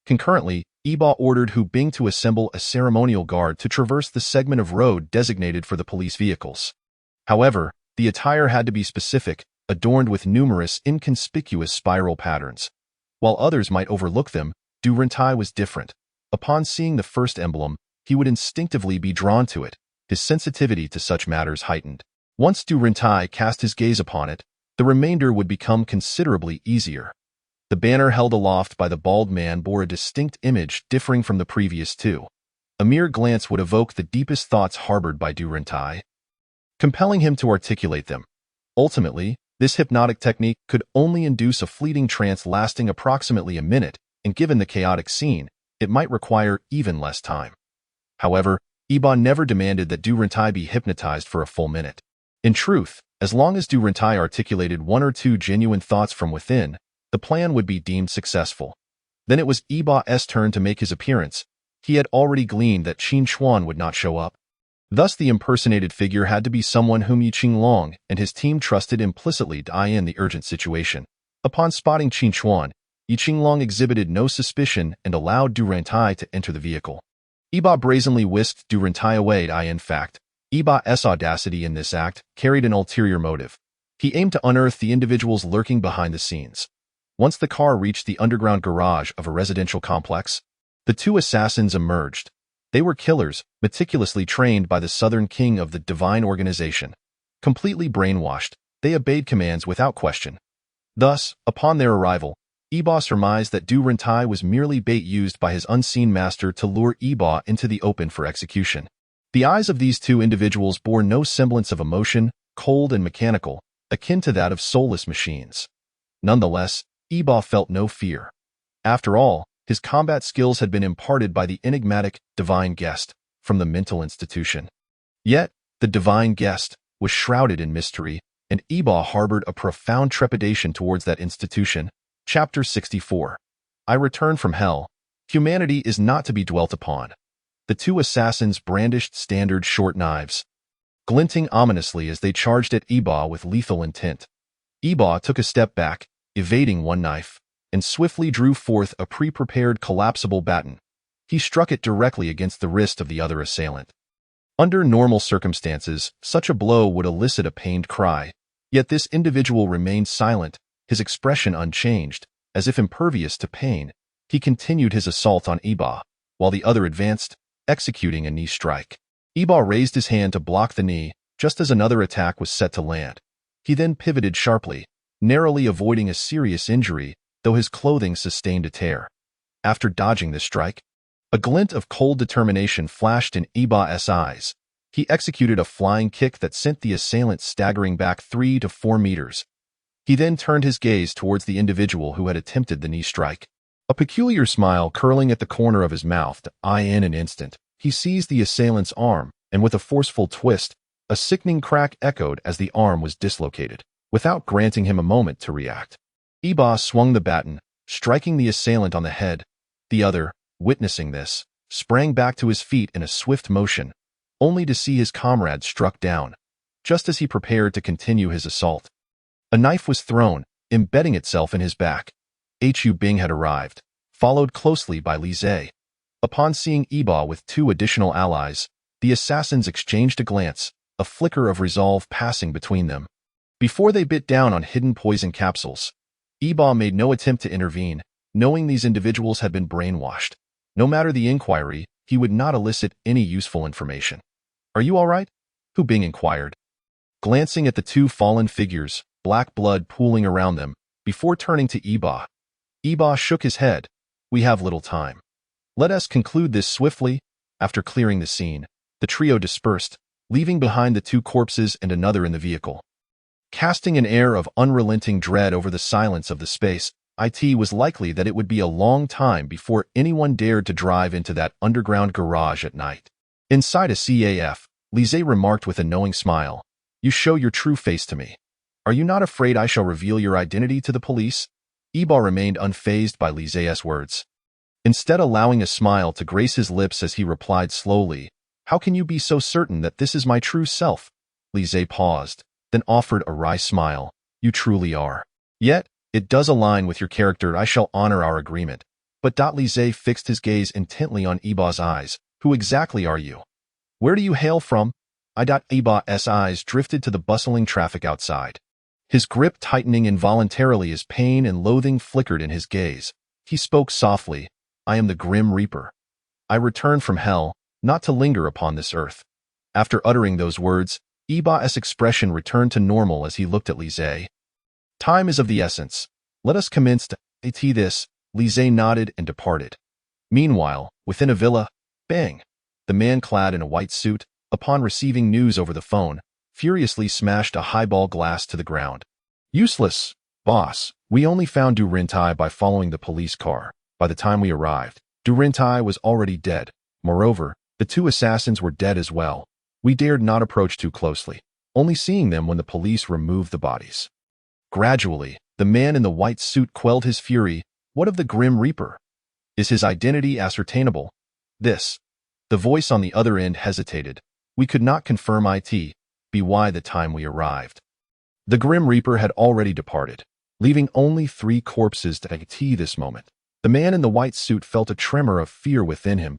Concurrently, Yiba ordered Hu Bing to assemble a ceremonial guard to traverse the segment of road designated for the police vehicles. However, the attire had to be specific, adorned with numerous inconspicuous spiral patterns. While others might overlook them, Du Rentai was different. Upon seeing the first emblem, he would instinctively be drawn to it, his sensitivity to such matters heightened. Once Du Rentai cast his gaze upon it, the remainder would become considerably easier. The banner held aloft by the bald man bore a distinct image differing from the previous two. A mere glance would evoke the deepest thoughts harbored by Du Rentai, compelling him to articulate them. Ultimately, this hypnotic technique could only induce a fleeting trance lasting approximately a minute, and given the chaotic scene, it might require even less time. However, Yiba never demanded that Du Rentai be hypnotized for a full minute. In truth, as long as Du Rentai articulated one or two genuine thoughts from within, the plan would be deemed successful. Then it was Yiba's turn to make his appearance. He had already gleaned that Qin Chuan would not show up. Thus the impersonated figure had to be someone whom Yi Qinglong and his team trusted implicitly to eye in the urgent situation. Upon spotting Qin Chuan, Yi Qinglong exhibited no suspicion and allowed Du Rentai to enter the vehicle. Yiba brazenly whisked Du Rentai away. In fact, Yiba's audacity in this act carried an ulterior motive. He aimed to unearth the individuals lurking behind the scenes. Once the car reached the underground garage of a residential complex, the two assassins emerged. They were killers, meticulously trained by the Southern King of the Divine Organization. Completely brainwashed, they obeyed commands without question. Thus, upon their arrival, Yiba surmised that Du Rentai was merely bait used by his unseen master to lure Yiba into the open for execution. The eyes of these two individuals bore no semblance of emotion, cold and mechanical, akin to that of soulless machines. Nonetheless, Yiba felt no fear. After all, his combat skills had been imparted by the enigmatic divine guest from the mental institution. Yet, the divine guest was shrouded in mystery, and Yiba harbored a profound trepidation towards that institution. Chapter 64. I return from hell. Humanity is not to be dwelt upon. The two assassins brandished standard short knives, glinting ominously as they charged at Yiba with lethal intent. Yiba took a step back, evading one knife, and swiftly drew forth a pre-prepared collapsible baton. He struck it directly against the wrist of the other assailant. Under normal circumstances, such a blow would elicit a pained cry, yet this individual remained silent, his expression unchanged, as if impervious to pain. He continued his assault on Yiba, while the other advanced, executing a knee strike. Yiba raised his hand to block the knee, just as another attack was set to land. He then pivoted sharply, narrowly avoiding a serious injury, though his clothing sustained a tear. After dodging this strike, a glint of cold determination flashed in Iba's eyes. He executed a flying kick that sent the assailant staggering back 3 to 4 meters. He then turned his gaze towards the individual who had attempted the knee strike. A peculiar smile curling at the corner of his mouth. In an instant, he seized the assailant's arm, and with a forceful twist, a sickening crack echoed as the arm was dislocated, without granting him a moment to react. Iba swung the baton, striking the assailant on the head. The other, witnessing this, sprang back to his feet in a swift motion, only to see his comrade struck down, just as he prepared to continue his assault. A knife was thrown, embedding itself in his back. Hu Bing had arrived, followed closely by Li Zhe. Upon seeing Iba with 2 additional allies, the assassins exchanged a glance, a flicker of resolve passing between them. Before they bit down on hidden poison capsules, Iba made no attempt to intervene, knowing these individuals had been brainwashed. No matter the inquiry, he would not elicit any useful information. "Are you all right?" Hu Bing inquired. Glancing at the 2 fallen figures, black blood pooling around them, before turning to Iba. Iba shook his head. "We have little time. Let us conclude this swiftly." After clearing the scene, the trio dispersed, leaving behind the 2 corpses and another in the vehicle. Casting an air of unrelenting dread over the silence of the space, it was likely that it would be a long time before anyone dared to drive into that underground garage at night. Inside a CAF, Li Zhe remarked with a knowing smile, "You show your true face to me. Are you not afraid I shall reveal your identity to the police?" Iba remained unfazed by Li Zhe's words. Instead, allowing a smile to grace his lips as he replied slowly, "How can you be so certain that this is my true self?" Li Zhe paused, then offered a wry smile. "You truly are. Yet, it does align with your character. I shall honor our agreement." But Li Zhe fixed his gaze intently on Iba's eyes. "Who exactly are you? Where do you hail from?" Iba's eyes drifted to the bustling traffic outside. His grip tightening involuntarily as pain and loathing flickered in his gaze. He spoke softly, "I am the Grim Reaper. I returned from hell, not to linger upon this earth." After uttering those words, Iba's expression returned to normal as he looked at Li Zhe. "Time is of the essence. Let us commence to this." Li Zhe nodded and departed. Meanwhile, within a villa, bang! The man clad in a white suit, upon receiving news over the phone, furiously smashed a highball glass to the ground. "Useless, boss. We only found Du Rintai by following the police car. By the time we arrived, Du Rintai was already dead. Moreover, the 2 assassins were dead as well. We dared not approach too closely, only seeing them when the police removed the bodies." Gradually, the man in the white suit quelled his fury. "What of the Grim Reaper? Is his identity ascertainable?" The voice on the other end hesitated. "We could not confirm by the time we arrived." The Grim Reaper had already departed, leaving only 3 corpses to this moment. The man in the white suit felt a tremor of fear within him.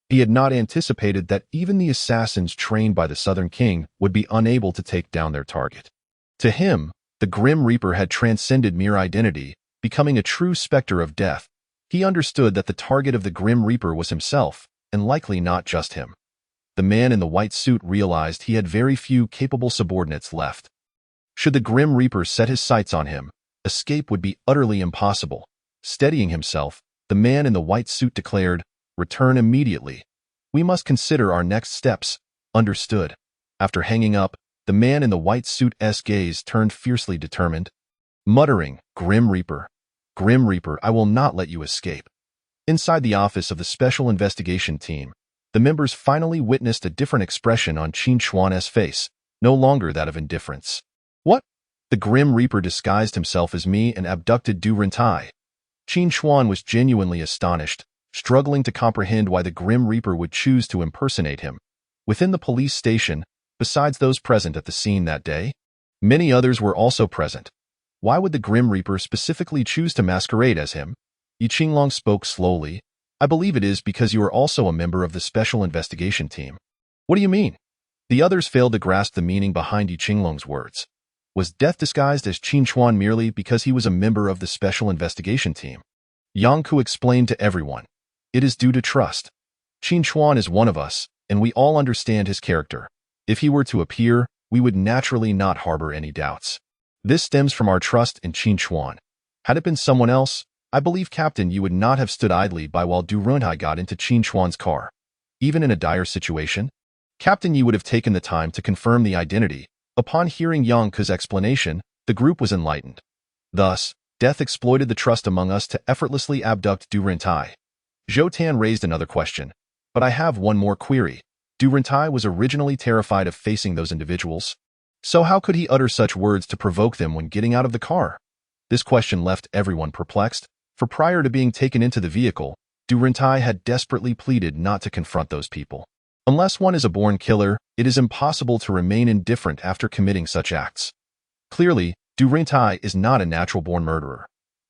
He had not anticipated that even the assassins trained by the Southern King would be unable to take down their target. To him, the Grim Reaper had transcended mere identity, becoming a true specter of death. He understood that the target of the Grim Reaper was himself, and likely not just him. The man in the white suit realized he had very few capable subordinates left. Should the Grim Reaper set his sights on him, escape would be utterly impossible. Steadying himself, the man in the white suit declared, "Return immediately. We must consider our next steps." "Understood." After hanging up, the man in the white suit's gaze turned fiercely determined. Muttering, Grim Reaper, I will not let you escape." Inside the office of the Special Investigation Team, the members finally witnessed a different expression on Qin Chuan's face, no longer that of indifference. "What? The Grim Reaper disguised himself as me and abducted Du Rintai." Qin Chuan was genuinely astonished, struggling to comprehend why the Grim Reaper would choose to impersonate him. Within the police station, besides those present at the scene that day, many others were also present. Why would the Grim Reaper specifically choose to masquerade as him? Yi Qinglong spoke slowly. "I believe it is because you are also a member of the Special Investigation Team." "What do you mean?" The others failed to grasp the meaning behind Yi Qinglong's words. Was Death disguised as Qin Chuan merely because he was a member of the Special Investigation Team? Yang Ku explained to everyone. "It is due to trust. Qin Chuan is one of us, and we all understand his character. If he were to appear, we would naturally not harbor any doubts." This stems from our trust in Qin Chuan. Had it been someone else, I believe, Captain, you would not have stood idly by while Du Runhai got into Qin Chuan's car. Even in a dire situation, Captain Yi would have taken the time to confirm the identity. Upon hearing Yang Ke's explanation, the group was enlightened. Thus, death exploited the trust among us to effortlessly abduct Du Runhai. Zhou Tan raised another question. But I have one more query. Du Runhai was originally terrified of facing those individuals. So how could he utter such words to provoke them when getting out of the car? This question left everyone perplexed, for prior to being taken into the vehicle, Du Runhai had desperately pleaded not to confront those people. Unless one is a born killer, it is impossible to remain indifferent after committing such acts. Clearly, Du Runhai is not a natural-born murderer.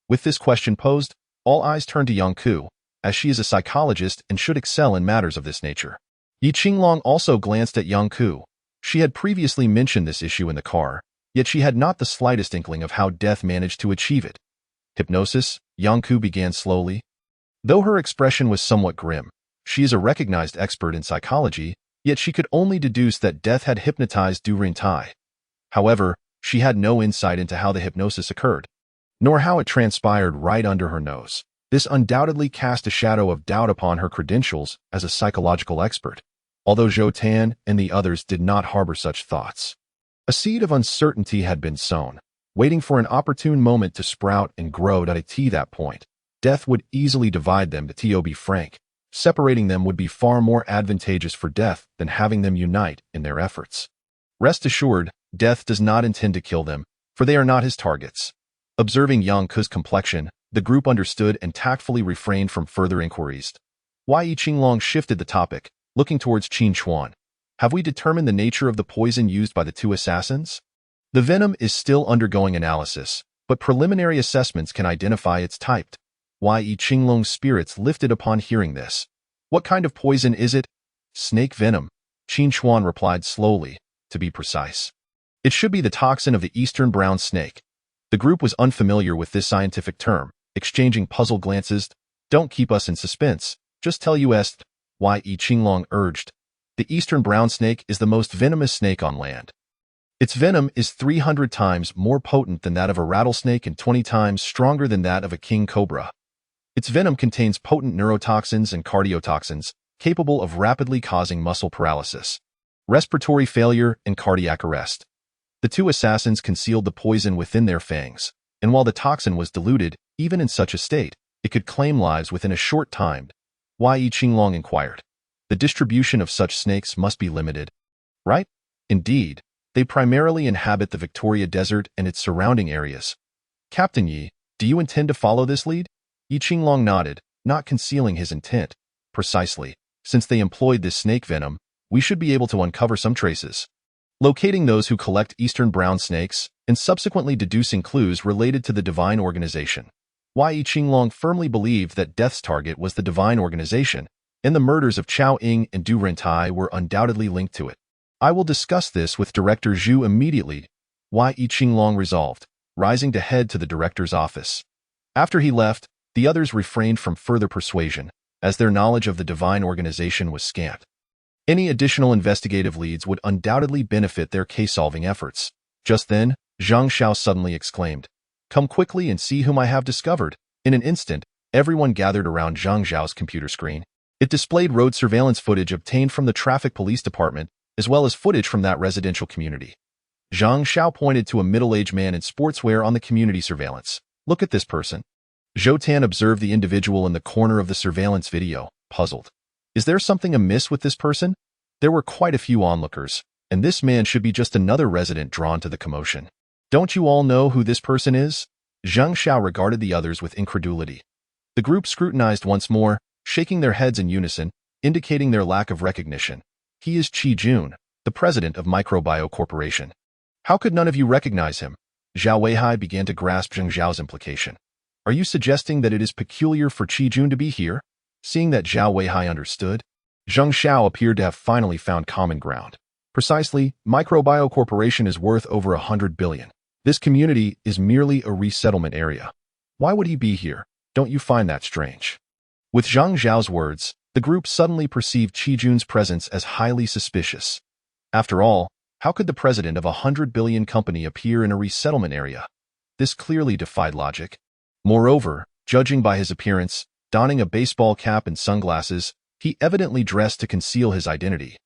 With this question posed, all eyes turned to Yang Ke, as she is a psychologist and should excel in matters of this nature. Yi Qinglong also glanced at Yang Ke. She had previously mentioned this issue in the car, yet she had not the slightest inkling of how death managed to achieve it. Hypnosis, Yang Ke began slowly. Though her expression was somewhat grim, she is a recognized expert in psychology, yet she could only deduce that death had hypnotized Du Runhai. However, she had no insight into how the hypnosis occurred, nor how it transpired right under her nose. This undoubtedly cast a shadow of doubt upon her credentials as a psychological expert, although Zhou Tan and the others did not harbor such thoughts. A seed of uncertainty had been sown, waiting for an opportune moment to sprout and grow. At that point, death would easily divide them. To be frank, separating them would be far more advantageous for death than having them unite in their efforts. Rest assured, death does not intend to kill them, for they are not his targets. Observing Yang Ke's complexion, the group understood and tactfully refrained from further inquiries. Yi Qinglong shifted the topic, looking towards Qin Chuan. Have we determined the nature of the poison used by the two assassins? The venom is still undergoing analysis, but preliminary assessments can identify its type. Yi Qinglong's spirits lifted upon hearing this. What kind of poison is it? Snake venom, Qin Chuan replied slowly, to be precise. It should be the toxin of the eastern brown snake. The group was unfamiliar with this scientific term, exchanging puzzled glances. Don't keep us in suspense, just tell us, Yi Qinglong urged. The eastern brown snake is the most venomous snake on land. Its venom is 300 times more potent than that of a rattlesnake and 20 times stronger than that of a king cobra. Its venom contains potent neurotoxins and cardiotoxins, capable of rapidly causing muscle paralysis, respiratory failure, and cardiac arrest. The two assassins concealed the poison within their fangs, and while the toxin was diluted, even in such a state, it could claim lives within a short time. Yi Qinglong inquired. The distribution of such snakes must be limited, right? Indeed, they primarily inhabit the Victoria Desert and its surrounding areas. Captain Yi, do you intend to follow this lead? Yi Qinglong nodded, not concealing his intent. Precisely, since they employed this snake venom, we should be able to uncover some traces. Locating those who collect eastern brown snakes, and subsequently deducing clues related to the Divine Organization. Yi Qinglong firmly believed that Death's target was the Divine Organization, and the murders of Chao Ying and Du Runhai were undoubtedly linked to it. I will discuss this with Director Zhu immediately, Yi Qinglong resolved, rising to head to the director's office. After he left, the others refrained from further persuasion, as their knowledge of the Divine Organization was scant. Any additional investigative leads would undoubtedly benefit their case-solving efforts. Just then, Zhang Xiao suddenly exclaimed, "Come quickly and see whom I have discovered." In an instant, everyone gathered around Zhang Xiao's computer screen. It displayed road surveillance footage obtained from the Traffic Police Department, as well as footage from that residential community. Zhang Xiao pointed to a middle-aged man in sportswear on the community surveillance. "Look at this person." Zhou Tan observed the individual in the corner of the surveillance video, puzzled. Is there something amiss with this person? There were quite a few onlookers, and this man should be just another resident drawn to the commotion. Don't you all know who this person is? Zhang Xiao regarded the others with incredulity. The group scrutinized once more, shaking their heads in unison, indicating their lack of recognition. He is Qi Jun, the president of Microbio Corporation. How could none of you recognize him? Zhao Weihai began to grasp Zhang Xiao's implication. Are you suggesting that it is peculiar for Qi Jun to be here? Seeing that Zhao Weihai understood, Zhang Xiao appeared to have finally found common ground. Precisely, Microbio Corporation is worth over 100 billion. This community is merely a resettlement area. Why would he be here? Don't you find that strange? With Zhang Xiao's words, the group suddenly perceived Qi Jun's presence as highly suspicious. After all, How could the president of a 100 billion company appear in a resettlement area? This clearly defied logic. Moreover, judging by his appearance, donning a baseball cap and sunglasses, he evidently dressed to conceal his identity.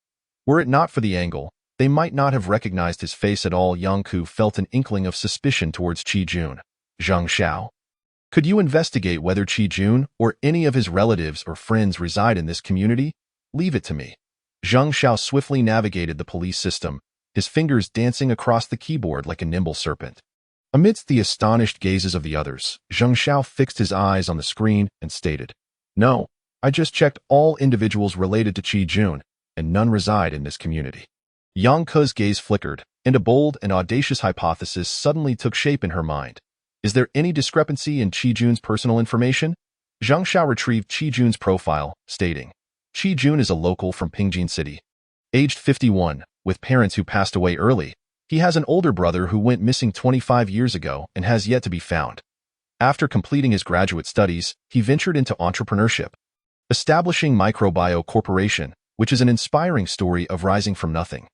Were it not for the angle, they might not have recognized his face at all. Yang Ku felt an inkling of suspicion towards Qi Jun. Zhang Xiao. Could you investigate whether Qi Jun or any of his relatives or friends reside in this community? Leave it to me. Zhang Xiao swiftly navigated the police system, his fingers dancing across the keyboard like a nimble serpent. Amidst the astonished gazes of the others, Zhang Xiao fixed his eyes on the screen and stated, "No, I just checked all individuals related to Qi Jun, and none reside in this community." Yang Ku's gaze flickered, and a bold and audacious hypothesis suddenly took shape in her mind. Is there any discrepancy in Qi Jun's personal information? Zhang Xiao retrieved Qi Jun's profile, stating, Qi Jun is a local from Pingjin City. Aged 51, with parents who passed away early. He has an older brother who went missing 25 years ago and has yet to be found. After completing his graduate studies, he ventured into entrepreneurship, establishing Microbio Corporation, which is an inspiring story of rising from nothing.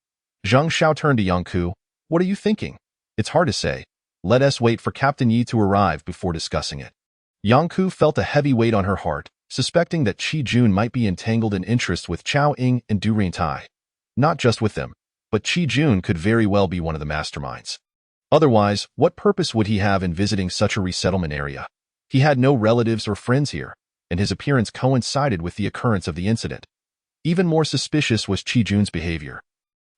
Zhang Xiao turned to Yang Ku. What are you thinking? It's hard to say. Let us wait for Captain Yi to arrive before discussing it. Yang Ku felt a heavy weight on her heart, suspecting that Qi Jun might be entangled in interests with Chao Ying and Du Rintai. Not just with them, but Qi Jun could very well be one of the masterminds. Otherwise, what purpose would he have in visiting such a resettlement area? He had no relatives or friends here, and his appearance coincided with the occurrence of the incident. Even more suspicious was Qi Jun's behavior.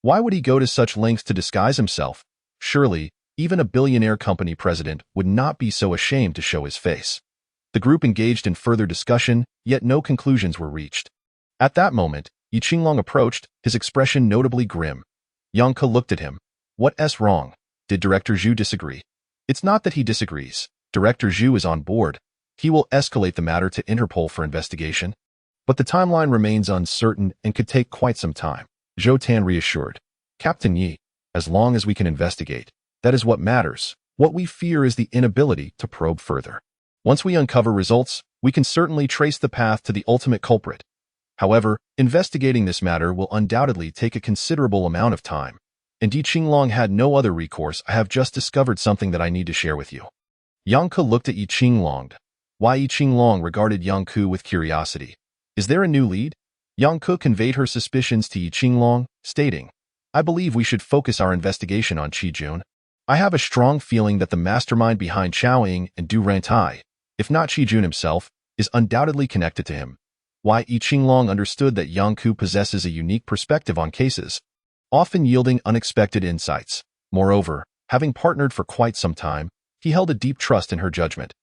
Why would he go to such lengths to disguise himself? Surely, even a billionaire company president would not be so ashamed to show his face. The group engaged in further discussion, yet no conclusions were reached. At that moment, Yi Qinglong approached, his expression notably grim. Yang Ke looked at him. What's wrong? Did Director Zhu disagree? It's not that he disagrees. Director Zhu is on board. He will escalate the matter to Interpol for investigation. But the timeline remains uncertain and could take quite some time. Zhou Tan reassured. Captain Yi, as long as we can investigate, that is what matters. What we fear is the inability to probe further. Once we uncover results, we can certainly trace the path to the ultimate culprit. However, investigating this matter will undoubtedly take a considerable amount of time. And Yi Qinglong had no other recourse. I have just discovered something that I need to share with you. Yang Ke looked at Yi Qinglong. Why Yi Qinglong regarded Yang Ku with curiosity. Is there a new lead? Yang Ke conveyed her suspicions to Yi Qinglong, stating, I believe we should focus our investigation on Qi Jun. I have a strong feeling that the mastermind behind Chao Ying and Du Rantai, if not Qi Jun himself, is undoubtedly connected to him. Why Yi Qinglong understood that Yang Ku possesses a unique perspective on cases, often yielding unexpected insights. Moreover, having partnered for quite some time, he held a deep trust in her judgment.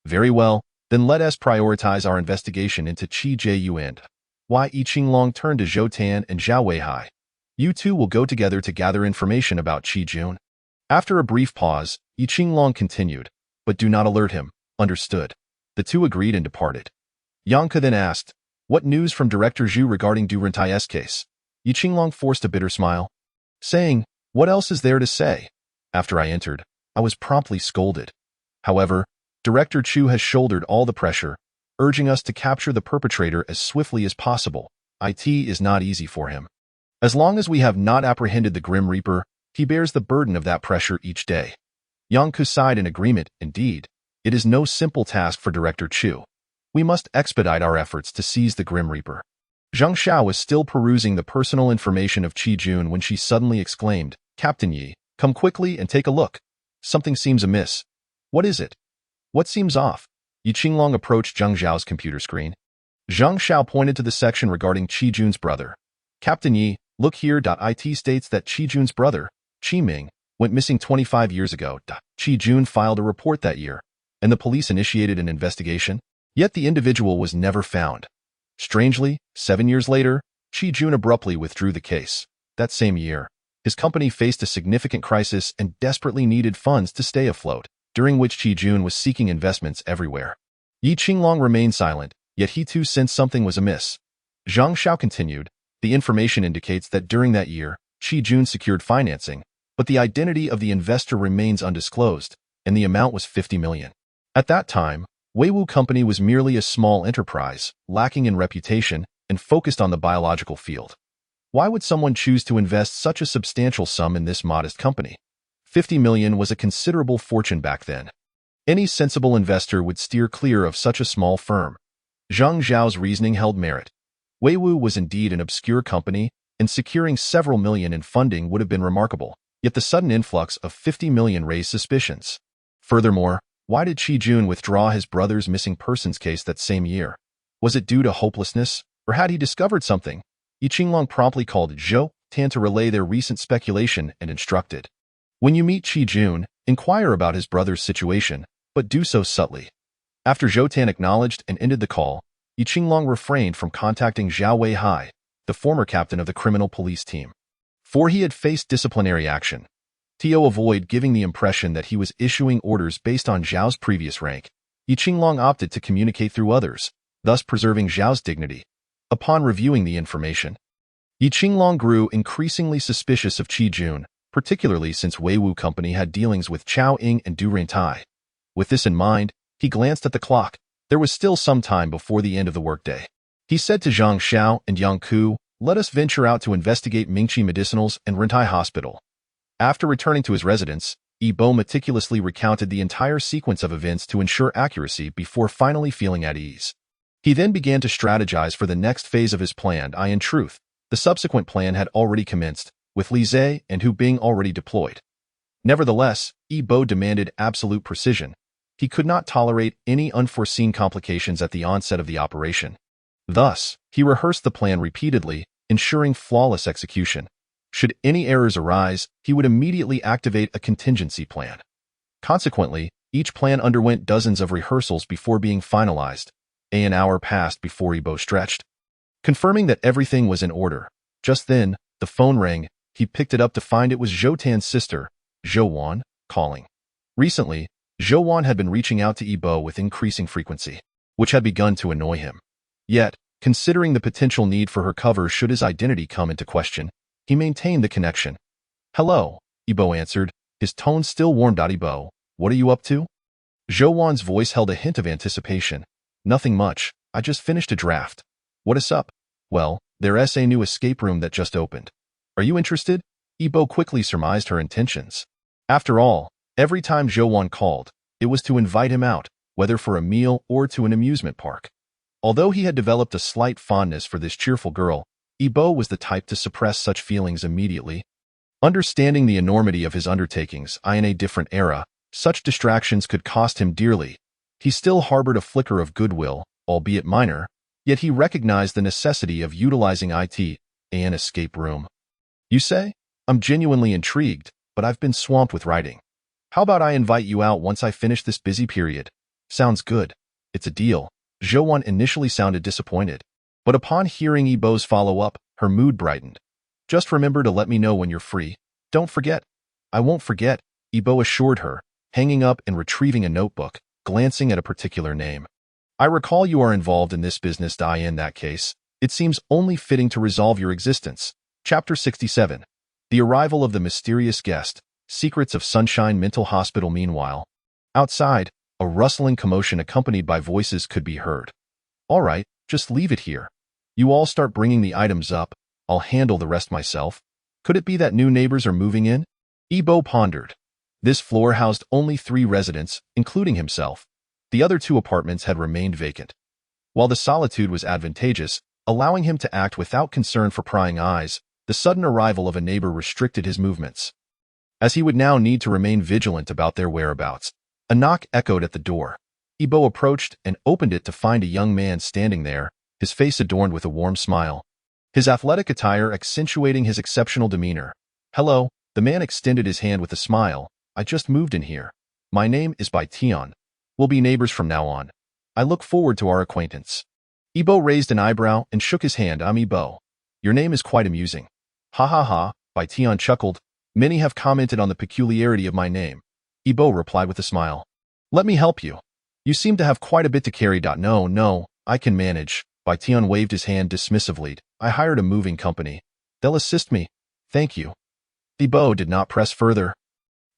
Very well, then let us prioritize our investigation into Qi Jie and Why Yi Qinglong turned to Zhou Tan and Zhao Weihai. You two will go together to gather information about Qi Jun. After a brief pause, Yi Qinglong continued, but do not alert him. Understood. The two agreed and departed. Yang Ke then asked, what news from Director Zhu regarding Du Rentai's case? Yi Qinglong forced a bitter smile, saying, what else is there to say? After I entered, I was promptly scolded. However, Director Chu has shouldered all the pressure, urging us to capture the perpetrator as swiftly as possible. It is not easy for him. As long as we have not apprehended the Grim Reaper, he bears the burden of that pressure each day. Yang Ke sighed in agreement. Indeed, it is no simple task for Director Chu. We must expedite our efforts to seize the Grim Reaper. Zhang Xiao was still perusing the personal information of Qi Jun when she suddenly exclaimed, Captain Yi, come quickly and take a look. Something seems amiss. What is it? What seems off? Yi Qinglong approached Zhang Xiao's computer screen. Zhang Xiao pointed to the section regarding Qi Jun's brother. Captain Yi, look here. It states that Qi Jun's brother, Qi Ming, went missing 25 years ago. Qi Jun filed a report that year, and the police initiated an investigation, yet the individual was never found. Strangely, 7 years later, Qi Jun abruptly withdrew the case. That same year, his company faced a significant crisis and desperately needed funds to stay afloat, during which Qi Jun was seeking investments everywhere. Yi Qinglong remained silent, yet he too sensed something was amiss. Zhang Xiao continued, the information indicates that during that year, Qi Jun secured financing, but the identity of the investor remains undisclosed, and the amount was 50 million. At that time, Weiwu Company was merely a small enterprise, lacking in reputation, and focused on the biological field. Why would someone choose to invest such a substantial sum in this modest company? 50 million was a considerable fortune back then. Any sensible investor would steer clear of such a small firm. Zhang Zhao's reasoning held merit. Weiwu was indeed an obscure company, and securing several million in funding would have been remarkable. Yet the sudden influx of 50 million raised suspicions. Furthermore, why did Qi Jun withdraw his brother's missing persons case that same year? Was it due to hopelessness, or had he discovered something? Yi Qinglong promptly called Zhou Tan to relay their recent speculation and instructed. When you meet Qi Jun, inquire about his brother's situation, but do so subtly. After Zhou Tan acknowledged and ended the call, Yi Qinglong refrained from contacting Zhao Weihai, the former captain of the criminal police team. For he had faced disciplinary action. To avoid giving the impression that he was issuing orders based on Zhao's previous rank, Yi Qinglong opted to communicate through others, thus preserving Zhao's dignity. Upon reviewing the information, Yi Qinglong grew increasingly suspicious of Qi Jun, particularly since Weiwu Company had dealings with Chao Ying and Du Rentai. With this in mind, he glanced at the clock. There was still some time before the end of the workday. He said to Zhang Xiao and Yang Ku, "Let us venture out to investigate Mingqi Medicinals and Rentai Hospital." After returning to his residence, Yi Bo meticulously recounted the entire sequence of events to ensure accuracy before finally feeling at ease. He then began to strategize for the next phase of his plan. In truth, the subsequent plan had already commenced, with Li Zhe and Hu Bing already deployed. Nevertheless, Yi Bo demanded absolute precision. He could not tolerate any unforeseen complications at the onset of the operation. Thus, he rehearsed the plan repeatedly, ensuring flawless execution. Should any errors arise, he would immediately activate a contingency plan. Consequently, each plan underwent dozens of rehearsals before being finalized. An hour passed before Yi Bo stretched. Confirming that everything was in order. Just then, the phone rang. He picked it up to find it was Zhou Tan's sister, Zhou Wan, calling. Recently, Zhou Wan had been reaching out to Yi Bo with increasing frequency, which had begun to annoy him. Yet, considering the potential need for her cover should his identity come into question, he maintained the connection. "Hello," Yi Bo answered, his tone still warm. "Yi Bo, what are you up to?" Zhou Wan's voice held a hint of anticipation. "Nothing much. I just finished a draft." "What is up?" "Well, there's a new escape room that just opened." "Are you interested?" Yi Bo quickly surmised her intentions. After all, every time Zhou Wan called, it was to invite him out, whether for a meal or to an amusement park. Although he had developed a slight fondness for this cheerful girl, Yi Bo was the type to suppress such feelings immediately. Understanding the enormity of his undertakings in a different era, such distractions could cost him dearly. He still harbored a flicker of goodwill, albeit minor, yet he recognized the necessity of utilizing an escape room. "You say? I'm genuinely intrigued, but I've been swamped with writing. How about I invite you out once I finish this busy period?" "Sounds good. It's a deal." Zhou Wan initially sounded disappointed, but upon hearing Yi Bo's follow-up, her mood brightened. "Just remember to let me know when you're free. Don't forget." "I won't forget," Yi Bo assured her, hanging up and retrieving a notebook, glancing at a particular name. "I recall you are involved in this business. In that case, it seems only fitting to resolve your existence." Chapter 67. The arrival of the mysterious guest. Secrets of Sunshine Mental Hospital. Meanwhile, outside, a rustling commotion accompanied by voices could be heard. "All right, just leave it here. You all start bringing the items up. I'll handle the rest myself." Could it be that new neighbors are moving in? Yi Bo pondered. This floor housed only 3 residents, including himself. The other 2 apartments had remained vacant. While the solitude was advantageous, allowing him to act without concern for prying eyes, the sudden arrival of a neighbor restricted his movements, as he would now need to remain vigilant about their whereabouts. A knock echoed at the door. Yi Bo approached and opened it to find a young man standing there, his face adorned with a warm smile, his athletic attire accentuating his exceptional demeanor. "Hello," the man extended his hand with a smile. "I just moved in here. My name is Bai Tian. We'll be neighbors from now on. I look forward to our acquaintance." Yi Bo raised an eyebrow and shook his hand. "I'm Yi Bo. Your name is quite amusing." "Ha ha ha," Bai Tian chuckled. "Many have commented on the peculiarity of my name." Yi Bo replied with a smile. "Let me help you. You seem to have quite a bit to carry." No, I can manage." Bai Tian waved his hand dismissively. "I hired a moving company. They'll assist me. Thank you." Yi Bo did not press further.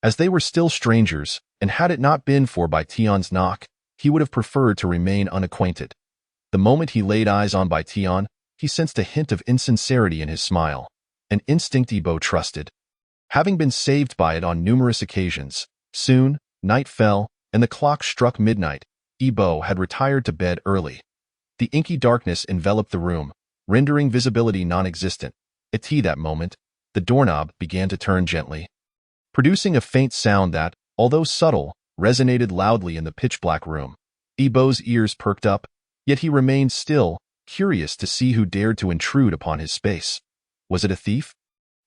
As they were still strangers, and had it not been for Bai Tian's knock, he would have preferred to remain unacquainted. The moment he laid eyes on Bai Tian, he sensed a hint of insincerity in his smile, an instinct Ebo trusted. Having been saved by it on numerous occasions, soon, night fell, and the clock struck midnight. Ebo had retired to bed early. The inky darkness enveloped the room, rendering visibility non-existent. At that moment, the doorknob began to turn gently, producing a faint sound that, although subtle, resonated loudly in the pitch-black room. Ebo's ears perked up, yet he remained still, curious to see who dared to intrude upon his space. Was it a thief?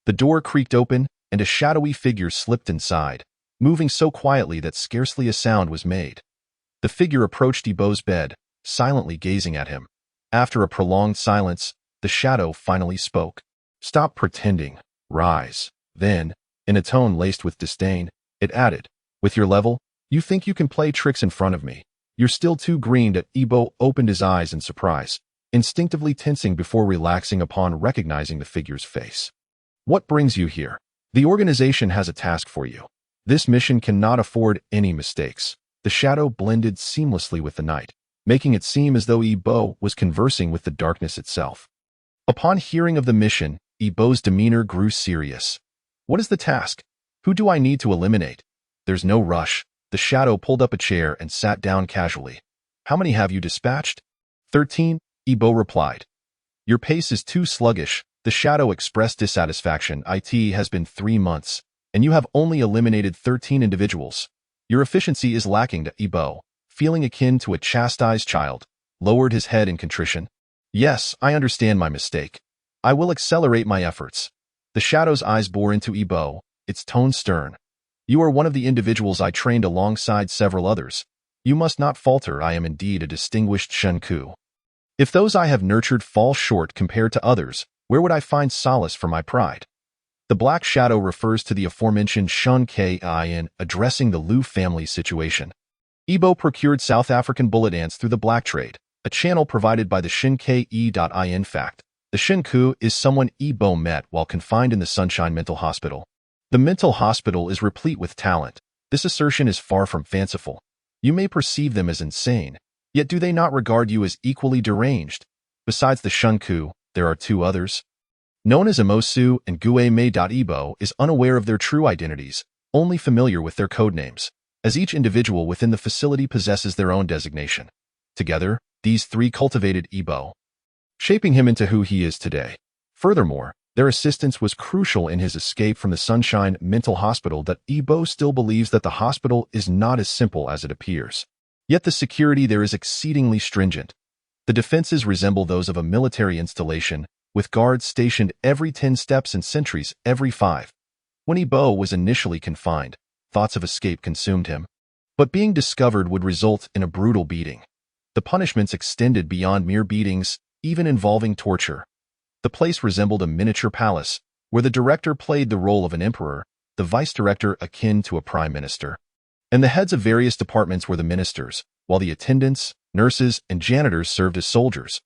The door creaked open, and a shadowy figure slipped inside, moving so quietly that scarcely a sound was made. The figure approached Ebo's bed, silently gazing at him. After a prolonged silence, the shadow finally spoke. "Stop pretending. Rise." Then, in a tone laced with disdain, it added, "With your level, you think you can play tricks in front of me. You're still too green." Ebo opened his eyes in surprise, instinctively tensing before relaxing upon recognizing the figure's face. "What brings you here? The organization has a task for you. This mission cannot afford any mistakes." The shadow blended seamlessly with the night, making it seem as though Ebo was conversing with the darkness itself. Upon hearing of the mission, Ebo's demeanor grew serious. "What is the task? Who do I need to eliminate?" "There's no rush." The shadow pulled up a chair and sat down casually. "How many have you dispatched?" 13, Ebo replied. "Your pace is too sluggish." The shadow expressed dissatisfaction. "It has been 3 months, and you have only eliminated 13 individuals. Your efficiency is lacking." Ebo, feeling akin to a chastised child, lowered his head in contrition. "Yes, I understand my mistake. I will accelerate my efforts." The shadow's eyes bore into Ebo, its tone stern. "You are one of the individuals I trained alongside several others. You must not falter. I am indeed a distinguished Shunku. If those I have nurtured fall short compared to others, where would I find solace for my pride?" The black shadow refers to the aforementioned Shunkin, addressing the Liu family situation. Ebo procured South African bullet ants through the black trade, a channel provided by the Shinke.in. Fact: the Shinku is someone Ebo met while confined in the Sunshine Mental Hospital. The mental hospital is replete with talent. This assertion is far from fanciful. You may perceive them as insane, yet do they not regard you as equally deranged? Besides the Shunku, there are 2 others, known as Emosu and Gueme. Ebo is unaware of their true identities, only familiar with their codenames, as each individual within the facility possesses their own designation. Together, these 3 cultivated Ebo, shaping him into who he is today. Furthermore, their assistance was crucial in his escape from the Sunshine Mental Hospital. Ebo still believes that the hospital is not as simple as it appears. Yet the security there is exceedingly stringent. The defenses resemble those of a military installation, with guards stationed every 10 steps and sentries every 5. When Ebo was initially confined, thoughts of escape consumed him. But being discovered would result in a brutal beating. The punishments extended beyond mere beatings, even involving torture. The place resembled a miniature palace, where the director played the role of an emperor, the vice-director akin to a prime minister, and the heads of various departments were the ministers, while the attendants, nurses, and janitors served as soldiers.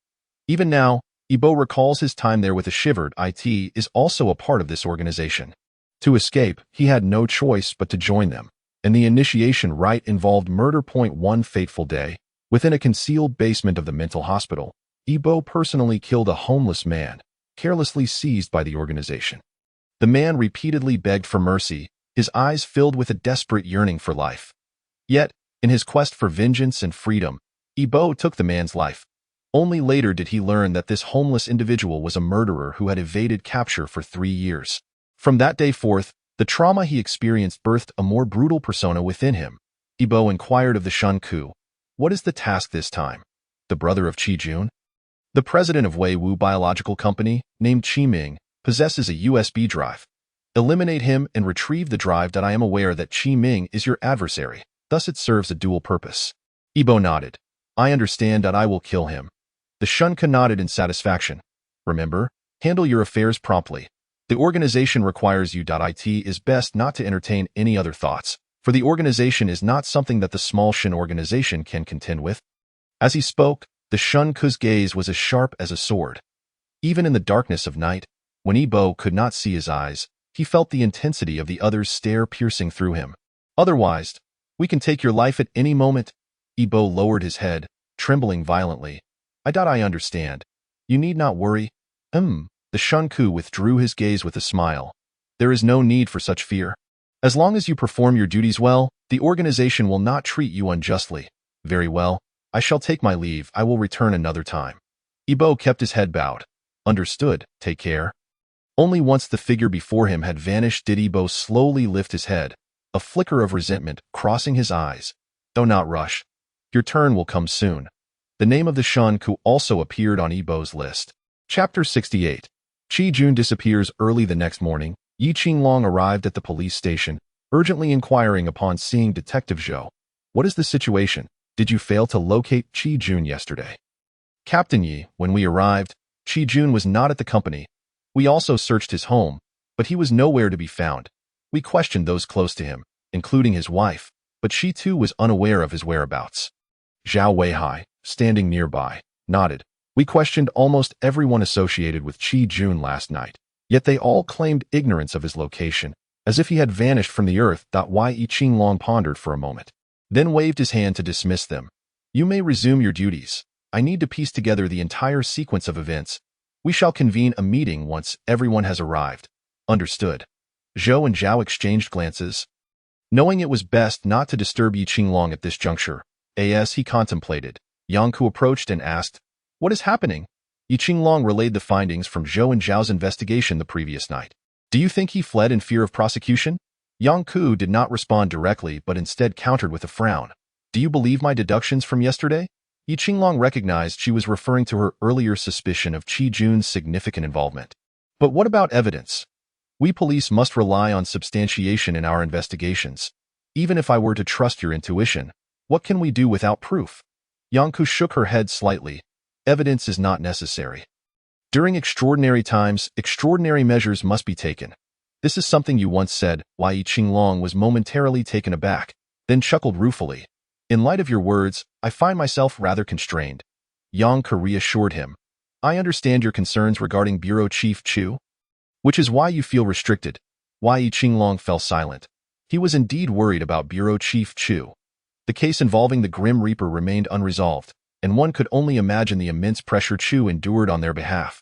Even now, Ebo recalls his time there with a shiver. It is also a part of this organization. To escape, he had no choice but to join them, and the initiation rite involved murder. One fateful day, within a concealed basement of the mental hospital, Ebo personally killed a homeless man, carelessly seized by the organization. The man repeatedly begged for mercy, his eyes filled with a desperate yearning for life. Yet, in his quest for vengeance and freedom, Ebo took the man's life. Only later did he learn that this homeless individual was a murderer who had evaded capture for 3 years. From that day forth, the trauma he experienced birthed a more brutal persona within him. Ebo inquired of the Shunku, "What is the task this time?" "The brother of Qi Jun, the president of Weiwu Biological Company, named Qi Ming, possesses a USB drive. Eliminate him and retrieve the drive." "I am aware that Qi Ming is your adversary, thus it serves a dual purpose." Ebo nodded. "I understand that I will kill him." The Shunka nodded in satisfaction. "Remember, handle your affairs promptly. The organization requires you. It is best not to entertain any other thoughts, for the organization is not something that the small Shin organization can contend with." As he spoke, the Shunku's gaze was as sharp as a sword. Even in the darkness of night, when Ebo could not see his eyes, he felt the intensity of the other's stare piercing through him. "Otherwise, we can take your life at any moment." Ebo lowered his head, trembling violently. I understand. You need not worry. The Shunku withdrew his gaze with a smile. There is no need for such fear. As long as you perform your duties well, the organization will not treat you unjustly. Very well. I shall take my leave. I will return another time. Ibo kept his head bowed. Understood. Take care. Only once the figure before him had vanished did Ibo slowly lift his head, a flicker of resentment crossing his eyes. Do not rush. Your turn will come soon. The name of the Shunku also appeared on Ibo's list. Chapter 68. Qi Jun disappears early the next morning. Yi Qinglong arrived at the police station, urgently inquiring upon seeing Detective Zhou. What is the situation? Did you fail to locate Qi Jun yesterday? Captain Yi, when we arrived, Qi Jun was not at the company. We also searched his home, but he was nowhere to be found. We questioned those close to him, including his wife, but she too was unaware of his whereabouts. Zhao Weihai, standing nearby, nodded. We questioned almost everyone associated with Qi Jun last night, yet they all claimed ignorance of his location, as if he had vanished from the earth. Yi Qinglong pondered for a moment, then waved his hand to dismiss them. You may resume your duties. I need to piece together the entire sequence of events. We shall convene a meeting once everyone has arrived. Understood. Zhou and Zhao exchanged glances. Knowing it was best not to disturb Yi Qinglong at this juncture, as he contemplated, Yangku approached and asked, What is happening? Yi Qinglong relayed the findings from Zhou and Zhao's investigation the previous night. Do you think he fled in fear of prosecution? Yangku did not respond directly but instead countered with a frown. Do you believe my deductions from yesterday? Yi Qinglong recognized she was referring to her earlier suspicion of Qi Jun's significant involvement. But what about evidence? We police must rely on substantiation in our investigations. Even if I were to trust your intuition, what can we do without proof? Yangku shook her head slightly. Evidence is not necessary. During extraordinary times, extraordinary measures must be taken. This is something you once said. Yi Qinglong was momentarily taken aback, then chuckled ruefully. In light of your words, I find myself rather constrained. Yangku reassured him. I understand your concerns regarding Bureau Chief Chu, which is why you feel restricted. Yi Qinglong fell silent. He was indeed worried about Bureau Chief Chu. The case involving the Grim Reaper remained unresolved, and one could only imagine the immense pressure Chu endured on their behalf.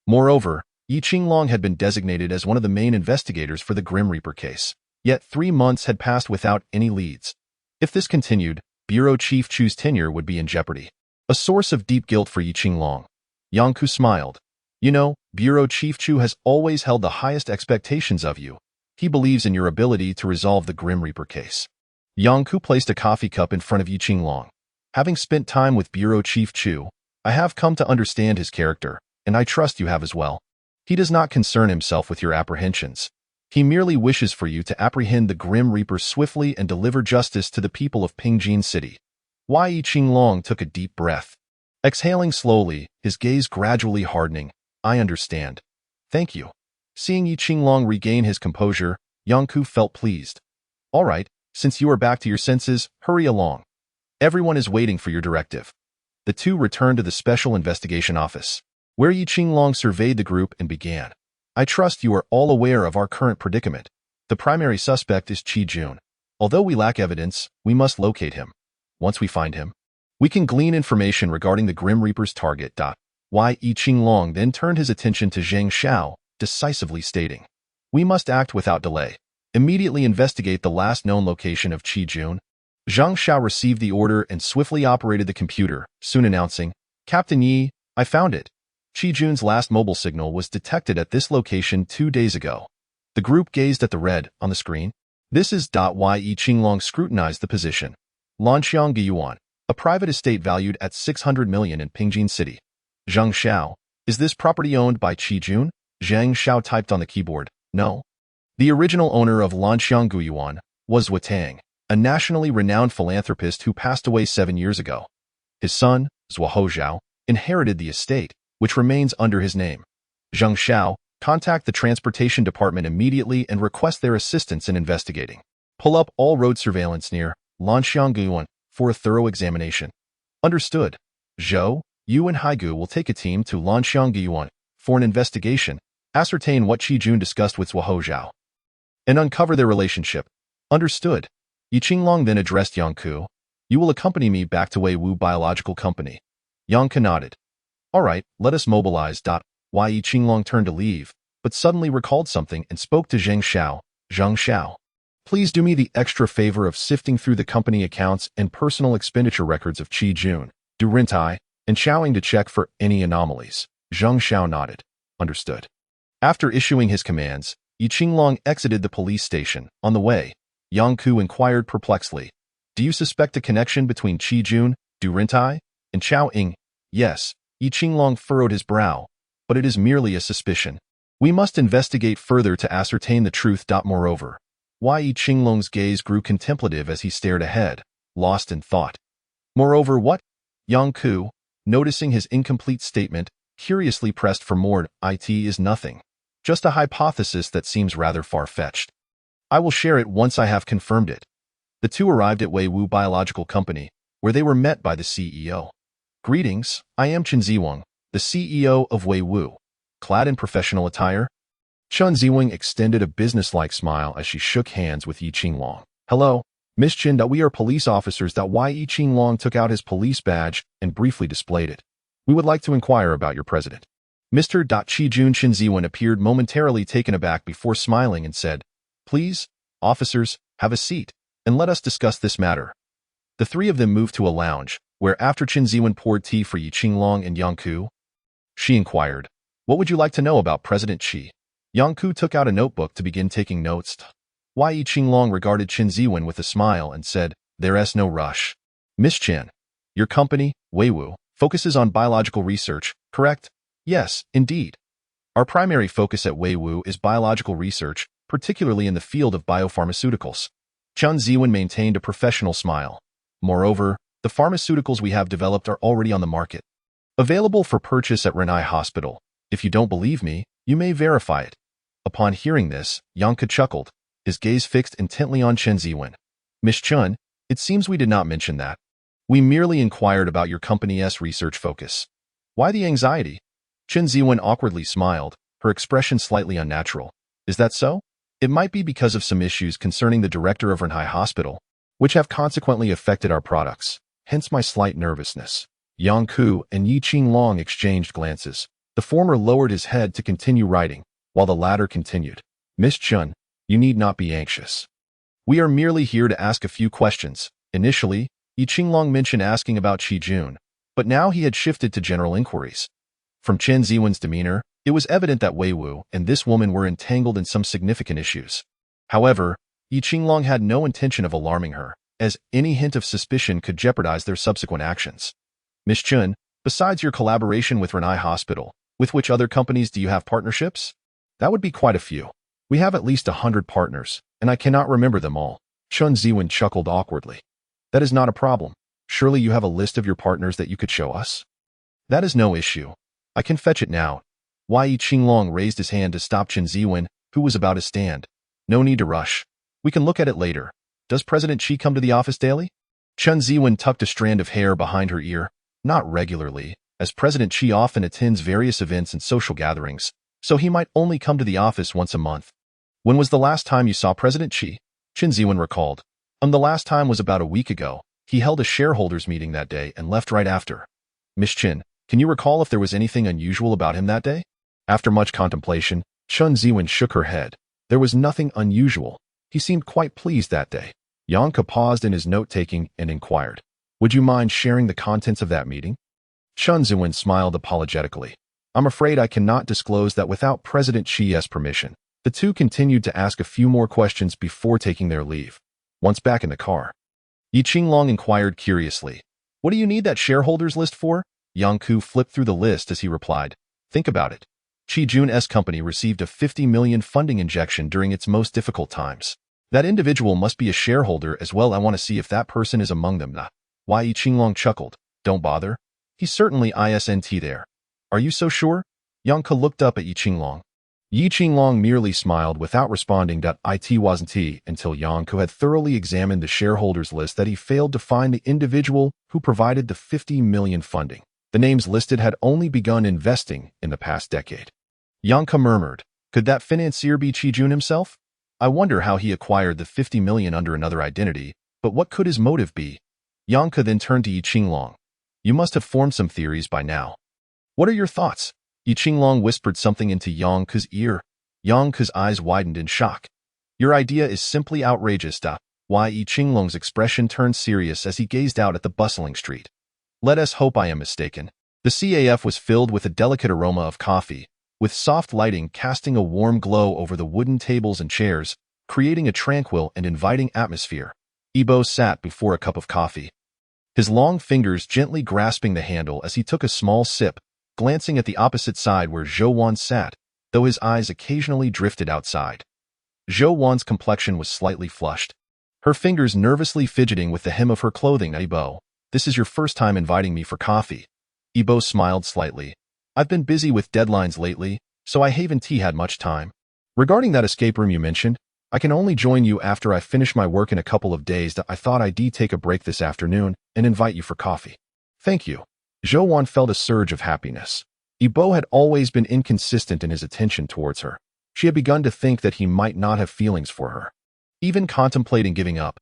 Moreover, Yi Qinglong had been designated as one of the main investigators for the Grim Reaper case. Yet 3 months had passed without any leads. If this continued, Bureau Chief Chu's tenure would be in jeopardy. A source of deep guilt for Yi Qinglong. Yangku smiled. You know, Bureau Chief Chu has always held the highest expectations of you. He believes in your ability to resolve the Grim Reaper case. Yangku placed a coffee cup in front of Yi Qinglong. Having spent time with Bureau Chief Chu, I have come to understand his character, and I trust you have as well. He does not concern himself with your apprehensions. He merely wishes for you to apprehend the Grim Reaper swiftly and deliver justice to the people of Pingjin City. Yi Qinglong took a deep breath. Exhaling slowly, his gaze gradually hardening. I understand. Thank you. Seeing Yi Qinglong regain his composure, Yangku felt pleased. All right, since you are back to your senses, hurry along. Everyone is waiting for your directive. The two returned to the Special Investigation Office, where Yi Qinglong surveyed the group and began. I trust you are all aware of our current predicament. The primary suspect is Qi Jun. Although we lack evidence, we must locate him. Once we find him, we can glean information regarding the Grim Reaper's target. Yi Qinglong then turned his attention to Zhang Xiao, decisively stating, We must act without delay. Immediately investigate the last known location of Qi Jun. Zhang Xiao received the order and swiftly operated the computer, soon announcing, Captain Yi, I found it. Qi Jun's last mobile signal was detected at this location 2 days ago. The group gazed at the red on the screen. This is. Yi Qinglong scrutinized the position. Lanxiang Guiyuan, a private estate valued at 600 million in Pingjin City. Zhang Xiao, is this property owned by Qi Jun? Zhang Xiao typed on the keyboard, No. The original owner of Lanxiang Guiyuan was Zhou Tang, a nationally renowned philanthropist who passed away 7 years ago. His son, Zhou Hozhao, inherited the estate, which remains under his name. Zhang Xiao, contact the transportation department immediately and request their assistance in investigating. Pull up all road surveillance near Lanxiang Guiyuan for a thorough examination. Understood. Zhou, you and Haigu will take a team to Lanxiang Guiyuan for an investigation, ascertain what Qi Jun discussed with Zhou Hozhao, and uncover their relationship. Understood. Yi Qinglong then addressed Yangku. You will accompany me back to Weiwu Biological Company. Yangku nodded. All right, let us mobilize. Yi Qinglong turned to leave, but suddenly recalled something and spoke to Zheng Xiao. Zheng Xiao, please do me the extra favor of sifting through the company accounts and personal expenditure records of Qi Jun, Du Rintai, and Xiaoying to check for any anomalies. Zheng Xiao nodded. Understood. After issuing his commands, Yi Qinglong exited the police station. On the way, Yang Ku inquired perplexedly, do you suspect a connection between Qi Jun, Du Rintai, and Xiao Ying? Yes, Yi Qinglong furrowed his brow, but it is merely a suspicion. We must investigate further to ascertain the truth. Moreover, Yi Qinglong's gaze grew contemplative as he stared ahead, lost in thought. Moreover, what? Yang Ku, noticing his incomplete statement, curiously pressed for more. It is nothing. Just a hypothesis that seems rather far-fetched. I will share it once I have confirmed it. The two arrived at Weiwu Biological Company, where they were met by the CEO. Greetings, I am Chen Ziwang, the CEO of Weiwu. Clad in professional attire, Chen Ziwang extended a businesslike smile as she shook hands with Yi Qinglong. Hello, Miss Chen. We are police officers. Yi Qinglong took out his police badge and briefly displayed it. We would like to inquire about your president. Mr. Qi Jun. Chen Ziwang appeared momentarily taken aback before smiling and said, Please, officers, have a seat, and let us discuss this matter. The three of them moved to a lounge, where after Chen Ziwang poured tea for Yi Qinglong and Yang Ku, she inquired, What would you like to know about President Qi? Yang Ku took out a notebook to begin taking notes. Yi Qinglong regarded Chen Ziwang with a smile and said, There's no rush. Miss Chen, your company, Weiwu, focuses on biological research, correct? Yes, indeed. Our primary focus at Weiwu is biological research, particularly in the field of biopharmaceuticals. Chen Ziwang maintained a professional smile. Moreover, the pharmaceuticals we have developed are already on the market. Available for purchase at Renai Hospital. If you don't believe me, you may verify it. Upon hearing this, Yang Ku chuckled, his gaze fixed intently on Chen Ziwang. Miss Chen, it seems we did not mention that. We merely inquired about your company's research focus. Why the anxiety? Chen Ziwang awkwardly smiled, her expression slightly unnatural. Is that so? It might be because of some issues concerning the director of Renai Hospital, which have consequently affected our products, hence my slight nervousness. Yang Ku and Yi Qinglong exchanged glances. The former lowered his head to continue writing, while the latter continued. Miss Chen, you need not be anxious. We are merely here to ask a few questions. Initially, Yi Qinglong mentioned asking about Qi Jun, but now he had shifted to general inquiries. From Chen Ziwang's demeanor, it was evident that Weiwu and this woman were entangled in some significant issues. However, Yi Qinglong had no intention of alarming her, as any hint of suspicion could jeopardize their subsequent actions. Miss Chen, besides your collaboration with Renai Hospital, with which other companies do you have partnerships? That would be quite a few. We have at least 100 partners, and I cannot remember them all. Chen Ziwang chuckled awkwardly. That is not a problem. Surely you have a list of your partners that you could show us? That is no issue. I can fetch it now. Yi Qinglong raised his hand to stop Chen Ziwang, who was about to stand. No need to rush. We can look at it later. Does President Qi come to the office daily? Chen Ziwang tucked a strand of hair behind her ear. Not regularly, as President Qi often attends various events and social gatherings, so he might only come to the office once a month. When was the last time you saw President Qi? Chen Ziwang recalled. The last time was about a week ago. He held a shareholders meeting that day and left right after. Miss Chen, can you recall if there was anything unusual about him that day? After much contemplation, Chen Ziwang shook her head. There was nothing unusual. He seemed quite pleased that day. Yang Ku paused in his note-taking and inquired, Would you mind sharing the contents of that meeting? Chen Ziwang smiled apologetically. I'm afraid I cannot disclose that without President Qi's permission. The two continued to ask a few more questions before taking their leave. Once back in the car, Yi Qinglong inquired curiously, What do you need that shareholders list for? Yang Ku flipped through the list as he replied, Think about it. Qi Jun's company received a 50 million funding injection during its most difficult times. That individual must be a shareholder as well. I want to see if that person is among them. Yi Qinglong chuckled. Don't bother. He's certainly isn't there. Are you so sure? Yang Ku looked up at Yi Qinglong. Yi Qinglong merely smiled without responding. It wasn't he until Yang Ku had thoroughly examined the shareholders list that he failed to find the individual who provided the 50 million funding. The names listed had only begun investing in the past decade. Yang Ku murmured, Could that financier be Qi Jun himself? I wonder how he acquired the 50 million under another identity, but what could his motive be? Yang Ku then turned to Yi Qinglong. You must have formed some theories by now. What are your thoughts? Yi Qinglong whispered something into Yang Ke's ear. Yang Ke's eyes widened in shock. Your idea is simply outrageous. Why? Yi Qinglong's expression turned serious as he gazed out at the bustling street. Let us hope I am mistaken. The CAF was filled with a delicate aroma of coffee, with soft lighting casting a warm glow over the wooden tables and chairs, creating a tranquil and inviting atmosphere. Ibo sat before a cup of coffee, his long fingers gently grasping the handle as he took a small sip, glancing at the opposite side where Zhou Wan sat, though his eyes occasionally drifted outside. Zhou Wan's complexion was slightly flushed, her fingers nervously fidgeting with the hem of her clothing. Ibo, this is your first time inviting me for coffee. Ibo smiled slightly. I've been busy with deadlines lately, so I haven't had much time. Regarding that escape room you mentioned, I can only join you after I finish my work in a couple of days. I thought I'd take a break this afternoon and invite you for coffee. Thank you. Zhou Wan felt a surge of happiness. Ibo had always been inconsistent in his attention towards her. She had begun to think that he might not have feelings for her, even contemplating giving up.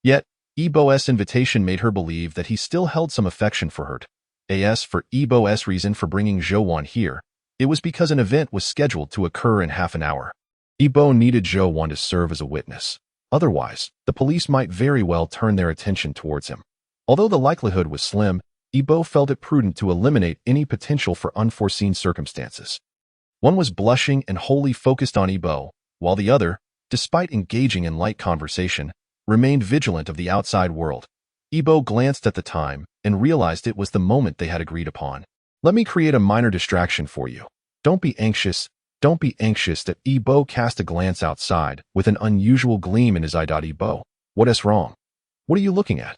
Yet, Ibo's invitation made her believe that he still held some affection for her. As for Ibo's reason for bringing Zhou Wan here, it was because an event was scheduled to occur in half an hour. Ibo needed Zhou Wan to serve as a witness. Otherwise, the police might very well turn their attention towards him. Although the likelihood was slim, Ibo felt it prudent to eliminate any potential for unforeseen circumstances. One was blushing and wholly focused on Ibo, while the other, despite engaging in light conversation, remained vigilant of the outside world. Ibo glanced at the time and realized it was the moment they had agreed upon. Let me create a minor distraction for you. Don't be anxious. Don't be anxious. That Ibo cast a glance outside with an unusual gleam in his eye. Ibo, what is wrong? What are you looking at?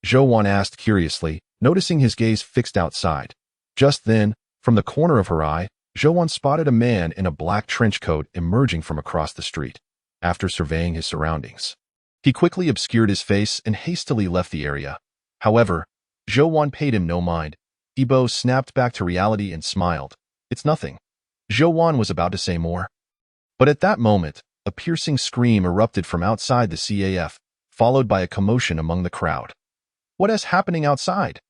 Zhou Wan asked curiously, noticing his gaze fixed outside. Just then, from the corner of her eye, Zhou Wan spotted a man in a black trench coat emerging from across the street. After surveying his surroundings, he quickly obscured his face and hastily left the area. However, Zhou Wan paid him no mind. Ibo snapped back to reality and smiled. It's nothing. Zhou Wan was about to say more. But at that moment, a piercing scream erupted from outside the CAF, followed by a commotion among the crowd. What is happening outside?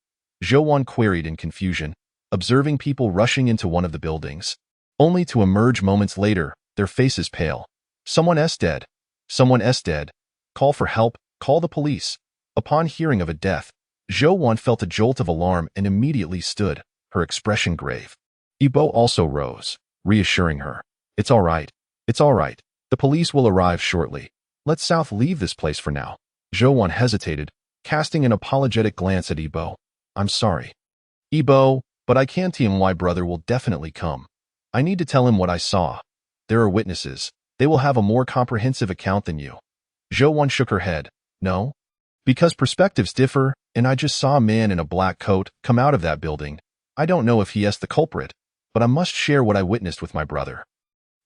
Zhou Wan queried in confusion, observing people rushing into one of the buildings, only to emerge moments later, their faces pale. Someone is dead. Someone is dead. Call for help. Call the police. Upon hearing of a death, Zhou Wan felt a jolt of alarm and immediately stood, her expression grave. Ibo also rose, reassuring her. It's all right. It's all right. The police will arrive shortly. Let South leave this place for now. Zhou Wan hesitated, casting an apologetic glance at Ibo. I'm sorry. Ibo, but I can't tell him. My brother will definitely come. I need to tell him what I saw. There are witnesses. They will have a more comprehensive account than you. Zhou Wan shook her head. No? Because perspectives differ, and I just saw a man in a black coat come out of that building. I don't know if he is the culprit, but I must share what I witnessed with my brother.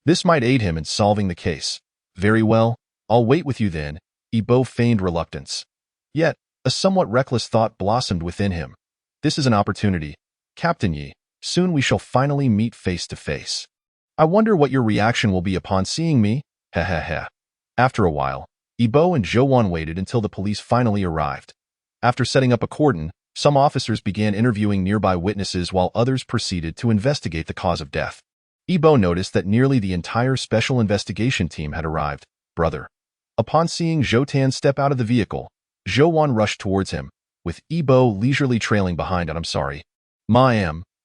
This might aid him in solving the case. Very well, I'll wait with you then. Ibo feigned reluctance. Yet, a somewhat reckless thought blossomed within him. This is an opportunity. Captain Yi, soon we shall finally meet face to face. I wonder what your reaction will be upon seeing me. Heh heh heh. After a while, Ibo and Zhou Wan waited until the police finally arrived. After setting up a cordon, some officers began interviewing nearby witnesses while others proceeded to investigate the cause of death. Ibo noticed that nearly the entire special investigation team had arrived. Brother. Upon seeing Zhou Tan step out of the vehicle, Zhou Wan rushed towards him, with Ibo leisurely trailing behind. I'm sorry.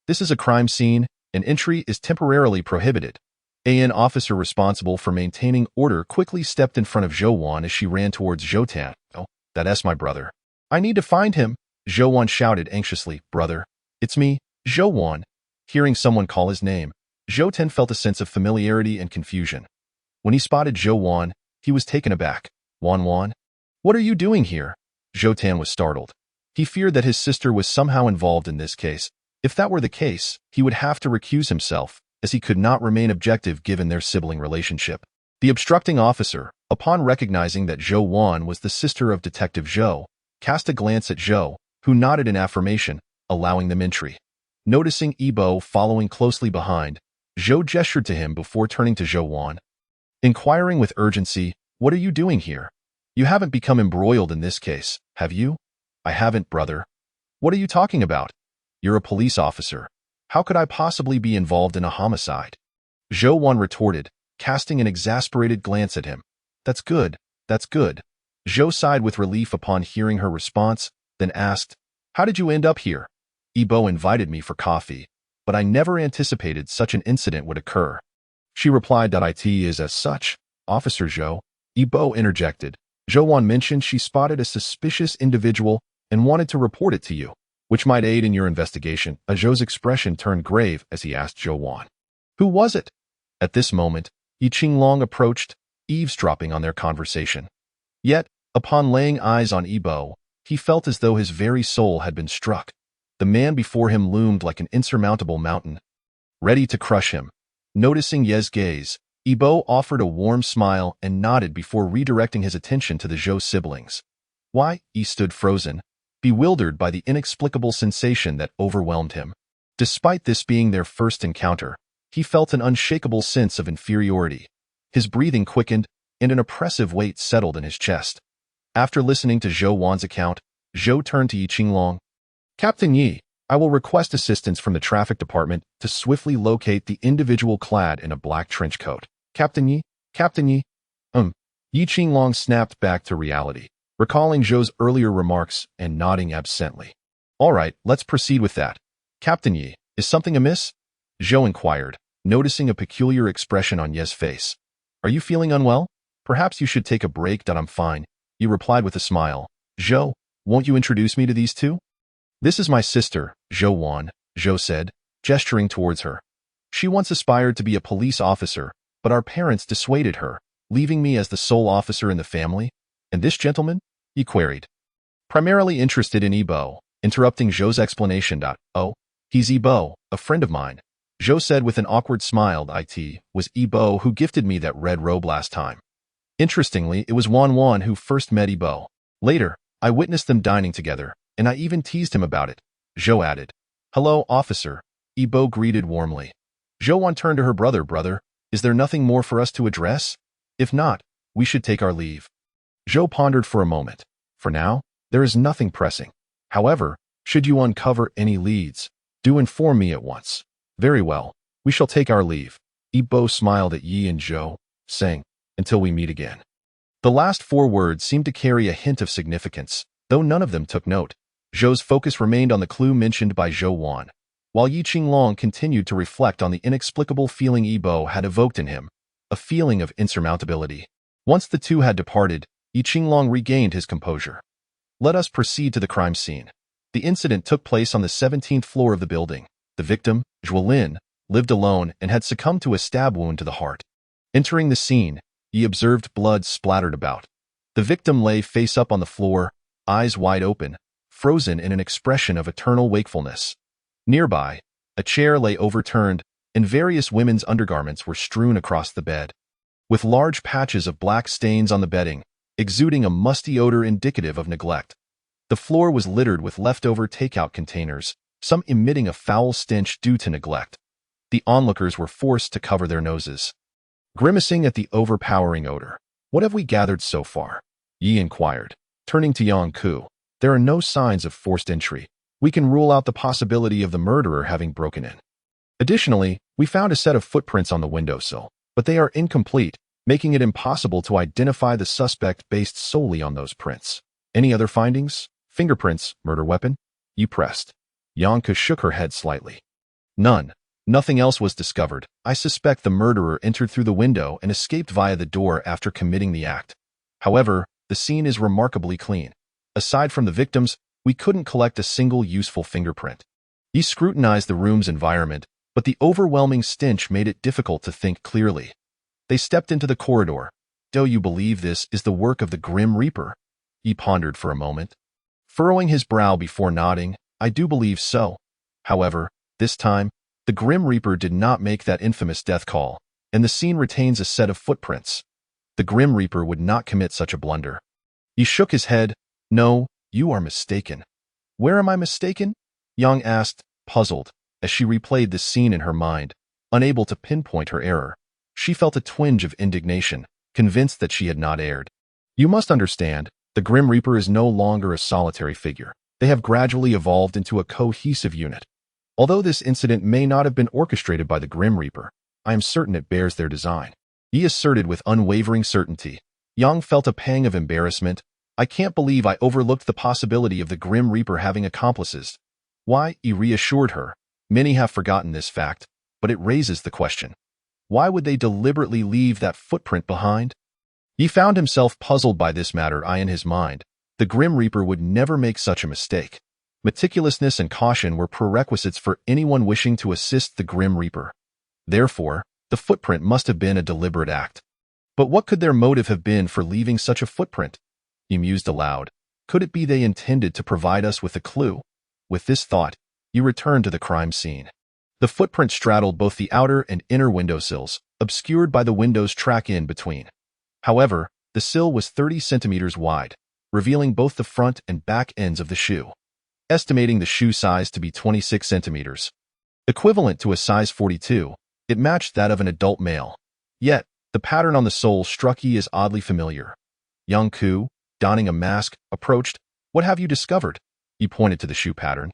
This is a crime scene, and entry is temporarily prohibited. An officer responsible for maintaining order quickly stepped in front of Zhou Wan as she ran towards Zhou Tan. Oh, that's my brother. I need to find him. Zhou Wan shouted anxiously. Brother. It's me, Zhou Wan. Hearing someone call his name, Zhou Tan felt a sense of familiarity and confusion. When he spotted Zhou Wan, he was taken aback. Wan? What are you doing here? Zhou Tan was startled. He feared that his sister was somehow involved in this case. If that were the case, he would have to recuse himself, as he could not remain objective given their sibling relationship. The obstructing officer, upon recognizing that Zhou Wan was the sister of Detective Zhou, cast a glance at Zhou, who nodded in affirmation, allowing them entry. Noticing Ibo following closely behind, Zhou gestured to him before turning to Zhou Wan. Inquiring with urgency, what are you doing here? You haven't become embroiled in this case, have you? I haven't, brother. What are you talking about? You're a police officer. How could I possibly be involved in a homicide? Zhou Wan retorted, casting an exasperated glance at him. That's good, that's good. Zhou sighed with relief upon hearing her response, then asked, How did you end up here? Yibo invited me for coffee, but I never anticipated such an incident would occur. She replied that it is as such, Officer Zhou. Yibo interjected. Zhou Wan mentioned she spotted a suspicious individual and wanted to report it to you, which might aid in your investigation. Zhou's expression turned grave as he asked Zhou Wan. Who was it? At this moment, Yi Qinglong approached, eavesdropping on their conversation. Yet, upon laying eyes on Yibo, he felt as though his very soul had been struck. The man before him loomed like an insurmountable mountain, ready to crush him. Noticing Ye's gaze, Yibo offered a warm smile and nodded before redirecting his attention to the Zhou siblings. Why? Yi stood frozen, bewildered by the inexplicable sensation that overwhelmed him. Despite this being their first encounter, he felt an unshakable sense of inferiority. His breathing quickened, and an oppressive weight settled in his chest. After listening to Zhou Wan's account, Zhou turned to Yi Qinglong. Captain Yi, I will request assistance from the traffic department to swiftly locate the individual clad in a black trench coat. Captain Yi? Captain Yi? Yi Qinglong snapped back to reality, recalling Zhou's earlier remarks and nodding absently. All right, let's proceed with that. Captain Yi, is something amiss? Zhou inquired, noticing a peculiar expression on Ye's face. Are you feeling unwell? Perhaps you should take a break. I'm fine. Yi replied with a smile. Zhou, won't you introduce me to these two? This is my sister, Zhou Wan, Zhou said, gesturing towards her. She once aspired to be a police officer, but our parents dissuaded her, leaving me as the sole officer in the family. And this gentleman? He queried. Primarily interested in Yibo, interrupting Zhou's explanation. Oh, he's Yibo, a friend of mine. Zhou said with an awkward smile. It was Yibo who gifted me that red robe last time. Interestingly, it was Wan who first met Yibo. Later, I witnessed them dining together, and I even teased him about it. Zhou added. Hello, officer. Yibo greeted warmly. Zhou Wan turned to her brother. Brother, is there nothing more for us to address? If not, we should take our leave. Zhou pondered for a moment. For now, there is nothing pressing. However, should you uncover any leads, do inform me at once. Very well, we shall take our leave. Yibo smiled at Yi and Zhou, saying, Until we meet again. The last 4 words seemed to carry a hint of significance, though none of them took note. Zhou's focus remained on the clue mentioned by Zhou Wan, while Yi Qinglong continued to reflect on the inexplicable feeling Yibo had evoked in him, a feeling of insurmountability. Once the two had departed, Yi Qinglong regained his composure. Let us proceed to the crime scene. The incident took place on the 17th floor of the building. The victim, Zhuo Lin, lived alone and had succumbed to a stab wound to the heart. Entering the scene, he observed blood splattered about. The victim lay face up on the floor, eyes wide open, frozen in an expression of eternal wakefulness. Nearby, a chair lay overturned, and various women's undergarments were strewn across the bed, with large patches of black stains on the bedding, exuding a musty odor indicative of neglect. The floor was littered with leftover takeout containers, some emitting a foul stench due to neglect. The onlookers were forced to cover their noses, grimacing at the overpowering odor. What have we gathered so far? Yi inquired, turning to Yang Ku. There are no signs of forced entry. We can rule out the possibility of the murderer having broken in. Additionally, we found a set of footprints on the windowsill, but they are incomplete, making it impossible to identify the suspect based solely on those prints. Any other findings? Fingerprints, murder weapon? Yi pressed. Yang Ku shook her head slightly. None. Nothing else was discovered. I suspect the murderer entered through the window and escaped via the door after committing the act. However, the scene is remarkably clean. Aside from the victims, we couldn't collect a single useful fingerprint. He scrutinized the room's environment, but the overwhelming stench made it difficult to think clearly. They stepped into the corridor. Do you believe this is the work of the Grim Reaper? He pondered for a moment, furrowing his brow before nodding. I do believe so. However, this time, the Grim Reaper did not make that infamous death call, and the scene retains a set of footprints. The Grim Reaper would not commit such a blunder. He shook his head. No, you are mistaken. Where am I mistaken? Yang asked, puzzled, as she replayed the scene in her mind, unable to pinpoint her error. She felt a twinge of indignation, convinced that she had not erred. You must understand, the Grim Reaper is no longer a solitary figure. They have gradually evolved into a cohesive unit. Although this incident may not have been orchestrated by the Grim Reaper, I am certain it bears their design. He asserted with unwavering certainty. Yang felt a pang of embarrassment. I can't believe I overlooked the possibility of the Grim Reaper having accomplices. Why? He reassured her. Many have forgotten this fact, but it raises the question. Why would they deliberately leave that footprint behind? He found himself puzzled by this matter in his mind. The Grim Reaper would never make such a mistake. Meticulousness and caution were prerequisites for anyone wishing to assist the Grim Reaper. Therefore, the footprint must have been a deliberate act. But what could their motive have been for leaving such a footprint? He mused aloud. Could it be they intended to provide us with a clue? With this thought, he returned to the crime scene. The footprint straddled both the outer and inner windowsills, obscured by the window's track in between. However, the sill was 30 centimeters wide, revealing both the front and back ends of the shoe. Estimating the shoe size to be 26 centimeters, equivalent to a size 42, it matched that of an adult male. Yet, the pattern on the sole struck he as oddly familiar. Young Ku, donning a mask, approached. What have you discovered? He pointed to the shoe pattern.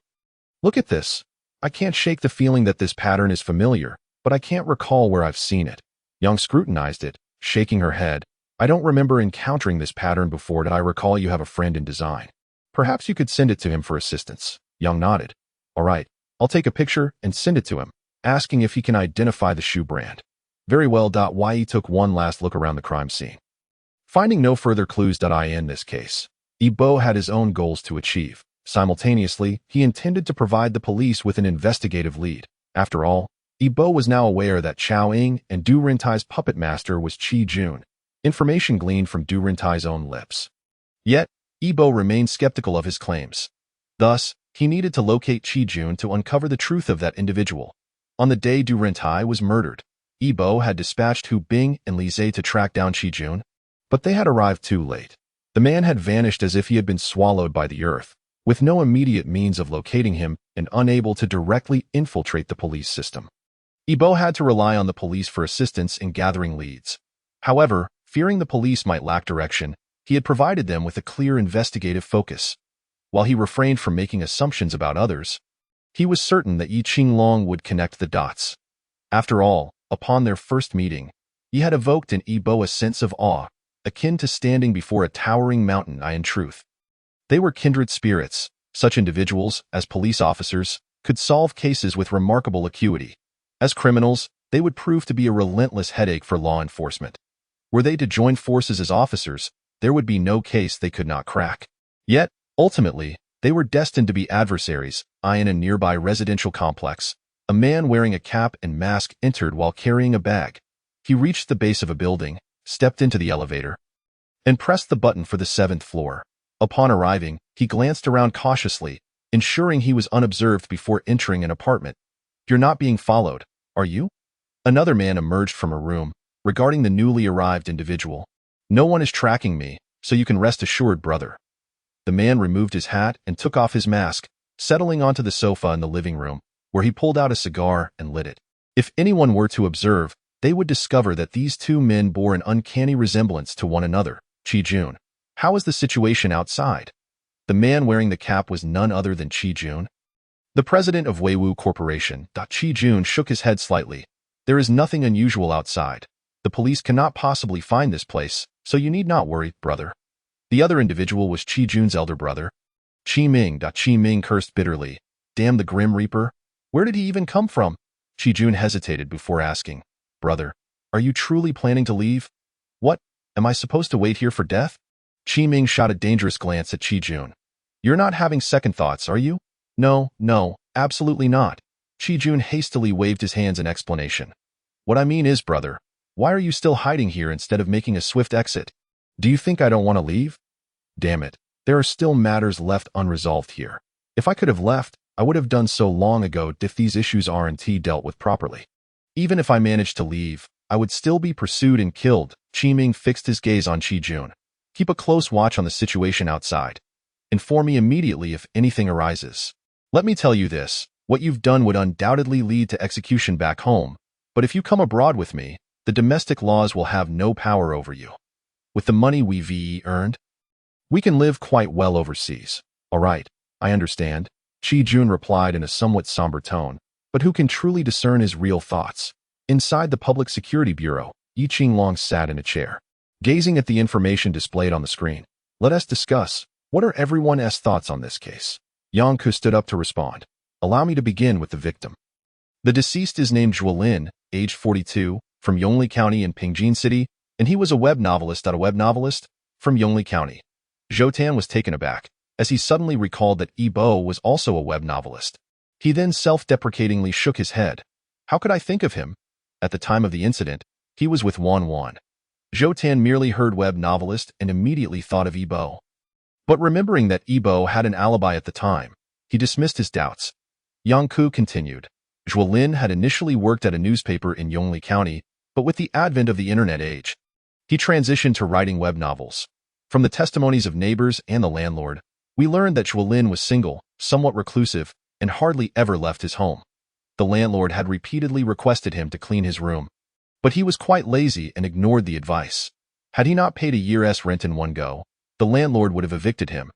Look at this. I can't shake the feeling that this pattern is familiar, but I can't recall where I've seen it. Young scrutinized it, shaking her head. I don't remember encountering this pattern before. Did I recall you have a friend in design? Perhaps you could send it to him for assistance. Young nodded. All right, I'll take a picture and send it to him, asking if he can identify the shoe brand. Very well. Yi took one last look around the crime scene. Finding no further clues. In this case, Yibo had his own goals to achieve. Simultaneously, he intended to provide the police with an investigative lead. After all, Yibo was now aware that Chao Ying and Du Rintai's puppet master was Qi Jun, information gleaned from Du Rintai's own lips. Yet, Yibo remained skeptical of his claims. Thus, he needed to locate Qi Jun to uncover the truth of that individual. On the day Du Rintai was murdered, Yibo had dispatched Hu Bing and Li Zhe to track down Qi Jun, but they had arrived too late. The man had vanished as if he had been swallowed by the earth, with no immediate means of locating him and unable to directly infiltrate the police system. Yibo had to rely on the police for assistance in gathering leads. However, fearing the police might lack direction, he had provided them with a clear investigative focus. While he refrained from making assumptions about others, he was certain that Yi Qinglong would connect the dots. After all, upon their first meeting, he had evoked in Yibo a sense of awe, akin to standing before a towering mountain. In truth, they were kindred spirits. Such individuals, as police officers, could solve cases with remarkable acuity. As criminals, they would prove to be a relentless headache for law enforcement. Were they to join forces as officers, there would be no case they could not crack. Yet, ultimately, they were destined to be adversaries. In a nearby residential complex, a man wearing a cap and mask entered while carrying a bag. He reached the base of a building, stepped into the elevator, and pressed the button for the 7th floor. Upon arriving, he glanced around cautiously, ensuring he was unobserved before entering an apartment. You're not being followed, are you? Another man emerged from a room, regarding the newly arrived individual. No one is tracking me, so you can rest assured, brother. The man removed his hat and took off his mask, settling onto the sofa in the living room, where he pulled out a cigar and lit it. If anyone were to observe, they would discover that these two men bore an uncanny resemblance to one another. Qi Jun. How is the situation outside? The man wearing the cap was none other than Qi Jun. The president of Weiwu Corporation. Qi Jun shook his head slightly. There is nothing unusual outside. The police cannot possibly find this place, so you need not worry, brother. The other individual was Qi Jun's elder brother, Qi Ming. Qi Ming cursed bitterly. Damn the Grim Reaper. Where did he even come from? Qi Jun hesitated before asking, Brother, are you truly planning to leave? What? Am I supposed to wait here for death? Qi Ming shot a dangerous glance at Qi Jun. You're not having second thoughts, are you? No, absolutely not. Qi Jun hastily waved his hands in explanation. What I mean is, brother, why are you still hiding here instead of making a swift exit? Do you think I don't want to leave? Damn it, there are still matters left unresolved here. If I could have left, I would have done so long ago if these issues aren't dealt with properly. Even if I managed to leave, I would still be pursued and killed. Qi Ming fixed his gaze on Qi Jun. Keep a close watch on the situation outside. Inform me immediately if anything arises. Let me tell you this, what you've done would undoubtedly lead to execution back home, but if you come abroad with me, the domestic laws will have no power over you. With the money we've earned, we can live quite well overseas. All right, I understand. Qi Jun replied in a somewhat somber tone, but who can truly discern his real thoughts? Inside the Public Security Bureau, Yi Qinglong sat in a chair, gazing at the information displayed on the screen. Let us discuss. What are everyone's thoughts on this case? Yang Ku stood up to respond. Allow me to begin with the victim. The deceased is named Zhuo Lin, age 42, from Yongli County in Pingjin City, and he was a web novelist. From Yongli County. Zhou Tan was taken aback, as he suddenly recalled that Yi Bo was also a web novelist. He then self-deprecatingly shook his head. How could I think of him? At the time of the incident, he was with Wan Wan. Zhou Tan merely heard web novelist and immediately thought of Yi Bo. But remembering that Yi Bo had an alibi at the time, he dismissed his doubts. Yang Ku continued. Zhuo Lin had initially worked at a newspaper in Yongli County, but with the advent of the internet age, he transitioned to writing web novels. From the testimonies of neighbors and the landlord, we learned that Zhuo Lin was single, somewhat reclusive, and hardly ever left his home. The landlord had repeatedly requested him to clean his room, but he was quite lazy and ignored the advice. Had he not paid a year's rent in one go, the landlord would have evicted him.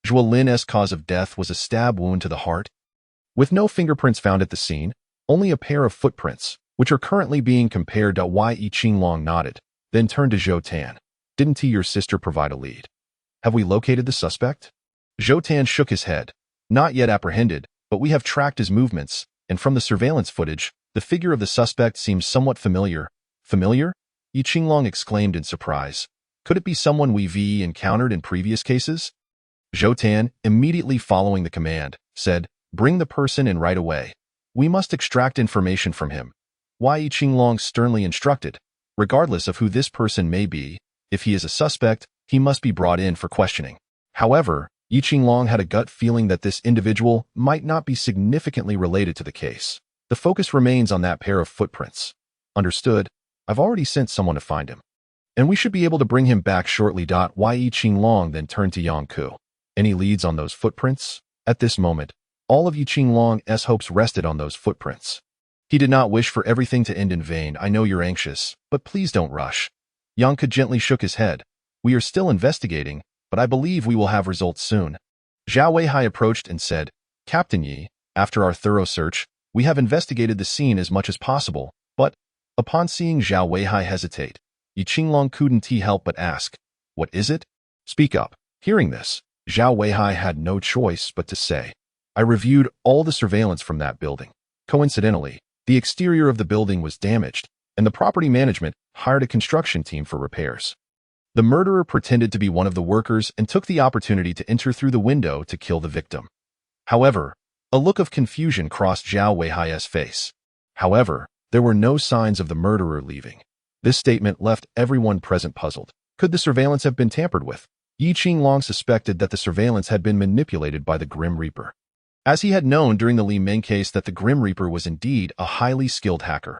Zhuo Lin's cause of death was a stab wound to the heart. With no fingerprints found at the scene, only a pair of footprints, which are currently being compared to Yi Qinglong nodded, then turned to Zhou Tan. Didn't your sister provide a lead? Have we located the suspect? Zhou Tan shook his head. Not yet apprehended, but we have tracked his movements, and from the surveillance footage, the figure of the suspect seems somewhat familiar. Familiar? Yi Qinglong exclaimed in surprise. Could it be someone we've encountered in previous cases? Zhou Tan, immediately following the command, said, Bring the person in right away. We must extract information from him. Yi Qinglong sternly instructed. Regardless of who this person may be, if he is a suspect, he must be brought in for questioning. However, Yi Qinglong had a gut feeling that this individual might not be significantly related to the case. The focus remains on that pair of footprints. Understood. I've already sent someone to find him, and we should be able to bring him back shortly. Yi Qinglong then turned to Yang Ku. Any leads on those footprints? At this moment, all of Yi Qinglong's hopes rested on those footprints. He did not wish for everything to end in vain. I know you're anxious, but please don't rush. Yang Ku gently shook his head. We are still investigating, but I believe we will have results soon. Zhao Weihai approached and said, Captain Yi, after our thorough search, we have investigated the scene as much as possible, but, upon seeing Zhao Weihai hesitate, Yi Qinglong couldn't help but ask, What is it? Speak up. Hearing this, Zhao Weihai had no choice but to say, I reviewed all the surveillance from that building. Coincidentally, the exterior of the building was damaged, and the property management hired a construction team for repairs. The murderer pretended to be one of the workers and took the opportunity to enter through the window to kill the victim. However, a look of confusion crossed Zhao Weihai's face. However, there were no signs of the murderer leaving. This statement left everyone present puzzled. Could the surveillance have been tampered with? Yi Qinglong suspected that the surveillance had been manipulated by the Grim Reaper, as he had known during the Li Meng case that the Grim Reaper was indeed a highly skilled hacker.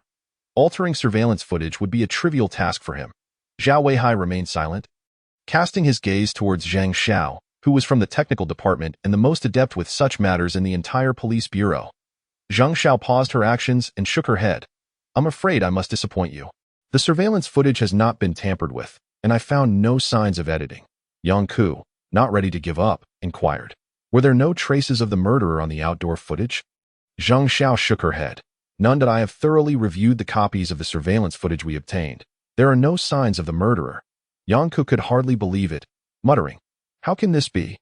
Altering surveillance footage would be a trivial task for him. Zhao Weihai remained silent, casting his gaze towards Zhang Xiao, who was from the technical department and the most adept with such matters in the entire police bureau. Zhang Xiao paused her actions and shook her head. I'm afraid I must disappoint you. The surveillance footage has not been tampered with, and I found no signs of editing. Yang Ku, not ready to give up, inquired. Were there no traces of the murderer on the outdoor footage? Zhang Xiao shook her head. None. That I have thoroughly reviewed the copies of the surveillance footage we obtained. There are no signs of the murderer. Yang Ku could hardly believe it, muttering, How can this be?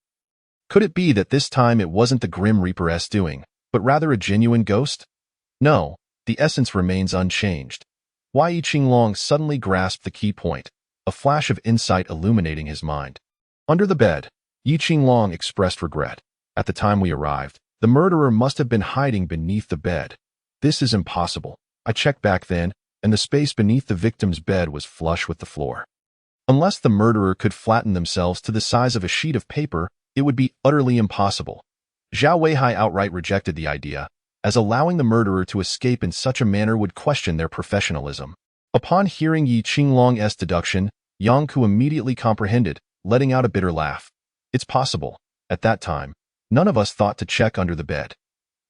Could it be that this time it wasn't the Grim Reaper's doing, but rather a genuine ghost? No, the essence remains unchanged. Yi Qinglong suddenly grasped the key point, a flash of insight illuminating his mind. Under the bed, Yi Qinglong expressed regret. At the time we arrived, the murderer must have been hiding beneath the bed. This is impossible. I checked back then, and the space beneath the victim's bed was flush with the floor. Unless the murderer could flatten themselves to the size of a sheet of paper, it would be utterly impossible. Zhao Weihai outright rejected the idea, as allowing the murderer to escape in such a manner would question their professionalism. Upon hearing Yi Qinglong's deduction, Yang Ku immediately comprehended, letting out a bitter laugh. It's possible. At that time, none of us thought to check under the bed.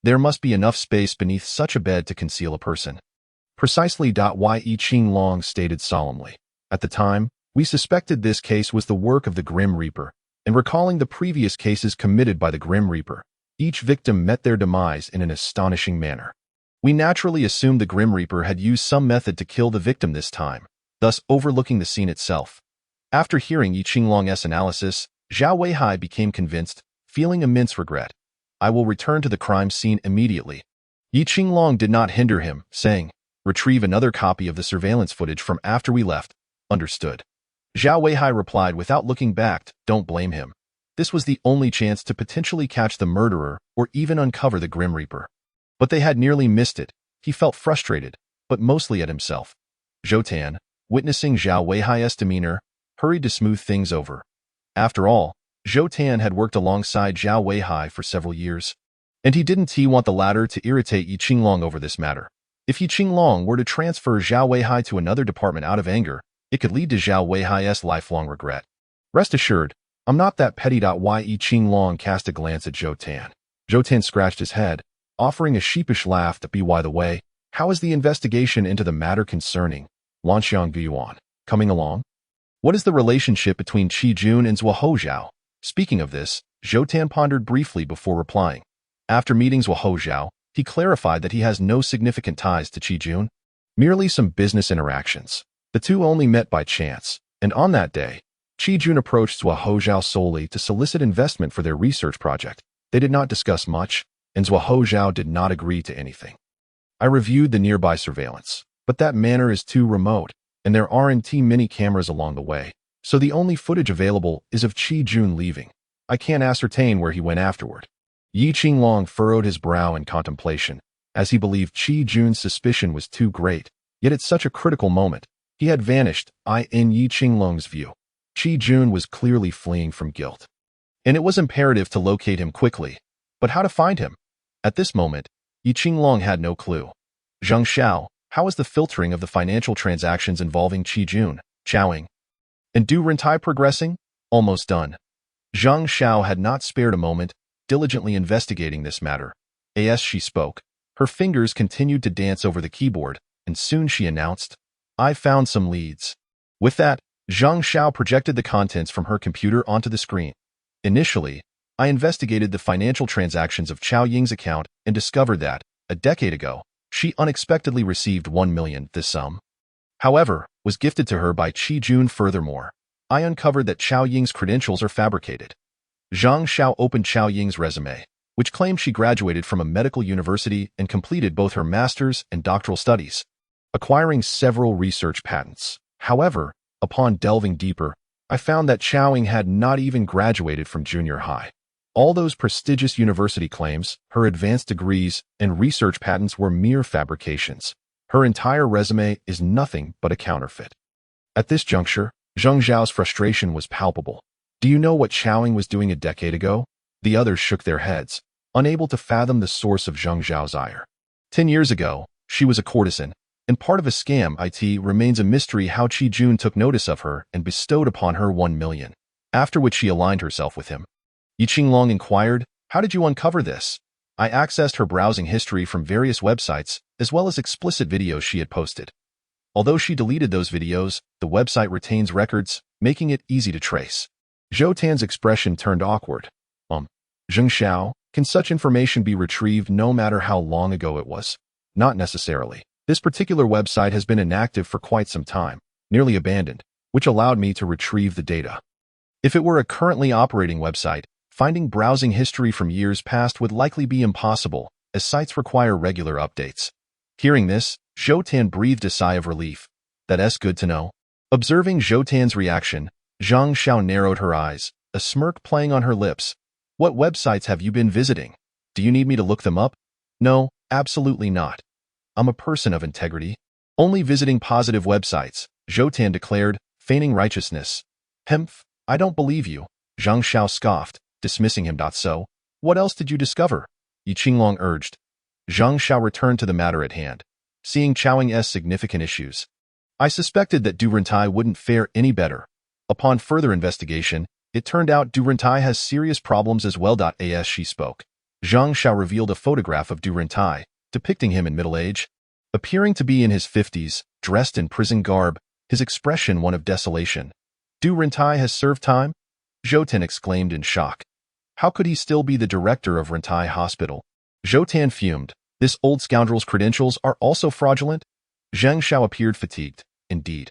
There must be enough space beneath such a bed to conceal a person. Precisely. Yi Qinglong stated solemnly. At the time, we suspected this case was the work of the Grim Reaper, and recalling the previous cases committed by the Grim Reaper, each victim met their demise in an astonishing manner. We naturally assumed the Grim Reaper had used some method to kill the victim this time, thus overlooking the scene itself. After hearing Yi Qinglong's analysis, Zhao Weihai became convinced, feeling immense regret. I will return to the crime scene immediately. Yi Qinglong did not hinder him, saying, retrieve another copy of the surveillance footage from after we left. Understood. Zhao Weihai replied without looking back, don't blame him. This was the only chance to potentially catch the murderer or even uncover the Grim Reaper. But they had nearly missed it. He felt frustrated, but mostly at himself. Zhou Tan, witnessing Zhao Weihai's demeanor, hurried to smooth things over. After all, Zhou Tan had worked alongside Zhao Weihai for several years, and he didn't want the latter to irritate Yi Qinglong over this matter. If Yi Qinglong were to transfer Zhao Weihai to another department out of anger, it could lead to Zhao Weihai's lifelong regret. Rest assured, I'm not that petty. Why? Yi Qinglong cast a glance at Zhou Tan. Zhou Tan scratched his head, offering a sheepish laugh. By the way, how is the investigation into the matter concerning Lanxiang Guiyuan coming along? What is the relationship between Qi Jun and Zhuo Hozhao? Speaking of this, Zhou Tan pondered briefly before replying. After meeting Zhuo Hozhao, he clarified that he has no significant ties to Qi Jun, merely some business interactions. The two only met by chance, and on that day, Qi Jun approached Zhuo Hozhao solely to solicit investment for their research project. They did not discuss much, and Zhuo Hozhao did not agree to anything. I reviewed the nearby surveillance, but that manor is too remote, and there aren't many cameras along the way, so the only footage available is of Qi Jun leaving. I can't ascertain where he went afterward. Yi Qinglong furrowed his brow in contemplation, as he believed Qi Jun's suspicion was too great, yet at such a critical moment, he had vanished. In Yi Qinglong's view, Qi Jun was clearly fleeing from guilt, and it was imperative to locate him quickly. But how to find him? At this moment, Yi Qinglong had no clue. Zhang Xiao, how is the filtering of the financial transactions involving Qi Jun, Chaoying, and Du Rentai progressing? Almost done. Zhang Xiao had not spared a moment, diligently investigating this matter. As she spoke, her fingers continued to dance over the keyboard, and soon she announced, I found some leads. With that, Zhang Xiao projected the contents from her computer onto the screen. Initially, I investigated the financial transactions of Chao Ying's account and discovered that, a decade ago, she unexpectedly received 1 million. This sum, however, was gifted to her by Qi Jun. Furthermore, I uncovered that Chao Ying's credentials are fabricated. Zhang Xiao opened Chao Ying's resume, which claimed she graduated from a medical university and completed both her master's and doctoral studies, acquiring several research patents. However, upon delving deeper, I found that Chao Ying had not even graduated from junior high. All those prestigious university claims, her advanced degrees, and research patents were mere fabrications. Her entire resume is nothing but a counterfeit. At this juncture, Zhang Zhao's frustration was palpable. Do you know what Chao Ying was doing a decade ago? The others shook their heads, unable to fathom the source of Zhang Zhao's ire. 10 years ago, she was a courtesan, and part of a scam. It remains a mystery how Qi Jun took notice of her and bestowed upon her 1 million, after which she aligned herself with him. Yi Qinglong inquired, how did you uncover this? I accessed her browsing history from various websites, as well as explicit videos she had posted. Although she deleted those videos, the website retains records, making it easy to trace. Zhou Tan's expression turned awkward. Zheng Xiao, can such information be retrieved no matter how long ago it was? Not necessarily. This particular website has been inactive for quite some time, nearly abandoned, which allowed me to retrieve the data. If it were a currently operating website, finding browsing history from years past would likely be impossible, as sites require regular updates. Hearing this, Zhou Tan breathed a sigh of relief. That's good to know. Observing Zhou Tan's reaction, Zhang Xiao narrowed her eyes, a smirk playing on her lips. What websites have you been visiting? Do you need me to look them up? No, absolutely not. I'm a person of integrity. Only visiting positive websites, Zhou Tan declared, feigning righteousness. Hemph, I don't believe you, Zhang Xiao scoffed, dismissing him. So, what else did you discover? Yi Qinglong urged. Zhang Xiao returned to the matter at hand, seeing Chao Ying's significant issues. I suspected that Du Rentai wouldn't fare any better. Upon further investigation, it turned out Du Rentai has serious problems as well. As she spoke, Zhang Xiao revealed a photograph of Du Rentai, depicting him in middle age, appearing to be in his 50s, dressed in prison garb, his expression one of desolation. Du Rentai has served time? Zhou Tan exclaimed in shock. How could he still be the director of Rentai Hospital? Zhou Tan fumed. This old scoundrel's credentials are also fraudulent? Zheng Xiao appeared fatigued. Indeed.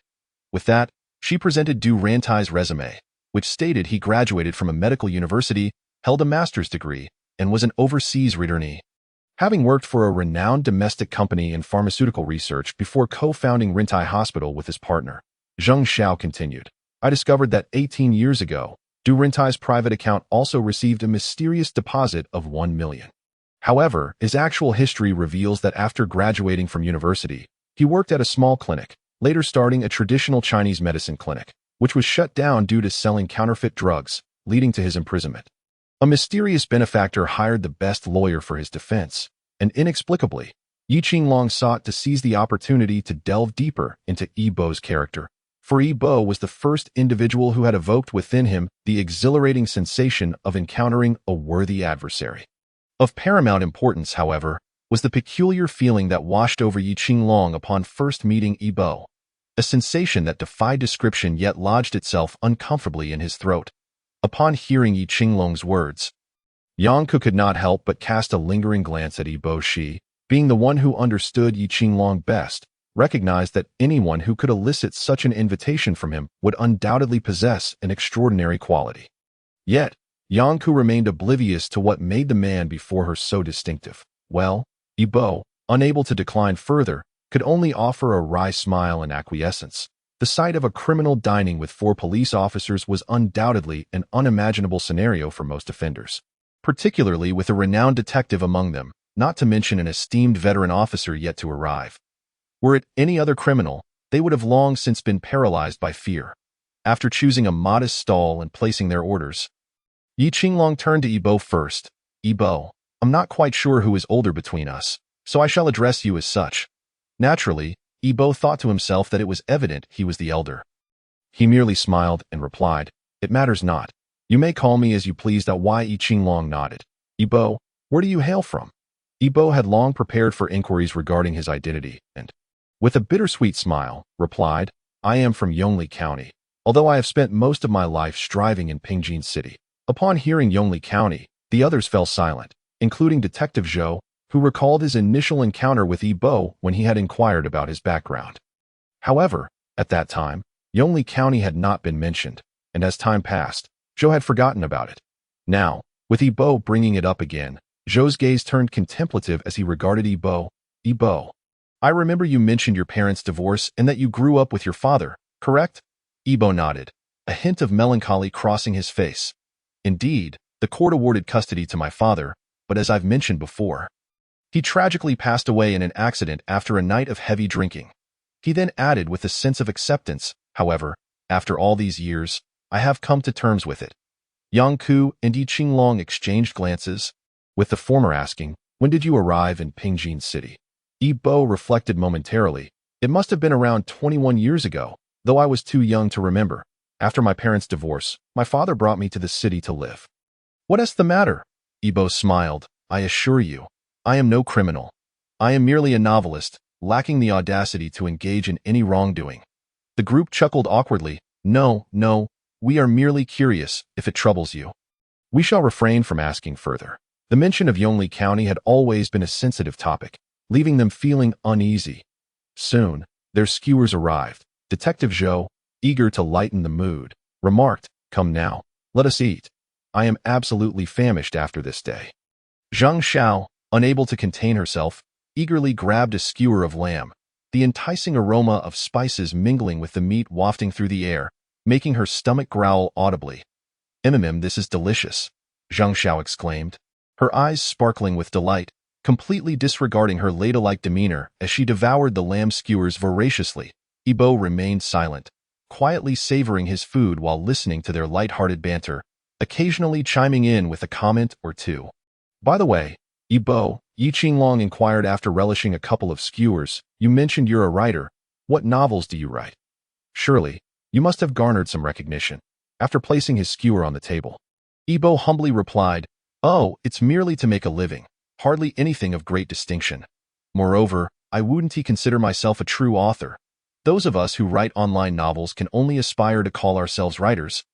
With that, she presented Du Rantai's resume, which stated he graduated from a medical university, held a master's degree, and was an overseas returnee. Having worked for a renowned domestic company in pharmaceutical research before co-founding Rentai Hospital with his partner, Zheng Xiao continued, I discovered that 18 years ago, Du Rantai's private account also received a mysterious deposit of 1 million. However, his actual history reveals that after graduating from university, he worked at a small clinic, later starting a traditional Chinese medicine clinic, which was shut down due to selling counterfeit drugs, leading to his imprisonment. A mysterious benefactor hired the best lawyer for his defense, and inexplicably, Yi Qinglong sought to seize the opportunity to delve deeper into Yi Bo's character, for Yi Bo was the first individual who had evoked within him the exhilarating sensation of encountering a worthy adversary. Of paramount importance, however, was the peculiar feeling that washed over Yi Qinglong upon first meeting Yi Bo, a sensation that defied description yet lodged itself uncomfortably in his throat. Upon hearing Yi Qinglong's words, Yang Ku could not help but cast a lingering glance at Yi Bo. She, being the one who understood Yi Qinglong best, recognized that anyone who could elicit such an invitation from him would undoubtedly possess an extraordinary quality. Yet, Yang Ku remained oblivious to what made the man before her so distinctive. Well, Yi Bo, unable to decline further, could only offer a wry smile and acquiescence. The sight of a criminal dining with 4 police officers was undoubtedly an unimaginable scenario for most offenders, particularly with a renowned detective among them, not to mention an esteemed veteran officer yet to arrive. Were it any other criminal, they would have long since been paralyzed by fear. After choosing a modest stall and placing their orders, Yi Qinglong turned to Yi Bo first. Yi Bo, I'm not quite sure who is older between us, so I shall address you as such. Naturally, Yi Bo thought to himself that it was evident he was the elder. He merely smiled and replied, It matters not. You may call me as you please. Why? Yi Qinglong nodded. Yi Bo, where do you hail from? Yi Bo had long prepared for inquiries regarding his identity, and, with a bittersweet smile, replied, I am from Yongli County, although I have spent most of my life striving in Pingjin City. Upon hearing Yongli County, the others fell silent, including Detective Zhou, who recalled his initial encounter with Yi Bo when he had inquired about his background. However, at that time, Yongli County had not been mentioned, and as time passed, Zhou had forgotten about it. Now, with Yi Bo bringing it up again, Zhou's gaze turned contemplative as he regarded Yi Bo. Yi Bo, I remember you mentioned your parents' divorce and that you grew up with your father, correct? Yi Bo nodded, a hint of melancholy crossing his face. Indeed, the court awarded custody to my father, but as I've mentioned before, he tragically passed away in an accident after a night of heavy drinking. He then added with a sense of acceptance, however, after all these years, I have come to terms with it. Yang Ku and Yi Qinglong exchanged glances, with the former asking, When did you arrive in Pingjin City? Yi Bo reflected momentarily. It must have been around 21 years ago, though I was too young to remember. After my parents' divorce, my father brought me to the city to live. What is the matter? Yi Bo smiled. I assure you, I am no criminal. I am merely a novelist, lacking the audacity to engage in any wrongdoing. The group chuckled awkwardly. No, we are merely curious, if it troubles you. We shall refrain from asking further. The mention of Yongli County had always been a sensitive topic, leaving them feeling uneasy. Soon, their skewers arrived. Detective Zhou, eager to lighten the mood, remarked, Come now, let us eat. I am absolutely famished after this day. Zheng Xiao, unable to contain herself, eagerly grabbed a skewer of lamb, the enticing aroma of spices mingling with the meat wafting through the air, making her stomach growl audibly. This is delicious, Zheng Xiao exclaimed, her eyes sparkling with delight, completely disregarding her ladylike demeanor as she devoured the lamb skewers voraciously. Yi Bo remained silent, quietly savoring his food while listening to their light-hearted banter, occasionally chiming in with a comment or two. By the way, Yi Bo, Yi Qinglong inquired after relishing a couple of skewers, you mentioned you're a writer. What novels do you write? Surely, you must have garnered some recognition. After placing his skewer on the table, Yi Bo humbly replied, Oh, it's merely to make a living, hardly anything of great distinction. Moreover, I wouldn't consider myself a true author. Those of us who write online novels can only aspire to call ourselves writers.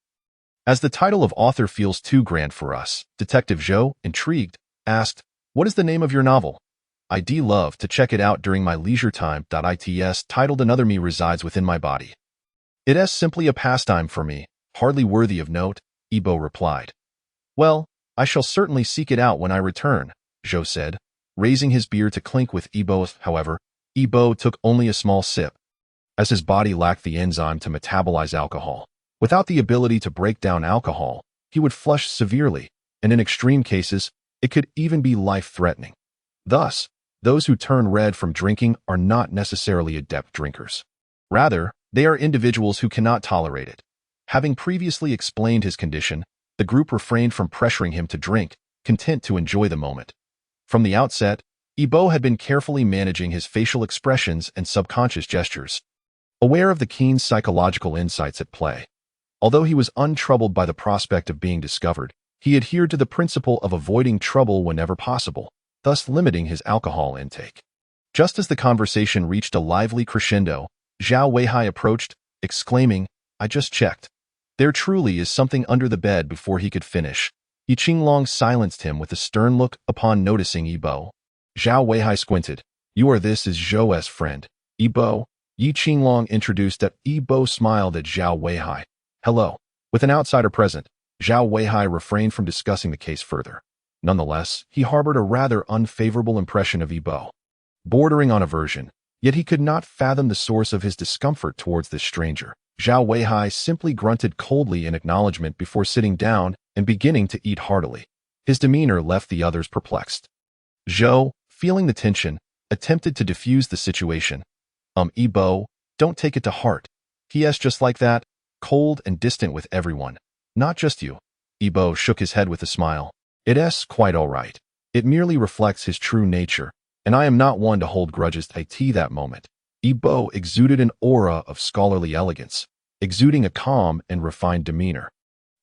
As the title of author feels too grand for us, Detective Zhou, intrigued, asked, "What is the name of your novel? I'd love to check it out during my leisure time." Its titled Another Me resides within my body. It is simply a pastime for me, hardly worthy of note, Ibo replied. Well, I shall certainly seek it out when I return, Zhou said, raising his beer to clink with Ibo's. However, Ibo took only a small sip, as his body lacked the enzyme to metabolize alcohol. Without the ability to break down alcohol, he would flush severely, and in extreme cases, it could even be life-threatening. Thus, those who turn red from drinking are not necessarily adept drinkers. Rather, they are individuals who cannot tolerate it. Having previously explained his condition, the group refrained from pressuring him to drink, content to enjoy the moment. From the outset, Ibo had been carefully managing his facial expressions and subconscious gestures, aware of the keen psychological insights at play. Although he was untroubled by the prospect of being discovered, he adhered to the principle of avoiding trouble whenever possible, thus limiting his alcohol intake. Just as the conversation reached a lively crescendo, Zhao Weihai approached, exclaiming, "I just checked. There truly is something under the bed." Before he could finish, Yi Qinglong silenced him with a stern look upon noticing Ibo. Zhao Weihai squinted. "You are this is Zhou's friend, Ibo?" Yi Qinglong introduced that. Ibo smiled at Zhao Weihai. "Hello." With an outsider present, Zhao Weihai refrained from discussing the case further. Nonetheless, he harbored a rather unfavorable impression of Ibo, bordering on aversion, yet he could not fathom the source of his discomfort towards this stranger. Zhao Weihai simply grunted coldly in acknowledgement before sitting down and beginning to eat heartily. His demeanor left the others perplexed. Zhou, feeling the tension, attempted to diffuse the situation. Ibo, don't take it to heart. He is just like that, cold and distant with everyone. Not just you." Ibo shook his head with a smile. "It is quite all right. It merely reflects his true nature, and I am not one to hold grudges." At that moment, Ibo exuded an aura of scholarly elegance, exuding a calm and refined demeanor,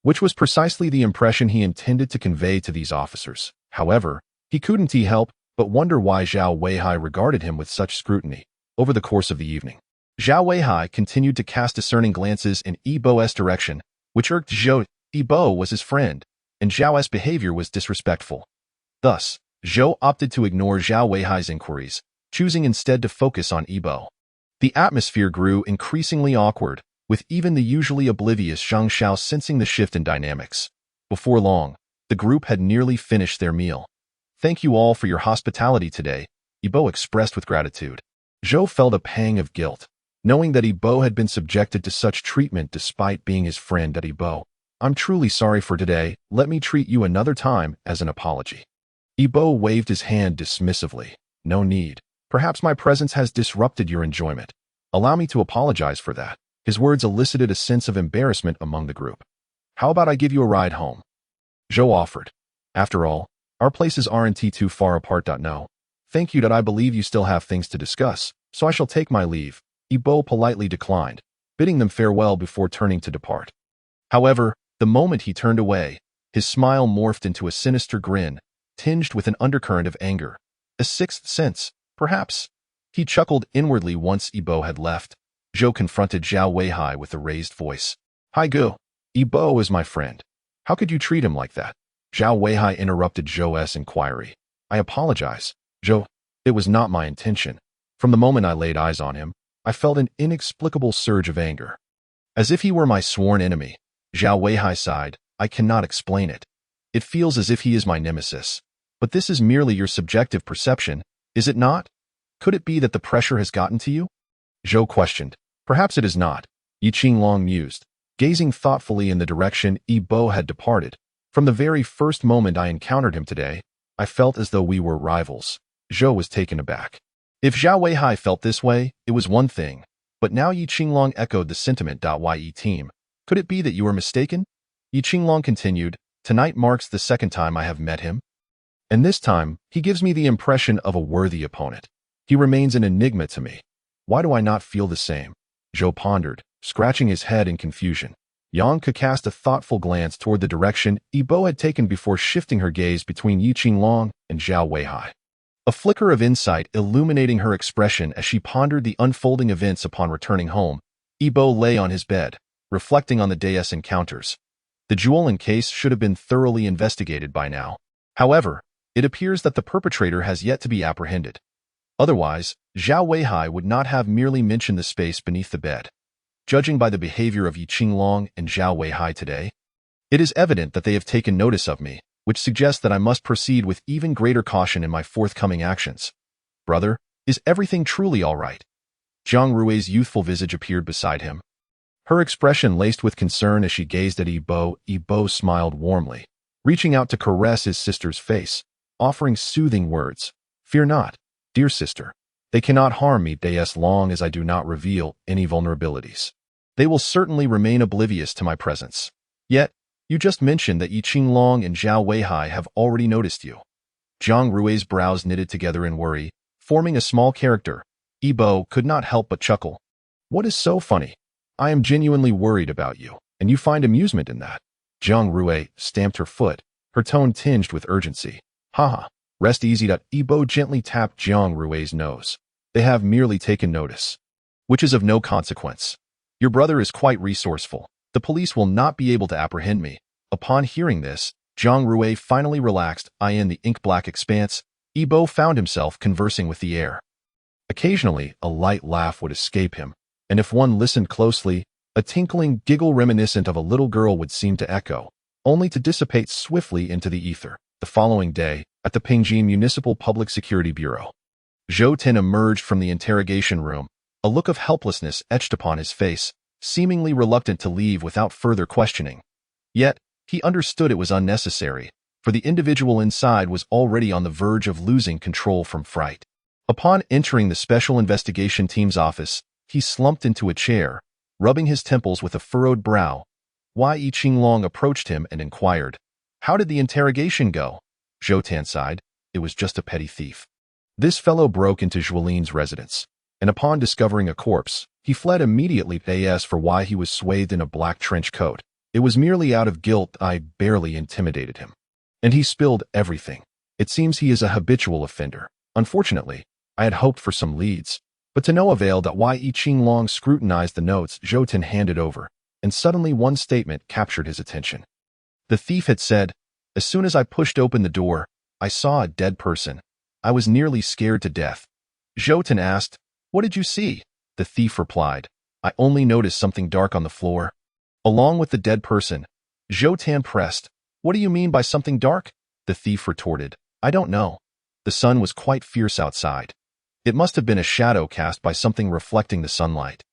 which was precisely the impression he intended to convey to these officers. However, he couldn't help but wonder why Zhao Weihai regarded him with such scrutiny. Over the course of the evening, Zhao Weihai continued to cast discerning glances in Ibo's direction, which irked Zhou. Ibo was his friend, and Zhao's behavior was disrespectful. Thus, Zhou opted to ignore Zhao Weihai's inquiries, choosing instead to focus on Ibo. The atmosphere grew increasingly awkward, with even the usually oblivious Zhang Xiao sensing the shift in dynamics. Before long, the group had nearly finished their meal. "Thank you all for your hospitality today," Ibo expressed with gratitude. Zhou felt a pang of guilt, knowing that Ibo had been subjected to such treatment despite being his friend. "Ibo, I'm truly sorry for today. Let me treat you another time as an apology." Ibo waved his hand dismissively. "No need. Perhaps my presence has disrupted your enjoyment. Allow me to apologize for that." His words elicited a sense of embarrassment among the group. "How about I give you a ride home?" Zhou offered. "After all, our places aren't too far apart." "No. Thank you. I believe you still have things to discuss, so I shall take my leave." Ibo politely declined, bidding them farewell before turning to depart. However, the moment he turned away, his smile morphed into a sinister grin, tinged with an undercurrent of anger. A sixth sense, perhaps. He chuckled inwardly once Ibo had left. Zhou confronted Zhao Weihai with a raised voice. "Hai Gu, Ibo is my friend. How could you treat him like that?" Zhao Weihai interrupted Zhou's inquiry. "I apologize, Zhou. It was not my intention. From the moment I laid eyes on him, I felt an inexplicable surge of anger. As if he were my sworn enemy." Zhao Weihai sighed. "I cannot explain it. It feels as if he is my nemesis. But this is merely your subjective perception, is it not? Could it be that the pressure has gotten to you?" Zhou questioned. "Perhaps it is not," Yi Qinglong mused, gazing thoughtfully in the direction Ibo had departed. "From the very first moment I encountered him today, I felt as though we were rivals." Zhou was taken aback. If Zhao Weihai felt this way, it was one thing, but now Yi Qinglong echoed the sentiment. Ye team, could it be that you were mistaken? Yi Qinglong continued, "Tonight marks the second time I have met him, and this time, he gives me the impression of a worthy opponent. He remains an enigma to me. Why do I not feel the same?" Zhou pondered, scratching his head in confusion. Yang could cast a thoughtful glance toward the direction Ibo had taken before shifting her gaze between Yi Qinglong and Zhao Weihai. A flicker of insight illuminating her expression as she pondered the unfolding events upon returning home. Ibo lay on his bed, reflecting on the day's encounters. The Juolin case should have been thoroughly investigated by now. However, it appears that the perpetrator has yet to be apprehended. Otherwise, Zhao Weihai would not have merely mentioned the space beneath the bed. Judging by the behavior of Yi Qinglong and Zhao Weihai today, it is evident that they have taken notice of me, which suggests that I must proceed with even greater caution in my forthcoming actions. Brother, is everything truly all right? Zhang Rui's youthful visage appeared beside him. Her expression laced with concern as she gazed at Yi Bo. Yi Bo smiled warmly, reaching out to caress his sister's face, offering soothing words. Fear not, dear sister. They cannot harm me as long as I do not reveal any vulnerabilities. They will certainly remain oblivious to my presence. Yet, you just mentioned that Yi Qinglong and Zhao Weihai have already noticed you. Zhang Rui's brows knitted together in worry, forming a small character. Yi Bo could not help but chuckle. What is so funny? I am genuinely worried about you, and you find amusement in that. Zhang Rui stamped her foot, her tone tinged with urgency. Haha, rest easy. Yi Bo gently tapped Zhang Rui's nose. They have merely taken notice, which is of no consequence. Your brother is quite resourceful. The police will not be able to apprehend me. Upon hearing this, Zhang Rui finally relaxed. In the ink-black expanse, Yi Bo found himself conversing with the air. Occasionally, a light laugh would escape him, and if one listened closely, a tinkling giggle reminiscent of a little girl would seem to echo, only to dissipate swiftly into the ether. The following day, at the Pengjing Municipal Public Security Bureau, Zhou Tin emerged from the interrogation room, a look of helplessness etched upon his face, seemingly reluctant to leave without further questioning. Yet, he understood it was unnecessary, for the individual inside was already on the verge of losing control from fright. Upon entering the Special Investigation Team's office, he slumped into a chair, rubbing his temples with a furrowed brow. Yi Qinglong approached him and inquired, "How did the interrogation go?" Zhou Tan sighed. "It was just a petty thief. This fellow broke into Juolin's residence, and upon discovering a corpse, he fled immediately. As for why he was swathed in a black trench coat, it was merely out of guilt. I barely intimidated him. And he spilled everything. It seems he is a habitual offender. Unfortunately, I had hoped for some leads, but to no avail. Yi Qinglong scrutinized the notes Zhou Tin handed over, and suddenly one statement captured his attention. The thief had said, "As soon as I pushed open the door, I saw a dead person. I was nearly scared to death." Zhou Tin asked, "What did you see?" The thief replied, "I only noticed something dark on the floor." Along with the dead person, Zhou Tan pressed, "What do you mean by something dark?" The thief retorted, "I don't know. The sun was quite fierce outside. It must have been a shadow cast by something reflecting the sunlight."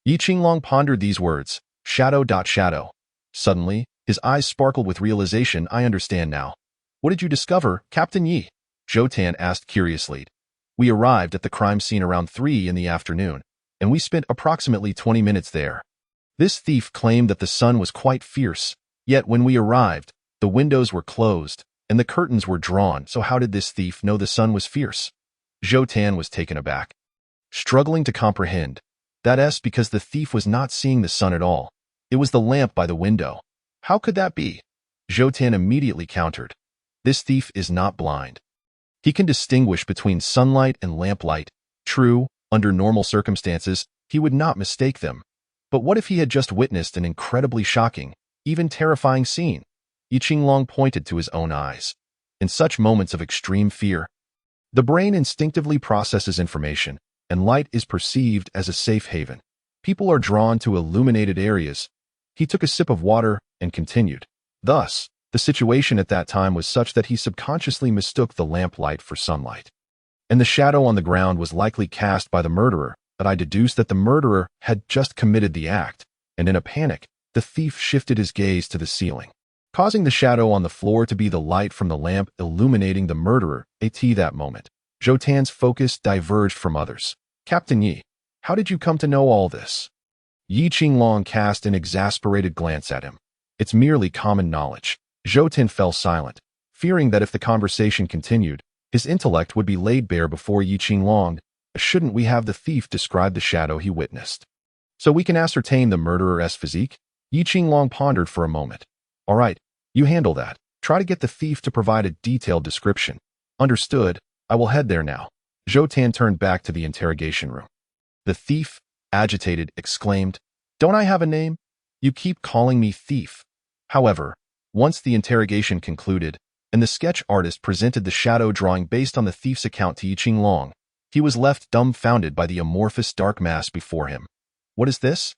Yi Qinglong pondered these words, shadow. Shadow. Suddenly, his eyes sparkled with realization. "I understand now. What did you discover, Captain Yi?" Zhou Tan asked curiously. "We arrived at the crime scene around 3 in the afternoon, and we spent approximately 20 minutes there. This thief claimed that the sun was quite fierce, yet when we arrived, the windows were closed, and the curtains were drawn. So how did this thief know the sun was fierce?" Zhou Tan was taken aback, struggling to comprehend. That's because the thief was not seeing the sun at all. It was the lamp by the window. How could that be? Zhou Tan immediately countered. This thief is not blind. He can distinguish between sunlight and lamplight. True, under normal circumstances, he would not mistake them. But what if he had just witnessed an incredibly shocking, even terrifying scene? Yi Qinglong pointed to his own eyes. In such moments of extreme fear, the brain instinctively processes information, and light is perceived as a safe haven. People are drawn to illuminated areas. He took a sip of water and continued. Thus, the situation at that time was such that he subconsciously mistook the lamplight for sunlight. And the shadow on the ground was likely cast by the murderer, but I deduced that the murderer had just committed the act, and in a panic, the thief shifted his gaze to the ceiling, causing the shadow on the floor to be the light from the lamp illuminating the murderer. At that moment, Zhou Tan's focus diverged from others. "Captain Yi, how did you come to know all this?" Yi Qinglong cast an exasperated glance at him. "It's merely common knowledge." Zhou Tan fell silent, fearing that if the conversation continued, his intellect would be laid bare before Yi Qinglong. "Shouldn't we have the thief describe the shadow he witnessed, so we can ascertain the murderer's physique?" Yi Qinglong pondered for a moment. "All right, you handle that. Try to get the thief to provide a detailed description." "Understood. I will head there now." Zhou Tan turned back to the interrogation room. The thief, agitated, exclaimed, "Don't I have a name? You keep calling me thief. However, once the interrogation concluded, and the sketch artist presented the shadow drawing based on the thief's account to Yi Qinglong, he was left dumbfounded by the amorphous dark mass before him. "What is this?"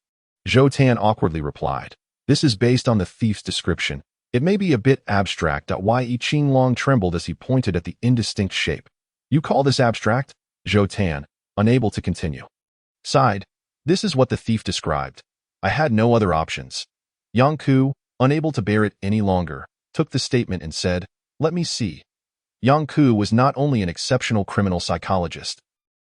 Zhou Tan awkwardly replied. "This is based on the thief's description. It may be a bit abstract." Why Yi Qinglong trembled as he pointed at the indistinct shape. "You call this abstract?" Zhou Tan, unable to continue, sighed. "This is what the thief described. I had no other options." Yang Ku, unable to bear it any longer, took the statement and said, "Let me see." Yang Ku was not only an exceptional criminal psychologist.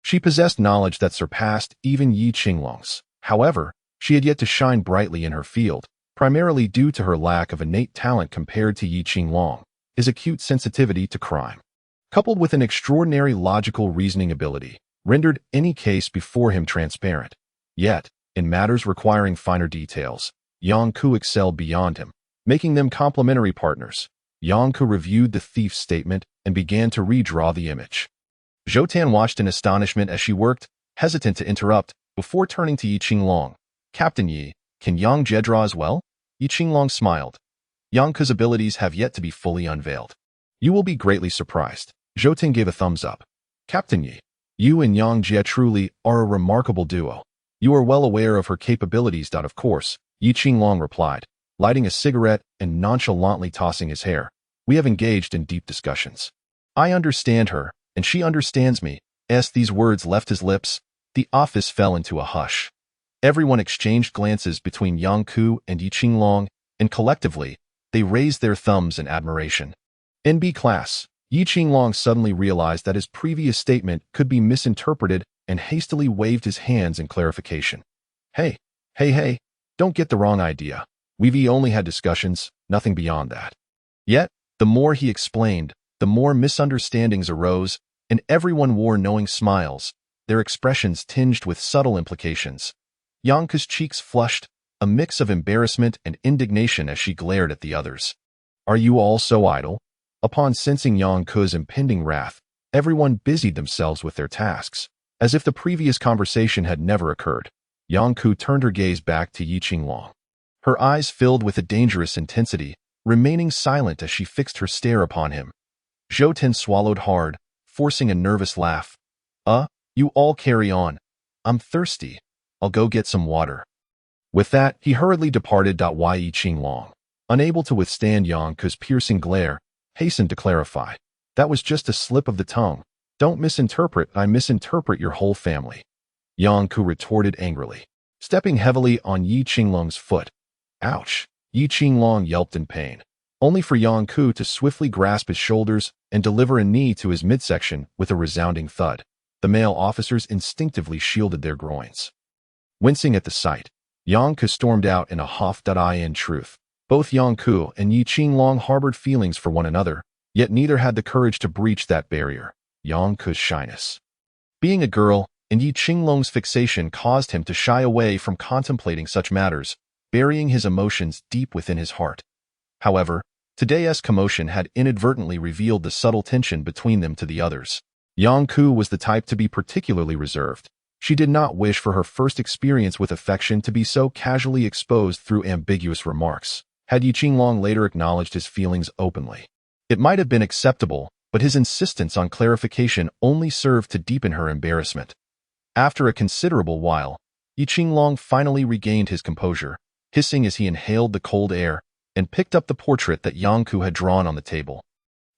She possessed knowledge that surpassed even Yi Qinglong's. However, she had yet to shine brightly in her field, primarily due to her lack of innate talent compared to Yi Qinglong, his acute sensitivity to crime, coupled with an extraordinary logical reasoning ability, rendered any case before him transparent. Yet, in matters requiring finer details, Yang Ku excelled beyond him, making them complementary partners. Yang Ku reviewed the thief's statement and began to redraw the image. Zhou Tan watched in astonishment as she worked, hesitant to interrupt, before turning to Yi Qinglong. "Captain Yi, can Yang Jie draw as well?" Yi Qinglong smiled. "Yang Ku's abilities have yet to be fully unveiled. You will be greatly surprised." Zhou Tan gave a thumbs up. "Captain Yi, you and Yang Jie truly are a remarkable duo. You are well aware of her capabilities." "Of course," Yi Qinglong replied, lighting a cigarette and nonchalantly tossing his hair. "We have engaged in deep discussions. I understand her, and she understands me." As these words left his lips, the office fell into a hush. Everyone exchanged glances between Yang Ku and Yi Qinglong, and collectively, they raised their thumbs in admiration. In B class, Yi Qinglong suddenly realized that his previous statement could be misinterpreted and hastily waved his hands in clarification. Hey, don't get the wrong idea. We've only had discussions, nothing beyond that." Yet, the more he explained, the more misunderstandings arose, and everyone wore knowing smiles, their expressions tinged with subtle implications. Yang Ku's cheeks flushed, a mix of embarrassment and indignation as she glared at the others. "Are you all so idle?" Upon sensing Yang Ku's impending wrath, everyone busied themselves with their tasks, as if the previous conversation had never occurred. Yang Ku turned her gaze back to Yi Qinglong. Her eyes filled with a dangerous intensity, remaining silent as she fixed her stare upon him. Zhou Tan swallowed hard, forcing a nervous laugh. You all carry on. I'm thirsty. I'll go get some water." With that, he hurriedly departed. Yi Qinglong, unable to withstand Yang Ku's piercing glare, hastened to clarify. "That was just a slip of the tongue. Don't misinterpret. I misinterpret your whole family." Yang Ku retorted angrily, stepping heavily on Yi Qinglong's foot. "Ouch!" Yi Qinglong yelped in pain, only for Yang Ku to swiftly grasp his shoulders and deliver a knee to his midsection with a resounding thud. The male officers instinctively shielded their groins. Wincing at the sight, Yang Ku stormed out in a huff. In truth, both Yang Ku and Yi Qinglong harbored feelings for one another, yet neither had the courage to breach that barrier. Yang Ku's shyness, being a girl, and Yi Qinglong's fixation caused him to shy away from contemplating such matters, burying his emotions deep within his heart. However, today's commotion had inadvertently revealed the subtle tension between them to the others. Yang Ku was the type to be particularly reserved. She did not wish for her first experience with affection to be so casually exposed through ambiguous remarks. Had Yi Qinglong later acknowledged his feelings openly, it might have been acceptable, but his insistence on clarification only served to deepen her embarrassment. After a considerable while, Yi Qinglong finally regained his composure, hissing as he inhaled the cold air, and picked up the portrait that Yang Ku had drawn on the table.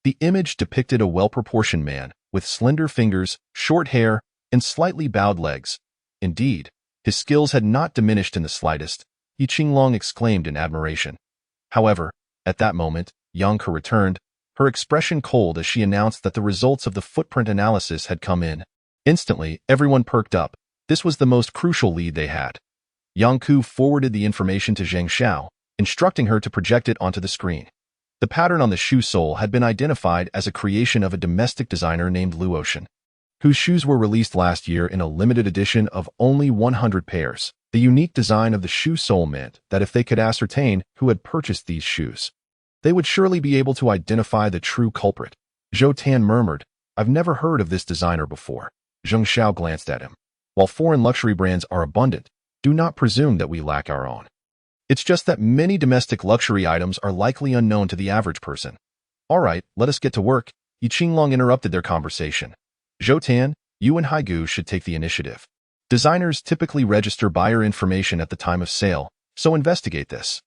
The image depicted a well-proportioned man, with slender fingers, short hair, and slightly bowed legs. Indeed, his skills had not diminished in the slightest, Yi Qinglong exclaimed in admiration. However, at that moment, Yang Ku returned, her expression cold as she announced that the results of the footprint analysis had come in. Instantly, everyone perked up. This was the most crucial lead they had. Yang Ku forwarded the information to Zheng Xiao, instructing her to project it onto the screen. The pattern on the shoe sole had been identified as a creation of a domestic designer named Lu Ocean, whose shoes were released last year in a limited edition of only 100 pairs. The unique design of the shoe sole meant that if they could ascertain who had purchased these shoes, they would surely be able to identify the true culprit. Zhou Tan murmured, "I've never heard of this designer before." Zheng Xiao glanced at him. "While foreign luxury brands are abundant, do not presume that we lack our own." It's just that many domestic luxury items are likely unknown to the average person. All right, let us get to work. Yi Qinglong interrupted their conversation. Zhou Tan, you and Haigu should take the initiative. Designers typically register buyer information at the time of sale, so investigate this.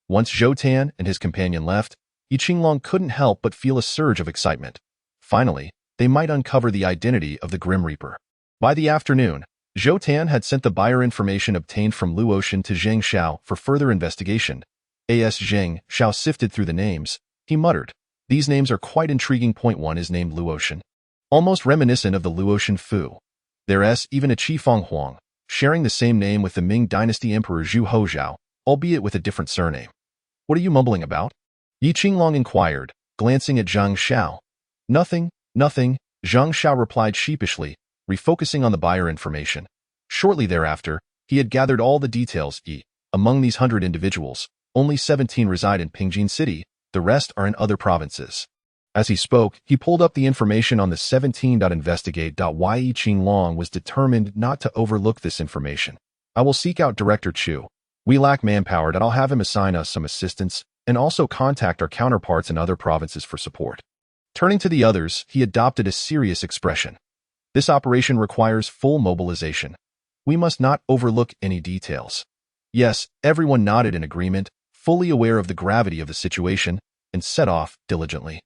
Once Zhou Tan and his companion left, Yi Qinglong couldn't help but feel a surge of excitement. Finally, they might uncover the identity of the Grim Reaper. By the afternoon, Zhou Tan had sent the buyer information obtained from Lu Ocean to Zheng Xiao for further investigation. As Zheng Xiao sifted through the names, he muttered, "These names are quite intriguing. Point one is named Lu Ocean, almost reminiscent of the Lu Ocean Fu. There's even a Qifeng Huang, sharing the same name with the Ming Dynasty Emperor Zhu Hozhao, albeit with a different surname. What are you mumbling about?" Yi Qinglong inquired, glancing at Zheng Xiao. Nothing, Zheng Xiao replied sheepishly, refocusing on the buyer information. Shortly thereafter, he had gathered all the details. Among these 100 individuals, only 17 reside in Pingjin City, the rest are in other provinces. As he spoke, he pulled up the information on the 17.investigate.y. Yi Qinglong was determined not to overlook this information. "I will seek out Director Chu. We lack manpower, and I'll have him assign us some assistance and also contact our counterparts in other provinces for support." Turning to the others, he adopted a serious expression. "This operation requires full mobilization. We must not overlook any details." Yes, everyone nodded in agreement, fully aware of the gravity of the situation, and set off diligently.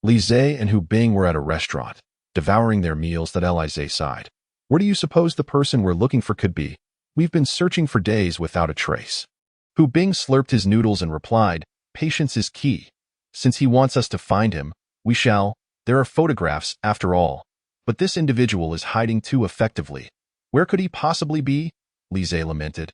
Li Zhe and Hu Bing were at a restaurant, devouring their meals. That Li Zhe sighed. "Where do you suppose the person we're looking for could be? We've been searching for days without a trace." Hu Bing slurped his noodles and replied, "Patience is key. Since he wants us to find him, we shall. There are photographs, after all. But this individual is hiding too effectively. Where could he possibly be?" Li Zhe lamented.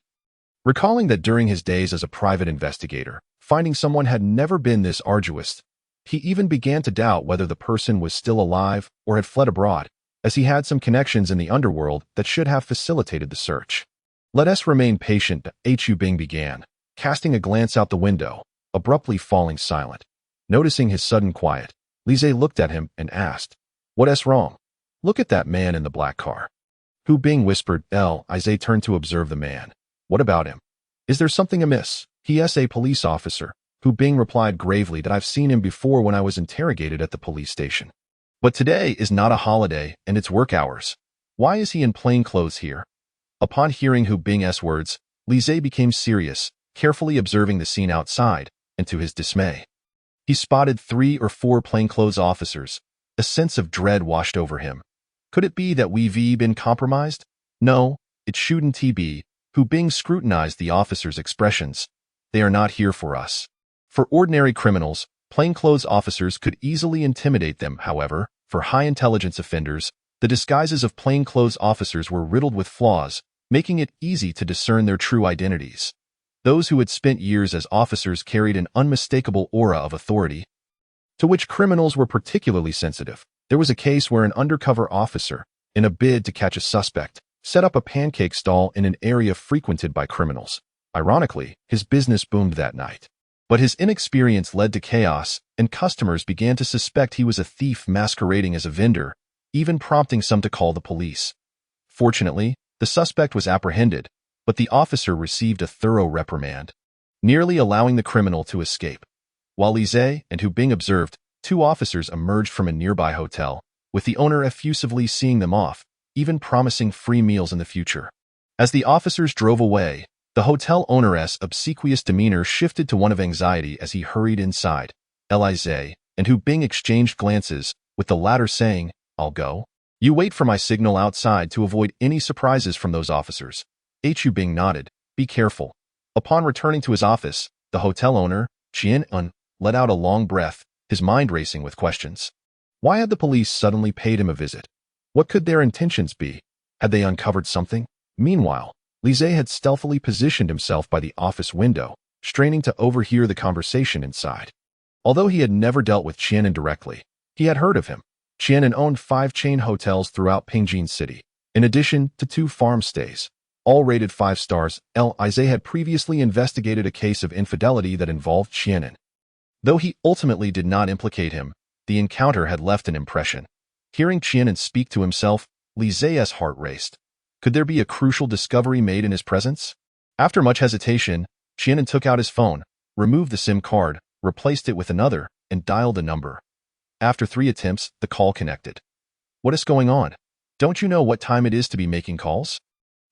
Recalling that during his days as a private investigator, finding someone had never been this arduous, he even began to doubt whether the person was still alive or had fled abroad, as he had some connections in the underworld that should have facilitated the search. "Let us remain patient," Hu Bing began, casting a glance out the window, abruptly falling silent. Noticing his sudden quiet, Li Zhe looked at him and asked, "What's wrong?" "Look at that man in the black car." Hu Bing whispered. Li Zhe turned to observe the man. "What about him? Is there something amiss?" "He's a police officer." Hu Bing replied gravely, "That I've seen him before when I was interrogated at the police station. But today is not a holiday and it's work hours. Why is he in plain clothes here?" Upon hearing Hu Bing's words, Li Zhe became serious, carefully observing the scene outside, and to his dismay, he spotted 3 or 4 plainclothes officers. A sense of dread washed over him. Could it be that we've been compromised? No, it shouldn't be. Hu Bing scrutinized the officers' expressions. They are not here for us. For ordinary criminals, plainclothes officers could easily intimidate them. However, for high-intelligence offenders, the disguises of plainclothes officers were riddled with flaws, making it easy to discern their true identities. Those who had spent years as officers carried an unmistakable aura of authority, to which criminals were particularly sensitive. There was a case where an undercover officer, in a bid to catch a suspect, set up a pancake stall in an area frequented by criminals. Ironically, his business boomed that night. But his inexperience led to chaos, and customers began to suspect he was a thief masquerading as a vendor, even prompting some to call the police. Fortunately, the suspect was apprehended, but the officer received a thorough reprimand, nearly allowing the criminal to escape. While Li Zhe and Hu Bing observed, 2 officers emerged from a nearby hotel, with the owner effusively seeing them off, even promising free meals in the future. As the officers drove away, the hotel owner's obsequious demeanor shifted to one of anxiety as he hurried inside. Li Zhe and Hu Bing exchanged glances, with the latter saying, "I'll go. You wait for my signal outside to avoid any surprises from those officers." Hu Bing nodded. "Be careful." Upon returning to his office, the hotel owner, Qian Un, let out a long breath, his mind racing with questions. Why had the police suddenly paid him a visit? What could their intentions be? Had they uncovered something? Meanwhile, Li Zhe had stealthily positioned himself by the office window, straining to overhear the conversation inside. Although he had never dealt with Qianan directly, he had heard of him. Qianan owned 5 chain hotels throughout Pingjin City, in addition to 2 farm stays, all rated 5 stars. Li Zhe had previously investigated a case of infidelity that involved Qianan. Though he ultimately did not implicate him, the encounter had left an impression. Hearing Qianan speak to himself, Li Zhe's heart raced. Could there be a crucial discovery made in his presence? After much hesitation, Qianan took out his phone, removed the SIM card, replaced it with another, and dialed a number. After 3 attempts, the call connected. What is going on? Don't you know what time it is to be making calls?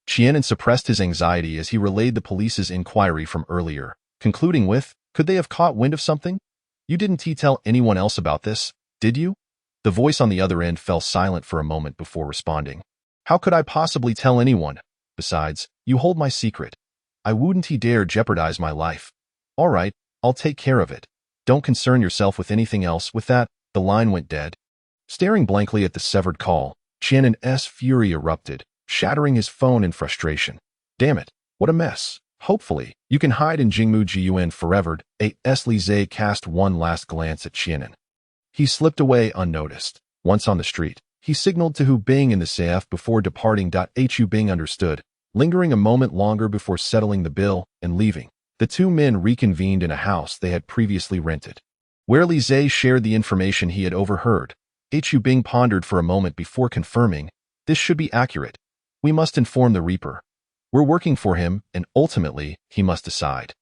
Qianan suppressed his anxiety as he relayed the police's inquiry from earlier, concluding with, could they have caught wind of something? You didn't tell anyone else about this, did you? The voice on the other end fell silent for a moment before responding. How could I possibly tell anyone? Besides, you hold my secret. I wouldn't dare jeopardize my life. All right, I'll take care of it. Don't concern yourself with anything else. With that, the line went dead. Staring blankly at the severed call, Qianan's fury erupted, shattering his phone in frustration. Damn it, what a mess. Hopefully, you can hide in Jingmu Gun forever. Li Zhe cast one last glance at Qianan. He slipped away unnoticed. Once on the street, he signaled to Hu Bing in the CF before departing. Hu Bing understood, lingering a moment longer before settling the bill and leaving. The two men reconvened in a house they had previously rented. Where Li Zhe shared the information he had overheard, Hu Bing pondered for a moment before confirming, this should be accurate. We must inform the Reaper. We're working for him, and ultimately, he must decide.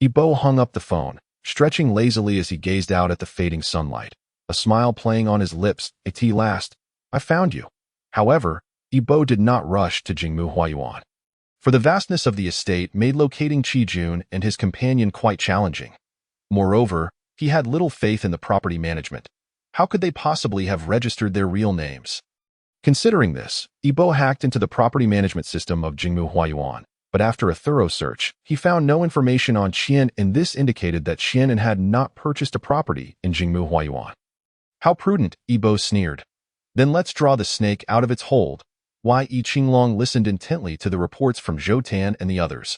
Yibo hung up the phone, stretching lazily as he gazed out at the fading sunlight, a smile playing on his lips. At last, I found you. However, Yibo did not rush to Jingmu Huayuan. For the vastness of the estate made locating Qijun and his companion quite challenging. Moreover, he had little faith in the property management. How could they possibly have registered their real names? Considering this, Yibo hacked into the property management system of Jingmu Huayuan, but after a thorough search, he found no information on Qian, and this indicated that Qian had not purchased a property in Jingmu Huayuan. How prudent, Yibo sneered. Then let's draw the snake out of its hold. Yi Qinglong listened intently to the reports from Zhou Tan and the others.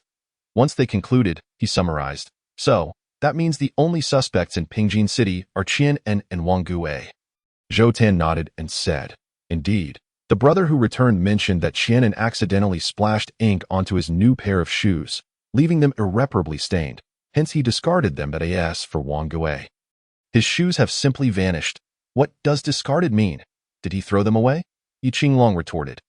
Once they concluded, he summarized, so, that means the only suspects in Pingjin City are Qian and Wang Gui. Zhou Tan nodded and said, indeed. The brother who returned mentioned that Qianan accidentally splashed ink onto his new pair of shoes, leaving them irreparably stained. Hence he discarded them as for Wang Gui. His shoes have simply vanished. What does discarded mean? Did he throw them away? Yi Qinglong retorted.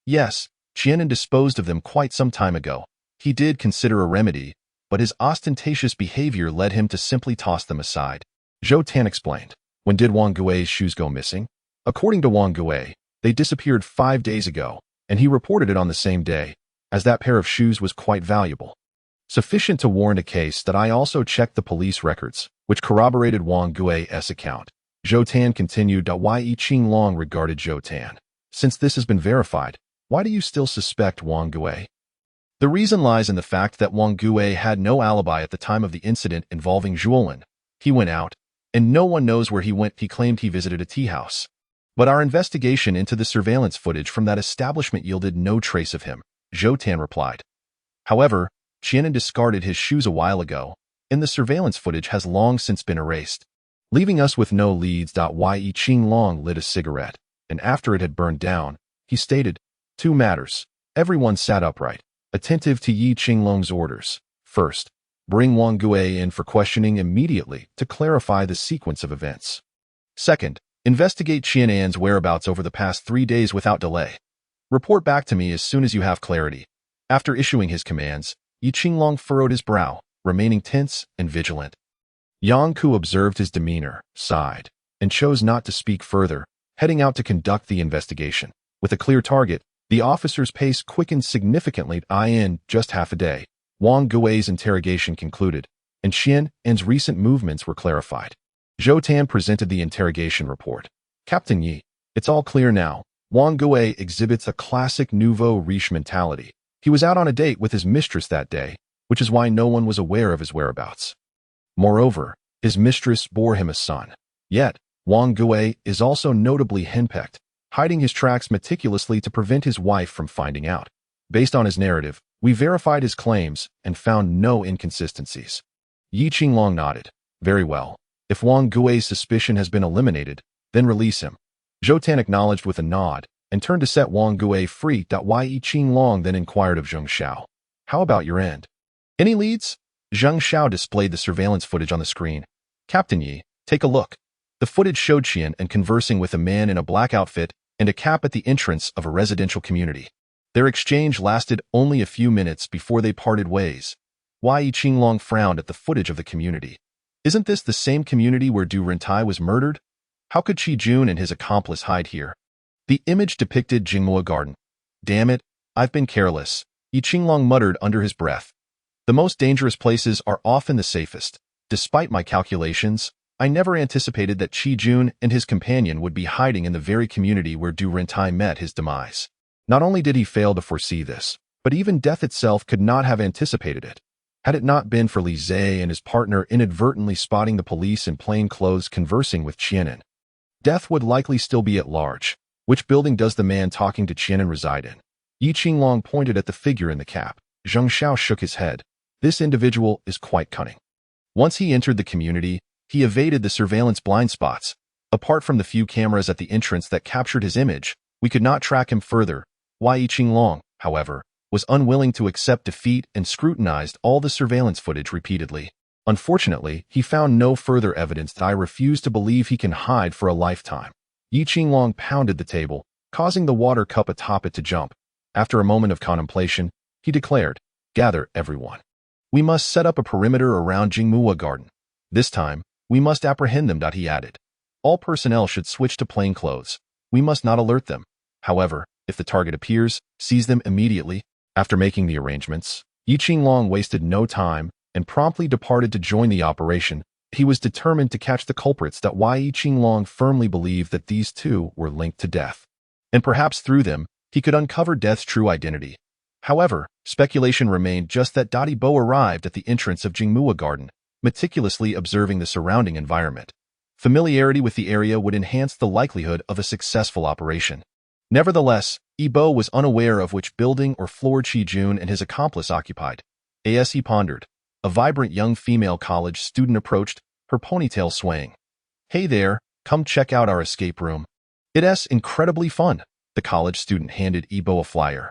Yes, Qianan disposed of them quite some time ago. He did consider a remedy, but his ostentatious behavior led him to simply toss them aside. Zhou Tan explained. When did Wang Gui's shoes go missing? According to Wang Gui, they disappeared 5 days ago, and he reported it on the same day, as that pair of shoes was quite valuable. Sufficient to warrant a case that I also checked the police records, which corroborated Wang Gui's account. Zhou Tan continued. Yi Qinglong regarded Zhou Tan. Since this has been verified, why do you still suspect Wang Gui? The reason lies in the fact that Wang Gui had no alibi at the time of the incident involving Zhuolin. He went out, and no one knows where he went. He claimed he visited a tea house. But our investigation into the surveillance footage from that establishment yielded no trace of him, Zhou Tan replied. However, Qianan discarded his shoes a while ago, and the surveillance footage has long since been erased, leaving us with no leads. Yi Qinglong lit a cigarette, and after it had burned down, he stated, 2 matters. Everyone sat upright, attentive to Yi Qinglong's orders. First, bring Wang Gui in for questioning immediately to clarify the sequence of events. Second, investigate Qianan's whereabouts over the past 3 days without delay. Report back to me as soon as you have clarity. After issuing his commands, Yi Qinglong furrowed his brow, remaining tense and vigilant. Yang Ku observed his demeanor, sighed, and chose not to speak further, heading out to conduct the investigation. With a clear target, the officer's pace quickened significantly. In just half a day, Wang Gui's interrogation concluded, and Qian's recent movements were clarified. Zhou Tan presented the interrogation report. Captain Yi, it's all clear now. Wang Gui exhibits a classic nouveau riche mentality. He was out on a date with his mistress that day, which is why no one was aware of his whereabouts. Moreover, his mistress bore him a son. Yet, Wang Gui is also notably henpecked, hiding his tracks meticulously to prevent his wife from finding out. Based on his narrative, we verified his claims and found no inconsistencies. Yi Qinglong nodded. Very well. If Wang Gui's suspicion has been eliminated, then release him. Zhou Tan acknowledged with a nod and turned to set Wang Gui free. Yi Qinglong then inquired of Zheng Xiao. How about your end? Any leads? Zheng Xiao displayed the surveillance footage on the screen. Captain Yi, take a look. The footage showed Qian conversing with a man in a black outfit and a cap at the entrance of a residential community. Their exchange lasted only a few minutes before they parted ways. Wei Qinglong frowned at the footage of the community. Isn't this the same community where Du Rentai was murdered? How could Qi Jun and his accomplice hide here? The image depicted Jingmua Garden. Damn it, I've been careless, Yi Qinglong muttered under his breath. The most dangerous places are often the safest. Despite my calculations, I never anticipated that Qi Jun and his companion would be hiding in the very community where Du Rentai met his demise. Not only did he fail to foresee this, but even death itself could not have anticipated it. Had it not been for Li Zhe and his partner inadvertently spotting the police in plain clothes conversing with Qianan, death would likely still be at large. Which building does the man talking to Qianan reside in? Yi Qinglong pointed at the figure in the cap. Zheng Xiao shook his head. This individual is quite cunning. Once he entered the community, he evaded the surveillance blind spots. Apart from the few cameras at the entrance that captured his image, we could not track him further. Yi Qinglong, however, was unwilling to accept defeat and scrutinized all the surveillance footage repeatedly. Unfortunately, he found no further evidence that I refuse to believe he can hide for a lifetime. Yi Qinglong pounded the table, causing the water cup atop it to jump. After a moment of contemplation, he declared, "Gather, everyone. We must set up a perimeter around Jingmua Garden. This time, we must apprehend them." He added. All personnel should switch to plain clothes. We must not alert them. However, if the target appears, seize them immediately. After making the arrangements, Yi Qinglong wasted no time and promptly departed to join the operation. He was determined to catch the culprits. Yi Qinglong firmly believed that these two were linked to death, and perhaps through them, he could uncover death's true identity. However, speculation remained just that. Bo arrived at the entrance of Jingmua Garden, meticulously observing the surrounding environment. Familiarity with the area would enhance the likelihood of a successful operation. Nevertheless, Bo was unaware of which building or floor Qi Jun and his accomplice occupied. As he pondered, a vibrant young female college student approached, her ponytail swaying. "Hey there, come check out our escape room. It's incredibly fun." The college student handed Bo a flyer.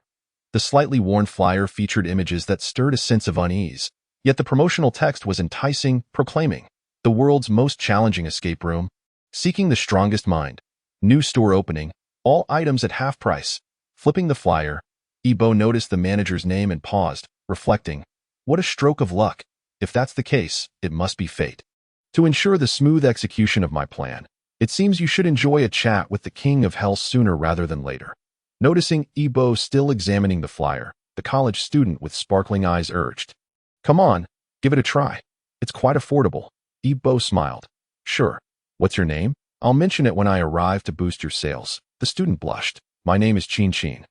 The slightly worn flyer featured images that stirred a sense of unease, yet the promotional text was enticing, proclaiming, "The world's most challenging escape room. Seeking the strongest mind. New store opening. All items at half price." Flipping the flyer, Bo noticed the manager's name and paused, reflecting, "What a stroke of luck. If that's the case, it must be fate. To ensure the smooth execution of my plan, it seems you should enjoy a chat with the King of Hell sooner rather than later." Noticing Bo still examining the flyer, the college student with sparkling eyes urged, "Come on, give it a try. It's quite affordable." Bo smiled. "Sure. What's your name? I'll mention it when I arrive to boost your sales." The student blushed. "My name is Qin Qin."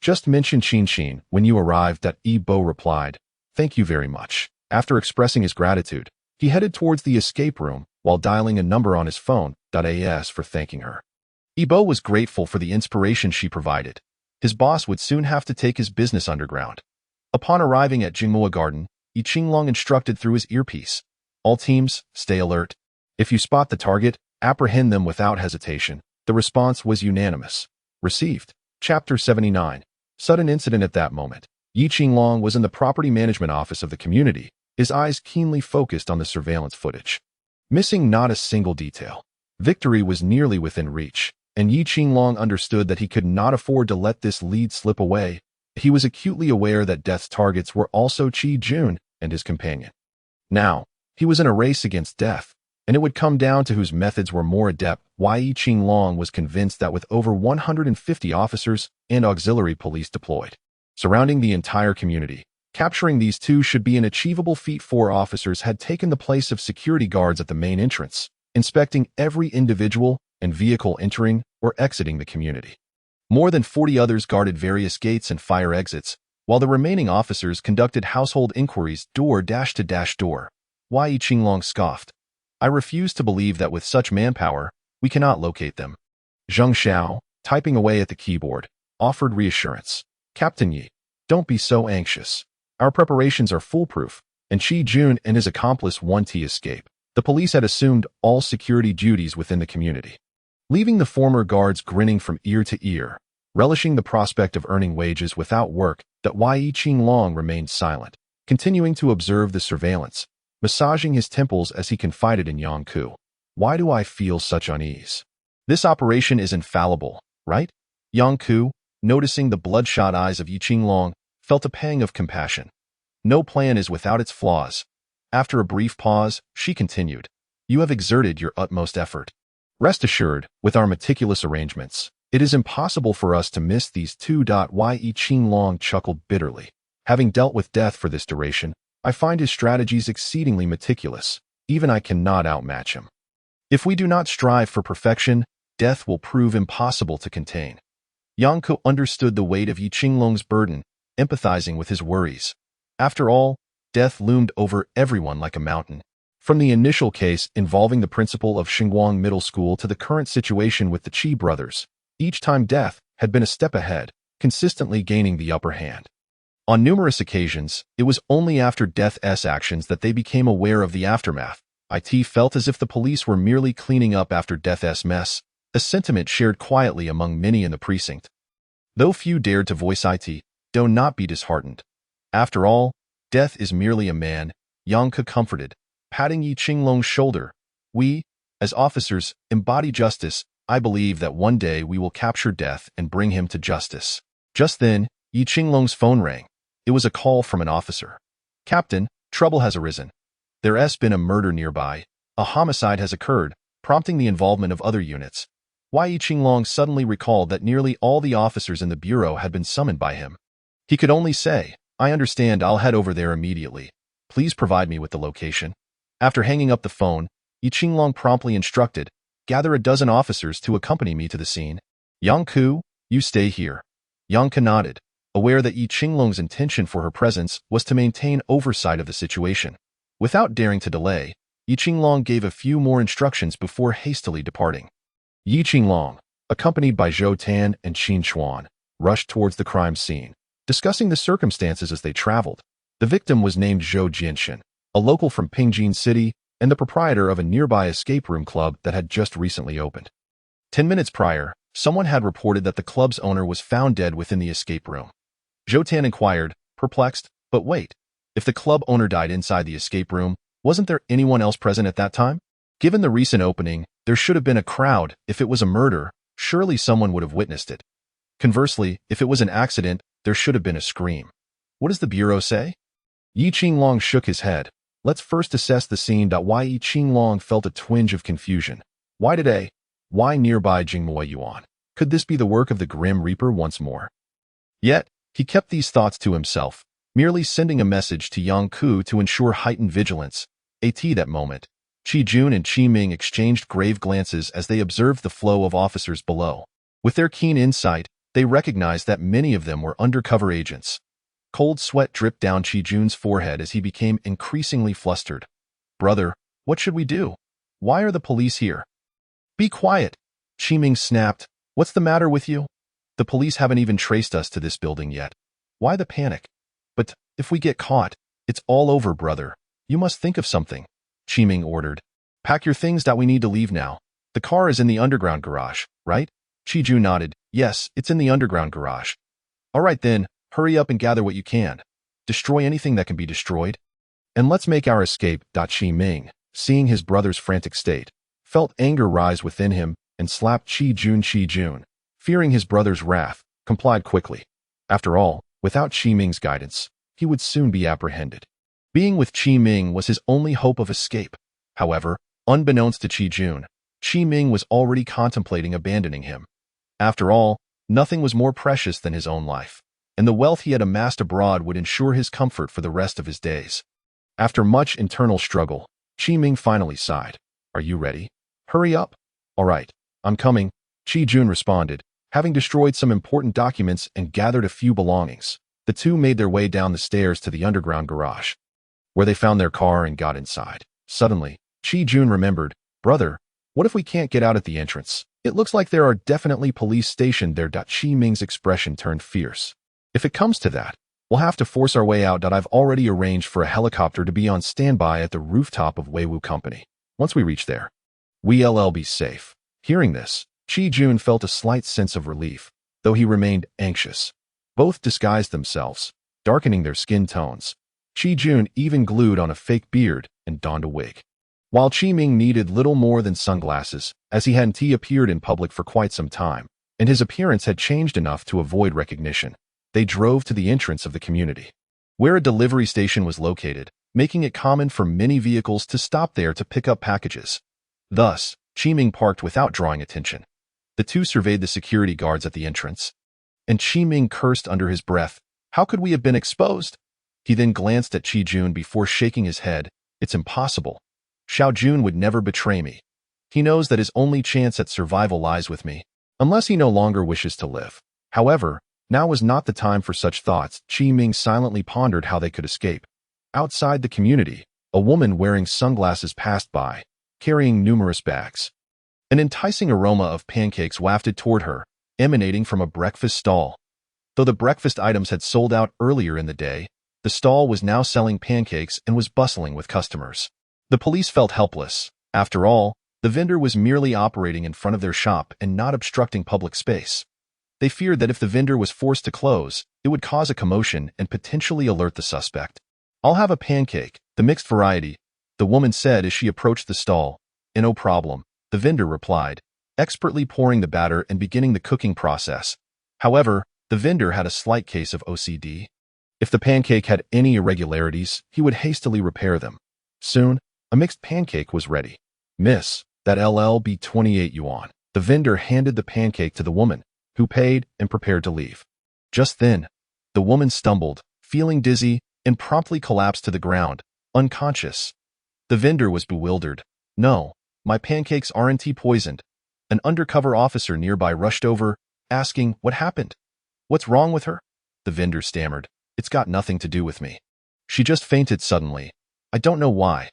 "Just mention Qin Qin when you arrive." Bo replied, "Thank you very much." After expressing his gratitude, he headed towards the escape room while dialing a number on his phone. As for thanking her, Bo was grateful for the inspiration she provided. His boss would soon have to take his business underground. Upon arriving at Jingmua Garden, Yi Qinglong instructed through his earpiece, "All teams, stay alert. If you spot the target, apprehend them without hesitation." The response was unanimous. Received. Chapter 79. Sudden incident. At that moment, Yi Qinglong was in the property management office of the community, his eyes keenly focused on the surveillance footage. Missing not a single detail. Victory was nearly within reach, and Yi Qinglong understood that he could not afford to let this lead slip away. He was acutely aware that death's targets were also Qi Jun and his companion. Now, he was in a race against death, and it would come down to whose methods were more adept. Yi Qinglong was convinced that with over 150 officers and auxiliary police deployed, surrounding the entire community, capturing these two should be an achievable feat. 4 officers had taken the place of security guards at the main entrance, inspecting every individual and vehicle entering or exiting the community. More than 40 others guarded various gates and fire exits, while the remaining officers conducted household inquiries door-to-door. Yi Qinglong scoffed. "I refuse to believe that with such manpower, we cannot locate them." Zheng Xiao, typing away at the keyboard, offered reassurance. "Captain Yi, don't be so anxious. Our preparations are foolproof, and Qi Jun and his accomplice won't escape." The police had assumed all security duties within the community, leaving the former guards grinning from ear to ear, relishing the prospect of earning wages without work. Yi Qinglong remained silent, continuing to observe the surveillance, massaging his temples as he confided in Yang Ku. "Why do I feel such unease? This operation is infallible, right?" Yang Ku, noticing the bloodshot eyes of Yi Qinglong, felt a pang of compassion. No plan is without its flaws. After a brief pause, she continued, "You have exerted your utmost effort. Rest assured, with our meticulous arrangements, it is impossible for us to miss these two. Yi Qinglong chuckled bitterly. Having dealt with death for this duration, I find his strategies exceedingly meticulous. Even I cannot outmatch him. If we do not strive for perfection, death will prove impossible to contain." Yang Ke understood the weight of Yi Qinglong's burden, empathizing with his worries. After all, death loomed over everyone like a mountain. From the initial case involving the principal of Xinguang Middle School to the current situation with the Qi brothers, each time death had been a step ahead, consistently gaining the upper hand. On numerous occasions, it was only after Death's actions that they became aware of the aftermath. It felt as if the police were merely cleaning up after Death's mess, a sentiment shared quietly among many in the precinct. Though few dared to voice it, do not be disheartened. After all, Death is merely a man, Yang Ke comforted, patting Yi Qinglong's shoulder. We, as officers, embody justice. I believe that one day we will capture Death and bring him to justice. Just then, Yi Qinglong's phone rang. It was a call from an officer. "Captain, trouble has arisen. There's been a murder nearby. A homicide has occurred, prompting the involvement of other units." Yi Qinglong suddenly recalled that nearly all the officers in the bureau had been summoned by him. He could only say, "I understand, I'll head over there immediately. Please provide me with the location." After hanging up the phone, Yi Qinglong promptly instructed, "Gather a dozen officers to accompany me to the scene. Yang Ke, you stay here." Yang Ke nodded, aware that Yi Qinglong's intention for her presence was to maintain oversight of the situation. Without daring to delay, Yi Qinglong gave a few more instructions before hastily departing. Yi Qinglong, accompanied by Zhou Tan and Qin Xuan, rushed towards the crime scene, discussing the circumstances as they traveled. The victim was named Zhou Jianxin, a local from Pingjin City and the proprietor of a nearby escape room club that had just recently opened. 10 minutes prior, someone had reported that the club's owner was found dead within the escape room. Zhou Tan inquired, perplexed, "But wait, if the club owner died inside the escape room, wasn't there anyone else present at that time? Given the recent opening, there should have been a crowd. If it was a murder, surely someone would have witnessed it. Conversely, if it was an accident, there should have been a scream. What does the bureau say?" Yi Qinglong shook his head. "Let's first assess the scene." Yi Qinglong felt a twinge of confusion. Why today? Why nearby Jingmei Yuan? Could this be the work of the Grim Reaper once more? Yet, he kept these thoughts to himself, merely sending a message to Yang Ke to ensure heightened vigilance. At that moment, Qi Jun and Qi Ming exchanged grave glances as they observed the flow of officers below. With their keen insight, they recognized that many of them were undercover agents. Cold sweat dripped down Qi Jun's forehead as he became increasingly flustered. "Brother, what should we do? Why are the police here?" "Be quiet," Qi Ming snapped. "What's the matter with you? The police haven't even traced us to this building yet. Why the panic?" "But if we get caught, it's all over, brother. You must think of something," Qi Ming ordered. "Pack your things. We need to leave now. The car is in the underground garage, right?" Qi Jun nodded. "Yes, it's in the underground garage." "All right then, hurry up and gather what you can. Destroy anything that can be destroyed. And let's make our escape." Qi Ming, seeing his brother's frantic state, felt anger rise within him and slapped Qi Jun, fearing his brother's wrath, complied quickly. After all, without Qi Ming's guidance, he would soon be apprehended. Being with Qi Ming was his only hope of escape. However, unbeknownst to Qi Jun, Qi Ming was already contemplating abandoning him. After all, nothing was more precious than his own life, and the wealth he had amassed abroad would ensure his comfort for the rest of his days. After much internal struggle, Qi Ming finally sighed. "Are you ready? Hurry up." "All right, I'm coming," Qi Jun responded. Having destroyed some important documents and gathered a few belongings, the two made their way down the stairs to the underground garage, where they found their car and got inside. Suddenly, Qi Jun remembered, "Brother, what if we can't get out at the entrance? It looks like there are definitely police stationed there." Qi Ming's expression turned fierce. "If it comes to that, we'll have to force our way out. I've already arranged for a helicopter to be on standby at the rooftop of Weiwu Company. Once we reach there, we'll be safe." Hearing this, Qi Jun felt a slight sense of relief, though he remained anxious. Both disguised themselves, darkening their skin tones. Qi Jun even glued on a fake beard and donned a wig. While Qi Ming needed little more than sunglasses, as he hadn't appeared in public for quite some time, and his appearance had changed enough to avoid recognition, they drove to the entrance of the community. where a delivery station was located, making it common for many vehicles to stop there to pick up packages. Thus, Qiming parked without drawing attention. The two surveyed the security guards at the entrance, and Qiming cursed under his breath. How could we have been exposed? He then glanced at Qi-jun before shaking his head. It's impossible. Xiao-jun would never betray me. He knows that his only chance at survival lies with me, unless he no longer wishes to live. However, now was not the time for such thoughts. Qiming silently pondered how they could escape. Outside the community, a woman wearing sunglasses passed by, carrying numerous bags. An enticing aroma of pancakes wafted toward her, emanating from a breakfast stall. Though the breakfast items had sold out earlier in the day, the stall was now selling pancakes and was bustling with customers. The police felt helpless. After all, the vendor was merely operating in front of their shop and not obstructing public space. They feared that if the vendor was forced to close, it would cause a commotion and potentially alert the suspect. I'll have a pancake, the mixed variety, the woman said as she approached the stall. No problem, the vendor replied, expertly pouring the batter and beginning the cooking process. However, the vendor had a slight case of OCD. If the pancake had any irregularities, he would hastily repair them. Soon, a mixed pancake was ready. Miss, that LL be 28 yuan. The vendor handed the pancake to the woman, who paid and prepared to leave. Just then, the woman stumbled, feeling dizzy, and promptly collapsed to the ground, unconscious. The vendor was bewildered. No, my pancakes aren't poisoned. An undercover officer nearby rushed over, asking what happened. What's wrong with her? The vendor stammered. It's got nothing to do with me. She just fainted suddenly. I don't know why.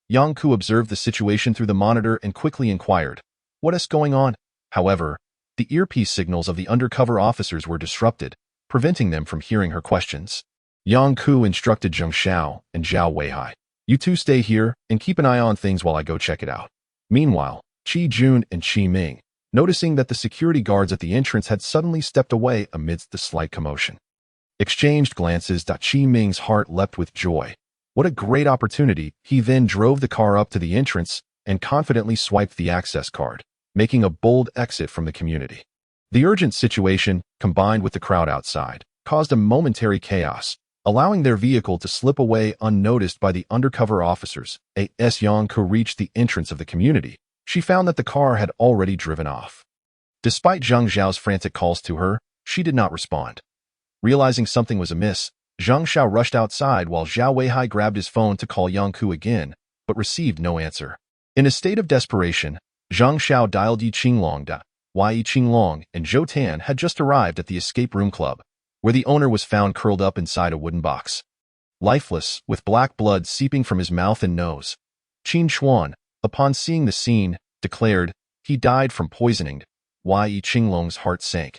Yang Ku observed the situation through the monitor and quickly inquired, what is going on? However, the earpiece signals of the undercover officers were disrupted, preventing them from hearing her questions. Yang Ku instructed Zheng Xiao and Zhao Weihai, you two stay here and keep an eye on things while I go check it out. Meanwhile, Qi-jun and Qiming, noticing that the security guards at the entrance had suddenly stepped away amidst the slight commotion, exchanged glances. Qiming's heart leapt with joy. What a great opportunity. He then drove the car up to the entrance and confidently swiped the access card, making a bold exit from the community. The urgent situation, combined with the crowd outside, caused a momentary chaos, allowing their vehicle to slip away unnoticed by the undercover officers. As Yang Ku reached the entrance of the community, she found that the car had already driven off. Despite Zheng Xiao's frantic calls to her, she did not respond. Realizing something was amiss, Zheng Xiao rushed outside while Zhao Weihai grabbed his phone to call Yang Ku again, but received no answer. In a state of desperation, Zheng Xiao dialed Yi Qinglong. Yi Qinglong and Zhou Tan had just arrived at the escape room club, where the owner was found curled up inside a wooden box. Lifeless, with black blood seeping from his mouth and nose. Qin Xuan, upon seeing the scene, declared, he died from poisoning. Yi Qinglong's heart sank.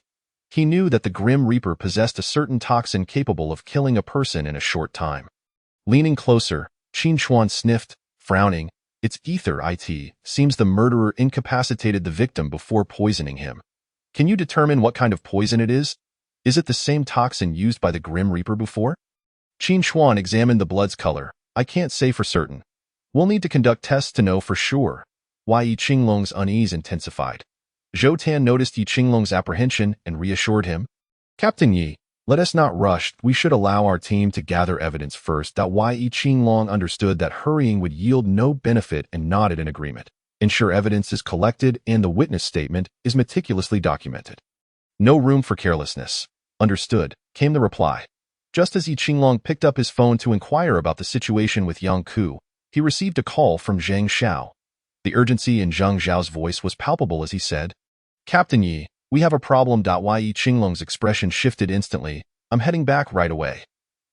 He knew that the Grim Reaper possessed a certain toxin capable of killing a person in a short time. Leaning closer, Qin Xuan sniffed, frowning. It's ether. It seems the murderer incapacitated the victim before poisoning him. Can you determine what kind of poison it is? Is it the same toxin used by the Grim Reaper before? Qin Xuan examined the blood's color. I can't say for certain. We'll need to conduct tests to know for sure. Yi Qinglong's unease intensified. Zhou Tan noticed Yi Qinglong's apprehension and reassured him. Captain Yi, let us not rush. We should allow our team to gather evidence first. Yi Qinglong understood that hurrying would yield no benefit and nodded in agreement. Ensure evidence is collected and the witness statement is meticulously documented. No room for carelessness. Understood, came the reply. Just as Yi Qinglong picked up his phone to inquire about the situation with Yang Ku, he received a call from Zheng Xiao. The urgency in Zheng Xiao's voice was palpable as he said, Captain Yi, we have a problem. Yi Qinglong's expression shifted instantly. I'm heading back right away.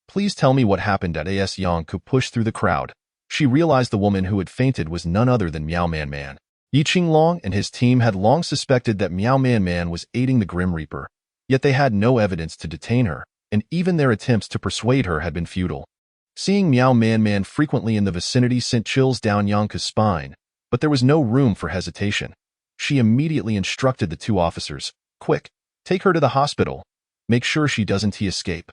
Please tell me what happened. As Yang Ku pushed through the crowd, she realized the woman who had fainted was none other than Miao Man Man. Yi Qinglong and his team had long suspected that Miao Man Man was aiding the Grim Reaper, yet they had no evidence to detain her, and even their attempts to persuade her had been futile. Seeing Miao Man Man frequently in the vicinity sent chills down Yang Ku's spine, but there was no room for hesitation. She immediately instructed the two officers, quick, take her to the hospital. Make sure she doesn't escape.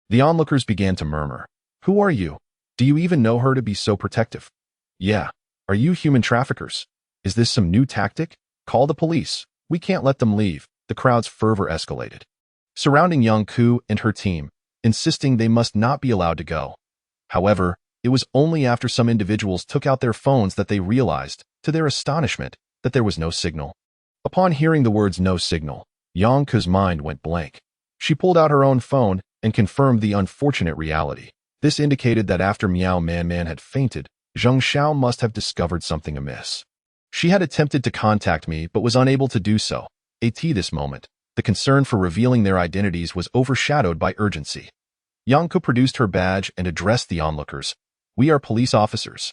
The onlookers began to murmur. Who are you? Do you even know her to be so protective? Yeah. Are you human traffickers? Is this some new tactic? Call the police. We can't let them leave. The crowd's fervor escalated. Surrounding Yang Ku and her team, insisting they must not be allowed to go. However, it was only after some individuals took out their phones that they realized, to their astonishment, that there was no signal. Upon hearing the words "no signal," Yang Ke's mind went blank. She pulled out her own phone and confirmed the unfortunate reality. This indicated that after Meow Man had fainted, Zheng Xiao must have discovered something amiss. She had attempted to contact me but was unable to do so. At this moment, the concern for revealing their identities was overshadowed by urgency. Yang Ke produced her badge and addressed the onlookers. "We are police officers.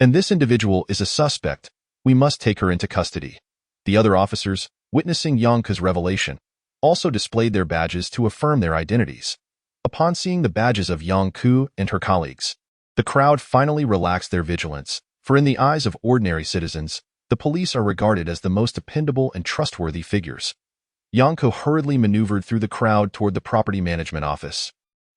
And this individual is a suspect. We must take her into custody." The other officers, witnessing Yang Ke's revelation, also displayed their badges to affirm their identities. Upon seeing the badges of Yang Ke and her colleagues, the crowd finally relaxed their vigilance, for in the eyes of ordinary citizens, the police are regarded as the most dependable and trustworthy figures. Yang Ke hurriedly maneuvered through the crowd toward the property management office.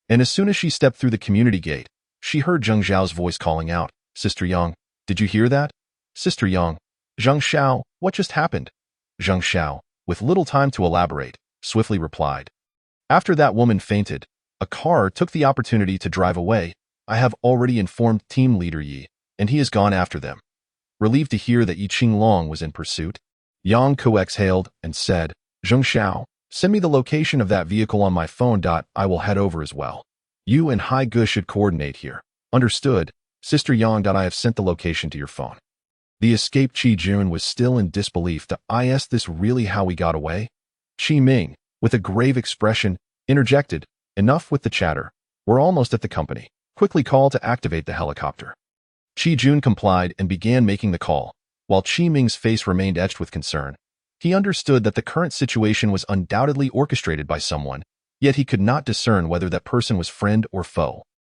And as soon as she stepped through the community gate, she heard Zheng Xiao's voice calling out, "Sister Yang, did you hear that? Sister Yang, Zheng Xiao, what just happened?" Zheng Xiao, with little time to elaborate, swiftly replied. "After that woman fainted, a car took the opportunity to drive away. I have already informed Team Leader Yi, and he has gone after them." Relieved to hear that Yi Qinglong was in pursuit, Yang Ke exhaled and said, "Zheng Xiao, send me the location of that vehicle on my phone. I will head over as well. You and Hai Ge should coordinate here." "Understood, Sister Yang. I have sent the location to your phone." The escaped Qi Jun was still in disbelief. "Is this really how we got away?" Qi Ming, with a grave expression, interjected, "Enough with the chatter. We're almost at the company. Quickly call to activate the helicopter." Qi Jun complied and began making the call, while Qi Ming's face remained etched with concern. He understood that the current situation was undoubtedly orchestrated by someone, yet he could not discern whether that person was friend or foe.